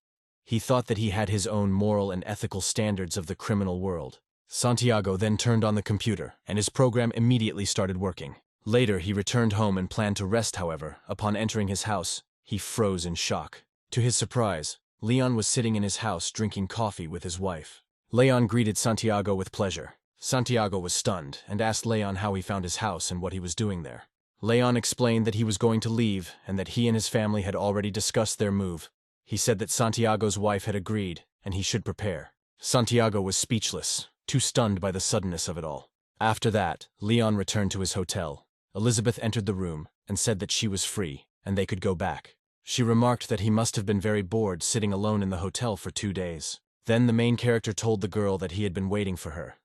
He thought that he had his own moral and ethical standards of the criminal world. Santiago then turned on the computer, and his program immediately started working. Later, he returned home and planned to rest. However, upon entering his house, he froze in shock. To his surprise, Leon was sitting in his house drinking coffee with his wife. Leon greeted Santiago with pleasure. Santiago was stunned and asked Leon how he found his house and what he was doing there. Leon explained that he was going to leave and that he and his family had already discussed their move. He said that Santiago's wife had agreed and he should prepare. Santiago was speechless, too stunned by the suddenness of it all. After that, Leon returned to his hotel. Elizabeth entered the room and said that she was free and they could go back. She remarked that he must have been very bored sitting alone in the hotel for 2 days. Then the main character told the girl that he had been waiting for her,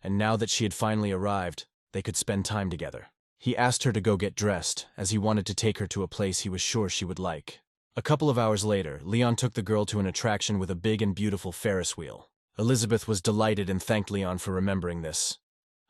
and now that she had finally arrived, they could spend time together. He asked her to go get dressed, as he wanted to take her to a place he was sure she would like. A couple of hours later, Leon took the girl to an attraction with a big and beautiful Ferris wheel. Elizabeth was delighted and thanked Leon for remembering this,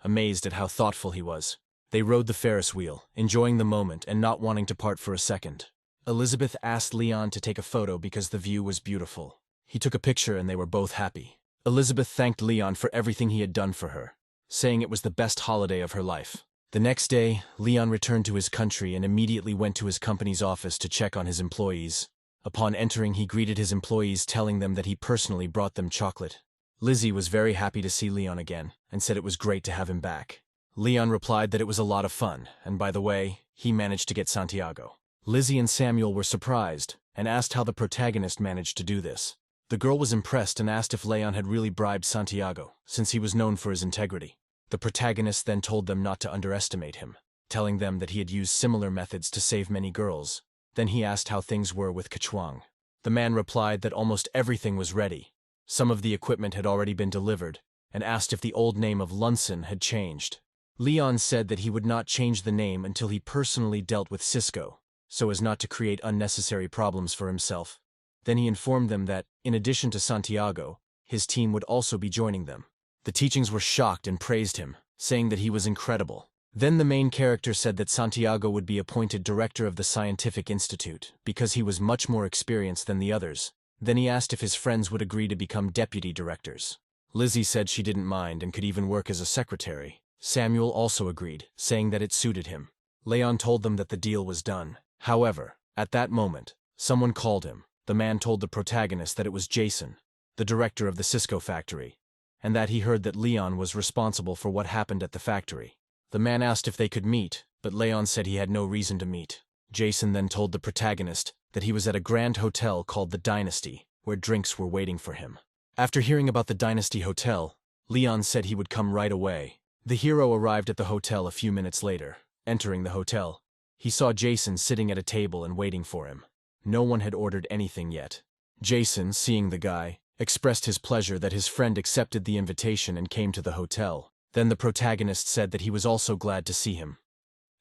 amazed at how thoughtful he was. They rode the Ferris wheel, enjoying the moment and not wanting to part for a second. Elizabeth asked Leon to take a photo because the view was beautiful. He took a picture and they were both happy. Elizabeth thanked Leon for everything he had done for her, saying it was the best holiday of her life. The next day, Leon returned to his country and immediately went to his company's office to check on his employees. Upon entering, he greeted his employees, telling them that he personally brought them chocolate. Lizzie was very happy to see Leon again and said it was great to have him back. Leon replied that it was a lot of fun, and by the way, he managed to get Santiago. Lizzie and Samuel were surprised and asked how the protagonist managed to do this. The girl was impressed and asked if Leon had really bribed Santiago, since he was known for his integrity. The protagonist then told them not to underestimate him. telling them that he had used similar methods to save many girls. Then he asked how things were with Kechuang. The man replied that almost everything was ready. Some of the equipment had already been delivered, and asked if the old name of Lunson had changed. Leon said that he would not change the name until he personally dealt with Cisco, so as not to create unnecessary problems for himself. Then he informed them that, in addition to Santiago, his team would also be joining them. The teachings were shocked and praised him, saying that he was incredible. Then the main character said that Santiago would be appointed director of the scientific institute, because he was much more experienced than the others. Then he asked if his friends would agree to become deputy directors. Lizzie said she didn't mind and could even work as a secretary. Samuel also agreed, saying that it suited him. Leon told them that the deal was done. However, at that moment, someone called him. The man told the protagonist that it was Jason, the director of the Cisco factory, and that he heard that Leon was responsible for what happened at the factory. The man asked if they could meet, but Leon said he had no reason to meet. Jason then told the protagonist that he was at a grand hotel called the Dynasty, where drinks were waiting for him. After hearing about the Dynasty Hotel, Leon said he would come right away. The hero arrived at the hotel a few minutes later. Entering the hotel, he saw Jason sitting at a table and waiting for him. No one had ordered anything yet. Jason, seeing the guy, expressed his pleasure that his friend accepted the invitation and came to the hotel. Then the protagonist said that he was also glad to see him.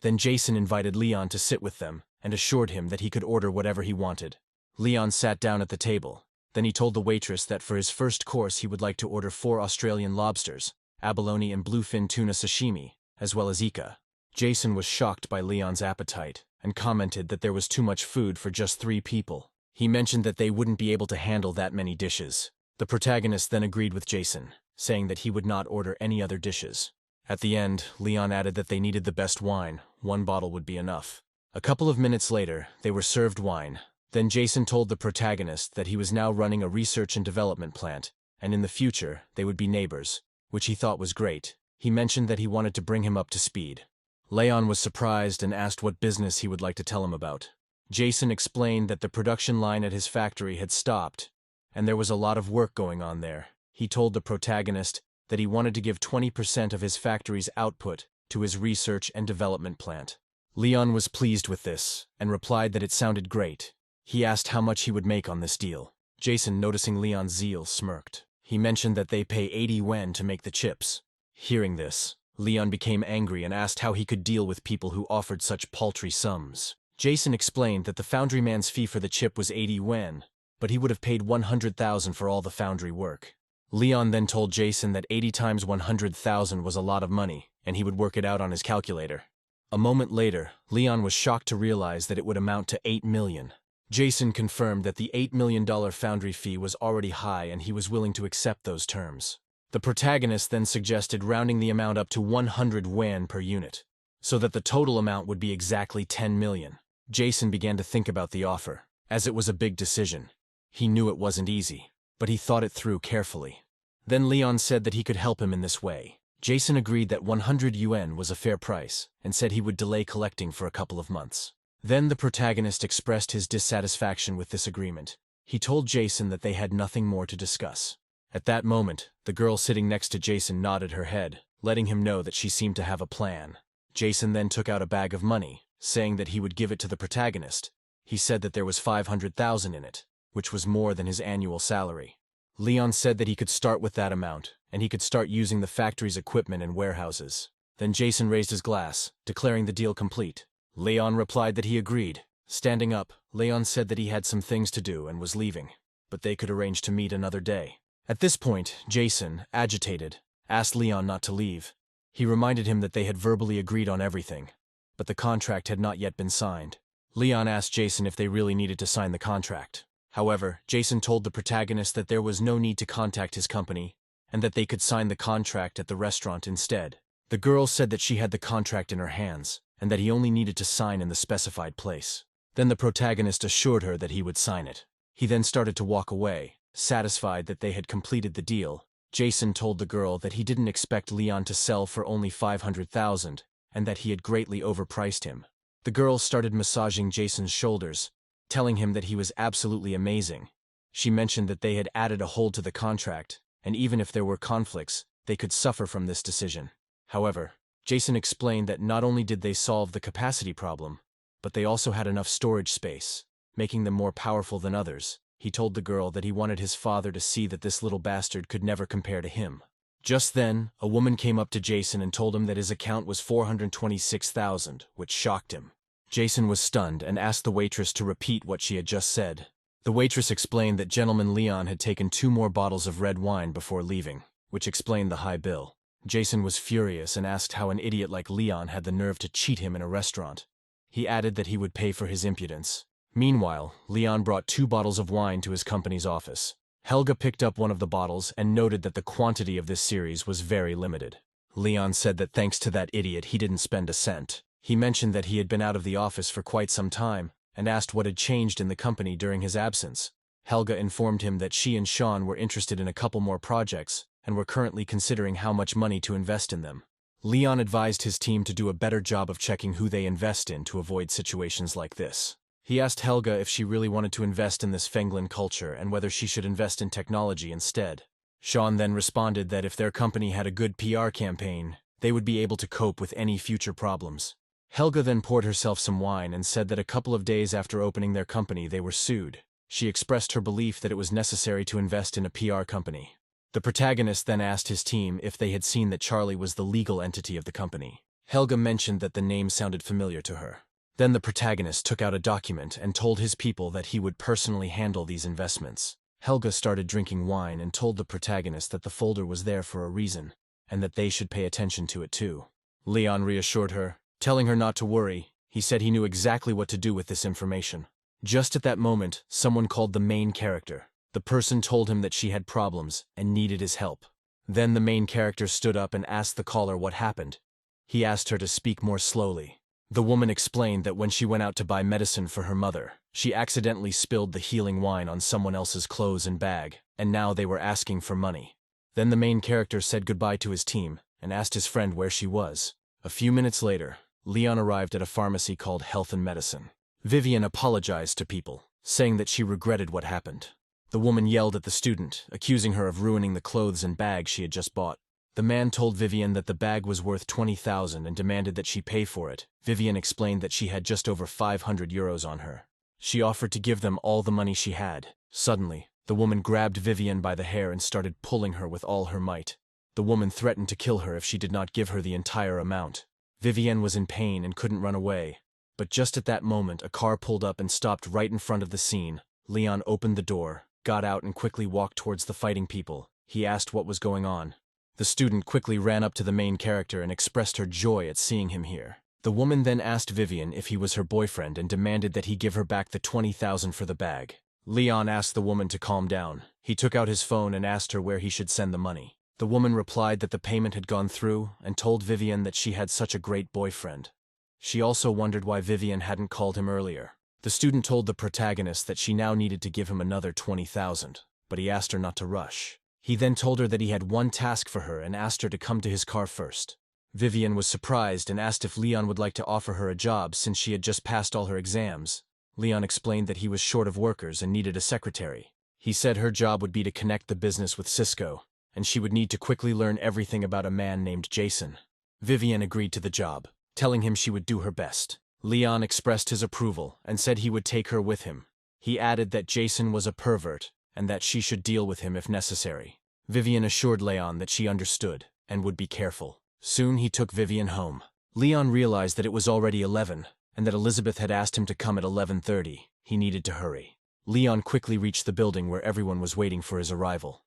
Then Jason invited Leon to sit with them and assured him that he could order whatever he wanted. Leon sat down at the table. Then he told the waitress that for his first course he would like to order 4 Australian lobsters, abalone and bluefin tuna sashimi, as well as ika. Jason was shocked by Leon's appetite and commented that there was too much food for just 3 people. He mentioned that they wouldn't be able to handle that many dishes. The protagonist then agreed with Jason, saying that he would not order any other dishes. At the end, Leon added that they needed the best wine. 1 bottle would be enough. A couple of minutes later, they were served wine. Then Jason told the protagonist that he was now running a research and development plant, and in the future, they would be neighbors, which he thought was great. He mentioned that he wanted to bring him up to speed. Leon was surprised and asked what business he would like to tell him about. Jason explained that the production line at his factory had stopped, and there was a lot of work going on there. He told the protagonist that he wanted to give 20% of his factory's output to his research and development plant. Leon was pleased with this, and replied that it sounded great. He asked how much he would make on this deal. Jason, noticing Leon's zeal, smirked. He mentioned that they pay 80 yuan to make the chips. Hearing this, Leon became angry and asked how he could deal with people who offered such paltry sums. Jason explained that the foundry man's fee for the chip was 80 yuan, but he would have paid 100,000 for all the foundry work. Leon then told Jason that 80 times 100,000 was a lot of money, and he would work it out on his calculator. A moment later, Leon was shocked to realize that it would amount to 8 million. Jason confirmed that the $8 million foundry fee was already high and he was willing to accept those terms. The protagonist then suggested rounding the amount up to 100 yuan per unit, so that the total amount would be exactly 10 million. Jason began to think about the offer, as it was a big decision. He knew it wasn't easy, but he thought it through carefully. Then Leon said that he could help him in this way. Jason agreed that 100 yuan was a fair price and said he would delay collecting for a couple of months. Then the protagonist expressed his dissatisfaction with this agreement. He told Jason that they had nothing more to discuss. At that moment, the girl sitting next to Jason nodded her head, letting him know that she seemed to have a plan. Jason then took out a bag of money, saying that he would give it to the protagonist. He said that there was 500,000 in it, which was more than his annual salary. Leon said that he could start with that amount, and he could start using the factory's equipment and warehouses. Then Jason raised his glass, declaring the deal complete. Leon replied that he agreed. Standing up, Leon said that he had some things to do and was leaving, but they could arrange to meet another day. At this point, Jason, agitated, asked Leon not to leave. He reminded him that they had verbally agreed on everything, but the contract had not yet been signed. Leon asked Jason if they really needed to sign the contract. However, Jason told the protagonist that there was no need to contact his company, and that they could sign the contract at the restaurant instead. The girl said that she had the contract in her hands, and that he only needed to sign in the specified place. Then the protagonist assured her that he would sign it. He then started to walk away, satisfied that they had completed the deal. Jason told the girl that he didn't expect Leon to sell for only 500,000, and that he had greatly overpriced him. The girl started massaging Jason's shoulders, telling him that he was absolutely amazing. She mentioned that they had added a hold to the contract, and even if there were conflicts, they could suffer from this decision. However, Jason explained that not only did they solve the capacity problem, but they also had enough storage space, making them more powerful than others. He told the girl that he wanted his father to see that this little bastard could never compare to him. Just then, a woman came up to Jason and told him that his account was 426,000, which shocked him. Jason was stunned and asked the waitress to repeat what she had just said. The waitress explained that gentleman Leon had taken 2 more bottles of red wine before leaving, which explained the high bill. Jason was furious and asked how an idiot like Leon had the nerve to cheat him in a restaurant. He added that he would pay for his impudence. Meanwhile, Leon brought 2 bottles of wine to his company's office. Helga picked up one of the bottles and noted that the quantity of this series was very limited. Leon said that thanks to that idiot he didn't spend a cent. He mentioned that he had been out of the office for quite some time and asked what had changed in the company during his absence. Helga informed him that she and Sean were interested in a couple more projects and were currently considering how much money to invest in them. Leon advised his team to do a better job of checking who they invest in to avoid situations like this. He asked Helga if she really wanted to invest in this Fenglin culture and whether she should invest in technology instead. Sean then responded that if their company had a good PR campaign, they would be able to cope with any future problems. Helga then poured herself some wine and said that a couple of days after opening their company they were sued. She expressed her belief that it was necessary to invest in a PR company. The protagonist then asked his team if they had seen that Charlie was the legal entity of the company. Helga mentioned that the name sounded familiar to her. Then the protagonist took out a document and told his people that he would personally handle these investments. Helga started drinking wine and told the protagonist that the folder was there for a reason, and that they should pay attention to it too. Leon reassured her, telling her not to worry. He said he knew exactly what to do with this information. Just at that moment, someone called the main character. The person told him that she had problems and needed his help. Then the main character stood up and asked the caller what happened. He asked her to speak more slowly. The woman explained that when she went out to buy medicine for her mother, she accidentally spilled the healing wine on someone else's clothes and bag, and now they were asking for money. Then the main character said goodbye to his team and asked his friend where she was. A few minutes later, Leon arrived at a pharmacy called Health and Medicine. Vivian apologized to people, saying that she regretted what happened. The woman yelled at the student, accusing her of ruining the clothes and bag she had just bought. The man told Vivian that the bag was worth 20,000 and demanded that she pay for it. Vivian explained that she had just over 500 euros on her. She offered to give them all the money she had. Suddenly, the woman grabbed Vivian by the hair and started pulling her with all her might. The woman threatened to kill her if she did not give her the entire amount. Vivian was in pain and couldn't run away. But just at that moment, a car pulled up and stopped right in front of the scene. Leon opened the door, got out and quickly walked towards the fighting people. He asked what was going on. The student quickly ran up to the main character and expressed her joy at seeing him here. The woman then asked Vivian if he was her boyfriend and demanded that he give her back the 20,000 for the bag. Leon asked the woman to calm down. He took out his phone and asked her where he should send the money. The woman replied that the payment had gone through and told Vivian that she had such a great boyfriend. She also wondered why Vivian hadn't called him earlier. The student told the protagonist that she now needed to give him another 20,000, but he asked her not to rush. He then told her that he had one task for her and asked her to come to his car first. Vivian was surprised and asked if Leon would like to offer her a job since she had just passed all her exams. Leon explained that he was short of workers and needed a secretary. He said her job would be to connect the business with Cisco, and she would need to quickly learn everything about a man named Jason. Vivian agreed to the job, telling him she would do her best. Leon expressed his approval and said he would take her with him. He added that Jason was a pervert and that she should deal with him if necessary. Vivian assured Leon that she understood and would be careful. Soon he took Vivian home. Leon realized that it was already 11 and that Elizabeth had asked him to come at 11:30. He needed to hurry. Leon quickly reached the building where everyone was waiting for his arrival.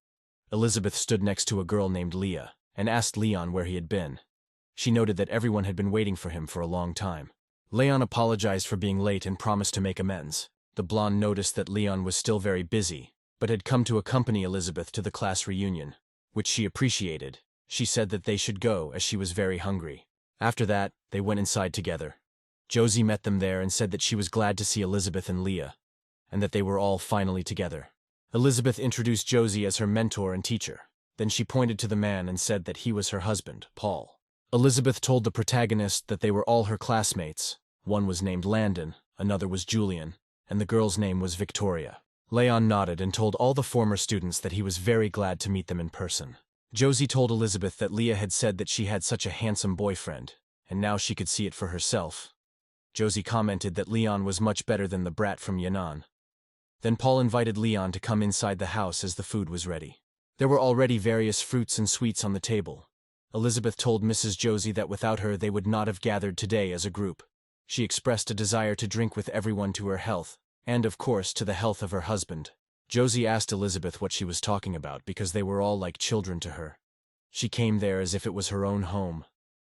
Elizabeth stood next to a girl named Leah and asked Leon where he had been. She noted that everyone had been waiting for him for a long time. Leon apologized for being late and promised to make amends. The blonde noticed that Leon was still very busy, but had come to accompany Elizabeth to the class reunion, which she appreciated. She said that they should go as she was very hungry. After that, they went inside together. Josie met them there and said that she was glad to see Elizabeth and Leah, and that they were all finally together. Elizabeth introduced Josie as her mentor and teacher. Then she pointed to the man and said that he was her husband, Paul. Elizabeth told the protagonist that they were all her classmates. One was named Landon, another was Julian, and the girl's name was Victoria. Leon nodded and told all the former students that he was very glad to meet them in person. Josie told Elizabeth that Leah had said that she had such a handsome boyfriend, and now she could see it for herself. Josie commented that Leon was much better than the brat from Yan'an. Then Paul invited Leon to come inside the house as the food was ready. There were already various fruits and sweets on the table. Elizabeth told Mrs. Josie that without her they would not have gathered today as a group. She expressed a desire to drink with everyone to her health, and of course to the health of her husband. Josie asked Elizabeth what she was talking about because they were all like children to her. She came there as if it was her own home.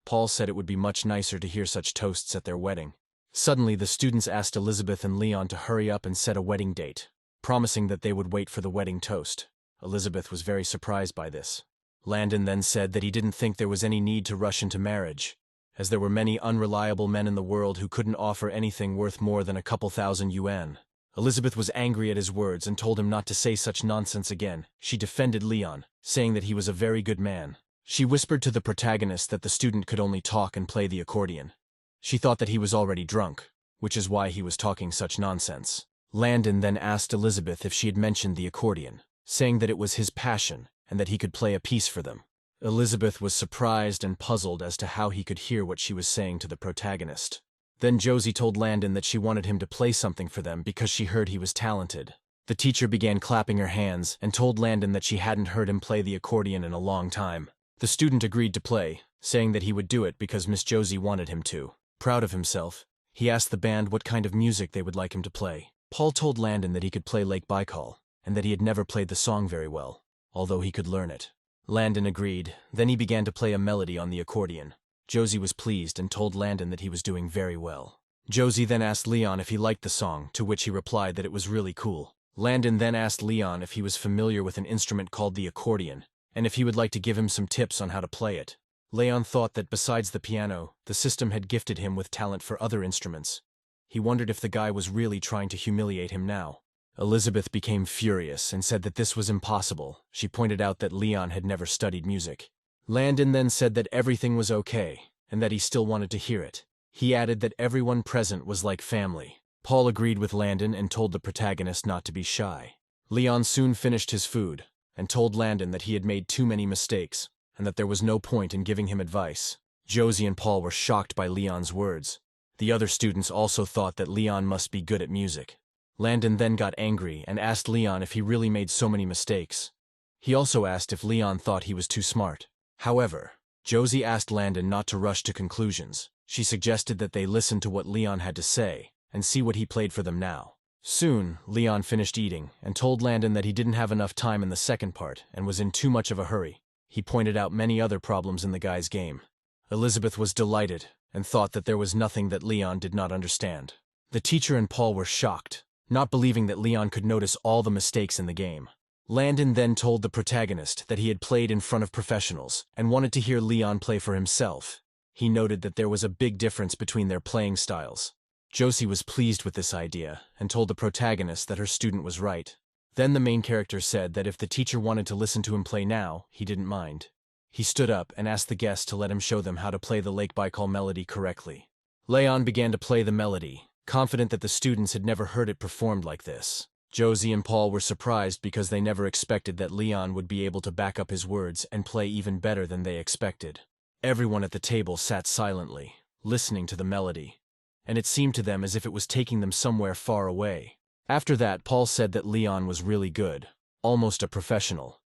Paul said it would be much nicer to hear such toasts at their wedding. Suddenly, the students asked Elizabeth and Leon to hurry up and set a wedding date, promising that they would wait for the wedding toast. Elizabeth was very surprised by this. Landon then said that he didn't think there was any need to rush into marriage, as there were many unreliable men in the world who couldn't offer anything worth more than a couple thousand yuan. Elizabeth was angry at his words and told him not to say such nonsense again. She defended Leon, saying that he was a very good man. She whispered to the protagonist that the student could only talk and play the accordion. She thought that he was already drunk, which is why he was talking such nonsense. Landon then asked Elizabeth if she had mentioned the accordion, saying that it was his passion and that he could play a piece for them. Elizabeth was surprised and puzzled as to how he could hear what she was saying to the protagonist. Then Josie told Landon that she wanted him to play something for them because she heard he was talented. The teacher began clapping her hands and told Landon that she hadn't heard him play the accordion in a long time. The student agreed to play, saying that he would do it because Miss Josie wanted him to. Proud of himself, he asked the band what kind of music they would like him to play. Paul told Landon that he could play Lake Baikal, and that he had never played the song very well, although he could learn it. Landon agreed, then he began to play a melody on the accordion. Josie was pleased and told Landon that he was doing very well. Josie then asked Leon if he liked the song, to which he replied that it was really cool. Landon then asked Leon if he was familiar with an instrument called the accordion, and if he would like to give him some tips on how to play it. Leon thought that besides the piano, the system had gifted him with talent for other instruments. He wondered if the guy was really trying to humiliate him now. Elizabeth became furious and said that this was impossible. She pointed out that Leon had never studied music. Landon then said that everything was okay, and that he still wanted to hear it. He added that everyone present was like family. Paul agreed with Landon and told the protagonist not to be shy. Leon soon finished his food, and told Landon that he had made too many mistakes, and that there was no point in giving him advice. Josie and Paul were shocked by Leon's words. The other students also thought that Leon must be good at music. Landon then got angry and asked Leon if he really made so many mistakes. He also asked if Leon thought he was too smart. However, Josie asked Landon not to rush to conclusions. She suggested that they listen to what Leon had to say and see what he played for them now. Soon, Leon finished eating and told Landon that he didn't have enough time in the second part and was in too much of a hurry. He pointed out many other problems in the guy's game. Elizabeth was delighted and thought that there was nothing that Leon did not understand. The teacher and Paul were shocked, not believing that Leon could notice all the mistakes in the game. Landon then told the protagonist that he had played in front of professionals and wanted to hear Leon play for himself. He noted that there was a big difference between their playing styles. Josie was pleased with this idea and told the protagonist that her student was right. Then the main character said that if the teacher wanted to listen to him play now, he didn't mind. He stood up and asked the guest to let him show them how to play the Lake Baikal melody correctly. Leon began to play the melody, confident that the students had never heard it performed like this. Josie and Paul were surprised because they never expected that Leon would be able to back up his words and play even better than they expected. Everyone at the table sat silently, listening to the melody, and it seemed to them as if it was taking them somewhere far away. After that, Paul said that Leon was really good, almost a professional.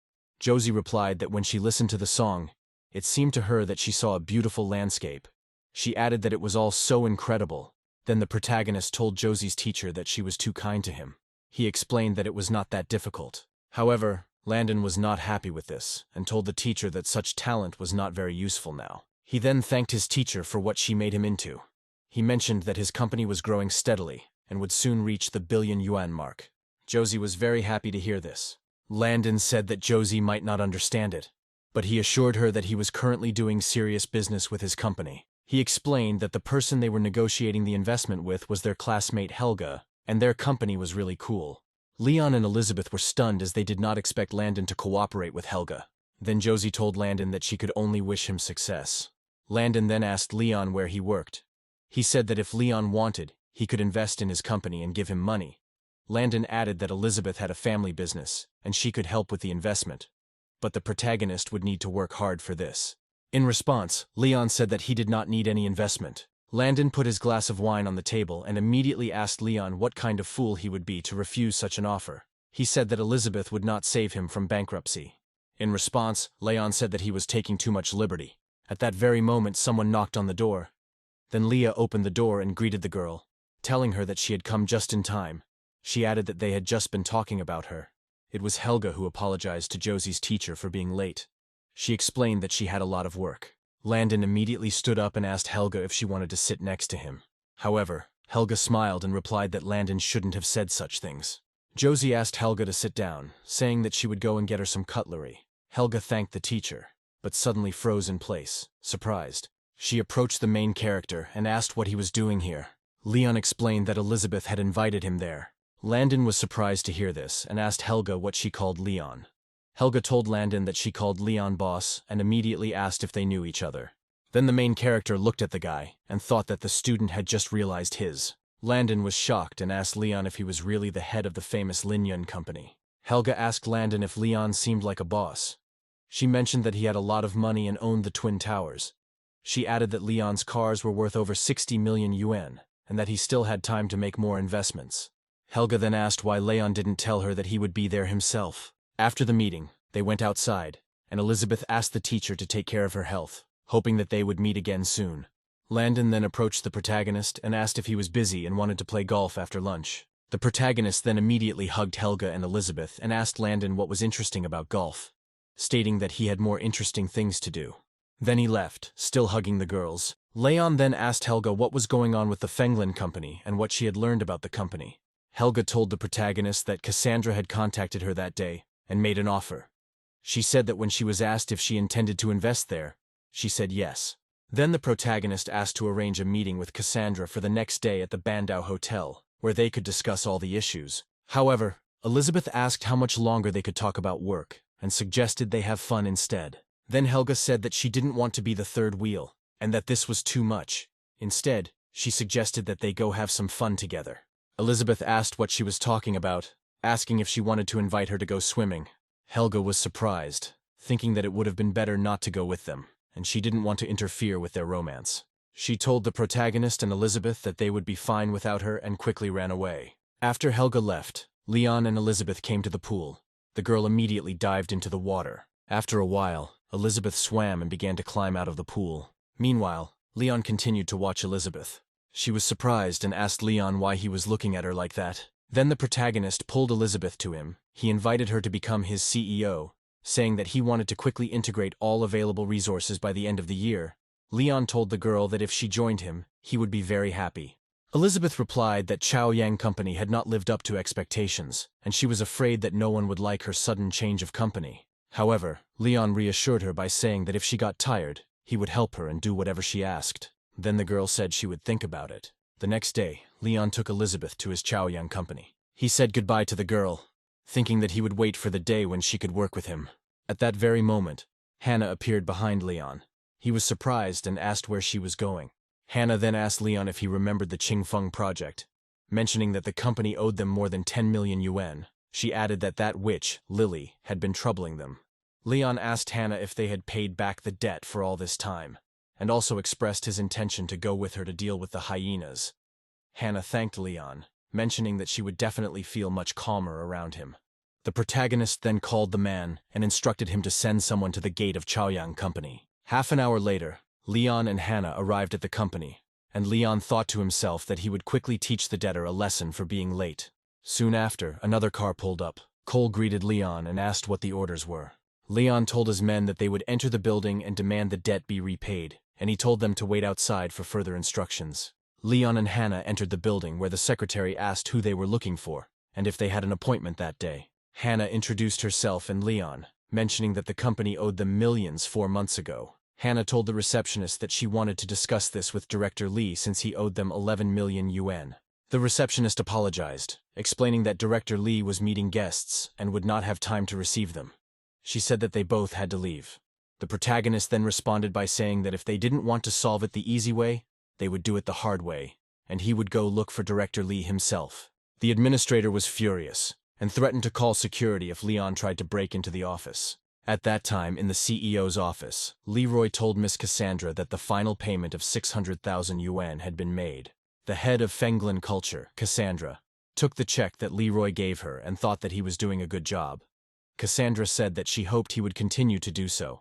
Josie replied that when she listened to the song, it seemed to her that she saw a beautiful landscape. She added that it was all so incredible. Then the protagonist told Josie's teacher that she was too kind to him. He explained that it was not that difficult. However, Landon was not happy with this and told the teacher that such talent was not very useful now. He then thanked his teacher for what she made him into. He mentioned that his company was growing steadily and would soon reach the billion-yuan mark. Josie was very happy to hear this. Landon said that Josie might not understand it, but he assured her that he was currently doing serious business with his company. He explained that the person they were negotiating the investment with was their classmate Helga, and their company was really cool. Leon and Elizabeth were stunned as they did not expect Landon to cooperate with Helga. Then Josie told Landon that she could only wish him success. Landon then asked Leon where he worked. He said that if Leon wanted, he could invest in his company and give him money. Landon added that Elizabeth had a family business, and she could help with the investment. but the protagonist would need to work hard for this. In response, Leon said that he did not need any investment. Landon put his glass of wine on the table and immediately asked Leon what kind of fool he would be to refuse such an offer. He said that Elizabeth would not save him from bankruptcy. In response, Leon said that he was taking too much liberty. At that very moment, someone knocked on the door. Then Leah opened the door and greeted the girl, telling her that she had come just in time. She added that they had just been talking about her. It was Helga who apologized to Josie's teacher for being late. She explained that she had a lot of work. Landon immediately stood up and asked Helga if she wanted to sit next to him. However, Helga smiled and replied that Landon shouldn't have said such things. Josie asked Helga to sit down, saying that she would go and get her some cutlery. Helga thanked the teacher, but suddenly froze in place, surprised. She approached the main character and asked what he was doing here. Leon explained that Elizabeth had invited him there. Landon was surprised to hear this and asked Helga what she called Leon. Helga told Landon that she called Leon boss and immediately asked if they knew each other. Then the main character looked at the guy and thought that the student had just realized his. Landon was shocked and asked Leon if he was really the head of the famous Lin Yun company. Helga asked Landon if Leon seemed like a boss. She mentioned that he had a lot of money and owned the Twin Towers. She added that Leon's cars were worth over 60 million yuan and that he still had time to make more investments. Helga then asked why Leon didn't tell her that he would be there himself. After the meeting, they went outside, and Elizabeth asked the teacher to take care of her health, hoping that they would meet again soon. Landon then approached the protagonist and asked if he was busy and wanted to play golf after lunch. The protagonist then immediately hugged Helga and Elizabeth and asked Landon what was interesting about golf, stating that he had more interesting things to do. Then he left, still hugging the girls. Leon then asked Helga what was going on with the Fenglin company and what she had learned about the company. Helga told the protagonist that Cassandra had contacted her that day and made an offer. She said that when she was asked if she intended to invest there, she said yes. Then the protagonist asked to arrange a meeting with Cassandra for the next day at the Bandau Hotel, where they could discuss all the issues. However, Elizabeth asked how much longer they could talk about work and suggested they have fun instead. Then Helga said that she didn't want to be the third wheel and that this was too much. Instead, she suggested that they go have some fun together. Elizabeth asked what she was talking about, asking if she wanted to invite her to go swimming. Helga was surprised, thinking that it would have been better not to go with them, and she didn't want to interfere with their romance. She told the protagonist and Elizabeth that they would be fine without her and quickly ran away. After Helga left, Leon and Elizabeth came to the pool. The girl immediately dived into the water. After a while, Elizabeth swam and began to climb out of the pool. Meanwhile, Leon continued to watch Elizabeth. She was surprised and asked Leon why he was looking at her like that. Then the protagonist pulled Elizabeth to him. He invited her to become his CEO, saying that he wanted to quickly integrate all available resources by the end of the year. Leon told the girl that if she joined him, he would be very happy. Elizabeth replied that Chao Yang Company had not lived up to expectations, and she was afraid that no one would like her sudden change of company. However, Leon reassured her by saying that if she got tired, he would help her and do whatever she asked. Then the girl said she would think about it. The next day, Leon took Elizabeth to his Chaoyang company. He said goodbye to the girl, thinking that he would wait for the day when she could work with him. At that very moment, Hannah appeared behind Leon. He was surprised and asked where she was going. Hannah then asked Leon if he remembered the Qingfeng project, mentioning that the company owed them more than 10 million yuan. She added that that witch, Lily, had been troubling them. Leon asked Hannah if they had paid back the debt for all this time, and also expressed his intention to go with her to deal with the hyenas. Hannah thanked Leon, mentioning that she would definitely feel much calmer around him. The protagonist then called the man and instructed him to send someone to the gate of Chaoyang Company. Half an hour later, Leon and Hannah arrived at the company, and Leon thought to himself that he would quickly teach the debtor a lesson for being late. Soon after, another car pulled up. Cole greeted Leon and asked what the orders were. Leon told his men that they would enter the building and demand the debt be repaid, and he told them to wait outside for further instructions. Leon and Hannah entered the building where the secretary asked who they were looking for, and if they had an appointment that day. Hannah introduced herself and Leon, mentioning that the company owed them millions 4 months ago. Hannah told the receptionist that she wanted to discuss this with Director Lee since he owed them 11 million yuan. The receptionist apologized, explaining that Director Lee was meeting guests and would not have time to receive them. She said that they both had to leave. The protagonist then responded by saying that if they didn't want to solve it the easy way, they would do it the hard way, and he would go look for Director Lee himself. The administrator was furious and threatened to call security if Leon tried to break into the office. At that time, in the CEO's office, Leroy told Miss Cassandra that the final payment of 600,000 yuan had been made. The head of Fenglin Culture, Cassandra, took the check that Leroy gave her and thought that he was doing a good job. Cassandra said that she hoped he would continue to do so,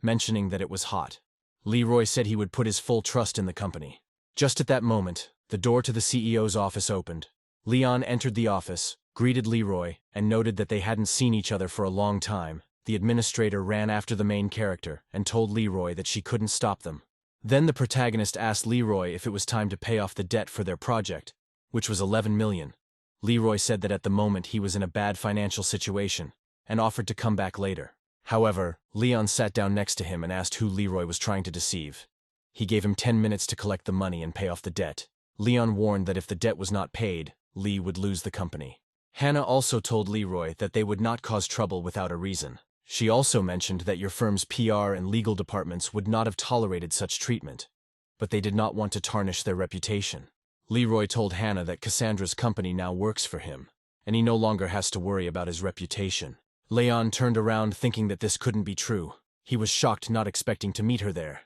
mentioning that it was hot. Leroy said he would put his full trust in the company. Just at that moment, the door to the CEO's office opened. Leon entered the office, greeted Leroy, and noted that they hadn't seen each other for a long time. The administrator ran after the main character and told Leroy that she couldn't stop them. Then the protagonist asked Leroy if it was time to pay off the debt for their project, which was 11 million. Leroy said that at the moment he was in a bad financial situation and offered to come back later. However, Leon sat down next to him and asked who Leroy was trying to deceive. He gave him 10 minutes to collect the money and pay off the debt. Leon warned that if the debt was not paid, Lee would lose the company. Hannah also told Leroy that they would not cause trouble without a reason. She also mentioned that your firm's PR and legal departments would not have tolerated such treatment, but they did not want to tarnish their reputation. Leroy told Hannah that Cassandra's company now works for him, and he no longer has to worry about his reputation. Leon turned around thinking that this couldn't be true. He was shocked, not expecting to meet her there.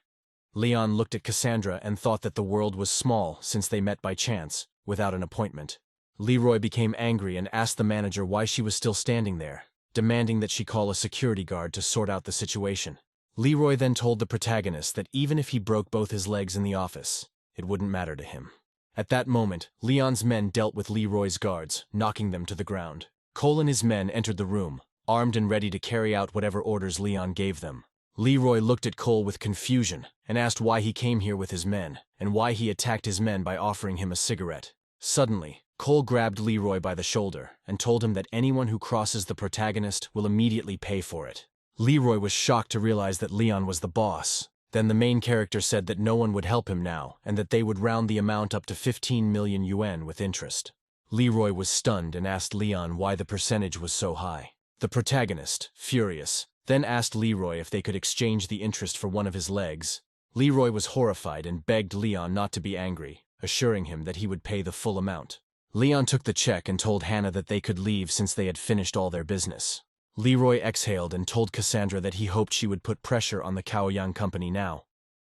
Leon looked at Cassandra and thought that the world was small since they met by chance, without an appointment. Leroy became angry and asked the manager why she was still standing there, demanding that she call a security guard to sort out the situation. Leroy then told the protagonist that even if he broke both his legs in the office, it wouldn't matter to him. At that moment, Leon's men dealt with Leroy's guards, knocking them to the ground. Cole and his men entered the room, armed and ready to carry out whatever orders Leon gave them. Leroy looked at Cole with confusion and asked why he came here with his men, and why he attacked his men by offering him a cigarette. Suddenly, Cole grabbed Leroy by the shoulder and told him that anyone who crosses the protagonist will immediately pay for it. Leroy was shocked to realize that Leon was the boss. Then the main character said that no one would help him now and that they would round the amount up to 15 million yuan with interest. Leroy was stunned and asked Leon why the percentage was so high. The protagonist, furious, then asked Leroy if they could exchange the interest for one of his legs. Leroy was horrified and begged Leon not to be angry, assuring him that he would pay the full amount. Leon took the check and told Hannah that they could leave since they had finished all their business. Leroy exhaled and told Cassandra that he hoped she would put pressure on the Caoyang company now,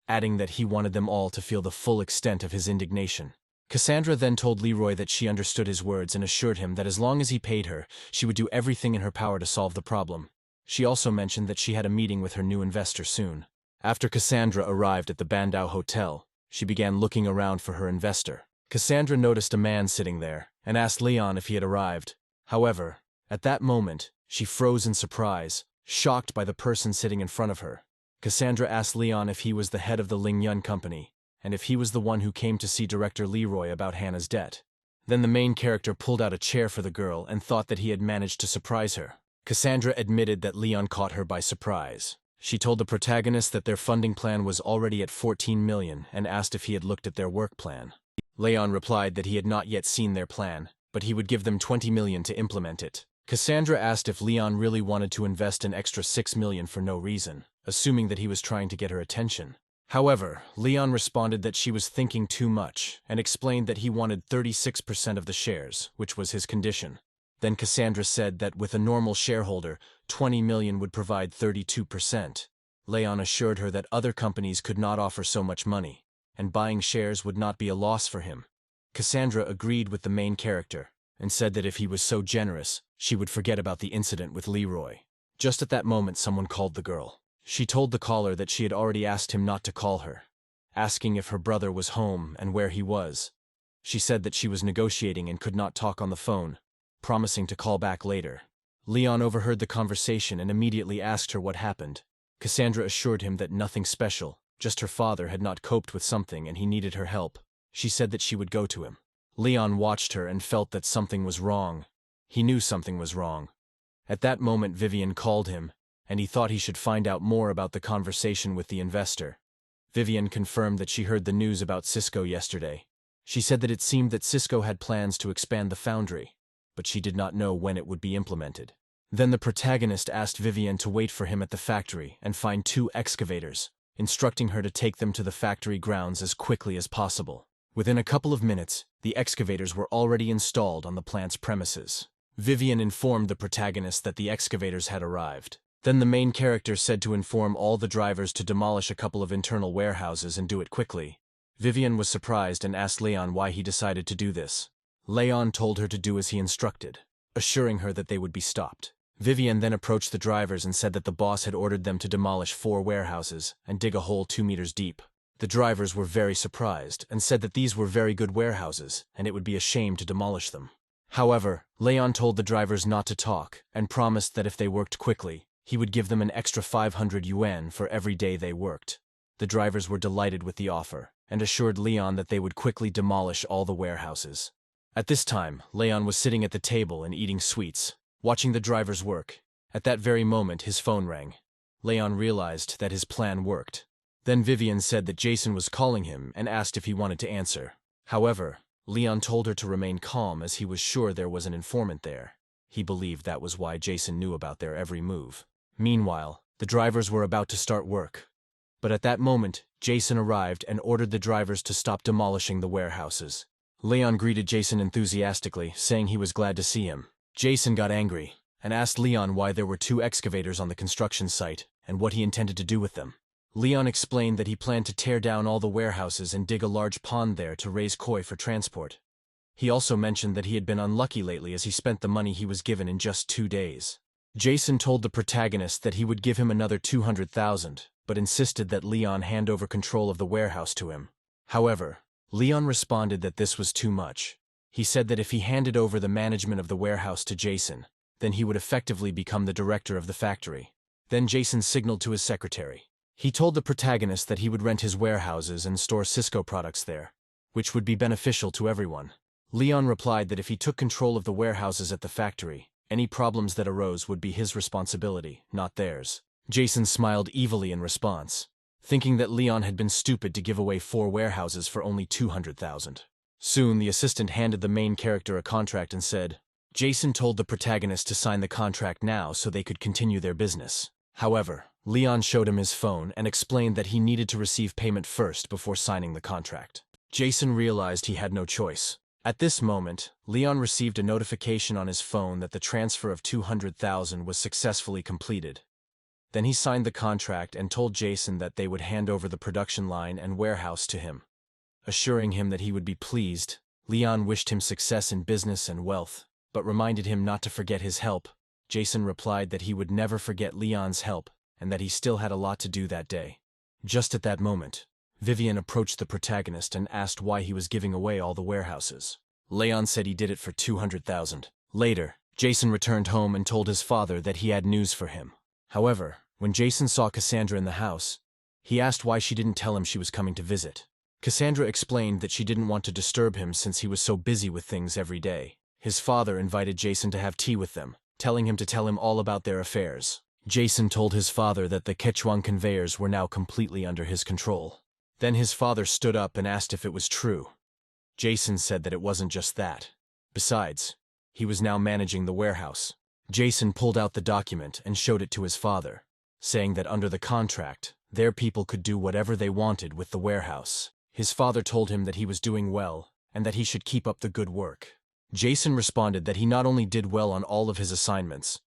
adding that he wanted them all to feel the full extent of his indignation. Cassandra then told Leroy that she understood his words and assured him that as long as he paid her, she would do everything in her power to solve the problem. She also mentioned that she had a meeting with her new investor soon. After Cassandra arrived at the Bandao Hotel, she began looking around for her investor. Cassandra noticed a man sitting there and asked Leon if he had arrived. However, at that moment, she froze in surprise, shocked by the person sitting in front of her. Cassandra asked Leon if he was the head of the Lingyun company, and if he was the one who came to see director Leroy about Hannah's debt. Then the main character pulled out a chair for the girl and thought that he had managed to surprise her. Cassandra admitted that Leon caught her by surprise. She told the protagonist that their funding plan was already at 14 million and asked if he had looked at their work plan. Leon replied that he had not yet seen their plan, but he would give them 20 million to implement it. Cassandra asked if Leon really wanted to invest an extra 6 million for no reason, assuming that he was trying to get her attention. However, Leon responded that she was thinking too much and explained that he wanted 36% of the shares, which was his condition. Then Cassandra said that with a normal shareholder, 20 million would provide 32%. Leon assured her that other companies could not offer so much money, and buying shares would not be a loss for him. Cassandra agreed with the main character and said that if he was so generous, she would forget about the incident with Leroy. Just at that moment, someone called the girl. She told the caller that she had already asked him not to call her, asking if her brother was home and where he was. She said that she was negotiating and could not talk on the phone, promising to call back later. Leon overheard the conversation and immediately asked her what happened. Cassandra assured him that nothing special, just her father had not coped with something and he needed her help. She said that she would go to him. Leon watched her and felt that something was wrong. He knew something was wrong. At that moment, Vivian called him, and he thought he should find out more about the conversation with the investor. Vivian confirmed that she heard the news about Cisco yesterday. She said that it seemed that Cisco had plans to expand the foundry, but she did not know when it would be implemented. Then the protagonist asked Vivian to wait for him at the factory and find 2 excavators, instructing her to take them to the factory grounds as quickly as possible. Within a couple of minutes, the excavators were already installed on the plant's premises. Vivian informed the protagonist that the excavators had arrived. Then the main character said to inform all the drivers to demolish a couple of internal warehouses and do it quickly. Vivian was surprised and asked Leon why he decided to do this. Leon told her to do as he instructed, assuring her that they would be stopped. Vivian then approached the drivers and said that the boss had ordered them to demolish 4 warehouses and dig a hole 2 meters deep. The drivers were very surprised and said that these were very good warehouses and it would be a shame to demolish them. However, Leon told the drivers not to talk and promised that if they worked quickly, he would give them an extra 500 yuan for every day they worked. The drivers were delighted with the offer and assured Leon that they would quickly demolish all the warehouses. At this time, Leon was sitting at the table and eating sweets, watching the drivers work. At that very moment, his phone rang. Leon realized that his plan worked. Then Vivian said that Jason was calling him and asked if he wanted to answer. However, Leon told her to remain calm as he was sure there was an informant there. He believed that was why Jason knew about their every move. Meanwhile, the drivers were about to start work. But at that moment, Jason arrived and ordered the drivers to stop demolishing the warehouses. Leon greeted Jason enthusiastically, saying he was glad to see him. Jason got angry and asked Leon why there were 2 excavators on the construction site and what he intended to do with them. Leon explained that he planned to tear down all the warehouses and dig a large pond there to raise koi for transport. He also mentioned that he had been unlucky lately as he spent the money he was given in just 2 days. Jason told the protagonist that he would give him another 200,000, but insisted that Leon hand over control of the warehouse to him. However, Leon responded that this was too much. He said that if he handed over the management of the warehouse to Jason, then he would effectively become the director of the factory. Then Jason signaled to his secretary. He told the protagonist that he would rent his warehouses and store Cisco products there, which would be beneficial to everyone. Leon replied that if he took control of the warehouses at the factory, any problems that arose would be his responsibility, not theirs. Jason smiled evilly in response, thinking that Leon had been stupid to give away 4 warehouses for only 200,000. Soon, the assistant handed the main character a contract and said, Jason told the protagonist to sign the contract now so they could continue their business. However, Leon showed him his phone and explained that he needed to receive payment first before signing the contract. Jason realized he had no choice. At this moment, Leon received a notification on his phone that the transfer of 200,000 was successfully completed. Then he signed the contract and told Jason that they would hand over the production line and warehouse to him. Assuring him that he would be pleased, Leon wished him success in business and wealth, but reminded him not to forget his help. Jason replied that he would never forget Leon's help and that he still had a lot to do that day. Just at that moment, Vivian approached the protagonist and asked why he was giving away all the warehouses. Leon said he did it for 200,000. Later, Jason returned home and told his father that he had news for him. However, when Jason saw Cassandra in the house, he asked why she didn't tell him she was coming to visit. Cassandra explained that she didn't want to disturb him since he was so busy with things every day. His father invited Jason to have tea with them, telling him to tell him all about their affairs. Jason told his father that the Quechuan conveyors were now completely under his control. Then his father stood up and asked if it was true. Jason said that it wasn't just that. Besides, he was now managing the warehouse. Jason pulled out the document and showed it to his father, saying that under the contract, their people could do whatever they wanted with the warehouse. His father told him that he was doing well and that he should keep up the good work. Jason responded that he not only did well on all of his assignments,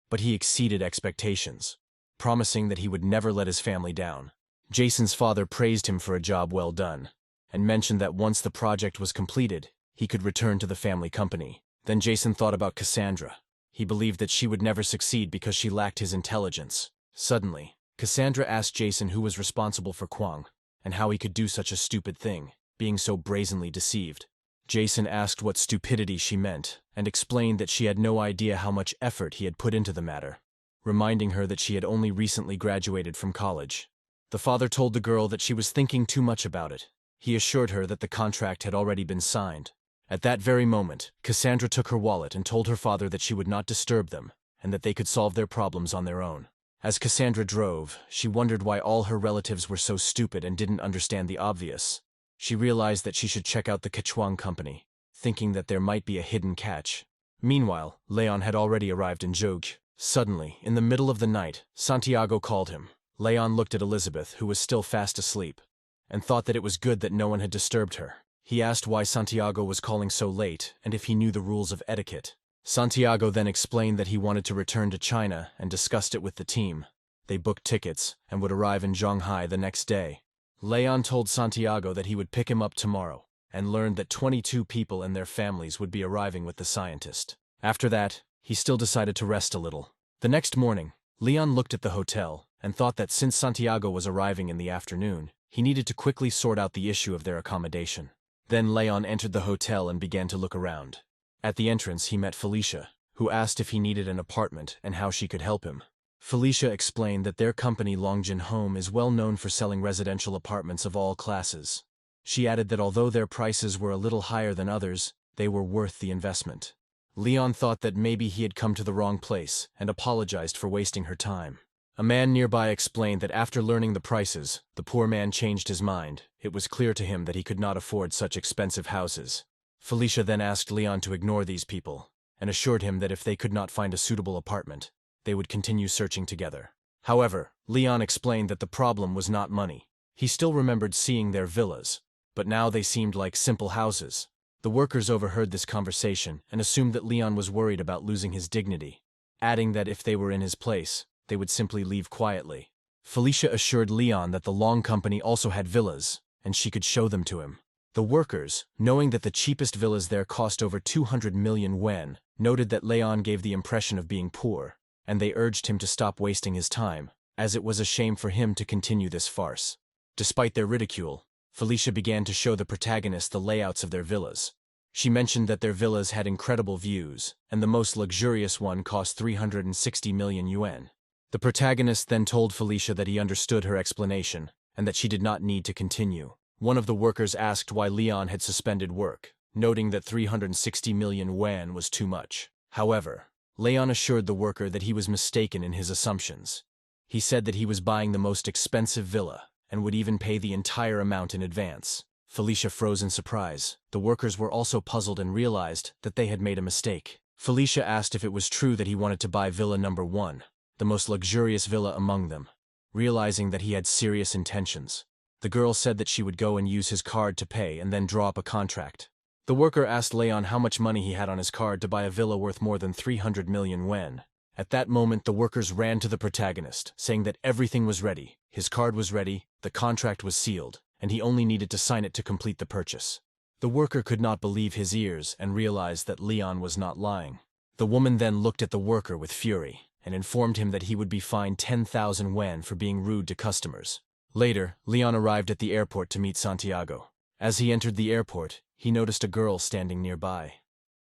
but he exceeded expectations, promising that he would never let his family down. Jason's father praised him for a job well done, and mentioned that once the project was completed, he could return to the family company. Then Jason thought about Cassandra. He believed that she would never succeed because she lacked his intelligence. Suddenly, Cassandra asked Jason who was responsible for Kwang, and how he could do such a stupid thing, being so brazenly deceived. Jason asked what stupidity she meant, and explained that she had no idea how much effort he had put into the matter, reminding her that she had only recently graduated from college. The father told the girl that she was thinking too much about it. He assured her that the contract had already been signed. At that very moment, Cassandra took her wallet and told her father that she would not disturb them, and that they could solve their problems on their own. As Cassandra drove, she wondered why all her relatives were so stupid and didn't understand the obvious. She realized that she should check out the Quechuan company, thinking that there might be a hidden catch. Meanwhile, Leon had already arrived in Zhoug. Suddenly, in the middle of the night, Santiago called him. Leon looked at Elizabeth, who was still fast asleep, and thought that it was good that no one had disturbed her. He asked why Santiago was calling so late and if he knew the rules of etiquette. Santiago then explained that he wanted to return to China and discussed it with the team. They booked tickets and would arrive in Shanghai the next day. Leon told Santiago that he would pick him up tomorrow and learned that 22 people and their families would be arriving with the scientist. After that, he still decided to rest a little. The next morning, Leon looked at the hotel and thought that since Santiago was arriving in the afternoon, he needed to quickly sort out the issue of their accommodation. Then Leon entered the hotel and began to look around. At the entrance, he met Felicia, who asked if he needed an apartment and how she could help him. Felicia explained that their company Longjin Home is well known for selling residential apartments of all classes. She added that although their prices were a little higher than others, they were worth the investment. Leon thought that maybe he had come to the wrong place and apologized for wasting her time. A man nearby explained that after learning the prices, the poor man changed his mind. It was clear to him that he could not afford such expensive houses. Felicia then asked Leon to ignore these people and assured him that if they could not find a suitable apartment, they would continue searching together. However, Leon explained that the problem was not money. He still remembered seeing their villas, but now they seemed like simple houses. The workers overheard this conversation and assumed that Leon was worried about losing his dignity, adding that if they were in his place, they would simply leave quietly. Felicia assured Leon that the Long Company also had villas, and she could show them to him. The workers, knowing that the cheapest villas there cost over 200 million yuan, noted that Leon gave the impression of being poor, and they urged him to stop wasting his time, as it was a shame for him to continue this farce. Despite their ridicule, Felicia began to show the protagonist the layouts of their villas. She mentioned that their villas had incredible views, and the most luxurious one cost 360 million yuan. The protagonist then told Felicia that he understood her explanation, and that she did not need to continue. One of the workers asked why Leon had suspended work, noting that 360 million yuan was too much. However, Leon assured the worker that he was mistaken in his assumptions. He said that he was buying the most expensive villa, and would even pay the entire amount in advance. Felicia froze in surprise. The workers were also puzzled and realized that they had made a mistake. Felicia asked if it was true that he wanted to buy villa number 1, the most luxurious villa among them, realizing that he had serious intentions. The girl said that she would go and use his card to pay and then draw up a contract. The worker asked Leon how much money he had on his card to buy a villa worth more than 300 million yuan. At that moment, the workers ran to the protagonist, saying that everything was ready. His card was ready, the contract was sealed, and he only needed to sign it to complete the purchase. The worker could not believe his ears and realized that Leon was not lying. The woman then looked at the worker with fury and informed him that he would be fined 10,000 yuan for being rude to customers. Later, Leon arrived at the airport to meet Santiago. As he entered the airport, he noticed a girl standing nearby.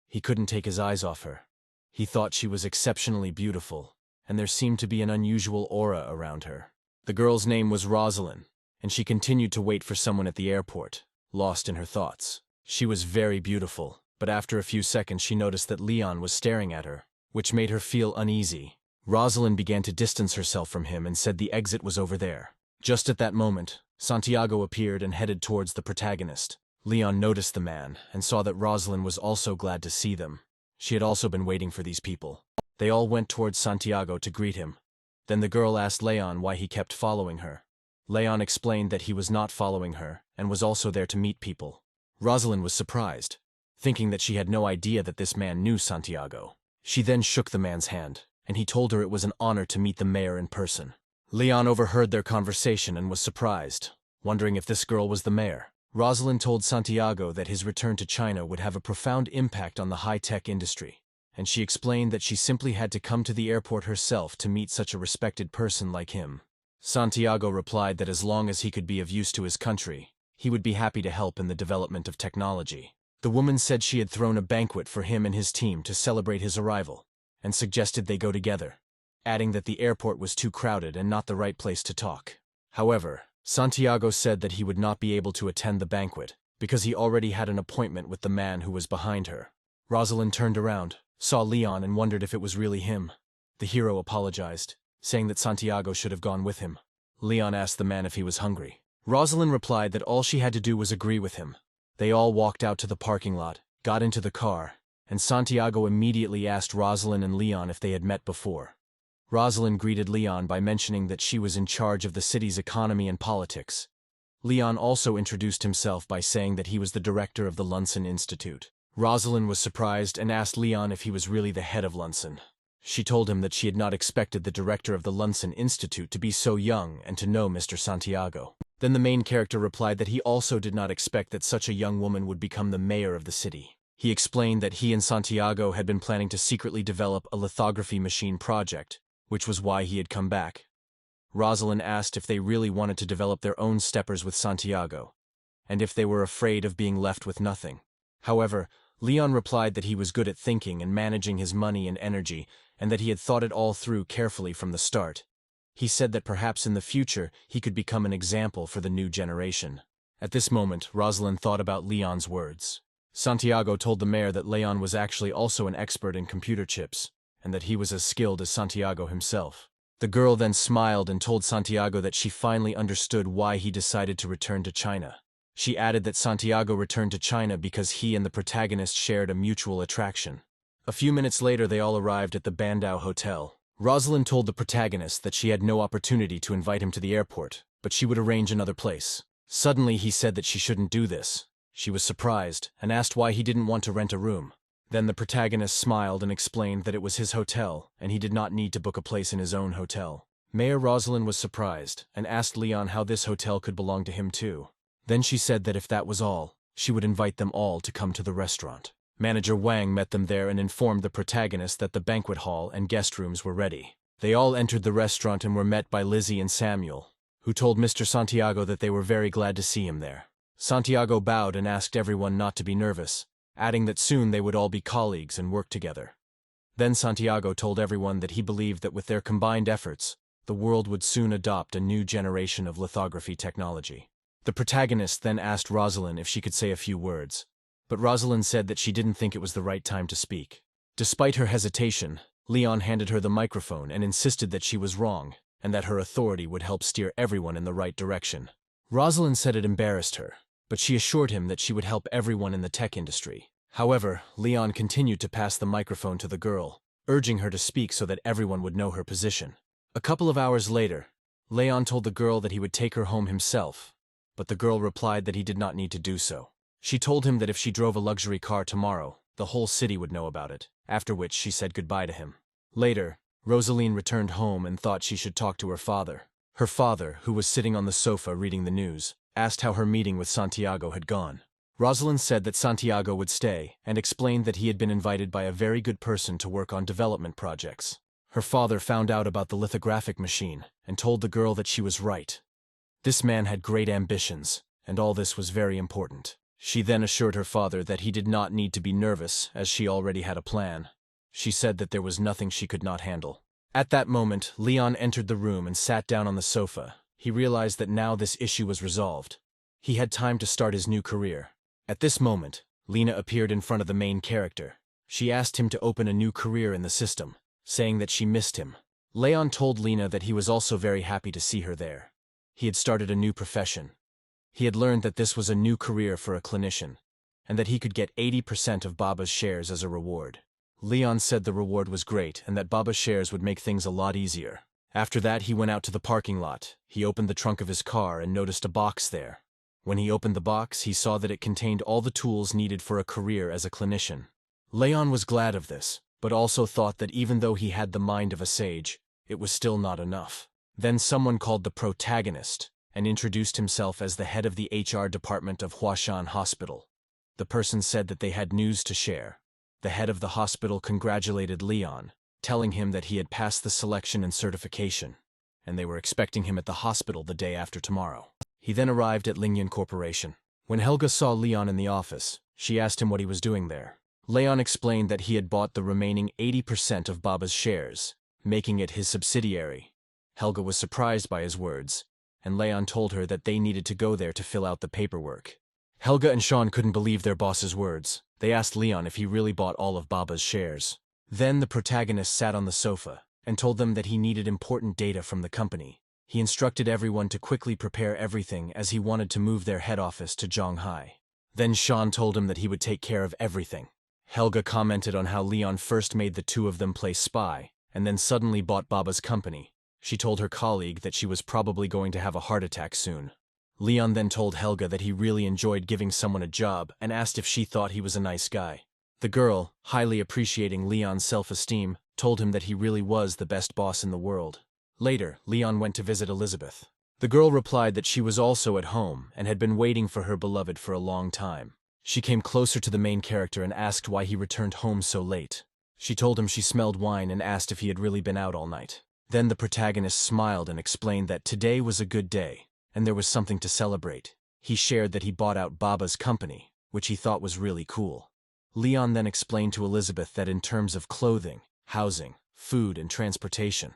He couldn't take his eyes off her. He thought she was exceptionally beautiful, and there seemed to be an unusual aura around her. The girl's name was Rosalind, and she continued to wait for someone at the airport, lost in her thoughts. She was very beautiful, but after a few seconds she noticed that Leon was staring at her, which made her feel uneasy. Rosalind began to distance herself from him and said the exit was over there. Just at that moment, Santiago appeared and headed towards the protagonist. Leon noticed the man and saw that Rosalind was also glad to see them. She had also been waiting for these people. They all went towards Santiago to greet him. Then the girl asked Leon why he kept following her. Leon explained that he was not following her and was also there to meet people. Rosalind was surprised, thinking that she had no idea that this man knew Santiago. She then shook the man's hand, and he told her it was an honor to meet the mayor in person. Leon overheard their conversation and was surprised, wondering if this girl was the mayor. Rosalind told Santiago that his return to China would have a profound impact on the high-tech industry, and she explained that she simply had to come to the airport herself to meet such a respected person like him. Santiago replied that as long as he could be of use to his country, he would be happy to help in the development of technology. The woman said she had thrown a banquet for him and his team to celebrate his arrival, and suggested they go together, adding that the airport was too crowded and not the right place to talk. However, Santiago said that he would not be able to attend the banquet because he already had an appointment with the man who was behind her. Rosalind turned around, saw Leon, and wondered if it was really him. The hero apologized, saying that Santiago should have gone with him. Leon asked the man if he was hungry. Rosalind replied that all she had to do was agree with him. They all walked out to the parking lot, got into the car, and Santiago immediately asked Rosalind and Leon if they had met before. Rosalind greeted Leon by mentioning that she was in charge of the city's economy and politics. Leon also introduced himself by saying that he was the director of the Lunsen Institute. Rosalind was surprised and asked Leon if he was really the head of Lunsen. She told him that she had not expected the director of the Lunsen Institute to be so young and to know Mr. Santiago. Then the main character replied that he also did not expect that such a young woman would become the mayor of the city. He explained that he and Santiago had been planning to secretly develop a lithography machine project, which was why he had come back. Rosalind asked if they really wanted to develop their own steppers with Santiago, and if they were afraid of being left with nothing. However, Leon replied that he was good at thinking and managing his money and energy, and that he had thought it all through carefully from the start. He said that perhaps in the future he could become an example for the new generation. At this moment, Rosalind thought about Leon's words. Santiago told the mayor that Leon was actually also an expert in computer chips, and that he was as skilled as Santiago himself. The girl then smiled and told Santiago that she finally understood why he decided to return to China. She added that Santiago returned to China because he and the protagonist shared a mutual attraction. A few minutes later, they all arrived at the Bandau Hotel. Rosalind told the protagonist that she had no opportunity to invite him to the airport, but she would arrange another place. Suddenly, he said that she shouldn't do this. She was surprised and asked why he didn't want to rent a room. Then the protagonist smiled and explained that it was his hotel and he did not need to book a place in his own hotel. Mayor Rosalind was surprised and asked Leon how this hotel could belong to him too. Then she said that if that was all, she would invite them all to come to the restaurant. Manager Wang met them there and informed the protagonist that the banquet hall and guest rooms were ready. They all entered the restaurant and were met by Lizzie and Samuel, who told Mr. Santiago that they were very glad to see him there. Santiago bowed and asked everyone not to be nervous, adding that soon they would all be colleagues and work together. Then Santiago told everyone that he believed that with their combined efforts, the world would soon adopt a new generation of lithography technology. The protagonist then asked Rosalind if she could say a few words, but Rosalind said that she didn't think it was the right time to speak. Despite her hesitation, Leon handed her the microphone and insisted that she was wrong, and that her authority would help steer everyone in the right direction. Rosalind said it embarrassed her, but she assured him that she would help everyone in the tech industry. However, Leon continued to pass the microphone to the girl, urging her to speak so that everyone would know her position. A couple of hours later, Leon told the girl that he would take her home himself, but the girl replied that he did not need to do so. She told him that if she drove a luxury car tomorrow, the whole city would know about it, after which she said goodbye to him. Later, Rosaline returned home and thought she should talk to her father. Her father, who was sitting on the sofa reading the news, asked how her meeting with Santiago had gone. Rosalind said that Santiago would stay and explained that he had been invited by a very good person to work on development projects. Her father found out about the lithographic machine and told the girl that she was right. This man had great ambitions, and all this was very important. She then assured her father that he did not need to be nervous, as she already had a plan. She said that there was nothing she could not handle. At that moment, Leon entered the room and sat down on the sofa. He realized that now this issue was resolved. He had time to start his new career. At this moment, Lena appeared in front of the main character. She asked him to open a new career in the system, saying that she missed him. Leon told Lena that he was also very happy to see her there. He had started a new profession. He had learned that this was a new career for a clinician, and that he could get 80% of Baba's shares as a reward. Leon said the reward was great and that Baba's shares would make things a lot easier. After that, he went out to the parking lot. He opened the trunk of his car and noticed a box there. When he opened the box, he saw that it contained all the tools needed for a career as a clinician. Leon was glad of this, but also thought that even though he had the mind of a sage, it was still not enough. Then someone called the protagonist and introduced himself as the head of the HR department of Huashan Hospital. The person said that they had news to share. The head of the hospital congratulated Leon, telling him that he had passed the selection and certification, and they were expecting him at the hospital the day after tomorrow. He then arrived at Lingyan Corporation. When Helga saw Leon in the office, she asked him what he was doing there. Leon explained that he had bought the remaining 80% of Baba's shares, making it his subsidiary. Helga was surprised by his words, and Leon told her that they needed to go there to fill out the paperwork. Helga and Sean couldn't believe their boss's words. They asked Leon if he really bought all of Baba's shares. Then the protagonist sat on the sofa and told them that he needed important data from the company. He instructed everyone to quickly prepare everything as he wanted to move their head office to Zhonghai. Then Sean told him that he would take care of everything. Helga commented on how Leon first made the two of them play spy and then suddenly bought Baba's company. She told her colleague that she was probably going to have a heart attack soon. Leon then told Helga that he really enjoyed giving someone a job and asked if she thought he was a nice guy. The girl, highly appreciating Leon's self-esteem, told him that he really was the best boss in the world. Later, Leon went to visit Elizabeth. The girl replied that she was also at home and had been waiting for her beloved for a long time. She came closer to the main character and asked why he returned home so late. She told him she smelled wine and asked if he had really been out all night. Then the protagonist smiled and explained that today was a good day, and there was something to celebrate. He shared that he bought out Baba's company, which he thought was really cool. Leon then explained to Elizabeth that in terms of clothing, housing, food, and transportation,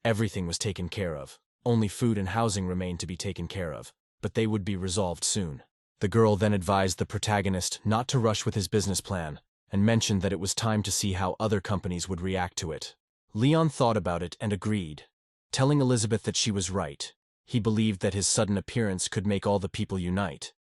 everything was taken care of. Only food and housing remained to be taken care of, but they would be resolved soon. The girl then advised the protagonist not to rush with his business plan, and mentioned that it was time to see how other companies would react to it. Leon thought about it and agreed, telling Elizabeth that she was right. He believed that his sudden appearance could make all the people unite.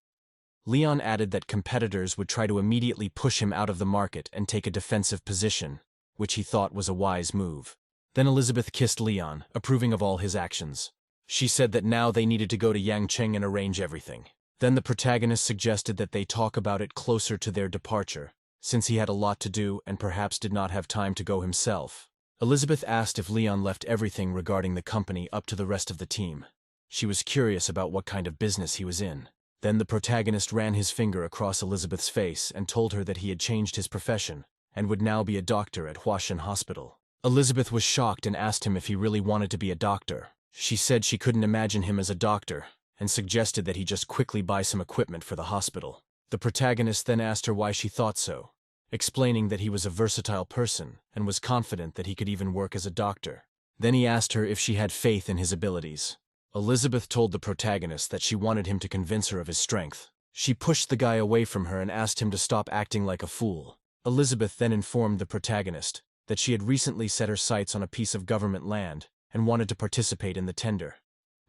Leon added that competitors would try to immediately push him out of the market and take a defensive position, which he thought was a wise move. Then Elizabeth kissed Leon, approving of all his actions. She said that now they needed to go to Yangcheng and arrange everything. Then the protagonist suggested that they talk about it closer to their departure, since he had a lot to do and perhaps did not have time to go himself. Elizabeth asked if Leon left everything regarding the company up to the rest of the team. She was curious about what kind of business he was in. Then the protagonist ran his finger across Elizabeth's face and told her that he had changed his profession and would now be a doctor at Huashan Hospital. Elizabeth was shocked and asked him if he really wanted to be a doctor. She said she couldn't imagine him as a doctor and suggested that he just quickly buy some equipment for the hospital. The protagonist then asked her why she thought so, explaining that he was a versatile person and was confident that he could even work as a doctor. Then he asked her if she had faith in his abilities. Elizabeth told the protagonist that she wanted him to convince her of his strength. She pushed the guy away from her and asked him to stop acting like a fool. Elizabeth then informed the protagonist that she had recently set her sights on a piece of government land and wanted to participate in the tender.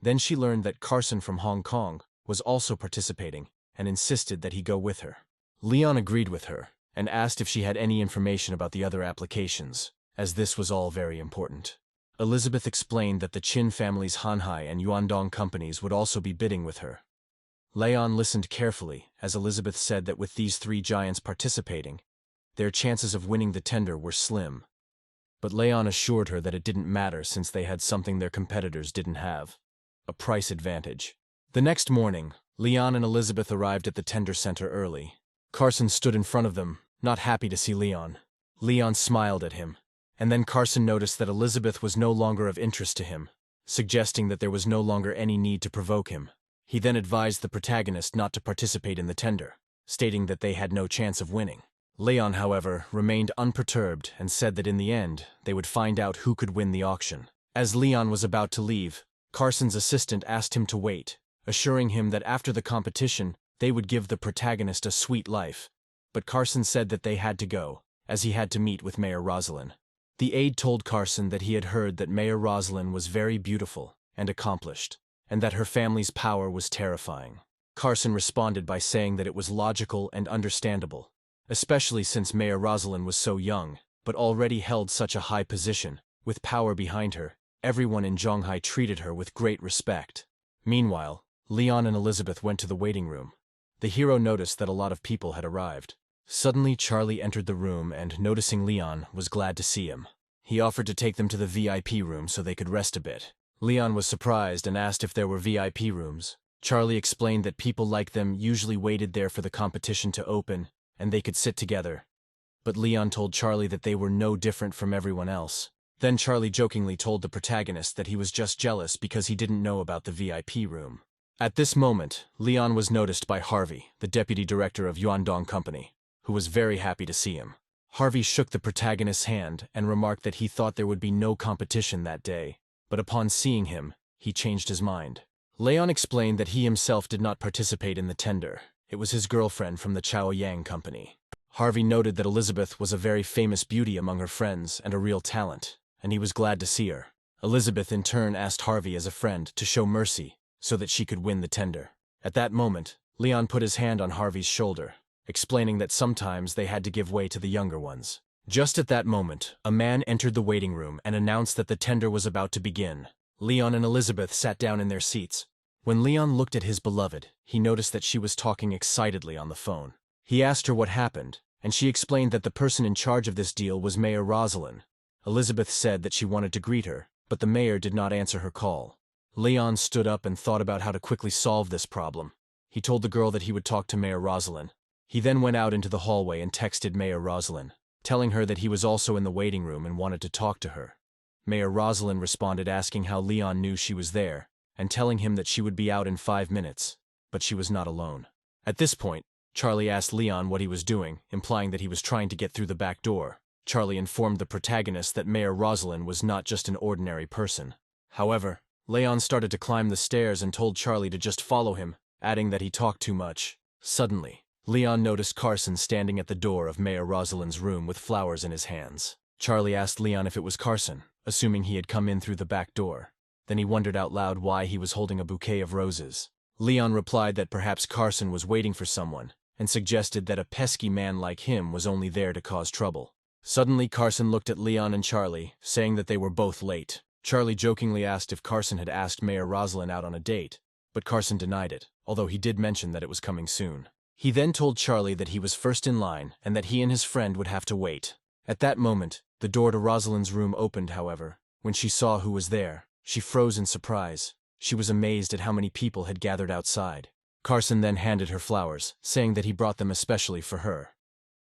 Then she learned that Carson from Hong Kong was also participating and insisted that he go with her. Leon agreed with her and asked if she had any information about the other applications, as this was all very important. Elizabeth explained that the Qin family's Hanhai and Yuandong companies would also be bidding with her. Leon listened carefully, as Elizabeth said that with these three giants participating, their chances of winning the tender were slim. But Leon assured her that it didn't matter since they had something their competitors didn't have: a price advantage. The next morning, Leon and Elizabeth arrived at the tender center early. Carson stood in front of them, not happy to see Leon. Leon smiled at him, and then Carson noticed that Elizabeth was no longer of interest to him, suggesting that there was no longer any need to provoke him. He then advised the protagonist not to participate in the tender, stating that they had no chance of winning. Leon, however, remained unperturbed and said that in the end, they would find out who could win the auction. As Leon was about to leave, Carson's assistant asked him to wait, assuring him that after the competition, they would give the protagonist a sweet life. But Carson said that they had to go, as he had to meet with Mayor Rosalind. The aide told Carson that he had heard that Mayor Rosalind was very beautiful and accomplished, and that her family's power was terrifying. Carson responded by saying that it was logical and understandable, especially since Mayor Rosalind was so young, but already held such a high position. With power behind her, everyone in Zhonghai treated her with great respect. Meanwhile, Leon and Elizabeth went to the waiting room. The hero noticed that a lot of people had arrived. Suddenly, Charlie entered the room and, noticing Leon, was glad to see him. He offered to take them to the VIP room so they could rest a bit. Leon was surprised and asked if there were VIP rooms. Charlie explained that people like them usually waited there for the competition to open, and they could sit together. But Leon told Charlie that they were no different from everyone else. Then Charlie jokingly told the protagonist that he was just jealous because he didn't know about the VIP room. At this moment, Leon was noticed by Harvey, the deputy director of Yuandong Company, who was very happy to see him. Harvey shook the protagonist's hand and remarked that he thought there would be no competition that day, but upon seeing him, he changed his mind. Leon explained that he himself did not participate in the tender. It was his girlfriend from the Chaoyang Company. Harvey noted that Elizabeth was a very famous beauty among her friends and a real talent, and he was glad to see her. Elizabeth in turn asked Harvey as a friend to show mercy so that she could win the tender. At that moment, Leon put his hand on Harvey's shoulder, explaining that sometimes they had to give way to the younger ones. Just at that moment, a man entered the waiting room and announced that the tender was about to begin. Leon and Elizabeth sat down in their seats. When Leon looked at his beloved, he noticed that she was talking excitedly on the phone. He asked her what happened, and she explained that the person in charge of this deal was Mayor Rosalind. Elizabeth said that she wanted to greet her, but the mayor did not answer her call. Leon stood up and thought about how to quickly solve this problem. He told the girl that he would talk to Mayor Rosalind. He then went out into the hallway and texted Mayor Rosalind, telling her that he was also in the waiting room and wanted to talk to her. Mayor Rosalind responded asking how Leon knew she was there, and telling him that she would be out in 5 minutes, but she was not alone. At this point, Charlie asked Leon what he was doing, implying that he was trying to get through the back door. Charlie informed the protagonist that Mayor Rosalind was not just an ordinary person. However, Leon started to climb the stairs and told Charlie to just follow him, adding that he talked too much. Suddenly, Leon noticed Carson standing at the door of Mayor Rosalind's room with flowers in his hands. Charlie asked Leon if it was Carson, assuming he had come in through the back door. Then he wondered out loud why he was holding a bouquet of roses. Leon replied that perhaps Carson was waiting for someone, and suggested that a pesky man like him was only there to cause trouble. Suddenly, Carson looked at Leon and Charlie, saying that they were both late. Charlie jokingly asked if Carson had asked Mayor Rosalind out on a date, but Carson denied it, although he did mention that it was coming soon. He then told Charlie that he was first in line and that he and his friend would have to wait. At that moment, the door to Rosalind's room opened, however. When she saw who was there, she froze in surprise. She was amazed at how many people had gathered outside. Carson then handed her flowers, saying that he brought them especially for her,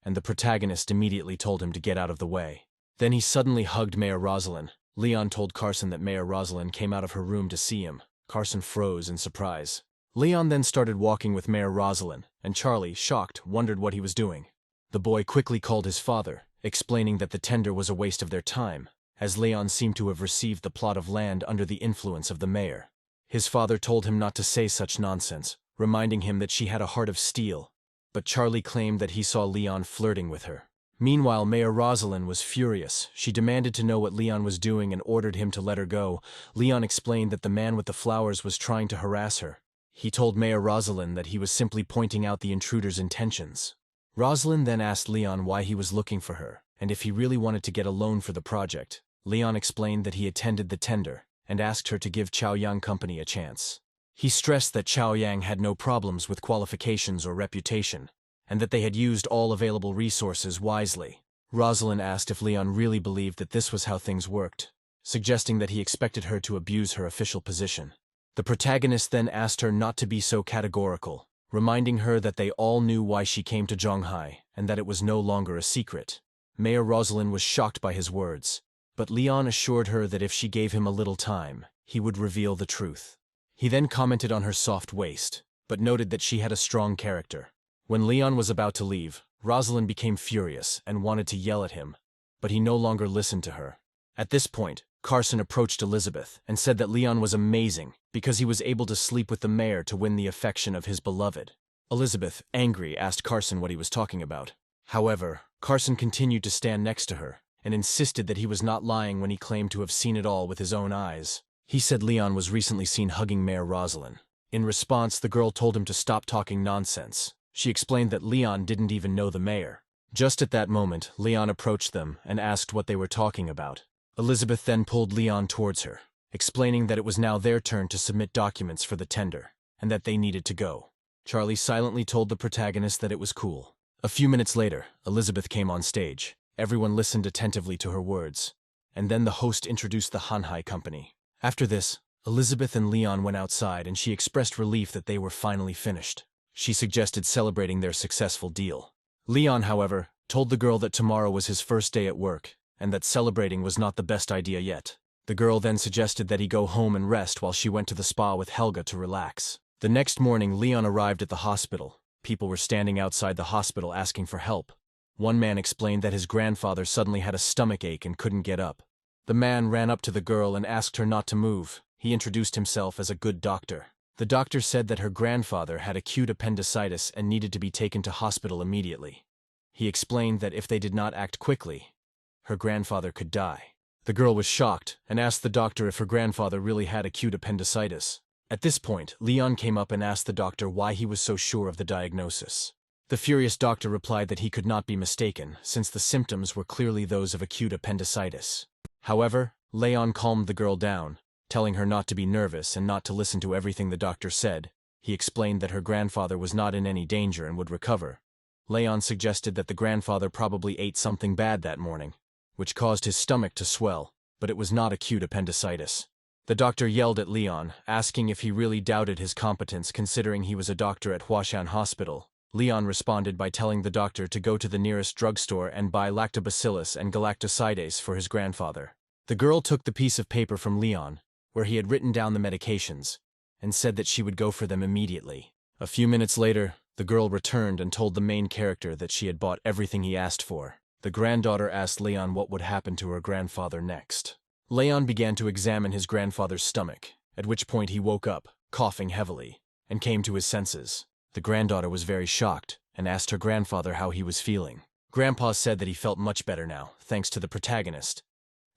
and the protagonist immediately told him to get out of the way. Then he suddenly hugged Mayor Rosalind. Leon told Carson that Mayor Rosalind came out of her room to see him. Carson froze in surprise. Leon then started walking with Mayor Rosalind, and Charlie, shocked, wondered what he was doing. The boy quickly called his father, explaining that the tender was a waste of their time, as Leon seemed to have received the plot of land under the influence of the mayor. His father told him not to say such nonsense, reminding him that she had a heart of steel, but Charlie claimed that he saw Leon flirting with her. Meanwhile, Mayor Rosalind was furious. She demanded to know what Leon was doing and ordered him to let her go. Leon explained that the man with the flowers was trying to harass her. He told Mayor Rosalind that he was simply pointing out the intruder's intentions. Rosalind then asked Leon why he was looking for her, and if he really wanted to get a loan for the project. Leon explained that he attended the tender, and asked her to give Chaoyang Company a chance. He stressed that Chaoyang had no problems with qualifications or reputation, and that they had used all available resources wisely. Rosalind asked if Leon really believed that this was how things worked, suggesting that he expected her to abuse her official position. The protagonist then asked her not to be so categorical, reminding her that they all knew why she came to Zhonghai and that it was no longer a secret. Mayor Rosalind was shocked by his words, but Leon assured her that if she gave him a little time, he would reveal the truth. He then commented on her soft waist, but noted that she had a strong character. When Leon was about to leave, Rosalind became furious and wanted to yell at him, but he no longer listened to her. At this point, Carson approached Elizabeth and said that Leon was amazing because he was able to sleep with the mayor to win the affection of his beloved. Elizabeth, angry, asked Carson what he was talking about. However, Carson continued to stand next to her and insisted that he was not lying when he claimed to have seen it all with his own eyes. He said Leon was recently seen hugging Mayor Rosalind. In response, the girl told him to stop talking nonsense. She explained that Leon didn't even know the mayor. Just at that moment, Leon approached them and asked what they were talking about. Elizabeth then pulled Leon towards her, explaining that it was now their turn to submit documents for the tender, and that they needed to go. Charlie silently told the protagonist that it was cool. A few minutes later, Elizabeth came on stage. Everyone listened attentively to her words, and then the host introduced the Manhua company. After this, Elizabeth and Leon went outside and she expressed relief that they were finally finished. She suggested celebrating their successful deal. Leon, however, told the girl that tomorrow was his first day at work, and that celebrating was not the best idea yet. The girl then suggested that he go home and rest while she went to the spa with Helga to relax. The next morning, Leon arrived at the hospital. People were standing outside the hospital asking for help. One man explained that his grandfather suddenly had a stomach ache and couldn't get up. The man ran up to the girl and asked her not to move. He introduced himself as a good doctor. The doctor said that her grandfather had acute appendicitis and needed to be taken to hospital immediately. He explained that if they did not act quickly, her grandfather could die. The girl was shocked and asked the doctor if her grandfather really had acute appendicitis. At this point, Leon came up and asked the doctor why he was so sure of the diagnosis. The furious doctor replied that he could not be mistaken, since the symptoms were clearly those of acute appendicitis. However, Leon calmed the girl down, telling her not to be nervous and not to listen to everything the doctor said. He explained that her grandfather was not in any danger and would recover, Leon suggested that the grandfather probably ate something bad that morning, which caused his stomach to swell, but it was not acute appendicitis. The doctor yelled at Leon, asking if he really doubted his competence considering he was a doctor at Huashan Hospital. Leon responded by telling the doctor to go to the nearest drugstore and buy lactobacillus and galactosidase for his grandfather. The girl took the piece of paper from Leon, where he had written down the medications, and said that she would go for them immediately. A few minutes later, the girl returned and told the main character that she had bought everything he asked for. The granddaughter asked Leon what would happen to her grandfather next. Leon began to examine his grandfather's stomach, at which point he woke up, coughing heavily, and came to his senses. The granddaughter was very shocked and asked her grandfather how he was feeling. Grandpa said that he felt much better now, thanks to the protagonist.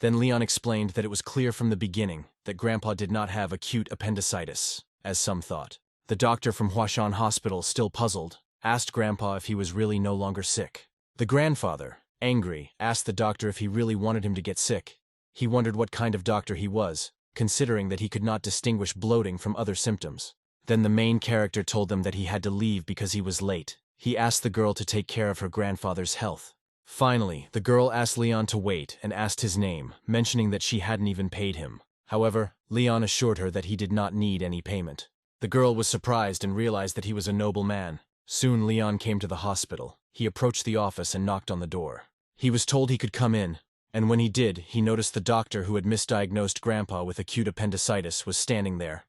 Then Leon explained that it was clear from the beginning that Grandpa did not have acute appendicitis, as some thought. The doctor from Huashan Hospital, still puzzled, asked Grandpa if he was really no longer sick. The grandfather, angry, asked the doctor if he really wanted him to get sick. He wondered what kind of doctor he was, considering that he could not distinguish bloating from other symptoms. Then the main character told them that he had to leave because he was late. He asked the girl to take care of her grandfather's health. Finally, the girl asked Leon to wait and asked his name, mentioning that she hadn't even paid him. However, Leon assured her that he did not need any payment. The girl was surprised and realized that he was a noble man. Soon Leon came to the hospital. He approached the office and knocked on the door. He was told he could come in, and when he did, he noticed the doctor who had misdiagnosed Grandpa with acute appendicitis was standing there.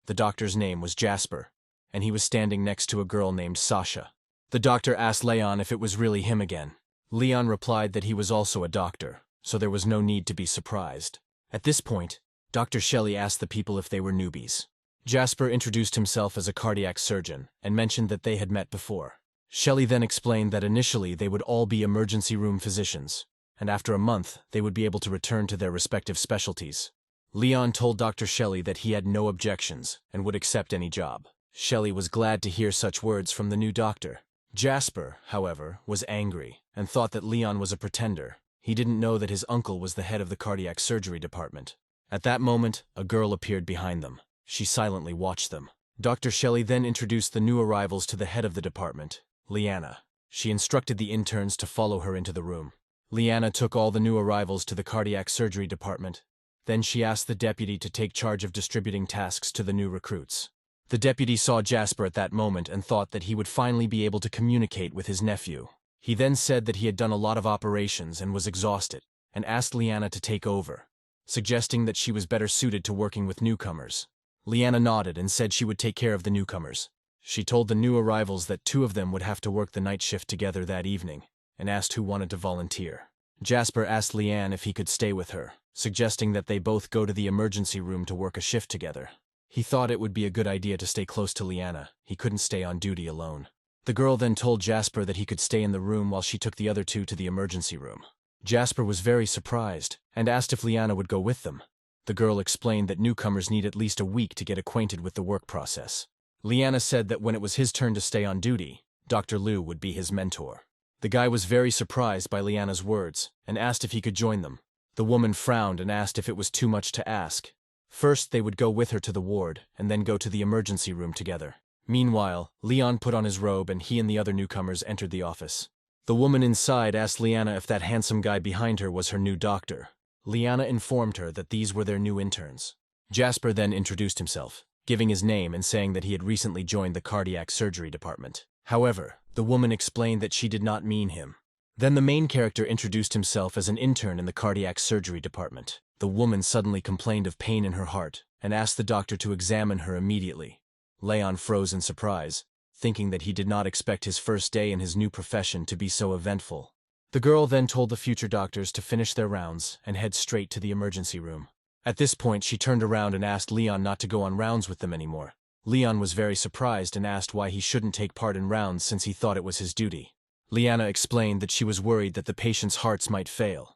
The doctor's name was Jasper, and he was standing next to a girl named Sasha. The doctor asked Leon if it was really him again. Leon replied that he was also a doctor, so there was no need to be surprised. At this point, Dr. Shelley asked the people if they were newbies. Jasper introduced himself as a cardiac surgeon and mentioned that they had met before. Shelley then explained that initially they would all be emergency room physicians, and after a month they would be able to return to their respective specialties. Leon told Dr. Shelley that he had no objections and would accept any job. Shelley was glad to hear such words from the new doctor. Jasper, however, was angry and thought that Leon was a pretender. He didn't know that his uncle was the head of the cardiac surgery department. At that moment, a girl appeared behind them. She silently watched them. Dr. Shelley then introduced the new arrivals to the head of the department, Leanna. She instructed the interns to follow her into the room. Leanna took all the new arrivals to the cardiac surgery department. Then she asked the deputy to take charge of distributing tasks to the new recruits. The deputy saw Jasper at that moment and thought that he would finally be able to communicate with his nephew. He then said that he had done a lot of operations and was exhausted, and asked Leanna to take over, suggesting that she was better suited to working with newcomers. Leanna nodded and said she would take care of the newcomers. She told the new arrivals that 2 of them would have to work the night shift together that evening, and asked who wanted to volunteer. Jasper asked Leanne if he could stay with her, suggesting that they both go to the emergency room to work a shift together. He thought it would be a good idea to stay close to Leanna. He couldn't stay on duty alone. The girl then told Jasper that he could stay in the room while she took the other 2 to the emergency room. Jasper was very surprised and asked if Leanna would go with them. The girl explained that newcomers need at least a week to get acquainted with the work process. Leanna said that when it was his turn to stay on duty, Dr. Liu would be his mentor. The guy was very surprised by Leanna's words and asked if he could join them. The woman frowned and asked if it was too much to ask. First, they would go with her to the ward and then go to the emergency room together. Meanwhile, Leon put on his robe and he and the other newcomers entered the office. The woman inside asked Leanna if that handsome guy behind her was her new doctor. Leanna informed her that these were their new interns. Jasper then introduced himself, giving his name and saying that he had recently joined the cardiac surgery department. However, the woman explained that she did not mean him. Then the main character introduced himself as an intern in the cardiac surgery department. The woman suddenly complained of pain in her heart and asked the doctor to examine her immediately. Leon froze in surprise, thinking that he did not expect his first day in his new profession to be so eventful. The girl then told the future doctors to finish their rounds and head straight to the emergency room. At this point, she turned around and asked Leon not to go on rounds with them anymore. Leon was very surprised and asked why he shouldn't take part in rounds since he thought it was his duty. Leanna explained that she was worried that the patients' hearts might fail.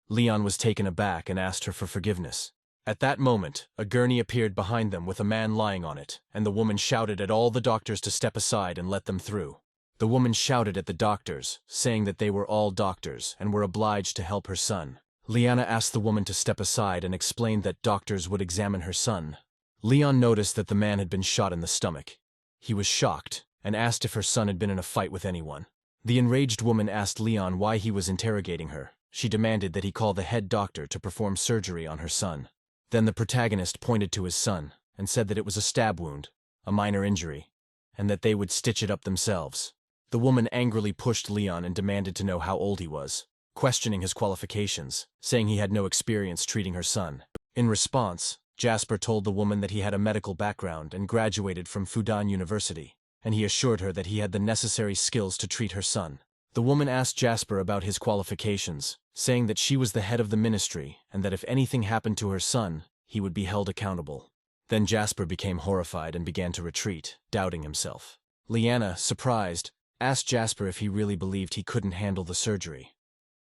Leon was taken aback and asked her for forgiveness. At that moment, a gurney appeared behind them with a man lying on it, and the woman shouted at all the doctors to step aside and let them through. The woman shouted at the doctors, saying that they were all doctors and were obliged to help her son. Leanna asked the woman to step aside and explained that doctors would examine her son. Leon noticed that the man had been shot in the stomach. He was shocked and asked if her son had been in a fight with anyone. The enraged woman asked Leon why he was interrogating her. She demanded that he call the head doctor to perform surgery on her son. Then the protagonist pointed to his son and said that it was a stab wound, a minor injury, and that they would stitch it up themselves. The woman angrily pushed Leon and demanded to know how old he was, questioning his qualifications, saying he had no experience treating her son. In response, Jasper told the woman that he had a medical background and graduated from Fudan University, and he assured her that he had the necessary skills to treat her son. The woman asked Jasper about his qualifications, saying that she was the head of the ministry and that if anything happened to her son, he would be held accountable. Then Jasper became horrified and began to retreat, doubting himself. Liana, surprised, asked Jasper if he really believed he couldn't handle the surgery,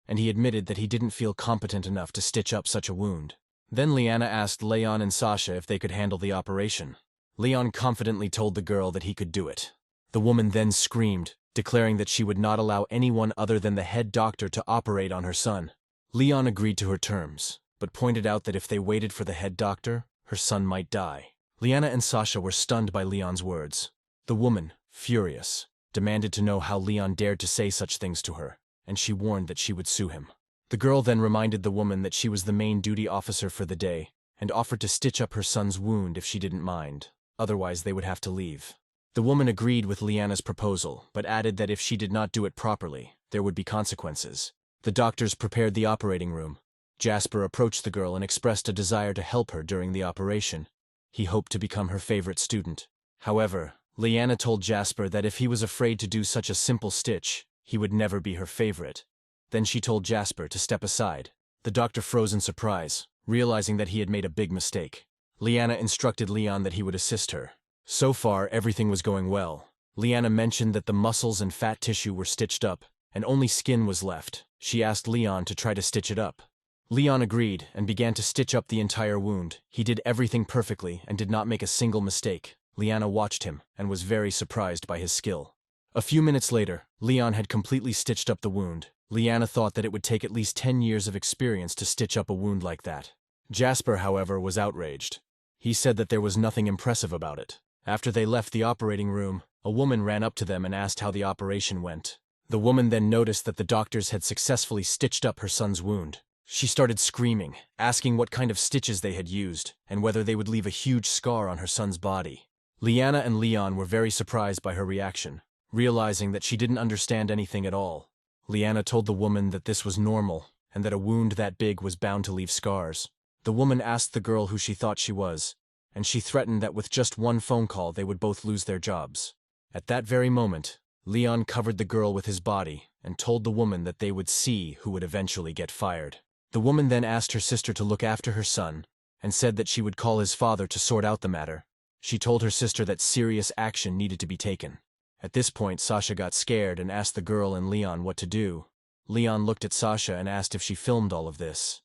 and he admitted that he didn't feel competent enough to stitch up such a wound. Then Liana asked Leon and Sasha if they could handle the operation. Leon confidently told the girl that he could do it. The woman then screamed, declaring that she would not allow anyone other than the head doctor to operate on her son. Leon agreed to her terms, but pointed out that if they waited for the head doctor, her son might die. Liana and Sasha were stunned by Leon's words. The woman, furious, demanded to know how Leon dared to say such things to her, and she warned that she would sue him. The girl then reminded the woman that she was the main duty officer for the day, and offered to stitch up her son's wound if she didn't mind, otherwise they would have to leave. The woman agreed with Liana's proposal, but added that if she did not do it properly, there would be consequences. The doctors prepared the operating room. Jasper approached the girl and expressed a desire to help her during the operation. He hoped to become her favorite student. However, Liana told Jasper that if he was afraid to do such a simple stitch, he would never be her favorite. Then she told Jasper to step aside. The doctor froze in surprise, realizing that he had made a big mistake. Liana instructed Leon that he would assist her. So far, everything was going well. Liana mentioned that the muscles and fat tissue were stitched up, and only skin was left. She asked Leon to try to stitch it up. Leon agreed and began to stitch up the entire wound. He did everything perfectly and did not make a single mistake. Liana watched him and was very surprised by his skill. A few minutes later, Leon had completely stitched up the wound. Liana thought that it would take at least 10 years of experience to stitch up a wound like that. Jasper, however, was outraged. He said that there was nothing impressive about it. After they left the operating room, a woman ran up to them and asked how the operation went. The woman then noticed that the doctors had successfully stitched up her son's wound. She started screaming, asking what kind of stitches they had used, and whether they would leave a huge scar on her son's body. Liana and Leon were very surprised by her reaction, realizing that she didn't understand anything at all. Liana told the woman that this was normal, and that a wound that big was bound to leave scars. The woman asked the girl who she thought she was, and she threatened that with just one phone call they would both lose their jobs. At that very moment, Leon covered the girl with his body and told the woman that they would see who would eventually get fired. The woman then asked her sister to look after her son and said that she would call his father to sort out the matter. She told her sister that serious action needed to be taken. At this point, Sasha got scared and asked the girl and Leon what to do. Leon looked at Sasha and asked if she filmed all of this.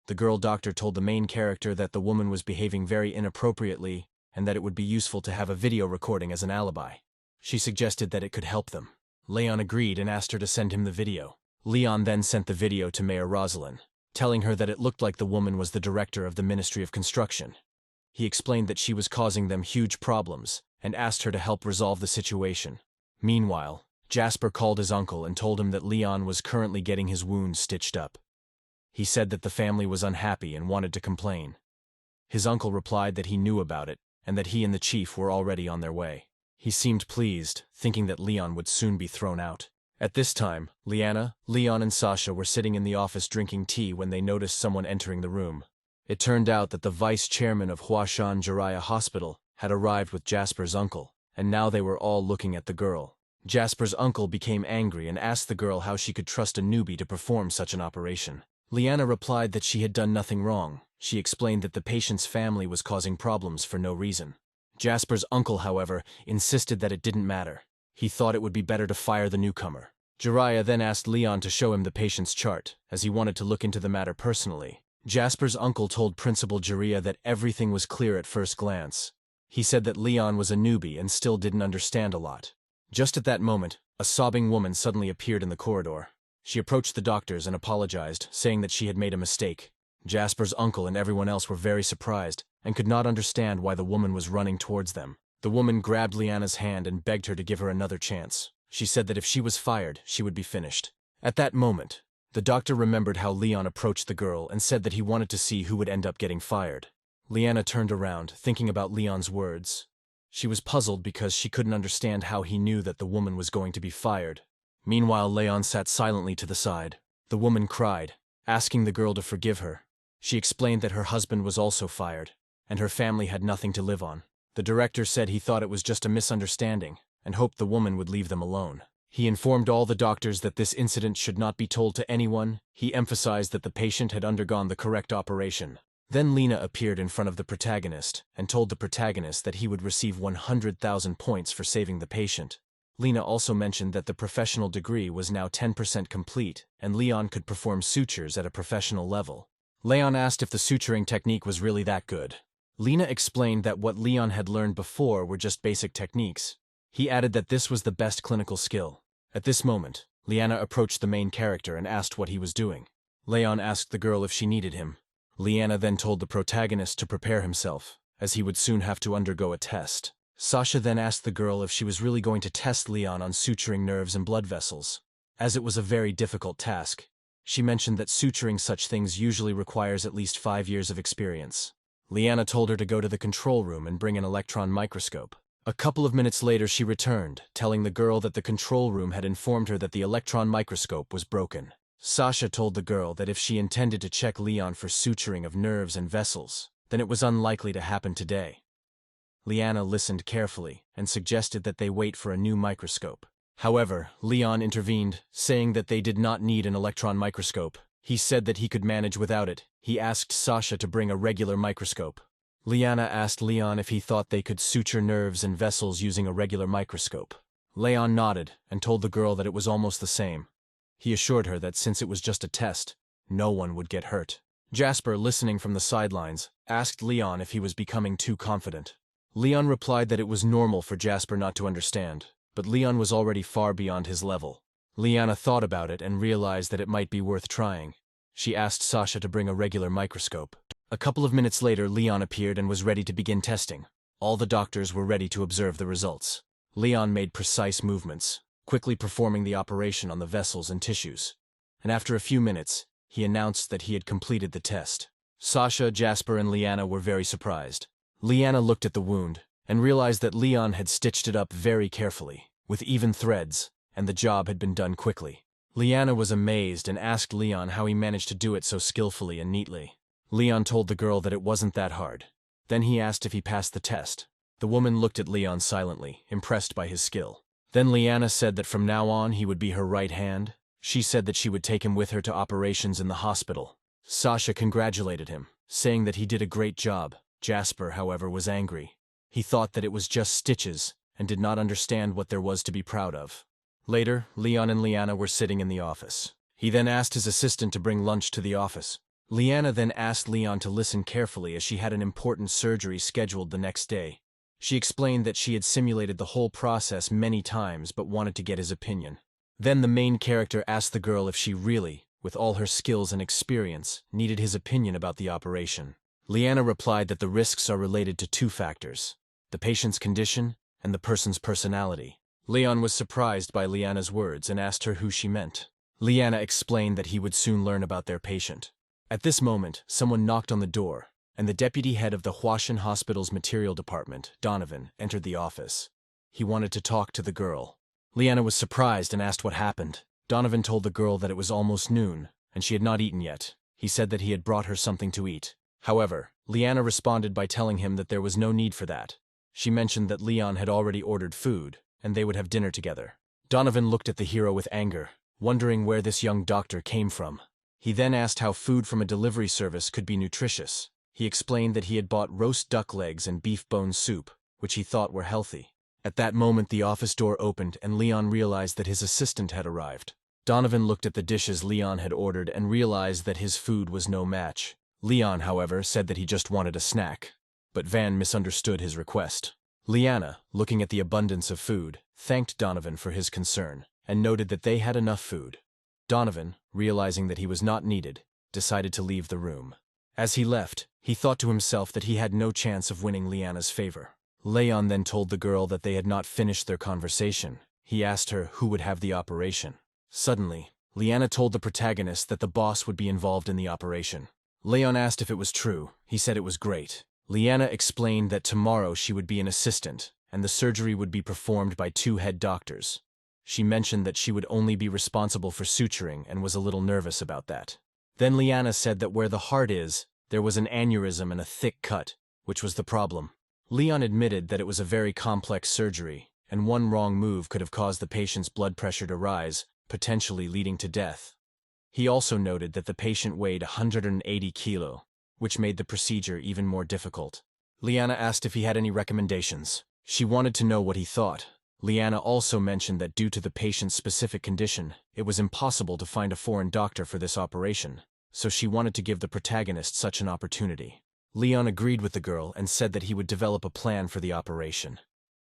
The girl doctor told the main character that the woman was behaving very inappropriately and that it would be useful to have a video recording as an alibi. She suggested that it could help them. Leon agreed and asked her to send him the video. Leon then sent the video to Mayor Rosalind, telling her that it looked like the woman was the director of the Ministry of Construction. He explained that she was causing them huge problems and asked her to help resolve the situation. Meanwhile, Jasper called his uncle and told him that Leon was currently getting his wounds stitched up. He said that the family was unhappy and wanted to complain. His uncle replied that he knew about it and that he and the chief were already on their way. He seemed pleased, thinking that Leon would soon be thrown out. At this time, Liana, Leon, and Sasha were sitting in the office drinking tea when they noticed someone entering the room. It turned out that the vice chairman of Huashan Jiraiya Hospital had arrived with Jasper's uncle, and now they were all looking at the girl. Jasper's uncle became angry and asked the girl how she could trust a newbie to perform such an operation. Liana replied that she had done nothing wrong. She explained that the patient's family was causing problems for no reason. Jasper's uncle, however, insisted that it didn't matter. He thought it would be better to fire the newcomer. Jiraiya then asked Leon to show him the patient's chart, as he wanted to look into the matter personally. Jasper's uncle told Principal Jiraiya that everything was clear at first glance. He said that Leon was a newbie and still didn't understand a lot. Just at that moment, a sobbing woman suddenly appeared in the corridor. She approached the doctors and apologized, saying that she had made a mistake. Jasper's uncle and everyone else were very surprised and could not understand why the woman was running towards them. The woman grabbed Liana's hand and begged her to give her another chance. She said that if she was fired, she would be finished. At that moment, the doctor remembered how Leon approached the girl and said that he wanted to see who would end up getting fired. Liana turned around, thinking about Leon's words. She was puzzled because she couldn't understand how he knew that the woman was going to be fired. Meanwhile, Leon sat silently to the side. The woman cried, asking the girl to forgive her. She explained that her husband was also fired, and her family had nothing to live on. The director said he thought it was just a misunderstanding, and hoped the woman would leave them alone. He informed all the doctors that this incident should not be told to anyone. He emphasized that the patient had undergone the correct operation. Then Lena appeared in front of the protagonist and told the protagonist that he would receive 100,000 points for saving the patient. Lena also mentioned that the professional degree was now 10% complete and Leon could perform sutures at a professional level. Leon asked if the suturing technique was really that good. Lena explained that what Leon had learned before were just basic techniques. He added that this was the best clinical skill. At this moment, Liana approached the main character and asked what he was doing. Leon asked the girl if she needed him. Liana then told the protagonist to prepare himself, as he would soon have to undergo a test. Sasha then asked the girl if she was really going to test Leon on suturing nerves and blood vessels. As it was a very difficult task, she mentioned that suturing such things usually requires at least 5 years of experience. Liana told her to go to the control room and bring an electron microscope. A couple of minutes later she returned, telling the girl that the control room had informed her that the electron microscope was broken. Sasha told the girl that if she intended to check Leon for suturing of nerves and vessels, then it was unlikely to happen today. Liana listened carefully and suggested that they wait for a new microscope. However, Leon intervened, saying that they did not need an electron microscope. He said that he could manage without it. He asked Sasha to bring a regular microscope. Liana asked Leon if he thought they could suture nerves and vessels using a regular microscope. Leon nodded and told the girl that it was almost the same. He assured her that since it was just a test, no one would get hurt. Jasper, listening from the sidelines, asked Leon if he was becoming too confident. Leon replied that it was normal for Jasper not to understand, but Leon was already far beyond his level. Liana thought about it and realized that it might be worth trying. She asked Sasha to bring a regular microscope. A couple of minutes later, Leon appeared and was ready to begin testing. All the doctors were ready to observe the results. Leon made precise movements, quickly performing the operation on the vessels and tissues. And after a few minutes, he announced that he had completed the test. Sasha, Jasper, and Liana were very surprised. Liana looked at the wound and realized that Leon had stitched it up very carefully, with even threads, and the job had been done quickly. Liana was amazed and asked Leon how he managed to do it so skillfully and neatly. Leon told the girl that it wasn't that hard. Then he asked if he passed the test. The woman looked at Leon silently, impressed by his skill. Then Liana said that from now on he would be her right hand. She said that she would take him with her to operations in the hospital. Sasha congratulated him, saying that he did a great job. Jasper, however, was angry. He thought that it was just stitches and did not understand what there was to be proud of. Later, Leon and Liana were sitting in the office. He then asked his assistant to bring lunch to the office. Liana then asked Leon to listen carefully as she had an important surgery scheduled the next day. She explained that she had simulated the whole process many times but wanted to get his opinion. Then the main character asked the girl if she really, with all her skills and experience, needed his opinion about the operation. Liana replied that the risks are related to 2 factors: the patient's condition and the person's personality. Leon was surprised by Liana's words and asked her who she meant. Liana explained that he would soon learn about their patient. At this moment, someone knocked on the door, and the deputy head of the Huashan Hospital's material department, Donovan, entered the office. He wanted to talk to the girl. Liana was surprised and asked what happened. Donovan told the girl that it was almost noon, and she had not eaten yet. He said that he had brought her something to eat. However, Liana responded by telling him that there was no need for that. She mentioned that Leon had already ordered food, and they would have dinner together. Donovan looked at the hero with anger, wondering where this young doctor came from. He then asked how food from a delivery service could be nutritious. He explained that he had bought roast duck legs and beef bone soup, which he thought were healthy. At that moment, the office door opened and Leon realized that his assistant had arrived. Donovan looked at the dishes Leon had ordered and realized that his food was no match. Leon, however, said that he just wanted a snack. But Van misunderstood his request. Liana, looking at the abundance of food, thanked Donovan for his concern and noted that they had enough food. Donovan, realizing that he was not needed, decided to leave the room. As he left, he thought to himself that he had no chance of winning Liana's favor. Leon then told the girl that they had not finished their conversation. He asked her who would have the operation. Suddenly, Liana told the protagonist that the boss would be involved in the operation. Leon asked if it was true. He said it was great. Liana explained that tomorrow she would be an assistant, and the surgery would be performed by 2 head doctors. She mentioned that she would only be responsible for suturing and was a little nervous about that. Then Liana said that where the heart is, there was an aneurysm and a thick cut, which was the problem. Leon admitted that it was a very complex surgery, and one wrong move could have caused the patient's blood pressure to rise, potentially leading to death. He also noted that the patient weighed 180 kilo, which made the procedure even more difficult. Liana asked if he had any recommendations. She wanted to know what he thought. Liana also mentioned that due to the patient's specific condition, it was impossible to find a foreign doctor for this operation, so she wanted to give the protagonist such an opportunity. Leon agreed with the girl and said that he would develop a plan for the operation.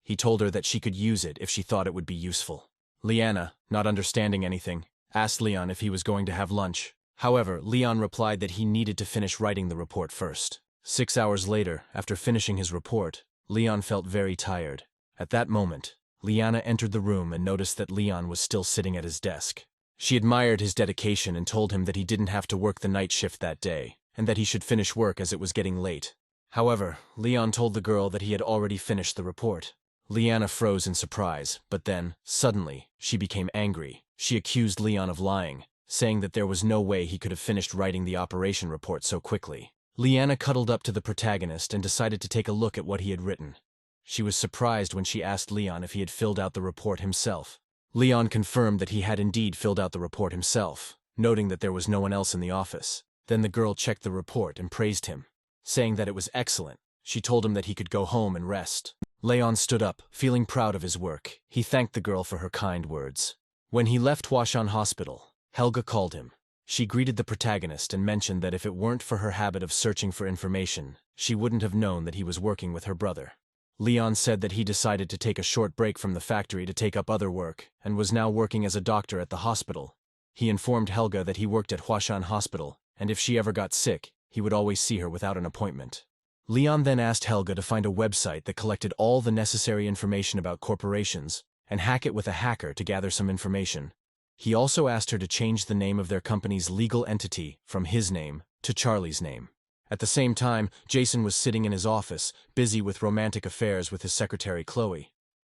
He told her that she could use it if she thought it would be useful. Liana, not understanding anything, asked Leon if he was going to have lunch. However, Leon replied that he needed to finish writing the report first. 6 hours later, after finishing his report, Leon felt very tired. At that moment, Liana entered the room and noticed that Leon was still sitting at his desk. She admired his dedication and told him that he didn't have to work the night shift that day, and that he should finish work as it was getting late. However, Leon told the girl that he had already finished the report. Liana froze in surprise, but then, suddenly, she became angry. She accused Leon of lying, saying that there was no way he could have finished writing the operation report so quickly. Liana cuddled up to the protagonist and decided to take a look at what he had written. She was surprised when she asked Leon if he had filled out the report himself. Leon confirmed that he had indeed filled out the report himself, noting that there was no one else in the office. Then the girl checked the report and praised him, saying that it was excellent. She told him that he could go home and rest. Leon stood up, feeling proud of his work. He thanked the girl for her kind words. When he left Hwashan Hospital, Helga called him. She greeted the protagonist and mentioned that if it weren't for her habit of searching for information, she wouldn't have known that he was working with her brother. Leon said that he decided to take a short break from the factory to take up other work, and was now working as a doctor at the hospital. He informed Helga that he worked at Hwashan Hospital, and if she ever got sick, he would always see her without an appointment. Leon then asked Helga to find a website that collected all the necessary information about corporations, and hack it with a hacker to gather some information. He also asked her to change the name of their company's legal entity from his name to Charlie's name. At the same time, Jason was sitting in his office, busy with romantic affairs with his secretary Chloe.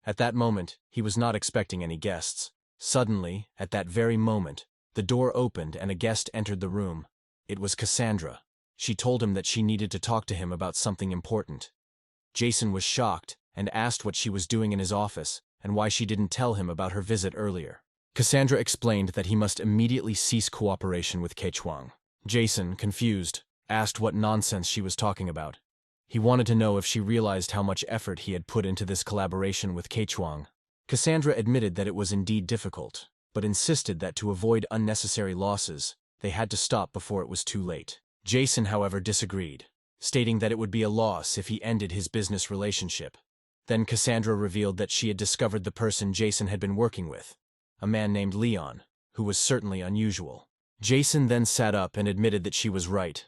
At that moment, he was not expecting any guests. Suddenly, at that very moment, the door opened and a guest entered the room. It was Cassandra. She told him that she needed to talk to him about something important. Jason was shocked and asked what she was doing in his office and why she didn't tell him about her visit earlier. Cassandra explained that he must immediately cease cooperation with Keichwang. Jason, confused, asked what nonsense she was talking about. He wanted to know if she realized how much effort he had put into this collaboration with Keichwang. Cassandra admitted that it was indeed difficult, but insisted that to avoid unnecessary losses, they had to stop before it was too late. Jason, however, disagreed, stating that it would be a loss if he ended his business relationship. Then Cassandra revealed that she had discovered the person Jason had been working with, a man named Leon, who was certainly unusual. Jason then sat up and admitted that she was right.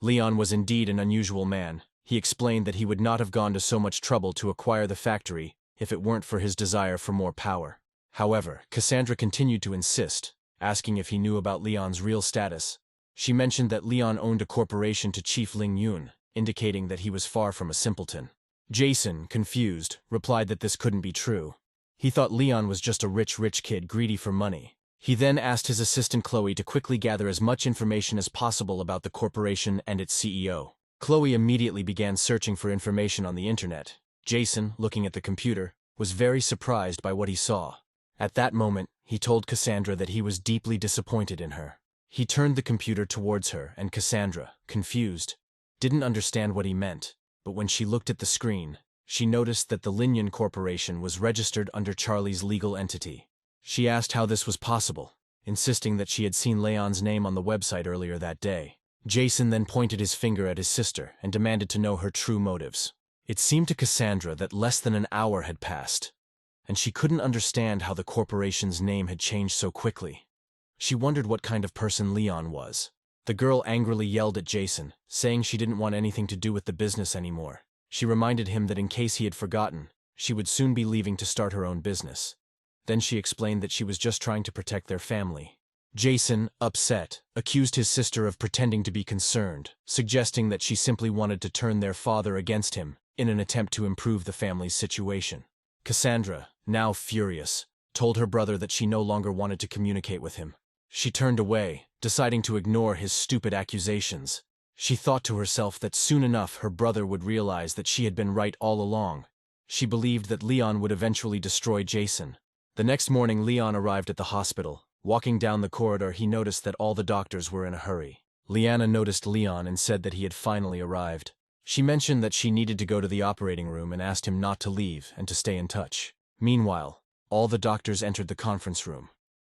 Leon was indeed an unusual man. He explained that he would not have gone to so much trouble to acquire the factory if it weren't for his desire for more power. However, Cassandra continued to insist, asking if he knew about Leon's real status. She mentioned that Leon owned a corporation to Chief Ling Yun, indicating that he was far from a simpleton. Jason, confused, replied that this couldn't be true. He thought Leon was just a rich kid greedy for money. He then asked his assistant Chloe to quickly gather as much information as possible about the corporation and its CEO. Chloe immediately began searching for information on the internet. Jason, looking at the computer, was very surprised by what he saw. At that moment, he told Cassandra that he was deeply disappointed in her. He turned the computer towards her, and Cassandra, confused, didn't understand what he meant, but when she looked at the screen, she noticed that the Linyan Corporation was registered under Charlie's legal entity. She asked how this was possible, insisting that she had seen Leon's name on the website earlier that day. Jason then pointed his finger at his sister and demanded to know her true motives. It seemed to Cassandra that less than an hour had passed, and she couldn't understand how the corporation's name had changed so quickly. She wondered what kind of person Leon was. The girl angrily yelled at Jason, saying she didn't want anything to do with the business anymore. She reminded him that in case he had forgotten, she would soon be leaving to start her own business. Then she explained that she was just trying to protect their family. Jason, upset, accused his sister of pretending to be concerned, suggesting that she simply wanted to turn their father against him in an attempt to improve the family's situation. Cassandra, now furious, told her brother that she no longer wanted to communicate with him. She turned away, deciding to ignore his stupid accusations. She thought to herself that soon enough her brother would realize that she had been right all along. She believed that Leon would eventually destroy Jason. The next morning, Leon arrived at the hospital. Walking down the corridor, he noticed that all the doctors were in a hurry. Liana noticed Leon and said that he had finally arrived. She mentioned that she needed to go to the operating room and asked him not to leave and to stay in touch. Meanwhile, all the doctors entered the conference room.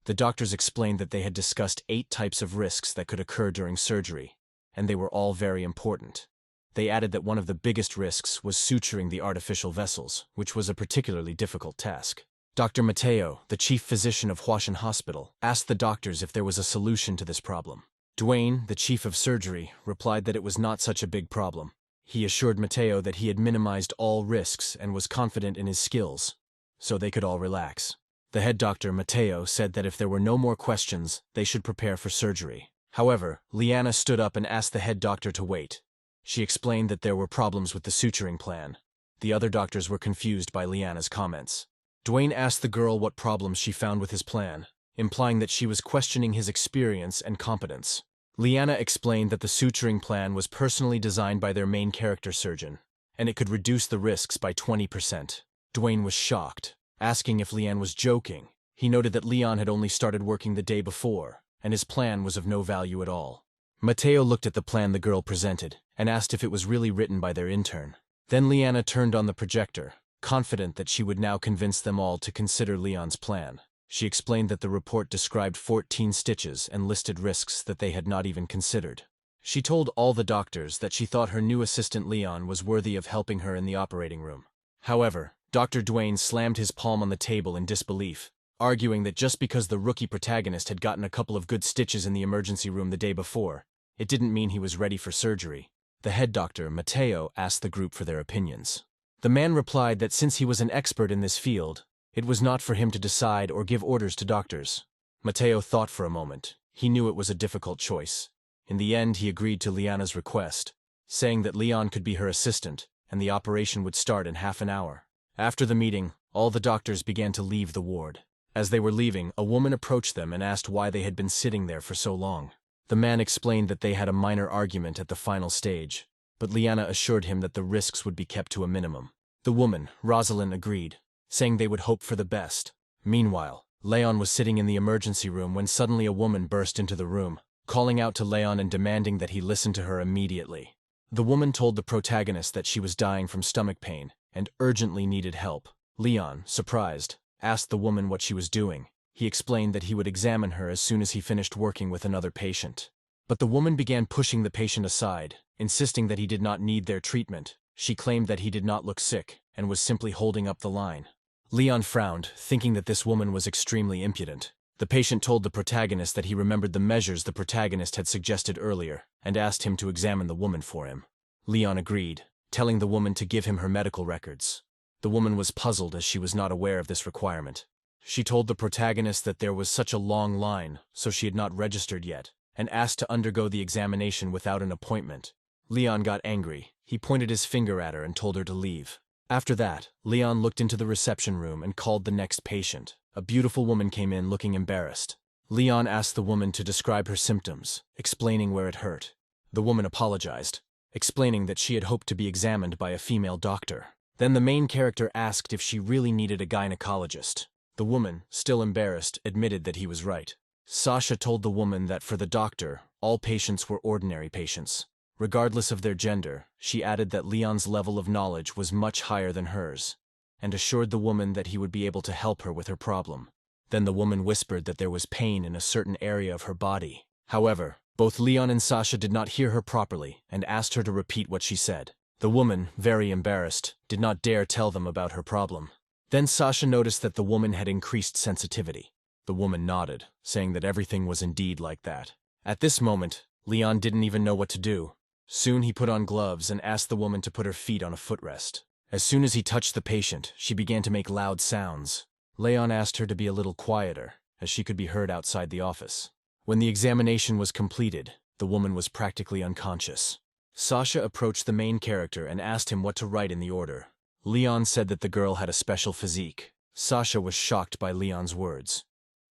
The doctors explained that they had discussed 8 types of risks that could occur during surgery, and they were all very important. They added that one of the biggest risks was suturing the artificial vessels, which was a particularly difficult task. Dr. Mateo, the chief physician of Huashan Hospital, asked the doctors if there was a solution to this problem. Dwayne, the chief of surgery, replied that it was not such a big problem. He assured Mateo that he had minimized all risks and was confident in his skills, so they could all relax. The head doctor, Mateo, said that if there were no more questions, they should prepare for surgery. However, Liana stood up and asked the head doctor to wait. She explained that there were problems with the suturing plan. The other doctors were confused by Liana's comments. Dwayne asked the girl what problems she found with his plan, implying that she was questioning his experience and competence. Liana explained that the suturing plan was personally designed by their main character surgeon, and it could reduce the risks by 20%. Dwayne was shocked, asking if Leanne was joking. He noted that Leon had only started working the day before, and his plan was of no value at all. Mateo looked at the plan the girl presented, and asked if it was really written by their intern. Then Liana turned on the projector, confident that she would now convince them all to consider Leon's plan. She explained that the report described 14 stitches and listed risks that they had not even considered. She told all the doctors that she thought her new assistant Leon was worthy of helping her in the operating room. However, Dr. Dwayne slammed his palm on the table in disbelief, arguing that just because the rookie protagonist had gotten a couple of good stitches in the emergency room the day before, it didn't mean he was ready for surgery. The head doctor, Mateo, asked the group for their opinions. The man replied that since he was an expert in this field, it was not for him to decide or give orders to doctors. Mateo thought for a moment. He knew it was a difficult choice. In the end, he agreed to Liana's request, saying that Leon could be her assistant, and the operation would start in half an hour. After the meeting, all the doctors began to leave the ward. As they were leaving, a woman approached them and asked why they had been sitting there for so long. The man explained that they had a minor argument at the final stage, but Liana assured him that the risks would be kept to a minimum. The woman, Rosalind, agreed, saying they would hope for the best. Meanwhile, Leon was sitting in the emergency room when suddenly a woman burst into the room, calling out to Leon and demanding that he listen to her immediately. The woman told the protagonist that she was dying from stomach pain and urgently needed help. Leon, surprised, asked the woman what she was doing. He explained that he would examine her as soon as he finished working with another patient. But the woman began pushing the patient aside, insisting that he did not need their treatment. She claimed that he did not look sick and was simply holding up the line. Leon frowned, thinking that this woman was extremely impudent. The patient told the protagonist that he remembered the measures the protagonist had suggested earlier and asked him to examine the woman for him. Leon agreed, telling the woman to give him her medical records. The woman was puzzled as she was not aware of this requirement. She told the protagonist that there was such a long line, so she had not registered yet, and asked to undergo the examination without an appointment. Leon got angry. He pointed his finger at her and told her to leave. After that, Leon looked into the reception room and called the next patient. A beautiful woman came in looking embarrassed. Leon asked the woman to describe her symptoms, explaining where it hurt. The woman apologized, explaining that she had hoped to be examined by a female doctor. Then the main character asked if she really needed a gynecologist. The woman, still embarrassed, admitted that he was right. Sasha told the woman that for the doctor, all patients were ordinary patients. Regardless of their gender, she added that Leon's level of knowledge was much higher than hers, and assured the woman that he would be able to help her with her problem. Then the woman whispered that there was pain in a certain area of her body. However, both Leon and Sasha did not hear her properly and asked her to repeat what she said. The woman, very embarrassed, did not dare tell them about her problem. Then Sasha noticed that the woman had increased sensitivity. The woman nodded, saying that everything was indeed like that. At this moment, Leon didn't even know what to do. Soon he put on gloves and asked the woman to put her feet on a footrest. As soon as he touched the patient, she began to make loud sounds. Leon asked her to be a little quieter, as she could be heard outside the office. When the examination was completed, the woman was practically unconscious. Sasha approached the main character and asked him what to write in the order. Leon said that the girl had a special physique. Sasha was shocked by Leon's words.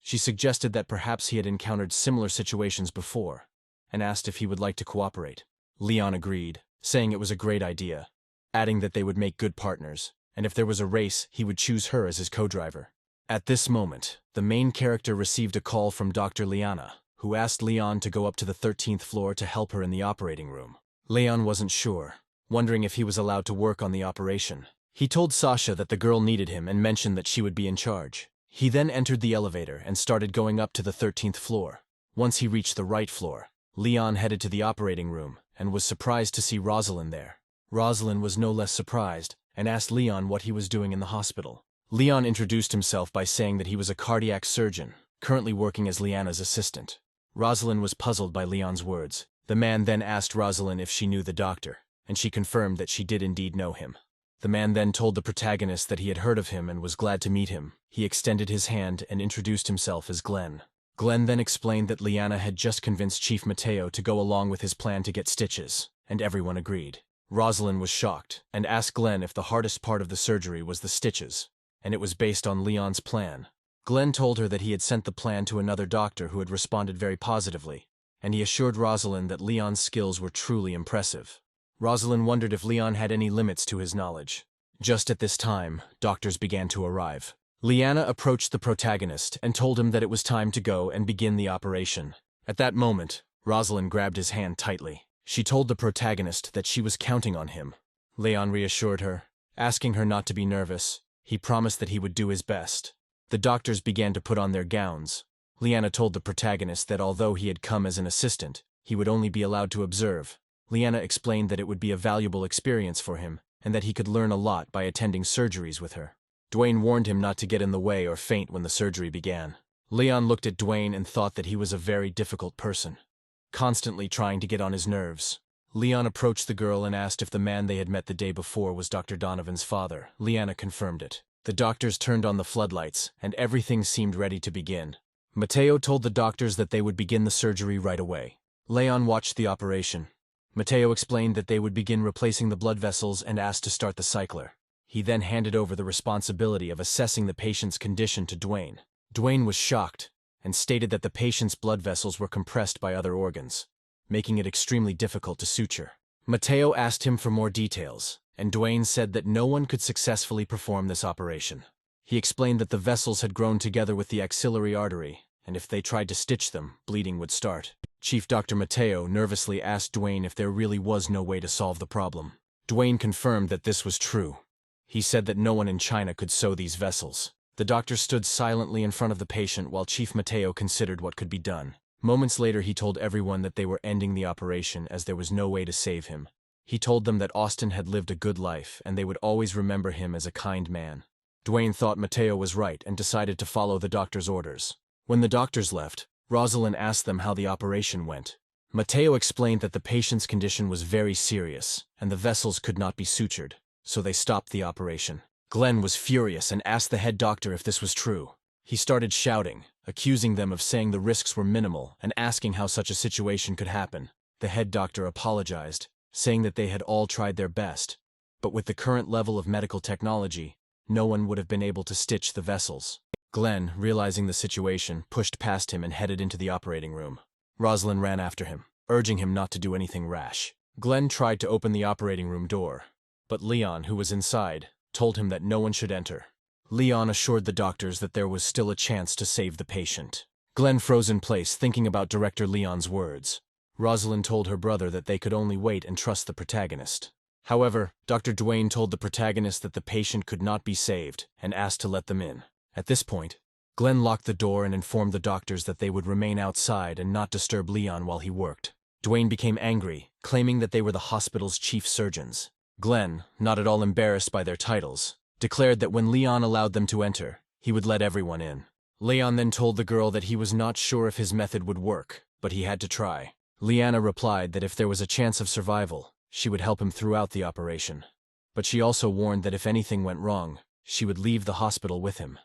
She suggested that perhaps he had encountered similar situations before, and asked if he would like to cooperate. Leon agreed, saying it was a great idea, adding that they would make good partners, and if there was a race, he would choose her as his co-driver. At this moment, the main character received a call from Dr. Liana, who asked Leon to go up to the 13th floor to help her in the operating room. Leon wasn't sure, wondering if he was allowed to work on the operation. He told Sasha that the girl needed him and mentioned that she would be in charge. He then entered the elevator and started going up to the 13th floor. Once he reached the right floor, Leon headed to the operating room and was surprised to see Rosalind there. Rosalind was no less surprised and asked Leon what he was doing in the hospital. Leon introduced himself by saying that he was a cardiac surgeon, currently working as Liana's assistant. Rosalind was puzzled by Leon's words. The man then asked Rosalind if she knew the doctor, and she confirmed that she did indeed know him. The man then told the protagonist that he had heard of him and was glad to meet him. He extended his hand and introduced himself as Glenn. Glenn then explained that Liana had just convinced Chief Mateo to go along with his plan to get stitches, and everyone agreed. Rosalind was shocked and asked Glenn if the hardest part of the surgery was the stitches, and it was based on Leon's plan. Glenn told her that he had sent the plan to another doctor who had responded very positively, and he assured Rosalind that Leon's skills were truly impressive. Rosalind wondered if Leon had any limits to his knowledge. Just at this time, doctors began to arrive. Liana approached the protagonist and told him that it was time to go and begin the operation. At that moment, Rosalind grabbed his hand tightly. She told the protagonist that she was counting on him. Leon reassured her, asking her not to be nervous. He promised that he would do his best. The doctors began to put on their gowns. Liana told the protagonist that although he had come as an assistant, he would only be allowed to observe. Liana explained that it would be a valuable experience for him, and that he could learn a lot by attending surgeries with her. Dwayne warned him not to get in the way or faint when the surgery began. Leon looked at Dwayne and thought that he was a very difficult person, constantly trying to get on his nerves. Leon approached the girl and asked if the man they had met the day before was Dr. Donovan's father. Liana confirmed it. The doctors turned on the floodlights, and everything seemed ready to begin. Mateo told the doctors that they would begin the surgery right away. Leon watched the operation. Mateo explained that they would begin replacing the blood vessels and asked to start the cycler. He then handed over the responsibility of assessing the patient's condition to Dwayne. Dwayne was shocked and stated that the patient's blood vessels were compressed by other organs, making it extremely difficult to suture. Mateo asked him for more details, and Dwayne said that no one could successfully perform this operation. He explained that the vessels had grown together with the axillary artery, and if they tried to stitch them, bleeding would start. Chief Dr. Mateo nervously asked Dwayne if there really was no way to solve the problem. Dwayne confirmed that this was true. He said that no one in China could sew these vessels. The doctor stood silently in front of the patient while Chief Mateo considered what could be done. Moments later, he told everyone that they were ending the operation as there was no way to save him. He told them that Austin had lived a good life and they would always remember him as a kind man. Dwayne thought Mateo was right and decided to follow the doctor's orders. When the doctors left, Rosalind asked them how the operation went. Mateo explained that the patient's condition was very serious and the vessels could not be sutured, so they stopped the operation. Glenn was furious and asked the head doctor if this was true. He started shouting, accusing them of saying the risks were minimal and asking how such a situation could happen. The head doctor apologized, saying that they had all tried their best, but with the current level of medical technology, no one would have been able to stitch the vessels. Glenn, realizing the situation, pushed past him and headed into the operating room. Rosalind ran after him, urging him not to do anything rash. Glenn tried to open the operating room door, but Leon, who was inside, told him that no one should enter. Leon assured the doctors that there was still a chance to save the patient. Glenn froze in place, thinking about Director Leon's words. Rosalind told her brother that they could only wait and trust the protagonist. However, Dr. Dwayne told the protagonist that the patient could not be saved and asked to let them in. At this point, Glenn locked the door and informed the doctors that they would remain outside and not disturb Leon while he worked. Dwayne became angry, claiming that they were the hospital's chief surgeons. Glenn, not at all embarrassed by their titles, declared that when Leon allowed them to enter, he would let everyone in. Leon then told the girl that he was not sure if his method would work, but he had to try. Liana replied that if there was a chance of survival, she would help him throughout the operation. But she also warned that if anything went wrong, she would leave the hospital with him.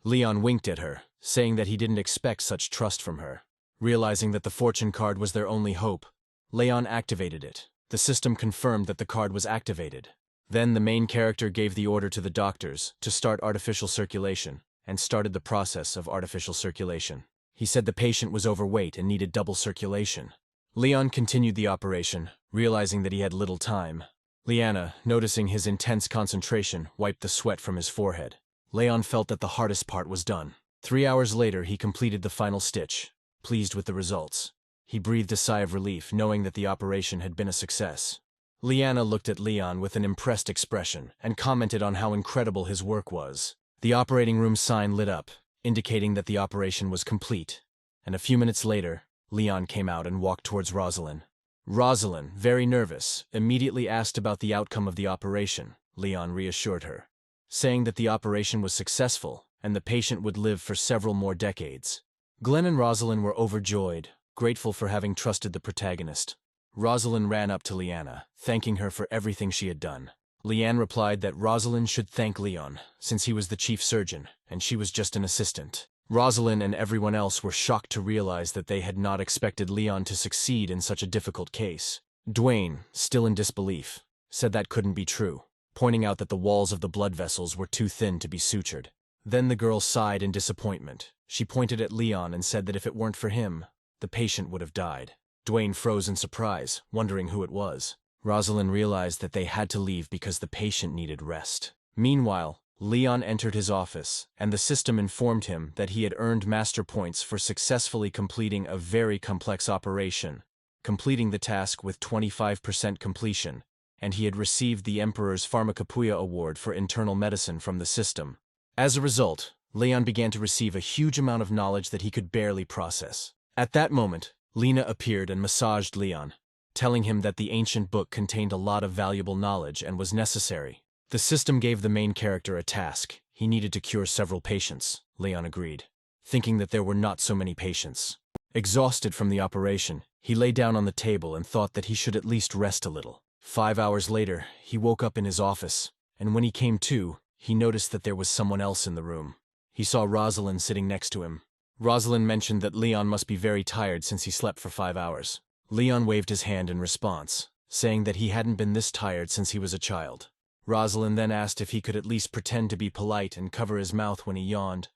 Leon winked at her, saying that he didn't expect such trust from her. Realizing that the fortune card was their only hope, Leon activated it. The system confirmed that the card was activated. Then the main character gave the order to the doctors to start artificial circulation, and started the process of artificial circulation. He said the patient was overweight and needed double circulation. Leon continued the operation, realizing that he had little time. Liana, noticing his intense concentration, wiped the sweat from his forehead. Leon felt that the hardest part was done. 3 hours later, he completed the final stitch. Pleased with the results, he breathed a sigh of relief, knowing that the operation had been a success. Liana looked at Leon with an impressed expression and commented on how incredible his work was. The operating room sign lit up, indicating that the operation was complete, and a few minutes later, Leon came out and walked towards Rosalind. Rosalind, very nervous, immediately asked about the outcome of the operation. Leon reassured her, saying that the operation was successful and the patient would live for several more decades. Glenn and Rosalind were overjoyed, grateful for having trusted the protagonist. Rosalind ran up to Liana, thanking her for everything she had done. Leanne replied that Rosalind should thank Leon, since he was the chief surgeon, and she was just an assistant. Rosalind and everyone else were shocked to realize that they had not expected Leon to succeed in such a difficult case. Dwayne, still in disbelief, said that couldn't be true, pointing out that the walls of the blood vessels were too thin to be sutured. Then the girl sighed in disappointment. She pointed at Leon and said that if it weren't for him, the patient would have died. Dwayne froze in surprise, wondering who it was. Rosalind realized that they had to leave because the patient needed rest. Meanwhile, Leon entered his office, and the system informed him that he had earned master points for successfully completing a very complex operation, completing the task with 25% completion, and he had received the Emperor's Pharmacopoeia Award for internal medicine from the system. As a result, Leon began to receive a huge amount of knowledge that he could barely process. At that moment, Lena appeared and massaged Leon, telling him that the ancient book contained a lot of valuable knowledge and was necessary. The system gave the main character a task. He needed to cure several patients. Leon agreed, thinking that there were not so many patients. Exhausted from the operation, he lay down on the table and thought that he should at least rest a little. 5 hours later, he woke up in his office, and when he came to, he noticed that there was someone else in the room. He saw Rosalind sitting next to him. Rosalind mentioned that Leon must be very tired since he slept for 5 hours. Leon waved his hand in response, saying that he hadn't been this tired since he was a child. Rosalind then asked if he could at least pretend to be polite and cover his mouth when he yawned.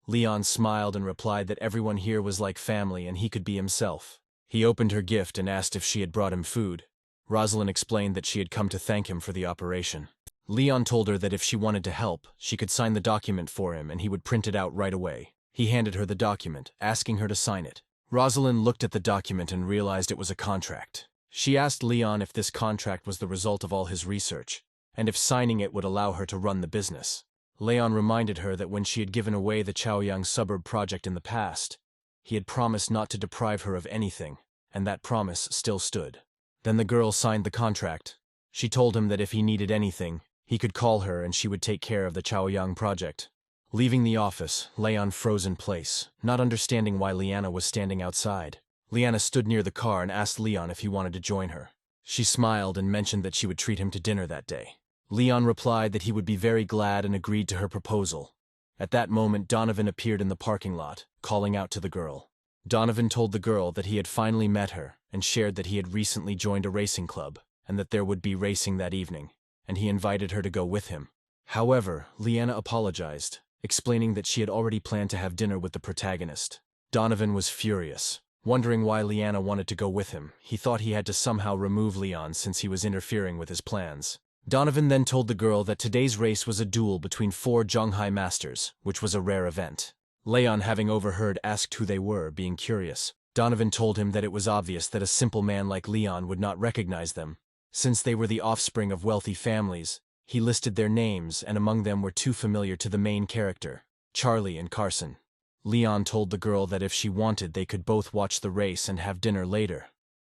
Leon smiled and replied that everyone here was like family and he could be himself. He opened her gift and asked if she had brought him food. Rosalind explained that she had come to thank him for the operation. Leon told her that if she wanted to help, she could sign the document for him and he would print it out right away. He handed her the document, asking her to sign it. Rosalind looked at the document and realized it was a contract. She asked Leon if this contract was the result of all his research, and if signing it would allow her to run the business. Leon reminded her that when she had given away the Chaoyang suburb project in the past, he had promised not to deprive her of anything, and that promise still stood. Then the girl signed the contract. She told him that if he needed anything, he could call her and she would take care of the Chaoyang project. Leaving the office, Leon froze in place, not understanding why Liana was standing outside. Liana stood near the car and asked Leon if he wanted to join her. She smiled and mentioned that she would treat him to dinner that day. Leon replied that he would be very glad and agreed to her proposal. At that moment, Donovan appeared in the parking lot, calling out to the girl. Donovan told the girl that he had finally met her and shared that he had recently joined a racing club and that there would be racing that evening, and he invited her to go with him. However, Liana apologized, explaining that she had already planned to have dinner with the protagonist. Donovan was furious, wondering why Liana wanted to go with him. He thought he had to somehow remove Leon since he was interfering with his plans. Donovan then told the girl that today's race was a duel between 4 Zhonghai masters, which was a rare event. Leon, having overheard, asked who they were, being curious. Donovan told him that it was obvious that a simple man like Leon would not recognize them. Since they were the offspring of wealthy families, he listed their names, and among them were 2 familiar to the main character, Charlie and Carson. Leon told the girl that if she wanted, they could both watch the race and have dinner later.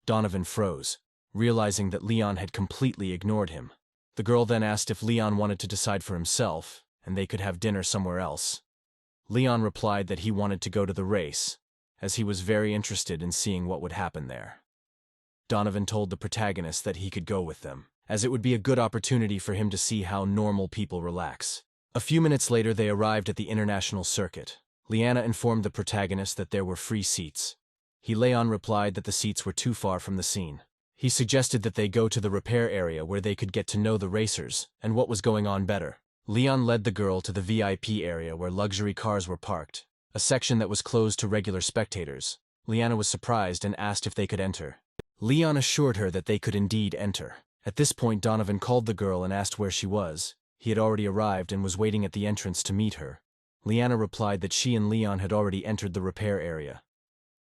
Donovan froze, realizing that Leon had completely ignored him. The girl then asked if Leon wanted to decide for himself, and they could have dinner somewhere else. Leon replied that he wanted to go to the race, as he was very interested in seeing what would happen there. Donovan told the protagonist that he could go with them, as it would be a good opportunity for him to see how normal people relax. A few minutes later, they arrived at the international circuit. Liana informed the protagonist that there were free seats. Leon replied that the seats were too far from the scene. He suggested that they go to the repair area where they could get to know the racers and what was going on better. Leon led the girl to the VIP area where luxury cars were parked, a section that was closed to regular spectators. Liana was surprised and asked if they could enter. Leon assured her that they could indeed enter. At this point, Donovan called the girl and asked where she was. He had already arrived and was waiting at the entrance to meet her. Liana replied that she and Leon had already entered the repair area.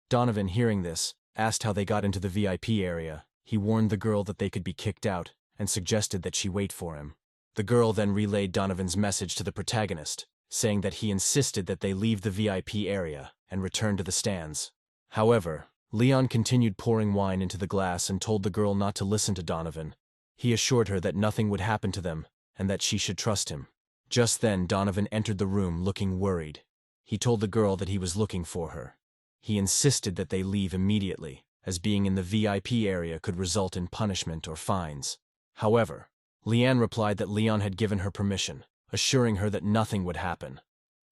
Donovan, hearing this, asked how they got into the VIP area. He warned the girl that they could be kicked out and suggested that she wait for him. The girl then relayed Donovan's message to the protagonist, saying that he insisted that they leave the VIP area and return to the stands. However, Leon continued pouring wine into the glass and told the girl not to listen to Donovan. He assured her that nothing would happen to them and that she should trust him. Just then, Donovan entered the room looking worried. He told the girl that he was looking for her. He insisted that they leave immediately, as being in the VIP area could result in punishment or fines. However, Leanne replied that Leon had given her permission, assuring her that nothing would happen.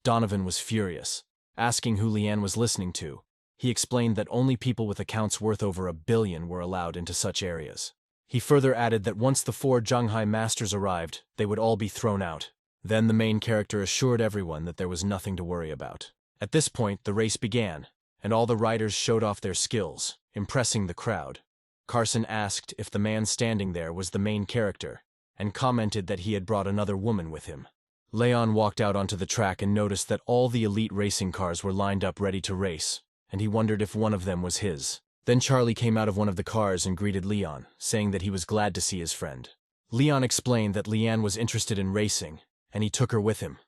Donovan was furious, asking who Leanne was listening to. He explained that only people with accounts worth over $1 billion were allowed into such areas. He further added that once the 4 Zhanghai masters arrived, they would all be thrown out. Then the main character assured everyone that there was nothing to worry about. At this point, the race began, and all the riders showed off their skills, impressing the crowd. Carson asked if the man standing there was the main character, and commented that he had brought another woman with him. Leon walked out onto the track and noticed that all the elite racing cars were lined up ready to race, and he wondered if one of them was his. Then Charlie came out of one of the cars and greeted Leon, saying that he was glad to see his friend. Leon explained that Leanne was interested in racing, and he took her with him.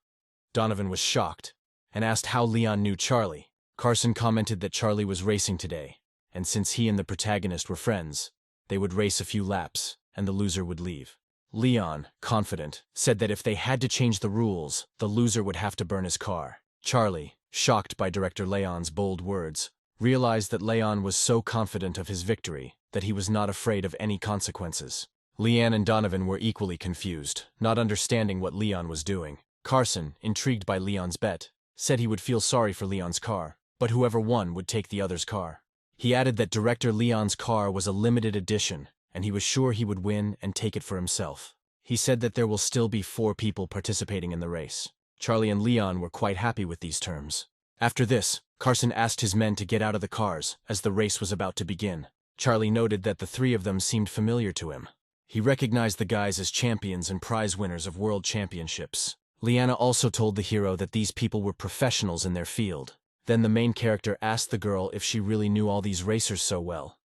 Donovan was shocked, and asked how Leon knew Charlie. Carson commented that Charlie was racing today, and since he and the protagonist were friends, they would race a few laps, and the loser would leave. Leon, confident, said that if they had to change the rules, the loser would have to burn his car. Charlie, shocked by director Leon's bold words, realized that Leon was so confident of his victory that he was not afraid of any consequences. Leanne and Donovan were equally confused, not understanding what Leon was doing. Carson, intrigued by Leon's bet, said he would feel sorry for Leon's car, but whoever won would take the other's car. He added that director Leon's car was a limited edition, and he was sure he would win and take it for himself. He said that there will still be 4 people participating in the race. Charlie and Leon were quite happy with these terms. After this, Carson asked his men to get out of the cars, as the race was about to begin. Charlie noted that the 3 of them seemed familiar to him. He recognized the guys as champions and prize winners of world championships. Leanna also told the hero that these people were professionals in their field. Then the main character asked the girl if she really knew all these racers so well.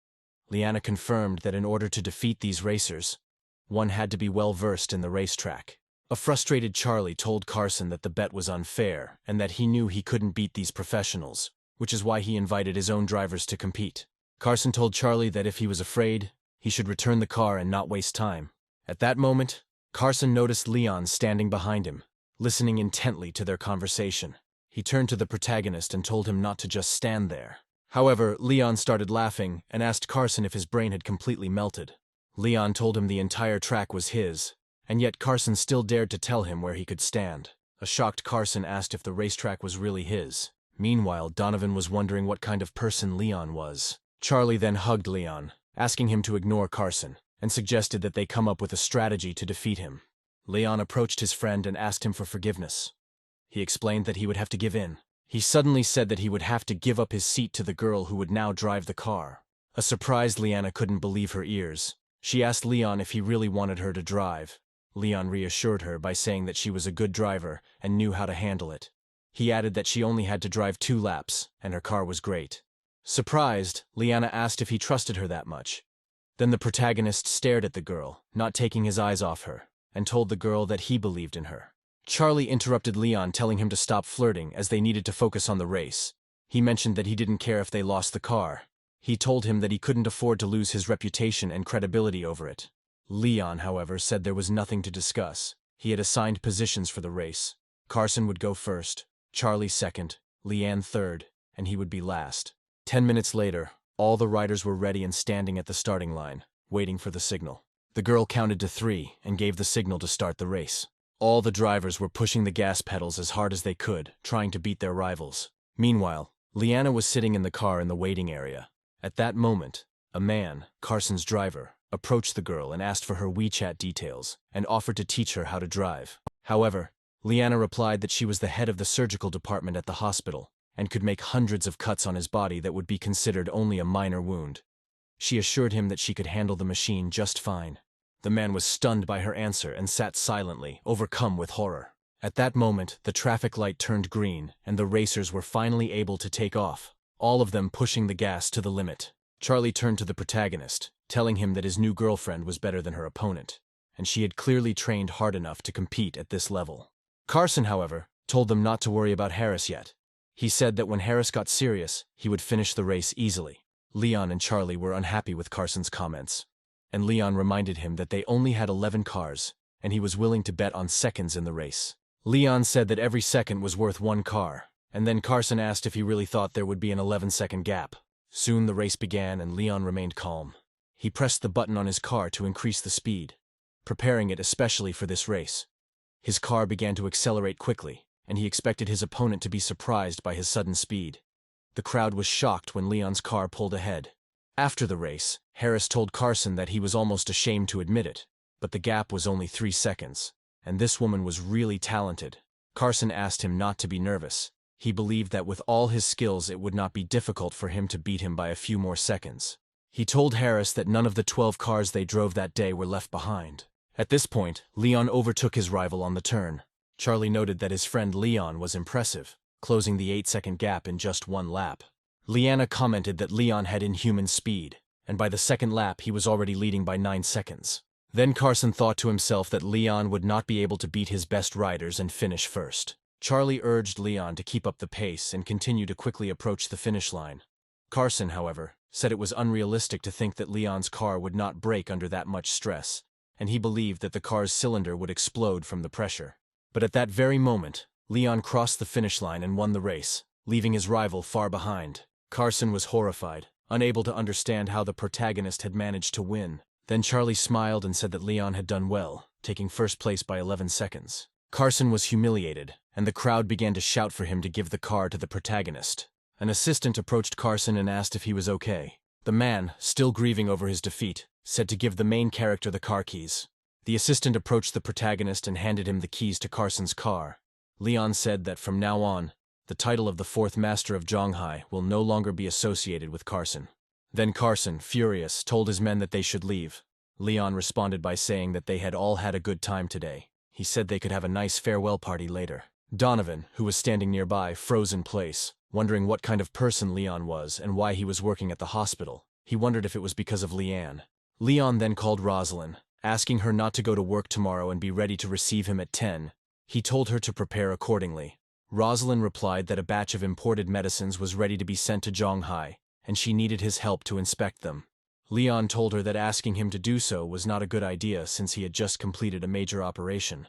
Leanna confirmed that in order to defeat these racers, one had to be well versed in the racetrack. A frustrated Charlie told Carson that the bet was unfair and that he knew he couldn't beat these professionals, which is why he invited his own drivers to compete. Carson told Charlie that if he was afraid, he should return the car and not waste time. At that moment, Carson noticed Leon standing behind him, listening intently to their conversation. He turned to the protagonist and told him not to just stand there. However, Leon started laughing and asked Carson if his brain had completely melted. Leon told him the entire track was his, and yet Carson still dared to tell him where he could stand. A shocked Carson asked if the racetrack was really his. Meanwhile, Donovan was wondering what kind of person Leon was. Charlie then hugged Leon, asking him to ignore Carson, and suggested that they come up with a strategy to defeat him. Leon approached his friend and asked him for forgiveness. He explained that he would have to give in. He suddenly said that he would have to give up his seat to the girl who would now drive the car. A surprised Leanna couldn't believe her ears. She asked Leon if he really wanted her to drive. Leon reassured her by saying that she was a good driver and knew how to handle it. He added that she only had to drive 2 laps, and her car was great. Surprised, Leanna asked if he trusted her that much. Then the protagonist stared at the girl, not taking his eyes off her, and told the girl that he believed in her. Charlie interrupted Leon, telling him to stop flirting as they needed to focus on the race. He mentioned that he didn't care if they lost the car. He told him that he couldn't afford to lose his reputation and credibility over it. Leon, however, said there was nothing to discuss. He had assigned positions for the race. Carson would go first, Charlie second, Leanne third, and he would be last. 10 minutes later, all the riders were ready and standing at the starting line, waiting for the signal. The girl counted to 3 and gave the signal to start the race. All the drivers were pushing the gas pedals as hard as they could, trying to beat their rivals. Meanwhile, Liana was sitting in the car in the waiting area. At that moment, a man, Carson's driver, approached the girl and asked for her WeChat details and offered to teach her how to drive. However, Liana replied that she was the head of the surgical department at the hospital and could make hundreds of cuts on his body that would be considered only a minor wound. She assured him that she could handle the machine just fine. The man was stunned by her answer and sat silently, overcome with horror. At that moment, the traffic light turned green, and the racers were finally able to take off, all of them pushing the gas to the limit. Charlie turned to the protagonist, telling him that his new girlfriend was better than her opponent, and she had clearly trained hard enough to compete at this level. Carson, however, told them not to worry about Harris yet. He said that when Harris got serious, he would finish the race easily. Leon and Charlie were unhappy with Carson's comments, and Leon reminded him that they only had 11 cars, and he was willing to bet on seconds in the race. Leon said that every second was worth 1 car, and then Carson asked if he really thought there would be an 11-second gap. Soon the race began and Leon remained calm. He pressed the button on his car to increase the speed, preparing it especially for this race. His car began to accelerate quickly, and he expected his opponent to be surprised by his sudden speed. The crowd was shocked when Leon's car pulled ahead. After the race, Harris told Carson that he was almost ashamed to admit it, but the gap was only 3 seconds, and this woman was really talented. Carson asked him not to be nervous. He believed that with all his skills it would not be difficult for him to beat him by a few more seconds. He told Harris that none of the 12 cars they drove that day were left behind. At this point, Leon overtook his rival on the turn. Charlie noted that his friend Leon was impressive, closing the 8-second gap in just 1 lap. Liana commented that Leon had inhuman speed, and by the second lap he was already leading by 9 seconds. Then Carson thought to himself that Leon would not be able to beat his best riders and finish first. Charlie urged Leon to keep up the pace and continue to quickly approach the finish line. Carson, however, said it was unrealistic to think that Leon's car would not break under that much stress, and he believed that the car's cylinder would explode from the pressure. But at that very moment, Leon crossed the finish line and won the race, leaving his rival far behind. Carson was horrified, unable to understand how the protagonist had managed to win. Then Charlie smiled and said that Leon had done well, taking first place by 11 seconds. Carson was humiliated, and the crowd began to shout for him to give the car to the protagonist. An assistant approached Carson and asked if he was okay. The man, still grieving over his defeat, said to give the main character the car keys. The assistant approached the protagonist and handed him the keys to Carson's car. Leon said that from now on, the title of the 4th Master of Zhonghai will no longer be associated with Carson. Then Carson, furious, told his men that they should leave. Leon responded by saying that they had all had a good time today. He said they could have a nice farewell party later. Donovan, who was standing nearby, froze in place, wondering what kind of person Leon was and why he was working at the hospital. He wondered if it was because of Leanne. Leon then called Rosalind, asking her not to go to work tomorrow and be ready to receive him at 10. He told her to prepare accordingly. Rosalind replied that a batch of imported medicines was ready to be sent to Zhonghai, and she needed his help to inspect them. Leon told her that asking him to do so was not a good idea since he had just completed a major operation.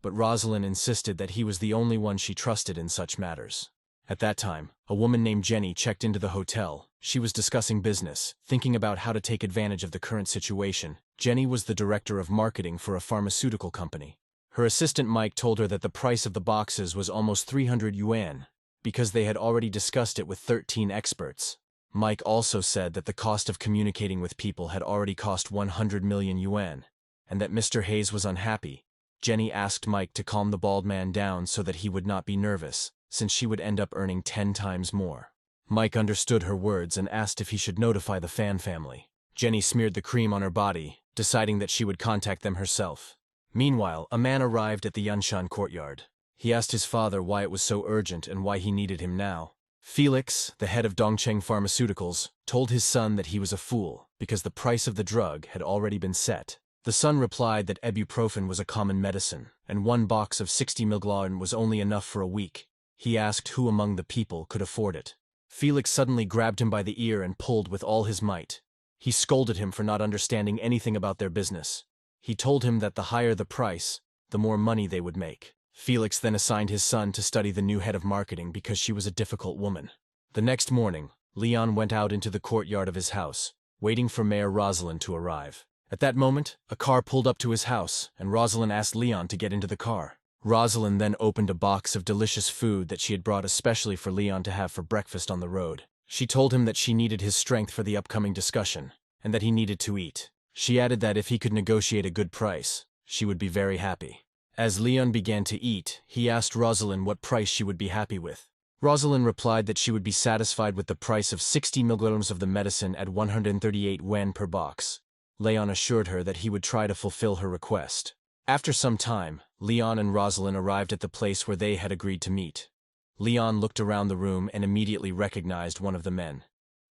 But Rosalind insisted that he was the only one she trusted in such matters. At that time, a woman named Jenny checked into the hotel. She was discussing business, thinking about how to take advantage of the current situation. Jenny was the director of marketing for a pharmaceutical company. Her assistant Mike told her that the price of the boxes was almost 300 yuan, because they had already discussed it with 13 experts. Mike also said that the cost of communicating with people had already cost 100 million yuan, and that Mr. Hayes was unhappy. Jenny asked Mike to calm the bald man down so that he would not be nervous, since she would end up earning 10 times more. Mike understood her words and asked if he should notify the Fan family. Jenny smeared the cream on her body, deciding that she would contact them herself. Meanwhile, a man arrived at the Yanshan courtyard. He asked his father why it was so urgent and why he needed him now. Felix, the head of Dongcheng Pharmaceuticals, told his son that he was a fool because the price of the drug had already been set. The son replied that ibuprofen was a common medicine, and 1 box of 60 mg was only enough for a week. He asked who among the people could afford it. Felix suddenly grabbed him by the ear and pulled with all his might. He scolded him for not understanding anything about their business. He told him that the higher the price, the more money they would make. Felix then assigned his son to study the new head of marketing because she was a difficult woman. The next morning, Leon went out into the courtyard of his house, waiting for Mayor Rosalind to arrive. At that moment, a car pulled up to his house, and Rosalind asked Leon to get into the car. Rosalind then opened a box of delicious food that she had brought especially for Leon to have for breakfast on the road. She told him that she needed his strength for the upcoming discussion, and that he needed to eat. She added that if he could negotiate a good price, she would be very happy. As Leon began to eat, he asked Rosalind what price she would be happy with. Rosalind replied that she would be satisfied with the price of 60 milligrams of the medicine at 138 yuan per box. Leon assured her that he would try to fulfill her request. After some time, Leon and Rosalind arrived at the place where they had agreed to meet. Leon looked around the room and immediately recognized one of the men.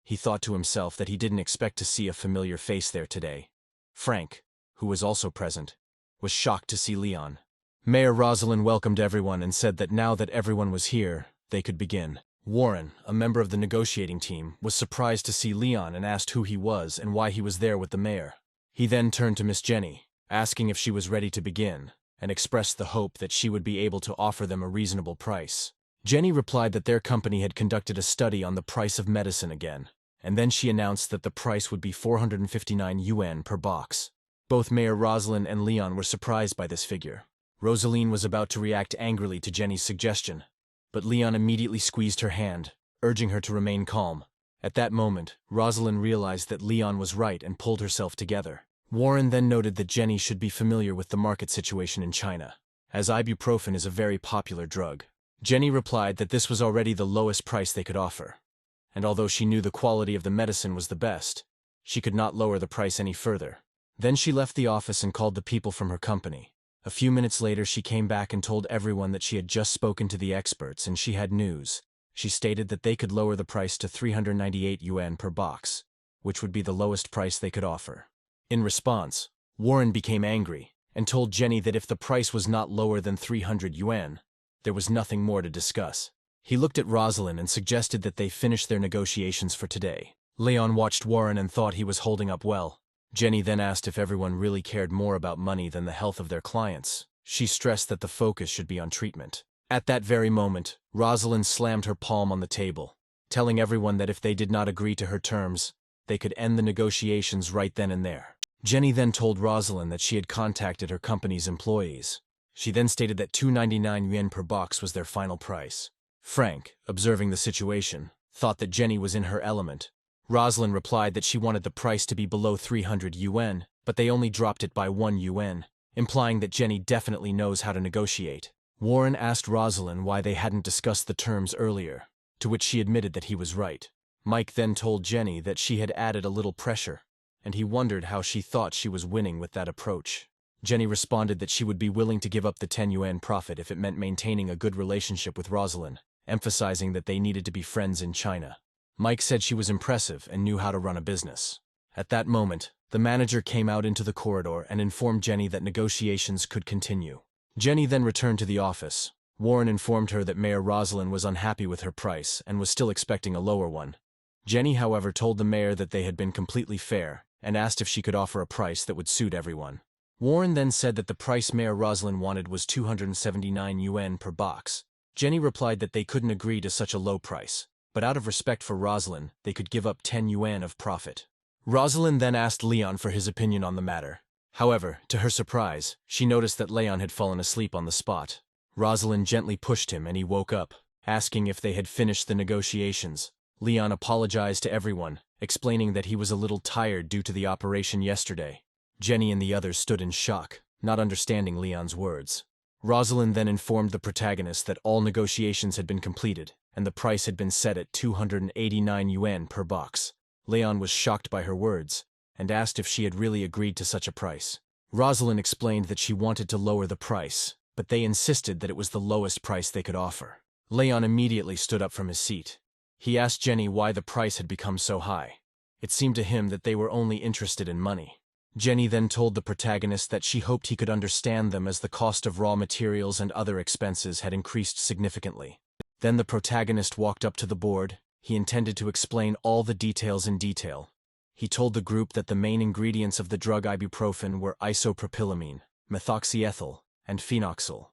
He thought to himself that he didn't expect to see a familiar face there today. Frank, who was also present, was shocked to see Leon. Mayor Rosalind welcomed everyone and said that now that everyone was here, they could begin. Warren, a member of the negotiating team, was surprised to see Leon and asked who he was and why he was there with the mayor. He then turned to Miss Jenny, asking if she was ready to begin, and expressed the hope that she would be able to offer them a reasonable price. Jenny replied that their company had conducted a study on the price of medicine again, and then she announced that the price would be 459 yuan per box. Both Mayor Rosalind and Leon were surprised by this figure. Rosaline was about to react angrily to Jenny's suggestion, but Leon immediately squeezed her hand, urging her to remain calm. At that moment, Rosalind realized that Leon was right and pulled herself together. Warren then noted that Jenny should be familiar with the market situation in China, as ibuprofen is a very popular drug. Jenny replied that this was already the lowest price they could offer, and although she knew the quality of the medicine was the best, she could not lower the price any further. Then she left the office and called the people from her company. A few minutes later, she came back and told everyone that she had just spoken to the experts and she had news. She stated that they could lower the price to 398 yuan per box, which would be the lowest price they could offer. In response, Warren became angry and told Jenny that if the price was not lower than 300 yuan, there was nothing more to discuss. He looked at Rosalind and suggested that they finish their negotiations for today. Leon watched Warren and thought he was holding up well. Jenny then asked if everyone really cared more about money than the health of their clients. She stressed that the focus should be on treatment. At that very moment, Rosalind slammed her palm on the table, telling everyone that if they did not agree to her terms, they could end the negotiations right then and there. Jenny then told Rosalind that she had contacted her company's employees. She then stated that 299 yuan per box was their final price. Frank, observing the situation, thought that Jenny was in her element. Rosalind replied that she wanted the price to be below 300 yuan, but they only dropped it by 1 yuan, implying that Jenny definitely knows how to negotiate. Warren asked Rosalind why they hadn't discussed the terms earlier, to which she admitted that he was right. Mike then told Jenny that she had added a little pressure, and he wondered how she thought she was winning with that approach. Jenny responded that she would be willing to give up the 10 yuan profit if it meant maintaining a good relationship with Rosalind, emphasizing that they needed to be friends in China. Mike said she was impressive and knew how to run a business. At that moment, the manager came out into the corridor and informed Jenny that negotiations could continue. Jenny then returned to the office. Warren informed her that Mayor Rosalind was unhappy with her price and was still expecting a lower one. Jenny, however, told the mayor that they had been completely fair and asked if she could offer a price that would suit everyone. Warren then said that the price Mayor Rosalind wanted was 279 yuan per box. Jenny replied that they couldn't agree to such a low price, but out of respect for Rosalind, they could give up 10 yuan of profit. Rosalind then asked Leon for his opinion on the matter. However, to her surprise, she noticed that Leon had fallen asleep on the spot. Rosalind gently pushed him and he woke up, asking if they had finished the negotiations. Leon apologized to everyone, explaining that he was a little tired due to the operation yesterday. Jenny and the others stood in shock, not understanding Leon's words. Rosalind then informed the protagonist that all negotiations had been completed, and the price had been set at 289 yuan per box. Leon was shocked by her words, and asked if she had really agreed to such a price. Rosalind explained that she wanted to lower the price, but they insisted that it was the lowest price they could offer. Leon immediately stood up from his seat. He asked Jenny why the price had become so high. It seemed to him that they were only interested in money. Jenny then told the protagonist that she hoped he could understand them as the cost of raw materials and other expenses had increased significantly. Then the protagonist walked up to the board. He intended to explain all the details in detail. He told the group that the main ingredients of the drug ibuprofen were isopropylamine, methoxyethyl, and phenoxyl.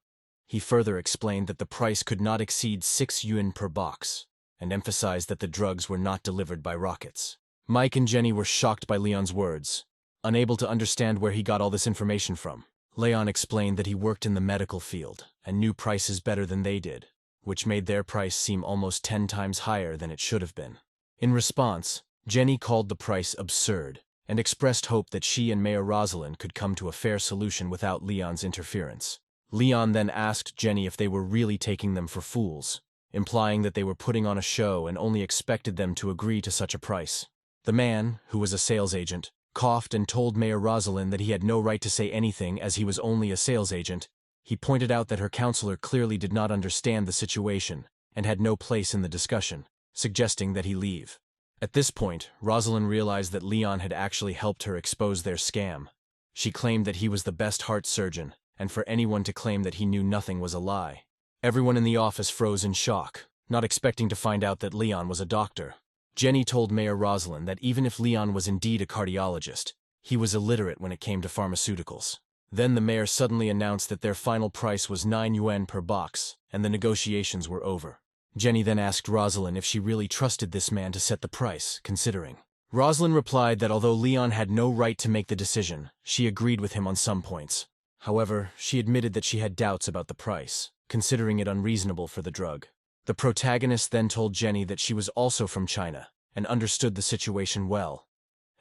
He further explained that the price could not exceed 6 yuan per box, and emphasized that the drugs were not delivered by rockets. Mike and Jenny were shocked by Leon's words. unable to understand where he got all this information from. Leon explained that he worked in the medical field and knew prices better than they did, which made their price seem almost 10 times higher than it should have been. In response, Jenny called the price absurd and expressed hope that she and Mayor Rosalind could come to a fair solution without Leon's interference. Leon then asked Jenny if they were really taking them for fools, implying that they were putting on a show and only expected them to agree to such a price. The man, who was a sales agent, coughed and told Mayor Rosalind that he had no right to say anything as he was only a sales agent. He pointed out that her counselor clearly did not understand the situation and had no place in the discussion, suggesting that he leave. At this point, Rosalind realized that Leon had actually helped her expose their scam. She claimed that he was the best heart surgeon, and for anyone to claim that he knew nothing was a lie. Everyone in the office froze in shock, not expecting to find out that Leon was a doctor. Jenny told Mayor Rosalind that even if Leon was indeed a cardiologist, he was illiterate when it came to pharmaceuticals. Then the mayor suddenly announced that their final price was 9 yuan per box, and the negotiations were over. Jenny then asked Rosalind if she really trusted this man to set the price, considering. Rosalind replied that although Leon had no right to make the decision, she agreed with him on some points. However, she admitted that she had doubts about the price, considering it unreasonable for the drug. The protagonist then told Jenny that she was also from China and understood the situation well,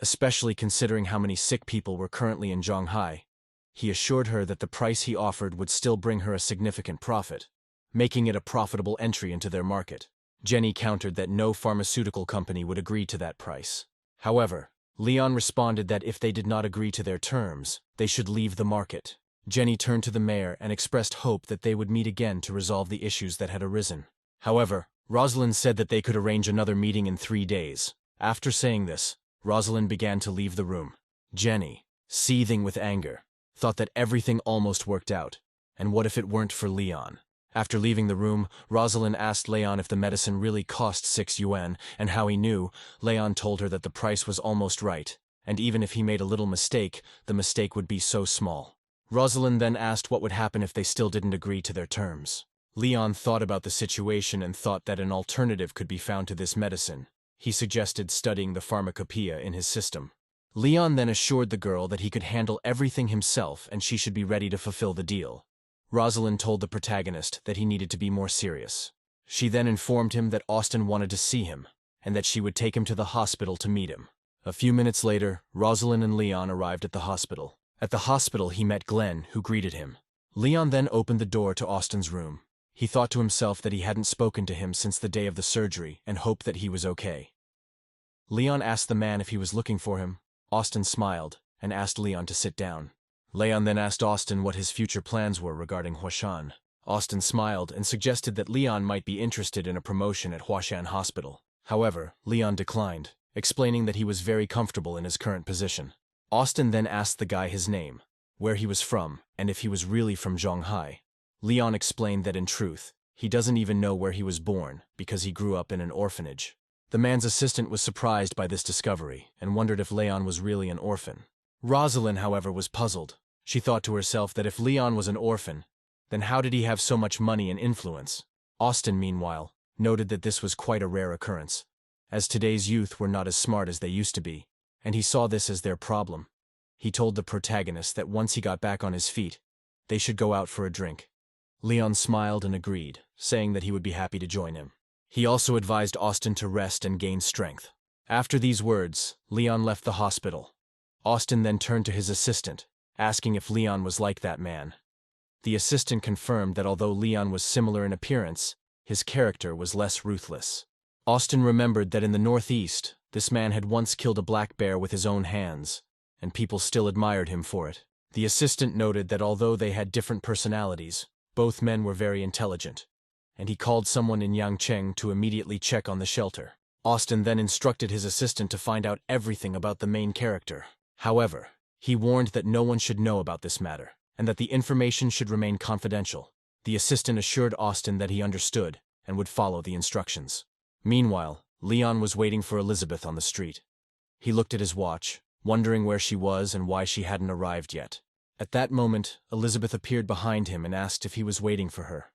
especially considering how many sick people were currently in Zhonghai. He assured her that the price he offered would still bring her a significant profit, making it a profitable entry into their market. Jenny countered that no pharmaceutical company would agree to that price. However, Leon responded that if they did not agree to their terms, they should leave the market. Jenny turned to the mayor and expressed hope that they would meet again to resolve the issues that had arisen. However, Rosalind said that they could arrange another meeting in 3 days. After saying this, Rosalind began to leave the room. Jenny, seething with anger, thought that everything almost worked out, and what if it weren't for Leon? After leaving the room, Rosalind asked Leon if the medicine really cost 6 yuan and how he knew. Leon told her that the price was almost right, and even if he made a little mistake, the mistake would be so small. Rosalind then asked what would happen if they still didn't agree to their terms. Leon thought about the situation and thought that an alternative could be found to this medicine. He suggested studying the pharmacopoeia in his system. Leon then assured the girl that he could handle everything himself and she should be ready to fulfill the deal. Rosalind told the protagonist that he needed to be more serious. She then informed him that Austin wanted to see him, and that she would take him to the hospital to meet him. A few minutes later, Rosalind and Leon arrived at the hospital. At the hospital, he met Glenn, who greeted him. Leon then opened the door to Austin's room. He thought to himself that he hadn't spoken to him since the day of the surgery and hoped that he was okay. Leon asked the man if he was looking for him. Austin smiled and asked Leon to sit down. Leon then asked Austin what his future plans were regarding Huashan. Austin smiled and suggested that Leon might be interested in a promotion at Huashan Hospital. However, Leon declined, explaining that he was very comfortable in his current position. Austin then asked the guy his name, where he was from, and if he was really from Zhonghai. Leon explained that in truth, he doesn't even know where he was born because he grew up in an orphanage. The man's assistant was surprised by this discovery and wondered if Leon was really an orphan. Rosalind, however, was puzzled. She thought to herself that if Leon was an orphan, then how did he have so much money and influence? Austin, meanwhile, noted that this was quite a rare occurrence, as today's youth were not as smart as they used to be, and he saw this as their problem. He told the protagonist that once he got back on his feet, they should go out for a drink. Leon smiled and agreed, saying that he would be happy to join him. He also advised Austin to rest and gain strength. After these words, Leon left the hospital. Austin then turned to his assistant, asking if Leon was like that man. The assistant confirmed that although Leon was similar in appearance, his character was less ruthless. Austin remembered that in the Northeast, this man had once killed a black bear with his own hands, and people still admired him for it. The assistant noted that although they had different personalities, both men were very intelligent, and he called someone in Yangcheng to immediately check on the shelter. Austin then instructed his assistant to find out everything about the main character. However, he warned that no one should know about this matter, and that the information should remain confidential. The assistant assured Austin that he understood and would follow the instructions. Meanwhile, Leon was waiting for Elizabeth on the street. He looked at his watch, wondering where she was and why she hadn't arrived yet. At that moment, Elizabeth appeared behind him and asked if he was waiting for her.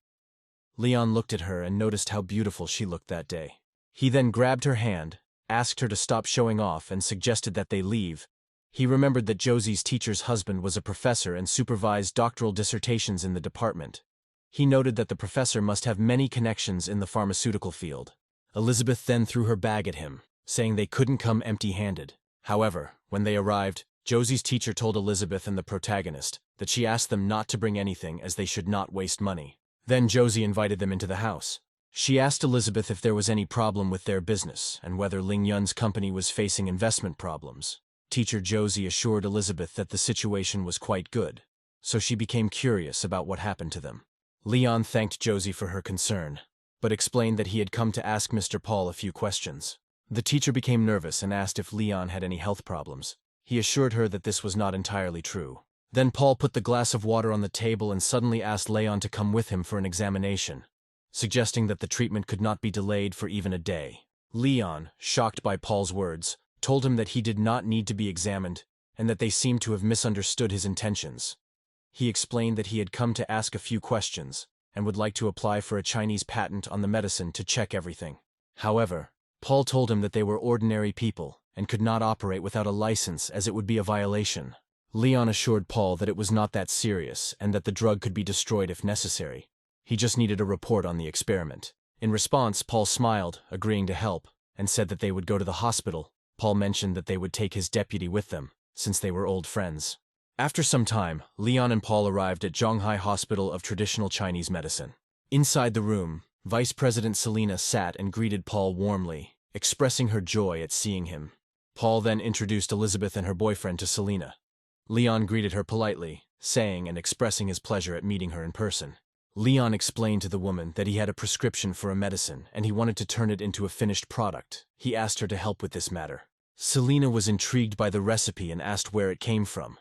Leon looked at her and noticed how beautiful she looked that day. He then grabbed her hand, asked her to stop showing off and suggested that they leave. He remembered that Josie's teacher's husband was a professor and supervised doctoral dissertations in the department. He noted that the professor must have many connections in the pharmaceutical field. Elizabeth then threw her bag at him, saying they couldn't come empty-handed. However, when they arrived, Josie's teacher told Elizabeth and the protagonist that she asked them not to bring anything as they should not waste money. Then Josie invited them into the house. She asked Elizabeth if there was any problem with their business and whether Ling Yun's company was facing investment problems. Teacher Josie assured Elizabeth that the situation was quite good, so she became curious about what happened to them. Leon thanked Josie for her concern, but explained that he had come to ask Mr. Paul a few questions. The teacher became nervous and asked if Leon had any health problems. He assured her that this was not entirely true. Then Paul put the glass of water on the table and suddenly asked Leon to come with him for an examination, suggesting that the treatment could not be delayed for even a day. Leon, shocked by Paul's words, told him that he did not need to be examined and that they seemed to have misunderstood his intentions. He explained that he had come to ask a few questions and would like to apply for a Chinese patent on the medicine to check everything. However, Paul told him that they were ordinary people and could not operate without a license as it would be a violation. Leon assured Paul that it was not that serious and that the drug could be destroyed if necessary. He just needed a report on the experiment. In response, Paul smiled, agreeing to help, and said that they would go to the hospital. Paul mentioned that they would take his deputy with them, since they were old friends. After some time, Leon and Paul arrived at Zhonghai Hospital of Traditional Chinese Medicine. Inside the room, Vice President Selina sat and greeted Paul warmly, expressing her joy at seeing him. Paul then introduced Elizabeth and her boyfriend to Selina. Leon greeted her politely, saying and expressing his pleasure at meeting her in person. Leon explained to the woman that he had a prescription for a medicine and he wanted to turn it into a finished product. He asked her to help with this matter. Selina was intrigued by the recipe and asked where it came from,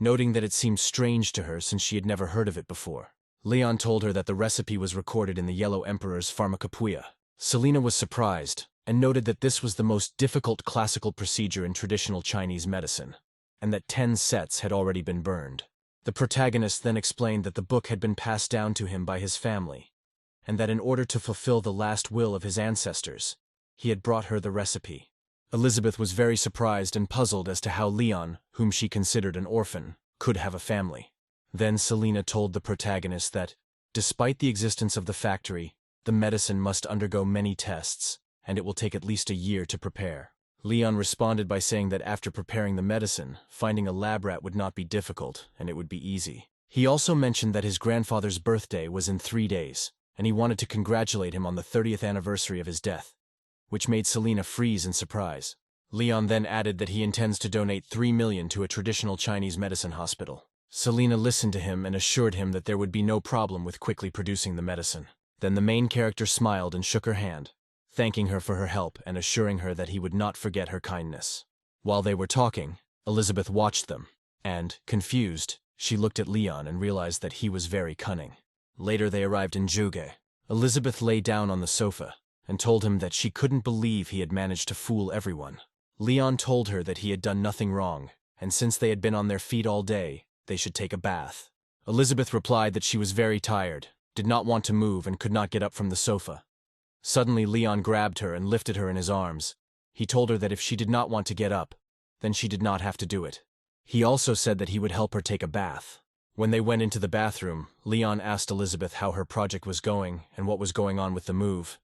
noting that it seemed strange to her since she had never heard of it before. Leon told her that the recipe was recorded in the Yellow Emperor's Pharmacopoeia. Selina was surprised and noted that this was the most difficult classical procedure in traditional Chinese medicine, and that 10 sets had already been burned. The protagonist then explained that the book had been passed down to him by his family, and that in order to fulfill the last will of his ancestors, he had brought her the recipe. Elizabeth was very surprised and puzzled as to how Leon, whom she considered an orphan, could have a family. Then Selina told the protagonist that, despite the existence of the factory, the medicine must undergo many tests, and it will take at least a year to prepare. Leon responded by saying that after preparing the medicine, finding a lab rat would not be difficult, and it would be easy. He also mentioned that his grandfather's birthday was in 3 days, and he wanted to congratulate him on the 30th anniversary of his death, which made Selina freeze in surprise. Leon then added that he intends to donate 3 million to a traditional Chinese medicine hospital. Selina listened to him and assured him that there would be no problem with quickly producing the medicine. Then the main character smiled and shook her hand, thanking her for her help and assuring her that he would not forget her kindness. While they were talking, Elizabeth watched them, and, confused, she looked at Leon and realized that he was very cunning. Later they arrived in Zhuge. Elizabeth lay down on the sofa and told him that she couldn't believe he had managed to fool everyone. Leon told her that he had done nothing wrong, and since they had been on their feet all day, they should take a bath. Elizabeth replied that she was very tired, did not want to move, and could not get up from the sofa. Suddenly Leon grabbed her and lifted her in his arms. He told her that if she did not want to get up, then she did not have to do it. He also said that he would help her take a bath. When they went into the bathroom, Leon asked Elizabeth how her project was going and what was going on with the move.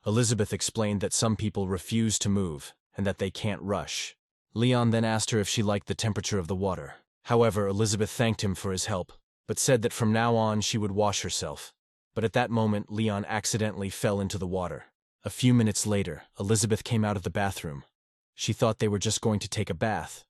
Elizabeth explained that some people refuse to move and that they can't rush. Leon then asked her if she liked the temperature of the water. However, Elizabeth thanked him for his help, but said that from now on she would wash herself. But at that moment, Leon accidentally fell into the water. A few minutes later, Elizabeth came out of the bathroom. She thought they were just going to take a bath,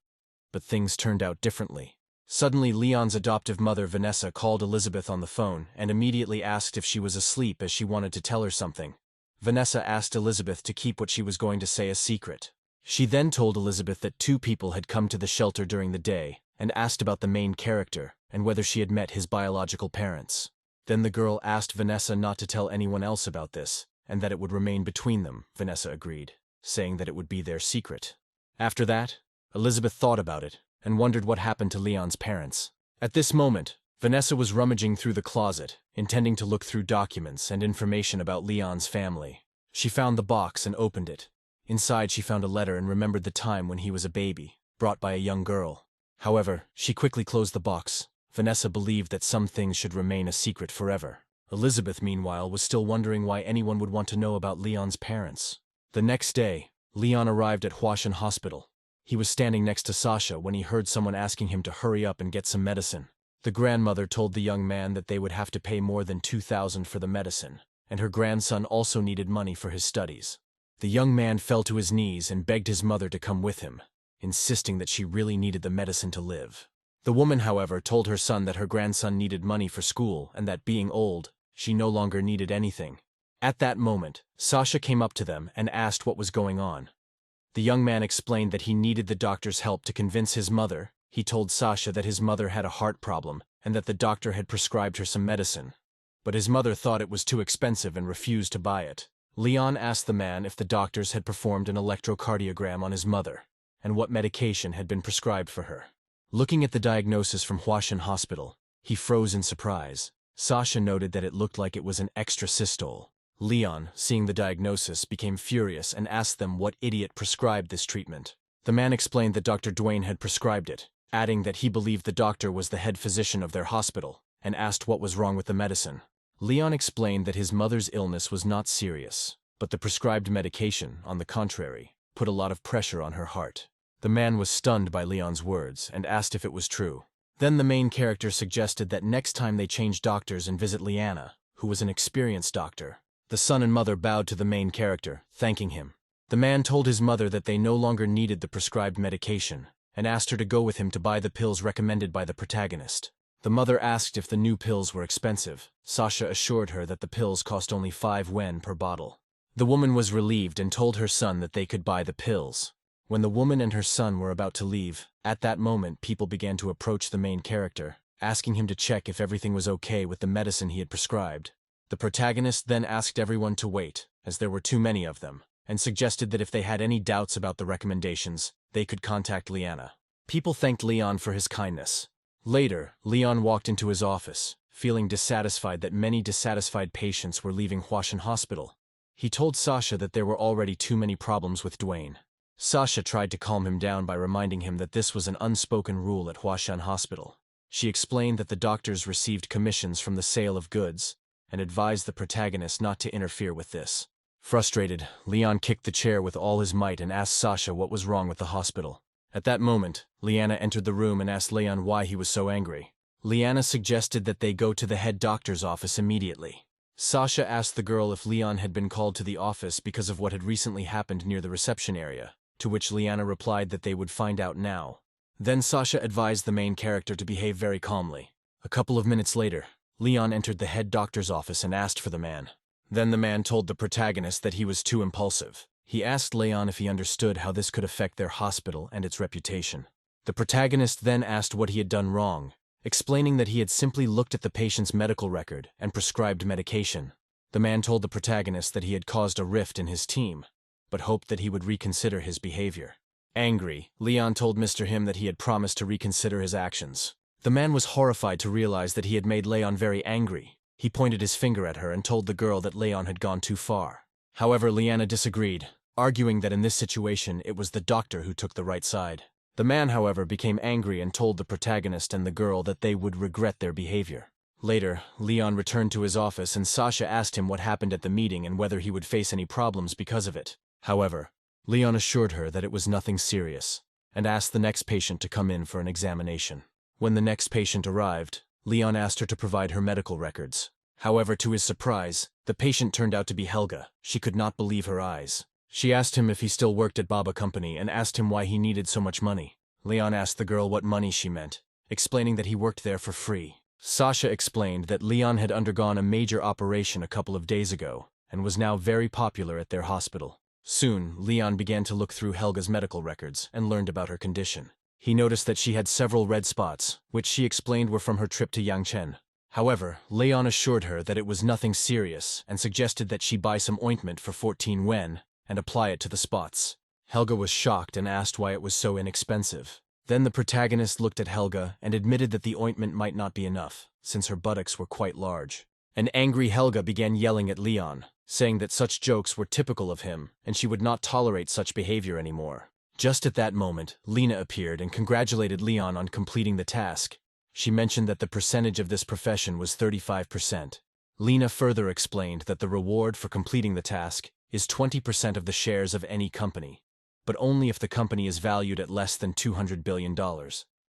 but things turned out differently. Suddenly, Leon's adoptive mother, Vanessa, called Elizabeth on the phone and immediately asked if she was asleep as she wanted to tell her something. Vanessa asked Elizabeth to keep what she was going to say a secret. She then told Elizabeth that 2 people had come to the shelter during the day and asked about the main character and whether she had met his biological parents. Then the girl asked Vanessa not to tell anyone else about this, and that it would remain between them. Vanessa agreed, saying that it would be their secret. After that, Elizabeth thought about it and wondered what happened to Leon's parents. At this moment, Vanessa was rummaging through the closet, intending to look through documents and information about Leon's family. She found the box and opened it. Inside she found a letter and remembered the time when he was a baby. brought by a young girl. However, she quickly closed the box. Vanessa believed that some things should remain a secret forever. Elizabeth, meanwhile, was still wondering why anyone would want to know about Leon's parents. The next day, Leon arrived at Huashan Hospital. He was standing next to Sasha when he heard someone asking him to hurry up and get some medicine. The grandmother told the young man that they would have to pay more than 2,000 for the medicine, and her grandson also needed money for his studies. The young man fell to his knees and begged his mother to come with him, insisting that she really needed the medicine to live. The woman, however, told her son that her grandson needed money for school and that, being old, she no longer needed anything. At that moment, Sasha came up to them and asked what was going on. The young man explained that he needed the doctor's help to convince his mother. He told Sasha that his mother had a heart problem and that the doctor had prescribed her some medicine. But his mother thought it was too expensive and refused to buy it. Leon asked the man if the doctors had performed an electrocardiogram on his mother and what medication had been prescribed for her. Looking at the diagnosis from Huashan Hospital, he froze in surprise. Sasha noted that it looked like it was an extrasystole. Leon, seeing the diagnosis, became furious and asked them what idiot prescribed this treatment. The man explained that Dr. Duane had prescribed it, adding that he believed the doctor was the head physician of their hospital, and asked what was wrong with the medicine. Leon explained that his mother's illness was not serious, but the prescribed medication, on the contrary, put a lot of pressure on her heart. The man was stunned by Leon's words and asked if it was true. Then the main character suggested that next time they change doctors and visit Liana, who was an experienced doctor. The son and mother bowed to the main character, thanking him. The man told his mother that they no longer needed the prescribed medication, and asked her to go with him to buy the pills recommended by the protagonist. The mother asked if the new pills were expensive. Sasha assured her that the pills cost only 5 yuan per bottle. The woman was relieved and told her son that they could buy the pills. When the woman and her son were about to leave, at that moment people began to approach the main character, asking him to check if everything was okay with the medicine he had prescribed. The protagonist then asked everyone to wait, as there were too many of them, and suggested that if they had any doubts about the recommendations, they could contact Liana. People thanked Leon for his kindness. Later, Leon walked into his office, feeling dissatisfied that many dissatisfied patients were leaving Huashan Hospital. He told Sasha that there were already too many problems with Duane. Sasha tried to calm him down by reminding him that this was an unspoken rule at Huashan Hospital. She explained that the doctors received commissions from the sale of goods, and advised the protagonist not to interfere with this. Frustrated, Leon kicked the chair with all his might and asked Sasha what was wrong with the hospital. At that moment, Liana entered the room and asked Leon why he was so angry. Liana suggested that they go to the head doctor's office immediately. Sasha asked the girl if Leon had been called to the office because of what had recently happened near the reception area, to which Liana replied that they would find out now. Then Sasha advised the main character to behave very calmly. A couple of minutes later, Leon entered the head doctor's office and asked for the man. Then the man told the protagonist that he was too impulsive. He asked Leon if he understood how this could affect their hospital and its reputation. The protagonist then asked what he had done wrong, explaining that he had simply looked at the patient's medical record and prescribed medication. The man told the protagonist that he had caused a rift in his team, but hoped that he would reconsider his behavior. Angry, Leon told Mr. Him that he had promised to reconsider his actions. The man was horrified to realize that he had made Leon very angry. He pointed his finger at her and told the girl that Leon had gone too far. However, Liana disagreed, arguing that in this situation it was the doctor who took the right side. The man, however, became angry and told the protagonist and the girl that they would regret their behavior. Later, Leon returned to his office and Sasha asked him what happened at the meeting and whether he would face any problems because of it. However, Leon assured her that it was nothing serious, and asked the next patient to come in for an examination. When the next patient arrived, Leon asked her to provide her medical records. However, to his surprise, the patient turned out to be Helga. She could not believe her eyes. She asked him if he still worked at Baba Company and asked him why he needed so much money. Leon asked the girl what money she meant, explaining that he worked there for free. Sasha explained that Leon had undergone a major operation a couple of days ago and was now very popular at their hospital. Soon, Leon began to look through Helga's medical records and learned about her condition. He noticed that she had several red spots, which she explained were from her trip to Yangchen. However, Leon assured her that it was nothing serious and suggested that she buy some ointment for 14 yuan and apply it to the spots. Helga was shocked and asked why it was so inexpensive. Then the protagonist looked at Helga and admitted that the ointment might not be enough, since her buttocks were quite large. An angry Helga began yelling at Leon, saying that such jokes were typical of him and she would not tolerate such behavior anymore. Just at that moment, Lena appeared and congratulated Leon on completing the task. She mentioned that the percentage of this profession was 35%. Lena further explained that the reward for completing the task is 20% of the shares of any company, but only if the company is valued at less than $200 billion.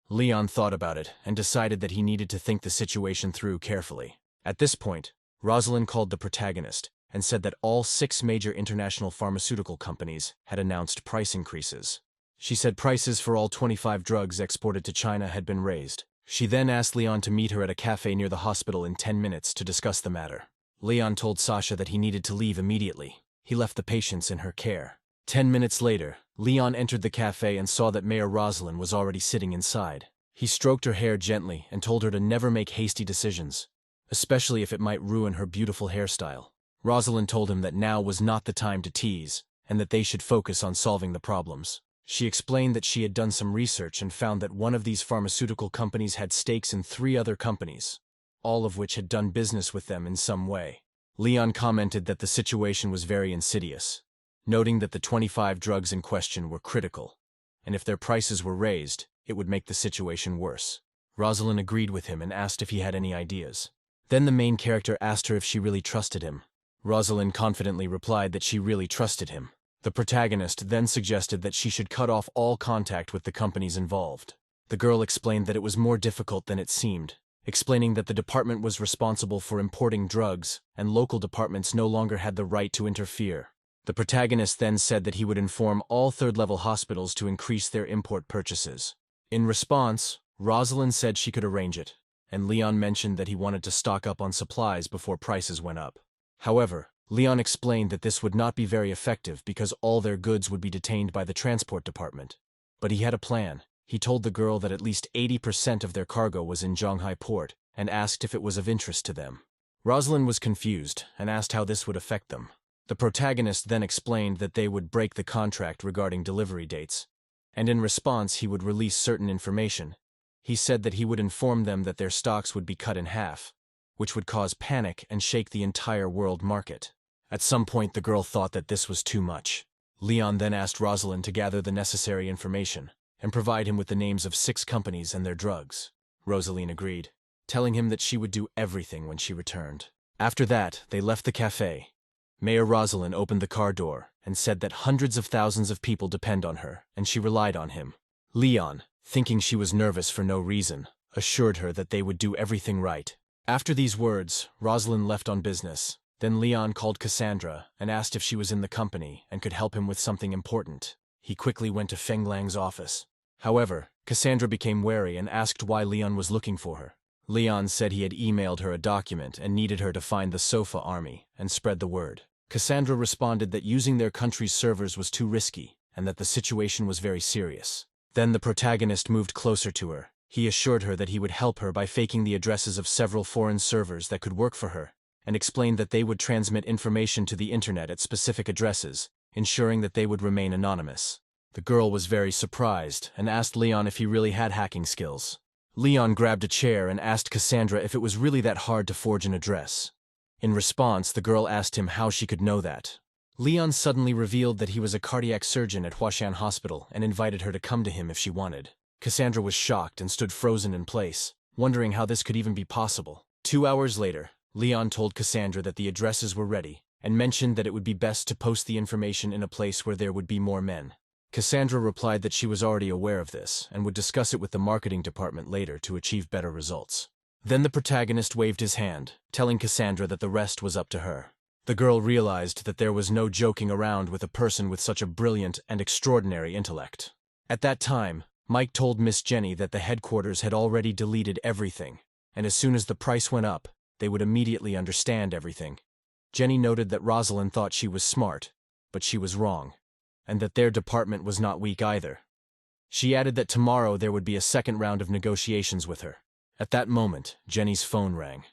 Leon thought about it and decided that he needed to think the situation through carefully. At this point, Rosalind called the protagonist and said that all 6 major international pharmaceutical companies had announced price increases. She said prices for all 25 drugs exported to China had been raised. She then asked Leon to meet her at a cafe near the hospital in 10 minutes to discuss the matter. Leon told Sasha that he needed to leave immediately. He left the patients in her care. 10 minutes later, Leon entered the cafe and saw that Mayor Rosalind was already sitting inside. He stroked her hair gently and told her to never make hasty decisions, especially if it might ruin her beautiful hairstyle. Rosalind told him that now was not the time to tease, and that they should focus on solving the problems. She explained that she had done some research and found that one of these pharmaceutical companies had stakes in 3 other companies, all of which had done business with them in some way. Leon commented that the situation was very insidious, noting that the 25 drugs in question were critical, and if their prices were raised, it would make the situation worse. Rosalind agreed with him and asked if he had any ideas. Then the main character asked her if she really trusted him. Rosalind confidently replied that she really trusted him. The protagonist then suggested that she should cut off all contact with the companies involved. The girl explained that it was more difficult than it seemed, explaining that the department was responsible for importing drugs and local departments no longer had the right to interfere. The protagonist then said that he would inform all third-level hospitals to increase their import purchases. In response, Rosalind said she could arrange it, and Leon mentioned that he wanted to stock up on supplies before prices went up. However, Leon explained that this would not be very effective because all their goods would be detained by the transport department. But he had a plan. He told the girl that at least 80% of their cargo was in Shanghai port and asked if it was of interest to them. Rosalind was confused and asked how this would affect them. The protagonist then explained that they would break the contract regarding delivery dates, and in response he would release certain information. He said that he would inform them that their stocks would be cut in half, which would cause panic and shake the entire world market. At some point the girl thought that this was too much. Leon then asked Rosalind to gather the necessary information and provide him with the names of 6 companies and their drugs. Rosalind agreed, telling him that she would do everything when she returned. After that, they left the cafe. Mayor Rosalind opened the car door and said that hundreds of thousands of people depend on her, and she relied on him. Leon, thinking she was nervous for no reason, assured her that they would do everything right. After these words, Rosalind left on business. Then Leon called Cassandra and asked if she was in the company and could help him with something important. He quickly went to Feng Lang's office. However, Cassandra became wary and asked why Leon was looking for her. Leon said he had emailed her a document and needed her to find the Sofa army and spread the word. Cassandra responded that using their country's servers was too risky and that the situation was very serious. Then the protagonist moved closer to her. He assured her that he would help her by faking the addresses of several foreign servers that could work for her, and explained that they would transmit information to the internet at specific addresses, ensuring that they would remain anonymous. The girl was very surprised and asked Leon if he really had hacking skills. Leon grabbed a chair and asked Cassandra if it was really that hard to forge an address. In response, the girl asked him how she could know that. Leon suddenly revealed that he was a cardiac surgeon at Huashan Hospital and invited her to come to him if she wanted. Cassandra was shocked and stood frozen in place, wondering how this could even be possible. 2 hours later, Leon told Cassandra that the addresses were ready and mentioned that it would be best to post the information in a place where there would be more men. Cassandra replied that she was already aware of this and would discuss it with the marketing department later to achieve better results. Then the protagonist waved his hand, telling Cassandra that the rest was up to her. The girl realized that there was no joking around with a person with such a brilliant and extraordinary intellect. At that time, Mike told Miss Jenny that the headquarters had already deleted everything, and as soon as the price went up, they would immediately understand everything. Jenny noted that Rosalind thought she was smart, but she was wrong, and that their department was not weak either. She added that tomorrow there would be a second round of negotiations with her. At that moment, Jenny's phone rang,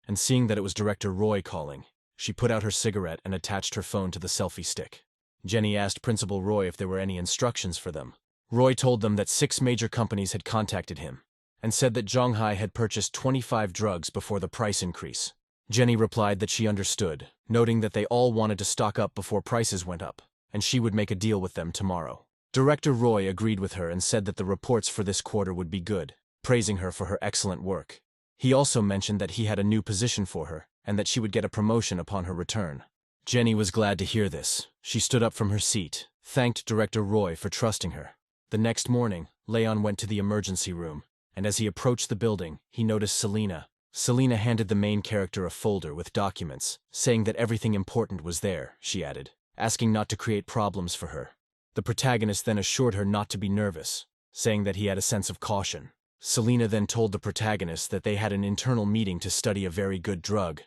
and seeing that it was Director Roy calling, she put out her cigarette and attached her phone to the selfie stick. Jenny asked Principal Roy if there were any instructions for them. Roy told them that 6 major companies had contacted him, and said that Shanghai had purchased 25 drugs before the price increase. Jenny replied that she understood, noting that they all wanted to stock up before prices went up, and she would make a deal with them tomorrow. Director Roy agreed with her and said that the reports for this quarter would be good, praising her for her excellent work. He also mentioned that he had a new position for her, and that she would get a promotion upon her return. Jenny was glad to hear this. She stood up from her seat, thanked Director Roy for trusting her. The next morning, Leon went to the emergency room, and as he approached the building, he noticed Selena. Selena handed the main character a folder with documents, saying that everything important was there, she added, asking not to create problems for her. The protagonist then assured her not to be nervous, saying that he had a sense of caution. Selena then told the protagonist that they had an internal meeting to study a very good drug,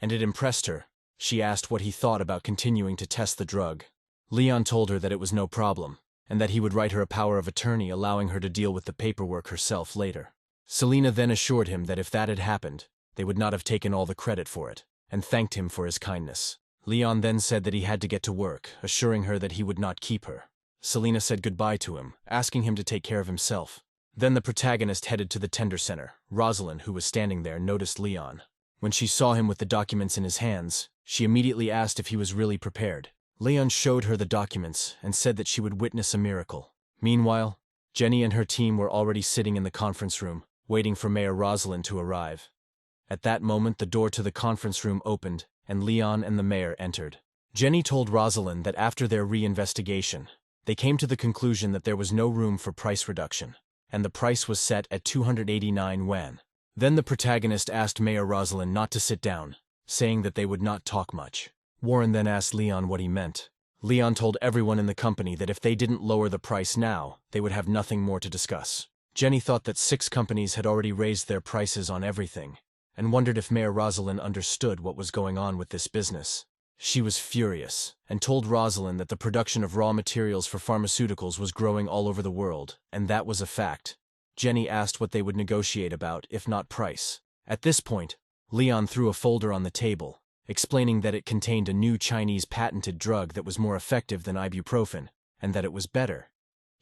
and it impressed her. She asked what he thought about continuing to test the drug. Leon told her that it was no problem, and that he would write her a power of attorney allowing her to deal with the paperwork herself later. Selena then assured him that if that had happened, they would not have taken all the credit for it, and thanked him for his kindness. Leon then said that he had to get to work, assuring her that he would not keep her. Selena said goodbye to him, asking him to take care of himself. Then the protagonist headed to the tender center. Rosalind, who was standing there, noticed Leon. When she saw him with the documents in his hands, she immediately asked if he was really prepared. Leon showed her the documents and said that she would witness a miracle. Meanwhile, Jenny and her team were already sitting in the conference room, waiting for Mayor Rosalind to arrive. At that moment, the door to the conference room opened, and Leon and the mayor entered. Jenny told Rosalind that after their re-investigation, they came to the conclusion that there was no room for price reduction, and the price was set at 289 yuan. Then the protagonist asked Mayor Rosalind not to sit down, saying that they would not talk much. Warren then asked Leon what he meant. Leon told everyone in the company that if they didn't lower the price now, they would have nothing more to discuss. Jenny thought that 6 companies had already raised their prices on everything, and wondered if Mayor Rosalind understood what was going on with this business. She was furious, and told Rosalind that the production of raw materials for pharmaceuticals was growing all over the world, and that was a fact. Jenny asked what they would negotiate about, if not price. At this point, Leon threw a folder on the table, explaining that it contained a new Chinese patented drug that was more effective than ibuprofen, and that it was better.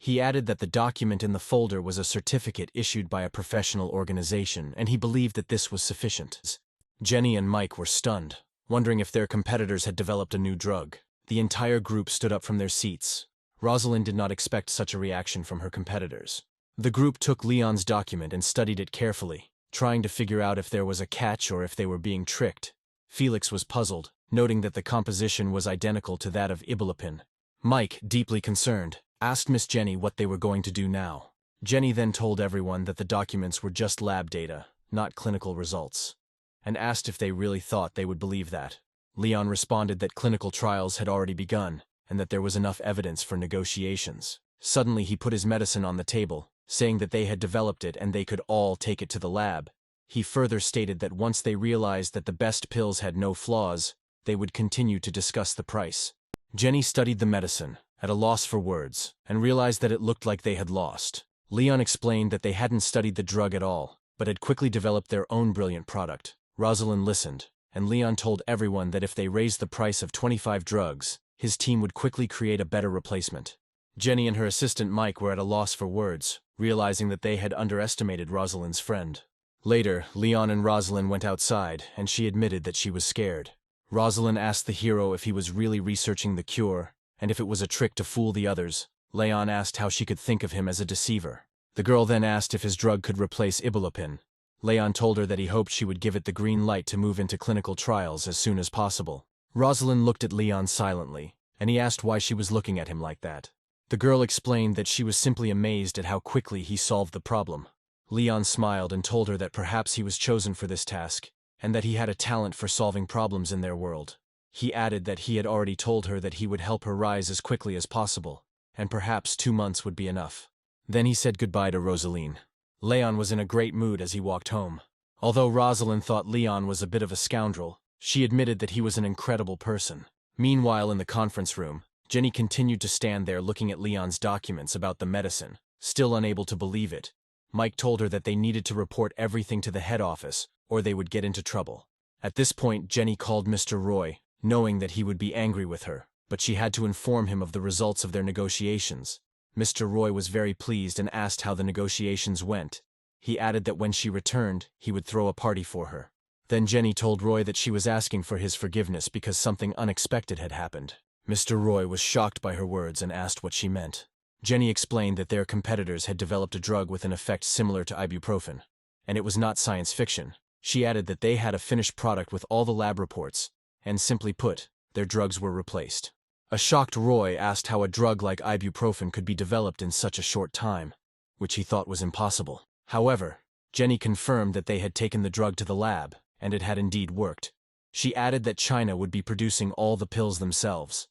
He added that the document in the folder was a certificate issued by a professional organization, and he believed that this was sufficient. Jenny and Mike were stunned, wondering if their competitors had developed a new drug. The entire group stood up from their seats. Rosalind did not expect such a reaction from her competitors. The group took Leon's document and studied it carefully, trying to figure out if there was a catch or if they were being tricked. Felix was puzzled, noting that the composition was identical to that of ibuprofen. Mike, deeply concerned, asked Miss Jenny what they were going to do now. Jenny then told everyone that the documents were just lab data, not clinical results, and asked if they really thought they would believe that. Leon responded that clinical trials had already begun, and that there was enough evidence for negotiations. Suddenly he put his medicine on the table, saying that they had developed it and they could all take it to the lab. He further stated that once they realized that the best pills had no flaws, they would continue to discuss the price. Jenny studied the medicine, at a loss for words, and realized that it looked like they had lost. Leon explained that they hadn't studied the drug at all, but had quickly developed their own brilliant product. Rosalind listened, and Leon told everyone that if they raised the price of 25 drugs, his team would quickly create a better replacement. Jenny and her assistant Mike were at a loss for words, realizing that they had underestimated Rosalind's friend. Later, Leon and Rosalind went outside, and she admitted that she was scared. Rosalind asked the hero if he was really researching the cure, and if it was a trick to fool the others. Leon asked how she could think of him as a deceiver. The girl then asked if his drug could replace ibuprofen. Leon told her that he hoped she would give it the green light to move into clinical trials as soon as possible. Rosalind looked at Leon silently, and he asked why she was looking at him like that. The girl explained that she was simply amazed at how quickly he solved the problem. Leon smiled and told her that perhaps he was chosen for this task, and that he had a talent for solving problems in their world. He added that he had already told her that he would help her rise as quickly as possible, and perhaps 2 months would be enough. Then he said goodbye to Rosaline. Leon was in a great mood as he walked home. Although Rosalind thought Leon was a bit of a scoundrel, she admitted that he was an incredible person. Meanwhile, in the conference room, Jenny continued to stand there looking at Leon's documents about the medicine, still unable to believe it. Mike told her that they needed to report everything to the head office, or they would get into trouble. At this point, Jenny called Mr. Roy, knowing that he would be angry with her, but she had to inform him of the results of their negotiations. Mr. Roy was very pleased and asked how the negotiations went. He added that when she returned, he would throw a party for her. Then Jenny told Roy that she was asking for his forgiveness because something unexpected had happened. Mr. Roy was shocked by her words and asked what she meant. Jenny explained that their competitors had developed a drug with an effect similar to ibuprofen, and it was not science fiction. She added that they had a finished product with all the lab reports, and simply put, their drugs were replaced. A shocked Roy asked how a drug like ibuprofen could be developed in such a short time, which he thought was impossible. However, Jenny confirmed that they had taken the drug to the lab, and it had indeed worked. She added that China would be producing all the pills themselves.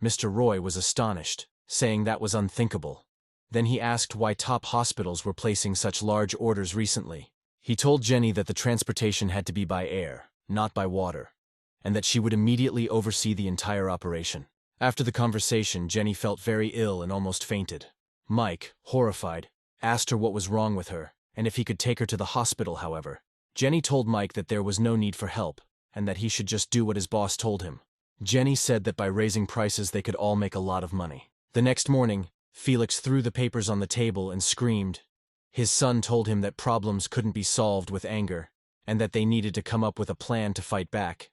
Mr. Roy was astonished, saying that was unthinkable. Then he asked why top hospitals were placing such large orders recently. He told Jenny that the transportation had to be by air, not by water, and that she would immediately oversee the entire operation. After the conversation, Jenny felt very ill and almost fainted. Mike, horrified, asked her what was wrong with her, and if he could take her to the hospital. However, Jenny told Mike that there was no need for help, and that he should just do what his boss told him. Jenny said that by raising prices they could all make a lot of money. The next morning, Felix threw the papers on the table and screamed. His son told him that problems couldn't be solved with anger, and that they needed to come up with a plan to fight back.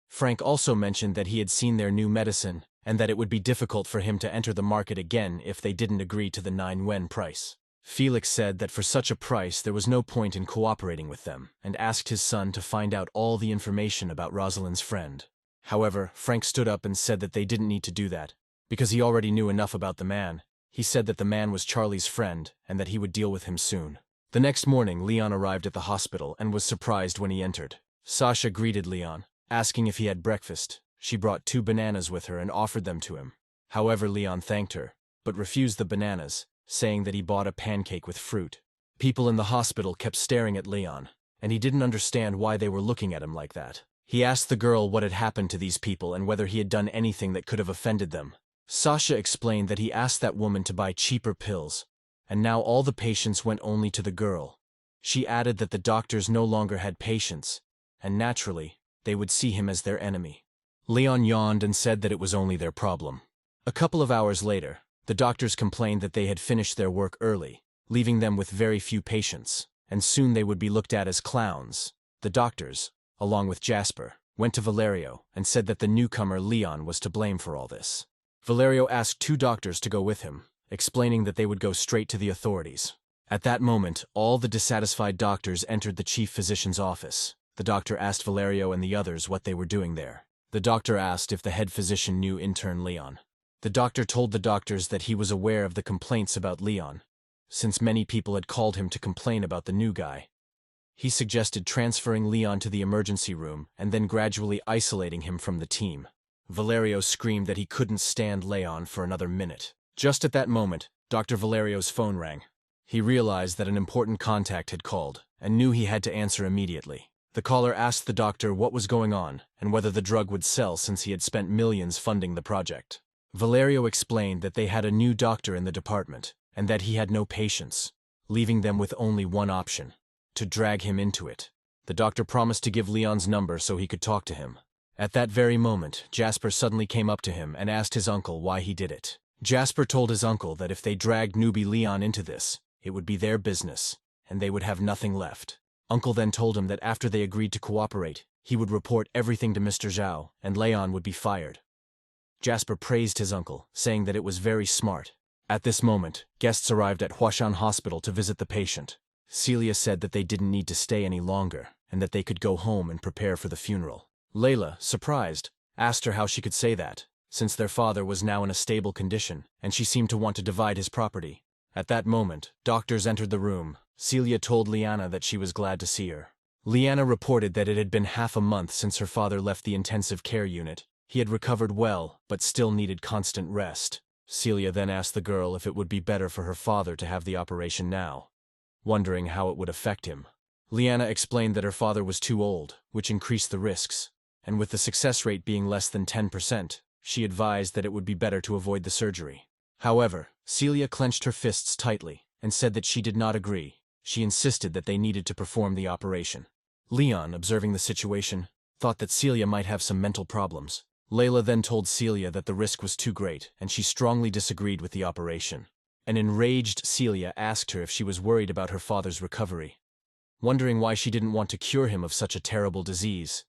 Frank also mentioned that he had seen their new medicine, and that it would be difficult for him to enter the market again if they didn't agree to the 9 yuan price. Felix said that for such a price there was no point in cooperating with them, and asked his son to find out all the information about Rosalind's friend. However, Frank stood up and said that they didn't need to do that, because he already knew enough about the man. He said that the man was Charlie's friend, and that he would deal with him soon. The next morning, Leon arrived at the hospital and was surprised when he entered. Sasha greeted Leon, asking if he had breakfast. She brought 2 bananas with her and offered them to him. However, Leon thanked her, but refused the bananas, saying that he bought a pancake with fruit. People in the hospital kept staring at Leon, and he didn't understand why they were looking at him like that. He asked the girl what had happened to these people and whether he had done anything that could have offended them. Sasha explained that he asked that woman to buy cheaper pills, and now all the patients went only to the girl. She added that the doctors no longer had patience, and naturally, they would see him as their enemy. Leon yawned and said that it was only their problem. A couple of hours later, the doctors complained that they had finished their work early, leaving them with very few patients, and soon they would be looked at as clowns. The doctors, along with Jasper, went to Valerio and said that the newcomer Leon was to blame for all this. Valerio asked 2 doctors to go with him, explaining that they would go straight to the authorities. At that moment, all the dissatisfied doctors entered the chief physician's office. The doctor asked Valerio and the others what they were doing there. The doctor asked if the head physician knew intern Leon. The doctor told the doctors that he was aware of the complaints about Leon, since many people had called him to complain about the new guy. He suggested transferring Leon to the emergency room and then gradually isolating him from the team. Valerio screamed that he couldn't stand Leon for another minute. Just at that moment, Dr. Valerio's phone rang. He realized that an important contact had called, and knew he had to answer immediately. The caller asked the doctor what was going on, and whether the drug would sell since he had spent millions funding the project. Valerio explained that they had a new doctor in the department, and that he had no patience, leaving them with only one option: to drag him into it. The doctor promised to give Leon's number so he could talk to him. At that very moment, Jasper suddenly came up to him and asked his uncle why he did it. Jasper told his uncle that if they dragged newbie Leon into this, it would be their business, and they would have nothing left. Uncle then told him that after they agreed to cooperate, he would report everything to Mr. Zhao, and Leon would be fired. Jasper praised his uncle, saying that it was very smart. At this moment, guests arrived at Huashan Hospital to visit the patient. Celia said that they didn't need to stay any longer, and that they could go home and prepare for the funeral. Layla, surprised, asked her how she could say that, since their father was now in a stable condition, and she seemed to want to divide his property. At that moment, doctors entered the room. Celia told Liana that she was glad to see her. Liana reported that it had been half a month since her father left the intensive care unit. He had recovered well, but still needed constant rest. Celia then asked the girl if it would be better for her father to have the operation now, wondering how it would affect him. Liana explained that her father was too old, which increased the risks, and with the success rate being less than 10%, she advised that it would be better to avoid the surgery. However, Celia clenched her fists tightly and said that she did not agree. She insisted that they needed to perform the operation. Leon, observing the situation, thought that Celia might have some mental problems. Layla then told Celia that the risk was too great, and she strongly disagreed with the operation. An enraged Celia asked her if she was worried about her father's recovery, wondering why she didn't want to cure him of such a terrible disease.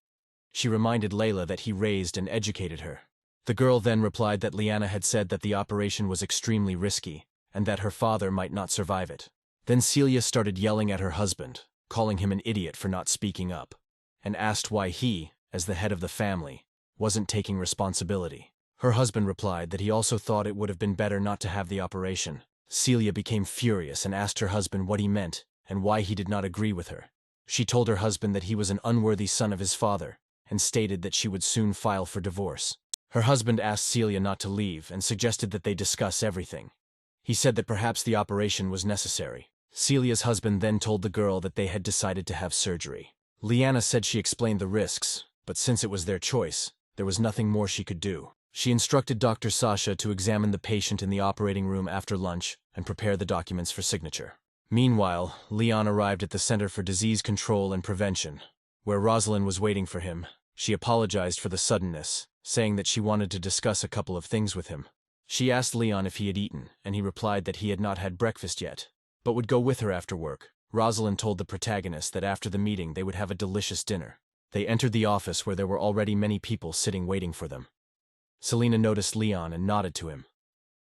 She reminded Layla that he raised and educated her. The girl then replied that Liana had said that the operation was extremely risky, and that her father might not survive it. Then Celia started yelling at her husband, calling him an idiot for not speaking up, and asked why he, as the head of the family, wasn't taking responsibility. Her husband replied that he also thought it would have been better not to have the operation. Celia became furious and asked her husband what he meant and why he did not agree with her. She told her husband that he was an unworthy son of his father and stated that she would soon file for divorce. Her husband asked Celia not to leave and suggested that they discuss everything. He said that perhaps the operation was necessary. Celia's husband then told the girl that they had decided to have surgery. Liana said she explained the risks, but since it was their choice, there was nothing more she could do. She instructed Dr. Sasha to examine the patient in the operating room after lunch and prepare the documents for signature. Meanwhile, Leon arrived at the Center for Disease Control and Prevention, where Rosalind was waiting for him. She apologized for the suddenness, saying that she wanted to discuss a couple of things with him. She asked Leon if he had eaten, and he replied that he had not had breakfast yet, but would go with her after work. Rosalind told the protagonist that after the meeting they would have a delicious dinner. They entered the office where there were already many people sitting waiting for them. Selena noticed Leon and nodded to him,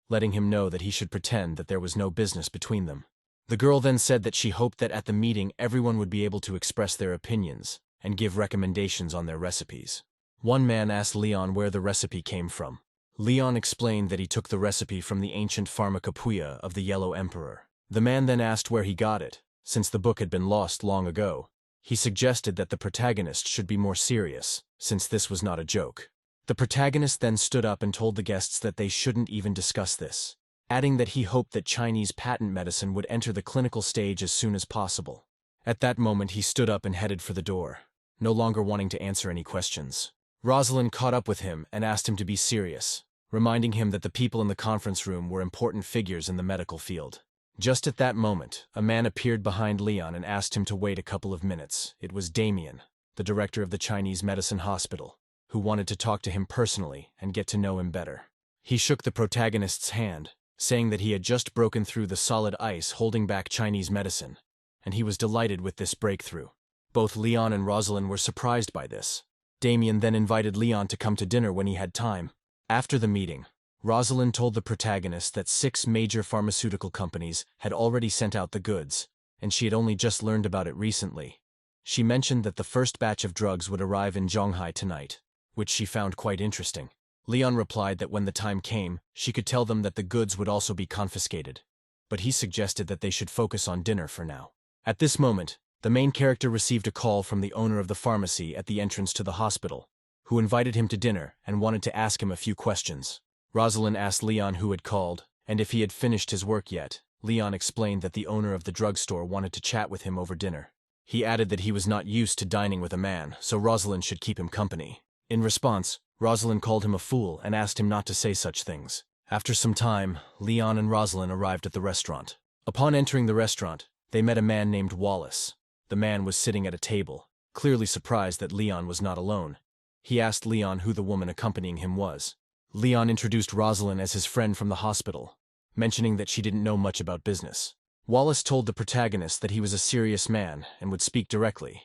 letting him know that he should pretend that there was no business between them. The girl then said that she hoped that at the meeting everyone would be able to express their opinions and give recommendations on their recipes. One man asked Leon where the recipe came from. Leon explained that he took the recipe from the ancient pharmacopoeia of the Yellow Emperor. The man then asked where he got it, since the book had been lost long ago. He suggested that the protagonist should be more serious, since this was not a joke. The protagonist then stood up and told the guests that they shouldn't even discuss this, adding that he hoped that Chinese patent medicine would enter the clinical stage as soon as possible. At that moment he stood up and headed for the door, no longer wanting to answer any questions. Rosalind caught up with him and asked him to be serious, reminding him that the people in the conference room were important figures in the medical field. Just at that moment, a man appeared behind Leon and asked him to wait a couple of minutes. It was Damien, the director of the Chinese medicine hospital, who wanted to talk to him personally and get to know him better. He shook the protagonist's hand, saying that he had just broken through the solid ice holding back Chinese medicine, and he was delighted with this breakthrough. Both Leon and Rosalind were surprised by this. Damien then invited Leon to come to dinner when he had time. After the meeting, Rosalind told the protagonist that 6 major pharmaceutical companies had already sent out the goods, and she had only just learned about it recently. She mentioned that the first batch of drugs would arrive in Shanghai tonight, which she found quite interesting. Leon replied that when the time came, she could tell them that the goods would also be confiscated, but he suggested that they should focus on dinner for now. At this moment, the main character received a call from the owner of the pharmacy at the entrance to the hospital, who invited him to dinner and wanted to ask him a few questions. Rosalind asked Leon who had called, and if he had finished his work yet. Leon explained that the owner of the drugstore wanted to chat with him over dinner. He added that he was not used to dining with a man, so Rosalind should keep him company. In response, Rosalind called him a fool and asked him not to say such things. After some time, Leon and Rosalind arrived at the restaurant. Upon entering the restaurant, they met a man named Wallace. The man was sitting at a table, clearly surprised that Leon was not alone. He asked Leon who the woman accompanying him was. Leon introduced Rosalind as his friend from the hospital, mentioning that she didn't know much about business. Wallace told the protagonist that he was a serious man and would speak directly.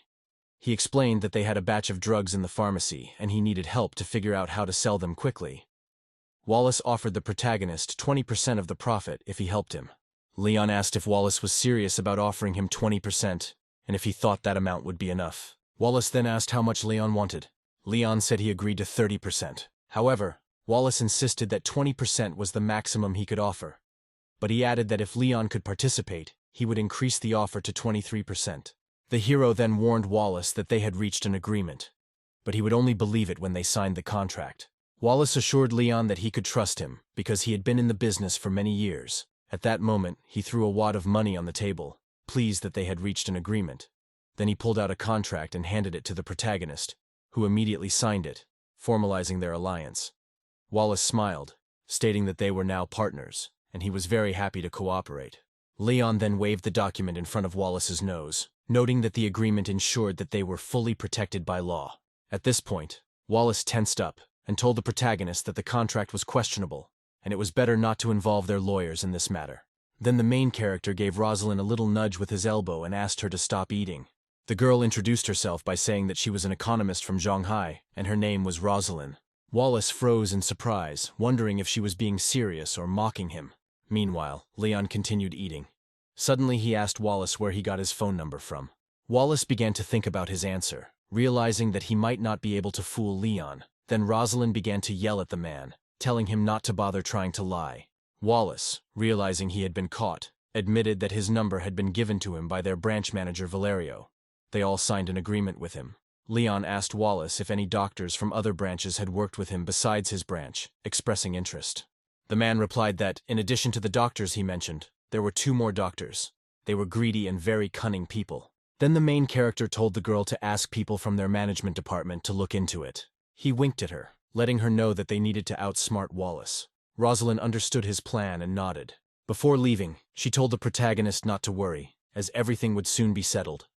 He explained that they had a batch of drugs in the pharmacy and he needed help to figure out how to sell them quickly. Wallace offered the protagonist 20% of the profit if he helped him. Leon asked if Wallace was serious about offering him 20% and if he thought that amount would be enough. Wallace then asked how much Leon wanted. Leon said he agreed to 30%. However, Wallace insisted that 20% was the maximum he could offer, but he added that if Leon could participate, he would increase the offer to 23%. The hero then warned Wallace that they had reached an agreement, but he would only believe it when they signed the contract. Wallace assured Leon that he could trust him because he had been in the business for many years. At that moment, he threw a wad of money on the table, pleased that they had reached an agreement. Then he pulled out a contract and handed it to the protagonist, who immediately signed it, formalizing their alliance. Wallace smiled, stating that they were now partners, and he was very happy to cooperate. Leon then waved the document in front of Wallace's nose, noting that the agreement ensured that they were fully protected by law. At this point, Wallace tensed up and told the protagonist that the contract was questionable, and it was better not to involve their lawyers in this matter. Then the main character gave Rosalind a little nudge with his elbow and asked her to stop eating. The girl introduced herself by saying that she was an economist from Shanghai, and her name was Rosalind. Wallace froze in surprise, wondering if she was being serious or mocking him. Meanwhile, Leon continued eating. Suddenly he asked Wallace where he got his phone number from. Wallace began to think about his answer, realizing that he might not be able to fool Leon. Then Rosalind began to yell at the man, telling him not to bother trying to lie. Wallace, realizing he had been caught, admitted that his number had been given to him by their branch manager Valerio. They all signed an agreement with him. Leon asked Wallace if any doctors from other branches had worked with him besides his branch, expressing interest. The man replied that, in addition to the doctors he mentioned, there were 2 more doctors. They were greedy and very cunning people. Then the main character told the girl to ask people from their management department to look into it. He winked at her, letting her know that they needed to outsmart Wallace. Rosalind understood his plan and nodded. Before leaving, she told the protagonist not to worry, as everything would soon be settled.